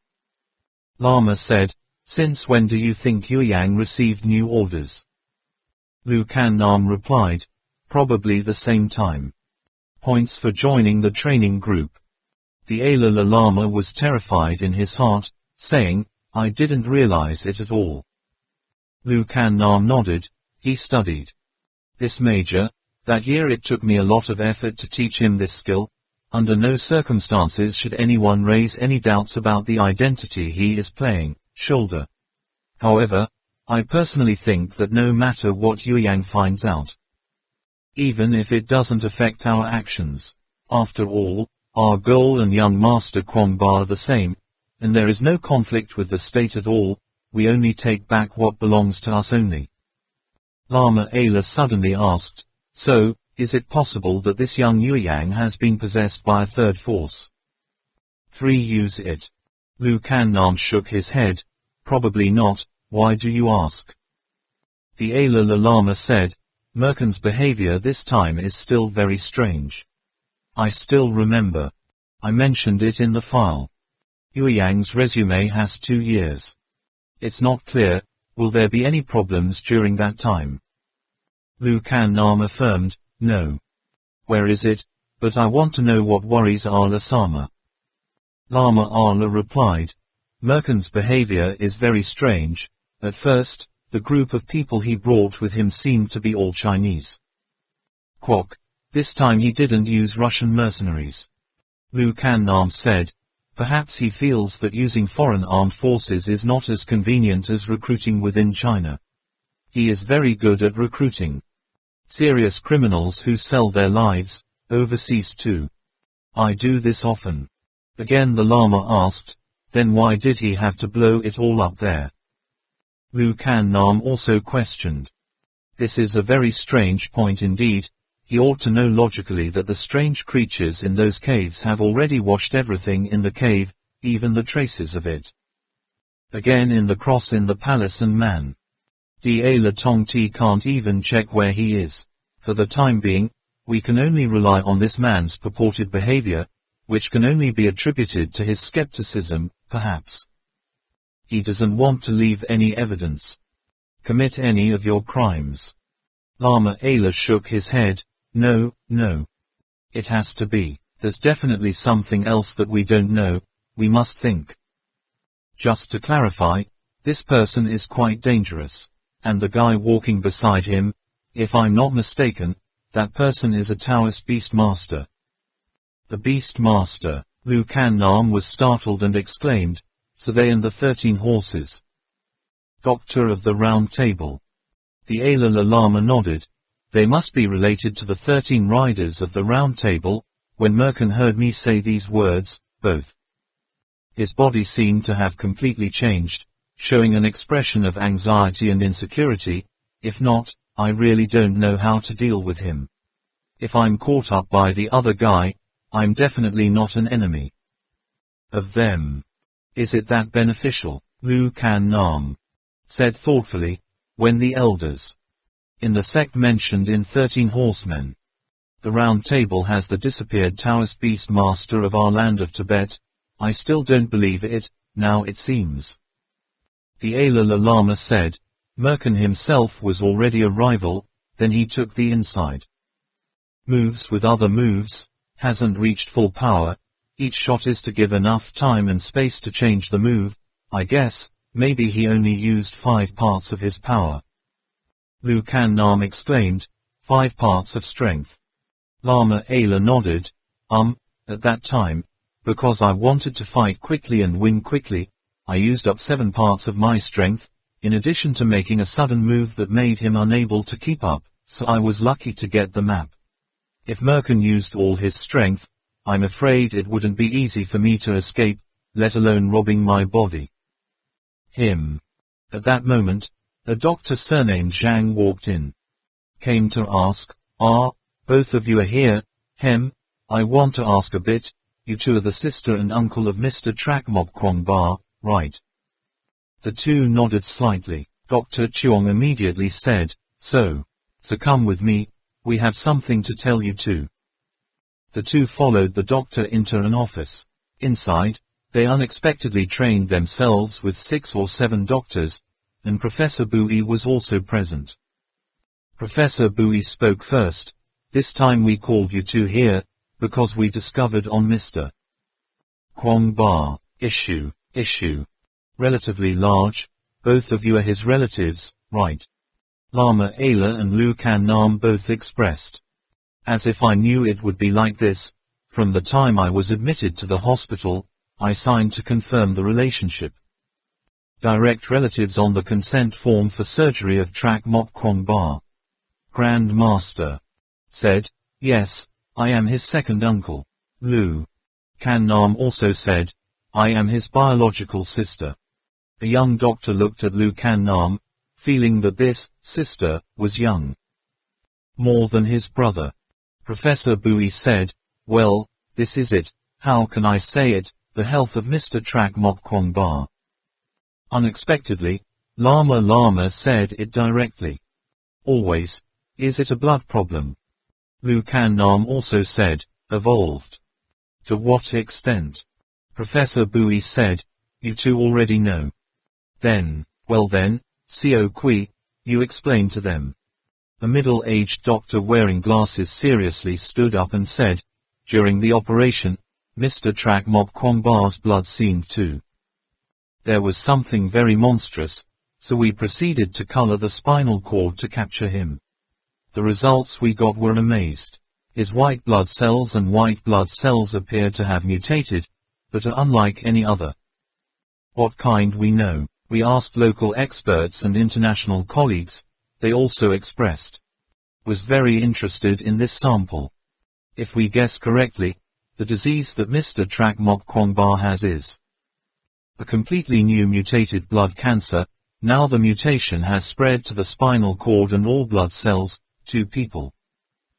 Lama said, since when do you think Yueyang received new orders? Lu Can Nam replied, probably the same time. Points for joining the training group. The Alala Lama was terrified in his heart, saying, I didn't realize it at all. Lu Can Nam nodded, he studied. This major, that year it took me a lot of effort to teach him this skill. Under no circumstances should anyone raise any doubts about the identity he is playing, shoulder. However, I personally think that no matter what Yueyang finds out, even if it doesn't affect our actions, after all, our goal and young master Kwangba are the same, and there is no conflict with the state at all, we only take back what belongs to us only. Lama Ala suddenly asked, so, is it possible that this young Yueyang has been possessed by a third force? 3. Use it. Lu Can Nam shook his head, probably not, why do you ask? The Alala Lama said, Merkin's behavior this time is still very strange. I still remember. I mentioned it in the file. Yueyang's resume has 2 years. It's not clear, will there be any problems during that time? Lu Can Nam affirmed, no. Where is it? But I want to know what worries Allah Sama. Lama Allah replied, Merkin's behavior is very strange. At first, the group of people he brought with him seemed to be all Chinese. Quoc. This time he didn't use Russian mercenaries. Lu Can Nam said, perhaps he feels that using foreign armed forces is not as convenient as recruiting within China. He is very good at recruiting serious criminals who sell their lives, overseas too. I do this often. Again the Lama asked, then why did he have to blow it all up there? Lu Can Nam also questioned. This is a very strange point indeed. He ought to know logically that the strange creatures in those caves have already washed everything in the cave, even the traces of it. Again in the cross in the palace and man. Da La Tong Ti can't even check where he is. For the time being, we can only rely on this man's purported behavior, which can only be attributed to his skepticism, perhaps. He doesn't want to leave any evidence. Commit any of your crimes. Lama Ayla shook his head. No, no. It has to be. There's definitely something else that we don't know. We must think. Just to clarify, this person is quite dangerous. And the guy walking beside him, if I'm not mistaken, that person is a Taoist beast master. The beast master. Lu Kan Nam was startled and exclaimed, so they and the 13 horses. Doctor of the Round Table. The Ayla Lama nodded. They must be related to the 13 riders of the Round Table. When Merkin heard me say these words, both. His body seemed to have completely changed, showing an expression of anxiety and insecurity. If not, I really don't know how to deal with him. If I'm caught up by the other guy, I'm definitely not an enemy of them. Is it that beneficial? Lu Kan Nam said thoughtfully, when the elders in the sect mentioned in 13 horsemen. The Round Table has the disappeared Taoist beast master of our land of Tibet. I still don't believe it, now it seems. The Ayla Lama said, Merkin himself was already a rival, then he took the inside moves with other moves, hasn't reached full power. Each shot is to give enough time and space to change the move. I guess, maybe he only used 5 parts of his power. Lu Kan Nam exclaimed, 5 parts of strength. Lama Ayla nodded. At that time, because I wanted to fight quickly and win quickly, I used up 7 parts of my strength, in addition to making a sudden move that made him unable to keep up, so I was lucky to get the map. If Merkin used all his strength, I'm afraid it wouldn't be easy for me to escape, let alone robbing my body. Him. At that moment, a doctor surnamed Zhang walked in. Came to ask, both of you are here. I want to ask a bit. You two are the sister and uncle of Mr. Trakmok Kwong Ba, right? The two nodded slightly. Dr. Chuang immediately said, So come with me, we have something to tell you too. The two followed the doctor into an office. Inside, they unexpectedly trained themselves with 6 or 7 doctors, and Professor Bui was also present. Professor Bui spoke first. This time we called you two here, because we discovered on Mr. Kwong Ba, issue. Relatively large, both of you are his relatives, right? Lama Ayla and Lu Kan Nam both expressed. As if I knew it would be like this. From the time I was admitted to the hospital, I signed to confirm the relationship. Direct relatives on the consent form for surgery of Trakmok Kwong Ba. Grand Master said, yes, I am his second uncle. Lu Kan Nam also said, I am his biological sister. A young doctor looked at Lu Kan Nam, feeling that this sister was young more than his brother. Professor Bui said, well, this is it, how can I say it, the health of Mr. Trakmok Kwong Ba. Unexpectedly, Lama said it directly. Always. Is it a blood problem? Lu Kan Nam also said, evolved. To what extent? Professor Bui said, you two already know. Then, well then, Sio Kui, you explain to them. A middle-aged doctor wearing glasses seriously stood up and said, during the operation, Mr. Trakmok Kwong Ba's blood seemed to. There was something very monstrous, so we proceeded to color the spinal cord to capture him. The results we got were amazed. His white blood cells and white blood cells appeared to have mutated, but are unlike any other. What kind we know. We asked local experts and international colleagues. They also expressed. Was very interested in this sample. If we guess correctly, the disease that Mr. Trakmok Kwong Ba has is a completely new mutated blood cancer. Now the mutation has spread to the spinal cord and all blood cells, 2 people.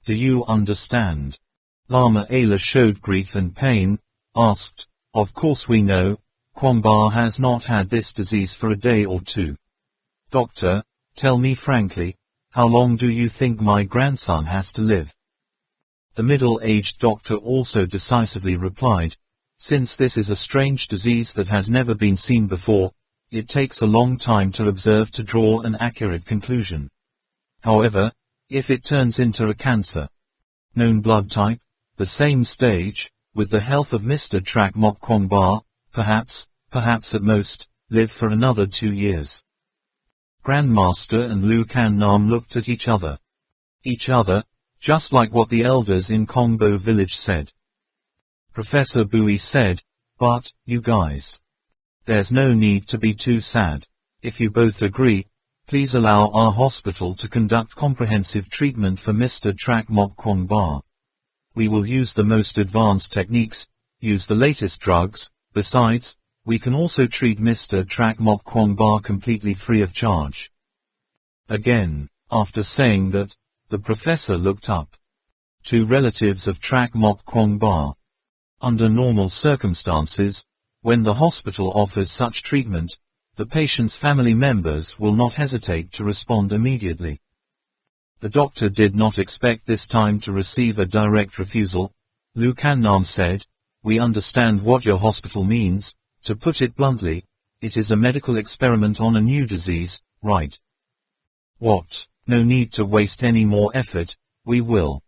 Do you understand? Lama Ayla showed grief and pain, asked, of course we know, Kwong Ba has not had this disease for a day or 2. Doctor, Tell me frankly, how long do you think my grandson has to live? The middle-aged doctor also decisively replied, since this is a strange disease that has never been seen before, it takes a long time to observe to draw an accurate conclusion. However, if it turns into a cancer, known blood type, the same stage, with the health of Mr. Trak Mok Kwong Ba, perhaps at most, live for another 2 years. Grandmaster and Lu Can Nam looked at each other. Just like what the elders in Kongbo village said. Professor Bui said, but, you guys. There's no need to be too sad. If you both agree, please allow our hospital to conduct comprehensive treatment for Mr. Trak Mok Kwong Ba. We will use the most advanced techniques, use the latest drugs, besides, we can also treat Mr. Trak Mok Kwong Ba completely free of charge. Again, after saying that, the professor looked up. 2 relatives of Trak Mok Kwong Ba. Under normal circumstances, when the hospital offers such treatment, the patient's family members will not hesitate to respond immediately. The doctor did not expect this time to receive a direct refusal. Lu Can Nam said, we understand what your hospital means. To put it bluntly, it is a medical experiment on a new disease, right? What? No need to waste any more effort, we will.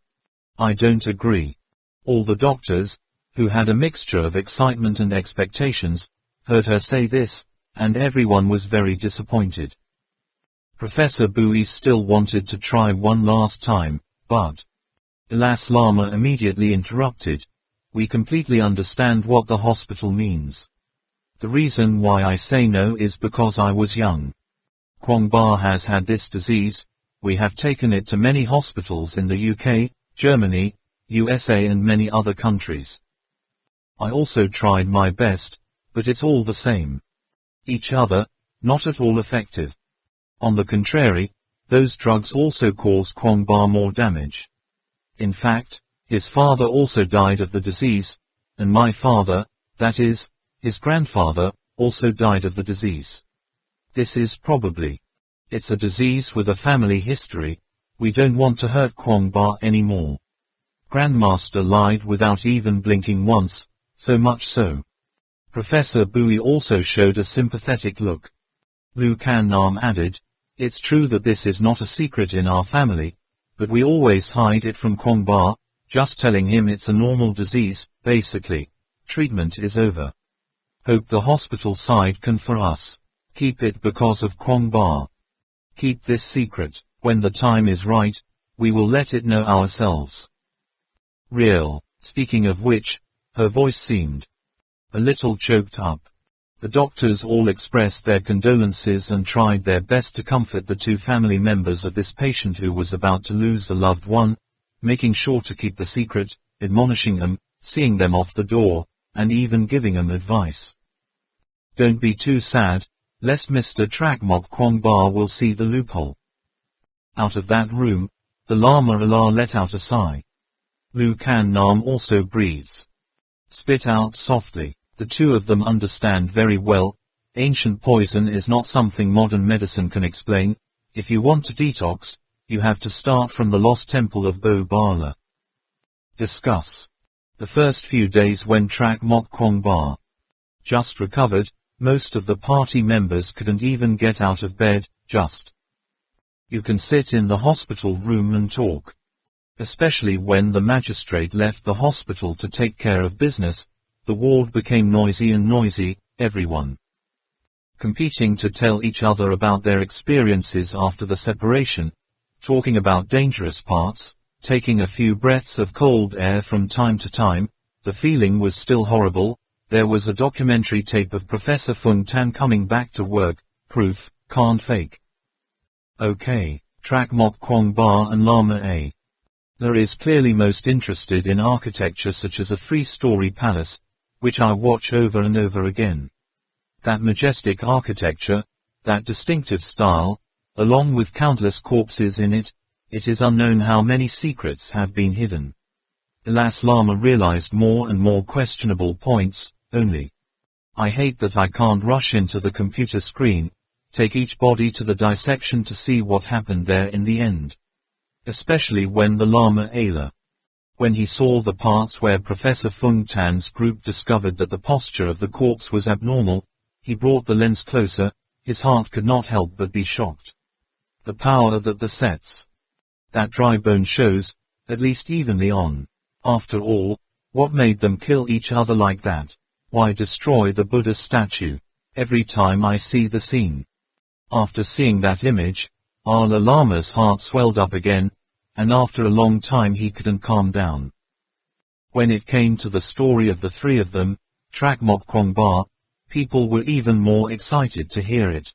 I don't agree. All the doctors, who had a mixture of excitement and expectations, heard her say this, and everyone was very disappointed. Professor Bui still wanted to try one last time, but Ilas Lama immediately interrupted. We completely understand what the hospital means. The reason why I say no is because I was young. Kwong Ba has had this disease, we have taken it to many hospitals in the UK, Germany, USA and many other countries. I also tried my best, but it's all the same. Not at all effective. On the contrary, those drugs also cause Kwong Ba more damage. In fact, his father also died of the disease, and my father, that is, his grandfather, also died of the disease. This is probably. It's a disease with a family history, we don't want to hurt Kwong Ba anymore. Grandmaster lied without even blinking once, so much so. Professor Bui also showed a sympathetic look. Lu Can Nam added, it's true that this is not a secret in our family, but we always hide it from Kwong Ba, just telling him it's a normal disease, basically. Treatment is over. Hope the hospital side can for us. Keep it because of Kwong Ba. Keep this secret, when the time is right, we will let it know ourselves. Real, speaking of which, her voice seemed a little choked up. The doctors all expressed their condolences and tried their best to comfort the 2 family members of this patient who was about to lose a loved one, making sure to keep the secret, admonishing them, seeing them off the door, and even giving them advice. Don't be too sad, lest Mr. Trak Mok Kwong Ba will see the loophole. Out of that room, the Lama Allah let out a sigh. Lu Can Nam also breathes. Spit out softly. The 2 of them understand very well, ancient poison is not something modern medicine can explain. If you want to detox, you have to start from the lost temple of Bo Bala. Discuss. The first few days when Trak Mok Kwong Ba just recovered, most of the party members couldn't even get out of bed, you can sit in the hospital room and talk. Especially when the magistrate left the hospital to take care of business, the ward became noisy, everyone competing to tell each other about their experiences after the separation, talking about dangerous parts, taking a few breaths of cold air from time to time. The feeling was still horrible. There was a documentary tape of Professor Fung Tan coming back to work, proof, can't fake. Okay, Trak Mok Kwong Ba and Lama A. There is clearly most interested in architecture such as a 3-story palace, which I watch over and over again. That majestic architecture, that distinctive style, along with countless corpses in it, it is unknown how many secrets have been hidden. Ilas Lama realized more and more questionable points, only. I hate that I can't rush into the computer screen, take each body to the dissection to see what happened there in the end. Especially when the Lama Ala. When he saw the parts where Professor Fung Tan's group discovered that the posture of the corpse was abnormal, he brought the lens closer, his heart could not help but be shocked. The power that the sets. That dry bone shows, at least evenly on. After all, what made them kill each other like that? Why destroy the Buddha statue? Every time I see the scene. After seeing that image, Ala Lama's heart swelled up again, and after a long time he couldn't calm down. When it came to the story of the three of them, Trak Mok Kwong Ba, people were even more excited to hear it.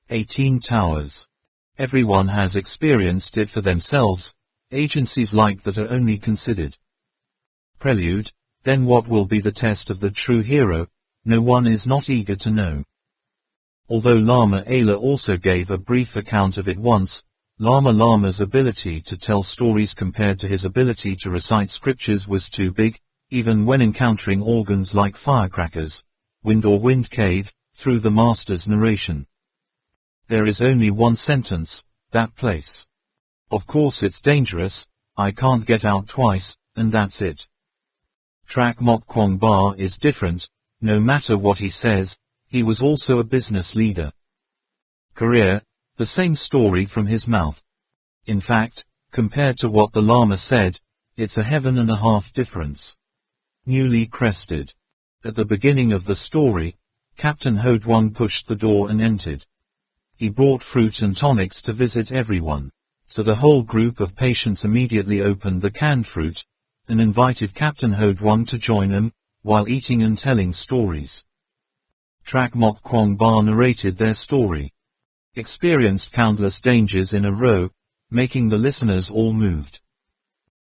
18 Towers. Everyone has experienced it for themselves, agencies like that are only considered. Prelude, then what will be the test of the true hero? No one is not eager to know. Although Lama Ala also gave a brief account of it once, Lama's ability to tell stories compared to his ability to recite scriptures was too big, even when encountering organs like firecrackers, wind or wind cave, through the master's narration. There is only one sentence, that place. Of course it's dangerous, I can't get out twice, and that's it. Trak Mok Kwong Ba is different, no matter what he says, he was also a business leader. Career, the same story from his mouth. In fact, compared to what the Lama said, it's a heaven and a half difference. Newly crested. At the beginning of the story, Captain Ho Duong pushed the door and entered. He brought fruit and tonics to visit everyone, so the whole group of patients immediately opened the canned fruit, and invited Captain Ho Duong to join them, while eating and telling stories. Trak Mok Kwong Ba narrated their story. Experienced countless dangers in a row, making the listeners all moved.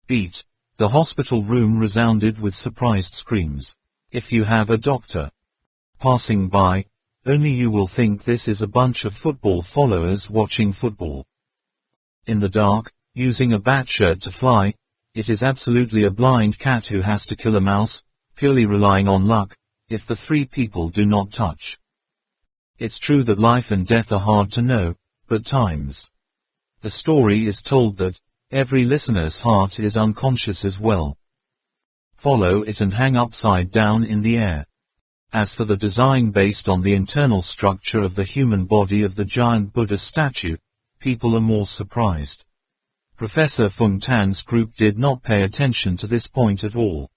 Beat. The hospital room resounded with surprised screams. If you have a doctor passing by, only you will think this is a bunch of football followers watching football. In the dark, using a bat shirt to fly, it is absolutely a blind cat who has to kill a mouse, purely relying on luck, if the three people do not touch. It's true that life and death are hard to know, but times. The story is told that every listener's heart is unconscious as well. Follow it and hang upside down in the air. As for the design based on the internal structure of the human body of the giant Buddha statue, people are more surprised. Professor Fung Tan's group did not pay attention to this point at all.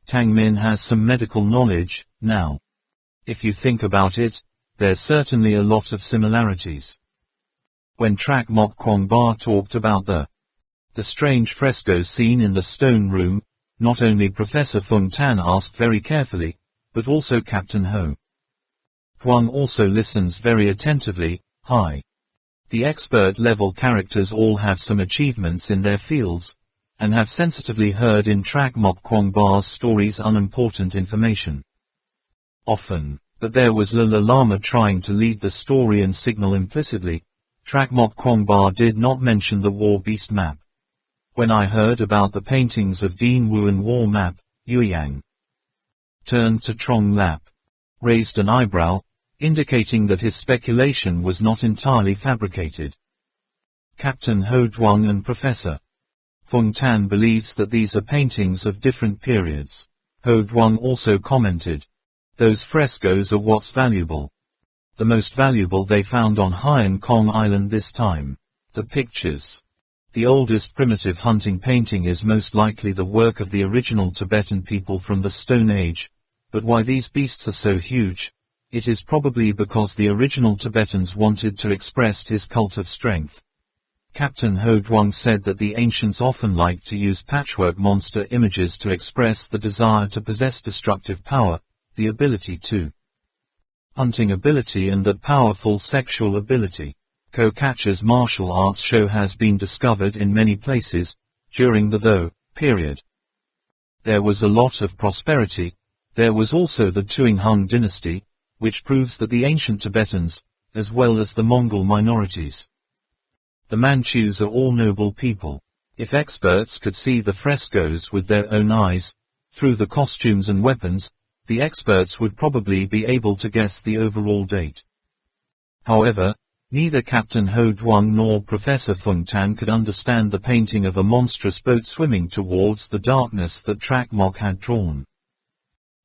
Tang Min has some medical knowledge, now. If you think about it, there's certainly a lot of similarities. When Trak Mok Kwong Ba talked about the strange frescoes seen in the stone room, not only Professor Fung Tan asked very carefully, but also Captain Ho Duong also listens very attentively. Hi. The expert-level characters all have some achievements in their fields, and have sensitively heard in Trak Mok Kwong Ba's stories unimportant information. Often, but there was the Lama trying to lead the story and signal implicitly. Trak Mok Kwong Ba did not mention the war beast map. When I heard about the paintings of Dean Wuan war map, Yueyang turned to Trong Lap, raised an eyebrow, indicating that his speculation was not entirely fabricated. Captain Ho Duong and Professor Fung Tan believes that these are paintings of different periods. Ho Duong also commented, those frescoes are what's valuable. The most valuable they found on Hainan Kong Island this time. The pictures. The oldest primitive hunting painting is most likely the work of the original Tibetan people from the Stone Age, but why these beasts are so huge? It is probably because the original Tibetans wanted to express his cult of strength. Captain Ho Duong said that the ancients often liked to use patchwork monster images to express the desire to possess destructive power, the ability to hunting ability and that powerful sexual ability. Co-catcher's martial arts show has been discovered in many places, during the Tho period. There was a lot of prosperity. There was also the Tuing Hung dynasty, which proves that the ancient Tibetans, as well as the Mongol minorities, the Manchus are all noble people. If experts could see the frescoes with their own eyes, through the costumes and weapons, the experts would probably be able to guess the overall date. However, neither Captain Ho Duong nor Professor Fung Tan could understand the painting of a monstrous boat swimming towards the darkness that Trak Mok had drawn.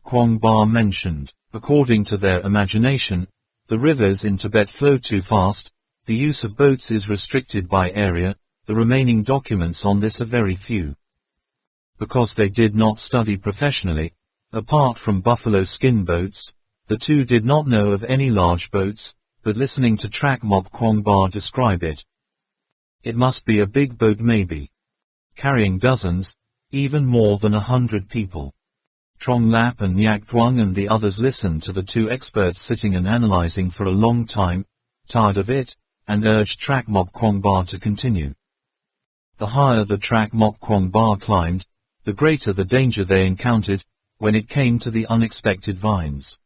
Quang Ba mentioned, according to their imagination, the rivers in Tibet flow too fast, the use of boats is restricted by area, the remaining documents on this are very few. Because they did not study professionally, apart from buffalo skin boats, the two did not know of any large boats, but listening to Trak Mok Quang Ba describe it. It must be a big boat maybe. Carrying dozens, even more than 100 people. Trong Lap and Nyak Duong and the others listened to the two experts sitting and analyzing for a long time, tired of it, and urged Trak Mok Quang Ba to continue. The higher the Trak Mok Quang Ba climbed, the greater the danger they encountered, when it came to the unexpected vines.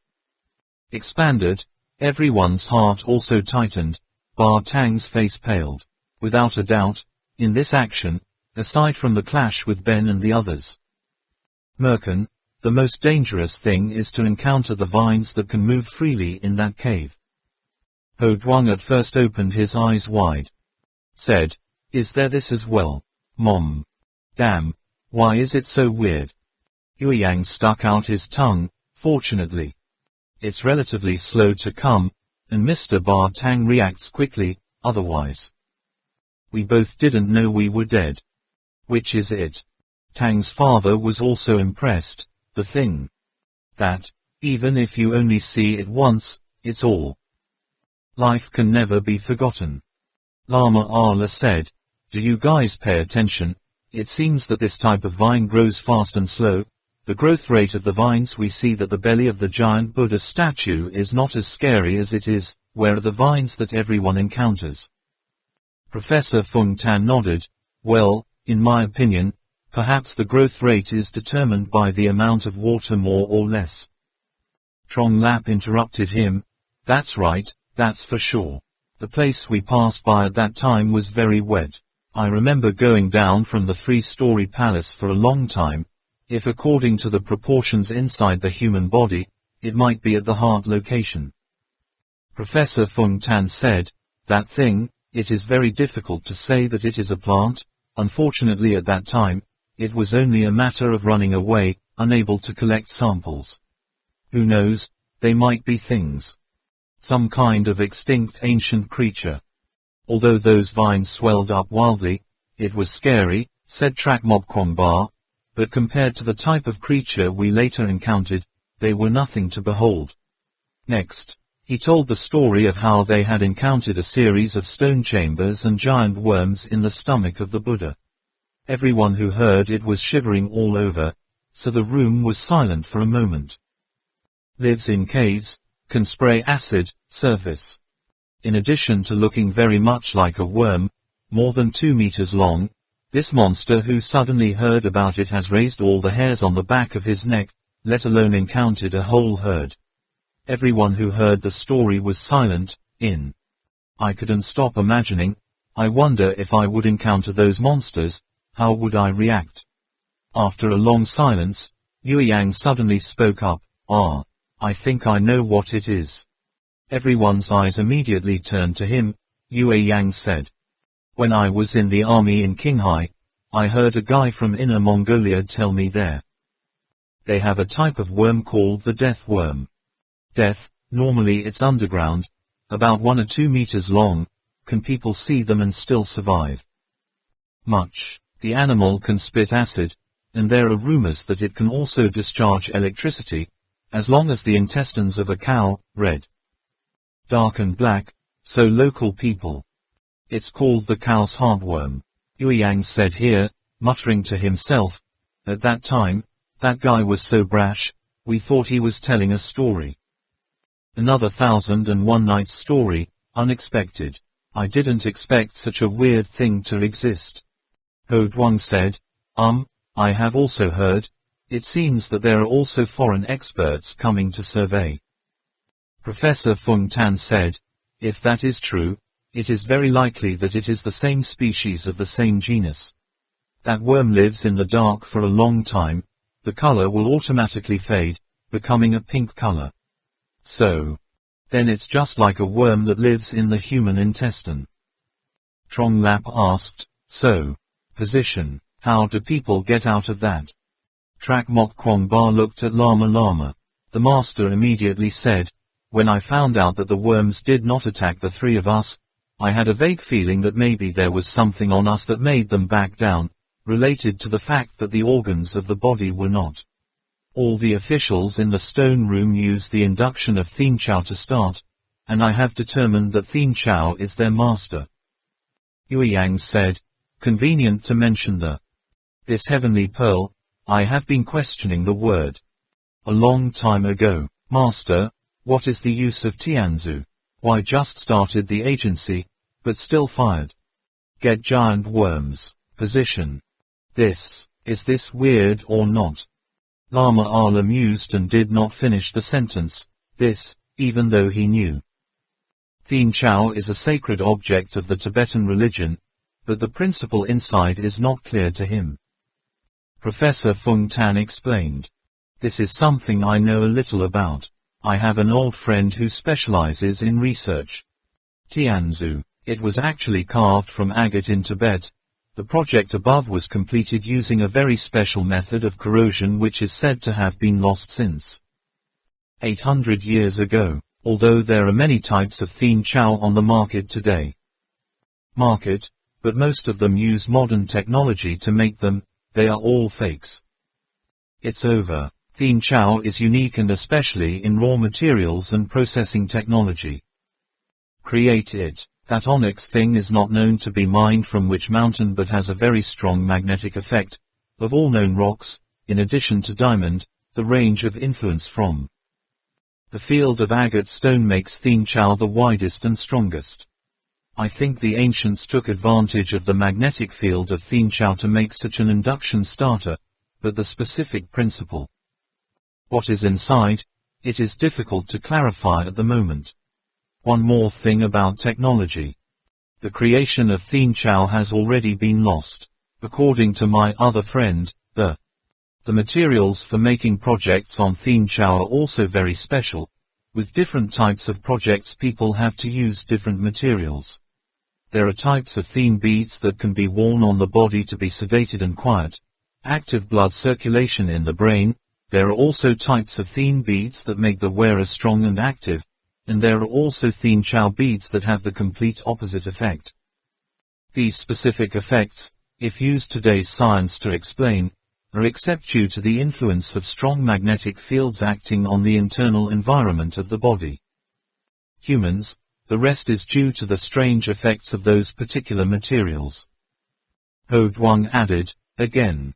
Expanded, everyone's heart also tightened, Ba Tang's face paled. Without a doubt, in this action, aside from the clash with Ben and the others. Merkin, the most dangerous thing is to encounter the vines that can move freely in that cave. Ho Duong at first opened his eyes wide. Said, "Is there this as well, Mom? Damn, why is it so weird?" Yueyang stuck out his tongue, "Fortunately. It's relatively slow to come, and Mr. Ba Tang reacts quickly, otherwise. We both didn't know we were dead." "Which is it?" Tang's father was also impressed. "The thing. That, even if you only see it once, it's all. Life can never be forgotten." Lama Ala said, "Do you guys pay attention? It seems that this type of vine grows fast and slow. The growth rate of the vines we see that the belly of the giant Buddha statue is not as scary as it is, where are the vines that everyone encounters?" Professor Fung Tan nodded. "Well, in my opinion, perhaps the growth rate is determined by the amount of water more or less." Trong Lap interrupted him. "That's right, that's for sure. The place we passed by at that time was very wet. I remember going down from the 3-story palace for a long time. If according to the proportions inside the human body, it might be at the heart location." Professor Fung Tan said, "That thing, it is very difficult to say that it is a plant. Unfortunately at that time, it was only a matter of running away, unable to collect samples. Who knows, they might be things. Some kind of extinct ancient creature. Although those vines swelled up wildly, it was scary," said Trak Mok Quang Ba, "but compared to the type of creature we later encountered, they were nothing to behold." Next, he told the story of how they had encountered a series of stone chambers and giant worms in the stomach of the Buddha. Everyone who heard it was shivering all over, so the room was silent for a moment. "Lives in caves, can spray acid, surface. In addition to looking very much like a worm, more than 2 meters long, this monster who suddenly heard about it has raised all the hairs on the back of his neck, let alone encountered a whole herd." Everyone who heard the story was silent. I couldn't stop imagining, I wonder if I would encounter those monsters, how would I react? After a long silence, Yueyang suddenly spoke up, I think I know what it is." Everyone's eyes immediately turned to him. Yueyang said, "When I was in the army in Qinghai, I heard a guy from Inner Mongolia tell me there. They have a type of worm called the death worm. Death, normally it's underground, about 1 or 2 meters long. Can people see them and still survive? Much. The animal can spit acid, and there are rumors that it can also discharge electricity, as long as the intestines of a cow, red, dark and black, so local people. It's called the cow's heartworm." Yueyang said here, muttering to himself, "At that time, that guy was so brash, we thought he was telling a story. Another 1001 Nights story, unexpected. I didn't expect such a weird thing to exist." Ho Duong said, I have also heard. It seems that there are also foreign experts coming to survey." Professor Fung Tan said, "If that is true, it is very likely that it is the same species of the same genus. That worm lives in the dark for a long time, the color will automatically fade, becoming a pink color. So, Then it's just like a worm that lives in the human intestine. Trong Lap asked, so, position, how do people get out of that? Trak Mok Kwong Ba looked at Lama Lama. The master immediately said, when I found out that the worms did not attack the three of us, I had a vague feeling that maybe there was something on us that made them back down, related to the fact that the organs of the body were not. All the officials in the stone room used the induction of Thien Chau to start, and I have determined that Thien Chau is their master. Yue Yang said, convenient to mention this heavenly pearl, I have been questioning the word. A long time ago, Master, what is the use of Tianzu? Why just started the agency, but still fired? Get giant worms, position. Is this weird or not? Lama Al amused and did not finish the sentence, even though he knew. Thien Chau is a sacred object of the Tibetan religion, but the principal inside is not clear to him. Professor Feng Tan explained. This is something I know a little about. I have an old friend who specializes in research. Tianzu. It was actually carved from agate in Tibet. The project above was completed using a very special method of corrosion which is said to have been lost since 800 years ago, although there are many types of Thien Chau on the market today. But most of them use modern technology to make them, they are all fakes. It's over. Thien Chau is unique and especially in raw materials and processing technology. Create it. That onyx thing is not known to be mined from which mountain but has a very strong magnetic effect, of all known rocks, in addition to diamond, the range of influence from the field of agate stone makes Thien Chau the widest and strongest. I think the ancients took advantage of the magnetic field of Thien Chau to make such an induction starter, but the specific principle. What is inside, it is difficult to clarify at the moment. One more thing about technology. The creation of Thien Chau has already been lost. According to my other friend, the materials for making projects on Thien Chau are also very special. With different types of projects people have to use different materials. There are types of Thien beads that can be worn on the body to be sedated and quiet. Active blood circulation in the brain. There are also types of Thien beads that make the wearer strong and active. And there are also Thien Chau beads that have the complete opposite effect. These specific effects, if used today's science to explain, are except due to the influence of strong magnetic fields acting on the internal environment of the body. Humans, the rest is due to the strange effects of those particular materials. Ho Duang added, again.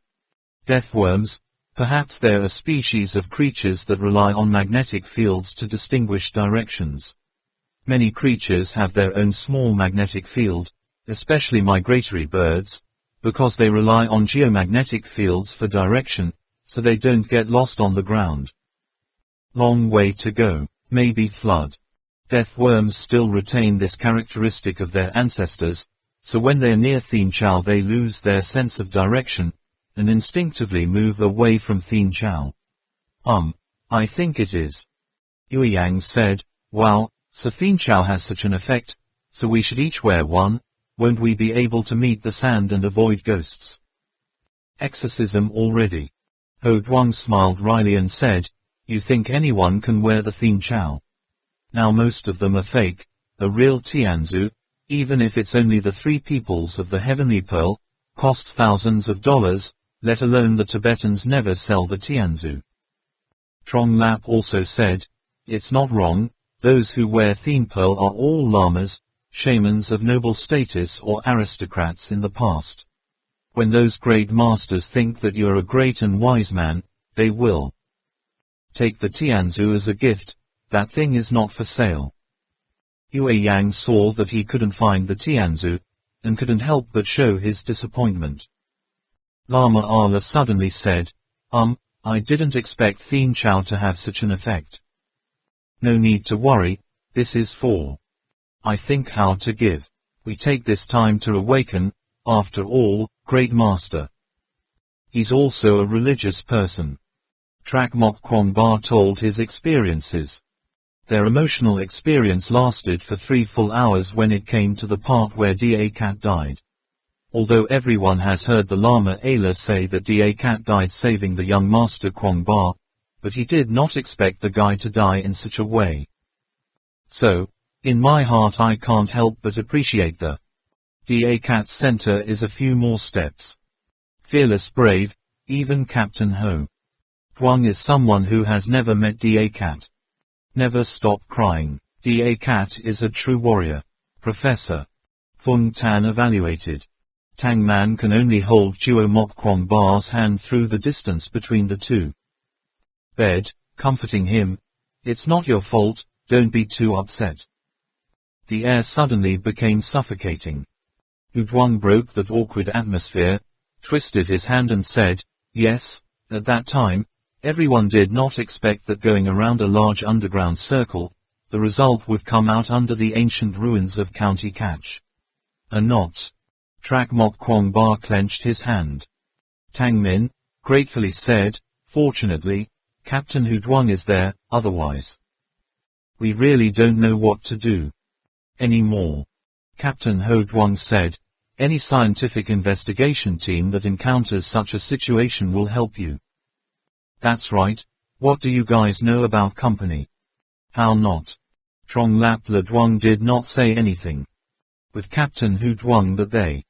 Deathworms. Perhaps there are species of creatures that rely on magnetic fields to distinguish directions. Many creatures have their own small magnetic field, especially migratory birds, because they rely on geomagnetic fields for direction, so they don't get lost on the ground. Long way to go, maybe flood. Deathworms still retain this characteristic of their ancestors, so when they are near Thien Chau they lose their sense of direction, and instinctively move away from Thien Chau. I think it is. Yue Yang said, wow, so Thien Chau has such an effect, so we should each wear one, won't we be able to meet the sand and avoid ghosts? Exorcism already. Ho Duang smiled wryly and said, you think anyone can wear the Thien Chau? Now most of them are fake, a real Tianzu, even if it's only the three peoples of the heavenly pearl, costs thousands of dollars, let alone the Tibetans never sell the Tianzu. Trong Lap also said, it's not wrong, those who wear Thien Pearl are all lamas, shamans of noble status or aristocrats in the past. When those great masters think that you're a great and wise man, they will take the Tianzu as a gift, that thing is not for sale. Yue Yang saw that he couldn't find the Tianzu, and couldn't help but show his disappointment. Lama Ala suddenly said, I didn't expect Thien Chau to have such an effect. No need to worry, this is for I think how to give. We take this time to awaken, after all, great master. He's also a religious person. Trak Mok Kwong Ba told his experiences. Their emotional experience lasted for 3 full hours when it came to the part where Da Cat died. Although everyone has heard the Lama Ayla say that Da Cat died saving the young master Quang Ba, but he did not expect the guy to die in such a way. So, in my heart I can't help but appreciate the Da Cat's center is a few more steps. Fearless brave, even Captain Ho Duong is someone who has never met Da Cat. Never stop crying. Da Cat is a true warrior. Professor Fung Tan evaluated. Tang Man can only hold Duo Mok Quang Ba's hand through the distance between the two. Bed, comforting him. It's not your fault, don't be too upset. The air suddenly became suffocating. U Duong broke that awkward atmosphere, twisted his hand and said, yes, at that time, everyone did not expect that going around a large underground circle, the result would come out under the ancient ruins of County Catch. A knot. Trak Mok Quang Ba clenched his hand. Tang Min, gratefully said, fortunately, Captain Hu Duong is there, otherwise we really don't know what to do anymore. Captain Ho Duong said, any scientific investigation team that encounters such a situation will help you. That's right, what do you guys know about company? How not? Trong Lap Le Duong did not say anything. With Captain Hu Duong that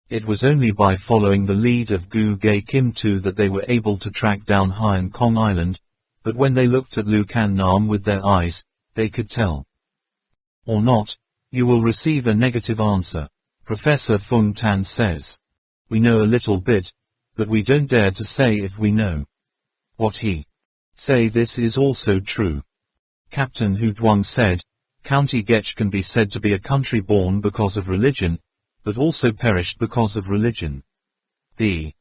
it was only by following the lead of Gu Gai Kim Tu that they were able to track down Hainan Kong Island, but when they looked at Lu Can Nam with their eyes, they could tell. Or not, you will receive a negative answer. Professor Fung Tan says. We know a little bit, but we don't dare to say if we know what he say. This is also true. Captain Hu Duong said, County Getch can be said to be a country born because of religion, but also perished because of religion. The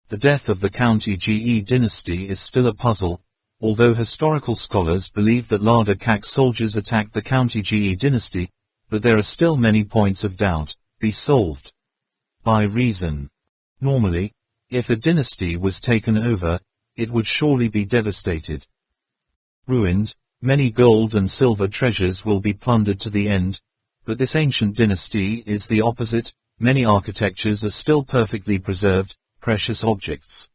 death of the County Ge dynasty is still a puzzle, although historical scholars believe that Lada Kak soldiers attacked the County Ge dynasty, but there are still many points of doubt, be solved by reason. Normally, if a dynasty was taken over, it would surely be devastated. Ruined, many gold and silver treasures will be plundered to the end, but this ancient dynasty is the opposite, many architectures are still perfectly preserved, precious objects.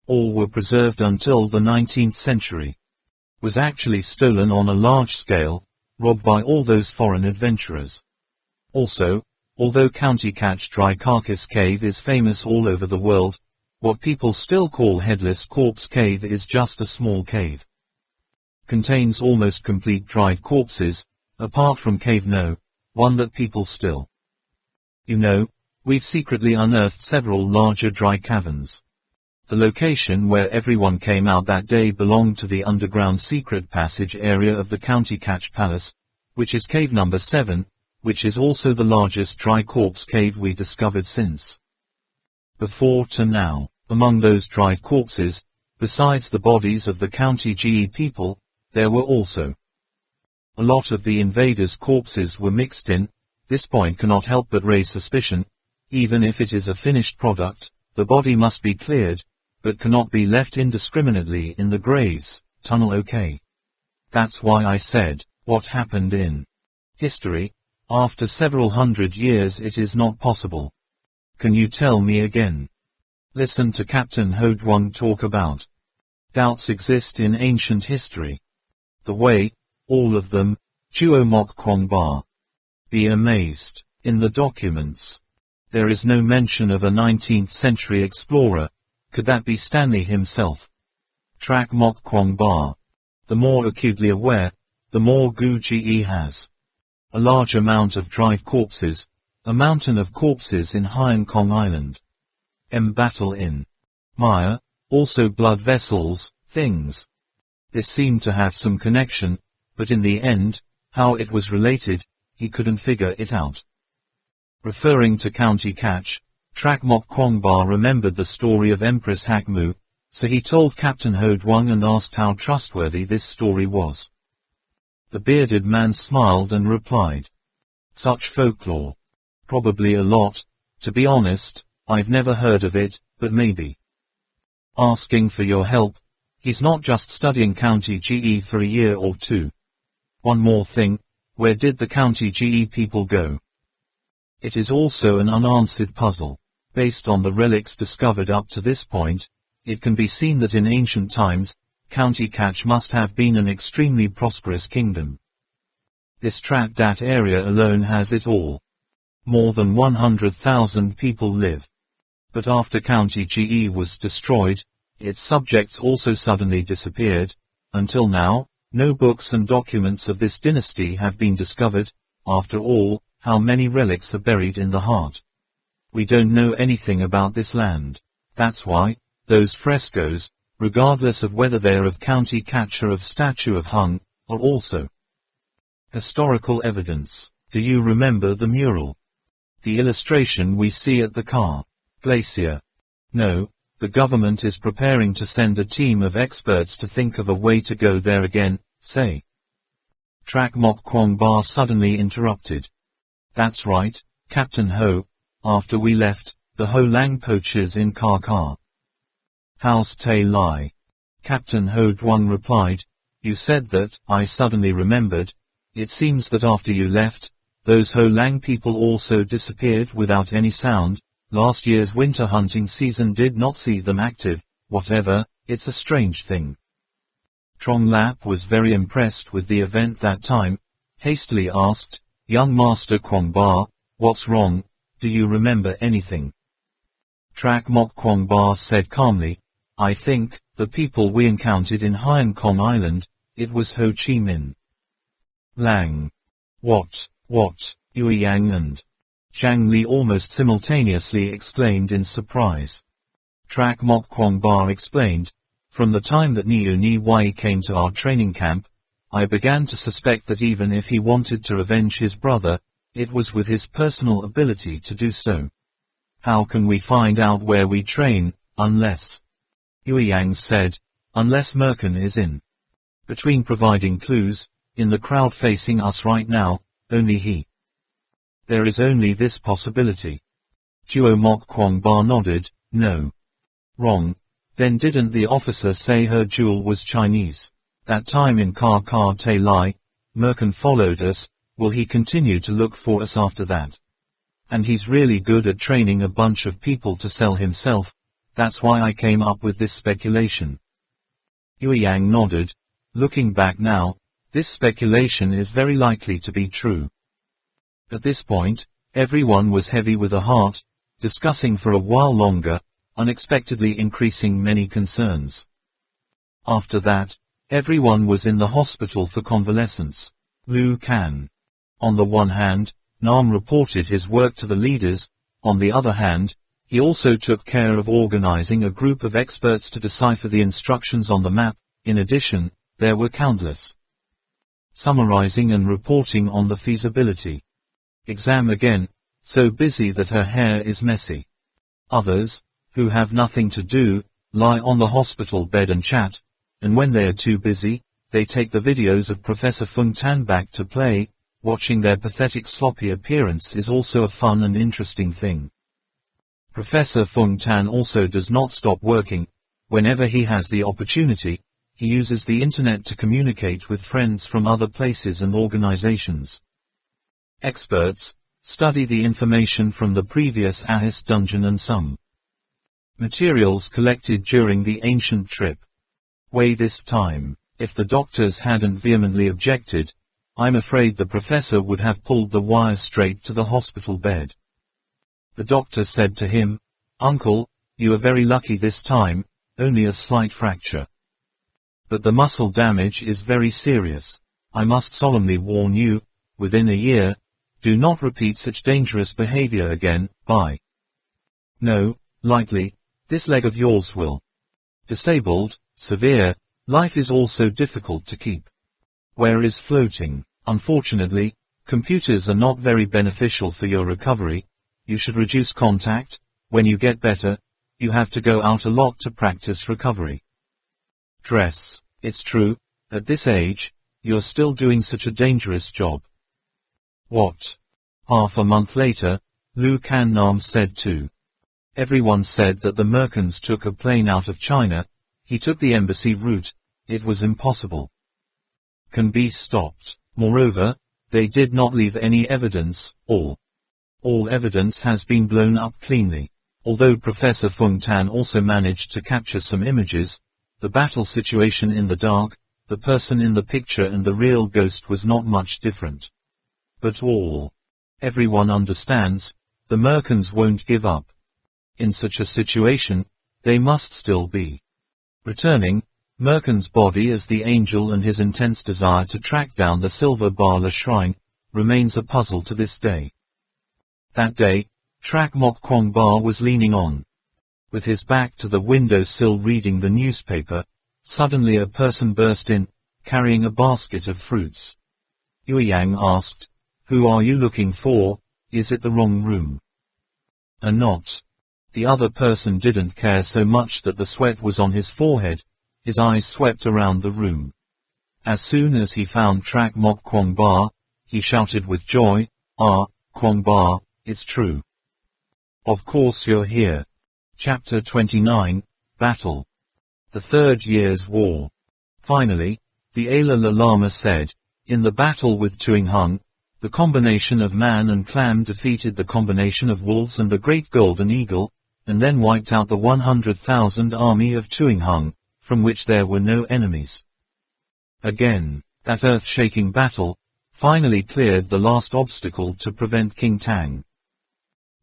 All were preserved until the 19th century. Was actually stolen on a large scale, robbed by all those foreign adventurers. Also, although County Catch Dry Carcass Cave is famous all over the world, what people still call Headless Corpse Cave is just a small cave. Contains almost complete dried corpses, apart from Cave No. 1 that people still. You know, we've secretly unearthed several larger dry caverns. The location where everyone came out that day belonged to the underground secret passage area of the County Catch Palace, which is cave number 7, which is also the largest dry corpse cave we discovered since before to now. Among those dried corpses, besides the bodies of the County Ge people, there were also a lot of the invaders' corpses were mixed in. This point cannot help but raise suspicion. Even if it is a finished product, the body must be cleared, but cannot be left indiscriminately in the graves. Tunnel okay. That's why I said, what happened in history, after several hundred years it is not possible. Can you tell me again? Listen to Captain Ho Duong talk about doubts exist in ancient history. The way, all of them, Chuo Mok Quang Ba. Be amazed. In the documents, there is no mention of a 19th century explorer. Could that be Stanley himself? Trak Mok Quang Ba. The more acutely aware, the more Gu Ge has. A large amount of dried corpses, a mountain of corpses in Hainan Kong Island. Battle in Maya, also blood vessels, things. This seemed to have some connection, but in the end, how it was related, he couldn't figure it out. Referring to County Catch, Trak Mok Quang Ba remembered the story of Empress Hak Mu, so he told Captain Ho Duong and asked how trustworthy this story was. The bearded man smiled and replied, such folklore. Probably a lot, to be honest, I've never heard of it, but maybe. Asking for your help, he's not just studying County Ge for a year or two. One more thing, where did the county GE people go? It is also an unanswered puzzle. Based on the relics discovered up to this point, it can be seen that in ancient times, County Kach must have been an extremely prosperous kingdom. This Trat area alone has it all. More than 100,000 people live. But after County GE was destroyed, its subjects also suddenly disappeared. Until now, no books and documents of this dynasty have been discovered. After all, how many relics are buried in the heart? We don't know anything about this land. That's why, those frescoes, regardless of whether they're of County Kach or of statue of Hung, are also historical evidence. Do you remember the mural? The illustration we see at the Car Glacier? No, the government is preparing to send a team of experts to think of a way to go there again, say. Trak Mok Kwong Ba suddenly interrupted. That's right, Captain Ho. After we left, the Ho Lang poachers in Kar. House Tay Lai. Captain Ho Duong replied, you said that. I suddenly remembered. It seems that after you left, those Ho Lang people also disappeared without any sound. Last year's winter hunting season did not see them active. Whatever, it's a strange thing. Trong Lap was very impressed with the event that time, hastily asked, young Master Kwong Ba, what's wrong? Do you remember anything? Trak Mok Kwong Ba said calmly, I think, the people we encountered in Hainan Kong Island, it was Ho Chi Minh. Lang. What, Yui Yang and Zhang Li almost simultaneously exclaimed in surprise. Trak Mok Kwong Ba explained, from the time that Niu Ni Wai came to our training camp, I began to suspect that even if he wanted to revenge his brother, it was with his personal ability to do so. How can we find out where we train, unless? Yui Yang said, unless Merkin is in between providing clues, in the crowd facing us right now, only he. There is only this possibility. Duo Mok Kwong Ba nodded, no. Wrong. Then didn't the officer say her jewel was Chinese? That time in Kar Tay Lai, Merkin followed us. Will he continue to look for us after that? And he's really good at training a bunch of people to sell himself. That's why I came up with this speculation. Yui Yang nodded. Looking back now, this speculation is very likely to be true. At this point, everyone was heavy with a heart, discussing for a while longer, unexpectedly increasing many concerns. After that, everyone was in the hospital for convalescence. Lu Kan. On the one hand, Nam reported his work to the leaders. On the other hand, he also took care of organizing a group of experts to decipher the instructions on the map. In addition, there were countless summarizing and reporting on the feasibility exam again, so busy that her hair is messy. Others, who have nothing to do, lie on the hospital bed and chat, and when they are too busy, they take the videos of Professor Fung Tan back to play. Watching their pathetic sloppy appearance is also a fun and interesting thing. Professor Fung Tan also does not stop working. Whenever he has the opportunity, he uses the internet to communicate with friends from other places and organizations. Experts study the information from the previous Ahis dungeon and some materials collected during the ancient trip. Way this time, if the doctors hadn't vehemently objected, I'm afraid the professor would have pulled the wires straight to the hospital bed. The doctor said to him, Uncle, you are very lucky this time, only a slight fracture. But the muscle damage is very serious. I must solemnly warn you, within a year, do not repeat such dangerous behavior again. Bye. No, likely, this leg of yours will. Disabled, severe, life is also difficult to keep. Where is floating? Unfortunately, computers are not very beneficial for your recovery. You should reduce contact. When you get better, you have to go out a lot to practice recovery. Dress. It's true, at this age, you're still doing such a dangerous job. What? Half a month later, Lu Kan Nam said too. Everyone said that the Merkins took a plane out of China. He took the embassy route. It was impossible. Can be stopped. Moreover, they did not leave any evidence. All evidence has been blown up cleanly. Although Professor Feng Tan also managed to capture some images, the battle situation in the dark, the person in the picture and the real ghost was not much different. But everyone understands, the Merkins won't give up. In such a situation, they must still be returning. Merkin's body as the angel and his intense desire to track down the Silver Bala shrine remains a puzzle to this day. That day, Trak Mok Kwong Ba was leaning on. With his back to the windowsill reading the newspaper, suddenly a person burst in, carrying a basket of fruits. Yue Yang asked, "Who are you looking for? Is it the wrong room?" Not. The other person didn't care so much that the sweat was on his forehead. His eyes swept around the room. As soon as he found Trak Mok Kwong Ba, he shouted with joy, "Ah, Kwong Ba, it's true. Of course you're here." Chapter 29, Battle. The Third Year's War. Finally, the Dalai Lama said, "In the battle with Tuing Hung, the combination of man and clam defeated the combination of wolves and the great golden eagle, and then wiped out the 100,000 army of Tuing Hung, from which there were no enemies." Again, that earth-shaking battle finally cleared the last obstacle to prevent King Tang.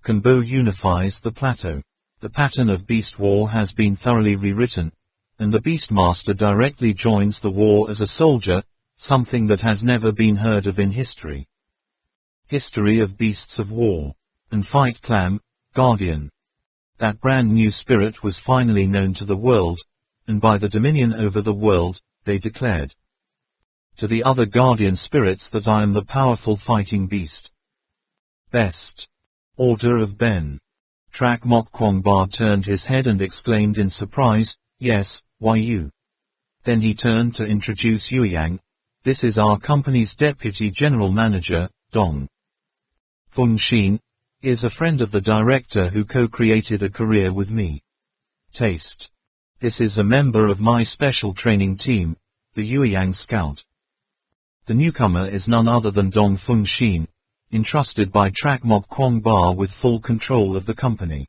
Kanbo unifies the plateau. The pattern of beast war has been thoroughly rewritten, and the Beastmaster directly joins the war as a soldier, something that has never been heard of in history. History of Beasts of War. And Fight Clam, Guardian. That brand new spirit was finally known to the world, and by the dominion over the world, they declared to the other guardian spirits that I am the powerful fighting beast. Best. Order of Ben. Trak Mok Kwong Ba turned his head and exclaimed in surprise, "Yes, why you?" Then he turned to introduce Yue Yang. "This is our company's deputy general manager, Dong Feng Xin, is a friend of the director who co-created a career with me. Taste. This is a member of my special training team, the Yue Yang Scout." The newcomer is none other than Dong Feng Xin, entrusted by Trak Mok Kwong Ba with full control of the company.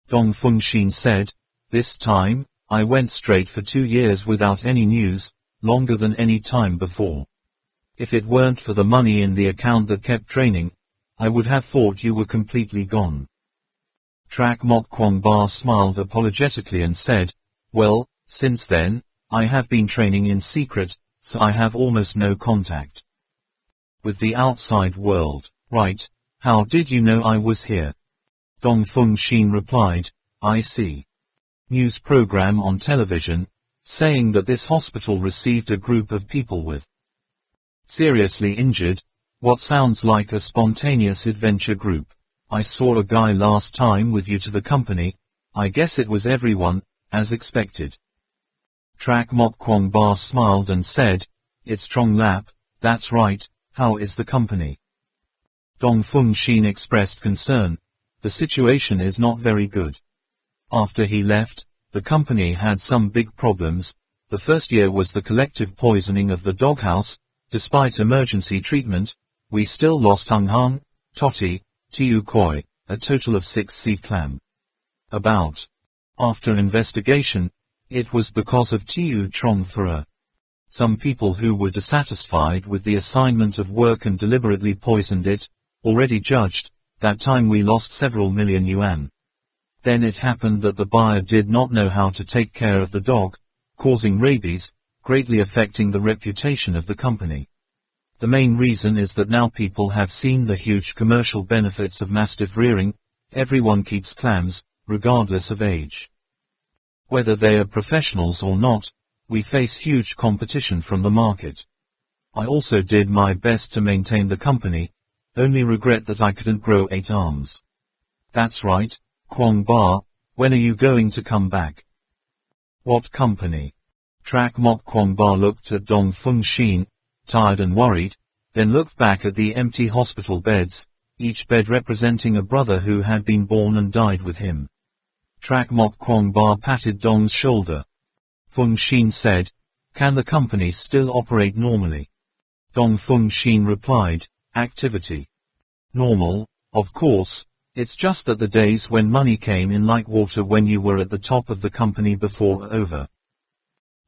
Dong Feng Xin said, "This time, I went straight for 2 years without any news, longer than any time before. If it weren't for the money in the account that kept draining, I would have thought you were completely gone." Trak Mok Kwong Ba smiled apologetically and said, "Well, since then, I have been training in secret, so I have almost no contact with the outside world." "Right, how did you know I was here?" Dong Feng Xin replied, "I see news program on television, saying that this hospital received a group of people with seriously injured, what sounds like a spontaneous adventure group. I saw a guy last time with you to the company, I guess it was everyone, as expected." Trak Mok Kwong Ba smiled and said, "It's Trong Lap, that's right, how is the company?" Dong Feng Xin expressed concern. "The situation is not very good. After he left, the company had some big problems. The first year was the collective poisoning of the doghouse. Despite emergency treatment, we still lost Hung Hung, Toti, Tiu Koi, a total of 6 sea clam. After investigation, it was because of Tiu Trong Phra. Some people who were dissatisfied with the assignment of work and deliberately poisoned it, already judged. That time we lost several million yuan. Then it happened that the buyer did not know how to take care of the dog, causing rabies, greatly affecting the reputation of the company. The main reason is that now people have seen the huge commercial benefits of mastiff rearing. Everyone keeps clams, regardless of age. Whether they are professionals or not, we face huge competition from the market. I also did my best to maintain the company, only regret that I couldn't grow 8 arms." "That's right, Kwong Ba, when are you going to come back?" "What company?" Trak Mok Kwong Ba looked at Dong Feng Xin, tired and worried, then looked back at the empty hospital beds, each bed representing a brother who had been born and died with him. Trak Mok Kwong Ba patted Dong's shoulder. Feng Xin said, "Can the company still operate normally?" Dong Feng Xin replied, activity. Normal, of course, it's just that the days when money came in like water when you were at the top of the company before are over.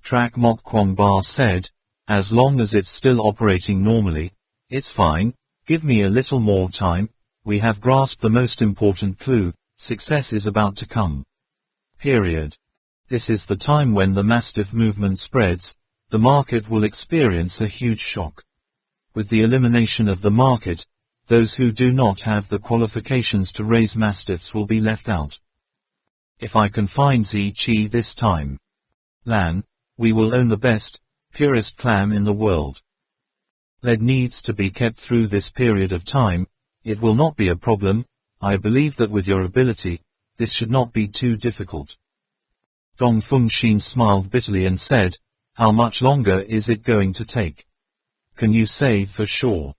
Trak Mok Kwong Ba said, as long as it's still operating normally, it's fine, give me a little more time, we have grasped the most important clue, success is about to come. Period. This is the time when the mastiff movement spreads, the market will experience a huge shock. With the elimination of the market, those who do not have the qualifications to raise mastiffs will be left out. If I can find Zi Qi this time, Lan, we will own the best, purest clam in the world. Lead needs to be kept through this period of time, it will not be a problem, I believe that with your ability, this should not be too difficult. Dong Feng Xin smiled bitterly and said, how much longer is it going to take? Can you say for sure?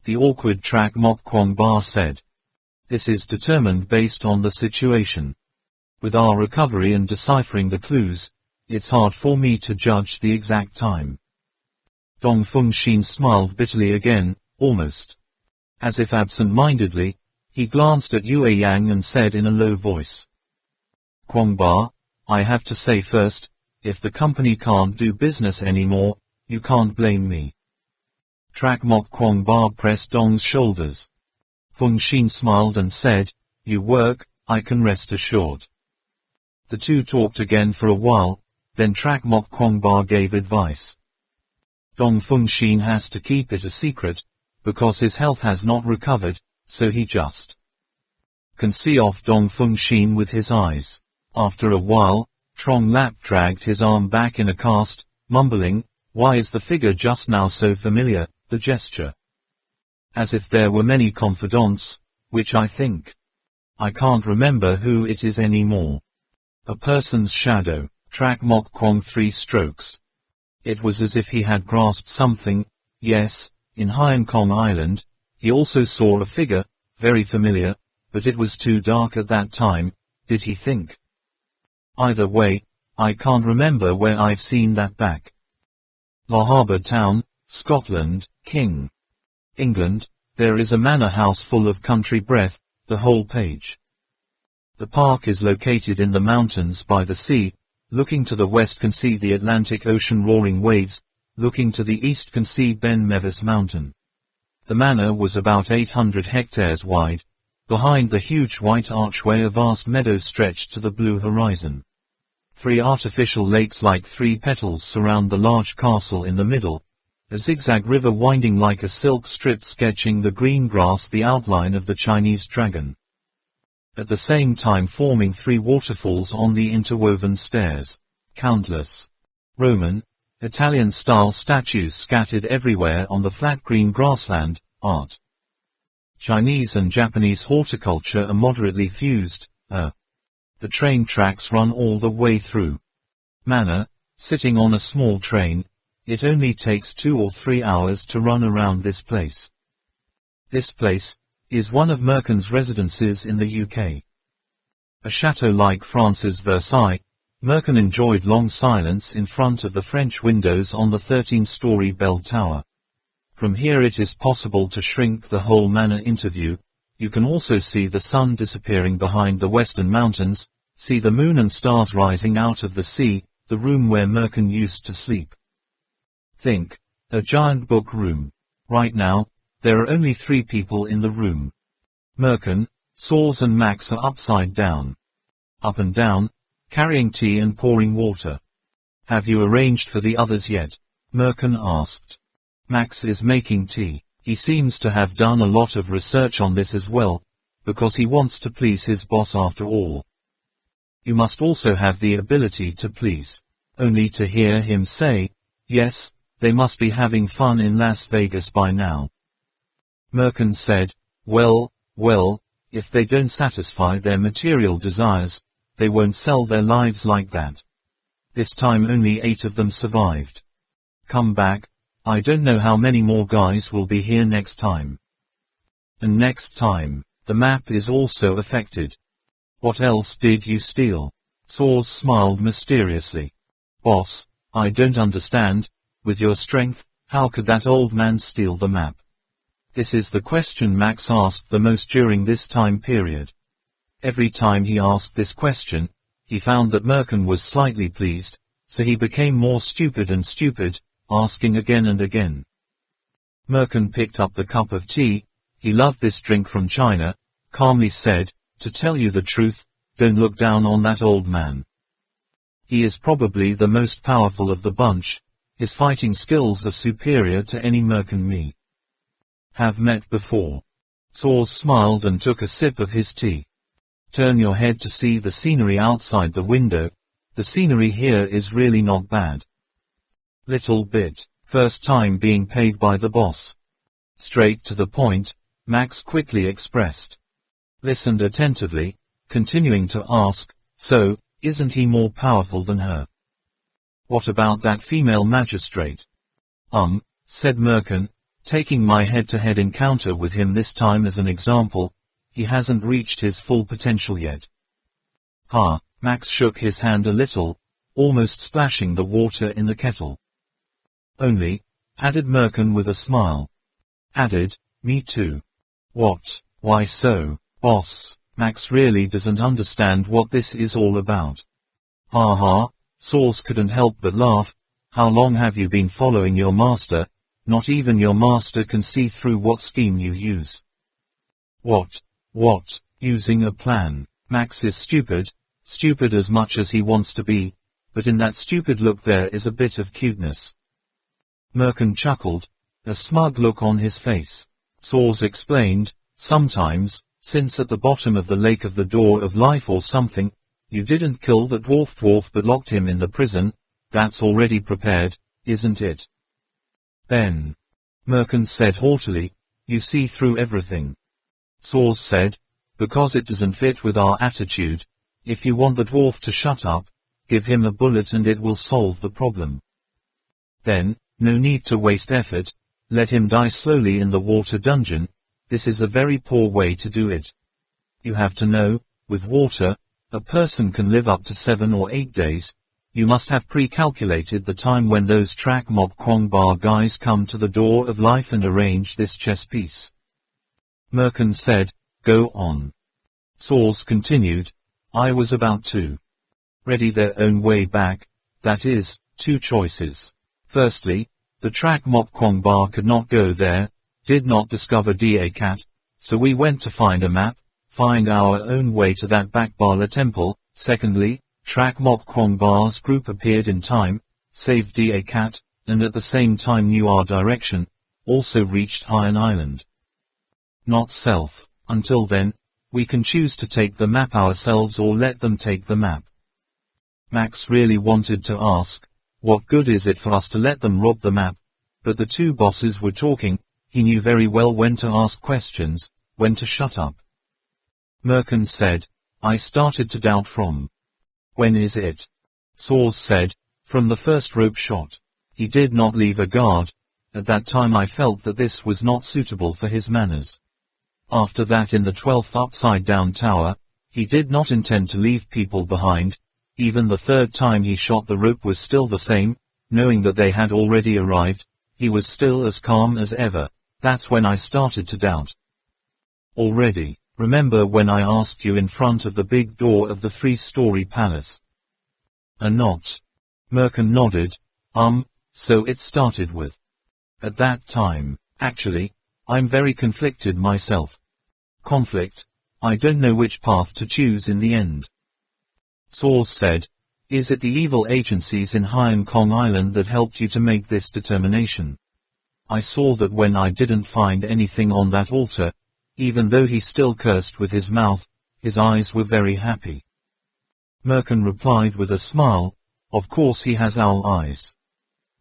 The awkward Trak Mok Kwong Ba said. This is determined based on the situation. With our recovery and deciphering the clues, it's hard for me to judge the exact time. Dong Feng Xin smiled bitterly again, almost. As if absent-mindedly, he glanced at Yue Yang and said in a low voice. Kwong Ba, I have to say first, if the company can't do business anymore, you can't blame me. Trak Mok Kwong Ba pressed Dong's shoulders. Feng Xin smiled and said, you work, I can rest assured. The two talked again for a while, then Trak Mok Kwong Ba gave advice. Dong Feng Xin has to keep it a secret, because his health has not recovered, so he just can see off Dong Feng Xin with his eyes. After a while, Trong Lap dragged his arm back in a cast, mumbling, why is the figure just now so familiar, the gesture? As if there were many confidants, which I think. I can't remember who it is anymore. A person's shadow, Trak Mok Kwong 3 strokes. It was as if he had grasped something, yes, in Hainan Kong Island, he also saw a figure, very familiar, but it was too dark at that time, did he think? Either way, I can't remember where I've seen that back. La Harbour Town, Scotland, King. England, there is a manor house full of country breath, the whole page. The park is located in the mountains by the sea, looking to the west can see the Atlantic Ocean roaring waves, looking to the east can see Ben Nevis Mountain. The manor was about 800 hectares wide. Behind the huge white archway a vast meadow stretched to the blue horizon. 3 artificial lakes like 3 petals surround the large castle in the middle, a zigzag river winding like a silk strip sketching the green grass the outline of the Chinese dragon. At the same time forming 3 waterfalls on the interwoven stairs. Countless Roman, Italian-style statues scattered everywhere on the flat green grassland, art. Chinese and Japanese horticulture are moderately fused, The train tracks run all the way through. Manor, sitting on a small train, it only takes 2 or 3 hours to run around this place. This place is one of Merkin's residences in the UK. A chateau like France's Versailles, Merkin enjoyed long silence in front of the French windows on the 13-story bell tower. From here it is possible to shrink the whole manor into view. You can also see the sun disappearing behind the western mountains, see the moon and stars rising out of the sea, the room where Merkin used to sleep. Think, a giant book room. Right now, there are only 3 people in the room. Merkin, Saws and Max are upside down. Up and down, carrying tea and pouring water. Have you arranged for the others yet? Merkin asked. Max is making tea. He seems to have done a lot of research on this as well, because he wants to please his boss after all. You must also have the ability to please. Only to hear him say, yes, they must be having fun in Las Vegas by now. Merkin said, well, if they don't satisfy their material desires, they won't sell their lives like that. This time only 8 of them survived. Come back. I don't know how many more guys will be here next time. And next time, the map is also affected. What else did you steal? Saws smiled mysteriously. Boss, I don't understand. With your strength, How could that old man steal the map? This is the question Max asked the most during this time period. Every time he asked this question, he found that Merkin was slightly pleased, so he became more stupid and stupid, asking again and again. Merkin picked up the cup of tea. He loved this drink from China, calmly said, "To tell you the truth, don't look down on that old man. He is probably the most powerful of the bunch. His fighting skills are superior to any Merkin me have met before." Saws smiled and took a sip of his tea. "Turn your head to see the scenery outside the window. The scenery here is really not bad." "Little bit. First time being paid by the boss." Straight to the point, Max quickly expressed. Listened attentively, continuing to ask, "So, isn't he more powerful than her? What about that female magistrate?" Said Merkin, taking my head-to-head encounter with him this time as an example. "He hasn't reached his full potential yet." "Ha," Max shook his hand a little, almost splashing the water in the kettle. "Only," added Merkin with a smile. Added, "Me too." "What? Why so, boss? Max really doesn't understand what this is all about." "Ha ha," Saws couldn't help but laugh. "How long have you been following your master? Not even your master can see through what scheme you use." What, using a plan? Max is stupid as much as he wants to be, but in that stupid look there is a bit of cuteness." Merkin chuckled, a smug look on his face. Saws explained, "Sometimes, since at the bottom of the lake of the door of life or something, you didn't kill that dwarf but locked him in the prison, that's already prepared, isn't it?" "Ben," Merkin said haughtily, "you see through everything." Saws said, "Because it doesn't fit with our attitude. If you want the dwarf to shut up, give him a bullet and it will solve the problem. Then, no need to waste effort, let him die slowly in the water dungeon. This is a very poor way to do it. You have to know, with water, a person can live up to 7 or 8 days. You must have pre-calculated the time when those Trak Mok Kwong Bar guys come to the door of life and arrange this chess piece." Merkin said, "Go on." Saws continued, "I was about to ready their own way back, that is, 2 choices. Firstly, the Trak Mok Kwong Bar could not go there, did not discover Da Cat, so we went to find a map, find our own way to that back Bala temple. Secondly, Trak Mok Kwong Bar's group appeared in time, saved Da Cat, and at the same time knew our direction, also reached Haiyan Island. Not self. Until then, we can choose to take the map ourselves or let them take the map." Max really wanted to ask, "What good is it for us to let them rob the map?" But the 2 bosses were talking. He knew very well when to ask questions, when to shut up. Merkin said, "I started to doubt from." "When is it?" Saws said, "From the first rope shot. He did not leave a guard. At that time I felt that this was not suitable for his manners. After that in the 12th upside-down tower, he did not intend to leave people behind. Even the 3rd time he shot the rope was still the same, knowing that they had already arrived, he was still as calm as ever. That's when I started to doubt. Already, remember when I asked you in front of the big door of the 3-story palace?" "A not." Merkin nodded, So it started with. At that time, actually, I'm very conflicted myself. Conflict? I don't know which path to choose in the end." Saws said, "Is it the evil agencies in Haiyan Kong Island that helped you to make this determination? I saw that when I didn't find anything on that altar, even though he still cursed with his mouth, his eyes were very happy." Merkin replied with a smile, "Of course he has owl eyes."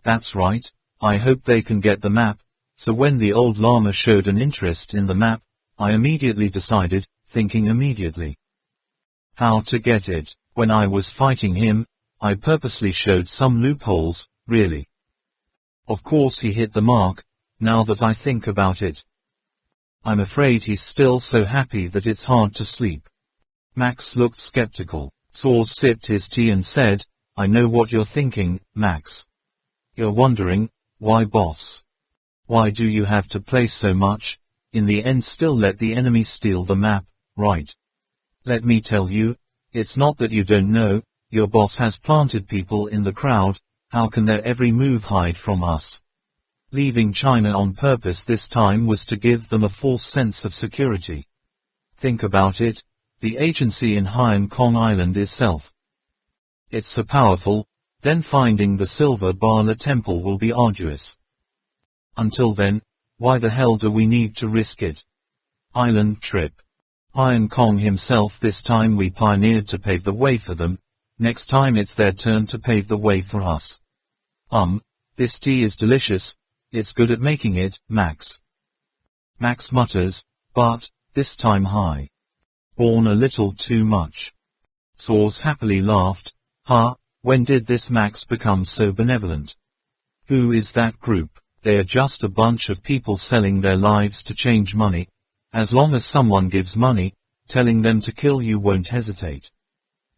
"That's right, I hope they can get the map." So when the old Lama showed an interest in the map, I immediately decided, thinking immediately how to get it. When I was fighting him, I purposely showed some loopholes, really. Of course he hit the mark, now that I think about it. I'm afraid he's still so happy that it's hard to sleep." Max looked skeptical. Saws sipped his tea and said, "I know what you're thinking, Max. You're wondering, Why, boss? Why do you have to place so much? In the end still let the enemy steal the map, right? Let me tell you, it's not that you don't know, your boss has planted people in the crowd, how can their every move hide from us? Leaving China on purpose this time was to give them a false sense of security. Think about it, the agency in Hong Kong Island is self. It's so powerful, then finding the Silver Bala temple will be arduous. Until then, why the hell do we need to risk it? Island trip. Hong Kong himself this time we pioneered to pave the way for them, next time it's their turn to pave the way for us. This tea is delicious, it's good at making it, Max. Max mutters, but, this time high. Born a little too much. Soars happily laughed, when did this Max become so benevolent? Who is that group? They are just a bunch of people selling their lives to change money. As long as someone gives money, telling them to kill you won't hesitate.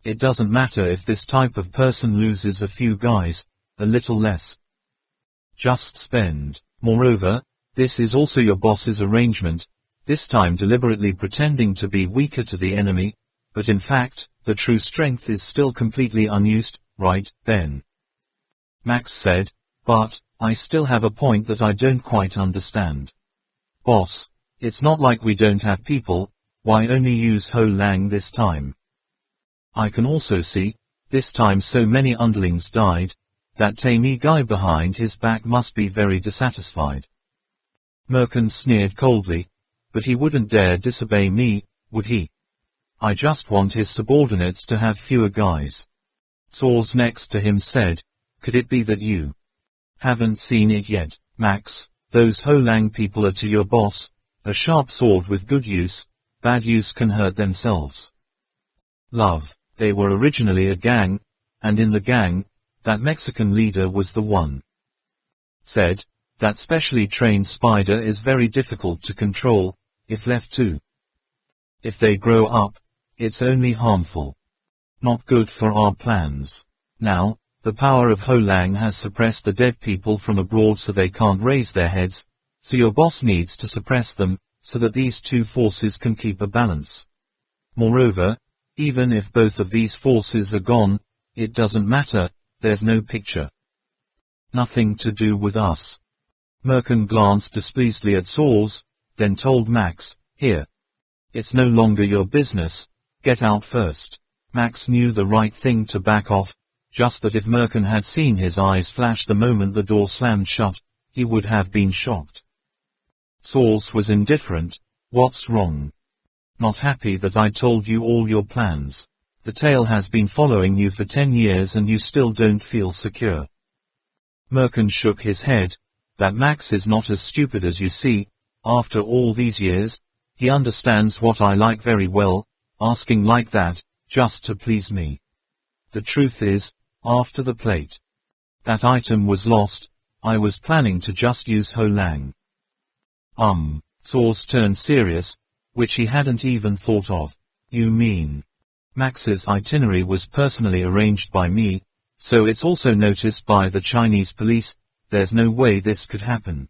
It doesn't matter if this type of person loses a few guys, a little less. Just spend. Moreover, this is also your boss's arrangement, this time deliberately pretending to be weaker to the enemy, but in fact, the true strength is still completely unused, right, Ben? Max said, but, I still have a point that I don't quite understand. Boss, it's not like we don't have people, why only use Ho Lang this time? I can also see, this time so many underlings died, that tame guy behind his back must be very dissatisfied. Merkin sneered coldly, but he wouldn't dare disobey me, would he? I just want his subordinates to have fewer guys. Soars next to him said, could it be that you haven't seen it yet, Max? Those Ho Lang people are to your boss, a sharp sword with good use, bad use can hurt themselves. Love, they were originally a gang, and in the gang, that Mexican leader was the one. Said, that specially trained spider is very difficult to control, if left to. If they grow up, it's only harmful. Not good for our plans. Now, the power of Ho Lang has suppressed the dead people from abroad so they can't raise their heads, so your boss needs to suppress them, so that these two forces can keep a balance. Moreover, even if both of these forces are gone, it doesn't matter, there's no picture. Nothing to do with us. Merkin glanced displeasedly at Soars, then told Max, here. It's no longer your business, get out first. Max knew the right thing to back off, just that if Merkin had seen his eyes flash the moment the door slammed shut, he would have been shocked. Soars was indifferent, what's wrong? Not happy that I told you all your plans. The tail has been following you for 10 years and you still don't feel secure. Merkin shook his head, that Max is not as stupid as you see, after all these years, he understands what I like very well, asking like that, just to please me. The truth is, after the plate. That item was lost, I was planning to just use Ho Lang. Soars turned serious, which he hadn't even thought of. You mean? Max's itinerary was personally arranged by me, so it's also noticed by the Chinese police, there's no way this could happen.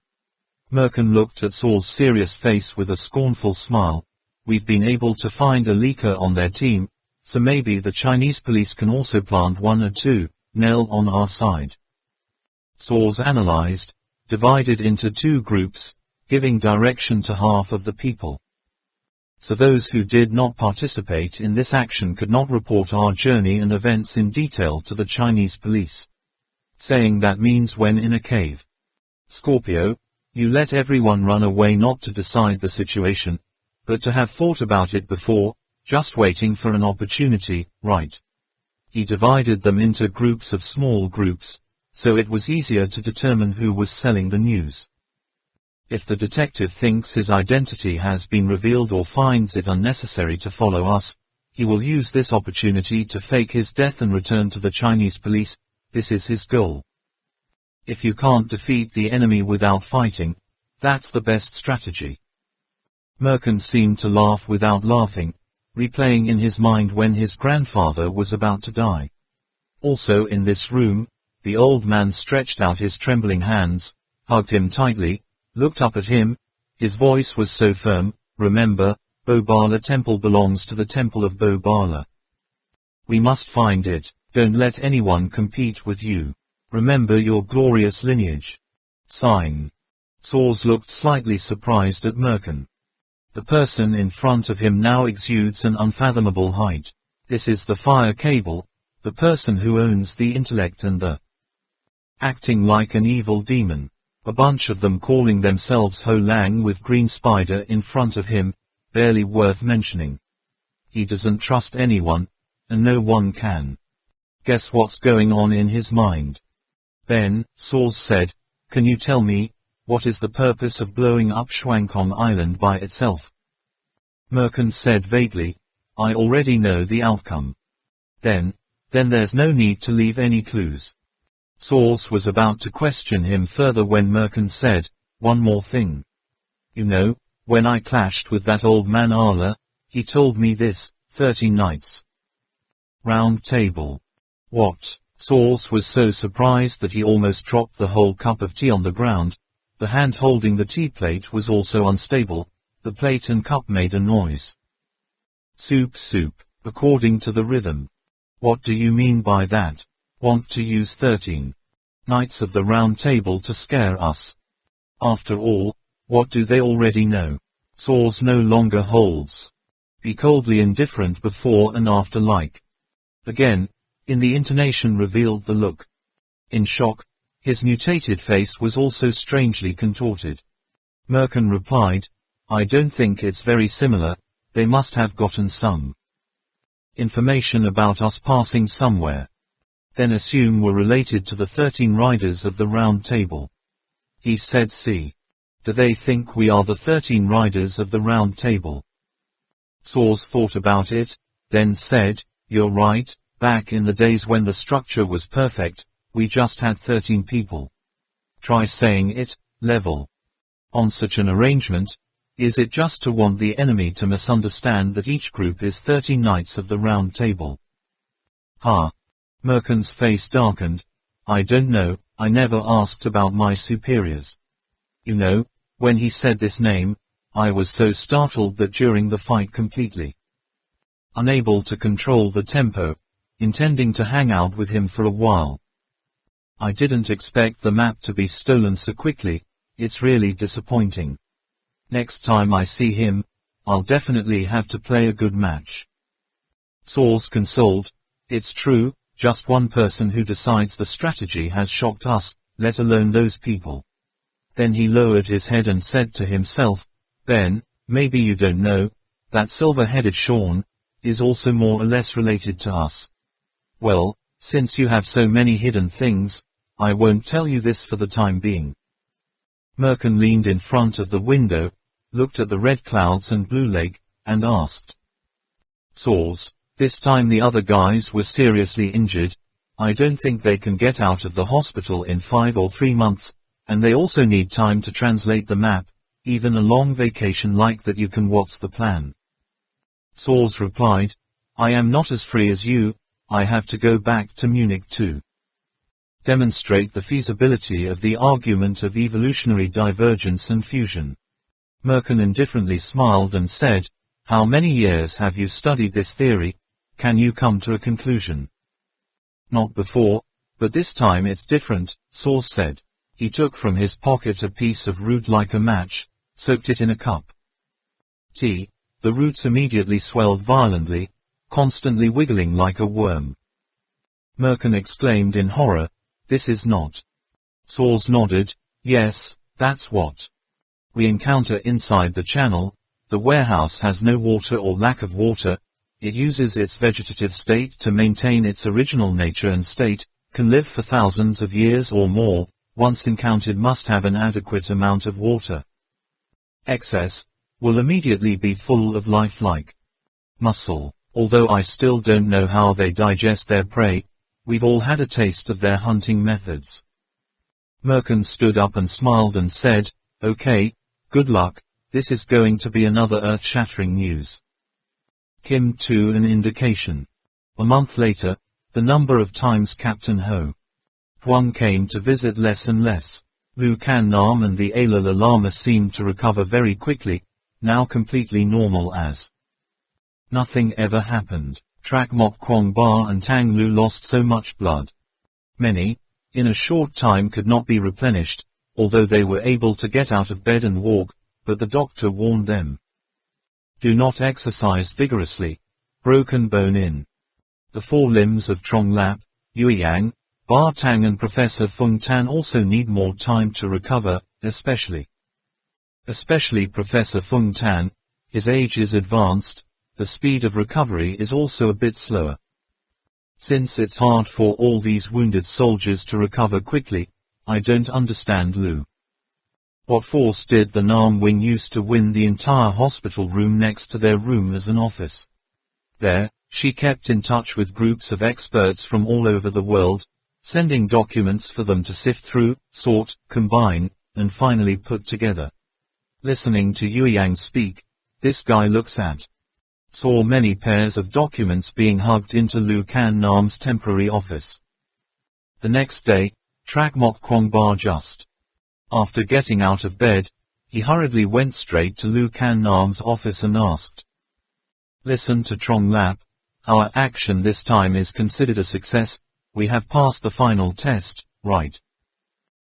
Merkin looked at Saul's serious face with a scornful smile. We've been able to find a leaker on their team, so maybe the Chinese police can also plant one or two, nail on our side. Saul's analyzed, divided into two groups, giving direction to half of the people. So those who did not participate in this action could not report our journey and events in detail to the Chinese police. Saying that means when in a cave. Scorpio, you let everyone run away not to decide the situation, but to have thought about it before, just waiting for an opportunity, right? He divided them into groups of small groups, so it was easier to determine who was selling the news. If the detective thinks his identity has been revealed or finds it unnecessary to follow us, he will use this opportunity to fake his death and return to the Chinese police. This is his goal. If you can't defeat the enemy without fighting, that's the best strategy. Merkin seemed to laugh without laughing, replaying in his mind when his grandfather was about to die. Also in this room, the old man stretched out his trembling hands, hugged him tightly, looked up at him. His voice was so firm. Remember, Bobala Temple belongs to the Temple of Bobala. We must find it. Don't let anyone compete with you. Remember your glorious lineage. Sign. Soars looked slightly surprised at Merkin. The person in front of him now exudes an unfathomable height. This is the fire cable, the person who owns the intellect and the acting like an evil demon. A bunch of them calling themselves Ho Lang with green spider in front of him, barely worth mentioning. He doesn't trust anyone, and no one can. Guess what's going on in his mind? Ben, Soars said, can you tell me, what is the purpose of blowing up Schwankong Island by itself? Merkin said vaguely, I already know the outcome. Then there's no need to leave any clues. Soars was about to question him further when Merkin said, one more thing. You know, when I clashed with that old man Allah, he told me this, 13 nights. Round table. What? Soars was so surprised that he almost dropped the whole cup of tea on the ground. The hand holding the tea plate was also unstable. The plate and cup made a noise. Soup, according to the rhythm. What do you mean by that? Want to use 13 Knights of the Round Table to scare us? After all, what do they already know? Soars no longer holds. Be coldly indifferent before and after like. Again, in the intonation revealed the look. In shock, his mutated face was also strangely contorted. Merkin replied, I don't think it's very similar, they must have gotten some information about us passing somewhere. Then assume we're related to the 13 riders of the Round Table. He said see. Do they think we are the 13 riders of the Round Table? Soars thought about it, then said, you're right, back in the days when the structure was perfect, we just had 13 people. Try saying it, level. On such an arrangement, is it just to want the enemy to misunderstand that each group is 13 Knights of the Round Table? Ha! Merkin's face darkened. I don't know, I never asked about my superiors. You know, when he said this name, I was so startled that during the fight completely unable to control the tempo, intending to hang out with him for a while. I didn't expect the map to be stolen so quickly, it's really disappointing. Next time I see him, I'll definitely have to play a good match. Soars consoled, it's true, just one person who decides the strategy has shocked us, let alone those people. Then he lowered his head and said to himself, Ben, maybe you don't know, that silver-headed Sean is also more or less related to us. Well, since you have so many hidden things, I won't tell you this for the time being. Merkin leaned in front of the window, looked at the red clouds and blue lake, and asked. Soars, this time the other guys were seriously injured. I don't think they can get out of the hospital in 5 or 3 months, and they also need time to translate the map, even a long vacation like that. You can. What's the plan? Soars replied, I am not as free as you, I have to go back to Munich to demonstrate the feasibility of the argument of evolutionary divergence and fusion. Merkin indifferently smiled and said, how many years have you studied this theory? Can you come to a conclusion? Not before, but this time it's different, Soars said. He took from his pocket a piece of root like a match, soaked it in a cup. Tea. The roots immediately swelled violently, constantly wiggling like a worm. Merkin exclaimed in horror, this is not. Soars nodded, yes, that's what we encounter inside the channel. The warehouse has no water or lack of water. It uses its vegetative state to maintain its original nature and state, can live for thousands of years or more, once encountered must have an adequate amount of water. Excess will immediately be full of lifelike muscle. Although I still don't know how they digest their prey, we've all had a taste of their hunting methods. Merkin stood up and smiled and said, okay, good luck, this is going to be another earth-shattering news. Kim to an indication. A month later, the number of times Captain Ho Huang came to visit less and less. Lu Can Nam and the Alala Lama seemed to recover very quickly, now completely normal as nothing ever happened. Trak Mok Kwong Ba and Tang Lu lost so much blood. Many, in a short time, could not be replenished, although they were able to get out of bed and walk, but the doctor warned them. Do not exercise vigorously. Broken bone in the forelimbs of Trong Lap, Yui Yang, Ba Tang and Professor Fung Tan also need more time to recover, especially Professor Fung Tan. His age is advanced, the speed of recovery is also a bit slower. Since it's hard for all these wounded soldiers to recover quickly, I don't understand Lu. What force did the Nam Wing use to win the entire hospital room next to their room as an office? There, she kept in touch with groups of experts from all over the world, sending documents for them to sift through, sort, combine, and finally put together. Listening to Yui Yang speak, this guy saw many pairs of documents being hugged into Lu Can Nam's temporary office. The next day, Trak Mok Kwong Ba just after getting out of bed, he hurriedly went straight to Lu Can Nam's office and asked, "Listen to Trong Lap, our action this time is considered a success, we have passed the final test, right?"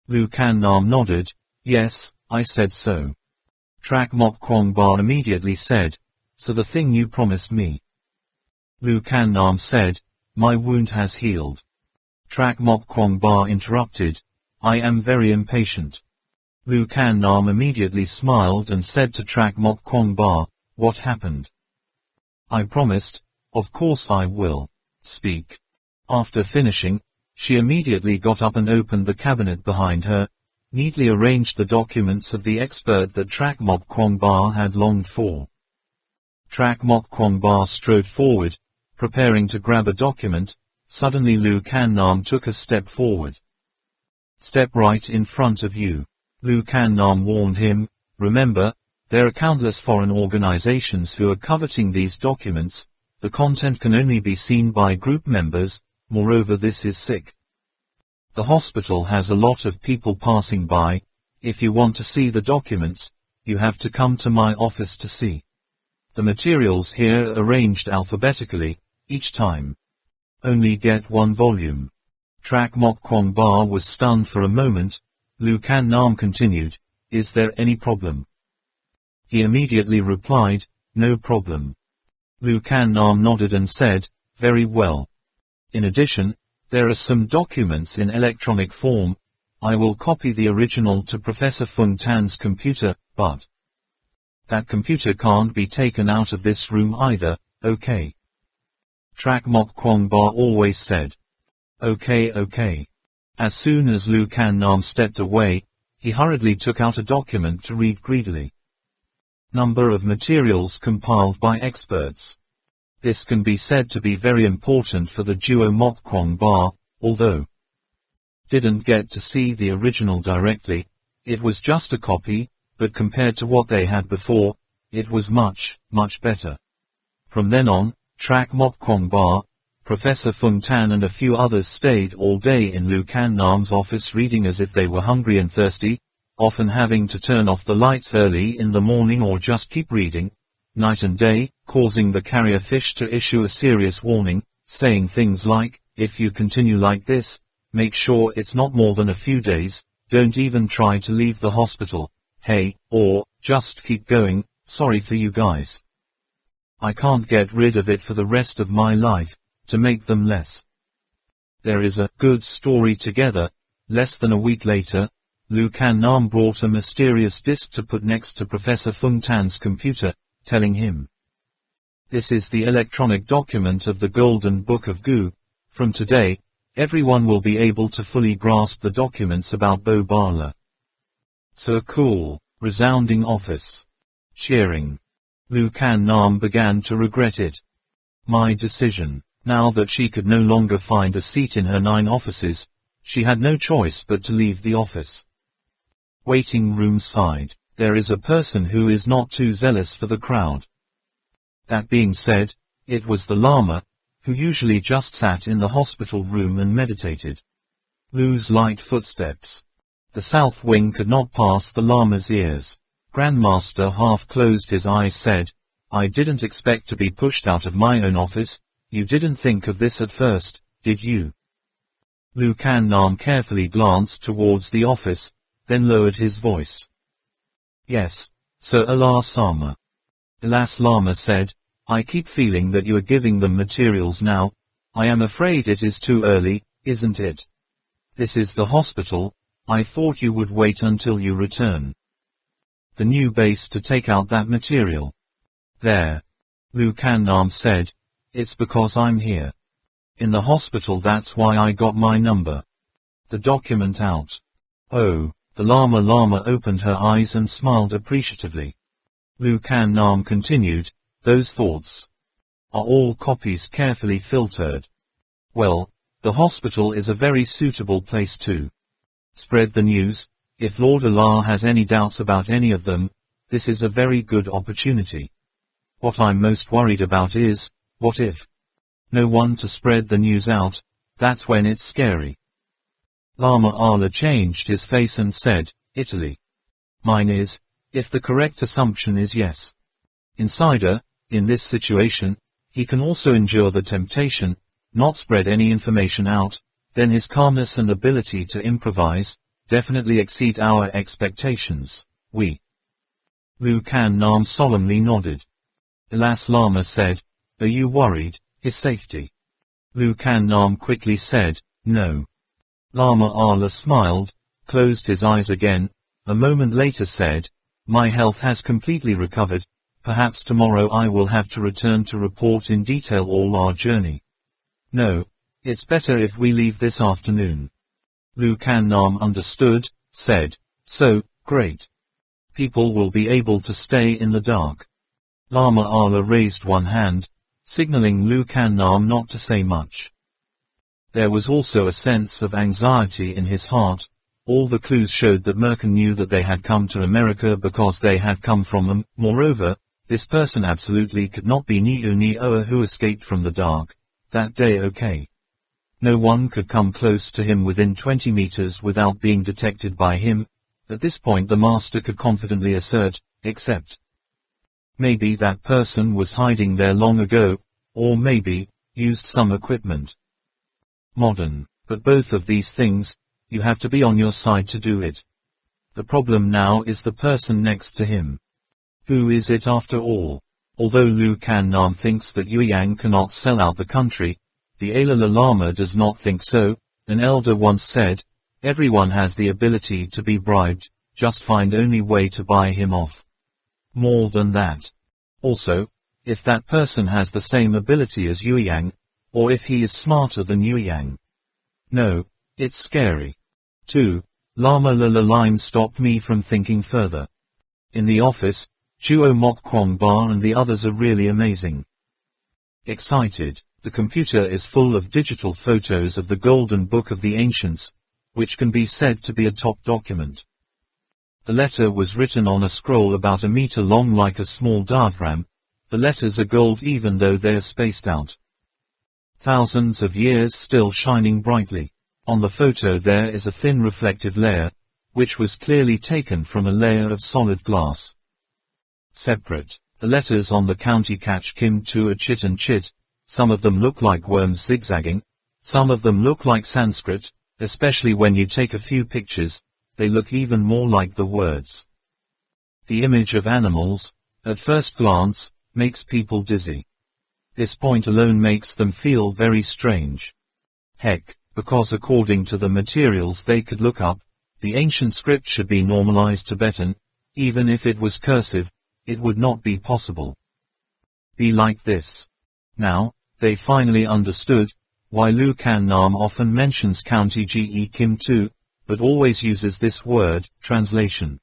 Lu Can Nam nodded, "Yes, I said so." Trak Mok Kwong Ba immediately said, "So the thing you promised me?" Lu Can Nam said, "My wound has healed." Trak Mok Kwong Ba interrupted, "I am very impatient." Lu Can Nam immediately smiled and said to Trak Mok Kwong Ba, "What happened?" "I promised, of course I will speak." After finishing, she immediately got up and opened the cabinet behind her, neatly arranged the documents of the expert that Trak Mok Kwong Ba had longed for. Trak Mok Kwong Ba strode forward, preparing to grab a document. Suddenly Lu Can Nam took a step forward. "Step right in front of you," Lu Can Nam warned him. "Remember, there are countless foreign organizations who are coveting these documents. The content can only be seen by group members, moreover this is sick. The hospital has a lot of people passing by. If you want to see the documents, you have to come to my office to see. The materials here are arranged alphabetically, each time. Only get one volume." Trak Mok Kwong Ba was stunned for a moment. Lu Can Nam continued, "Is there any problem?" He immediately replied, "No problem." Lu Can Nam nodded and said, "Very well. In addition, there are some documents in electronic form. I will copy the original to Professor Fung Tan's computer, but that computer can't be taken out of this room either, okay?" Trak Mok Kwong Ba always said, Okay. As soon as Lu Can Nam stepped away, he hurriedly took out a document to read greedily. Number of materials compiled by experts. This can be said to be very important for the duo Mok Kwong Ba, although didn't get to see the original directly. It was just a copy, but compared to what they had before, it was much better. From then on, Trak Mok Kwong Ba, Professor Fung Tan and a few others stayed all day in Lu Can Nam's office reading as if they were hungry and thirsty, often having to turn off the lights early in the morning or just keep reading, night and day, causing the carrier fish to issue a serious warning, saying things like, "If you continue like this, make sure it's not more than a few days, don't even try to leave the hospital, hey," or, "Just keep going, sorry for you guys. I can't get rid of it for the rest of my life," to make them less. There is a good story together. Less than a week later, Lu Can Nam brought a mysterious disk to put next to Professor Fung Tan's computer, telling him, "This is the electronic document of the Golden Book of Gu. From today, everyone will be able to fully grasp the documents about Bo Bala." So cool, resounding office. Cheering. Lu Can Nam began to regret it. My decision. Now that she could no longer find a seat in her 9 offices, she had no choice but to leave the office. Waiting room side. There is a person who is not too zealous for the crowd. That being said, it was the Lama, who usually just sat in the hospital room and meditated. Lu's light footsteps The south wing could not pass the Lama's ears. Grandmaster half closed his eyes said, I didn't expect to be pushed out of my own office. You didn't think of this at first, did you? Lu Kan Nam carefully glanced towards the office, then lowered his voice. Yes, Sir Alas Lama. Alas Lama said, I keep feeling that you are giving them materials now. I am afraid it is too early, isn't it? This is the hospital. I thought you would wait until you return. The new base to take out that material. There. Lu Kan Nam said, it's because I'm here. In the hospital, that's why I got my number. The document out. Oh, the Lama opened her eyes and smiled appreciatively. Lu Kan Nam continued, those thoughts are all copies carefully filtered. Well, the hospital is a very suitable place to spread the news. If Lord Allah has any doubts about any of them, this is a very good opportunity. What I'm most worried about is, what if no one to spread the news out? That's when it's scary. Lama Allah changed his face and said, Italy. Mine is, if the correct assumption is yes. Insider, in this situation, he can also endure the temptation, not spread any information out, then his calmness and ability to improvise definitely exceed our expectations. Lu Kan Nam solemnly nodded. Alas Lama said, are you worried, his safety? Lu Kan Nam quickly said, no. Lama Allah smiled, closed his eyes again, a moment later said, my health has completely recovered. Perhaps tomorrow I will have to return to report in detail all our journey. No, it's better if we leave this afternoon. Lu Kan Nam understood, said, so, great. People will be able to stay in the dark. Lama Allah raised one hand, signaling Lu Kan Nam not to say much. There was also a sense of anxiety in his heart. All the clues showed that Merkin knew that they had come to America because they had come from them. Moreover, this person absolutely could not be Neo who escaped from the dark that day. Okay. No one could come close to him within 20 meters without being detected by him. At this point the master could confidently assert, except maybe that person was hiding there long ago, or maybe used some equipment. Modern, but both of these things, you have to be on your side to do it. The problem now is the person next to him. Who is it after all? Although Lu Kan Nam thinks that Yueyang cannot sell out the country, the Dalai Lama does not think so. An elder once said, everyone has the ability to be bribed, just find only way to buy him off. More than that. Also, if that person has the same ability as Yueyang, or if he is smarter than Yueyang. No, it's scary. 2. Lama Lime stopped me from thinking further. In the office, Chuo Mok Kwong Ba and the others are really amazing. Excited, the computer is full of digital photos of the Golden Book of the Ancients, which can be said to be a top document. The letter was written on a scroll about a meter long like a small diagram. The letters are gold even though they are spaced out. Thousands of years still shining brightly. On the photo there is a thin reflective layer, which was clearly taken from a layer of solid glass. Separate, the letters on the county catch Kim to a chit and chit. Some of them look like worms zigzagging. Some of them look like Sanskrit, especially when you take a few pictures. They look even more like the words. The image of animals, at first glance, makes people dizzy. This point alone makes them feel very strange. Heck, because according to the materials they could look up, the ancient script should be normalized Tibetan. Even if it was cursive, it would not be possible. Be like this. Now, they finally understood why Lu Kan Nam often mentions County Ge Kim Tu, but always uses this word, translation.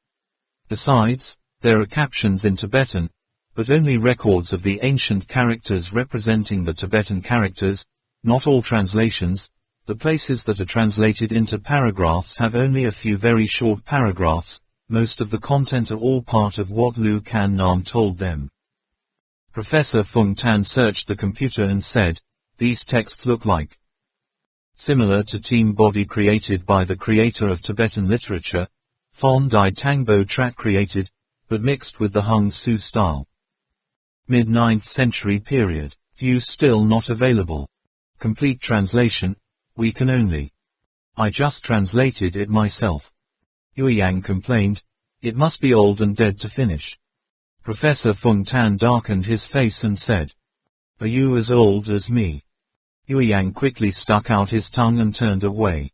Besides, there are captions in Tibetan, but only records of the ancient characters representing the Tibetan characters, not all translations. The places that are translated into paragraphs have only a few very short paragraphs. Most of the content are all part of what Lu Kan Nam told them. Professor Fung Tan searched the computer and said, these texts look like similar to team body created by the creator of Tibetan literature, Phon Dai Tangbo Trat created, but mixed with the Hung Su style. Mid-9th century period. View still not available. Complete translation, we can only. I just translated it myself. Yueyang complained, it must be old and dead to finish. Professor Feng Tan darkened his face and said, are you as old as me? Yueyang quickly stuck out his tongue and turned away.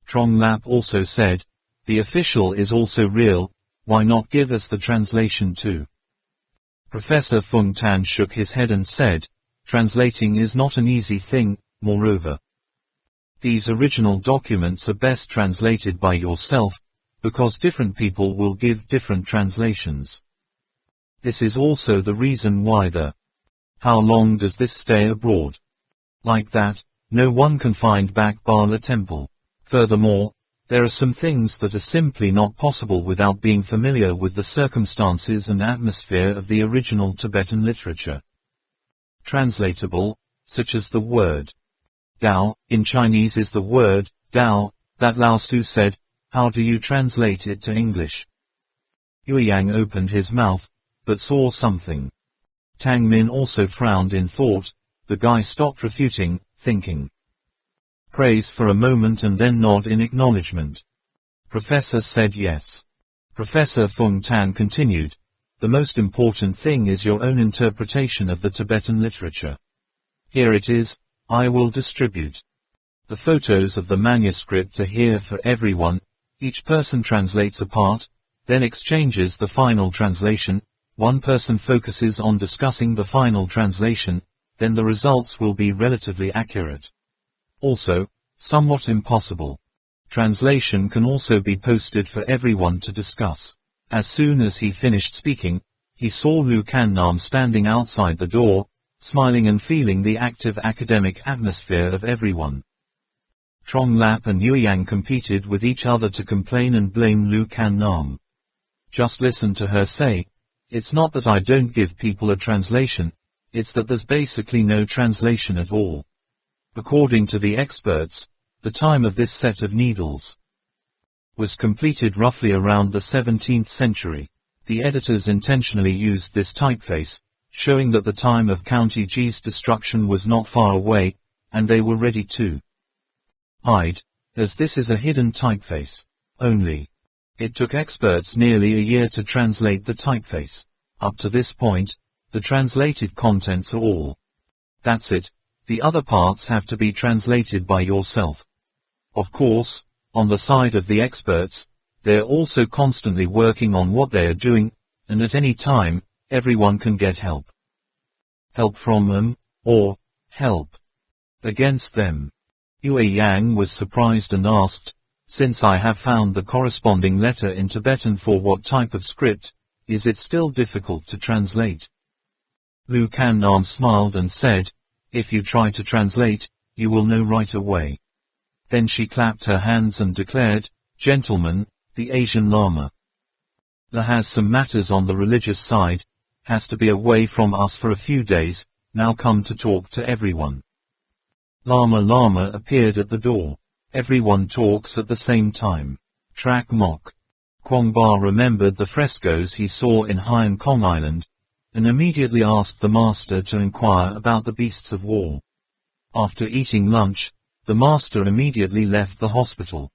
Trong Lap also said, the official is also real, why not give us the translation too? Professor Feng Tan shook his head and said, translating is not an easy thing, moreover. These original documents are best translated by yourself, because different people will give different translations. This is also the reason why the how long does this stay abroad? Like that, no one can find back Bala Temple. Furthermore, there are some things that are simply not possible without being familiar with the circumstances and atmosphere of the original Tibetan literature. Translatable, such as the word Dao, in Chinese is the word Dao, that Lao Tzu said, how do you translate it to English? Yueyang opened his mouth, but saw something. Tang Min also frowned in thought. The guy stopped refuting, thinking. Praise for a moment and then nod in acknowledgement. Professor said yes. Professor Feng Tan continued, the most important thing is your own interpretation of the Tibetan literature. Here it is, I will distribute. The photos of the manuscript are here for everyone, each person translates a part, then exchanges the final translation, one person focuses on discussing the final translation, then the results will be relatively accurate. Also, somewhat impossible. Translation can also be posted for everyone to discuss. As soon as he finished speaking, he saw Lu Kannam standing outside the door, smiling and feeling the active academic atmosphere of everyone. Trong Lap and Yueyang competed with each other to complain and blame Lu Kannam. Just listen to her say, it's not that I don't give people a translation, it's that there's basically no translation at all. According to the experts, the time of this set of needles was completed roughly around the 17th century. The editors intentionally used this typeface, showing that the time of County G's destruction was not far away, and they were ready to hide, as this is a hidden typeface. Only. It took experts nearly a year to translate the typeface. Up to this point, the translated contents are all. That's it, the other parts have to be translated by yourself. Of course, on the side of the experts, they're also constantly working on what they are doing, and at any time, everyone can get help. Help from them, or help against them. Yueyang was surprised and asked, since I have found the corresponding letter in Tibetan for what type of script, is it still difficult to translate? Lu Kannam smiled and said, if you try to translate, you will know right away. Then she clapped her hands and declared, gentlemen, the Asian Lama has some matters on the religious side, has to be away from us for a few days, now come to talk to everyone. Lama appeared at the door. Everyone talks at the same time. Trak Mok. Kwangba remembered the frescoes he saw in Hainan Kong Island, and immediately asked the master to inquire about the beasts of war. After eating lunch, the master immediately left the hospital.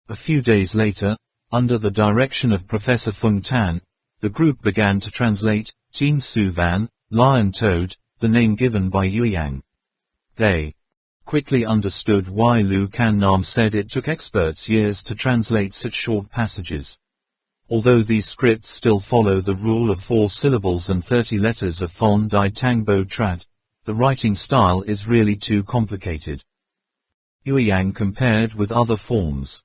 A few days later, under the direction of Professor Feng Tan, the group began to translate Teen Su Van, Lion Toad, the name given by Yueyang. They quickly understood why Lu Kannam said it took experts years to translate such short passages. Although these scripts still follow the rule of 4 syllables and 30 letters of Phon Dai Tangbo Trat, the writing style is really too complicated. Yueyang compared with other forms.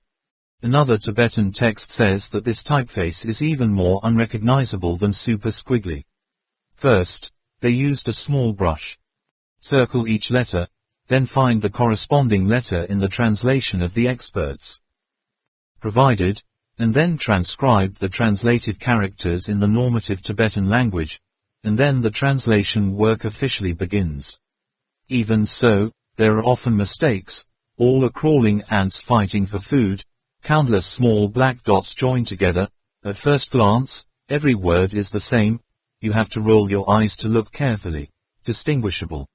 Another Tibetan text says that this typeface is even more unrecognizable than super squiggly. First, they used a small brush. Circle each letter, then find the corresponding letter in the translation of the experts provided, and then transcribe the translated characters in the normative Tibetan language, and then the translation work officially begins. Even so, there are often mistakes, all are crawling ants fighting for food, countless small black dots join together. At first glance, every word is the same, you have to roll your eyes to look carefully, distinguishable.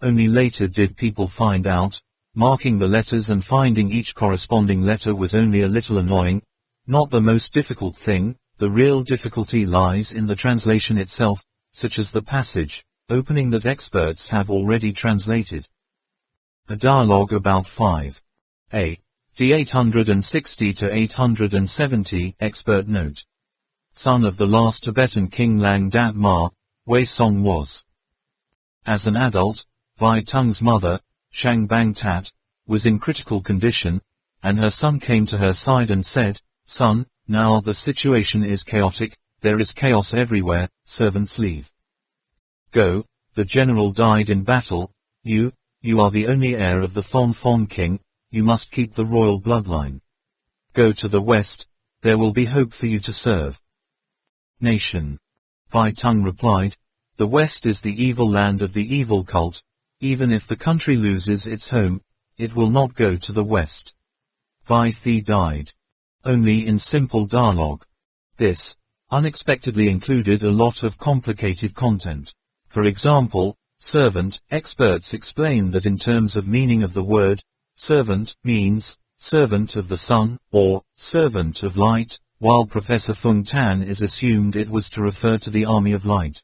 Only later did people find out, marking the letters and finding each corresponding letter was only a little annoying, not the most difficult thing. The real difficulty lies in the translation itself, such as the passage opening that experts have already translated. A dialogue about 5a. D 860 to 870. Expert note. Son of the last Tibetan king Lang Dat Ma, Wei Song was. As an adult, Vai Tung's mother, Shang Bang Tat, was in critical condition, and her son came to her side and said, "Son, now the situation is chaotic, there is chaos everywhere, servants leave. Go, the general died in battle, you are the only heir of the Thon Thon king, you must keep the royal bloodline. Go to the west, there will be hope for you to serve." Nation. Vai Tung replied, "The west is the evil land of the evil cult, even if the country loses its home, it will not go to the west." Vai Thi died. Only in simple dialogue. This, unexpectedly included a lot of complicated content. For example, servant. Experts explain that in terms of meaning of the word, servant means servant of the sun, or servant of light, while Professor Fung Tan is assumed it was to refer to the army of light.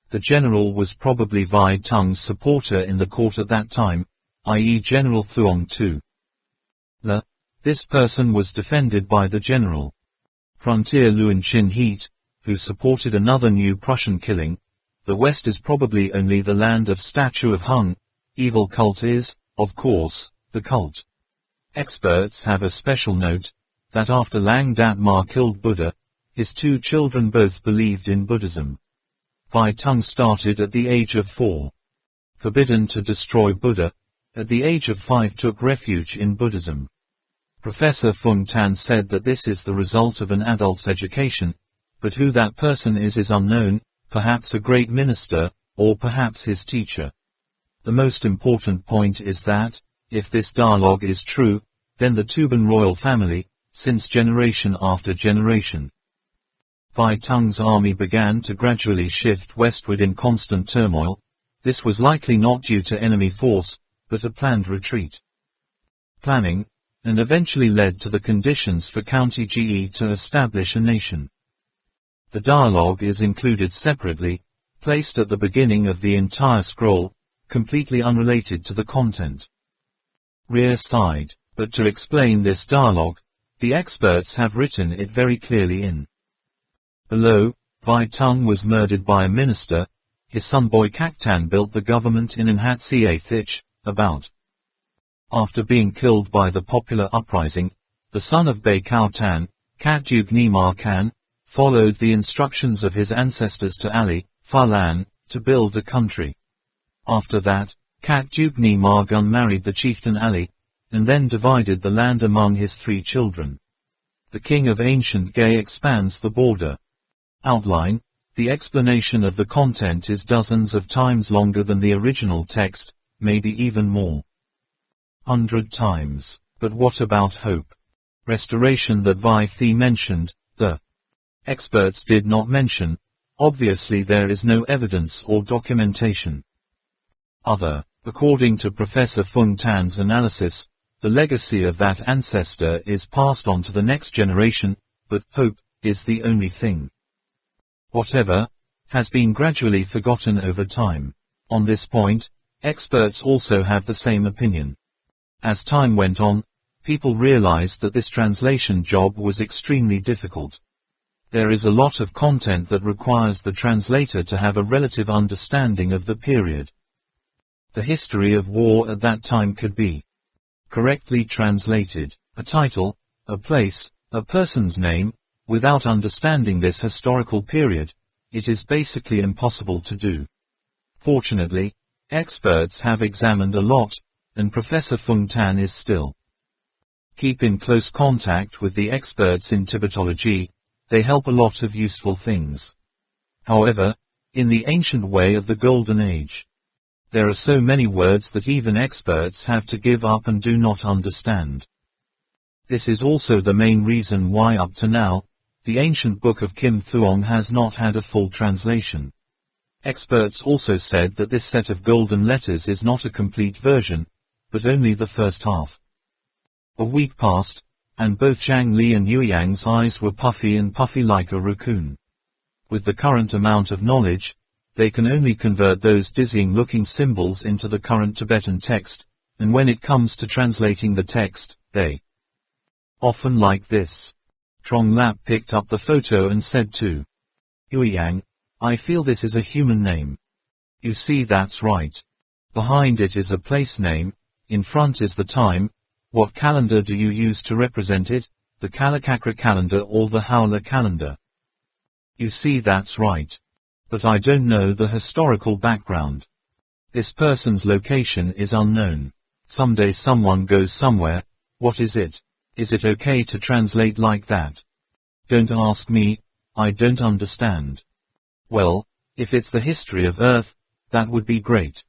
The general was probably Vai Tung's supporter in the court at that time, i.e. General Thuong Tu. This person was defended by the general. Frontier Luan Chin Heat, who supported another new Prussian killing. The West is probably only the land of statue of Hung. Evil cult is, of course, the cult. Experts have a special note, that after Lang Dat Ma killed Buddha, his two children both believed in Buddhism. Vai Tung started at the age of 4. Forbidden to destroy Buddha, at the age of 5 took refuge in Buddhism. Professor Fung Tan said that this is the result of an adult's education, but who that person is unknown, perhaps a great minister, or perhaps his teacher. The most important point is that, if this dialogue is true, then the Tuban royal family, since generation after generation. Vai Tung's army began to gradually shift westward in constant turmoil. This was likely not due to enemy force, but a planned retreat. Planning, and eventually led to the conditions for County GE to establish a nation. The dialogue is included separately, placed at the beginning of the entire scroll, completely unrelated to the content. Rear side. But to explain this dialogue, the experts have written it very clearly in. Below, Vai Tung was murdered by a minister. His son Boy Kaktan built the government in Anhatsia Thich, about. After being killed by the popular uprising, the son of Bei Kao Tan, Katdug Nimar Khan, followed the instructions of his ancestors to Ali, Falan, to build a country. After that, Katdug Nimar Gun married the chieftain Ali, and then divided the land among his 3 children. The king of ancient Gay expands the border. Outline. The explanation of the content is dozens of times longer than the original text, maybe even more. 100 times. But what about hope? Restoration that Vai Thi mentioned, the experts did not mention. Obviously there is no evidence or documentation. According to Professor Fung Tan's analysis, the legacy of that ancestor is passed on to the next generation, but hope is the only thing. Whatever has been gradually forgotten over time. On this point, experts also have the same opinion. As time went on, people realized that this translation job was extremely difficult. There is a lot of content that requires the translator to have a relative understanding of the period. The history of war at that time could be correctly translated. A title, a place, a person's name. Without understanding this historical period, it is basically impossible to do. Fortunately, experts have examined a lot, and Professor Fung Tan is still. Keep in close contact with the experts in Tibetology, they help a lot of useful things. However, in the ancient way of the Golden Age. There are so many words that even experts have to give up and do not understand. This is also the main reason why up to now, the ancient book of Kim Thuong has not had a full translation. Experts also said that this set of golden letters is not a complete version, but only the first half. A week passed, and both Zhang Li and Yueyang's eyes were puffy like a raccoon. With the current amount of knowledge, they can only convert those dizzying-looking symbols into the current Tibetan text, and when it comes to translating the text, they often like this. Trong Lap picked up the photo and said to Yueyang, "I feel this is a human name." "You see, that's right. Behind it is a place name, in front is the time. What calendar do you use to represent it, the Kalakakra calendar or the Howler calendar?" "You see, that's right. But I don't know the historical background. This person's location is unknown. Someday someone goes somewhere. What is it? Is it okay to translate like that?" "Don't ask me, I don't understand." "Well, if it's the history of Earth, that would be great."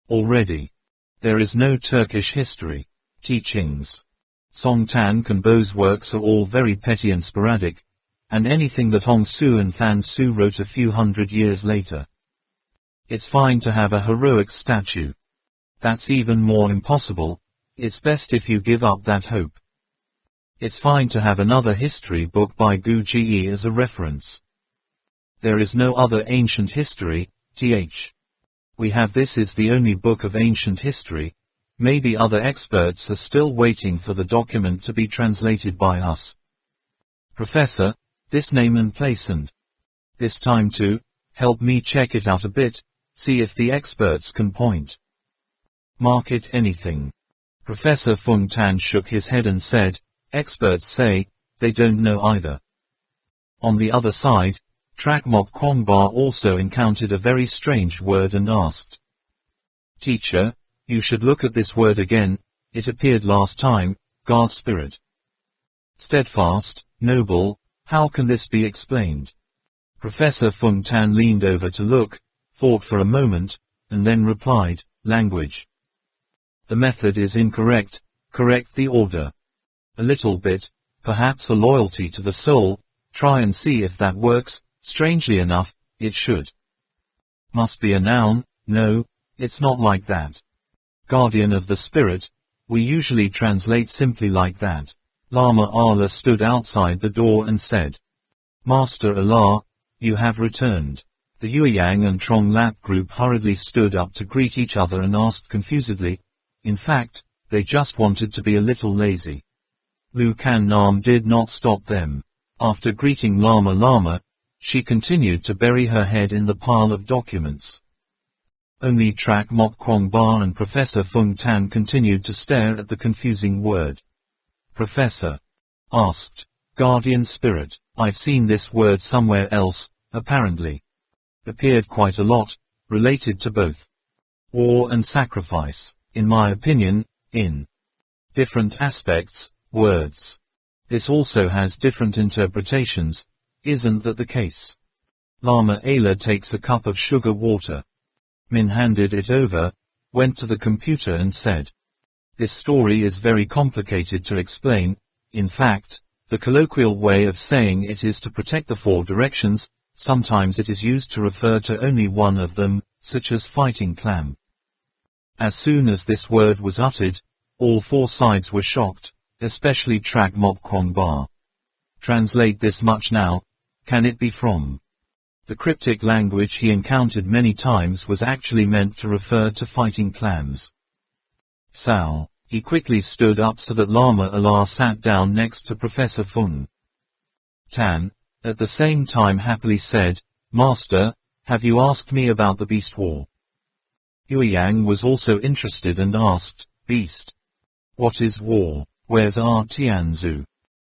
Already. There is no Turkish history. Teachings. Song Tan Kanbo's works are all very petty and sporadic, and anything that Hong Su and Than Su wrote a few hundred years later. It's fine to have a heroic statue. That's even more impossible. It's best if you give up that hope. It's fine to have another history book by Gu Ji as a reference. There is no other ancient history, th. We have this is the only book of ancient history. Maybe other experts are still waiting for the document to be translated by us. "Professor, this name and place and this time too, help me check it out a bit, see if the experts can point. Mark it anything." Professor Fung Tan shook his head and said, "Experts say, they don't know either." On the other side, Trak Mok Kwongba also encountered a very strange word and asked, "Teacher, you should look at this word again, it appeared last time, guard spirit. Steadfast, noble, how can this be explained?" Professor Fung Tan leaned over to look, thought for a moment, and then replied, "Language. The method is incorrect, correct the order. A little bit, perhaps a loyalty to the soul, try and see if that works. Strangely enough, it should. Must be a noun, no, it's not like that. Guardian of the spirit, we usually translate simply like that." Lama Allah stood outside the door and said, "Master Allah, you have returned." The Yueyang and Trong Lap group hurriedly stood up to greet each other and asked confusedly. In fact, they just wanted to be a little lazy. Lu Kan Nam did not stop them. After greeting Lama Lama, she continued to bury her head in the pile of documents. Only Trak Mok Kwongba and Professor Fung Tan continued to stare at the confusing word. Professor asked, "Guardian spirit, I've seen this word somewhere else, apparently. Appeared quite a lot, related to both war and sacrifice, in my opinion, in different aspects, words. This also has different interpretations, isn't that the case?" Lama Ayla takes a cup of sugar water. Min handed it over, went to the computer and said, "This story is very complicated to explain. In fact, the colloquial way of saying it is to protect the four directions. Sometimes it is used to refer to only one of them, such as fighting clam." As soon as this word was uttered, all four sides were shocked, especially Trak Mok Kwongba. Translate this much now, can it be from? The cryptic language he encountered many times was actually meant to refer to fighting clams. Sal. He quickly stood up so that Lama Allah sat down next to Professor Fung Tan, at the same time happily said, "Master, have you asked me about the beast war?" Yueyang was also interested and asked, "Beast? What is war? Where's our Tianzu?"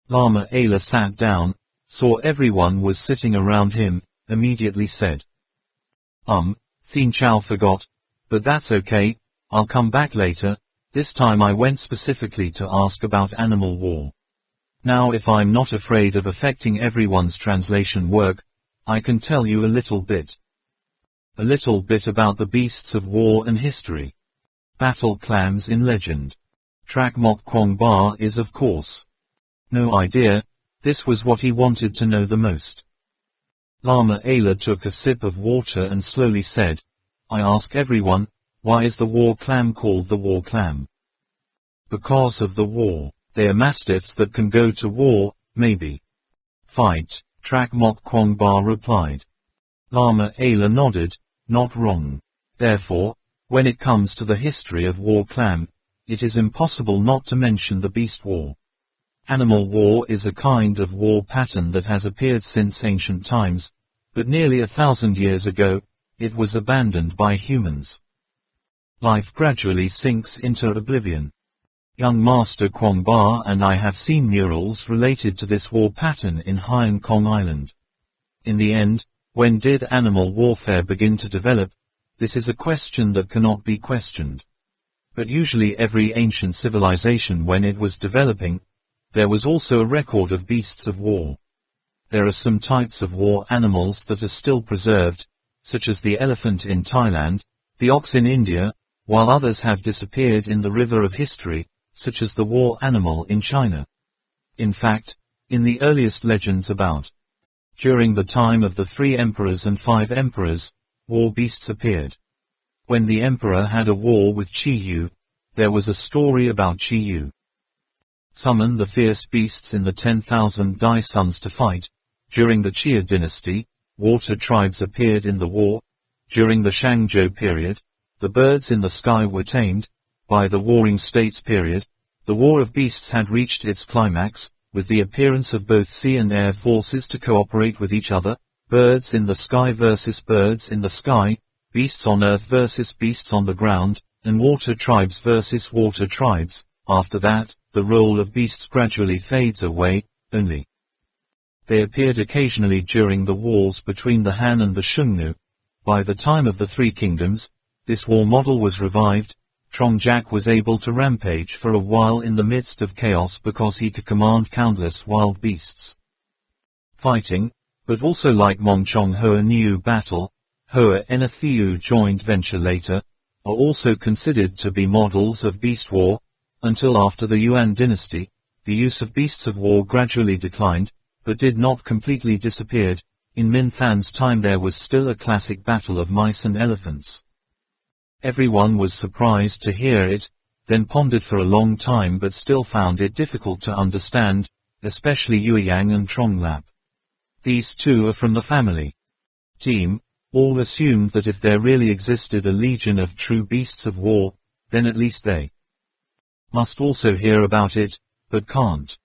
Lama Ayla sat down, saw everyone was sitting around him, immediately said, Thin Chow forgot, but that's okay, I'll come back later. This time I went specifically to ask about animal war. Now if I'm not afraid of affecting everyone's translation work, I can tell you a little bit A little bit about the beasts of war and history. Battle clams in legend. Trak Mok Kwong Ba is of course. No idea, this was what he wanted to know the most. Lama Ayla took a sip of water and slowly said, I ask everyone, why is the war clam called the war clam? Because of the war. They are mastiffs that can go to war, maybe. Fight, Trak Mok Kwong Ba replied. Lama Ayla nodded, not wrong. Therefore, when it comes to the history of war clam, it is impossible not to mention the beast war. Animal war is a kind of war pattern that has appeared since ancient times, but nearly 1,000 years ago, it was abandoned by humans. Life gradually sinks into oblivion. Young Master Kwong Ba and I have seen murals related to this war pattern in Hainan Kong Island. In the end, when did animal warfare begin to develop? This is a question that cannot be questioned. But usually every ancient civilization when it was developing, there was also a record of beasts of war. There are some types of war animals that are still preserved, such as the elephant in Thailand, the ox in India, while others have disappeared in the river of history, such as the war animal in China. In fact, in the earliest legends about during the time of the 3 emperors and 5 emperors, war beasts appeared. When the emperor had a war with Chi Yu, there was a story about Chi Yu. Summon the fierce beasts in the 10,000 Dai sons to fight. During the Chia dynasty, water tribes appeared in the war. During the Shangzhou period, the birds in the sky were tamed. By the Warring States period, the War of Beasts had reached its climax, with the appearance of both sea and air forces to cooperate with each other, birds in the sky versus birds in the sky, beasts on earth versus beasts on the ground, and water tribes versus water tribes. After that, the role of beasts gradually fades away, only they appeared occasionally during the wars between the Han and the Xiongnu. By the time of the 3 kingdoms, this war model was revived. Trongjak was able to rampage for a while in the midst of chaos because he could command countless wild beasts. Fighting, but also like Mongchong Hoa Niu battle, Hoa Enathiu joint venture later, are also considered to be models of beast war. Until after the Yuan dynasty, the use of beasts of war gradually declined, but did not completely disappear. In Min Than's time there was still a classic battle of mice and elephants. Everyone was surprised to hear it, then pondered for a long time but still found it difficult to understand, especially Yueyang and Tronglap. These two are from the family team. All assumed that if there really existed a legion of true beasts of war, then at least they must also hear about it, but can't.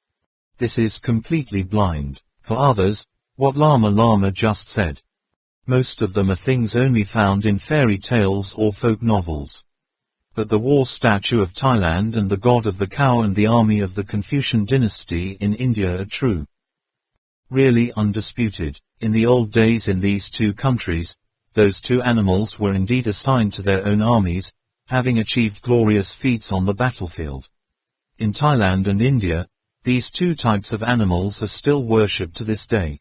This is completely blind. For others, what Lama just said. Most of them are things only found in fairy tales or folk novels. But the war statue of Thailand and the god of the cow and the army of the Confucian dynasty in India are true. Really undisputed. In the old days in these 2 countries, those 2 animals were indeed assigned to their own armies, having achieved glorious feats on the battlefield. In Thailand and India, these 2 types of animals are still worshipped to this day.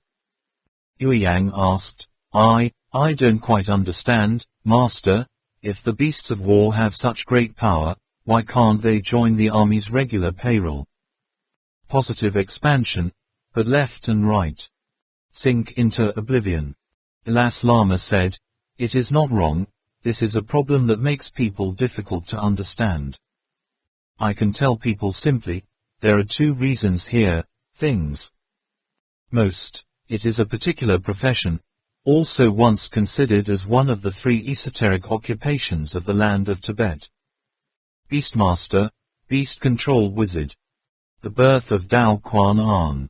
Yueyang asked, I don't quite understand, Master, if the beasts of war have such great power, why can't they join the army's regular payroll? Positive expansion, but left and right sink into oblivion. Alas, Lama said, it is not wrong, this is a problem that makes people difficult to understand. I can tell people simply, there are 2 reasons here, things. Most, it is a particular profession, also once considered as one of the 3 esoteric occupations of the land of Tibet. Beastmaster, Beast Control Wizard. The birth of Dao Quan An.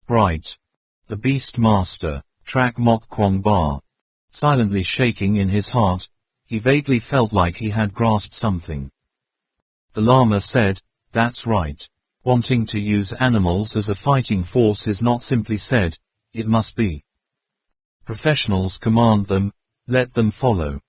Bright. The Beastmaster, Trak Mok Kwong Ba. Silently shaking in his heart, he vaguely felt like he had grasped something. The Lama said, that's right. Wanting to use animals as a fighting force is not simply said, it must be. Professionals command them, let them follow.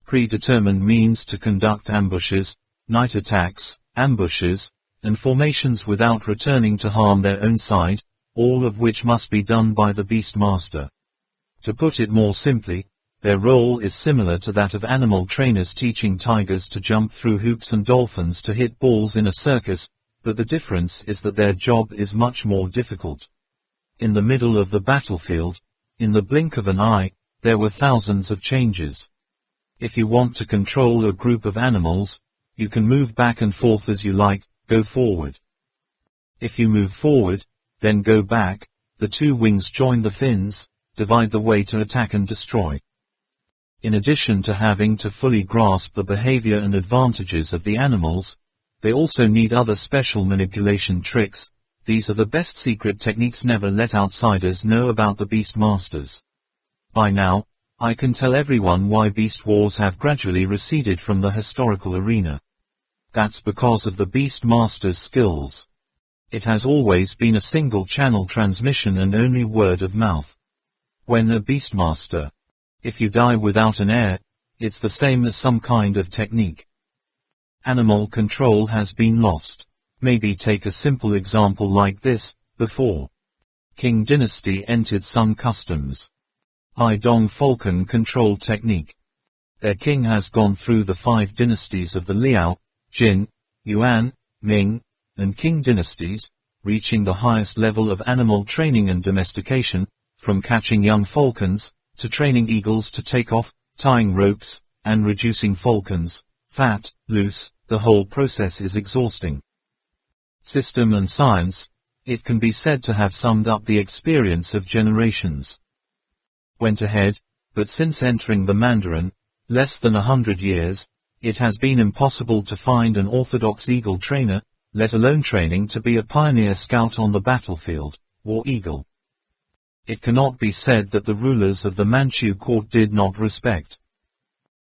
Predetermined means to conduct ambushes, night attacks, ambushes, and formations without returning to harm their own side, all of which must be done by the Beastmaster. To put it more simply, Their role is similar to that of animal trainers teaching tigers to jump through hoops and dolphins to hit balls in a circus, but the difference is that their job is much more difficult. In the middle of the battlefield, in the blink of an eye, there were thousands of changes. If you want to control a group of animals, you can move back and forth as you like, go forward. If you move forward, then go back, the two wings join the fins, divide the way to attack and destroy. In addition to having to fully grasp the behavior and advantages of the animals, they also need other special manipulation tricks. These are the best secret techniques never let outsiders know about the Beast Masters. By now, I can tell everyone why beast wars have gradually receded from the historical arena. That's because of the Beast Masters' skills. It has always been a single-channel transmission and only word of mouth. When a Beastmaster, if you die without an heir, it's the same as some kind of technique. Animal control has been lost. Maybe take a simple example like this. Before Qing dynasty entered some customs. Haidong falcon control technique. Their king has gone through the 5 dynasties of the Liao, Jin, Yuan, Ming, and Qing dynasties, reaching the highest level of animal training and domestication, from catching young falcons, to training eagles to take off, tying ropes, and reducing falcons, fat, loose. The whole process is exhausting. System and science, it can be said to have summed up the experience of generations. Went ahead, but since entering the Mandarin, less than 100 years, it has been impossible to find an orthodox eagle trainer, let alone training to be a pioneer scout on the battlefield, war eagle. It cannot be said that the rulers of the Manchu court did not respect.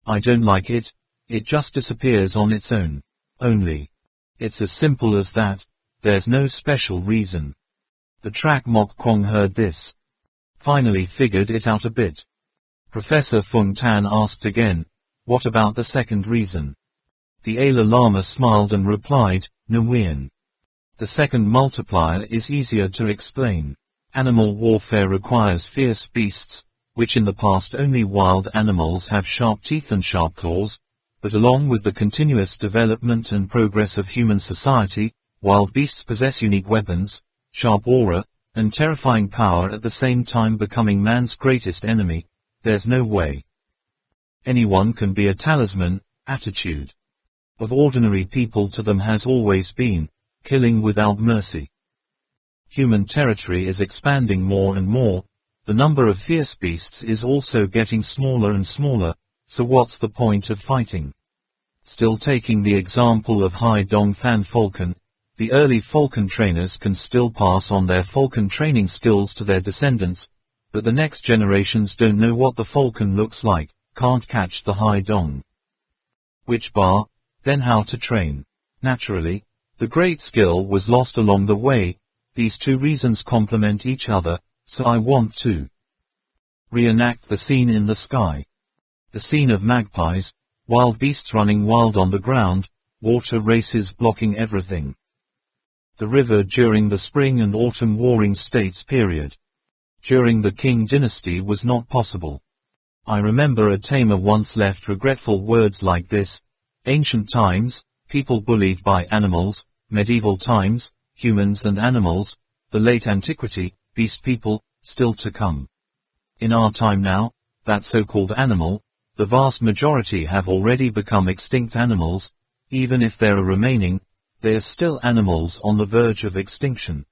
I don't like it, it just disappears on its own. Only. It's as simple as that, there's no special reason. The track Mok Kwong heard this. Finally figured it out a bit. Professor Fung Tan asked again, what about the second reason? The Dalai Lama smiled and replied, Nguyen. The second multiplier is easier to explain. Animal warfare requires fierce beasts, which in the past only wild animals have sharp teeth and sharp claws, but along with the continuous development and progress of human society, wild beasts possess unique weapons, sharp aura, and terrifying power at the same time becoming man's greatest enemy. There's no way anyone can be a talisman. Attitude of ordinary people to them has always been, killing without mercy. Human territory is expanding more and more, the number of fierce beasts is also getting smaller and smaller, so what's the point of fighting? Still taking the example of Haidong Fan Falcon, the early falcon trainers can still pass on their falcon training skills to their descendants, but the next generations don't know what the falcon looks like, can't catch the Haidong. Which bar, then how to train? Naturally, the great skill was lost along the way. These two reasons complement each other, so I want to reenact the scene in the sky. The scene of magpies, wild beasts running wild on the ground, water races blocking everything. The river during the spring and autumn warring states period. During the Qing dynasty was not possible. I remember a tamer once left regretful words like this: ancient times, people bullied by animals; medieval times, humans and animals; the late antiquity, beast people, still to come. In our time now, that so-called animal, the vast majority have already become extinct animals. Even if there are remaining, they are still animals on the verge of extinction.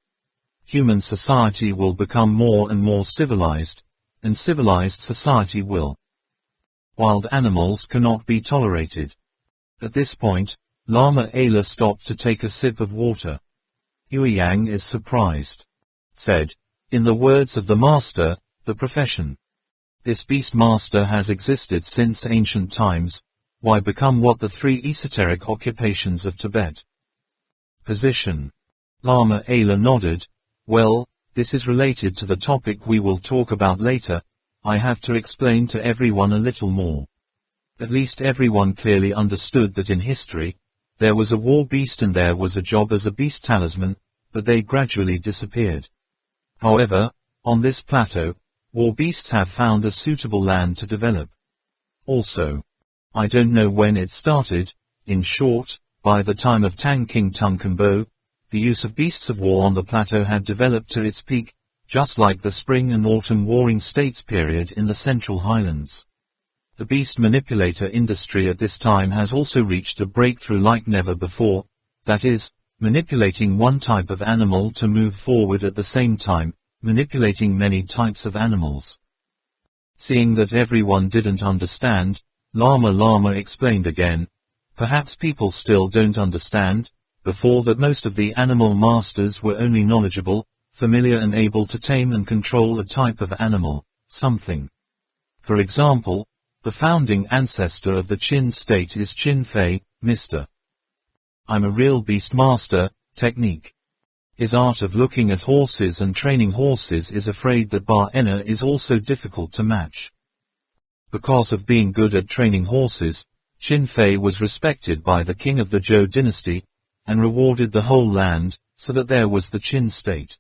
Human society will become more and more civilized, and civilized society will. Wild animals cannot be tolerated. At this point, Lama Ayla stopped to take a sip of water. Yueyang is surprised. Said, in the words of the master, the profession. This beast master has existed since ancient times. Why become what the 3 esoteric occupations of Tibet? Position. Lama Ayla nodded. Well, this is related to the topic we will talk about later. I have to explain to everyone a little more. At least everyone clearly understood that in history, there was a war beast and there was a job as a beast talisman, but they gradually disappeared. However, on this plateau, war beasts have found a suitable land to develop. Also, I don't know when it started. In short, by the time of Tang King Tungkenbo, the use of beasts of war on the plateau had developed to its peak, just like the spring and autumn warring states period in the Central Highlands. The beast manipulator industry at this time has also reached a breakthrough like never before, that is, manipulating one type of animal to move forward at the same time, manipulating many types of animals. Seeing that everyone didn't understand, Lama Lama explained again. Perhaps people still don't understand, before that most of the animal masters were only knowledgeable, familiar and able to tame and control a type of animal, something. For example, the founding ancestor of the Qin state is Qin Fei, Mr. I'm a real beast master, technique. His art of looking at horses and training horses is afraid that Ba Enna is also difficult to match. Because of being good at training horses, Qin Fei was respected by the king of the Zhou dynasty, and rewarded the whole land, so that there was the Qin state.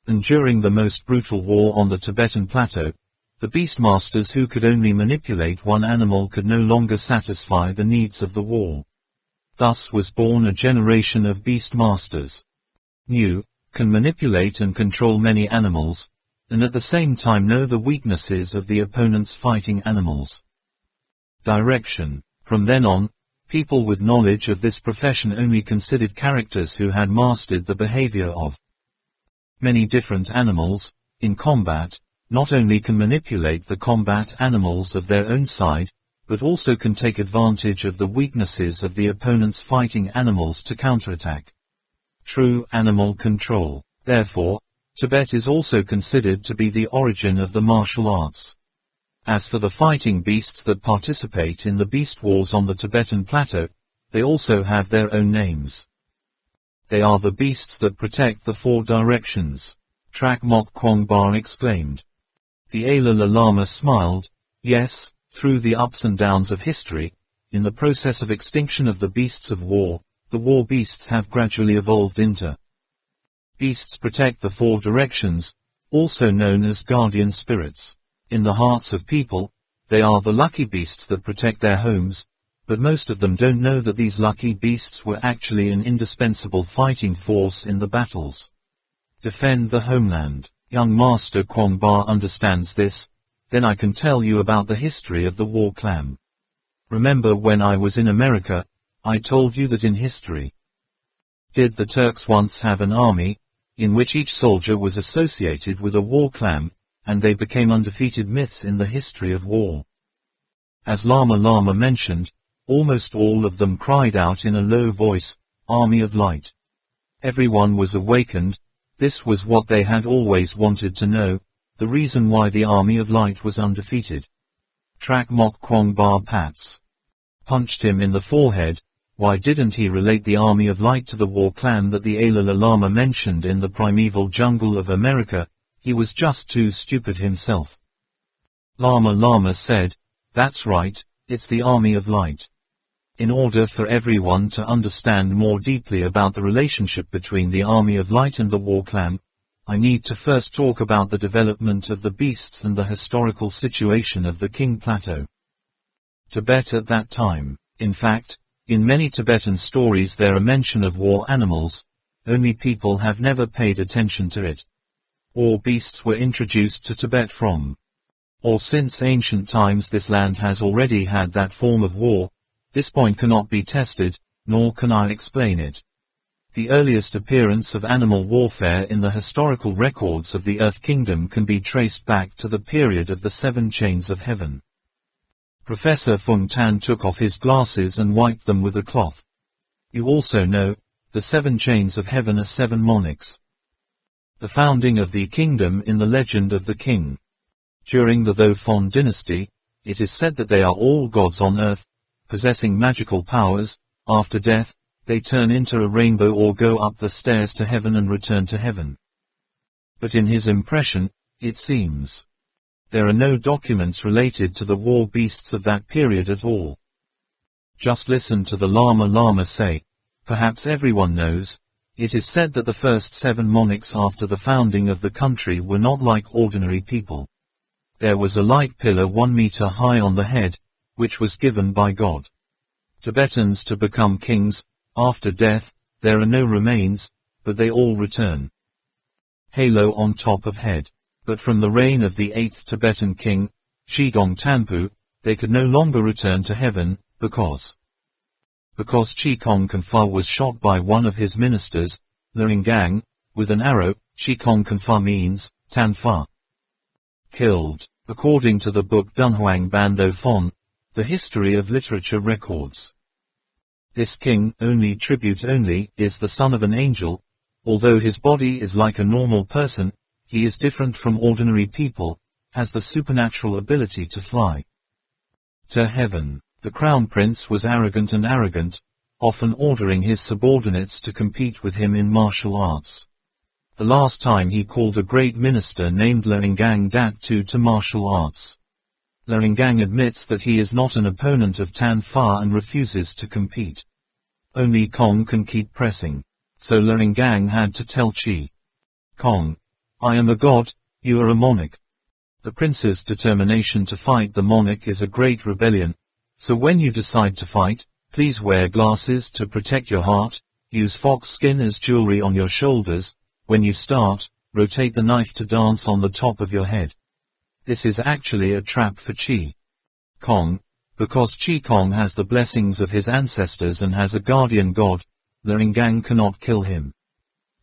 And during the most brutal war on the Tibetan plateau, the beastmasters who could only manipulate one animal could no longer satisfy the needs of the war. Thus was born a generation of beastmasters. New, can manipulate and control many animals, and at the same time know the weaknesses of the opponent's fighting animals. Direction. From then on, people with knowledge of this profession only considered characters who had mastered the behavior of many different animals. In combat, not only can manipulate the combat animals of their own side, but also can take advantage of the weaknesses of the opponent's fighting animals to counterattack. True animal control. Therefore, Tibet is also considered to be the origin of the martial arts. As for the fighting beasts that participate in the beast wars on the Tibetan plateau, they also have their own names. They are the beasts that protect the four directions. Trak Mok Kwong Ba exclaimed. The Alala Lama smiled. Yes, through the ups and downs of history, in the process of extinction of the beasts of war, the war beasts have gradually evolved into beasts protect the four directions, also known as guardian spirits. In the hearts of people, they are the lucky beasts that protect their homes, but most of them don't know that these lucky beasts were actually an indispensable fighting force in the battles. Defend the homeland. Young Master Kwong Ba understands this, then I can tell you about the history of the war clan. Remember when I was in America, I told you that in history. Did the Turks once have an army, in which each soldier was associated with a war clan, and they became undefeated myths in the history of war. As Lama Lama mentioned, almost all of them cried out in a low voice, Army of Light. Everyone was awakened. This was what they had always wanted to know, the reason why the Army of Light was undefeated. Trak Mok Kwong Ba pats. Punched him in the forehead. Why didn't he relate the Army of Light to the war clan that the Alala Lama mentioned in the primeval jungle of America? He was just too stupid himself. Lama Lama said, that's right, it's the Army of Light. In order for everyone to understand more deeply about the relationship between the Army of Light and the war clan, I need to first talk about the development of the beasts and the historical situation of the King Plateau. Tibet at that time. In fact, in many Tibetan stories there are mention of war animals, only people have never paid attention to it. War beasts were introduced to Tibet from, or since ancient times. This land has already had that form of war. This point cannot be tested, nor can I explain it. The earliest appearance of animal warfare in the historical records of the Earth Kingdom can be traced back to the period of the 7 chains of heaven. Professor Fung Tan took off his glasses and wiped them with a cloth. You also know, the 7 chains of heaven are 7 monarchs. The founding of the kingdom in the legend of the king. During the Thofon dynasty, it is said that they are all gods on earth, possessing magical powers. After death, they turn into a rainbow or go up the stairs to heaven and return to heaven. But in his impression, it seems, there are no documents related to the war beasts of that period at all. Just listen to the Lama Lama say, perhaps everyone knows, it is said that the first 7 monarchs after the founding of the country were not like ordinary people. There was a light pillar 1 meter high on the head, which was given by God. Tibetans to become kings, after death, there are no remains, but they all return. Halo on top of head. But from the reign of the 8th Tibetan king, Shigong Tanpu, they could no longer return to heaven, because Shikong Khenpa was shot by one of his ministers, Leringang, with an arrow. Shikong Khenpa means, Tanfa. Killed. According to the book Dunhuang Bando Fon, the history of literature records. This king, only tribute only, is the son of an angel. Although his body is like a normal person, he is different from ordinary people, has the supernatural ability to fly to heaven. The crown prince was arrogant and arrogant, often ordering his subordinates to compete with him in martial arts. The last time he called a great minister named Leringang Dat to martial arts. Leringang admits that he is not an opponent of Tanfa and refuses to compete. Only Kong can keep pressing. So Leringang had to tell Chi Kong, I am a god, you are a monarch. The prince's determination to fight the monarch is a great rebellion. So when you decide to fight, please wear glasses to protect your heart, use fox skin as jewelry on your shoulders. When you start, rotate the knife to dance on the top of your head. This is actually a trap for Chi Kong, because Chi Kong has the blessings of his ancestors and has a guardian god. Leringang cannot kill him.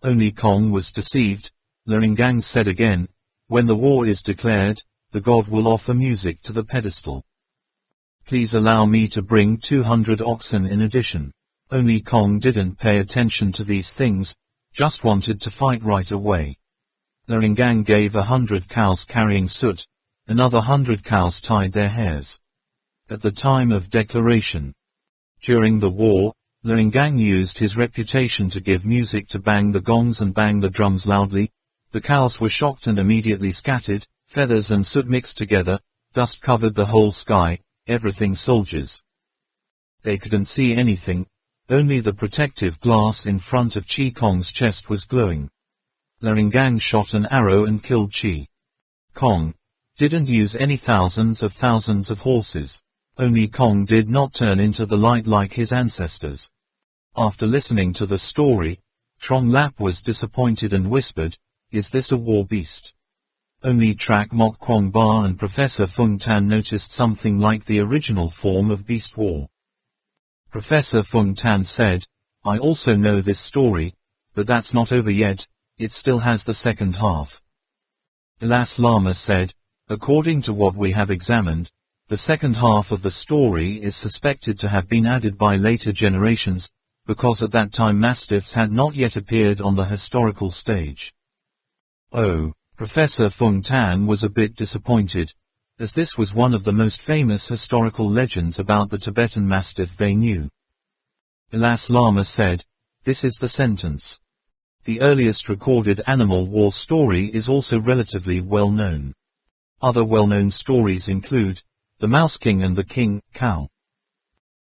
Only Kong was deceived. Leringang said again, when the war is declared, the god will offer music to the pedestal. Please allow me to bring 200 oxen in addition. Only Kong didn't pay attention to these things, just wanted to fight right away. Leringang gave 100 cows carrying soot, another 100 cows tied their hairs. At the time of declaration. During the war, Leringang used his reputation to give music to bang the gongs and bang the drums loudly. The cows were shocked and immediately scattered, feathers and soot mixed together, dust covered the whole sky, everything soldiers. They couldn't see anything, only the protective glass in front of Chi Kong's chest was glowing. Leringang shot an arrow and killed Chi Kong. Didn't use any thousands of horses. Only Kong did not turn into the light like his ancestors. After listening to the story, Trong Lap was disappointed and whispered, is this a war beast? Only Trak Mok Kwong Ba and Professor Fung Tan noticed something like the original form of beast war. Professor Fung Tan said, I also know this story, but that's not over yet, it still has the second half. Ilas Lama said, according to what we have examined, the second half of the story is suspected to have been added by later generations, because at that time mastiffs had not yet appeared on the historical stage. Oh, Professor Fung Tan was a bit disappointed, as this was one of the most famous historical legends about the Tibetan Mastiff they knew. Ilas Lama said, this is the sentence. The earliest recorded animal war story is also relatively well known. Other well-known stories include, the Mouse King and the King, Cow.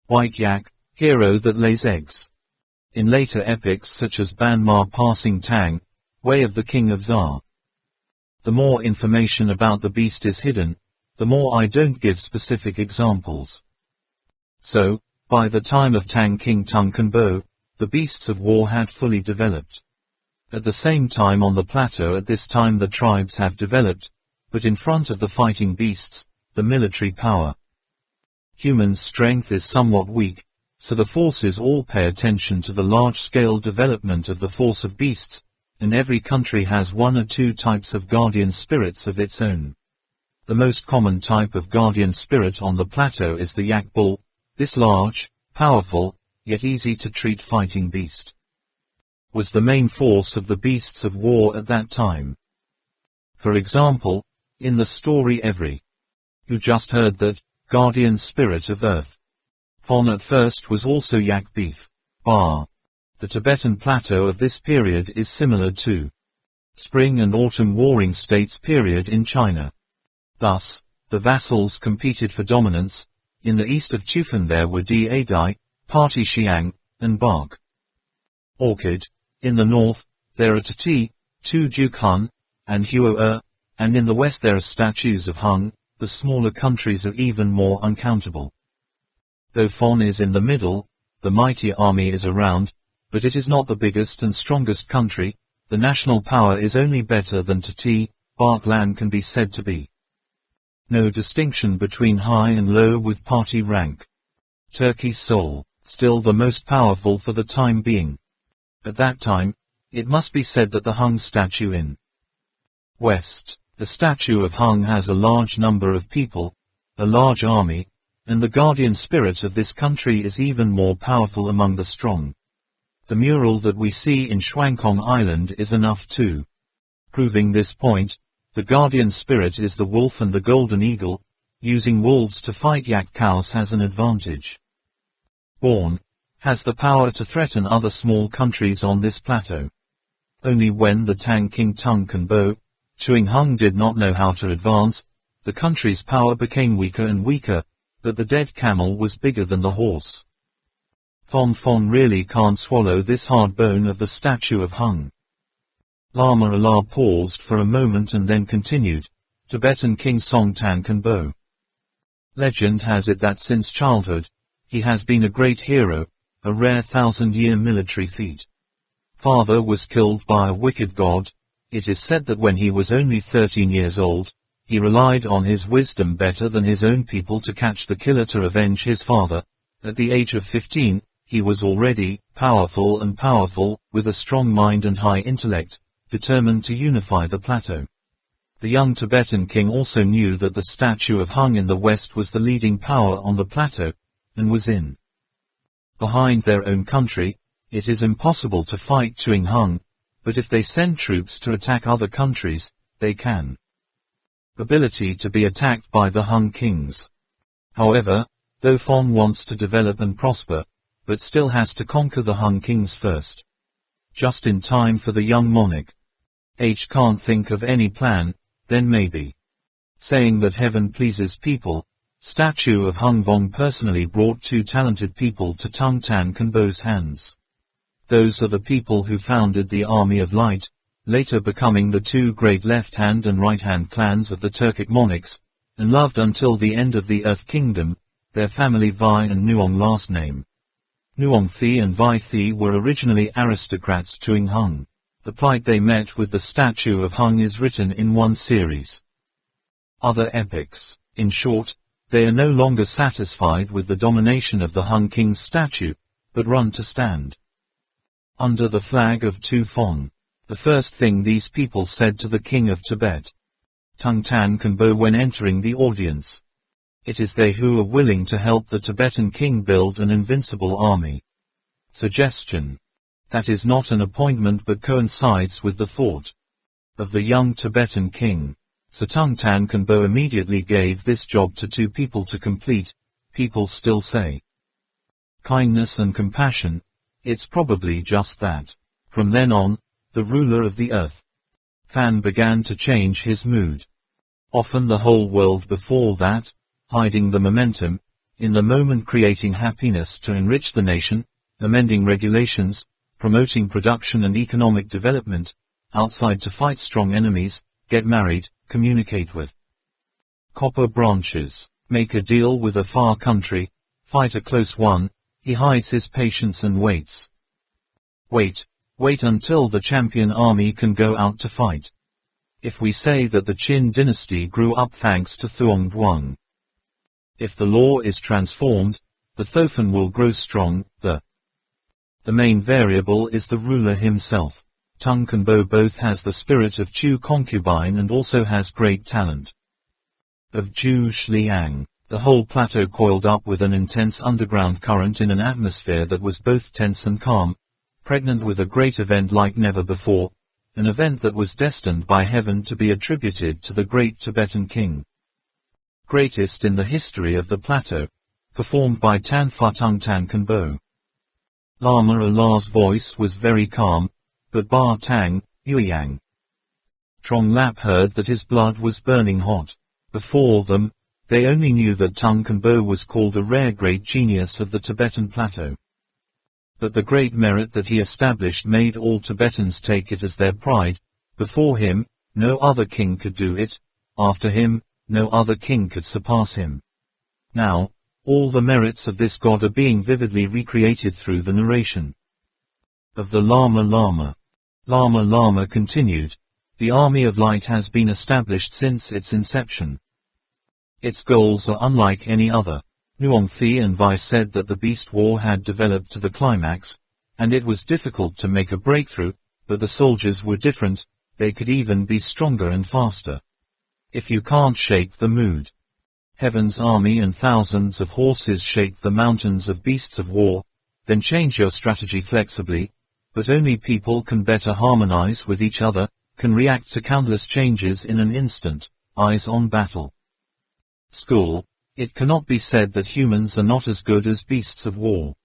White Yak, hero that lays eggs. In later epics such as Ban Ma Passing Tang, Way of the King of Za. The more information about the beast is hidden, the more I don't give specific examples. So, by the time of Tang King Tung Bo, the beasts of war had fully developed. At the same time on the plateau at this time the tribes have developed, but in front of the fighting beasts, the military power. Human strength is somewhat weak, so the forces all pay attention to the large-scale development of the force of beasts, and every country has one or two types of guardian spirits of its own. The most common type of guardian spirit on the plateau is the yak bull, this large, powerful, yet easy to treat fighting beast. Was the main force of the beasts of war at that time. For example, in the story you just heard that, guardian spirit of earth. Fon at first was also yak beef. Bar. The Tibetan plateau of this period is similar to spring and autumn warring states period in China. Thus, the vassals competed for dominance. In the east of Chufan there were Dai, Party Xiang, and Bark. Orchid. In the north, there are Tati, Tu Jukun, and Huo, and in the west there are statues of Hung. The smaller countries are even more uncountable. Though Fon is in the middle, the mighty army is around, but it is not the biggest and strongest country. The national power is only better than Tati, Barkland can be said to be. No distinction between high and low with party rank. Turkey Seoul, still the most powerful for the time being. At that time, it must be said that the Hung statue in West, the statue of Hung has a large number of people, a large army, and the guardian spirit of this country is even more powerful among the strong. The mural that we see in Schwankong Island is enough too. Proving this point, the guardian spirit is the wolf and the golden eagle. Using wolves to fight yak cows has an advantage. Born, has the power to threaten other small countries on this plateau. Only when the Tang King Tung Kanbo, Chuing Hung did not know how to advance, the country's power became weaker and weaker, but the dead camel was bigger than the horse. Fon really can't swallow this hard bone of the statue of Hung. Lama Allah paused for a moment and then continued, Tibetan King Song Tan Kanbo. Legend has it that since childhood, he has been a great hero, a rare 1,000-year military feat. Father was killed by a wicked god. It is said that when he was only 13 years old, he relied on his wisdom better than his own people to catch the killer to avenge his father. At the age of 15, he was already powerful, with a strong mind and high intellect, determined to unify the plateau. The young Tibetan king also knew that the statue of Hung in the west was the leading power on the plateau, and was in behind their own country. It is impossible to fight Chuing Hung, but if they send troops to attack other countries, they can. Ability to be attacked by the Hung kings. However, though Fon wants to develop and prosper, but still has to conquer the Hung kings first. Just in time for the young monarch. Can't think of any plan, then maybe. Saying that heaven pleases people, statue of Hung Vong personally brought 2 talented people to Tung Tan Kanbo's hands. Those are the people who founded the Army of Light, later becoming the 2 great left-hand and right-hand clans of the Turkic monarchs, and loved until the end of the Earth Kingdom, their family Vi and Nuong last name. Nuong Thi and Vi Thi were originally aristocrats Chuing Hung. The plight they met with the statue of Hung is written in one series. Other epics. In short, they are no longer satisfied with the domination of the Hung king's statue, but run to stand under the flag of Tu Fon. The first thing these people said to the king of Tibet, Tung Tan Kanbo, when entering the audience, it is they who are willing to help the Tibetan king build an invincible army. Suggestion. That is not an appointment but coincides with the thought of the young Tibetan king. So Tung Tan Kanbo immediately gave this job to 2 people to complete. People still say kindness and compassion. It's probably just that. From then on, the ruler of the earth, Fan, began to change his mood. Often the whole world before that, hiding the momentum, in the moment creating happiness to enrich the nation, amending regulations, promoting production and economic development, outside to fight strong enemies, get married, communicate with copper branches, make a deal with a far country, fight a close one. He hides his patience and waits. Wait until the champion army can go out to fight. If we say that the Qin dynasty grew up thanks to Thuong Duong, if the law is transformed, the Thophan will grow strong. The main variable is the ruler himself. Tung Kanbo both has the spirit of Chu concubine and also has great talent of Zhu Shliang. The whole plateau coiled up with an intense underground current in an atmosphere that was both tense and calm, pregnant with a great event like never before, an event that was destined by heaven to be attributed to the great Tibetan king. Greatest in the history of the plateau, performed by Tan Fa Tung Tan Kanbo. Lama Allah's voice was very calm, but Ba Tang, Yueyang Trong Lap heard that his blood was burning hot. Before them, they only knew that Tung Kanbo was called a rare great genius of the Tibetan plateau. But the great merit that he established made all Tibetans take it as their pride. Before him, no other king could do it, after him, no other king could surpass him. Now, all the merits of this god are being vividly recreated through the narration. Of the Lama Lama. Lama Lama continued, the Army of Light has been established since its inception. Its goals are unlike any other. Nuong Thi and Vi said that the beast war had developed to the climax, and it was difficult to make a breakthrough, but the soldiers were different, they could even be stronger and faster. If you can't shake the mood. Heaven's army and thousands of horses shake the mountains of beasts of war, then change your strategy flexibly, but only people can better harmonize with each other, can react to countless changes in an instant, eyes on battle. School, it cannot be said that humans are not as good as beasts of war.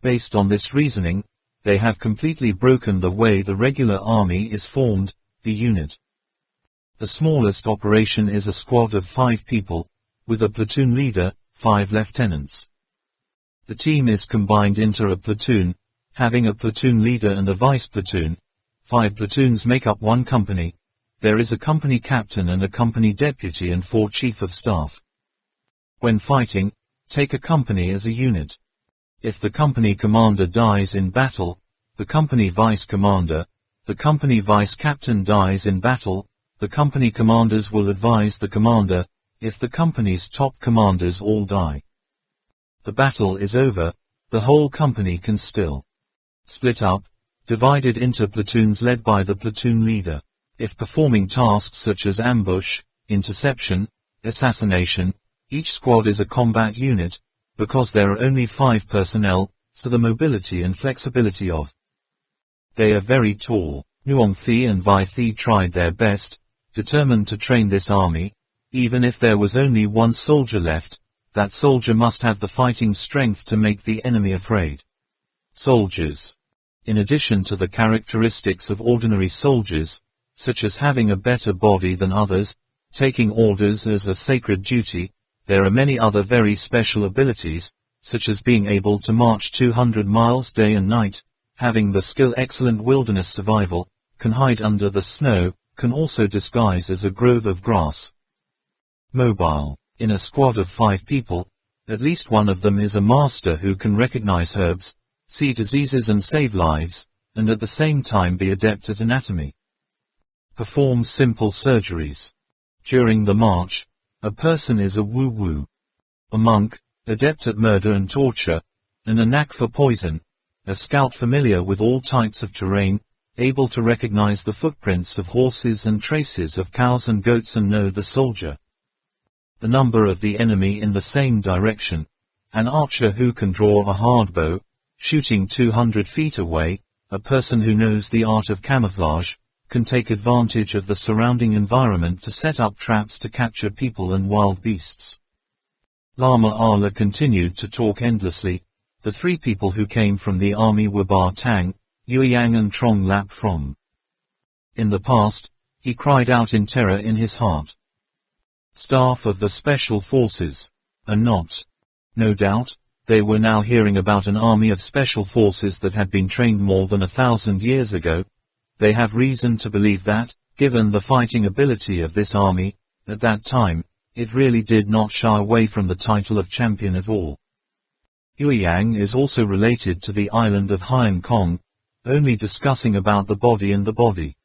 Based on this reasoning, they have completely broken the way the regular army is formed, the unit. The smallest operation is a squad of 5 people, with a platoon leader, 5 lieutenants. The team is combined into a platoon, having a platoon leader and a vice platoon. 5 platoons make up one company. There is a company captain and a company deputy and 4 chief of staff. When fighting, take a company as a unit. If the company commander dies in battle, the company vice commander, the company vice captain dies in battle, the company commanders will advise the commander, if the company's top commanders all die. The battle is over, the whole company can still split up, divided into platoons led by the platoon leader. If performing tasks such as ambush, interception, assassination, each squad is a combat unit, because there are only 5 personnel, so the mobility and flexibility of. They are very tall. Nuong Thi and Vi Thi tried their best, determined to train this army. Even if there was only 1 soldier left, that soldier must have the fighting strength to make the enemy afraid. Soldiers. In addition to the characteristics of ordinary soldiers, such as having a better body than others, taking orders as a sacred duty, there are many other very special abilities, such as being able to march 200 miles day and night, having the skill excellent wilderness survival, can hide under the snow, can also disguise as a grove of grass. Mobile. In a squad of 5 people, at least one of them is a master who can recognize herbs, see diseases and save lives, and at the same time be adept at anatomy. Perform simple surgeries. During the march, a person is a woo-woo. A monk, adept at murder and torture, and a knack for poison. A scout familiar with all types of terrain, able to recognize the footprints of horses and traces of cows and goats and know the soldier. The number of the enemy in the same direction. An archer who can draw a hard bow, shooting 200 feet away, a person who knows the art of camouflage, can take advantage of the surrounding environment to set up traps to capture people and wild beasts. Lama Ala continued to talk endlessly. The 3 people who came from the army were Ma Tang, Yueyang and Trong Lap from. In the past, he cried out in terror in his heart. Staff of the Special Forces. And not. No doubt, they were now hearing about an army of special forces that had been trained more than 1,000 years ago. They have reason to believe that, given the fighting ability of this army, at that time, it really did not shy away from the title of champion at all. Yueyang is also related to the island of Hainan Kong, only discussing about the body and the body.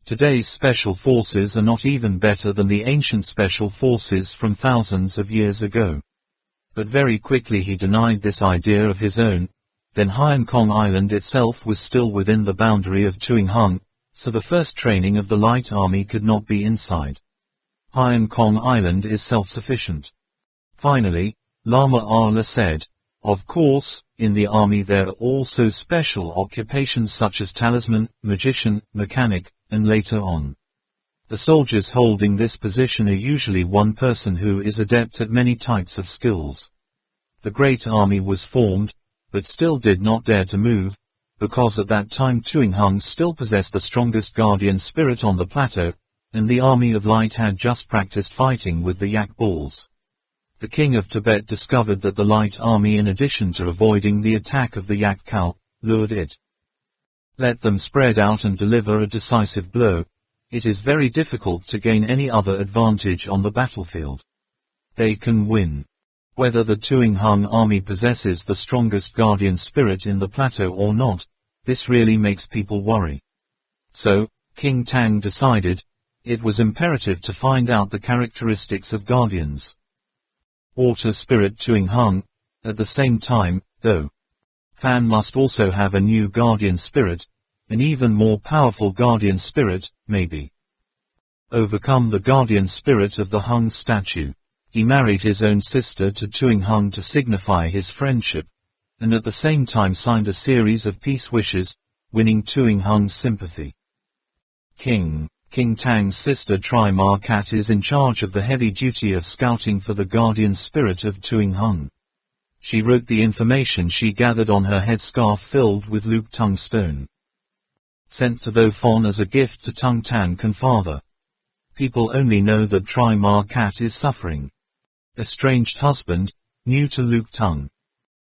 Today's special forces are not even better than the ancient special forces from thousands of years ago. But very quickly he denied this idea of his own. Then Hainan Kong Island itself was still within the boundary of Tuing Hung, so the first training of the light army could not be inside. Hainan Kong Island is self-sufficient. Finally, Lama Ala said, of course, in the army there are also special occupations such as talisman, magician, mechanic, and later on. The soldiers holding this position are usually one person who is adept at many types of skills. The great army was formed, but still did not dare to move, because at that time Tuing Hung still possessed the strongest guardian spirit on the plateau, and the army of light had just practiced fighting with the yak bulls. The king of Tibet discovered that the light army, in addition to avoiding the attack of the yak cow, lured it. Let them spread out and deliver a decisive blow. it is very difficult to gain any other advantage on the battlefield. They can win. Whether the Tuing Hung army possesses the strongest guardian spirit in the plateau or not, this really makes people worry. So, King Tang decided, it was imperative to find out the characteristics of guardians. Water spirit Tuing Hung. At the same time, though, Fan must also have a new guardian spirit, an even more powerful guardian spirit, maybe. Overcome the guardian spirit of the Hung statue. He married his own sister to Tuing Hung to signify his friendship, and at the same time signed a series of peace wishes, winning Tuing Hung's sympathy. King Tang's sister Ma Kat is in charge of the heavy duty of scouting for the guardian spirit of Tuing Hung. She wrote the information she gathered on her headscarf filled with Luke Tung stone. Sent to Tho Fon as a gift to Tung Tan Can father. People only know that Ma Kat is suffering. Estranged husband, new to Luke Tung.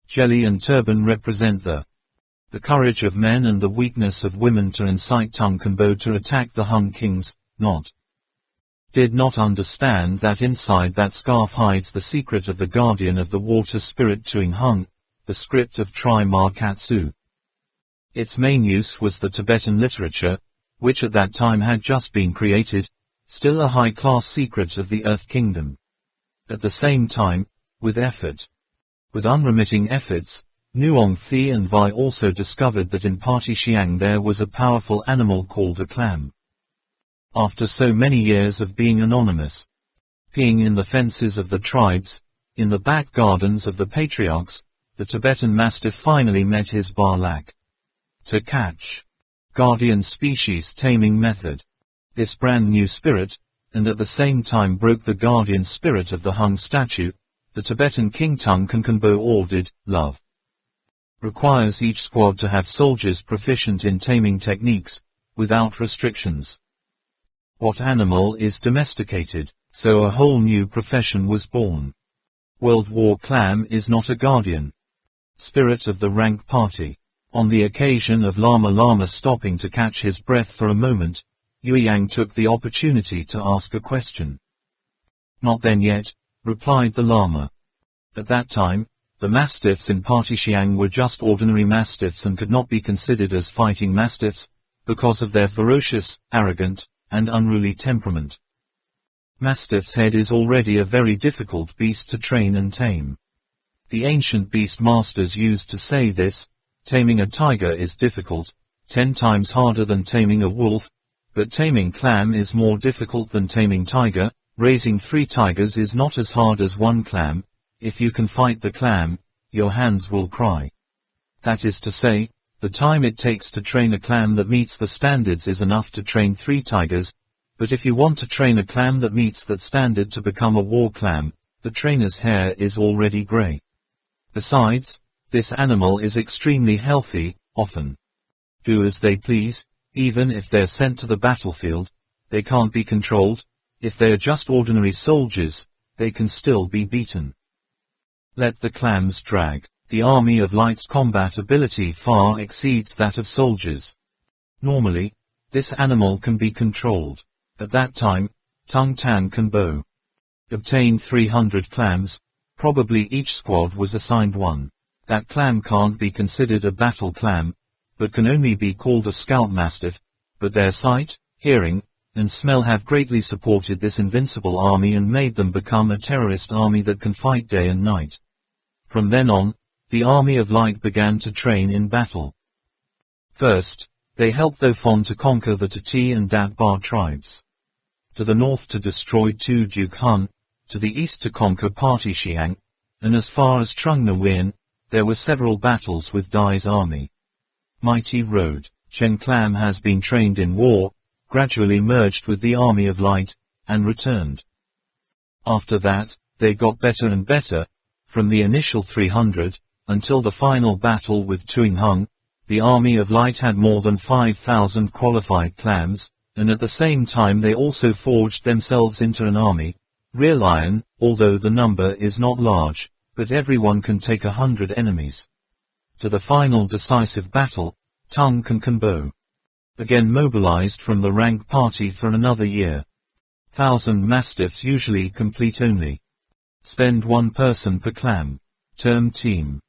Jelly and turban represent the courage of men and the weakness of women to incite Tung Kanbo to attack the Hung kings, did not understand that inside that scarf hides the secret of the guardian of the water spirit Tuing Hung, the script of Ma Katsu. Its main use was the Tibetan literature, which at that time had just been created, still a high-class secret of the Earth Kingdom. At the same time, with unremitting efforts, Nuong Thi and Vi also discovered that in Party Xiang there was a powerful animal called a clam. After so many years of being anonymous, peeing in the fences of the tribes, in the back gardens of the patriarchs, the Tibetan Mastiff finally met his Barlak. To catch. Guardian species taming method. This brand new spirit, and at the same time broke the guardian spirit of the Hung statue, the Tibetan King Tung Can Kanbo ordered, love. Requires each squad to have soldiers proficient in taming techniques, without restrictions. What animal is domesticated? So a whole new profession was born. World War Clam is not a guardian spirit of the rank party. On the occasion of Lama stopping to catch his breath for a moment, Yueyang took the opportunity to ask a question. Not then yet, replied the Lama. At that time, the mastiffs in Party Xiang were just ordinary mastiffs and could not be considered as fighting mastiffs, because of their ferocious, arrogant, and unruly temperament. Mastiff's head is already a very difficult beast to train and tame. The ancient beast masters used to say this, taming a tiger is difficult, 10 times harder than taming a wolf, but taming clam is more difficult than taming tiger. Raising 3 tigers is not as hard as 1 clam. If you can fight the clam, your hands will cry. That is to say, the time it takes to train a clam that meets the standards is enough to train 3 tigers, but if you want to train a clam that meets that standard to become a war clam, the trainer's hair is already gray. Besides, this animal is extremely healthy, often do as they please, even if they're sent to the battlefield, they can't be controlled. If they're just ordinary soldiers, they can still be beaten. Let the clams drag. The Army of Light's combat ability far exceeds that of soldiers. Normally, this animal can be controlled. At that time, Tung Tan Can Bo obtained 300 clams, probably each squad was assigned 1. That clam can't be considered a battle clam, but can only be called a scout mastiff, but their sight, hearing, and smell have greatly supported this invincible army and made them become a terrorist army that can fight day and night. From then on, the Army of Light began to train in battle. First, they helped Tho Fon to conquer the Tati and Dat Ba tribes. To the north to destroy Tu Duke Hun, to the east to conquer Party Xiang, and as far as Trung Nguyen, there were several battles with Dai's army. Mighty Road. Chen Clam has been trained in war, gradually merged with the Army of Light, and returned. After that, they got better and better, from the initial 300, until the final battle with Tuing Hung, the Army of Light had more than 5,000 qualified clams, and at the same time they also forged themselves into an army. Real iron, although the number is not large, but everyone can take 100 enemies. To the final decisive battle, Tung Can Bo again mobilized from the rank party for another year. 1,000 mastiffs usually complete only. Spend 1 person per clan. Term team.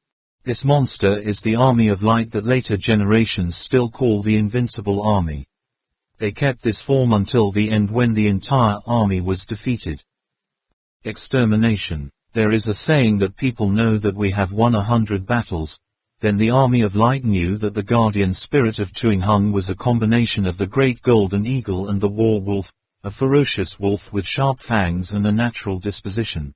This monster is the army of light that later generations still call the Invincible Army. They kept this form until the end when the entire army was defeated. Extermination. There is a saying that people know that we have won 100 battles. Then the army of light knew that the guardian spirit of Tuing Hung was a combination of the great golden eagle and the war wolf, a ferocious wolf with sharp fangs and a natural disposition.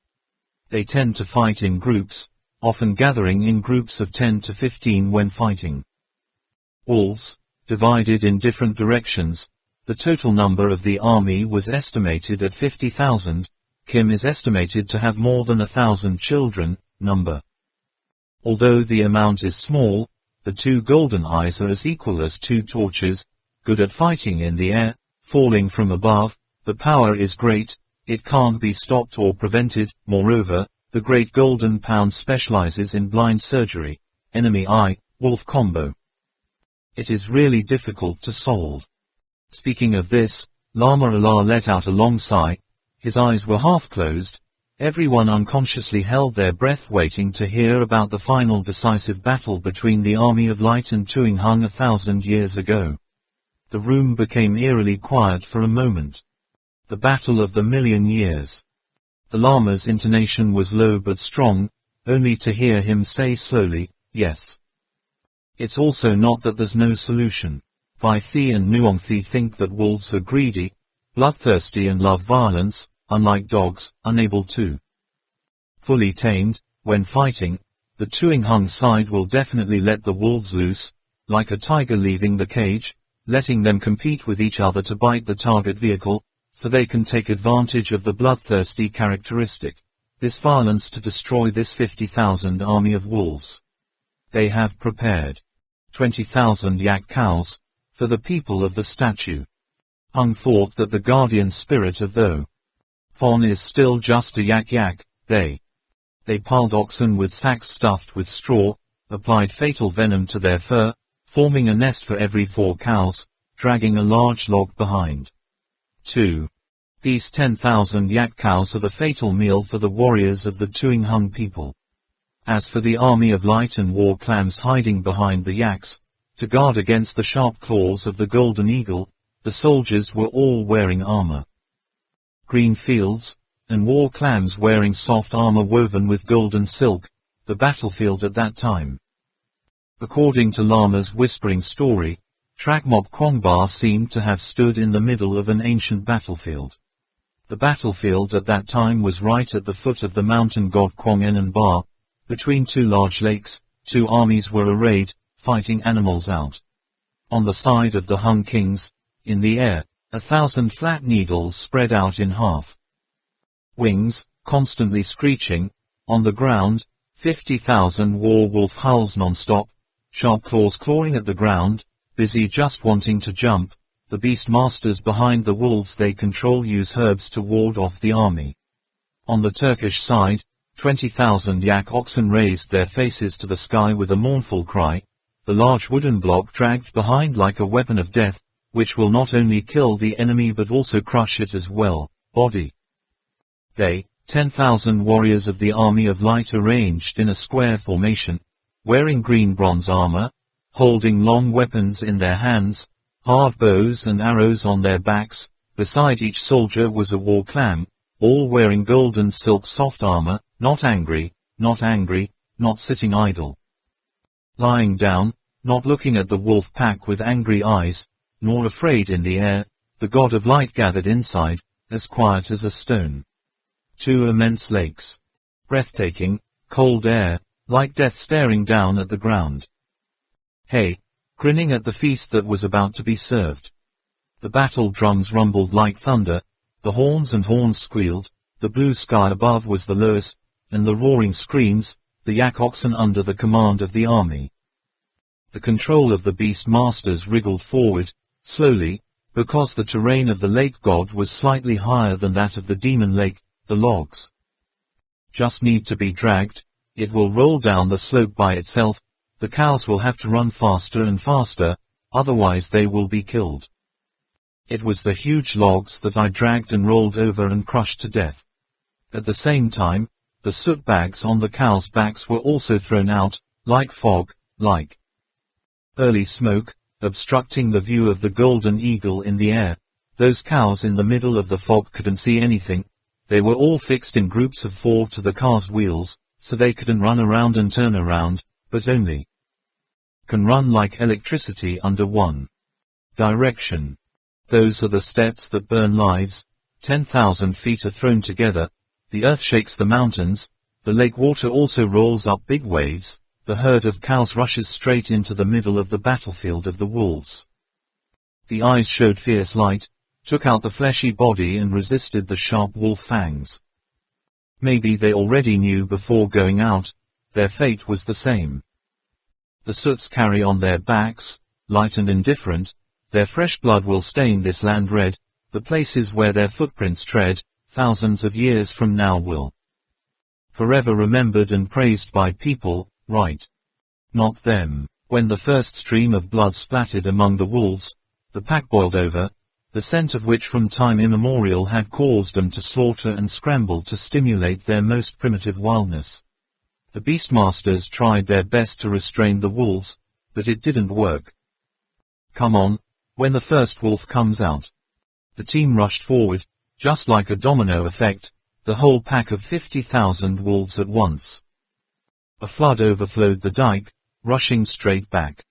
They tend to fight in groups, often gathering in groups of 10 to 15 when fighting. Wolves, divided in different directions. The total number of the army was estimated at 50,000. Kim is estimated to have more than 1,000 children. Number. Although the amount is small, the 2 golden eyes are as equal as 2 torches, good at fighting in the air, falling from above. The power is great, it can't be stopped or prevented. Moreover, the great golden pound specializes in blind surgery, enemy eye, wolf combo. It is really difficult to solve. Speaking of this, Lama Allah let out a long sigh. His eyes were half closed. Everyone unconsciously held their breath waiting to hear about the final decisive battle between the Army of Light and Tuing Hung 1,000 years ago. The room became eerily quiet for a moment. The Battle of the Million Years. The Lama's intonation was low but strong, only to hear him say slowly, yes. It's also not that there's no solution. Vai Thi and Nuong Thi think that wolves are greedy, bloodthirsty and love violence, unlike dogs, unable to fully tamed. When fighting, the Tuing Hung side will definitely let the wolves loose, like a tiger leaving the cage, letting them compete with each other to bite the target vehicle, so they can take advantage of the bloodthirsty characteristic, this violence to destroy this 50,000 army of wolves. They have prepared 20,000 yak cows for the people of the statue. Hung thought that the guardian spirit of Tho Fon is still just a yak. They piled oxen with sacks stuffed with straw, applied fatal venom to their fur, forming a nest for every 4 cows, dragging a large log behind. 2. These 10,000 yak cows are the fatal meal for the warriors of the Tuing Hung people. As for the army of light and war clams hiding behind the yaks, to guard against the sharp claws of the golden eagle, the soldiers were all wearing armor. Green fields, and war clams wearing soft armor woven with golden silk, the battlefield at that time. According to Lama's whispering story, Trakmok Kwongba seemed to have stood in the middle of an ancient battlefield. The battlefield at that time was right at the foot of the mountain god Kwong Enan Ba, between 2 large lakes. 2 armies were arrayed, fighting animals out. On the side of the Hung kings, in the air, 1,000 flat needles spread out in half. Wings, constantly screeching. On the ground, 50,000 war wolf howls non-stop, sharp claws clawing at the ground, busy just wanting to jump. The beast masters behind the wolves they control use herbs to ward off the army. On the Turkish side, 20,000 yak oxen raised their faces to the sky with a mournful cry, the large wooden block dragged behind like a weapon of death, which will not only kill the enemy but also crush it as well. Body. They, 10,000 warriors of the army of light arranged in a square formation, wearing green bronze armor, holding long weapons in their hands, hard bows and arrows on their backs. Beside each soldier was a war clam, all wearing golden silk soft armor, not angry, not sitting idle. Lying down, not looking at the wolf pack with angry eyes, nor afraid in the air, the god of light gathered inside, as quiet as a stone. 2 immense lakes. Breathtaking, cold air, like death staring down at the ground. Hey, grinning at the feast that was about to be served. The battle drums rumbled like thunder, the horns squealed, the blue sky above was the lowest, and the roaring screams, the yak oxen under the command of the army. The control of the beast masters wriggled forward, slowly, because the terrain of the lake god was slightly higher than that of the demon lake. The logs just need to be dragged, it will roll down the slope by itself. The cows will have to run faster and faster. otherwise they will be killed. It was the huge logs that I dragged and rolled over and crushed to death. At the same time, the soot bags on the cows' backs were also thrown out, like fog, like early smoke, obstructing the view of the golden eagle in the air. Those cows in the middle of the fog couldn't see anything. They were all fixed in groups of 4 to the car's wheels, so they couldn't run around and turn around, but only can run like electricity under one direction. Those are the steps that burn lives. 10,000 feet are thrown together. The earth shakes the mountains. The lake water also rolls up big waves. The herd of cows rushes straight into the middle of the battlefield of the wolves. The eyes showed fierce light, took out the fleshy body and resisted the sharp wolf fangs. Maybe they already knew before going out, their fate was the same. The soots carry on their backs, light and indifferent. Their fresh blood will stain this land red. The places where their footprints tread, thousands of years from now will forever remembered and praised by people, right? Not them. When the first stream of blood splattered among the wolves, the pack boiled over, the scent of which from time immemorial had caused them to slaughter and scramble to stimulate their most primitive wildness. The beastmasters tried their best to restrain the wolves, but it didn't work. Come on, when the first wolf comes out. The team rushed forward, just like a domino effect, the whole pack of 50,000 wolves at once. A flood overflowed the dike, rushing straight back.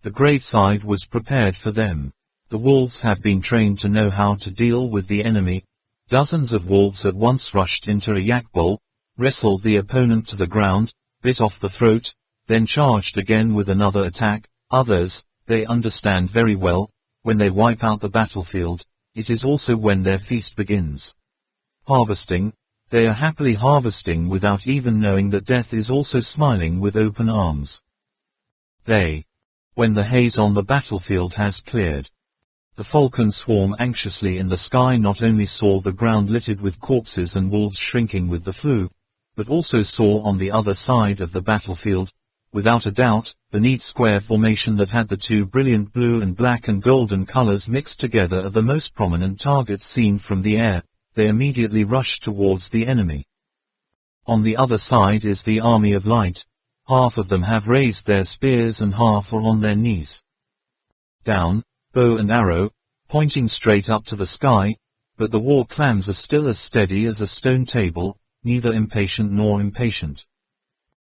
The graveside was prepared for them. The wolves have been trained to know how to deal with the enemy. Dozens of wolves at once rushed into a yak bowl, wrestled the opponent to the ground, bit off the throat, then charged again with another attack. Others, they understand very well, when they wipe out the battlefield, it is also when their feast begins. Harvesting, they are happily harvesting without even knowing that death is also smiling with open arms. When the haze on the battlefield has cleared, the falcon swarm anxiously in the sky not only saw the ground littered with corpses and wolves shrinking with the flu, but also saw on the other side of the battlefield, without a doubt, the neat square formation that had the two brilliant blue and black and golden colors mixed together are the most prominent targets seen from the air. They immediately rush towards the enemy. On the other side is the army of light. Half of them have raised their spears and half are on their knees. Down, bow and arrow, pointing straight up to the sky, but the war clams are still as steady as a stone table, neither impatient nor impatient.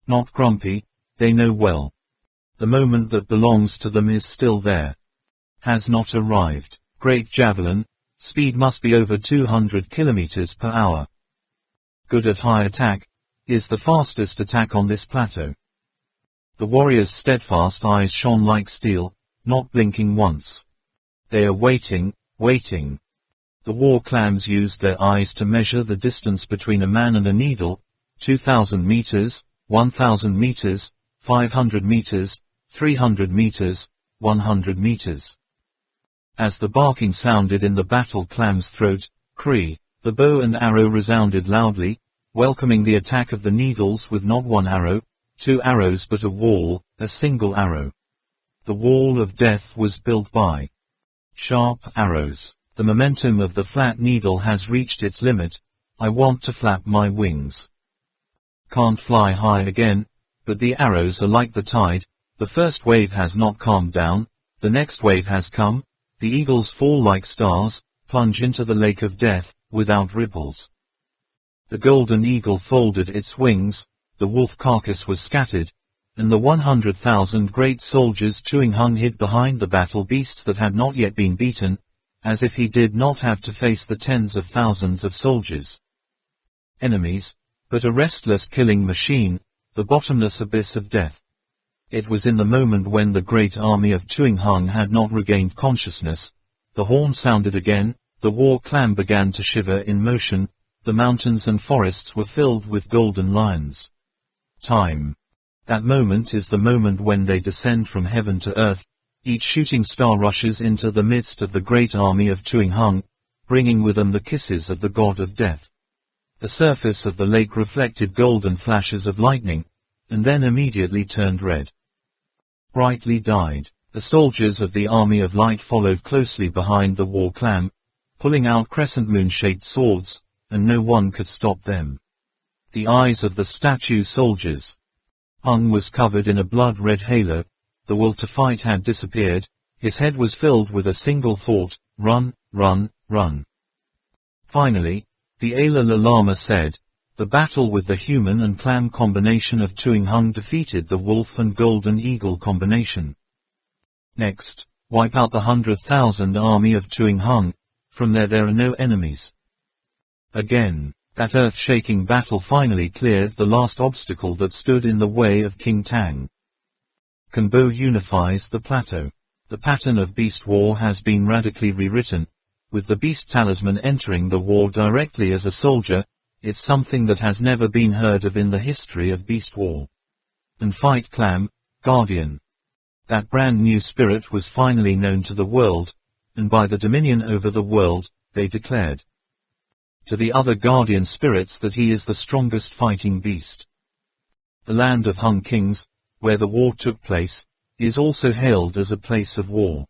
Not grumpy, they know well. The moment that belongs to them is still there. Has not arrived. Great javelin, speed must be over 200 kilometers per hour. Good at high attack, is the fastest attack on this plateau. The warriors' steadfast eyes shone like steel, not blinking once. They are waiting, waiting. The war clams used their eyes to measure the distance between a man and a needle, 2,000 meters, 1,000 meters, 500 meters, 300 meters, 100 meters. As the barking sounded in the battle clam's throat, Cree, the bow and arrow resounded loudly, welcoming the attack of the needles with not one arrow, 2 arrows but a wall, a single arrow. The wall of death was built by sharp arrows. The momentum of the flat needle has reached its limit. I want to flap my wings. Can't fly high again, but the arrows are like the tide. The first wave has not calmed down, the next wave has come. The eagles fall like stars, plunge into the lake of death, without ripples. The golden eagle folded its wings, the wolf carcass was scattered, and the 100,000 great soldiers chewing hung hid behind the battle beasts that had not yet been beaten, as if he did not have to face the tens of thousands of soldiers. Enemies, but a restless killing machine, the bottomless abyss of death. It was in the moment when the great army of Chewing Hung had not regained consciousness. The horn sounded again, the war clam began to shiver in motion, the mountains and forests were filled with golden lions. Time. That moment is the moment when they descend from heaven to earth. Each shooting star rushes into the midst of the great army of Chewing Hung, bringing with them the kisses of the god of death. The surface of the lake reflected golden flashes of lightning, and then immediately turned red. Brightly dyed. The soldiers of the Army of Light followed closely behind the war clan, pulling out crescent moon-shaped swords, and no one could stop them. The eyes of the statue soldiers. Hung was covered in a blood-red halo. The will to fight had disappeared. His head was filled with a single thought: run, run, run. Finally, the Dalai Lama said, the battle with the human and clam combination of Tuing Hung defeated the wolf and golden eagle combination. Next, wipe out the 100,000 army of Tuing Hung. From there are no enemies. Again, that earth-shaking battle finally cleared the last obstacle that stood in the way of King Tang. Kanbo unifies the plateau. The pattern of beast war has been radically rewritten, with the beast talisman entering the war directly as a soldier. It's something that has never been heard of in the history of beast war. And fight clam, guardian. That brand new spirit was finally known to the world, and by the dominion over the world, they declared to the other guardian spirits that he is the strongest fighting beast. The land of Hung Kings, where the war took place, is also hailed as a place of war.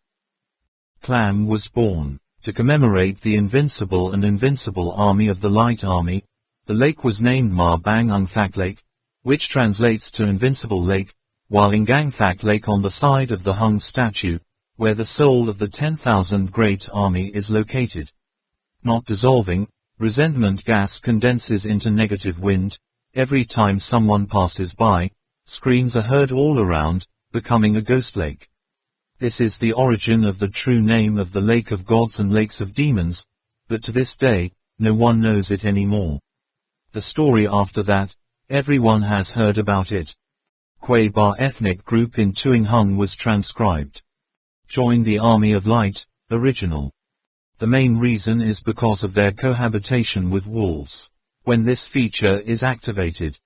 Clam was born to commemorate the invincible and invincible army of the Light Army. The lake was named Ma Bang Ung Thak Lake, which translates to Invincible Lake, while Ngang Thak Lake on the side of the Hung statue, where the soul of the 10,000 Great Army is located. Not dissolving, resentment gas condenses into negative wind. Every time someone passes by, screams are heard all around, becoming a ghost lake. This is the origin of the true name of the Lake of Gods and Lakes of Demons, but to this day, no one knows it anymore. The story after that, everyone has heard about it. Kwai Ba ethnic group in Tuing Hung was transcribed. Join the Army of Light, original. The main reason is because of their cohabitation with wolves. When this feature is activated,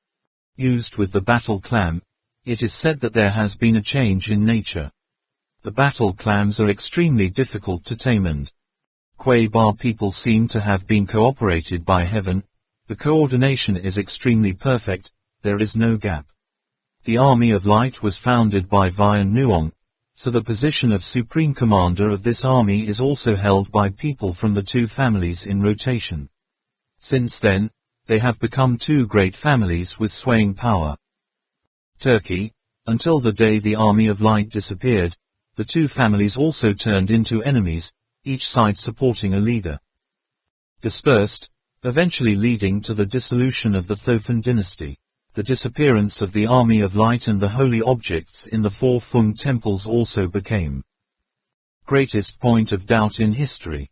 used with the battle clam, it is said that there has been a change in nature. The battle clams are extremely difficult to tame and Kwai Ba people seem to have been cooperated by heaven. The coordination is extremely perfect, there is no gap. The Army of Light was founded by Vian Nuong, so the position of Supreme Commander of this army is also held by people from the two families in rotation. Since then, they have become two great families with swaying power. Turkey, until the day the Army of Light disappeared, the two families also turned into enemies, each side supporting a leader. Dispersed, eventually leading to the dissolution of the Thophan dynasty. The disappearance of the Army of Light and the holy objects in the four Fung temples also became greatest point of doubt in history.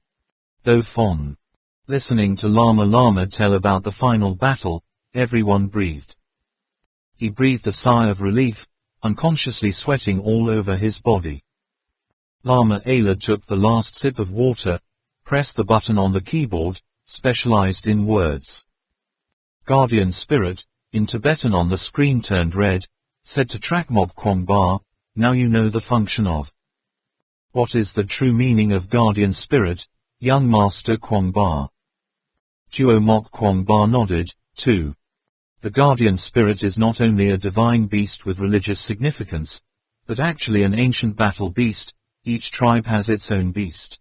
Though Fon, listening to Lama tell about the final battle, everyone breathed. He breathed a sigh of relief, unconsciously sweating all over his body. Lama Ayla took the last sip of water, pressed the button on the keyboard, specialized in words. Guardian Spirit, in Tibetan on the screen turned red, said to Trakmok Kwong Ba, now you know the function of. What is the true meaning of Guardian Spirit, young Master Kwong Ba? Duo Mok Kwong Ba nodded, too. The Guardian Spirit is not only a divine beast with religious significance, but actually an ancient battle beast. Each tribe has its own beast.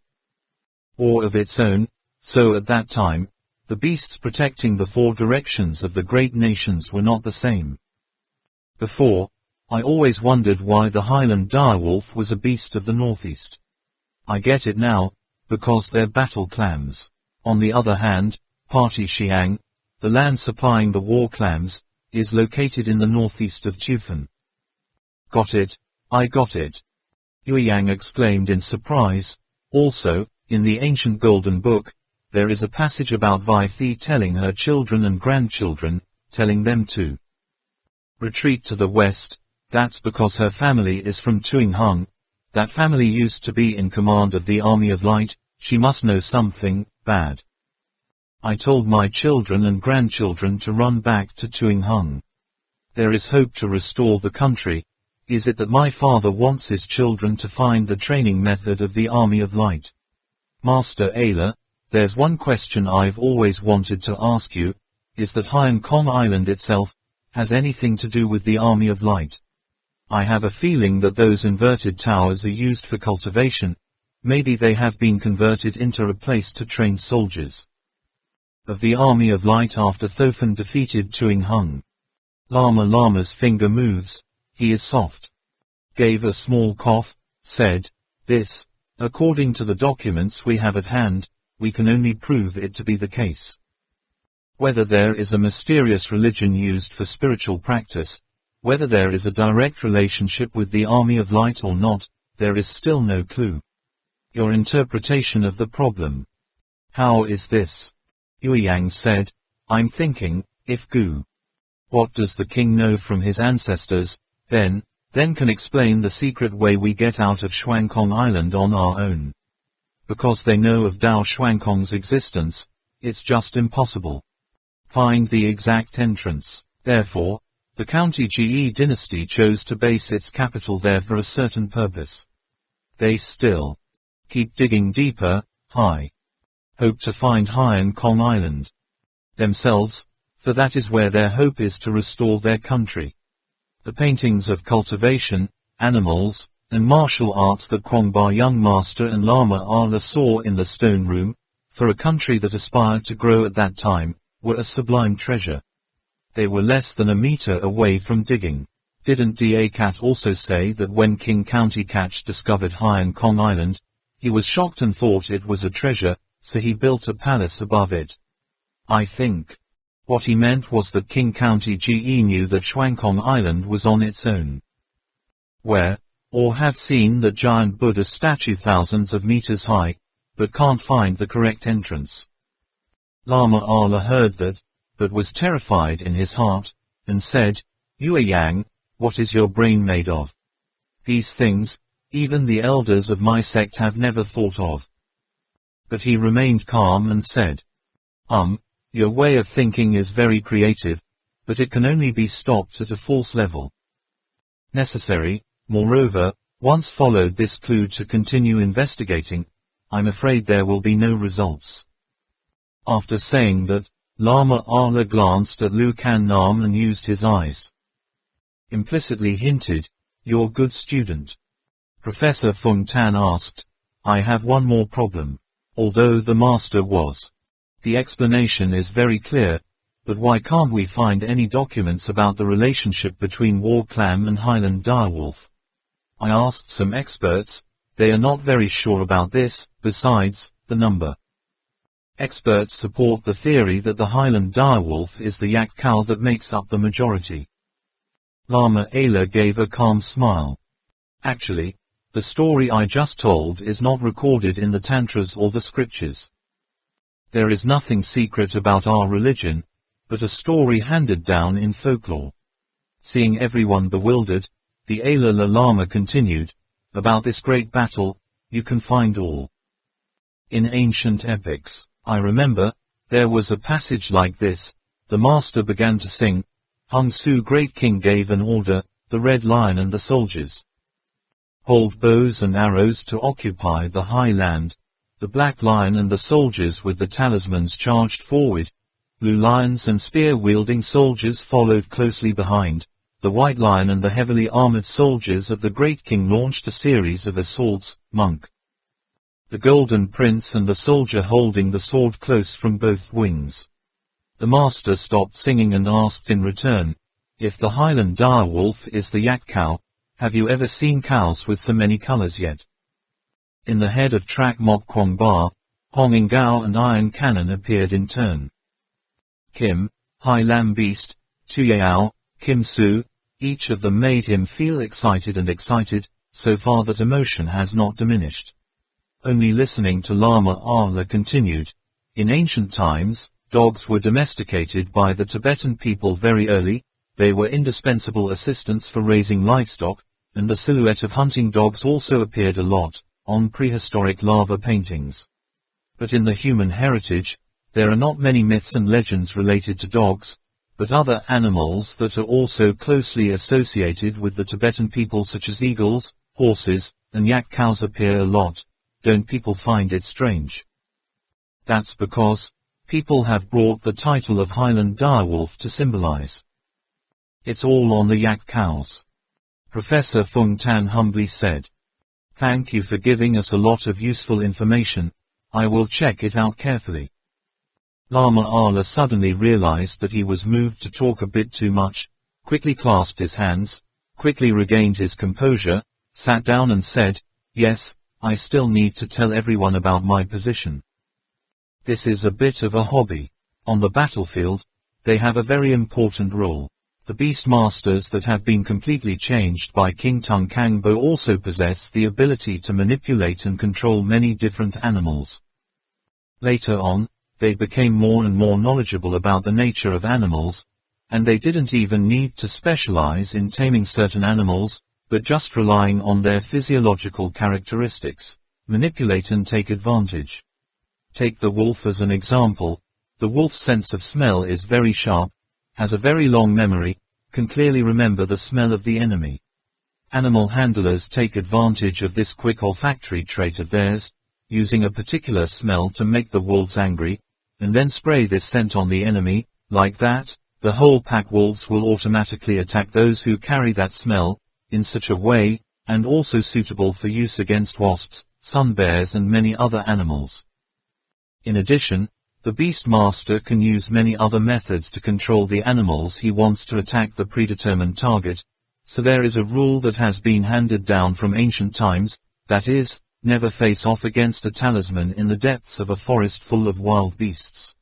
Or of its own, so at that time, the beasts protecting the four directions of the great nations were not the same. Before, I always wondered why the Highland direwolf was a beast of the northeast. I get it now, because they're battle clams. On the other hand, Party Xiang, the land supplying the war clams, is located in the northeast of Tufan. Got it, I got it. Yueyang exclaimed in surprise. Also, in the ancient Golden Book, there is a passage about Vai Thi telling her children and grandchildren, telling them to retreat to the west. That's because her family is from Tuing Hung. That family used to be in command of the Army of Light. She must know something bad. I told my children and grandchildren to run back to Tuing Hung. There is hope to restore the country. Is it that my father wants his children to find the training method of the Army of Light? Master Ayla, there's one question I've always wanted to ask you. Is that Haiyan Kong Island itself has anything to do with the Army of Light? I have a feeling that those inverted towers are used for cultivation. Maybe they have been converted into a place to train soldiers. Of the Army of Light after Thofen defeated Tuing Hung. Lama's finger moves, he is soft. Gave a small cough, said, this, according to the documents we have at hand, we can only prove it to be the case. Whether there is a mysterious religion used for spiritual practice, whether there is a direct relationship with the Army of Light or not, there is still no clue. Your interpretation of the problem. How is this? Yueyang said, I'm thinking, if Gu. What does the king know from his ancestors, then can explain the secret way we get out of Shuangkong Island on our own. Because they know of Dao Shuangkong's existence, it's just impossible. Find the exact entrance. Therefore, the County Ge dynasty chose to base its capital there for a certain purpose. They still keep digging deeper, hope to find Haiyan Kong Island themselves, for that is where their hope is to restore their country. The paintings of cultivation, animals, and martial arts that Kwangba young master and Lama Allah saw in the stone room, for a country that aspired to grow at that time, were a sublime treasure. They were less than a meter away from digging. Didn't Dakat also say that when King County Catch discovered Haiyan Kong Island, he was shocked and thought it was a treasure, so he built a palace above it? I think what he meant was that King County Ge knew that Shuangkong Island was on its own. Where, or have seen that giant Buddha statue thousands of meters high, but can't find the correct entrance. Lama Allah heard that, but was terrified in his heart, and said, Yueyang, what is your brain made of? These things, even the elders of my sect have never thought of. But he remained calm and said, your way of thinking is very creative, but it can only be stopped at a false level. Necessary, moreover, once followed this clue to continue investigating, I'm afraid there will be no results. After saying that, Lama Allah glanced at Lu Kan Nam and used his eyes. Implicitly hinted, you're good student. Professor Feng Tan asked, I have one more problem. Although the master was. The explanation is very clear, but why can't we find any documents about the relationship between War Clam and Highland Direwolf? I asked some experts, they are not very sure about this, besides, the number. Experts support the theory that the Highland Direwolf is the yak cow that makes up the majority. Lama Allah gave a calm smile. Actually, the story I just told is not recorded in the Tantras or the scriptures. There is nothing secret about our religion, but a story handed down in folklore. Seeing everyone bewildered, the Alala Lama continued, about this great battle, you can find all. In ancient epics, I remember, there was a passage like this, the master began to sing, Hung Su great king gave an order, the red lion and the soldiers. Hold bows and arrows to occupy the high land. The black lion and the soldiers with the talismans charged forward. Blue lions and spear-wielding soldiers followed closely behind. The white lion and the heavily armored soldiers of the great king launched a series of assaults. Monk. The golden prince and the soldier holding the sword close from both wings. The master stopped singing and asked in return, if the Highland Direwolf is the yak cow, have you ever seen cows with so many colors yet? In the head of track Mok Kwong Ba, Hong Ingao and Iron Cannon appeared in turn. Kim, Hai Lam Beast, Tuyao, Kim Su, each of them made him feel excited and excited, so far that emotion has not diminished. Only listening to Lama Allah continued. In ancient times, dogs were domesticated by the Tibetan people very early, they were indispensable assistants for raising livestock, and the silhouette of hunting dogs also appeared a lot on prehistoric lava paintings. But in the human heritage, there are not many myths and legends related to dogs, but other animals that are also closely associated with the Tibetan people such as eagles, horses, and yak cows appear a lot. Don't people find it strange? That's because people have brought the title of Highland Direwolf to symbolize. It's all on the yak cows. Professor Fung Tan humbly said. Thank you for giving us a lot of useful information. I will check it out carefully. Lama Ala suddenly realized that he was moved to talk a bit too much, quickly clasped his hands, quickly regained his composure, sat down and said, yes, I still need to tell everyone about my position. This is a bit of a hobby. On the battlefield, they have a very important role. The beast masters that have been completely changed by King Tung Kangbo also possess the ability to manipulate and control many different animals. Later on, they became more and more knowledgeable about the nature of animals, and they didn't even need to specialize in taming certain animals, but just relying on their physiological characteristics, manipulate and take advantage. Take the wolf as an example. The wolf's sense of smell is very sharp, has a very long memory, can clearly remember the smell of the enemy. Animal handlers take advantage of this quick olfactory trait of theirs, using a particular smell to make the wolves angry, and then spray this scent on the enemy. Like that, the whole pack wolves will automatically attack those who carry that smell, in such a way, and also suitable for use against wasps, sun bears and many other animals. In addition, the beast master can use many other methods to control the animals he wants to attack the predetermined target, so there is a rule that has been handed down from ancient times, that is, never face off against a talisman in the depths of a forest full of wild beasts.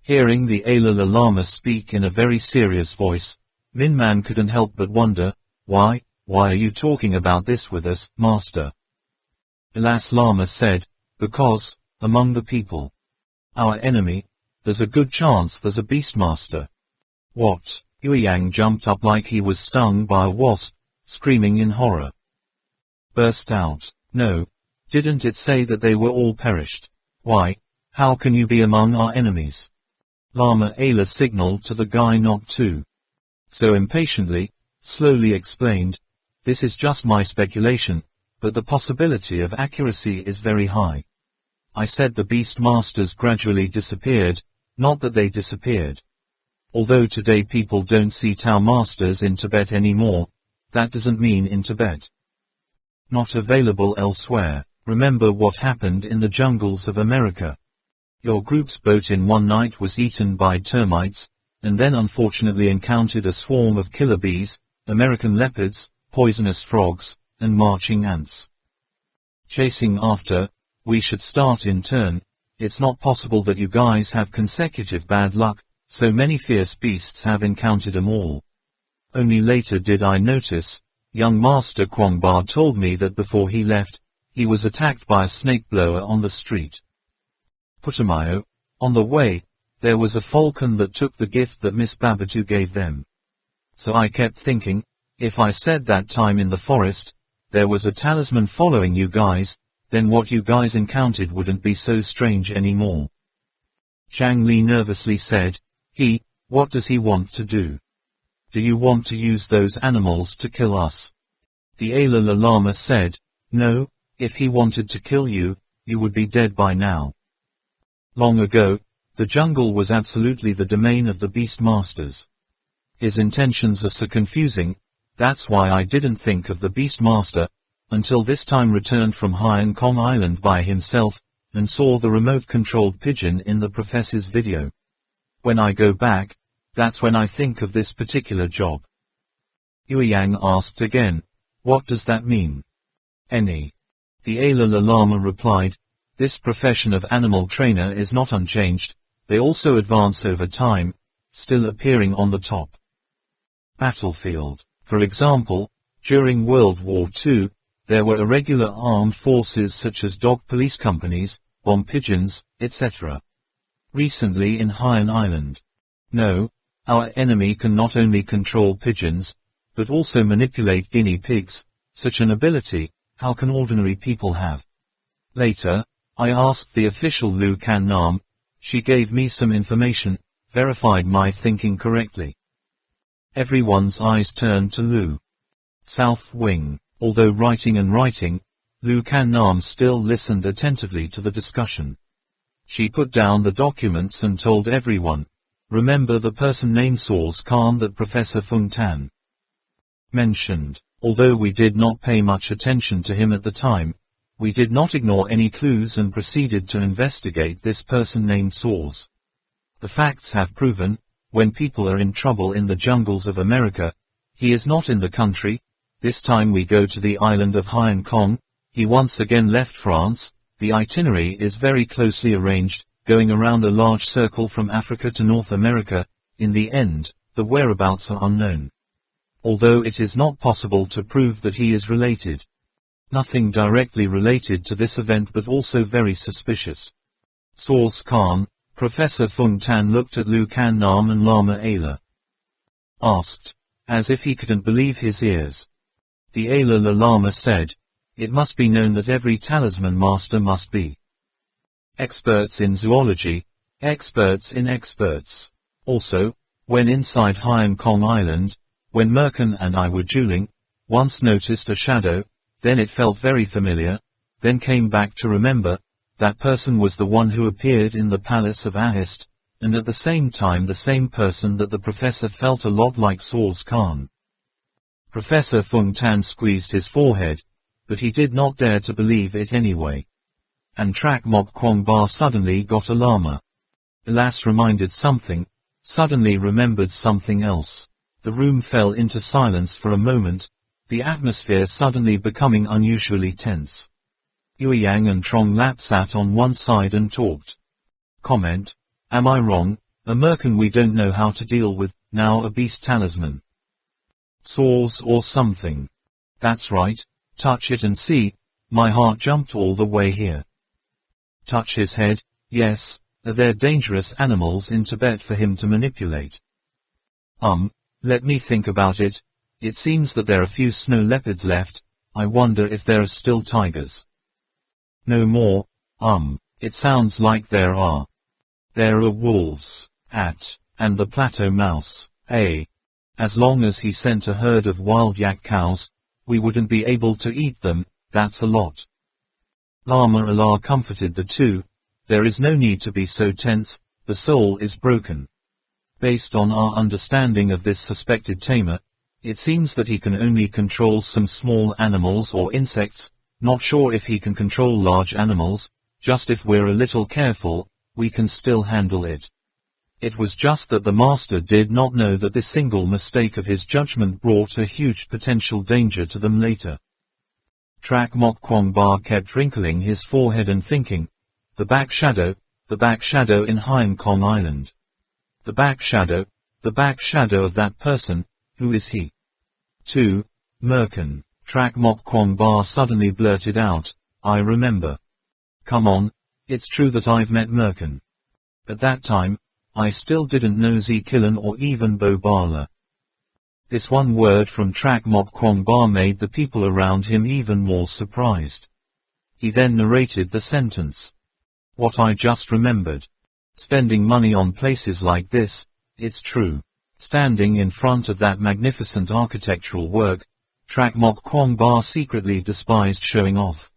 Hearing the Alala Lama speak in a very serious voice, Min Man couldn't help but wonder, why are you talking about this with us, master? Alas, Lama said, because, among the people, our enemy, there's a good chance there's a beastmaster. What? Yueyang jumped up like he was stung by a wasp, screaming in horror. Burst out, no, didn't it say that they were all perished? Why, how can you be among our enemies? Lama Ala signaled to the guy not to. So impatiently, slowly explained, this is just my speculation, but the possibility of accuracy is very high. I said the beast masters gradually disappeared, not that they disappeared. Although today people don't see Tao masters in Tibet anymore, that doesn't mean in Tibet. Not available elsewhere. Remember what happened in the jungles of America. Your group's boat in one night was eaten by termites, and then unfortunately encountered a swarm of killer bees, American leopards, poisonous frogs, and marching ants. Chasing after, we should start in turn. It's not possible that you guys have consecutive bad luck, so many fierce beasts have encountered them all. Only later did I notice, young Master Kwangba told me that before he left, he was attacked by a snake blower on the street. Putumayo, on the way, there was a falcon that took the gift that Miss Babatu gave them. So I kept thinking, if I said that time in the forest, there was a talisman following you guys, then what you guys encountered wouldn't be so strange anymore. Zhang Li nervously said, what does he want to do? Do you want to use those animals to kill us? The Alala Lama said, no, if he wanted to kill you, you would be dead by now. Long ago, the jungle was absolutely the domain of the beast masters. His intentions are so confusing, that's why I didn't think of the beast master, until this time returned from Hainan Kong Island by himself, and saw the remote-controlled pigeon in the professor's video. When I go back, that's when I think of this particular job. Yueyang asked again, what does that mean? Any. The Alala Lama replied, this profession of animal trainer is not unchanged, they also advance over time, still appearing on the top battlefield. For example, during World War II, there were irregular armed forces such as dog police companies, bomb pigeons, etc. Recently in Hainan Island. No, our enemy can not only control pigeons, but also manipulate guinea pigs. Such an ability, how can ordinary people have? Later, I asked the official Lu Kan Nam. She gave me some information, verified my thinking correctly. Everyone's eyes turned to Lu. South Wing. Although writing, Lu Kan Nam still listened attentively to the discussion. She put down the documents and told everyone, remember the person named Saul's Khan that Professor Fung Tan mentioned. Although we did not pay much attention to him at the time, we did not ignore any clues and proceeded to investigate this person named Saws. The facts have proven, when people are in trouble in the jungles of America, he is not in the country. This time we go to the island of Hong Kong. He once again left France. The itinerary is very closely arranged, going around a large circle from Africa to North America. In the end, the whereabouts are unknown. Although it is not possible to prove that he is related. Nothing directly related to this event, but also very suspicious. Source Khan. Professor Fung Tan looked at Lu Kan Nam and Lama Ayla. Asked, as if he couldn't believe his ears. The Ayla Lama said, it must be known that every talisman master must be experts in zoology, experts in experts. Also, when inside Hong Kong Island, when Merkin and I were dueling, once noticed a shadow, then it felt very familiar, then came back to remember, that person was the one who appeared in the palace of Ahist, and at the same time the same person that the professor felt a lot like Saws Khan. Professor Fung Tan squeezed his forehead, but he did not dare to believe it anyway. And Trak Mok Kwong Ba suddenly got a llama. Alas, reminded something, suddenly remembered something else. The room fell into silence for a moment, the atmosphere suddenly becoming unusually tense. Yui Yang and Trong Lap sat on one side and talked. Comment, am I wrong? A merkin we don't know how to deal with, now a beast talisman. Saws or something. That's right, touch it and see, my heart jumped all the way here. Touch his head, yes, they're dangerous animals in Tibet for him to manipulate. Let me think about it. It seems that there are few snow leopards left. I wonder if there are still tigers. No more. It sounds like there are. There are wolves, and the plateau mouse, As long as he sent a herd of wild yak cows, we wouldn't be able to eat them. That's a lot. Lama Allah comforted the two. There is no need to be so tense, the soul is broken. Based on our understanding of this suspected tamer, it seems that he can only control some small animals or insects, not sure if he can control large animals, just if we're a little careful, we can still handle it. It was just that the master did not know that this single mistake of his judgment brought a huge potential danger to them later. Trak Mok Kwong Ba kept wrinkling his forehead and thinking, the back shadow in Hong Kong Island. The back shadow of that person, who is he? 2. Merkin. Trak Mok Kwong Ba suddenly blurted out, I remember. Come on, it's true that I've met Merkin. At that time, I still didn't know Killen or even Bo Bala. This one word from Trak Mok Kwong Ba made the people around him even more surprised. He then narrated the sentence. What I just remembered. Spending money on places like this, it's true. Standing in front of that magnificent architectural work, Trak Mok Kwong Ba secretly despised showing off.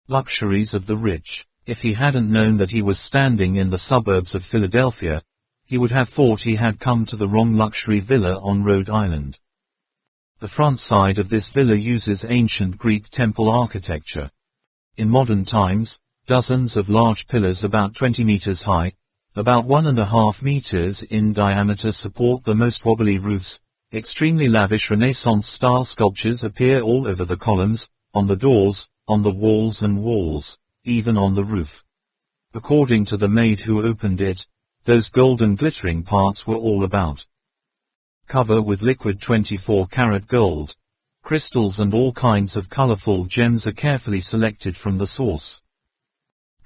Luxuries of the rich. If he hadn't known that he was standing in the suburbs of Philadelphia, he would have thought he had come to the wrong luxury villa on Rhode Island. The front side of this villa uses ancient Greek temple architecture. In modern times, dozens of large pillars about 20 meters high, about 1.5 meters in diameter support the most wobbly roofs. Extremely lavish Renaissance-style sculptures appear all over the columns, on the doors, on the walls and walls, even on the roof. According to the maid who opened it, those golden glittering parts were all about. Cover with liquid 24-karat gold. Crystals and all kinds of colorful gems are carefully selected from the source.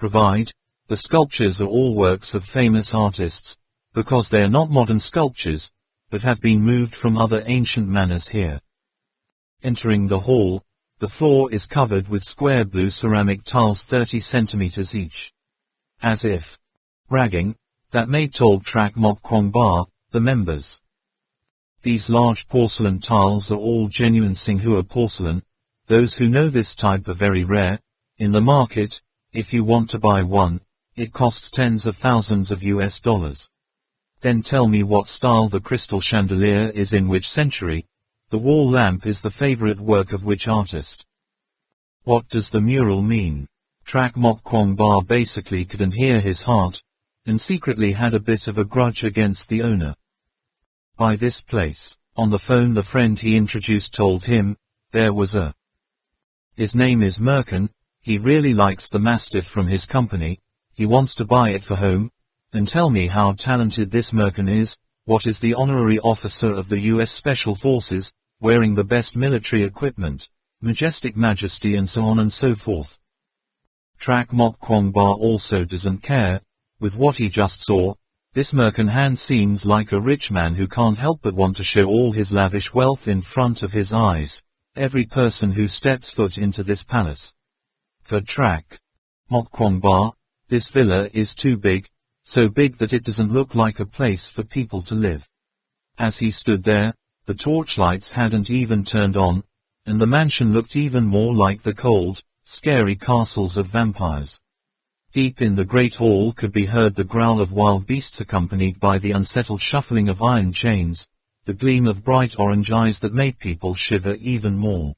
The sculptures are all works of famous artists, because they are not modern sculptures, but have been moved from other ancient manors here. Entering the hall, the floor is covered with square blue ceramic tiles 30 centimeters each. As if bragging, that maid told Trak Mok Kwong Ba, the members. These large porcelain tiles are all genuine Tsinghua porcelain. Those who know this type are very rare. In the market, if you want to buy one, it costs tens of thousands of US dollars. Then tell me what style the crystal chandelier is in which century. The wall lamp is the favorite work of which artist? What does the mural mean? Trak Mok Kwong Ba basically couldn't hear his heart, and secretly had a bit of a grudge against the owner. By this place. On the phone the friend he introduced told him, there was a. His name is Merkin, he really likes the Mastiff from his company, he wants to buy it for home, and tell me how talented this Merkin is, what is the honorary officer of the US Special Forces, wearing the best military equipment, majestic majesty and so on and so forth. Trak Mok Kwong Ba also doesn't care, with what he just saw, this Merkin Han seems like a rich man who can't help but want to show all his lavish wealth in front of his eyes, every person who steps foot into this palace. For Trak Mok Kwong Ba, this villa is too big, so big that it doesn't look like a place for people to live. As he stood there, the torchlights hadn't even turned on, and the mansion looked even more like the cold, scary castles of vampires. Deep in the great hall could be heard the growl of wild beasts accompanied by the unsettled shuffling of iron chains, the gleam of bright orange eyes that made people shiver even more.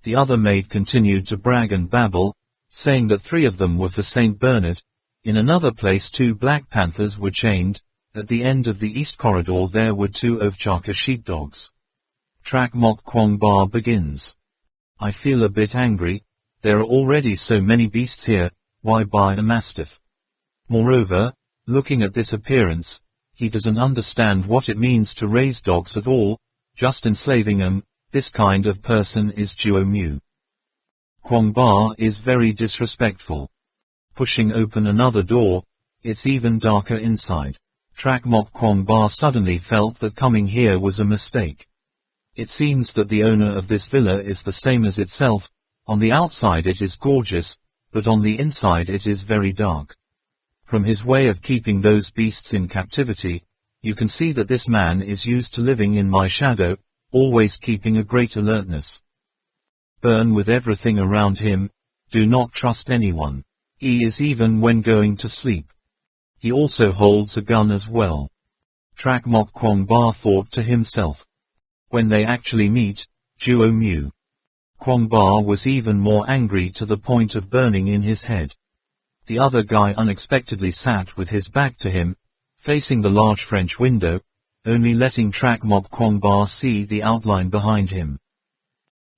The other maid continued to brag and babble, saying that 3 of them were for St. Bernard. In another place 2 black panthers were chained, at the end of the east corridor there were 2 Ovchaka sheepdogs. Trak Mok Kwong Ba begins. I feel a bit angry, there are already so many beasts here, why buy a mastiff? Moreover, looking at this appearance, he doesn't understand what it means to raise dogs at all, just enslaving them, this kind of person is Juo Mu. Kwong Ba is very disrespectful. Pushing open another door, it's even darker inside. Trak Mok Kwong Ba suddenly felt that coming here was a mistake. It seems that the owner of this villa is the same as itself, on the outside it is gorgeous, but on the inside it is very dark. From his way of keeping those beasts in captivity, you can see that this man is used to living in my shadow, always keeping a great alertness. Burn with everything around him, do not trust anyone. He is even when going to sleep. He also holds a gun as well. Trak Mok Kwong Ba thought to himself. When they actually meet, Juo Mu. Kwong Ba was even more angry to the point of burning in his head. The other guy unexpectedly sat with his back to him, facing the large French window, only letting Trak Mok Kwong Ba see the outline behind him.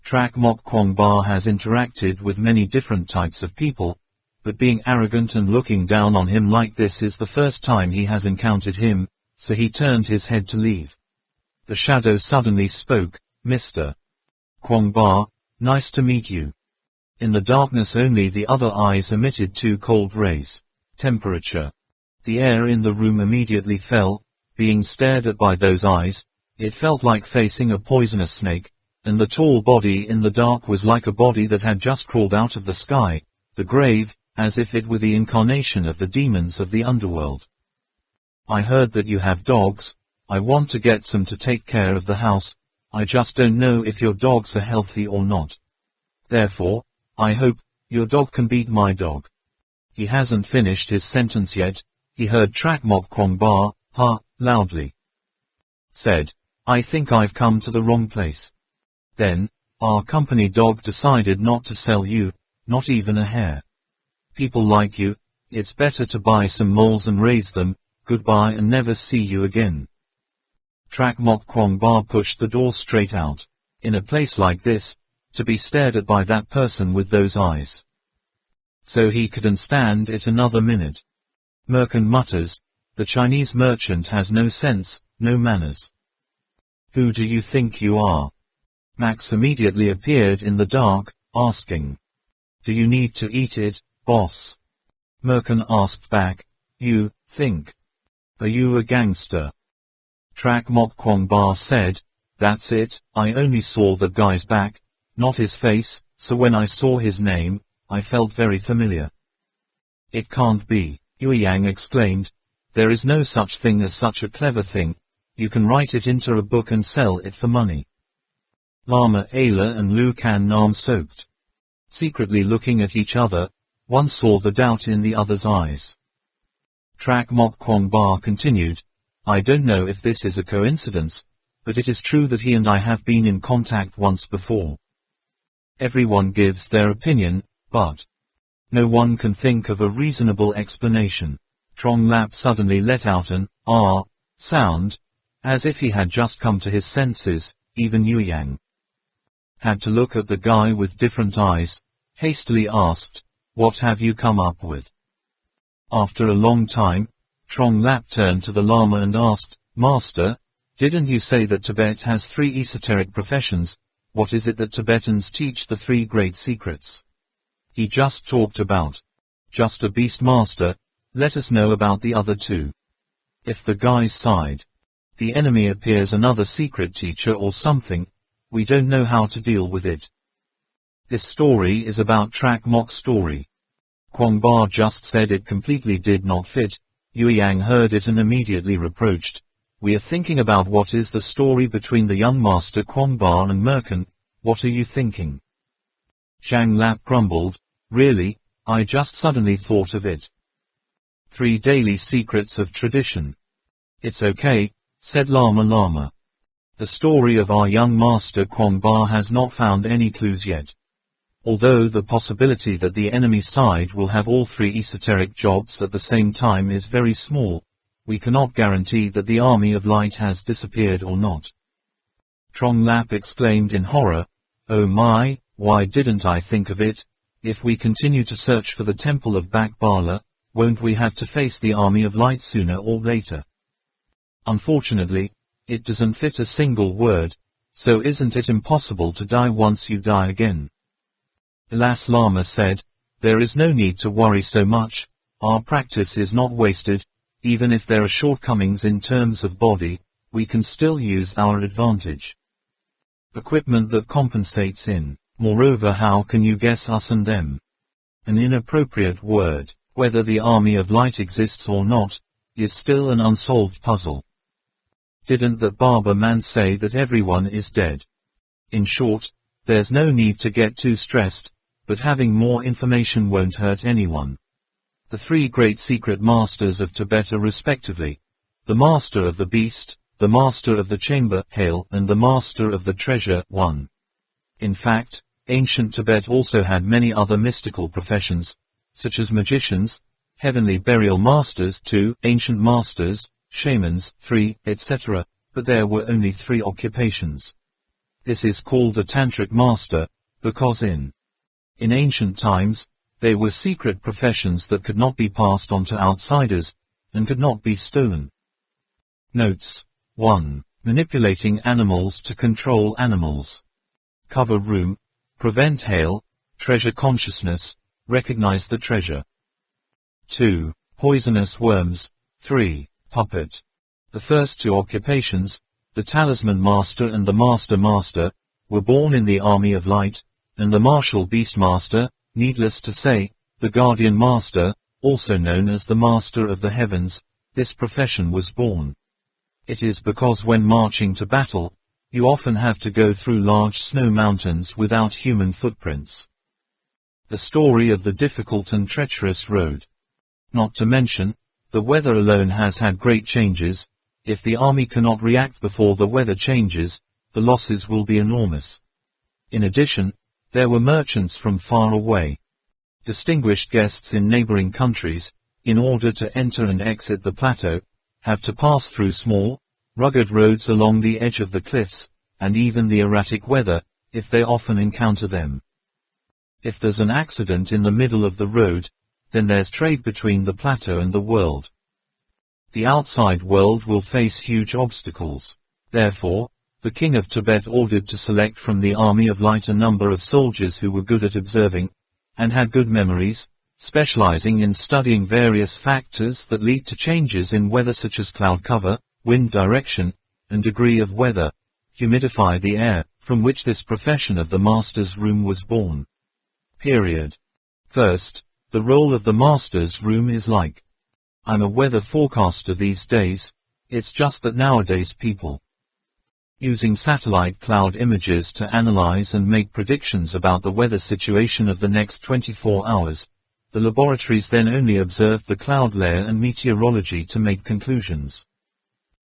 Trak Mok Kwong Ba has interacted with many different types of people, but being arrogant and looking down on him like this is the first time he has encountered him, so he turned his head to leave. The shadow suddenly spoke, Mr. Kwong Ba, nice to meet you. In the darkness only the other eyes emitted 2 cold rays. Temperature. The air in the room immediately fell, being stared at by those eyes, it felt like facing a poisonous snake, and the tall body in the dark was like a body that had just crawled out of the sky, the grave, as if it were the incarnation of the demons of the underworld. I heard that you have dogs, I want to get some to take care of the house, I just don't know if your dogs are healthy or not. Therefore, I hope, your dog can beat my dog. He hasn't finished his sentence yet, he heard Trak Mok Kwong Ba, ha, loudly. Said, I think I've come to the wrong place. Then, our company dog decided not to sell you, not even a hair. People like you, it's better to buy some moles and raise them, goodbye and never see you again. Trak Mok Kwong Ba pushed the door straight out. In a place like this, to be stared at by that person with those eyes. So he couldn't stand it another minute. Merkin mutters, the Chinese merchant has no sense, no manners. Who do you think you are? Max immediately appeared in the dark, asking. Do you need to eat it, boss? Merkin asked back, you think? Are you a gangster? Trak Mok Kwong Ba said, that's it, I only saw the guy's back, not his face, so when I saw his name, I felt very familiar. It can't be, Yue Yang exclaimed, there is no such thing as such a clever thing, you can write it into a book and sell it for money. Lama Ayla and Lu Kan Nam soaked. Secretly looking at each other, one saw the doubt in the other's eyes. Trak Mok Kwong Ba continued, I don't know if this is a coincidence, but it is true that he and I have been in contact once before. Everyone gives their opinion, but no one can think of a reasonable explanation. Trong Lap suddenly let out an "ah" sound, as if he had just come to his senses. Even Yu Yang had to look at the guy with different eyes, hastily asked, "What have you come up with?" After a long time, Trong Lap turned to the Lama and asked, "Master, didn't you say that Tibet has 3 esoteric professions? What is it that Tibetans teach the 3 great secrets?" "He just talked about just a beast, master. Let us know about the other 2. If the guy's side, the enemy, appears another secret teacher or something, we don't know how to deal with it. This story is about Trak Mok story." Kwong Ba just said it completely did not fit. Yu Yang heard it and immediately reproached, "We are thinking about what is the story between the young master Kwong Ba and Merkin. What are you thinking?" Zhang Lap grumbled, "Really, I just suddenly thought of it. 3 daily secrets of tradition." "It's okay," said Lama Lama. "The story of our young master Kwong Ba has not found any clues yet. Although the possibility that the enemy side will have all 3 esoteric jobs at the same time is very small, we cannot guarantee that the army of light has disappeared or not." Trong Lap exclaimed in horror, "Oh my, why didn't I think of it? If we continue to search for the temple of Bak Bala, won't we have to face the army of light sooner or later? Unfortunately, it doesn't fit a single word, so isn't it impossible to die once you die again?" Alas, Lama said, "There is no need to worry so much. Our practice is not wasted. Even if there are shortcomings in terms of body, we can still use our advantage. Equipment that compensates in. Moreover, how can you guess us and them?" An inappropriate word. Whether the army of light exists or not, is still an unsolved puzzle. Didn't that barber man say that everyone is dead? In short, there's no need to get too stressed, but having more information won't hurt anyone. The 3 great secret masters of Tibet are respectively the master of the beast, the master of the chamber, hail, and the master of the treasure, 1. In fact, ancient Tibet also had many other mystical professions, such as magicians, heavenly burial masters, 2, ancient masters, shamans, 3, etc., but there were only 3 occupations. This is called a tantric master, because in ancient times, they were secret professions that could not be passed on to outsiders, and could not be stolen. Notes. 1. Manipulating animals to control animals. Cover room, prevent hail, treasure consciousness, recognize the treasure. 2. Poisonous worms. 3. Puppet. The first 2 occupations, the talisman master and the master, were born in the army of light, and the martial beast master, needless to say, the guardian master, also known as the master of the heavens, this profession was born. It is because when marching to battle, you often have to go through large snow mountains without human footprints. The story of the difficult and treacherous road. Not to mention, the weather alone has had great changes. If the army cannot react before the weather changes, the losses will be enormous. In addition, there were merchants from far away. Distinguished guests in neighboring countries, in order to enter and exit the plateau, have to pass through small, rugged roads along the edge of the cliffs, and even the erratic weather, if they often encounter them. If there's an accident in the middle of the road, then there's trade between the plateau and the world. The outside world will face huge obstacles. Therefore, the king of Tibet ordered to select from the army of light a number of soldiers who were good at observing, and had good memories, specializing in studying various factors that lead to changes in weather such as cloud cover, wind direction, and degree of weather, humidify the air, from which this profession of the master's room was born. Period. First, the role of the master's room is like, I'm a weather forecaster these days, it's just that nowadays people using satellite cloud images to analyze and make predictions about the weather situation of the next 24 hours. The laboratories then only observe the cloud layer and meteorology to make conclusions.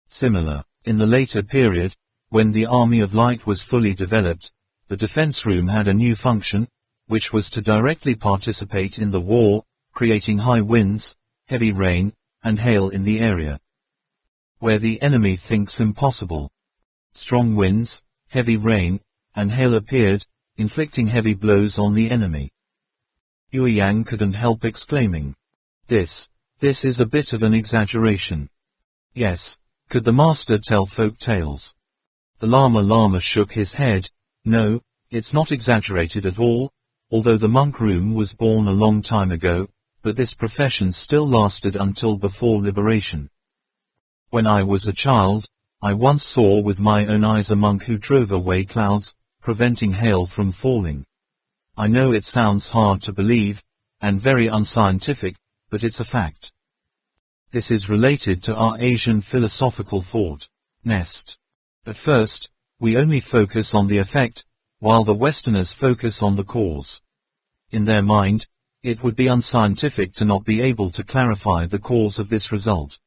Similar, in the later period, When the Army of Light was fully developed, the defense room had a new function, which was to directly participate in the war, creating high winds, heavy rain, and hail in the area where the enemy thinks impossible. Strong winds, heavy rain, and hail appeared, inflicting heavy blows on the enemy. Yueyang couldn't help exclaiming, This is a bit of an exaggeration. Yes, could the master tell folk tales? The Lama shook his head. No, it's not exaggerated at all, although the monk room was born a long time ago, but this profession still lasted until before liberation. When I was a child, I once saw with my own eyes a monk who drove away clouds, preventing hail from falling. I know it sounds hard to believe, and very unscientific, but it's a fact. This is related to our Asian philosophical thought, nest. At first, we only focus on the effect, while the Westerners focus on the cause. In their mind, it would be unscientific to not be able to clarify the cause of this result.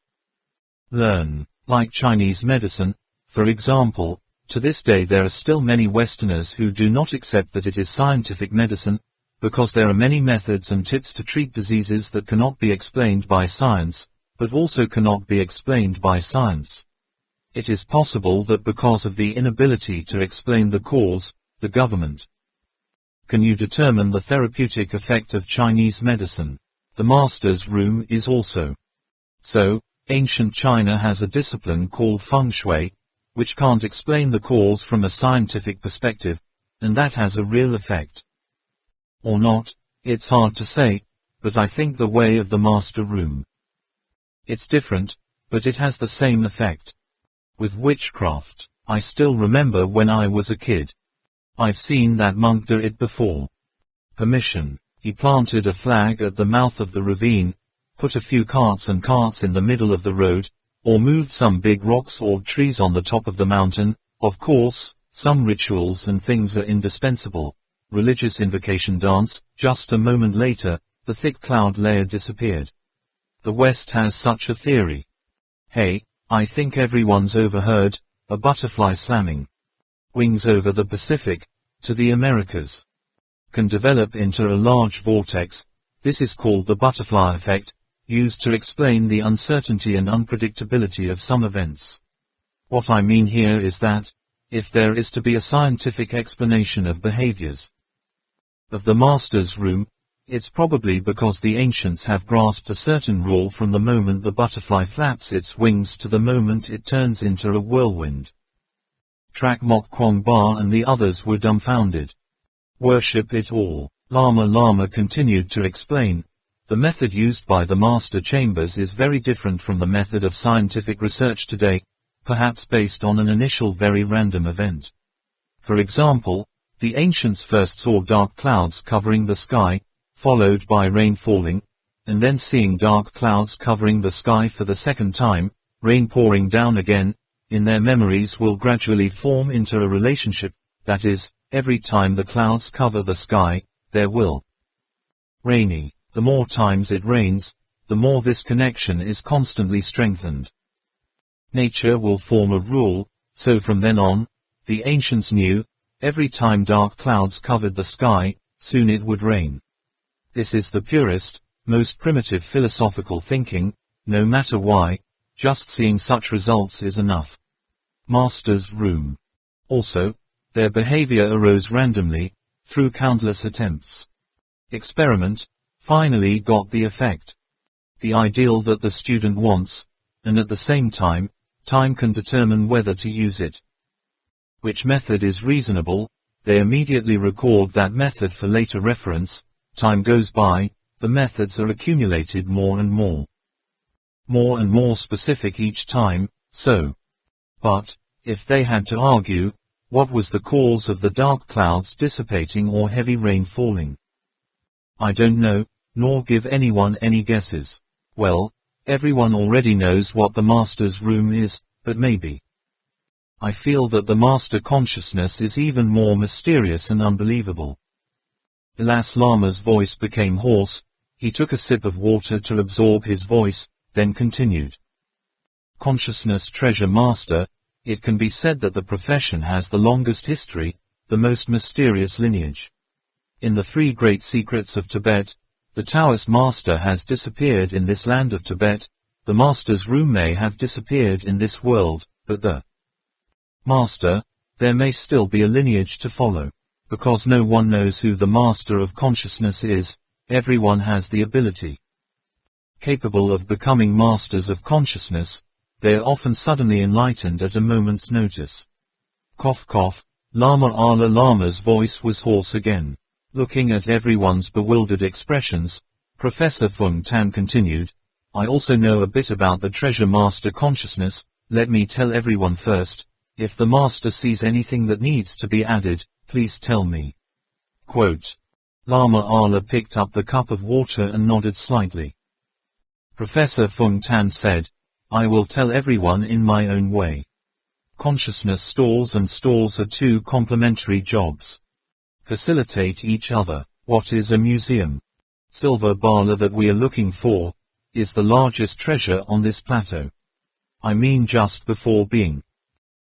Learn, like Chinese medicine, for example, to this day there are still many Westerners who do not accept that it is scientific medicine, because there are many methods and tips to treat diseases that cannot be explained by science, but also cannot be explained by science. It is possible that because of the inability to explain the cause, the government. Can you determine the therapeutic effect of Chinese medicine? The master's room is also. So, ancient China has a discipline called feng shui, which can't explain the cause from a scientific perspective, and that has a real effect. Or not, it's hard to say, but I think the way of the master room. It's different, but it has the same effect. With witchcraft, I still remember when I was a kid. I've seen that monk do it before. Permission. He planted a flag at the mouth of the ravine, put a few carts in the middle of the road, or moved some big rocks or trees on the top of the mountain. Of course, some rituals and things are indispensable. Religious invocation dance. Just a moment later, the thick cloud layer disappeared. The West has such a theory. Hey, I think everyone's overheard, a butterfly slamming wings over the Pacific, to the Americas. Can develop into a large vortex. This is called the butterfly effect, used to explain the uncertainty and unpredictability of some events. What I mean here is that, if there is to be a scientific explanation of behaviors of the master's room, it's probably because the ancients have grasped a certain rule from the moment the butterfly flaps its wings to the moment it turns into a whirlwind. Trak Mok Kwong Ba and the others were dumbfounded. Worship it all. Lama continued to explain. The method used by the master chambers is very different from the method of scientific research today, perhaps based on an initial very random event. For example, the ancients first saw dark clouds covering the sky, followed by rain falling, and then seeing dark clouds covering the sky for the second time, rain pouring down again, in their memories will gradually form into a relationship, that is, every time the clouds cover the sky, there will rainy. The more times it rains, the more this connection is constantly strengthened. Nature will form a rule, so from then on, the ancients knew, every time dark clouds covered the sky, soon it would rain. This is the purest, most primitive philosophical thinking, no matter why, just seeing such results is enough. Master's room. Also, their behavior arose randomly, through countless attempts. Experiment, finally got the effect. The ideal that the student wants, and at the same time, time can determine whether to use it. Which method is reasonable, they immediately record that method for later reference. Time goes by, the methods are accumulated more and more specific each time, so. But, if they had to argue, what was the cause of the dark clouds dissipating or heavy rain falling? I don't know, nor give anyone any guesses. Well, everyone already knows what the master's room is, but maybe. I feel that the master consciousness is even more mysterious and unbelievable. Ilas Lama's voice became hoarse. He took a sip of water to absorb his voice, then continued. Consciousness treasure master, It can be said that the profession has the longest history, the most mysterious lineage. In the three great secrets of Tibet, the Taoist master has disappeared in this land of Tibet, the master's room may have disappeared in this world, but the master, there may still be a lineage to follow. Because no one knows who the master of consciousness is, everyone has the ability. Capable of becoming masters of consciousness, they are often suddenly enlightened at a moment's notice. Cough cough, Lama Allah Lama's voice was hoarse again. Looking at everyone's bewildered expressions, Professor Fung Tan continued, I also know a bit about the treasure master consciousness. Let me tell everyone first, if the master sees anything that needs to be added, please tell me. Quote. Lama Allah picked up the cup of water and nodded slightly. Professor Fung Tan said, I will tell everyone in my own way. Consciousness stalls and stalls are two complementary jobs. Facilitate each other. What is a museum? Silver Bala that we are looking for, is the largest treasure on this plateau. I mean just before being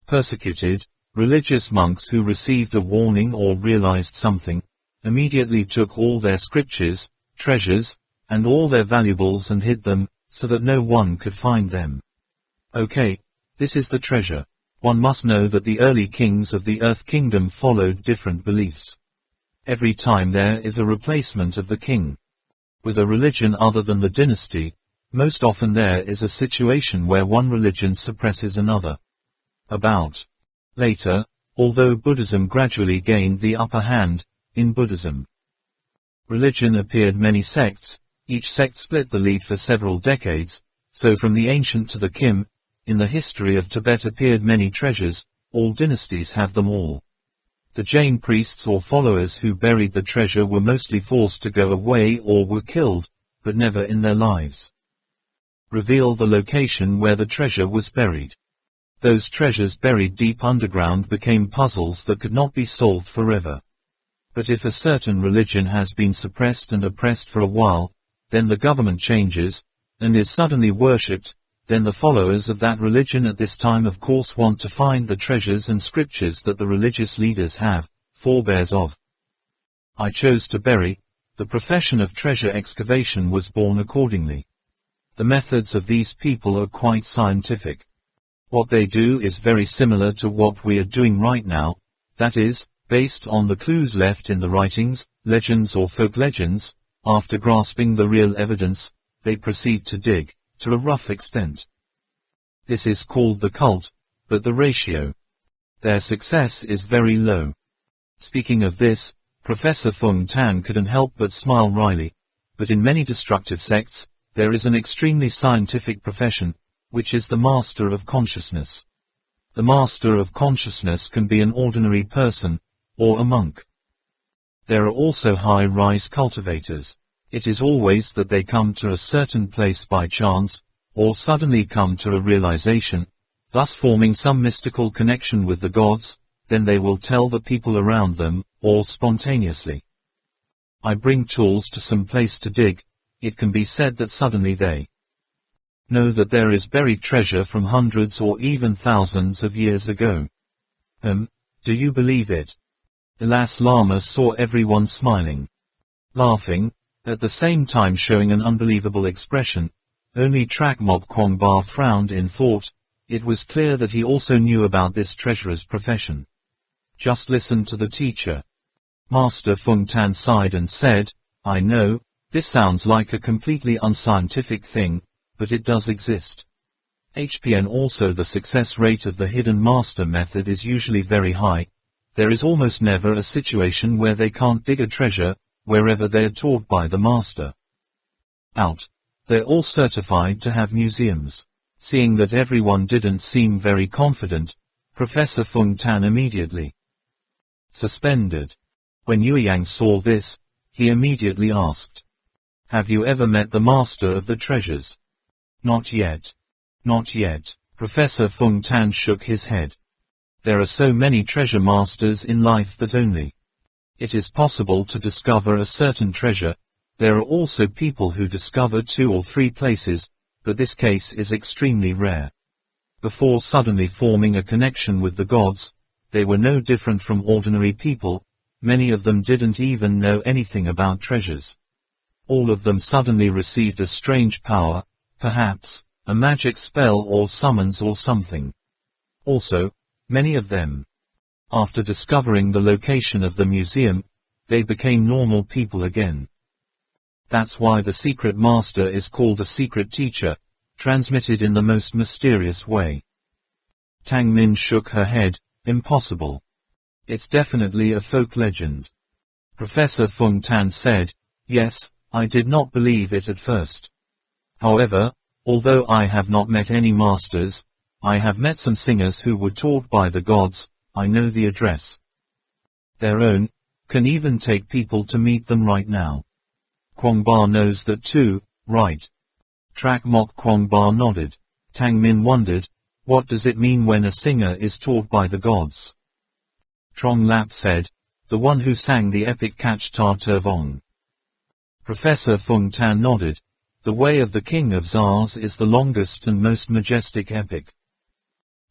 persecuted, religious monks who received a warning or realized something, immediately took all their scriptures, treasures, and all their valuables and hid them, so that no one could find them. Okay, this is the treasure. One must know that the early kings of the Earth Kingdom followed different beliefs. Every time there is a replacement of the king with a religion other than the dynasty, most often there is a situation where one religion suppresses another. Later, although Buddhism gradually gained the upper hand, in Buddhism religion appeared many sects, each sect split the lead for several decades, so from the ancient to the Kim, in the history of Tibet appeared many treasures, all dynasties have them all. The Jain priests or followers who buried the treasure were mostly forced to go away or were killed, but never in their lives reveal the location where the treasure was buried. Those treasures buried deep underground became puzzles that could not be solved forever. But if a certain religion has been suppressed and oppressed for a while, then the government changes, and is suddenly worshipped, then the followers of that religion at this time of course want to find the treasures and scriptures that the religious leaders have, forebears of. I chose to bury, the profession of treasure excavation was born accordingly. The methods of these people are quite scientific. What they do is very similar to what we are doing right now, that is, based on the clues left in the writings, legends or folk legends. After grasping the real evidence, they proceed to dig, to a rough extent. This is called the cult, but the ratio. Their success is very low. Speaking of this, Professor Fung Tan couldn't help but smile wryly, but in many destructive sects, there is an extremely scientific profession, which is the master of consciousness. The master of consciousness can be an ordinary person, or a monk. There are also high-rise cultivators. It is always that they come to a certain place by chance, or suddenly come to a realization, thus forming some mystical connection with the gods, then they will tell the people around them, or spontaneously. I bring tools to some place to dig, it can be said that suddenly they know that there is buried treasure from hundreds or even thousands of years ago. Do you believe it? Alas, Lama saw everyone smiling, laughing, at the same time showing an unbelievable expression. Only Trak Mok Kwong Ba frowned in thought. It was clear that he also knew about this treasurer's profession. Just listen to the teacher. Master Fung Tan sighed and said, I know, this sounds like a completely unscientific thing, but it does exist. HPN also the success rate of the hidden master method is usually very high. There is almost never a situation where they can't dig a treasure, wherever they are taught by the master. They're all certified to have museums. Seeing that everyone didn't seem very confident, Professor Fung Tan immediately suspended. When Yueyang saw this, he immediately asked, Have you ever met the master of the treasures? Not yet. Not yet. Professor Fung Tan shook his head. There are so many treasure masters in life that only it is possible to discover a certain treasure. There are also people who discover 2 or 3 places, but this case is extremely rare. Before suddenly forming a connection with the gods, they were no different from ordinary people. Many of them didn't even know anything about treasures. All of them suddenly received a strange power, perhaps a magic spell or summons or something. Also, many of them, after discovering the location of the museum, they became normal people again. That's why the secret master is called a secret teacher, transmitted in the most mysterious way. Tang Min shook her head. Impossible. It's definitely a folk legend. Professor Feng Tan said, yes, I did not believe it at first. However, although I have not met any masters, I have met some singers who were taught by the gods. I know the address. Their own, can even take people to meet them right now. Kwong Ba knows that too, right? Trak Mok Kwong Ba nodded. Tang Min wondered, what does it mean when a singer is taught by the gods? Trong Lap said, the one who sang the epic Kach Ta Tervong. Professor Feng Tan nodded. The Way of the King of Tsars is the longest and most majestic epic.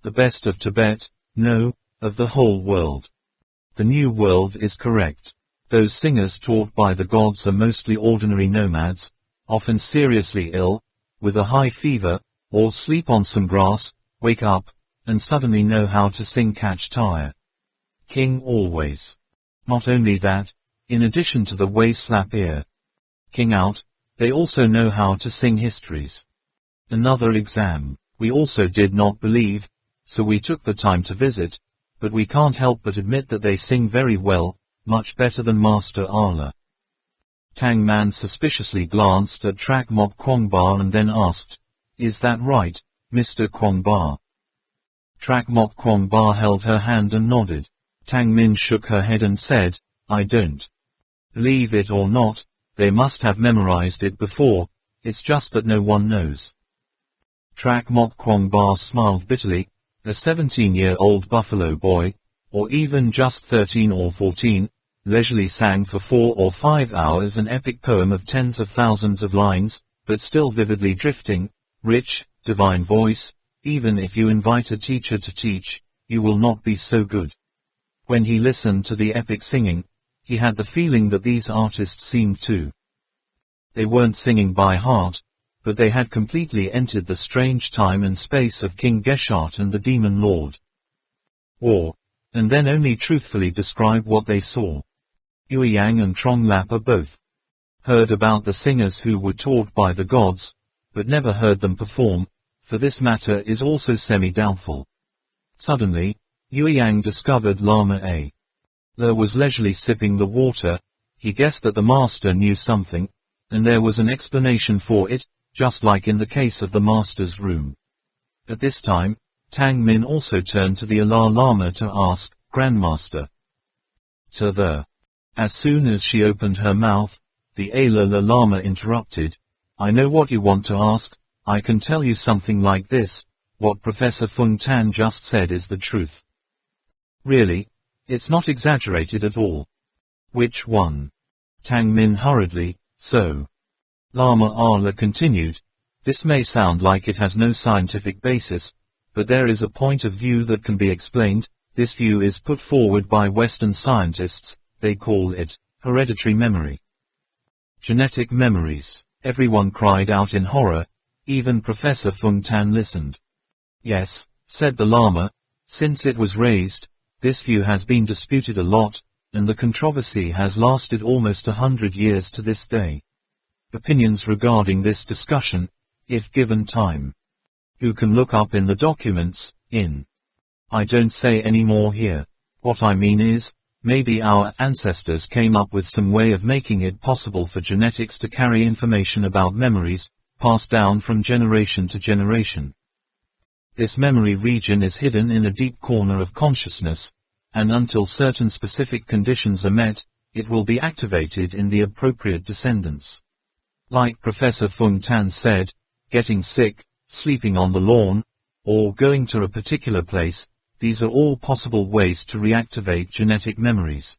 The best of Tibet, no, of the whole world. The New World is correct. Those singers taught by the gods are mostly ordinary nomads, often seriously ill, with a high fever, or sleep on some grass, wake up, and suddenly know how to sing Kach Tai. King always. Not only that, in addition to the way slap ear. King out, they also know how to sing histories. Another exam. We also did not believe, so we took the time to visit, but we can't help but admit that they sing very well, much better than Master Allah. Tang Man suspiciously glanced at Trak Mok Kwong Ba and then asked, is that right, Mr. Kwong Ba? Trak Mok Kwong Ba held her hand and nodded. Tang Min shook her head and said, I don't believe it or not, they must have memorized it before, it's just that no one knows. Trak Mok Kwong Ba smiled bitterly. A 17-year-old buffalo boy, or even just 13 or 14, leisurely sang for 4 or 5 hours an epic poem of tens of thousands of lines, but still vividly drifting, rich, divine voice. Even if you invite a teacher to teach, you will not be so good. When he listened to the epic singing, he had the feeling that these artists seemed to. They weren't singing by heart, but they had completely entered the strange time and space of King Geshat and the Demon Lord. And then only truthfully describe what they saw. Yui Yang and Trong Lap are both heard about the singers who were taught by the gods, but never heard them perform, for this matter is also semi-doubtful. Suddenly, Yui Yang discovered Lama A. Le was leisurely sipping the water. He guessed that the master knew something, and there was an explanation for it, just like in the case of the master's room. At this time, Tang Min also turned to the Allah Lama to ask, Grandmaster. As soon as she opened her mouth, the Allah Lama interrupted, I know what you want to ask. I can tell you something like this, what Professor Feng Tan just said is the truth. Really, it's not exaggerated at all. Which one? Tang Min hurriedly, so. Lama Allah continued, this may sound like it has no scientific basis, but there is a point of view that can be explained. This view is put forward by Western scientists. They call it hereditary memory. Genetic memories. Everyone cried out in horror. Even Professor Feng Tan listened. Yes, said the Lama, since it was raised, this view has been disputed a lot, and the controversy has lasted almost 100 years to this day. Opinions regarding this discussion, if given time. You can look up in the documents, I don't say any more here. What I mean is, maybe our ancestors came up with some way of making it possible for genetics to carry information about memories, passed down from generation to generation. This memory region is hidden in a deep corner of consciousness, and until certain specific conditions are met, it will be activated in the appropriate descendants. Like Professor Feng Tan said, getting sick, sleeping on the lawn, or going to a particular place, these are all possible ways to reactivate genetic memories.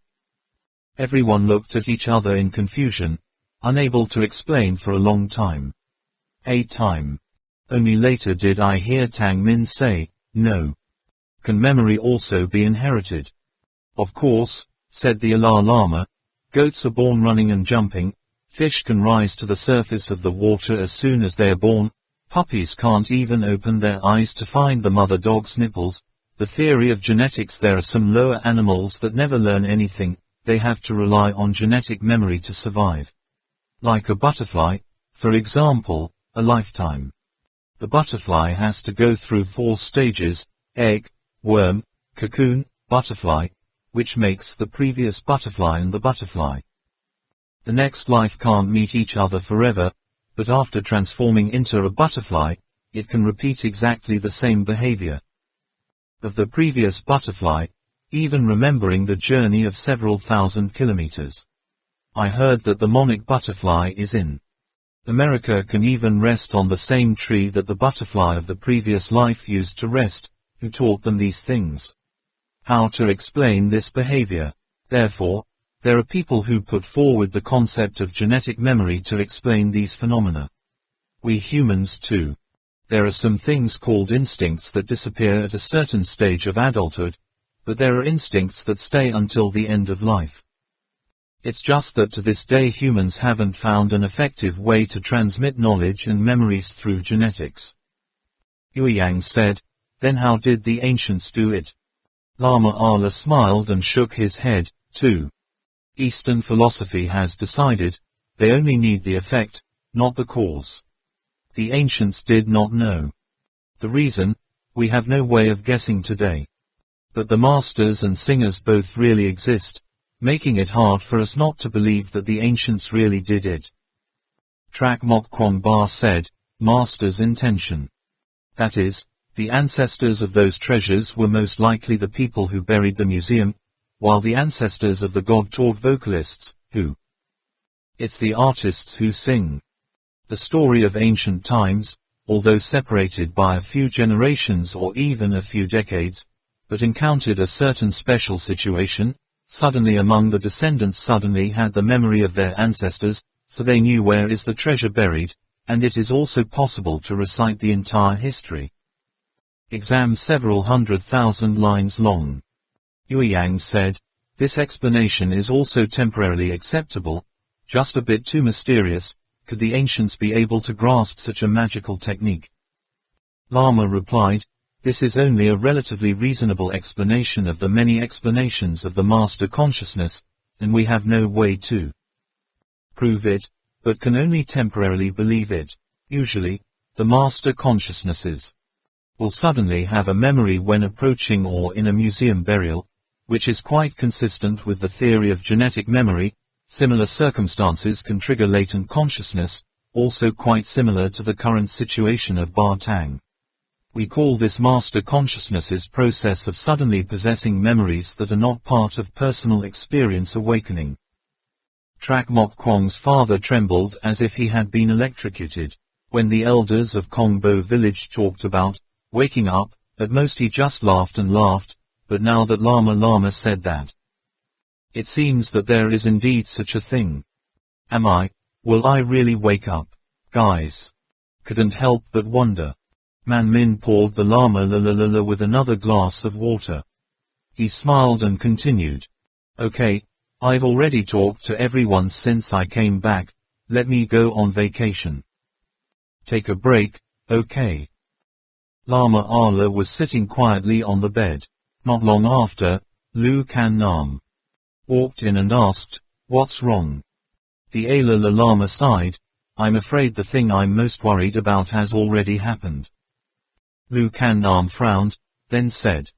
Everyone looked at each other in confusion, unable to explain for a long time. Only later did I hear Tang Min say, no. Can memory also be inherited? Of course, said the Dalai Lama. Goats are born running and jumping. Fish can rise to the surface of the water as soon as they are born. Puppies can't even open their eyes to find the mother dog's nipples. The theory of genetics: there are some lower animals that never learn anything, they have to rely on genetic memory to survive. Like a butterfly, for example, a lifetime. The butterfly has to go through 4 stages: egg, worm, cocoon, butterfly, which makes the previous butterfly and the butterfly. The next life can't meet each other forever, but after transforming into a butterfly, it can repeat exactly the same behavior of the previous butterfly, even remembering the journey of several thousand kilometers. I heard that the monarch butterfly is in America can even rest on the same tree that the butterfly of the previous life used to rest. Who taught them these things? How to explain this behavior? Therefore, there are people who put forward the concept of genetic memory to explain these phenomena. We humans too. There are some things called instincts that disappear at a certain stage of adulthood, but there are instincts that stay until the end of life. It's just that to this day humans haven't found an effective way to transmit knowledge and memories through genetics. Yueyang said, then how did the ancients do it? Lama Allah smiled and shook his head, too. Eastern philosophy has decided, they only need the effect, not the cause. The ancients did not know the reason, we have no way of guessing today. But the masters and singers both really exist, making it hard for us not to believe that the ancients really did it. Trak Mok Kwong Ba said, master's intention. That is, the ancestors of those treasures were most likely the people who buried the museum, while the ancestors of the god-taught vocalists, who? It's the artists who sing. The story of ancient times, although separated by a few generations or even a few decades, but encountered a certain special situation, suddenly among the descendants suddenly had the memory of their ancestors, so they knew where is the treasure buried, and it is also possible to recite the entire history. Exam several 100,000 lines long. Yueyang said, this explanation is also temporarily acceptable, just a bit too mysterious. Could the ancients be able to grasp such a magical technique? Lama replied, this is only a relatively reasonable explanation of the many explanations of the master consciousness, and we have no way to prove it, but can only temporarily believe it. Usually, the master consciousnesses will suddenly have a memory when approaching or in a museum burial, which is quite consistent with the theory of genetic memory. Similar circumstances can trigger latent consciousness, also quite similar to the current situation of Ma Tang. We call this master consciousness's process of suddenly possessing memories that are not part of personal experience awakening. Trak Mok Kwong's father trembled as if he had been electrocuted. When the elders of Kongbo village talked about waking up, at most he just laughed and laughed, but now that Lama said that, it seems that there is indeed such a thing. Will I really wake up? Guys. Couldn't help but wonder. Man Min poured the Lama with another glass of water. He smiled and continued. Okay, I've already talked to everyone since I came back, let me go on vacation. Take a break, okay. Lama Allah was sitting quietly on the bed. Not long after, Lu Kan Nam walked in and asked, what's wrong? The Dalai Lama sighed, I'm afraid the thing I'm most worried about has already happened. Lu Kan Nam frowned, then said,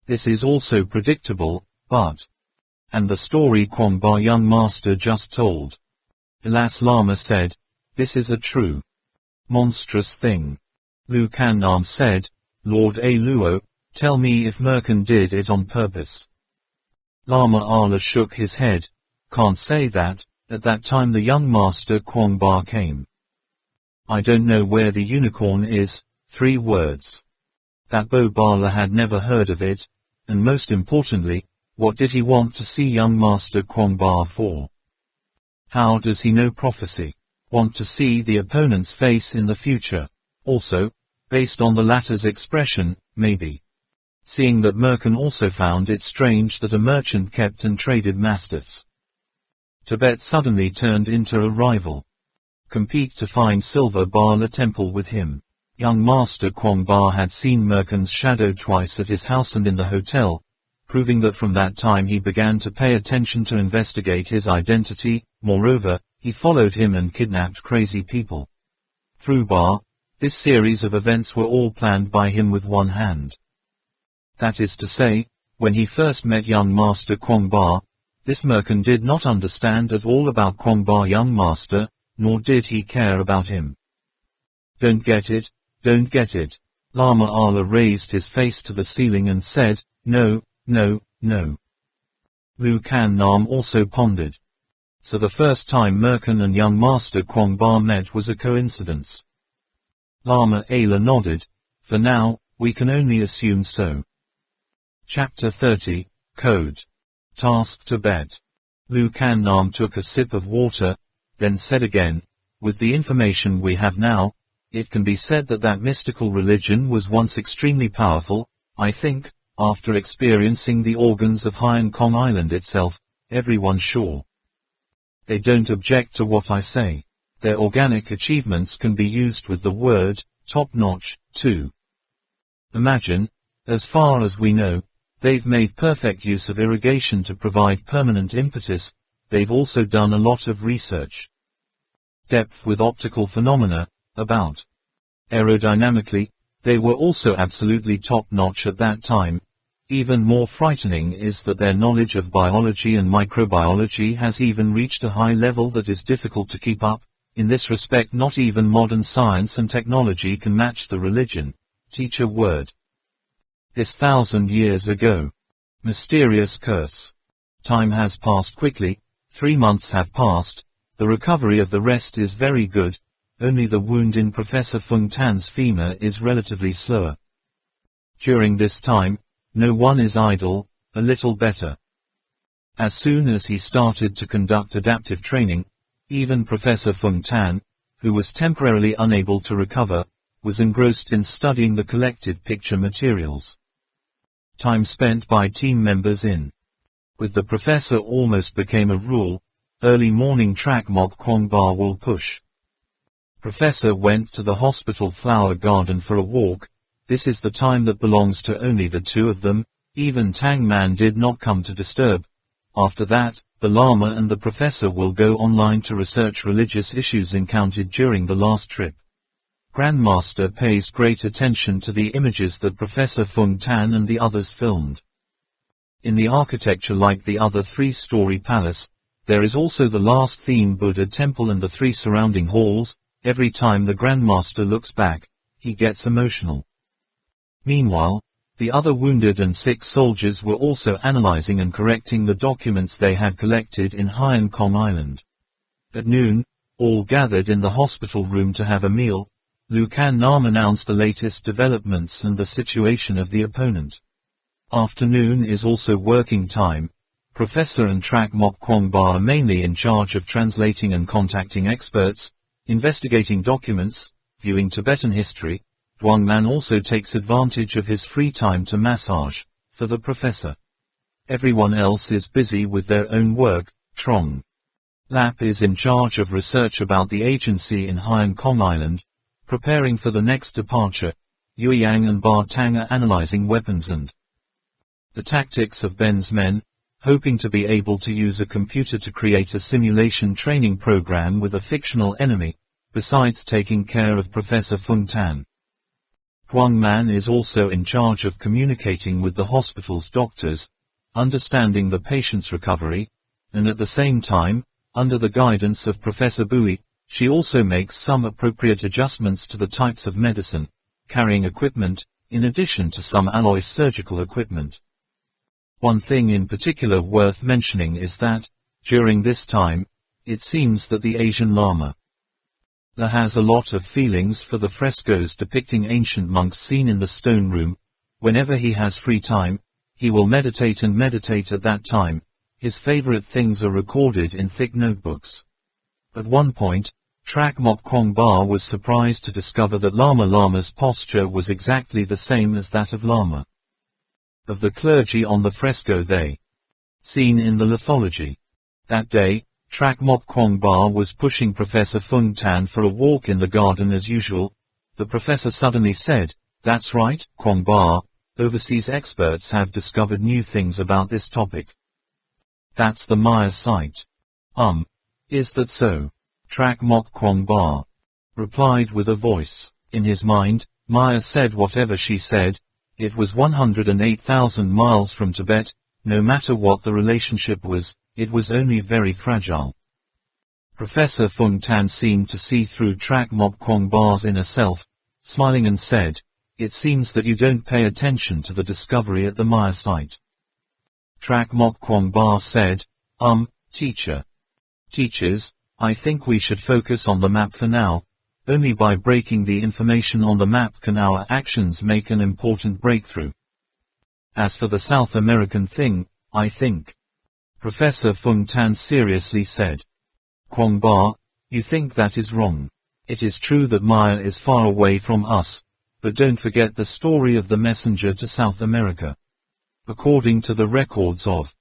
this is also predictable, but... and the story Kwong Ba young master just told. Alas, Lama said, this is a true, monstrous thing. Lu Kan Nam said, Lord A. Luo, tell me if Merkin did it on purpose. Lama Allah shook his head, can't say that. At that time the young master Kwong Ba came. I don't know where the unicorn is, 3 words. That Bo Bala had never heard of it, and most importantly, what did he want to see young master Kwong Ba for? How does he know prophecy? Want to see the opponent's face in the future. Also, based on the latter's expression, maybe. Seeing that Merkin also found it strange that a merchant kept and traded mastiffs. Tibet suddenly turned into a rival. Compete to find Silver Bala temple with him. Young Master Kwong Ba had seen Merkin's shadow twice at his house and in the hotel, proving that from that time he began to pay attention to investigate his identity. Moreover, he followed him and kidnapped crazy people. Through Ba, this series of events were all planned by him with one hand. That is to say, when he first met young Master Kwong Ba, this Merkin did not understand at all about Kwong Ba young master, nor did he care about him. Don't get it, don't get it. Lama Allah raised his face to the ceiling and said, no, no, no. Lu Kan Nam also pondered. So the first time Merkin and young Master Kwong Ba met was a coincidence. Lama Allah nodded. For now, we can only assume so. Chapter 30, Code. Task Tibet. Lu Kan Nam took a sip of water, then said again, with the information we have now, it can be said that that mystical religion was once extremely powerful. I think, after experiencing the organs of Hainan Kong Island itself, everyone's sure. They don't object to what I say. Their organic achievements can be used with the word, top-notch, too. Imagine, as far as we know, they've made perfect use of irrigation to provide permanent impetus. They've also done a lot of research. Depth with optical phenomena, about. Aerodynamically, they were also absolutely top-notch at that time. Even more frightening is that their knowledge of biology and microbiology has even reached a high level that is difficult to keep up. In this respect, not even modern science and technology can match the religion. Teach a word. This 1,000 years ago. Mysterious curse. Time has passed quickly. 3 months have passed. The recovery of the rest is very good. Only the wound in Professor Fung Tan's femur is relatively slower. During this time, no one is idle. A little better. As soon as he started to conduct adaptive training, even Professor Fung Tan, who was temporarily unable to recover, was engrossed in studying the collected picture materials. Time spent by team members in. With the professor almost became a rule. Early morning track Mok Kwong Ba will push. Professor went to the hospital flower garden for a walk. This is the time that belongs to only the two of them. Even Tang Man did not come to disturb. After that, the Lama and the professor will go online to research religious issues encountered during the last trip. Grandmaster pays great attention to the images that Professor Fung Tan and the others filmed. In the architecture like the other 3-story palace, there is also the last theme Buddha temple and the 3 surrounding halls. Every time the Grandmaster looks back, he gets emotional. Meanwhile, the other wounded and sick soldiers were also analyzing and correcting the documents they had collected in Hainan Kong Island. At noon, all gathered in the hospital room to have a meal. Lu Kan Nam announced the latest developments and the situation of the opponent. Afternoon is also working time. Professor and Track Mok Kwong Ba are mainly in charge of translating and contacting experts, investigating documents, viewing Tibetan history. Duang Man also takes advantage of his free time to massage, for the professor. Everyone else is busy with their own work. Trong Lap is in charge of research about the agency in Hainan Kong Island, preparing for the next departure. Yueyang and Ba Tang are analyzing weapons and the tactics of Ben's men, hoping to be able to use a computer to create a simulation training program with a fictional enemy, besides taking care of Professor Fung Tan. Huang Man is also in charge of communicating with the hospital's doctors, understanding the patient's recovery, and at the same time, under the guidance of Professor Bui, she also makes some appropriate adjustments to the types of medicine, carrying equipment, in addition to some alloy surgical equipment. One thing in particular worth mentioning is that, during this time, it seems that the Asian Lama has a lot of feelings for the frescoes depicting ancient monks seen in the stone room. Whenever he has free time, he will meditate and meditate at that time. His favorite things are recorded in thick notebooks. At one point, Trak Mok Kwong Ba was surprised to discover that Lama's posture was exactly the same as that of Lama. Of the clergy on the fresco they seen in the lithology. That day, Trak Mok Kwong Ba was pushing Professor Fung Tan for a walk in the garden as usual. The professor suddenly said, "That's right, Kwong Ba, overseas experts have discovered new things about this topic. That's the Maya site." Is that so? Trak Mok Kwong Ba replied with a voice. In his mind, Maya said whatever she said. It was 108,000 miles from Tibet. No matter what the relationship was, it was only very fragile. Professor Fung Tan seemed to see through Trak Mok Kwong Ba's inner self, smiling and said, "It seems that you don't pay attention to the discovery at the Maya site." Trak Mok Kwong Ba said, Teacher. Teachers, I think we should focus on the map for now. Only by breaking the information on the map can our actions make an important breakthrough. As for the South American thing, I think. Professor Fung Tan seriously said. Kwong Ba, you think that is wrong. It is true that Maya is far away from us, but don't forget the story of the messenger to South America. According to the records of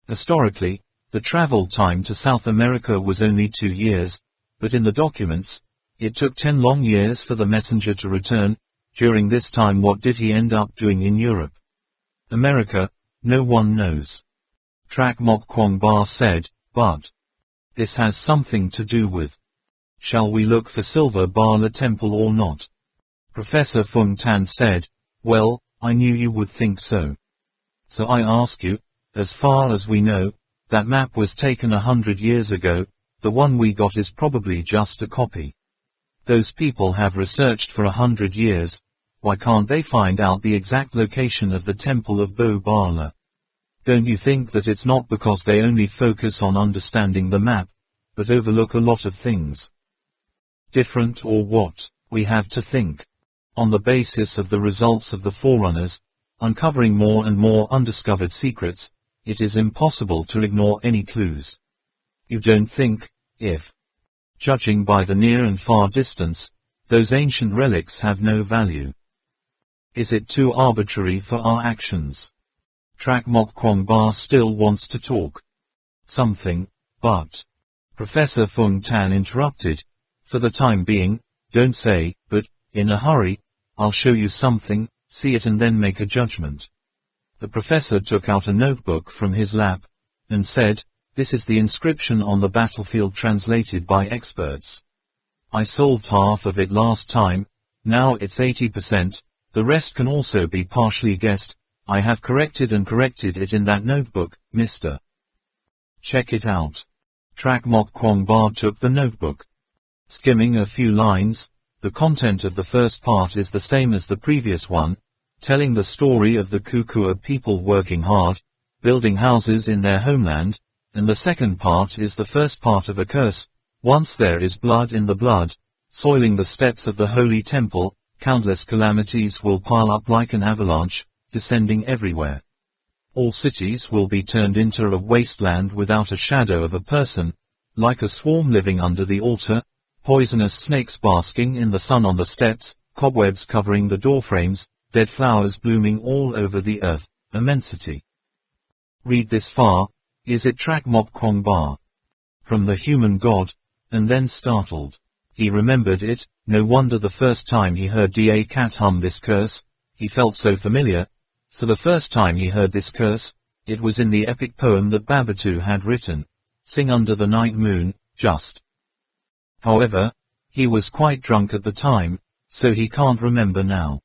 historically, the travel time to South America was only 2 years, but in the documents, it took 10 long years for the messenger to return. During this time, what did he end up doing in Europe? America, no one knows. Trak Mok Kwong Ba said, but this has something to do with, shall we look for Silver Bala Temple or not? Professor Fung Tan said, well, I knew you would think so. So I ask you, as far as we know, that map was taken 100 years ago. The one we got is probably just a copy. Those people have researched for 100 years. Why can't they find out the exact location of the Temple of Bo Bala? Don't you think that it's not because they only focus on understanding the map, but overlook a lot of things? Different or what? We have to think. On the basis of the results of the Forerunners, uncovering more and more undiscovered secrets, it is impossible to ignore any clues. You don't think, if, judging by the near and far distance, those ancient relics have no value? Is it too arbitrary for our actions? Trak Mok Kwong Ba still wants to talk something, but Professor Fung Tan interrupted. For the time being, don't say, but, in a hurry, I'll show you something, see it and then make a judgment. The professor took out a notebook from his lap, and said, this is the inscription on the battlefield translated by experts. I solved half of it last time, now it's 80%, the rest can also be partially guessed. I have corrected it in that notebook, mister. Check it out. Trak Mok Kwong Ba took the notebook. Skimming a few lines, the content of the first part is the same as the previous one, telling the story of the Kukua people working hard, building houses in their homeland, and the second part is the first part of a curse. Once there is blood in the blood, soiling the steps of the holy temple, countless calamities will pile up like an avalanche, descending everywhere. All cities will be turned into a wasteland without a shadow of a person, like a swarm living under the altar, poisonous snakes basking in the sun on the steps, cobwebs covering the doorframes, dead flowers blooming all over the earth, immensity. Read this far, is it Trak Mok Kwong Ba? From the human god, and then startled. He remembered it. No wonder the first time he heard Da Cat hum this curse, he felt so familiar. So the first time he heard this curse, it was in the epic poem that Babatu had written, Sing Under the Night Moon, just. However, he was quite drunk at the time, so he can't remember now.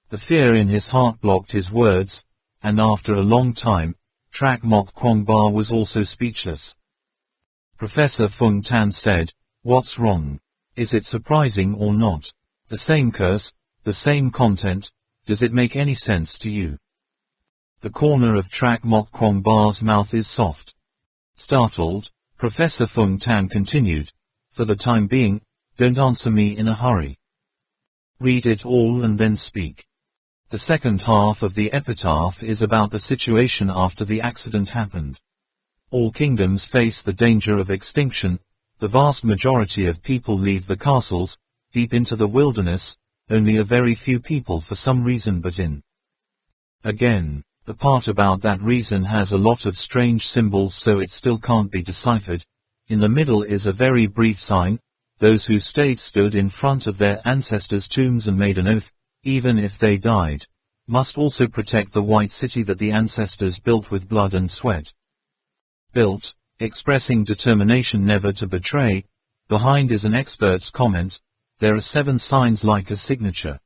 The fear in his heart blocked his words, and after a long time, Trak Mok Kwong Ba was also speechless. Professor Fung Tan said, what's wrong? Is it surprising or not? The same curse, the same content, does it make any sense to you? The corner of Trak Mok Kwong Ba's mouth is soft. Startled, Professor Fung Tan continued, for the time being, don't answer me in a hurry. Read it all and then speak. The second half of the epitaph is about the situation after the accident happened. All kingdoms face the danger of extinction. The vast majority of people leave the castles, deep into the wilderness, only a very few people for some reason but in. Again, the part about that reason has a lot of strange symbols so it still can't be deciphered. In the middle is a very brief sign: those who stayed stood in front of their ancestors' tombs and made an oath, even if they died, must also protect the white city that the ancestors built with blood and sweat. Built, expressing determination never to betray. Behind is an expert's comment: there are 7 signs like a signature.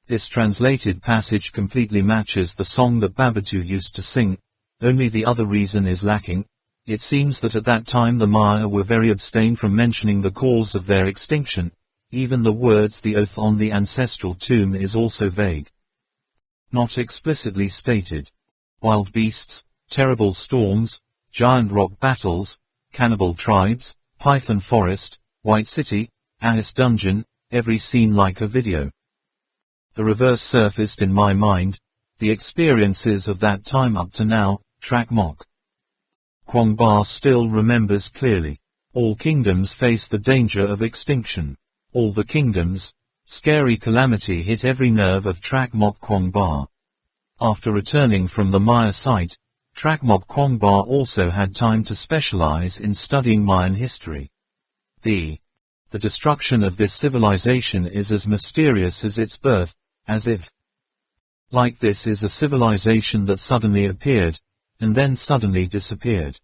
This translated passage completely matches the song that Babatu used to sing, only the other reason is lacking. It seems that at that time the Maya were very abstained from mentioning the cause of their extinction. Even the words "the oath on the ancestral tomb" is also vague. Not explicitly stated. Wild beasts, terrible storms, giant rock battles, cannibal tribes, python forest, white city, Ahis dungeon, every scene like a video. The reverse surfaced in my mind, the experiences of that time up to now. Track Mok Kwong Ba still remembers clearly. All kingdoms face the danger of extinction. All the kingdoms. Scary calamity hit every nerve of Track Mok Kwong Ba. After returning from the Maya site, Track Mok Kwong Ba also had time to specialize in studying Mayan history. The destruction of this civilization is as mysterious as its birth, as if, like this is a civilization that suddenly appeared, and then suddenly disappeared.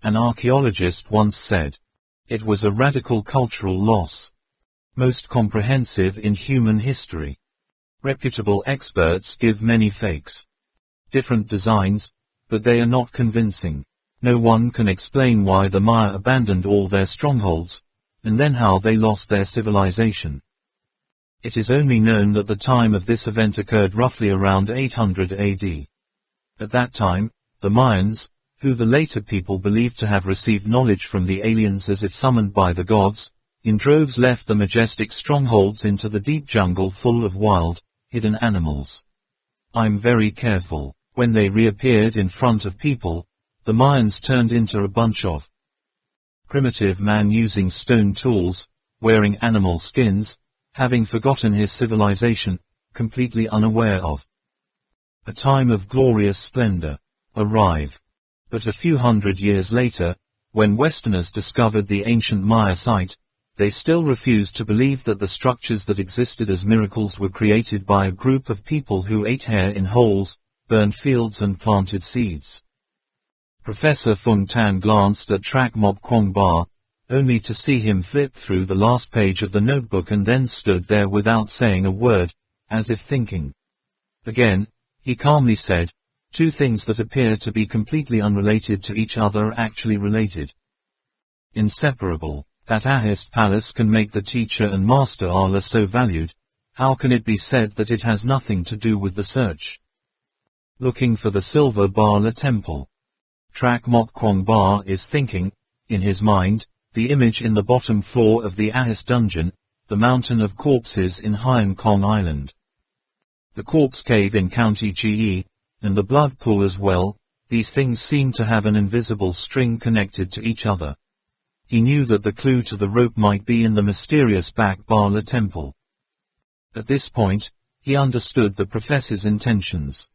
An archaeologist once said, it was a radical cultural loss. Most comprehensive in human history. Reputable experts give many fakes. Different designs, but they are not convincing. No one can explain why the Maya abandoned all their strongholds, and then how they lost their civilization. It is only known that the time of this event occurred roughly around 800 AD. At that time, the Mayans, who the later people believed to have received knowledge from the aliens as if summoned by the gods, in droves left the majestic strongholds into the deep jungle full of wild, hidden animals. I'm very careful. When they reappeared in front of people, the Mayans turned into a bunch of primitive man using stone tools, wearing animal skins, having forgotten his civilization, completely unaware of a time of glorious splendor. Arrive. But a few hundred years later, when Westerners discovered the ancient Maya site, they still refused to believe that the structures that existed as miracles were created by a group of people who ate hair in holes, burned fields and planted seeds. Professor Fung Tan glanced at Track Mok Kwong Ba, only to see him flip through the last page of the notebook and then stood there without saying a word, as if thinking. Again, he calmly said, 2 things that appear to be completely unrelated to each other are actually related. Inseparable. That Ahist Palace can make the teacher and master Allah so valued. How can it be said that it has nothing to do with the search? Looking for the Silver Bala Temple. Track Mok Kwong Ba is thinking, in his mind, the image in the bottom floor of the Ahis dungeon, the mountain of corpses in Hyon Kong Island. The corpse cave in County Ge, and the blood pool as well. These things seem to have an invisible string connected to each other. He knew that the clue to the rope might be in the mysterious Back Bala temple. At this point, he understood the professor's intentions.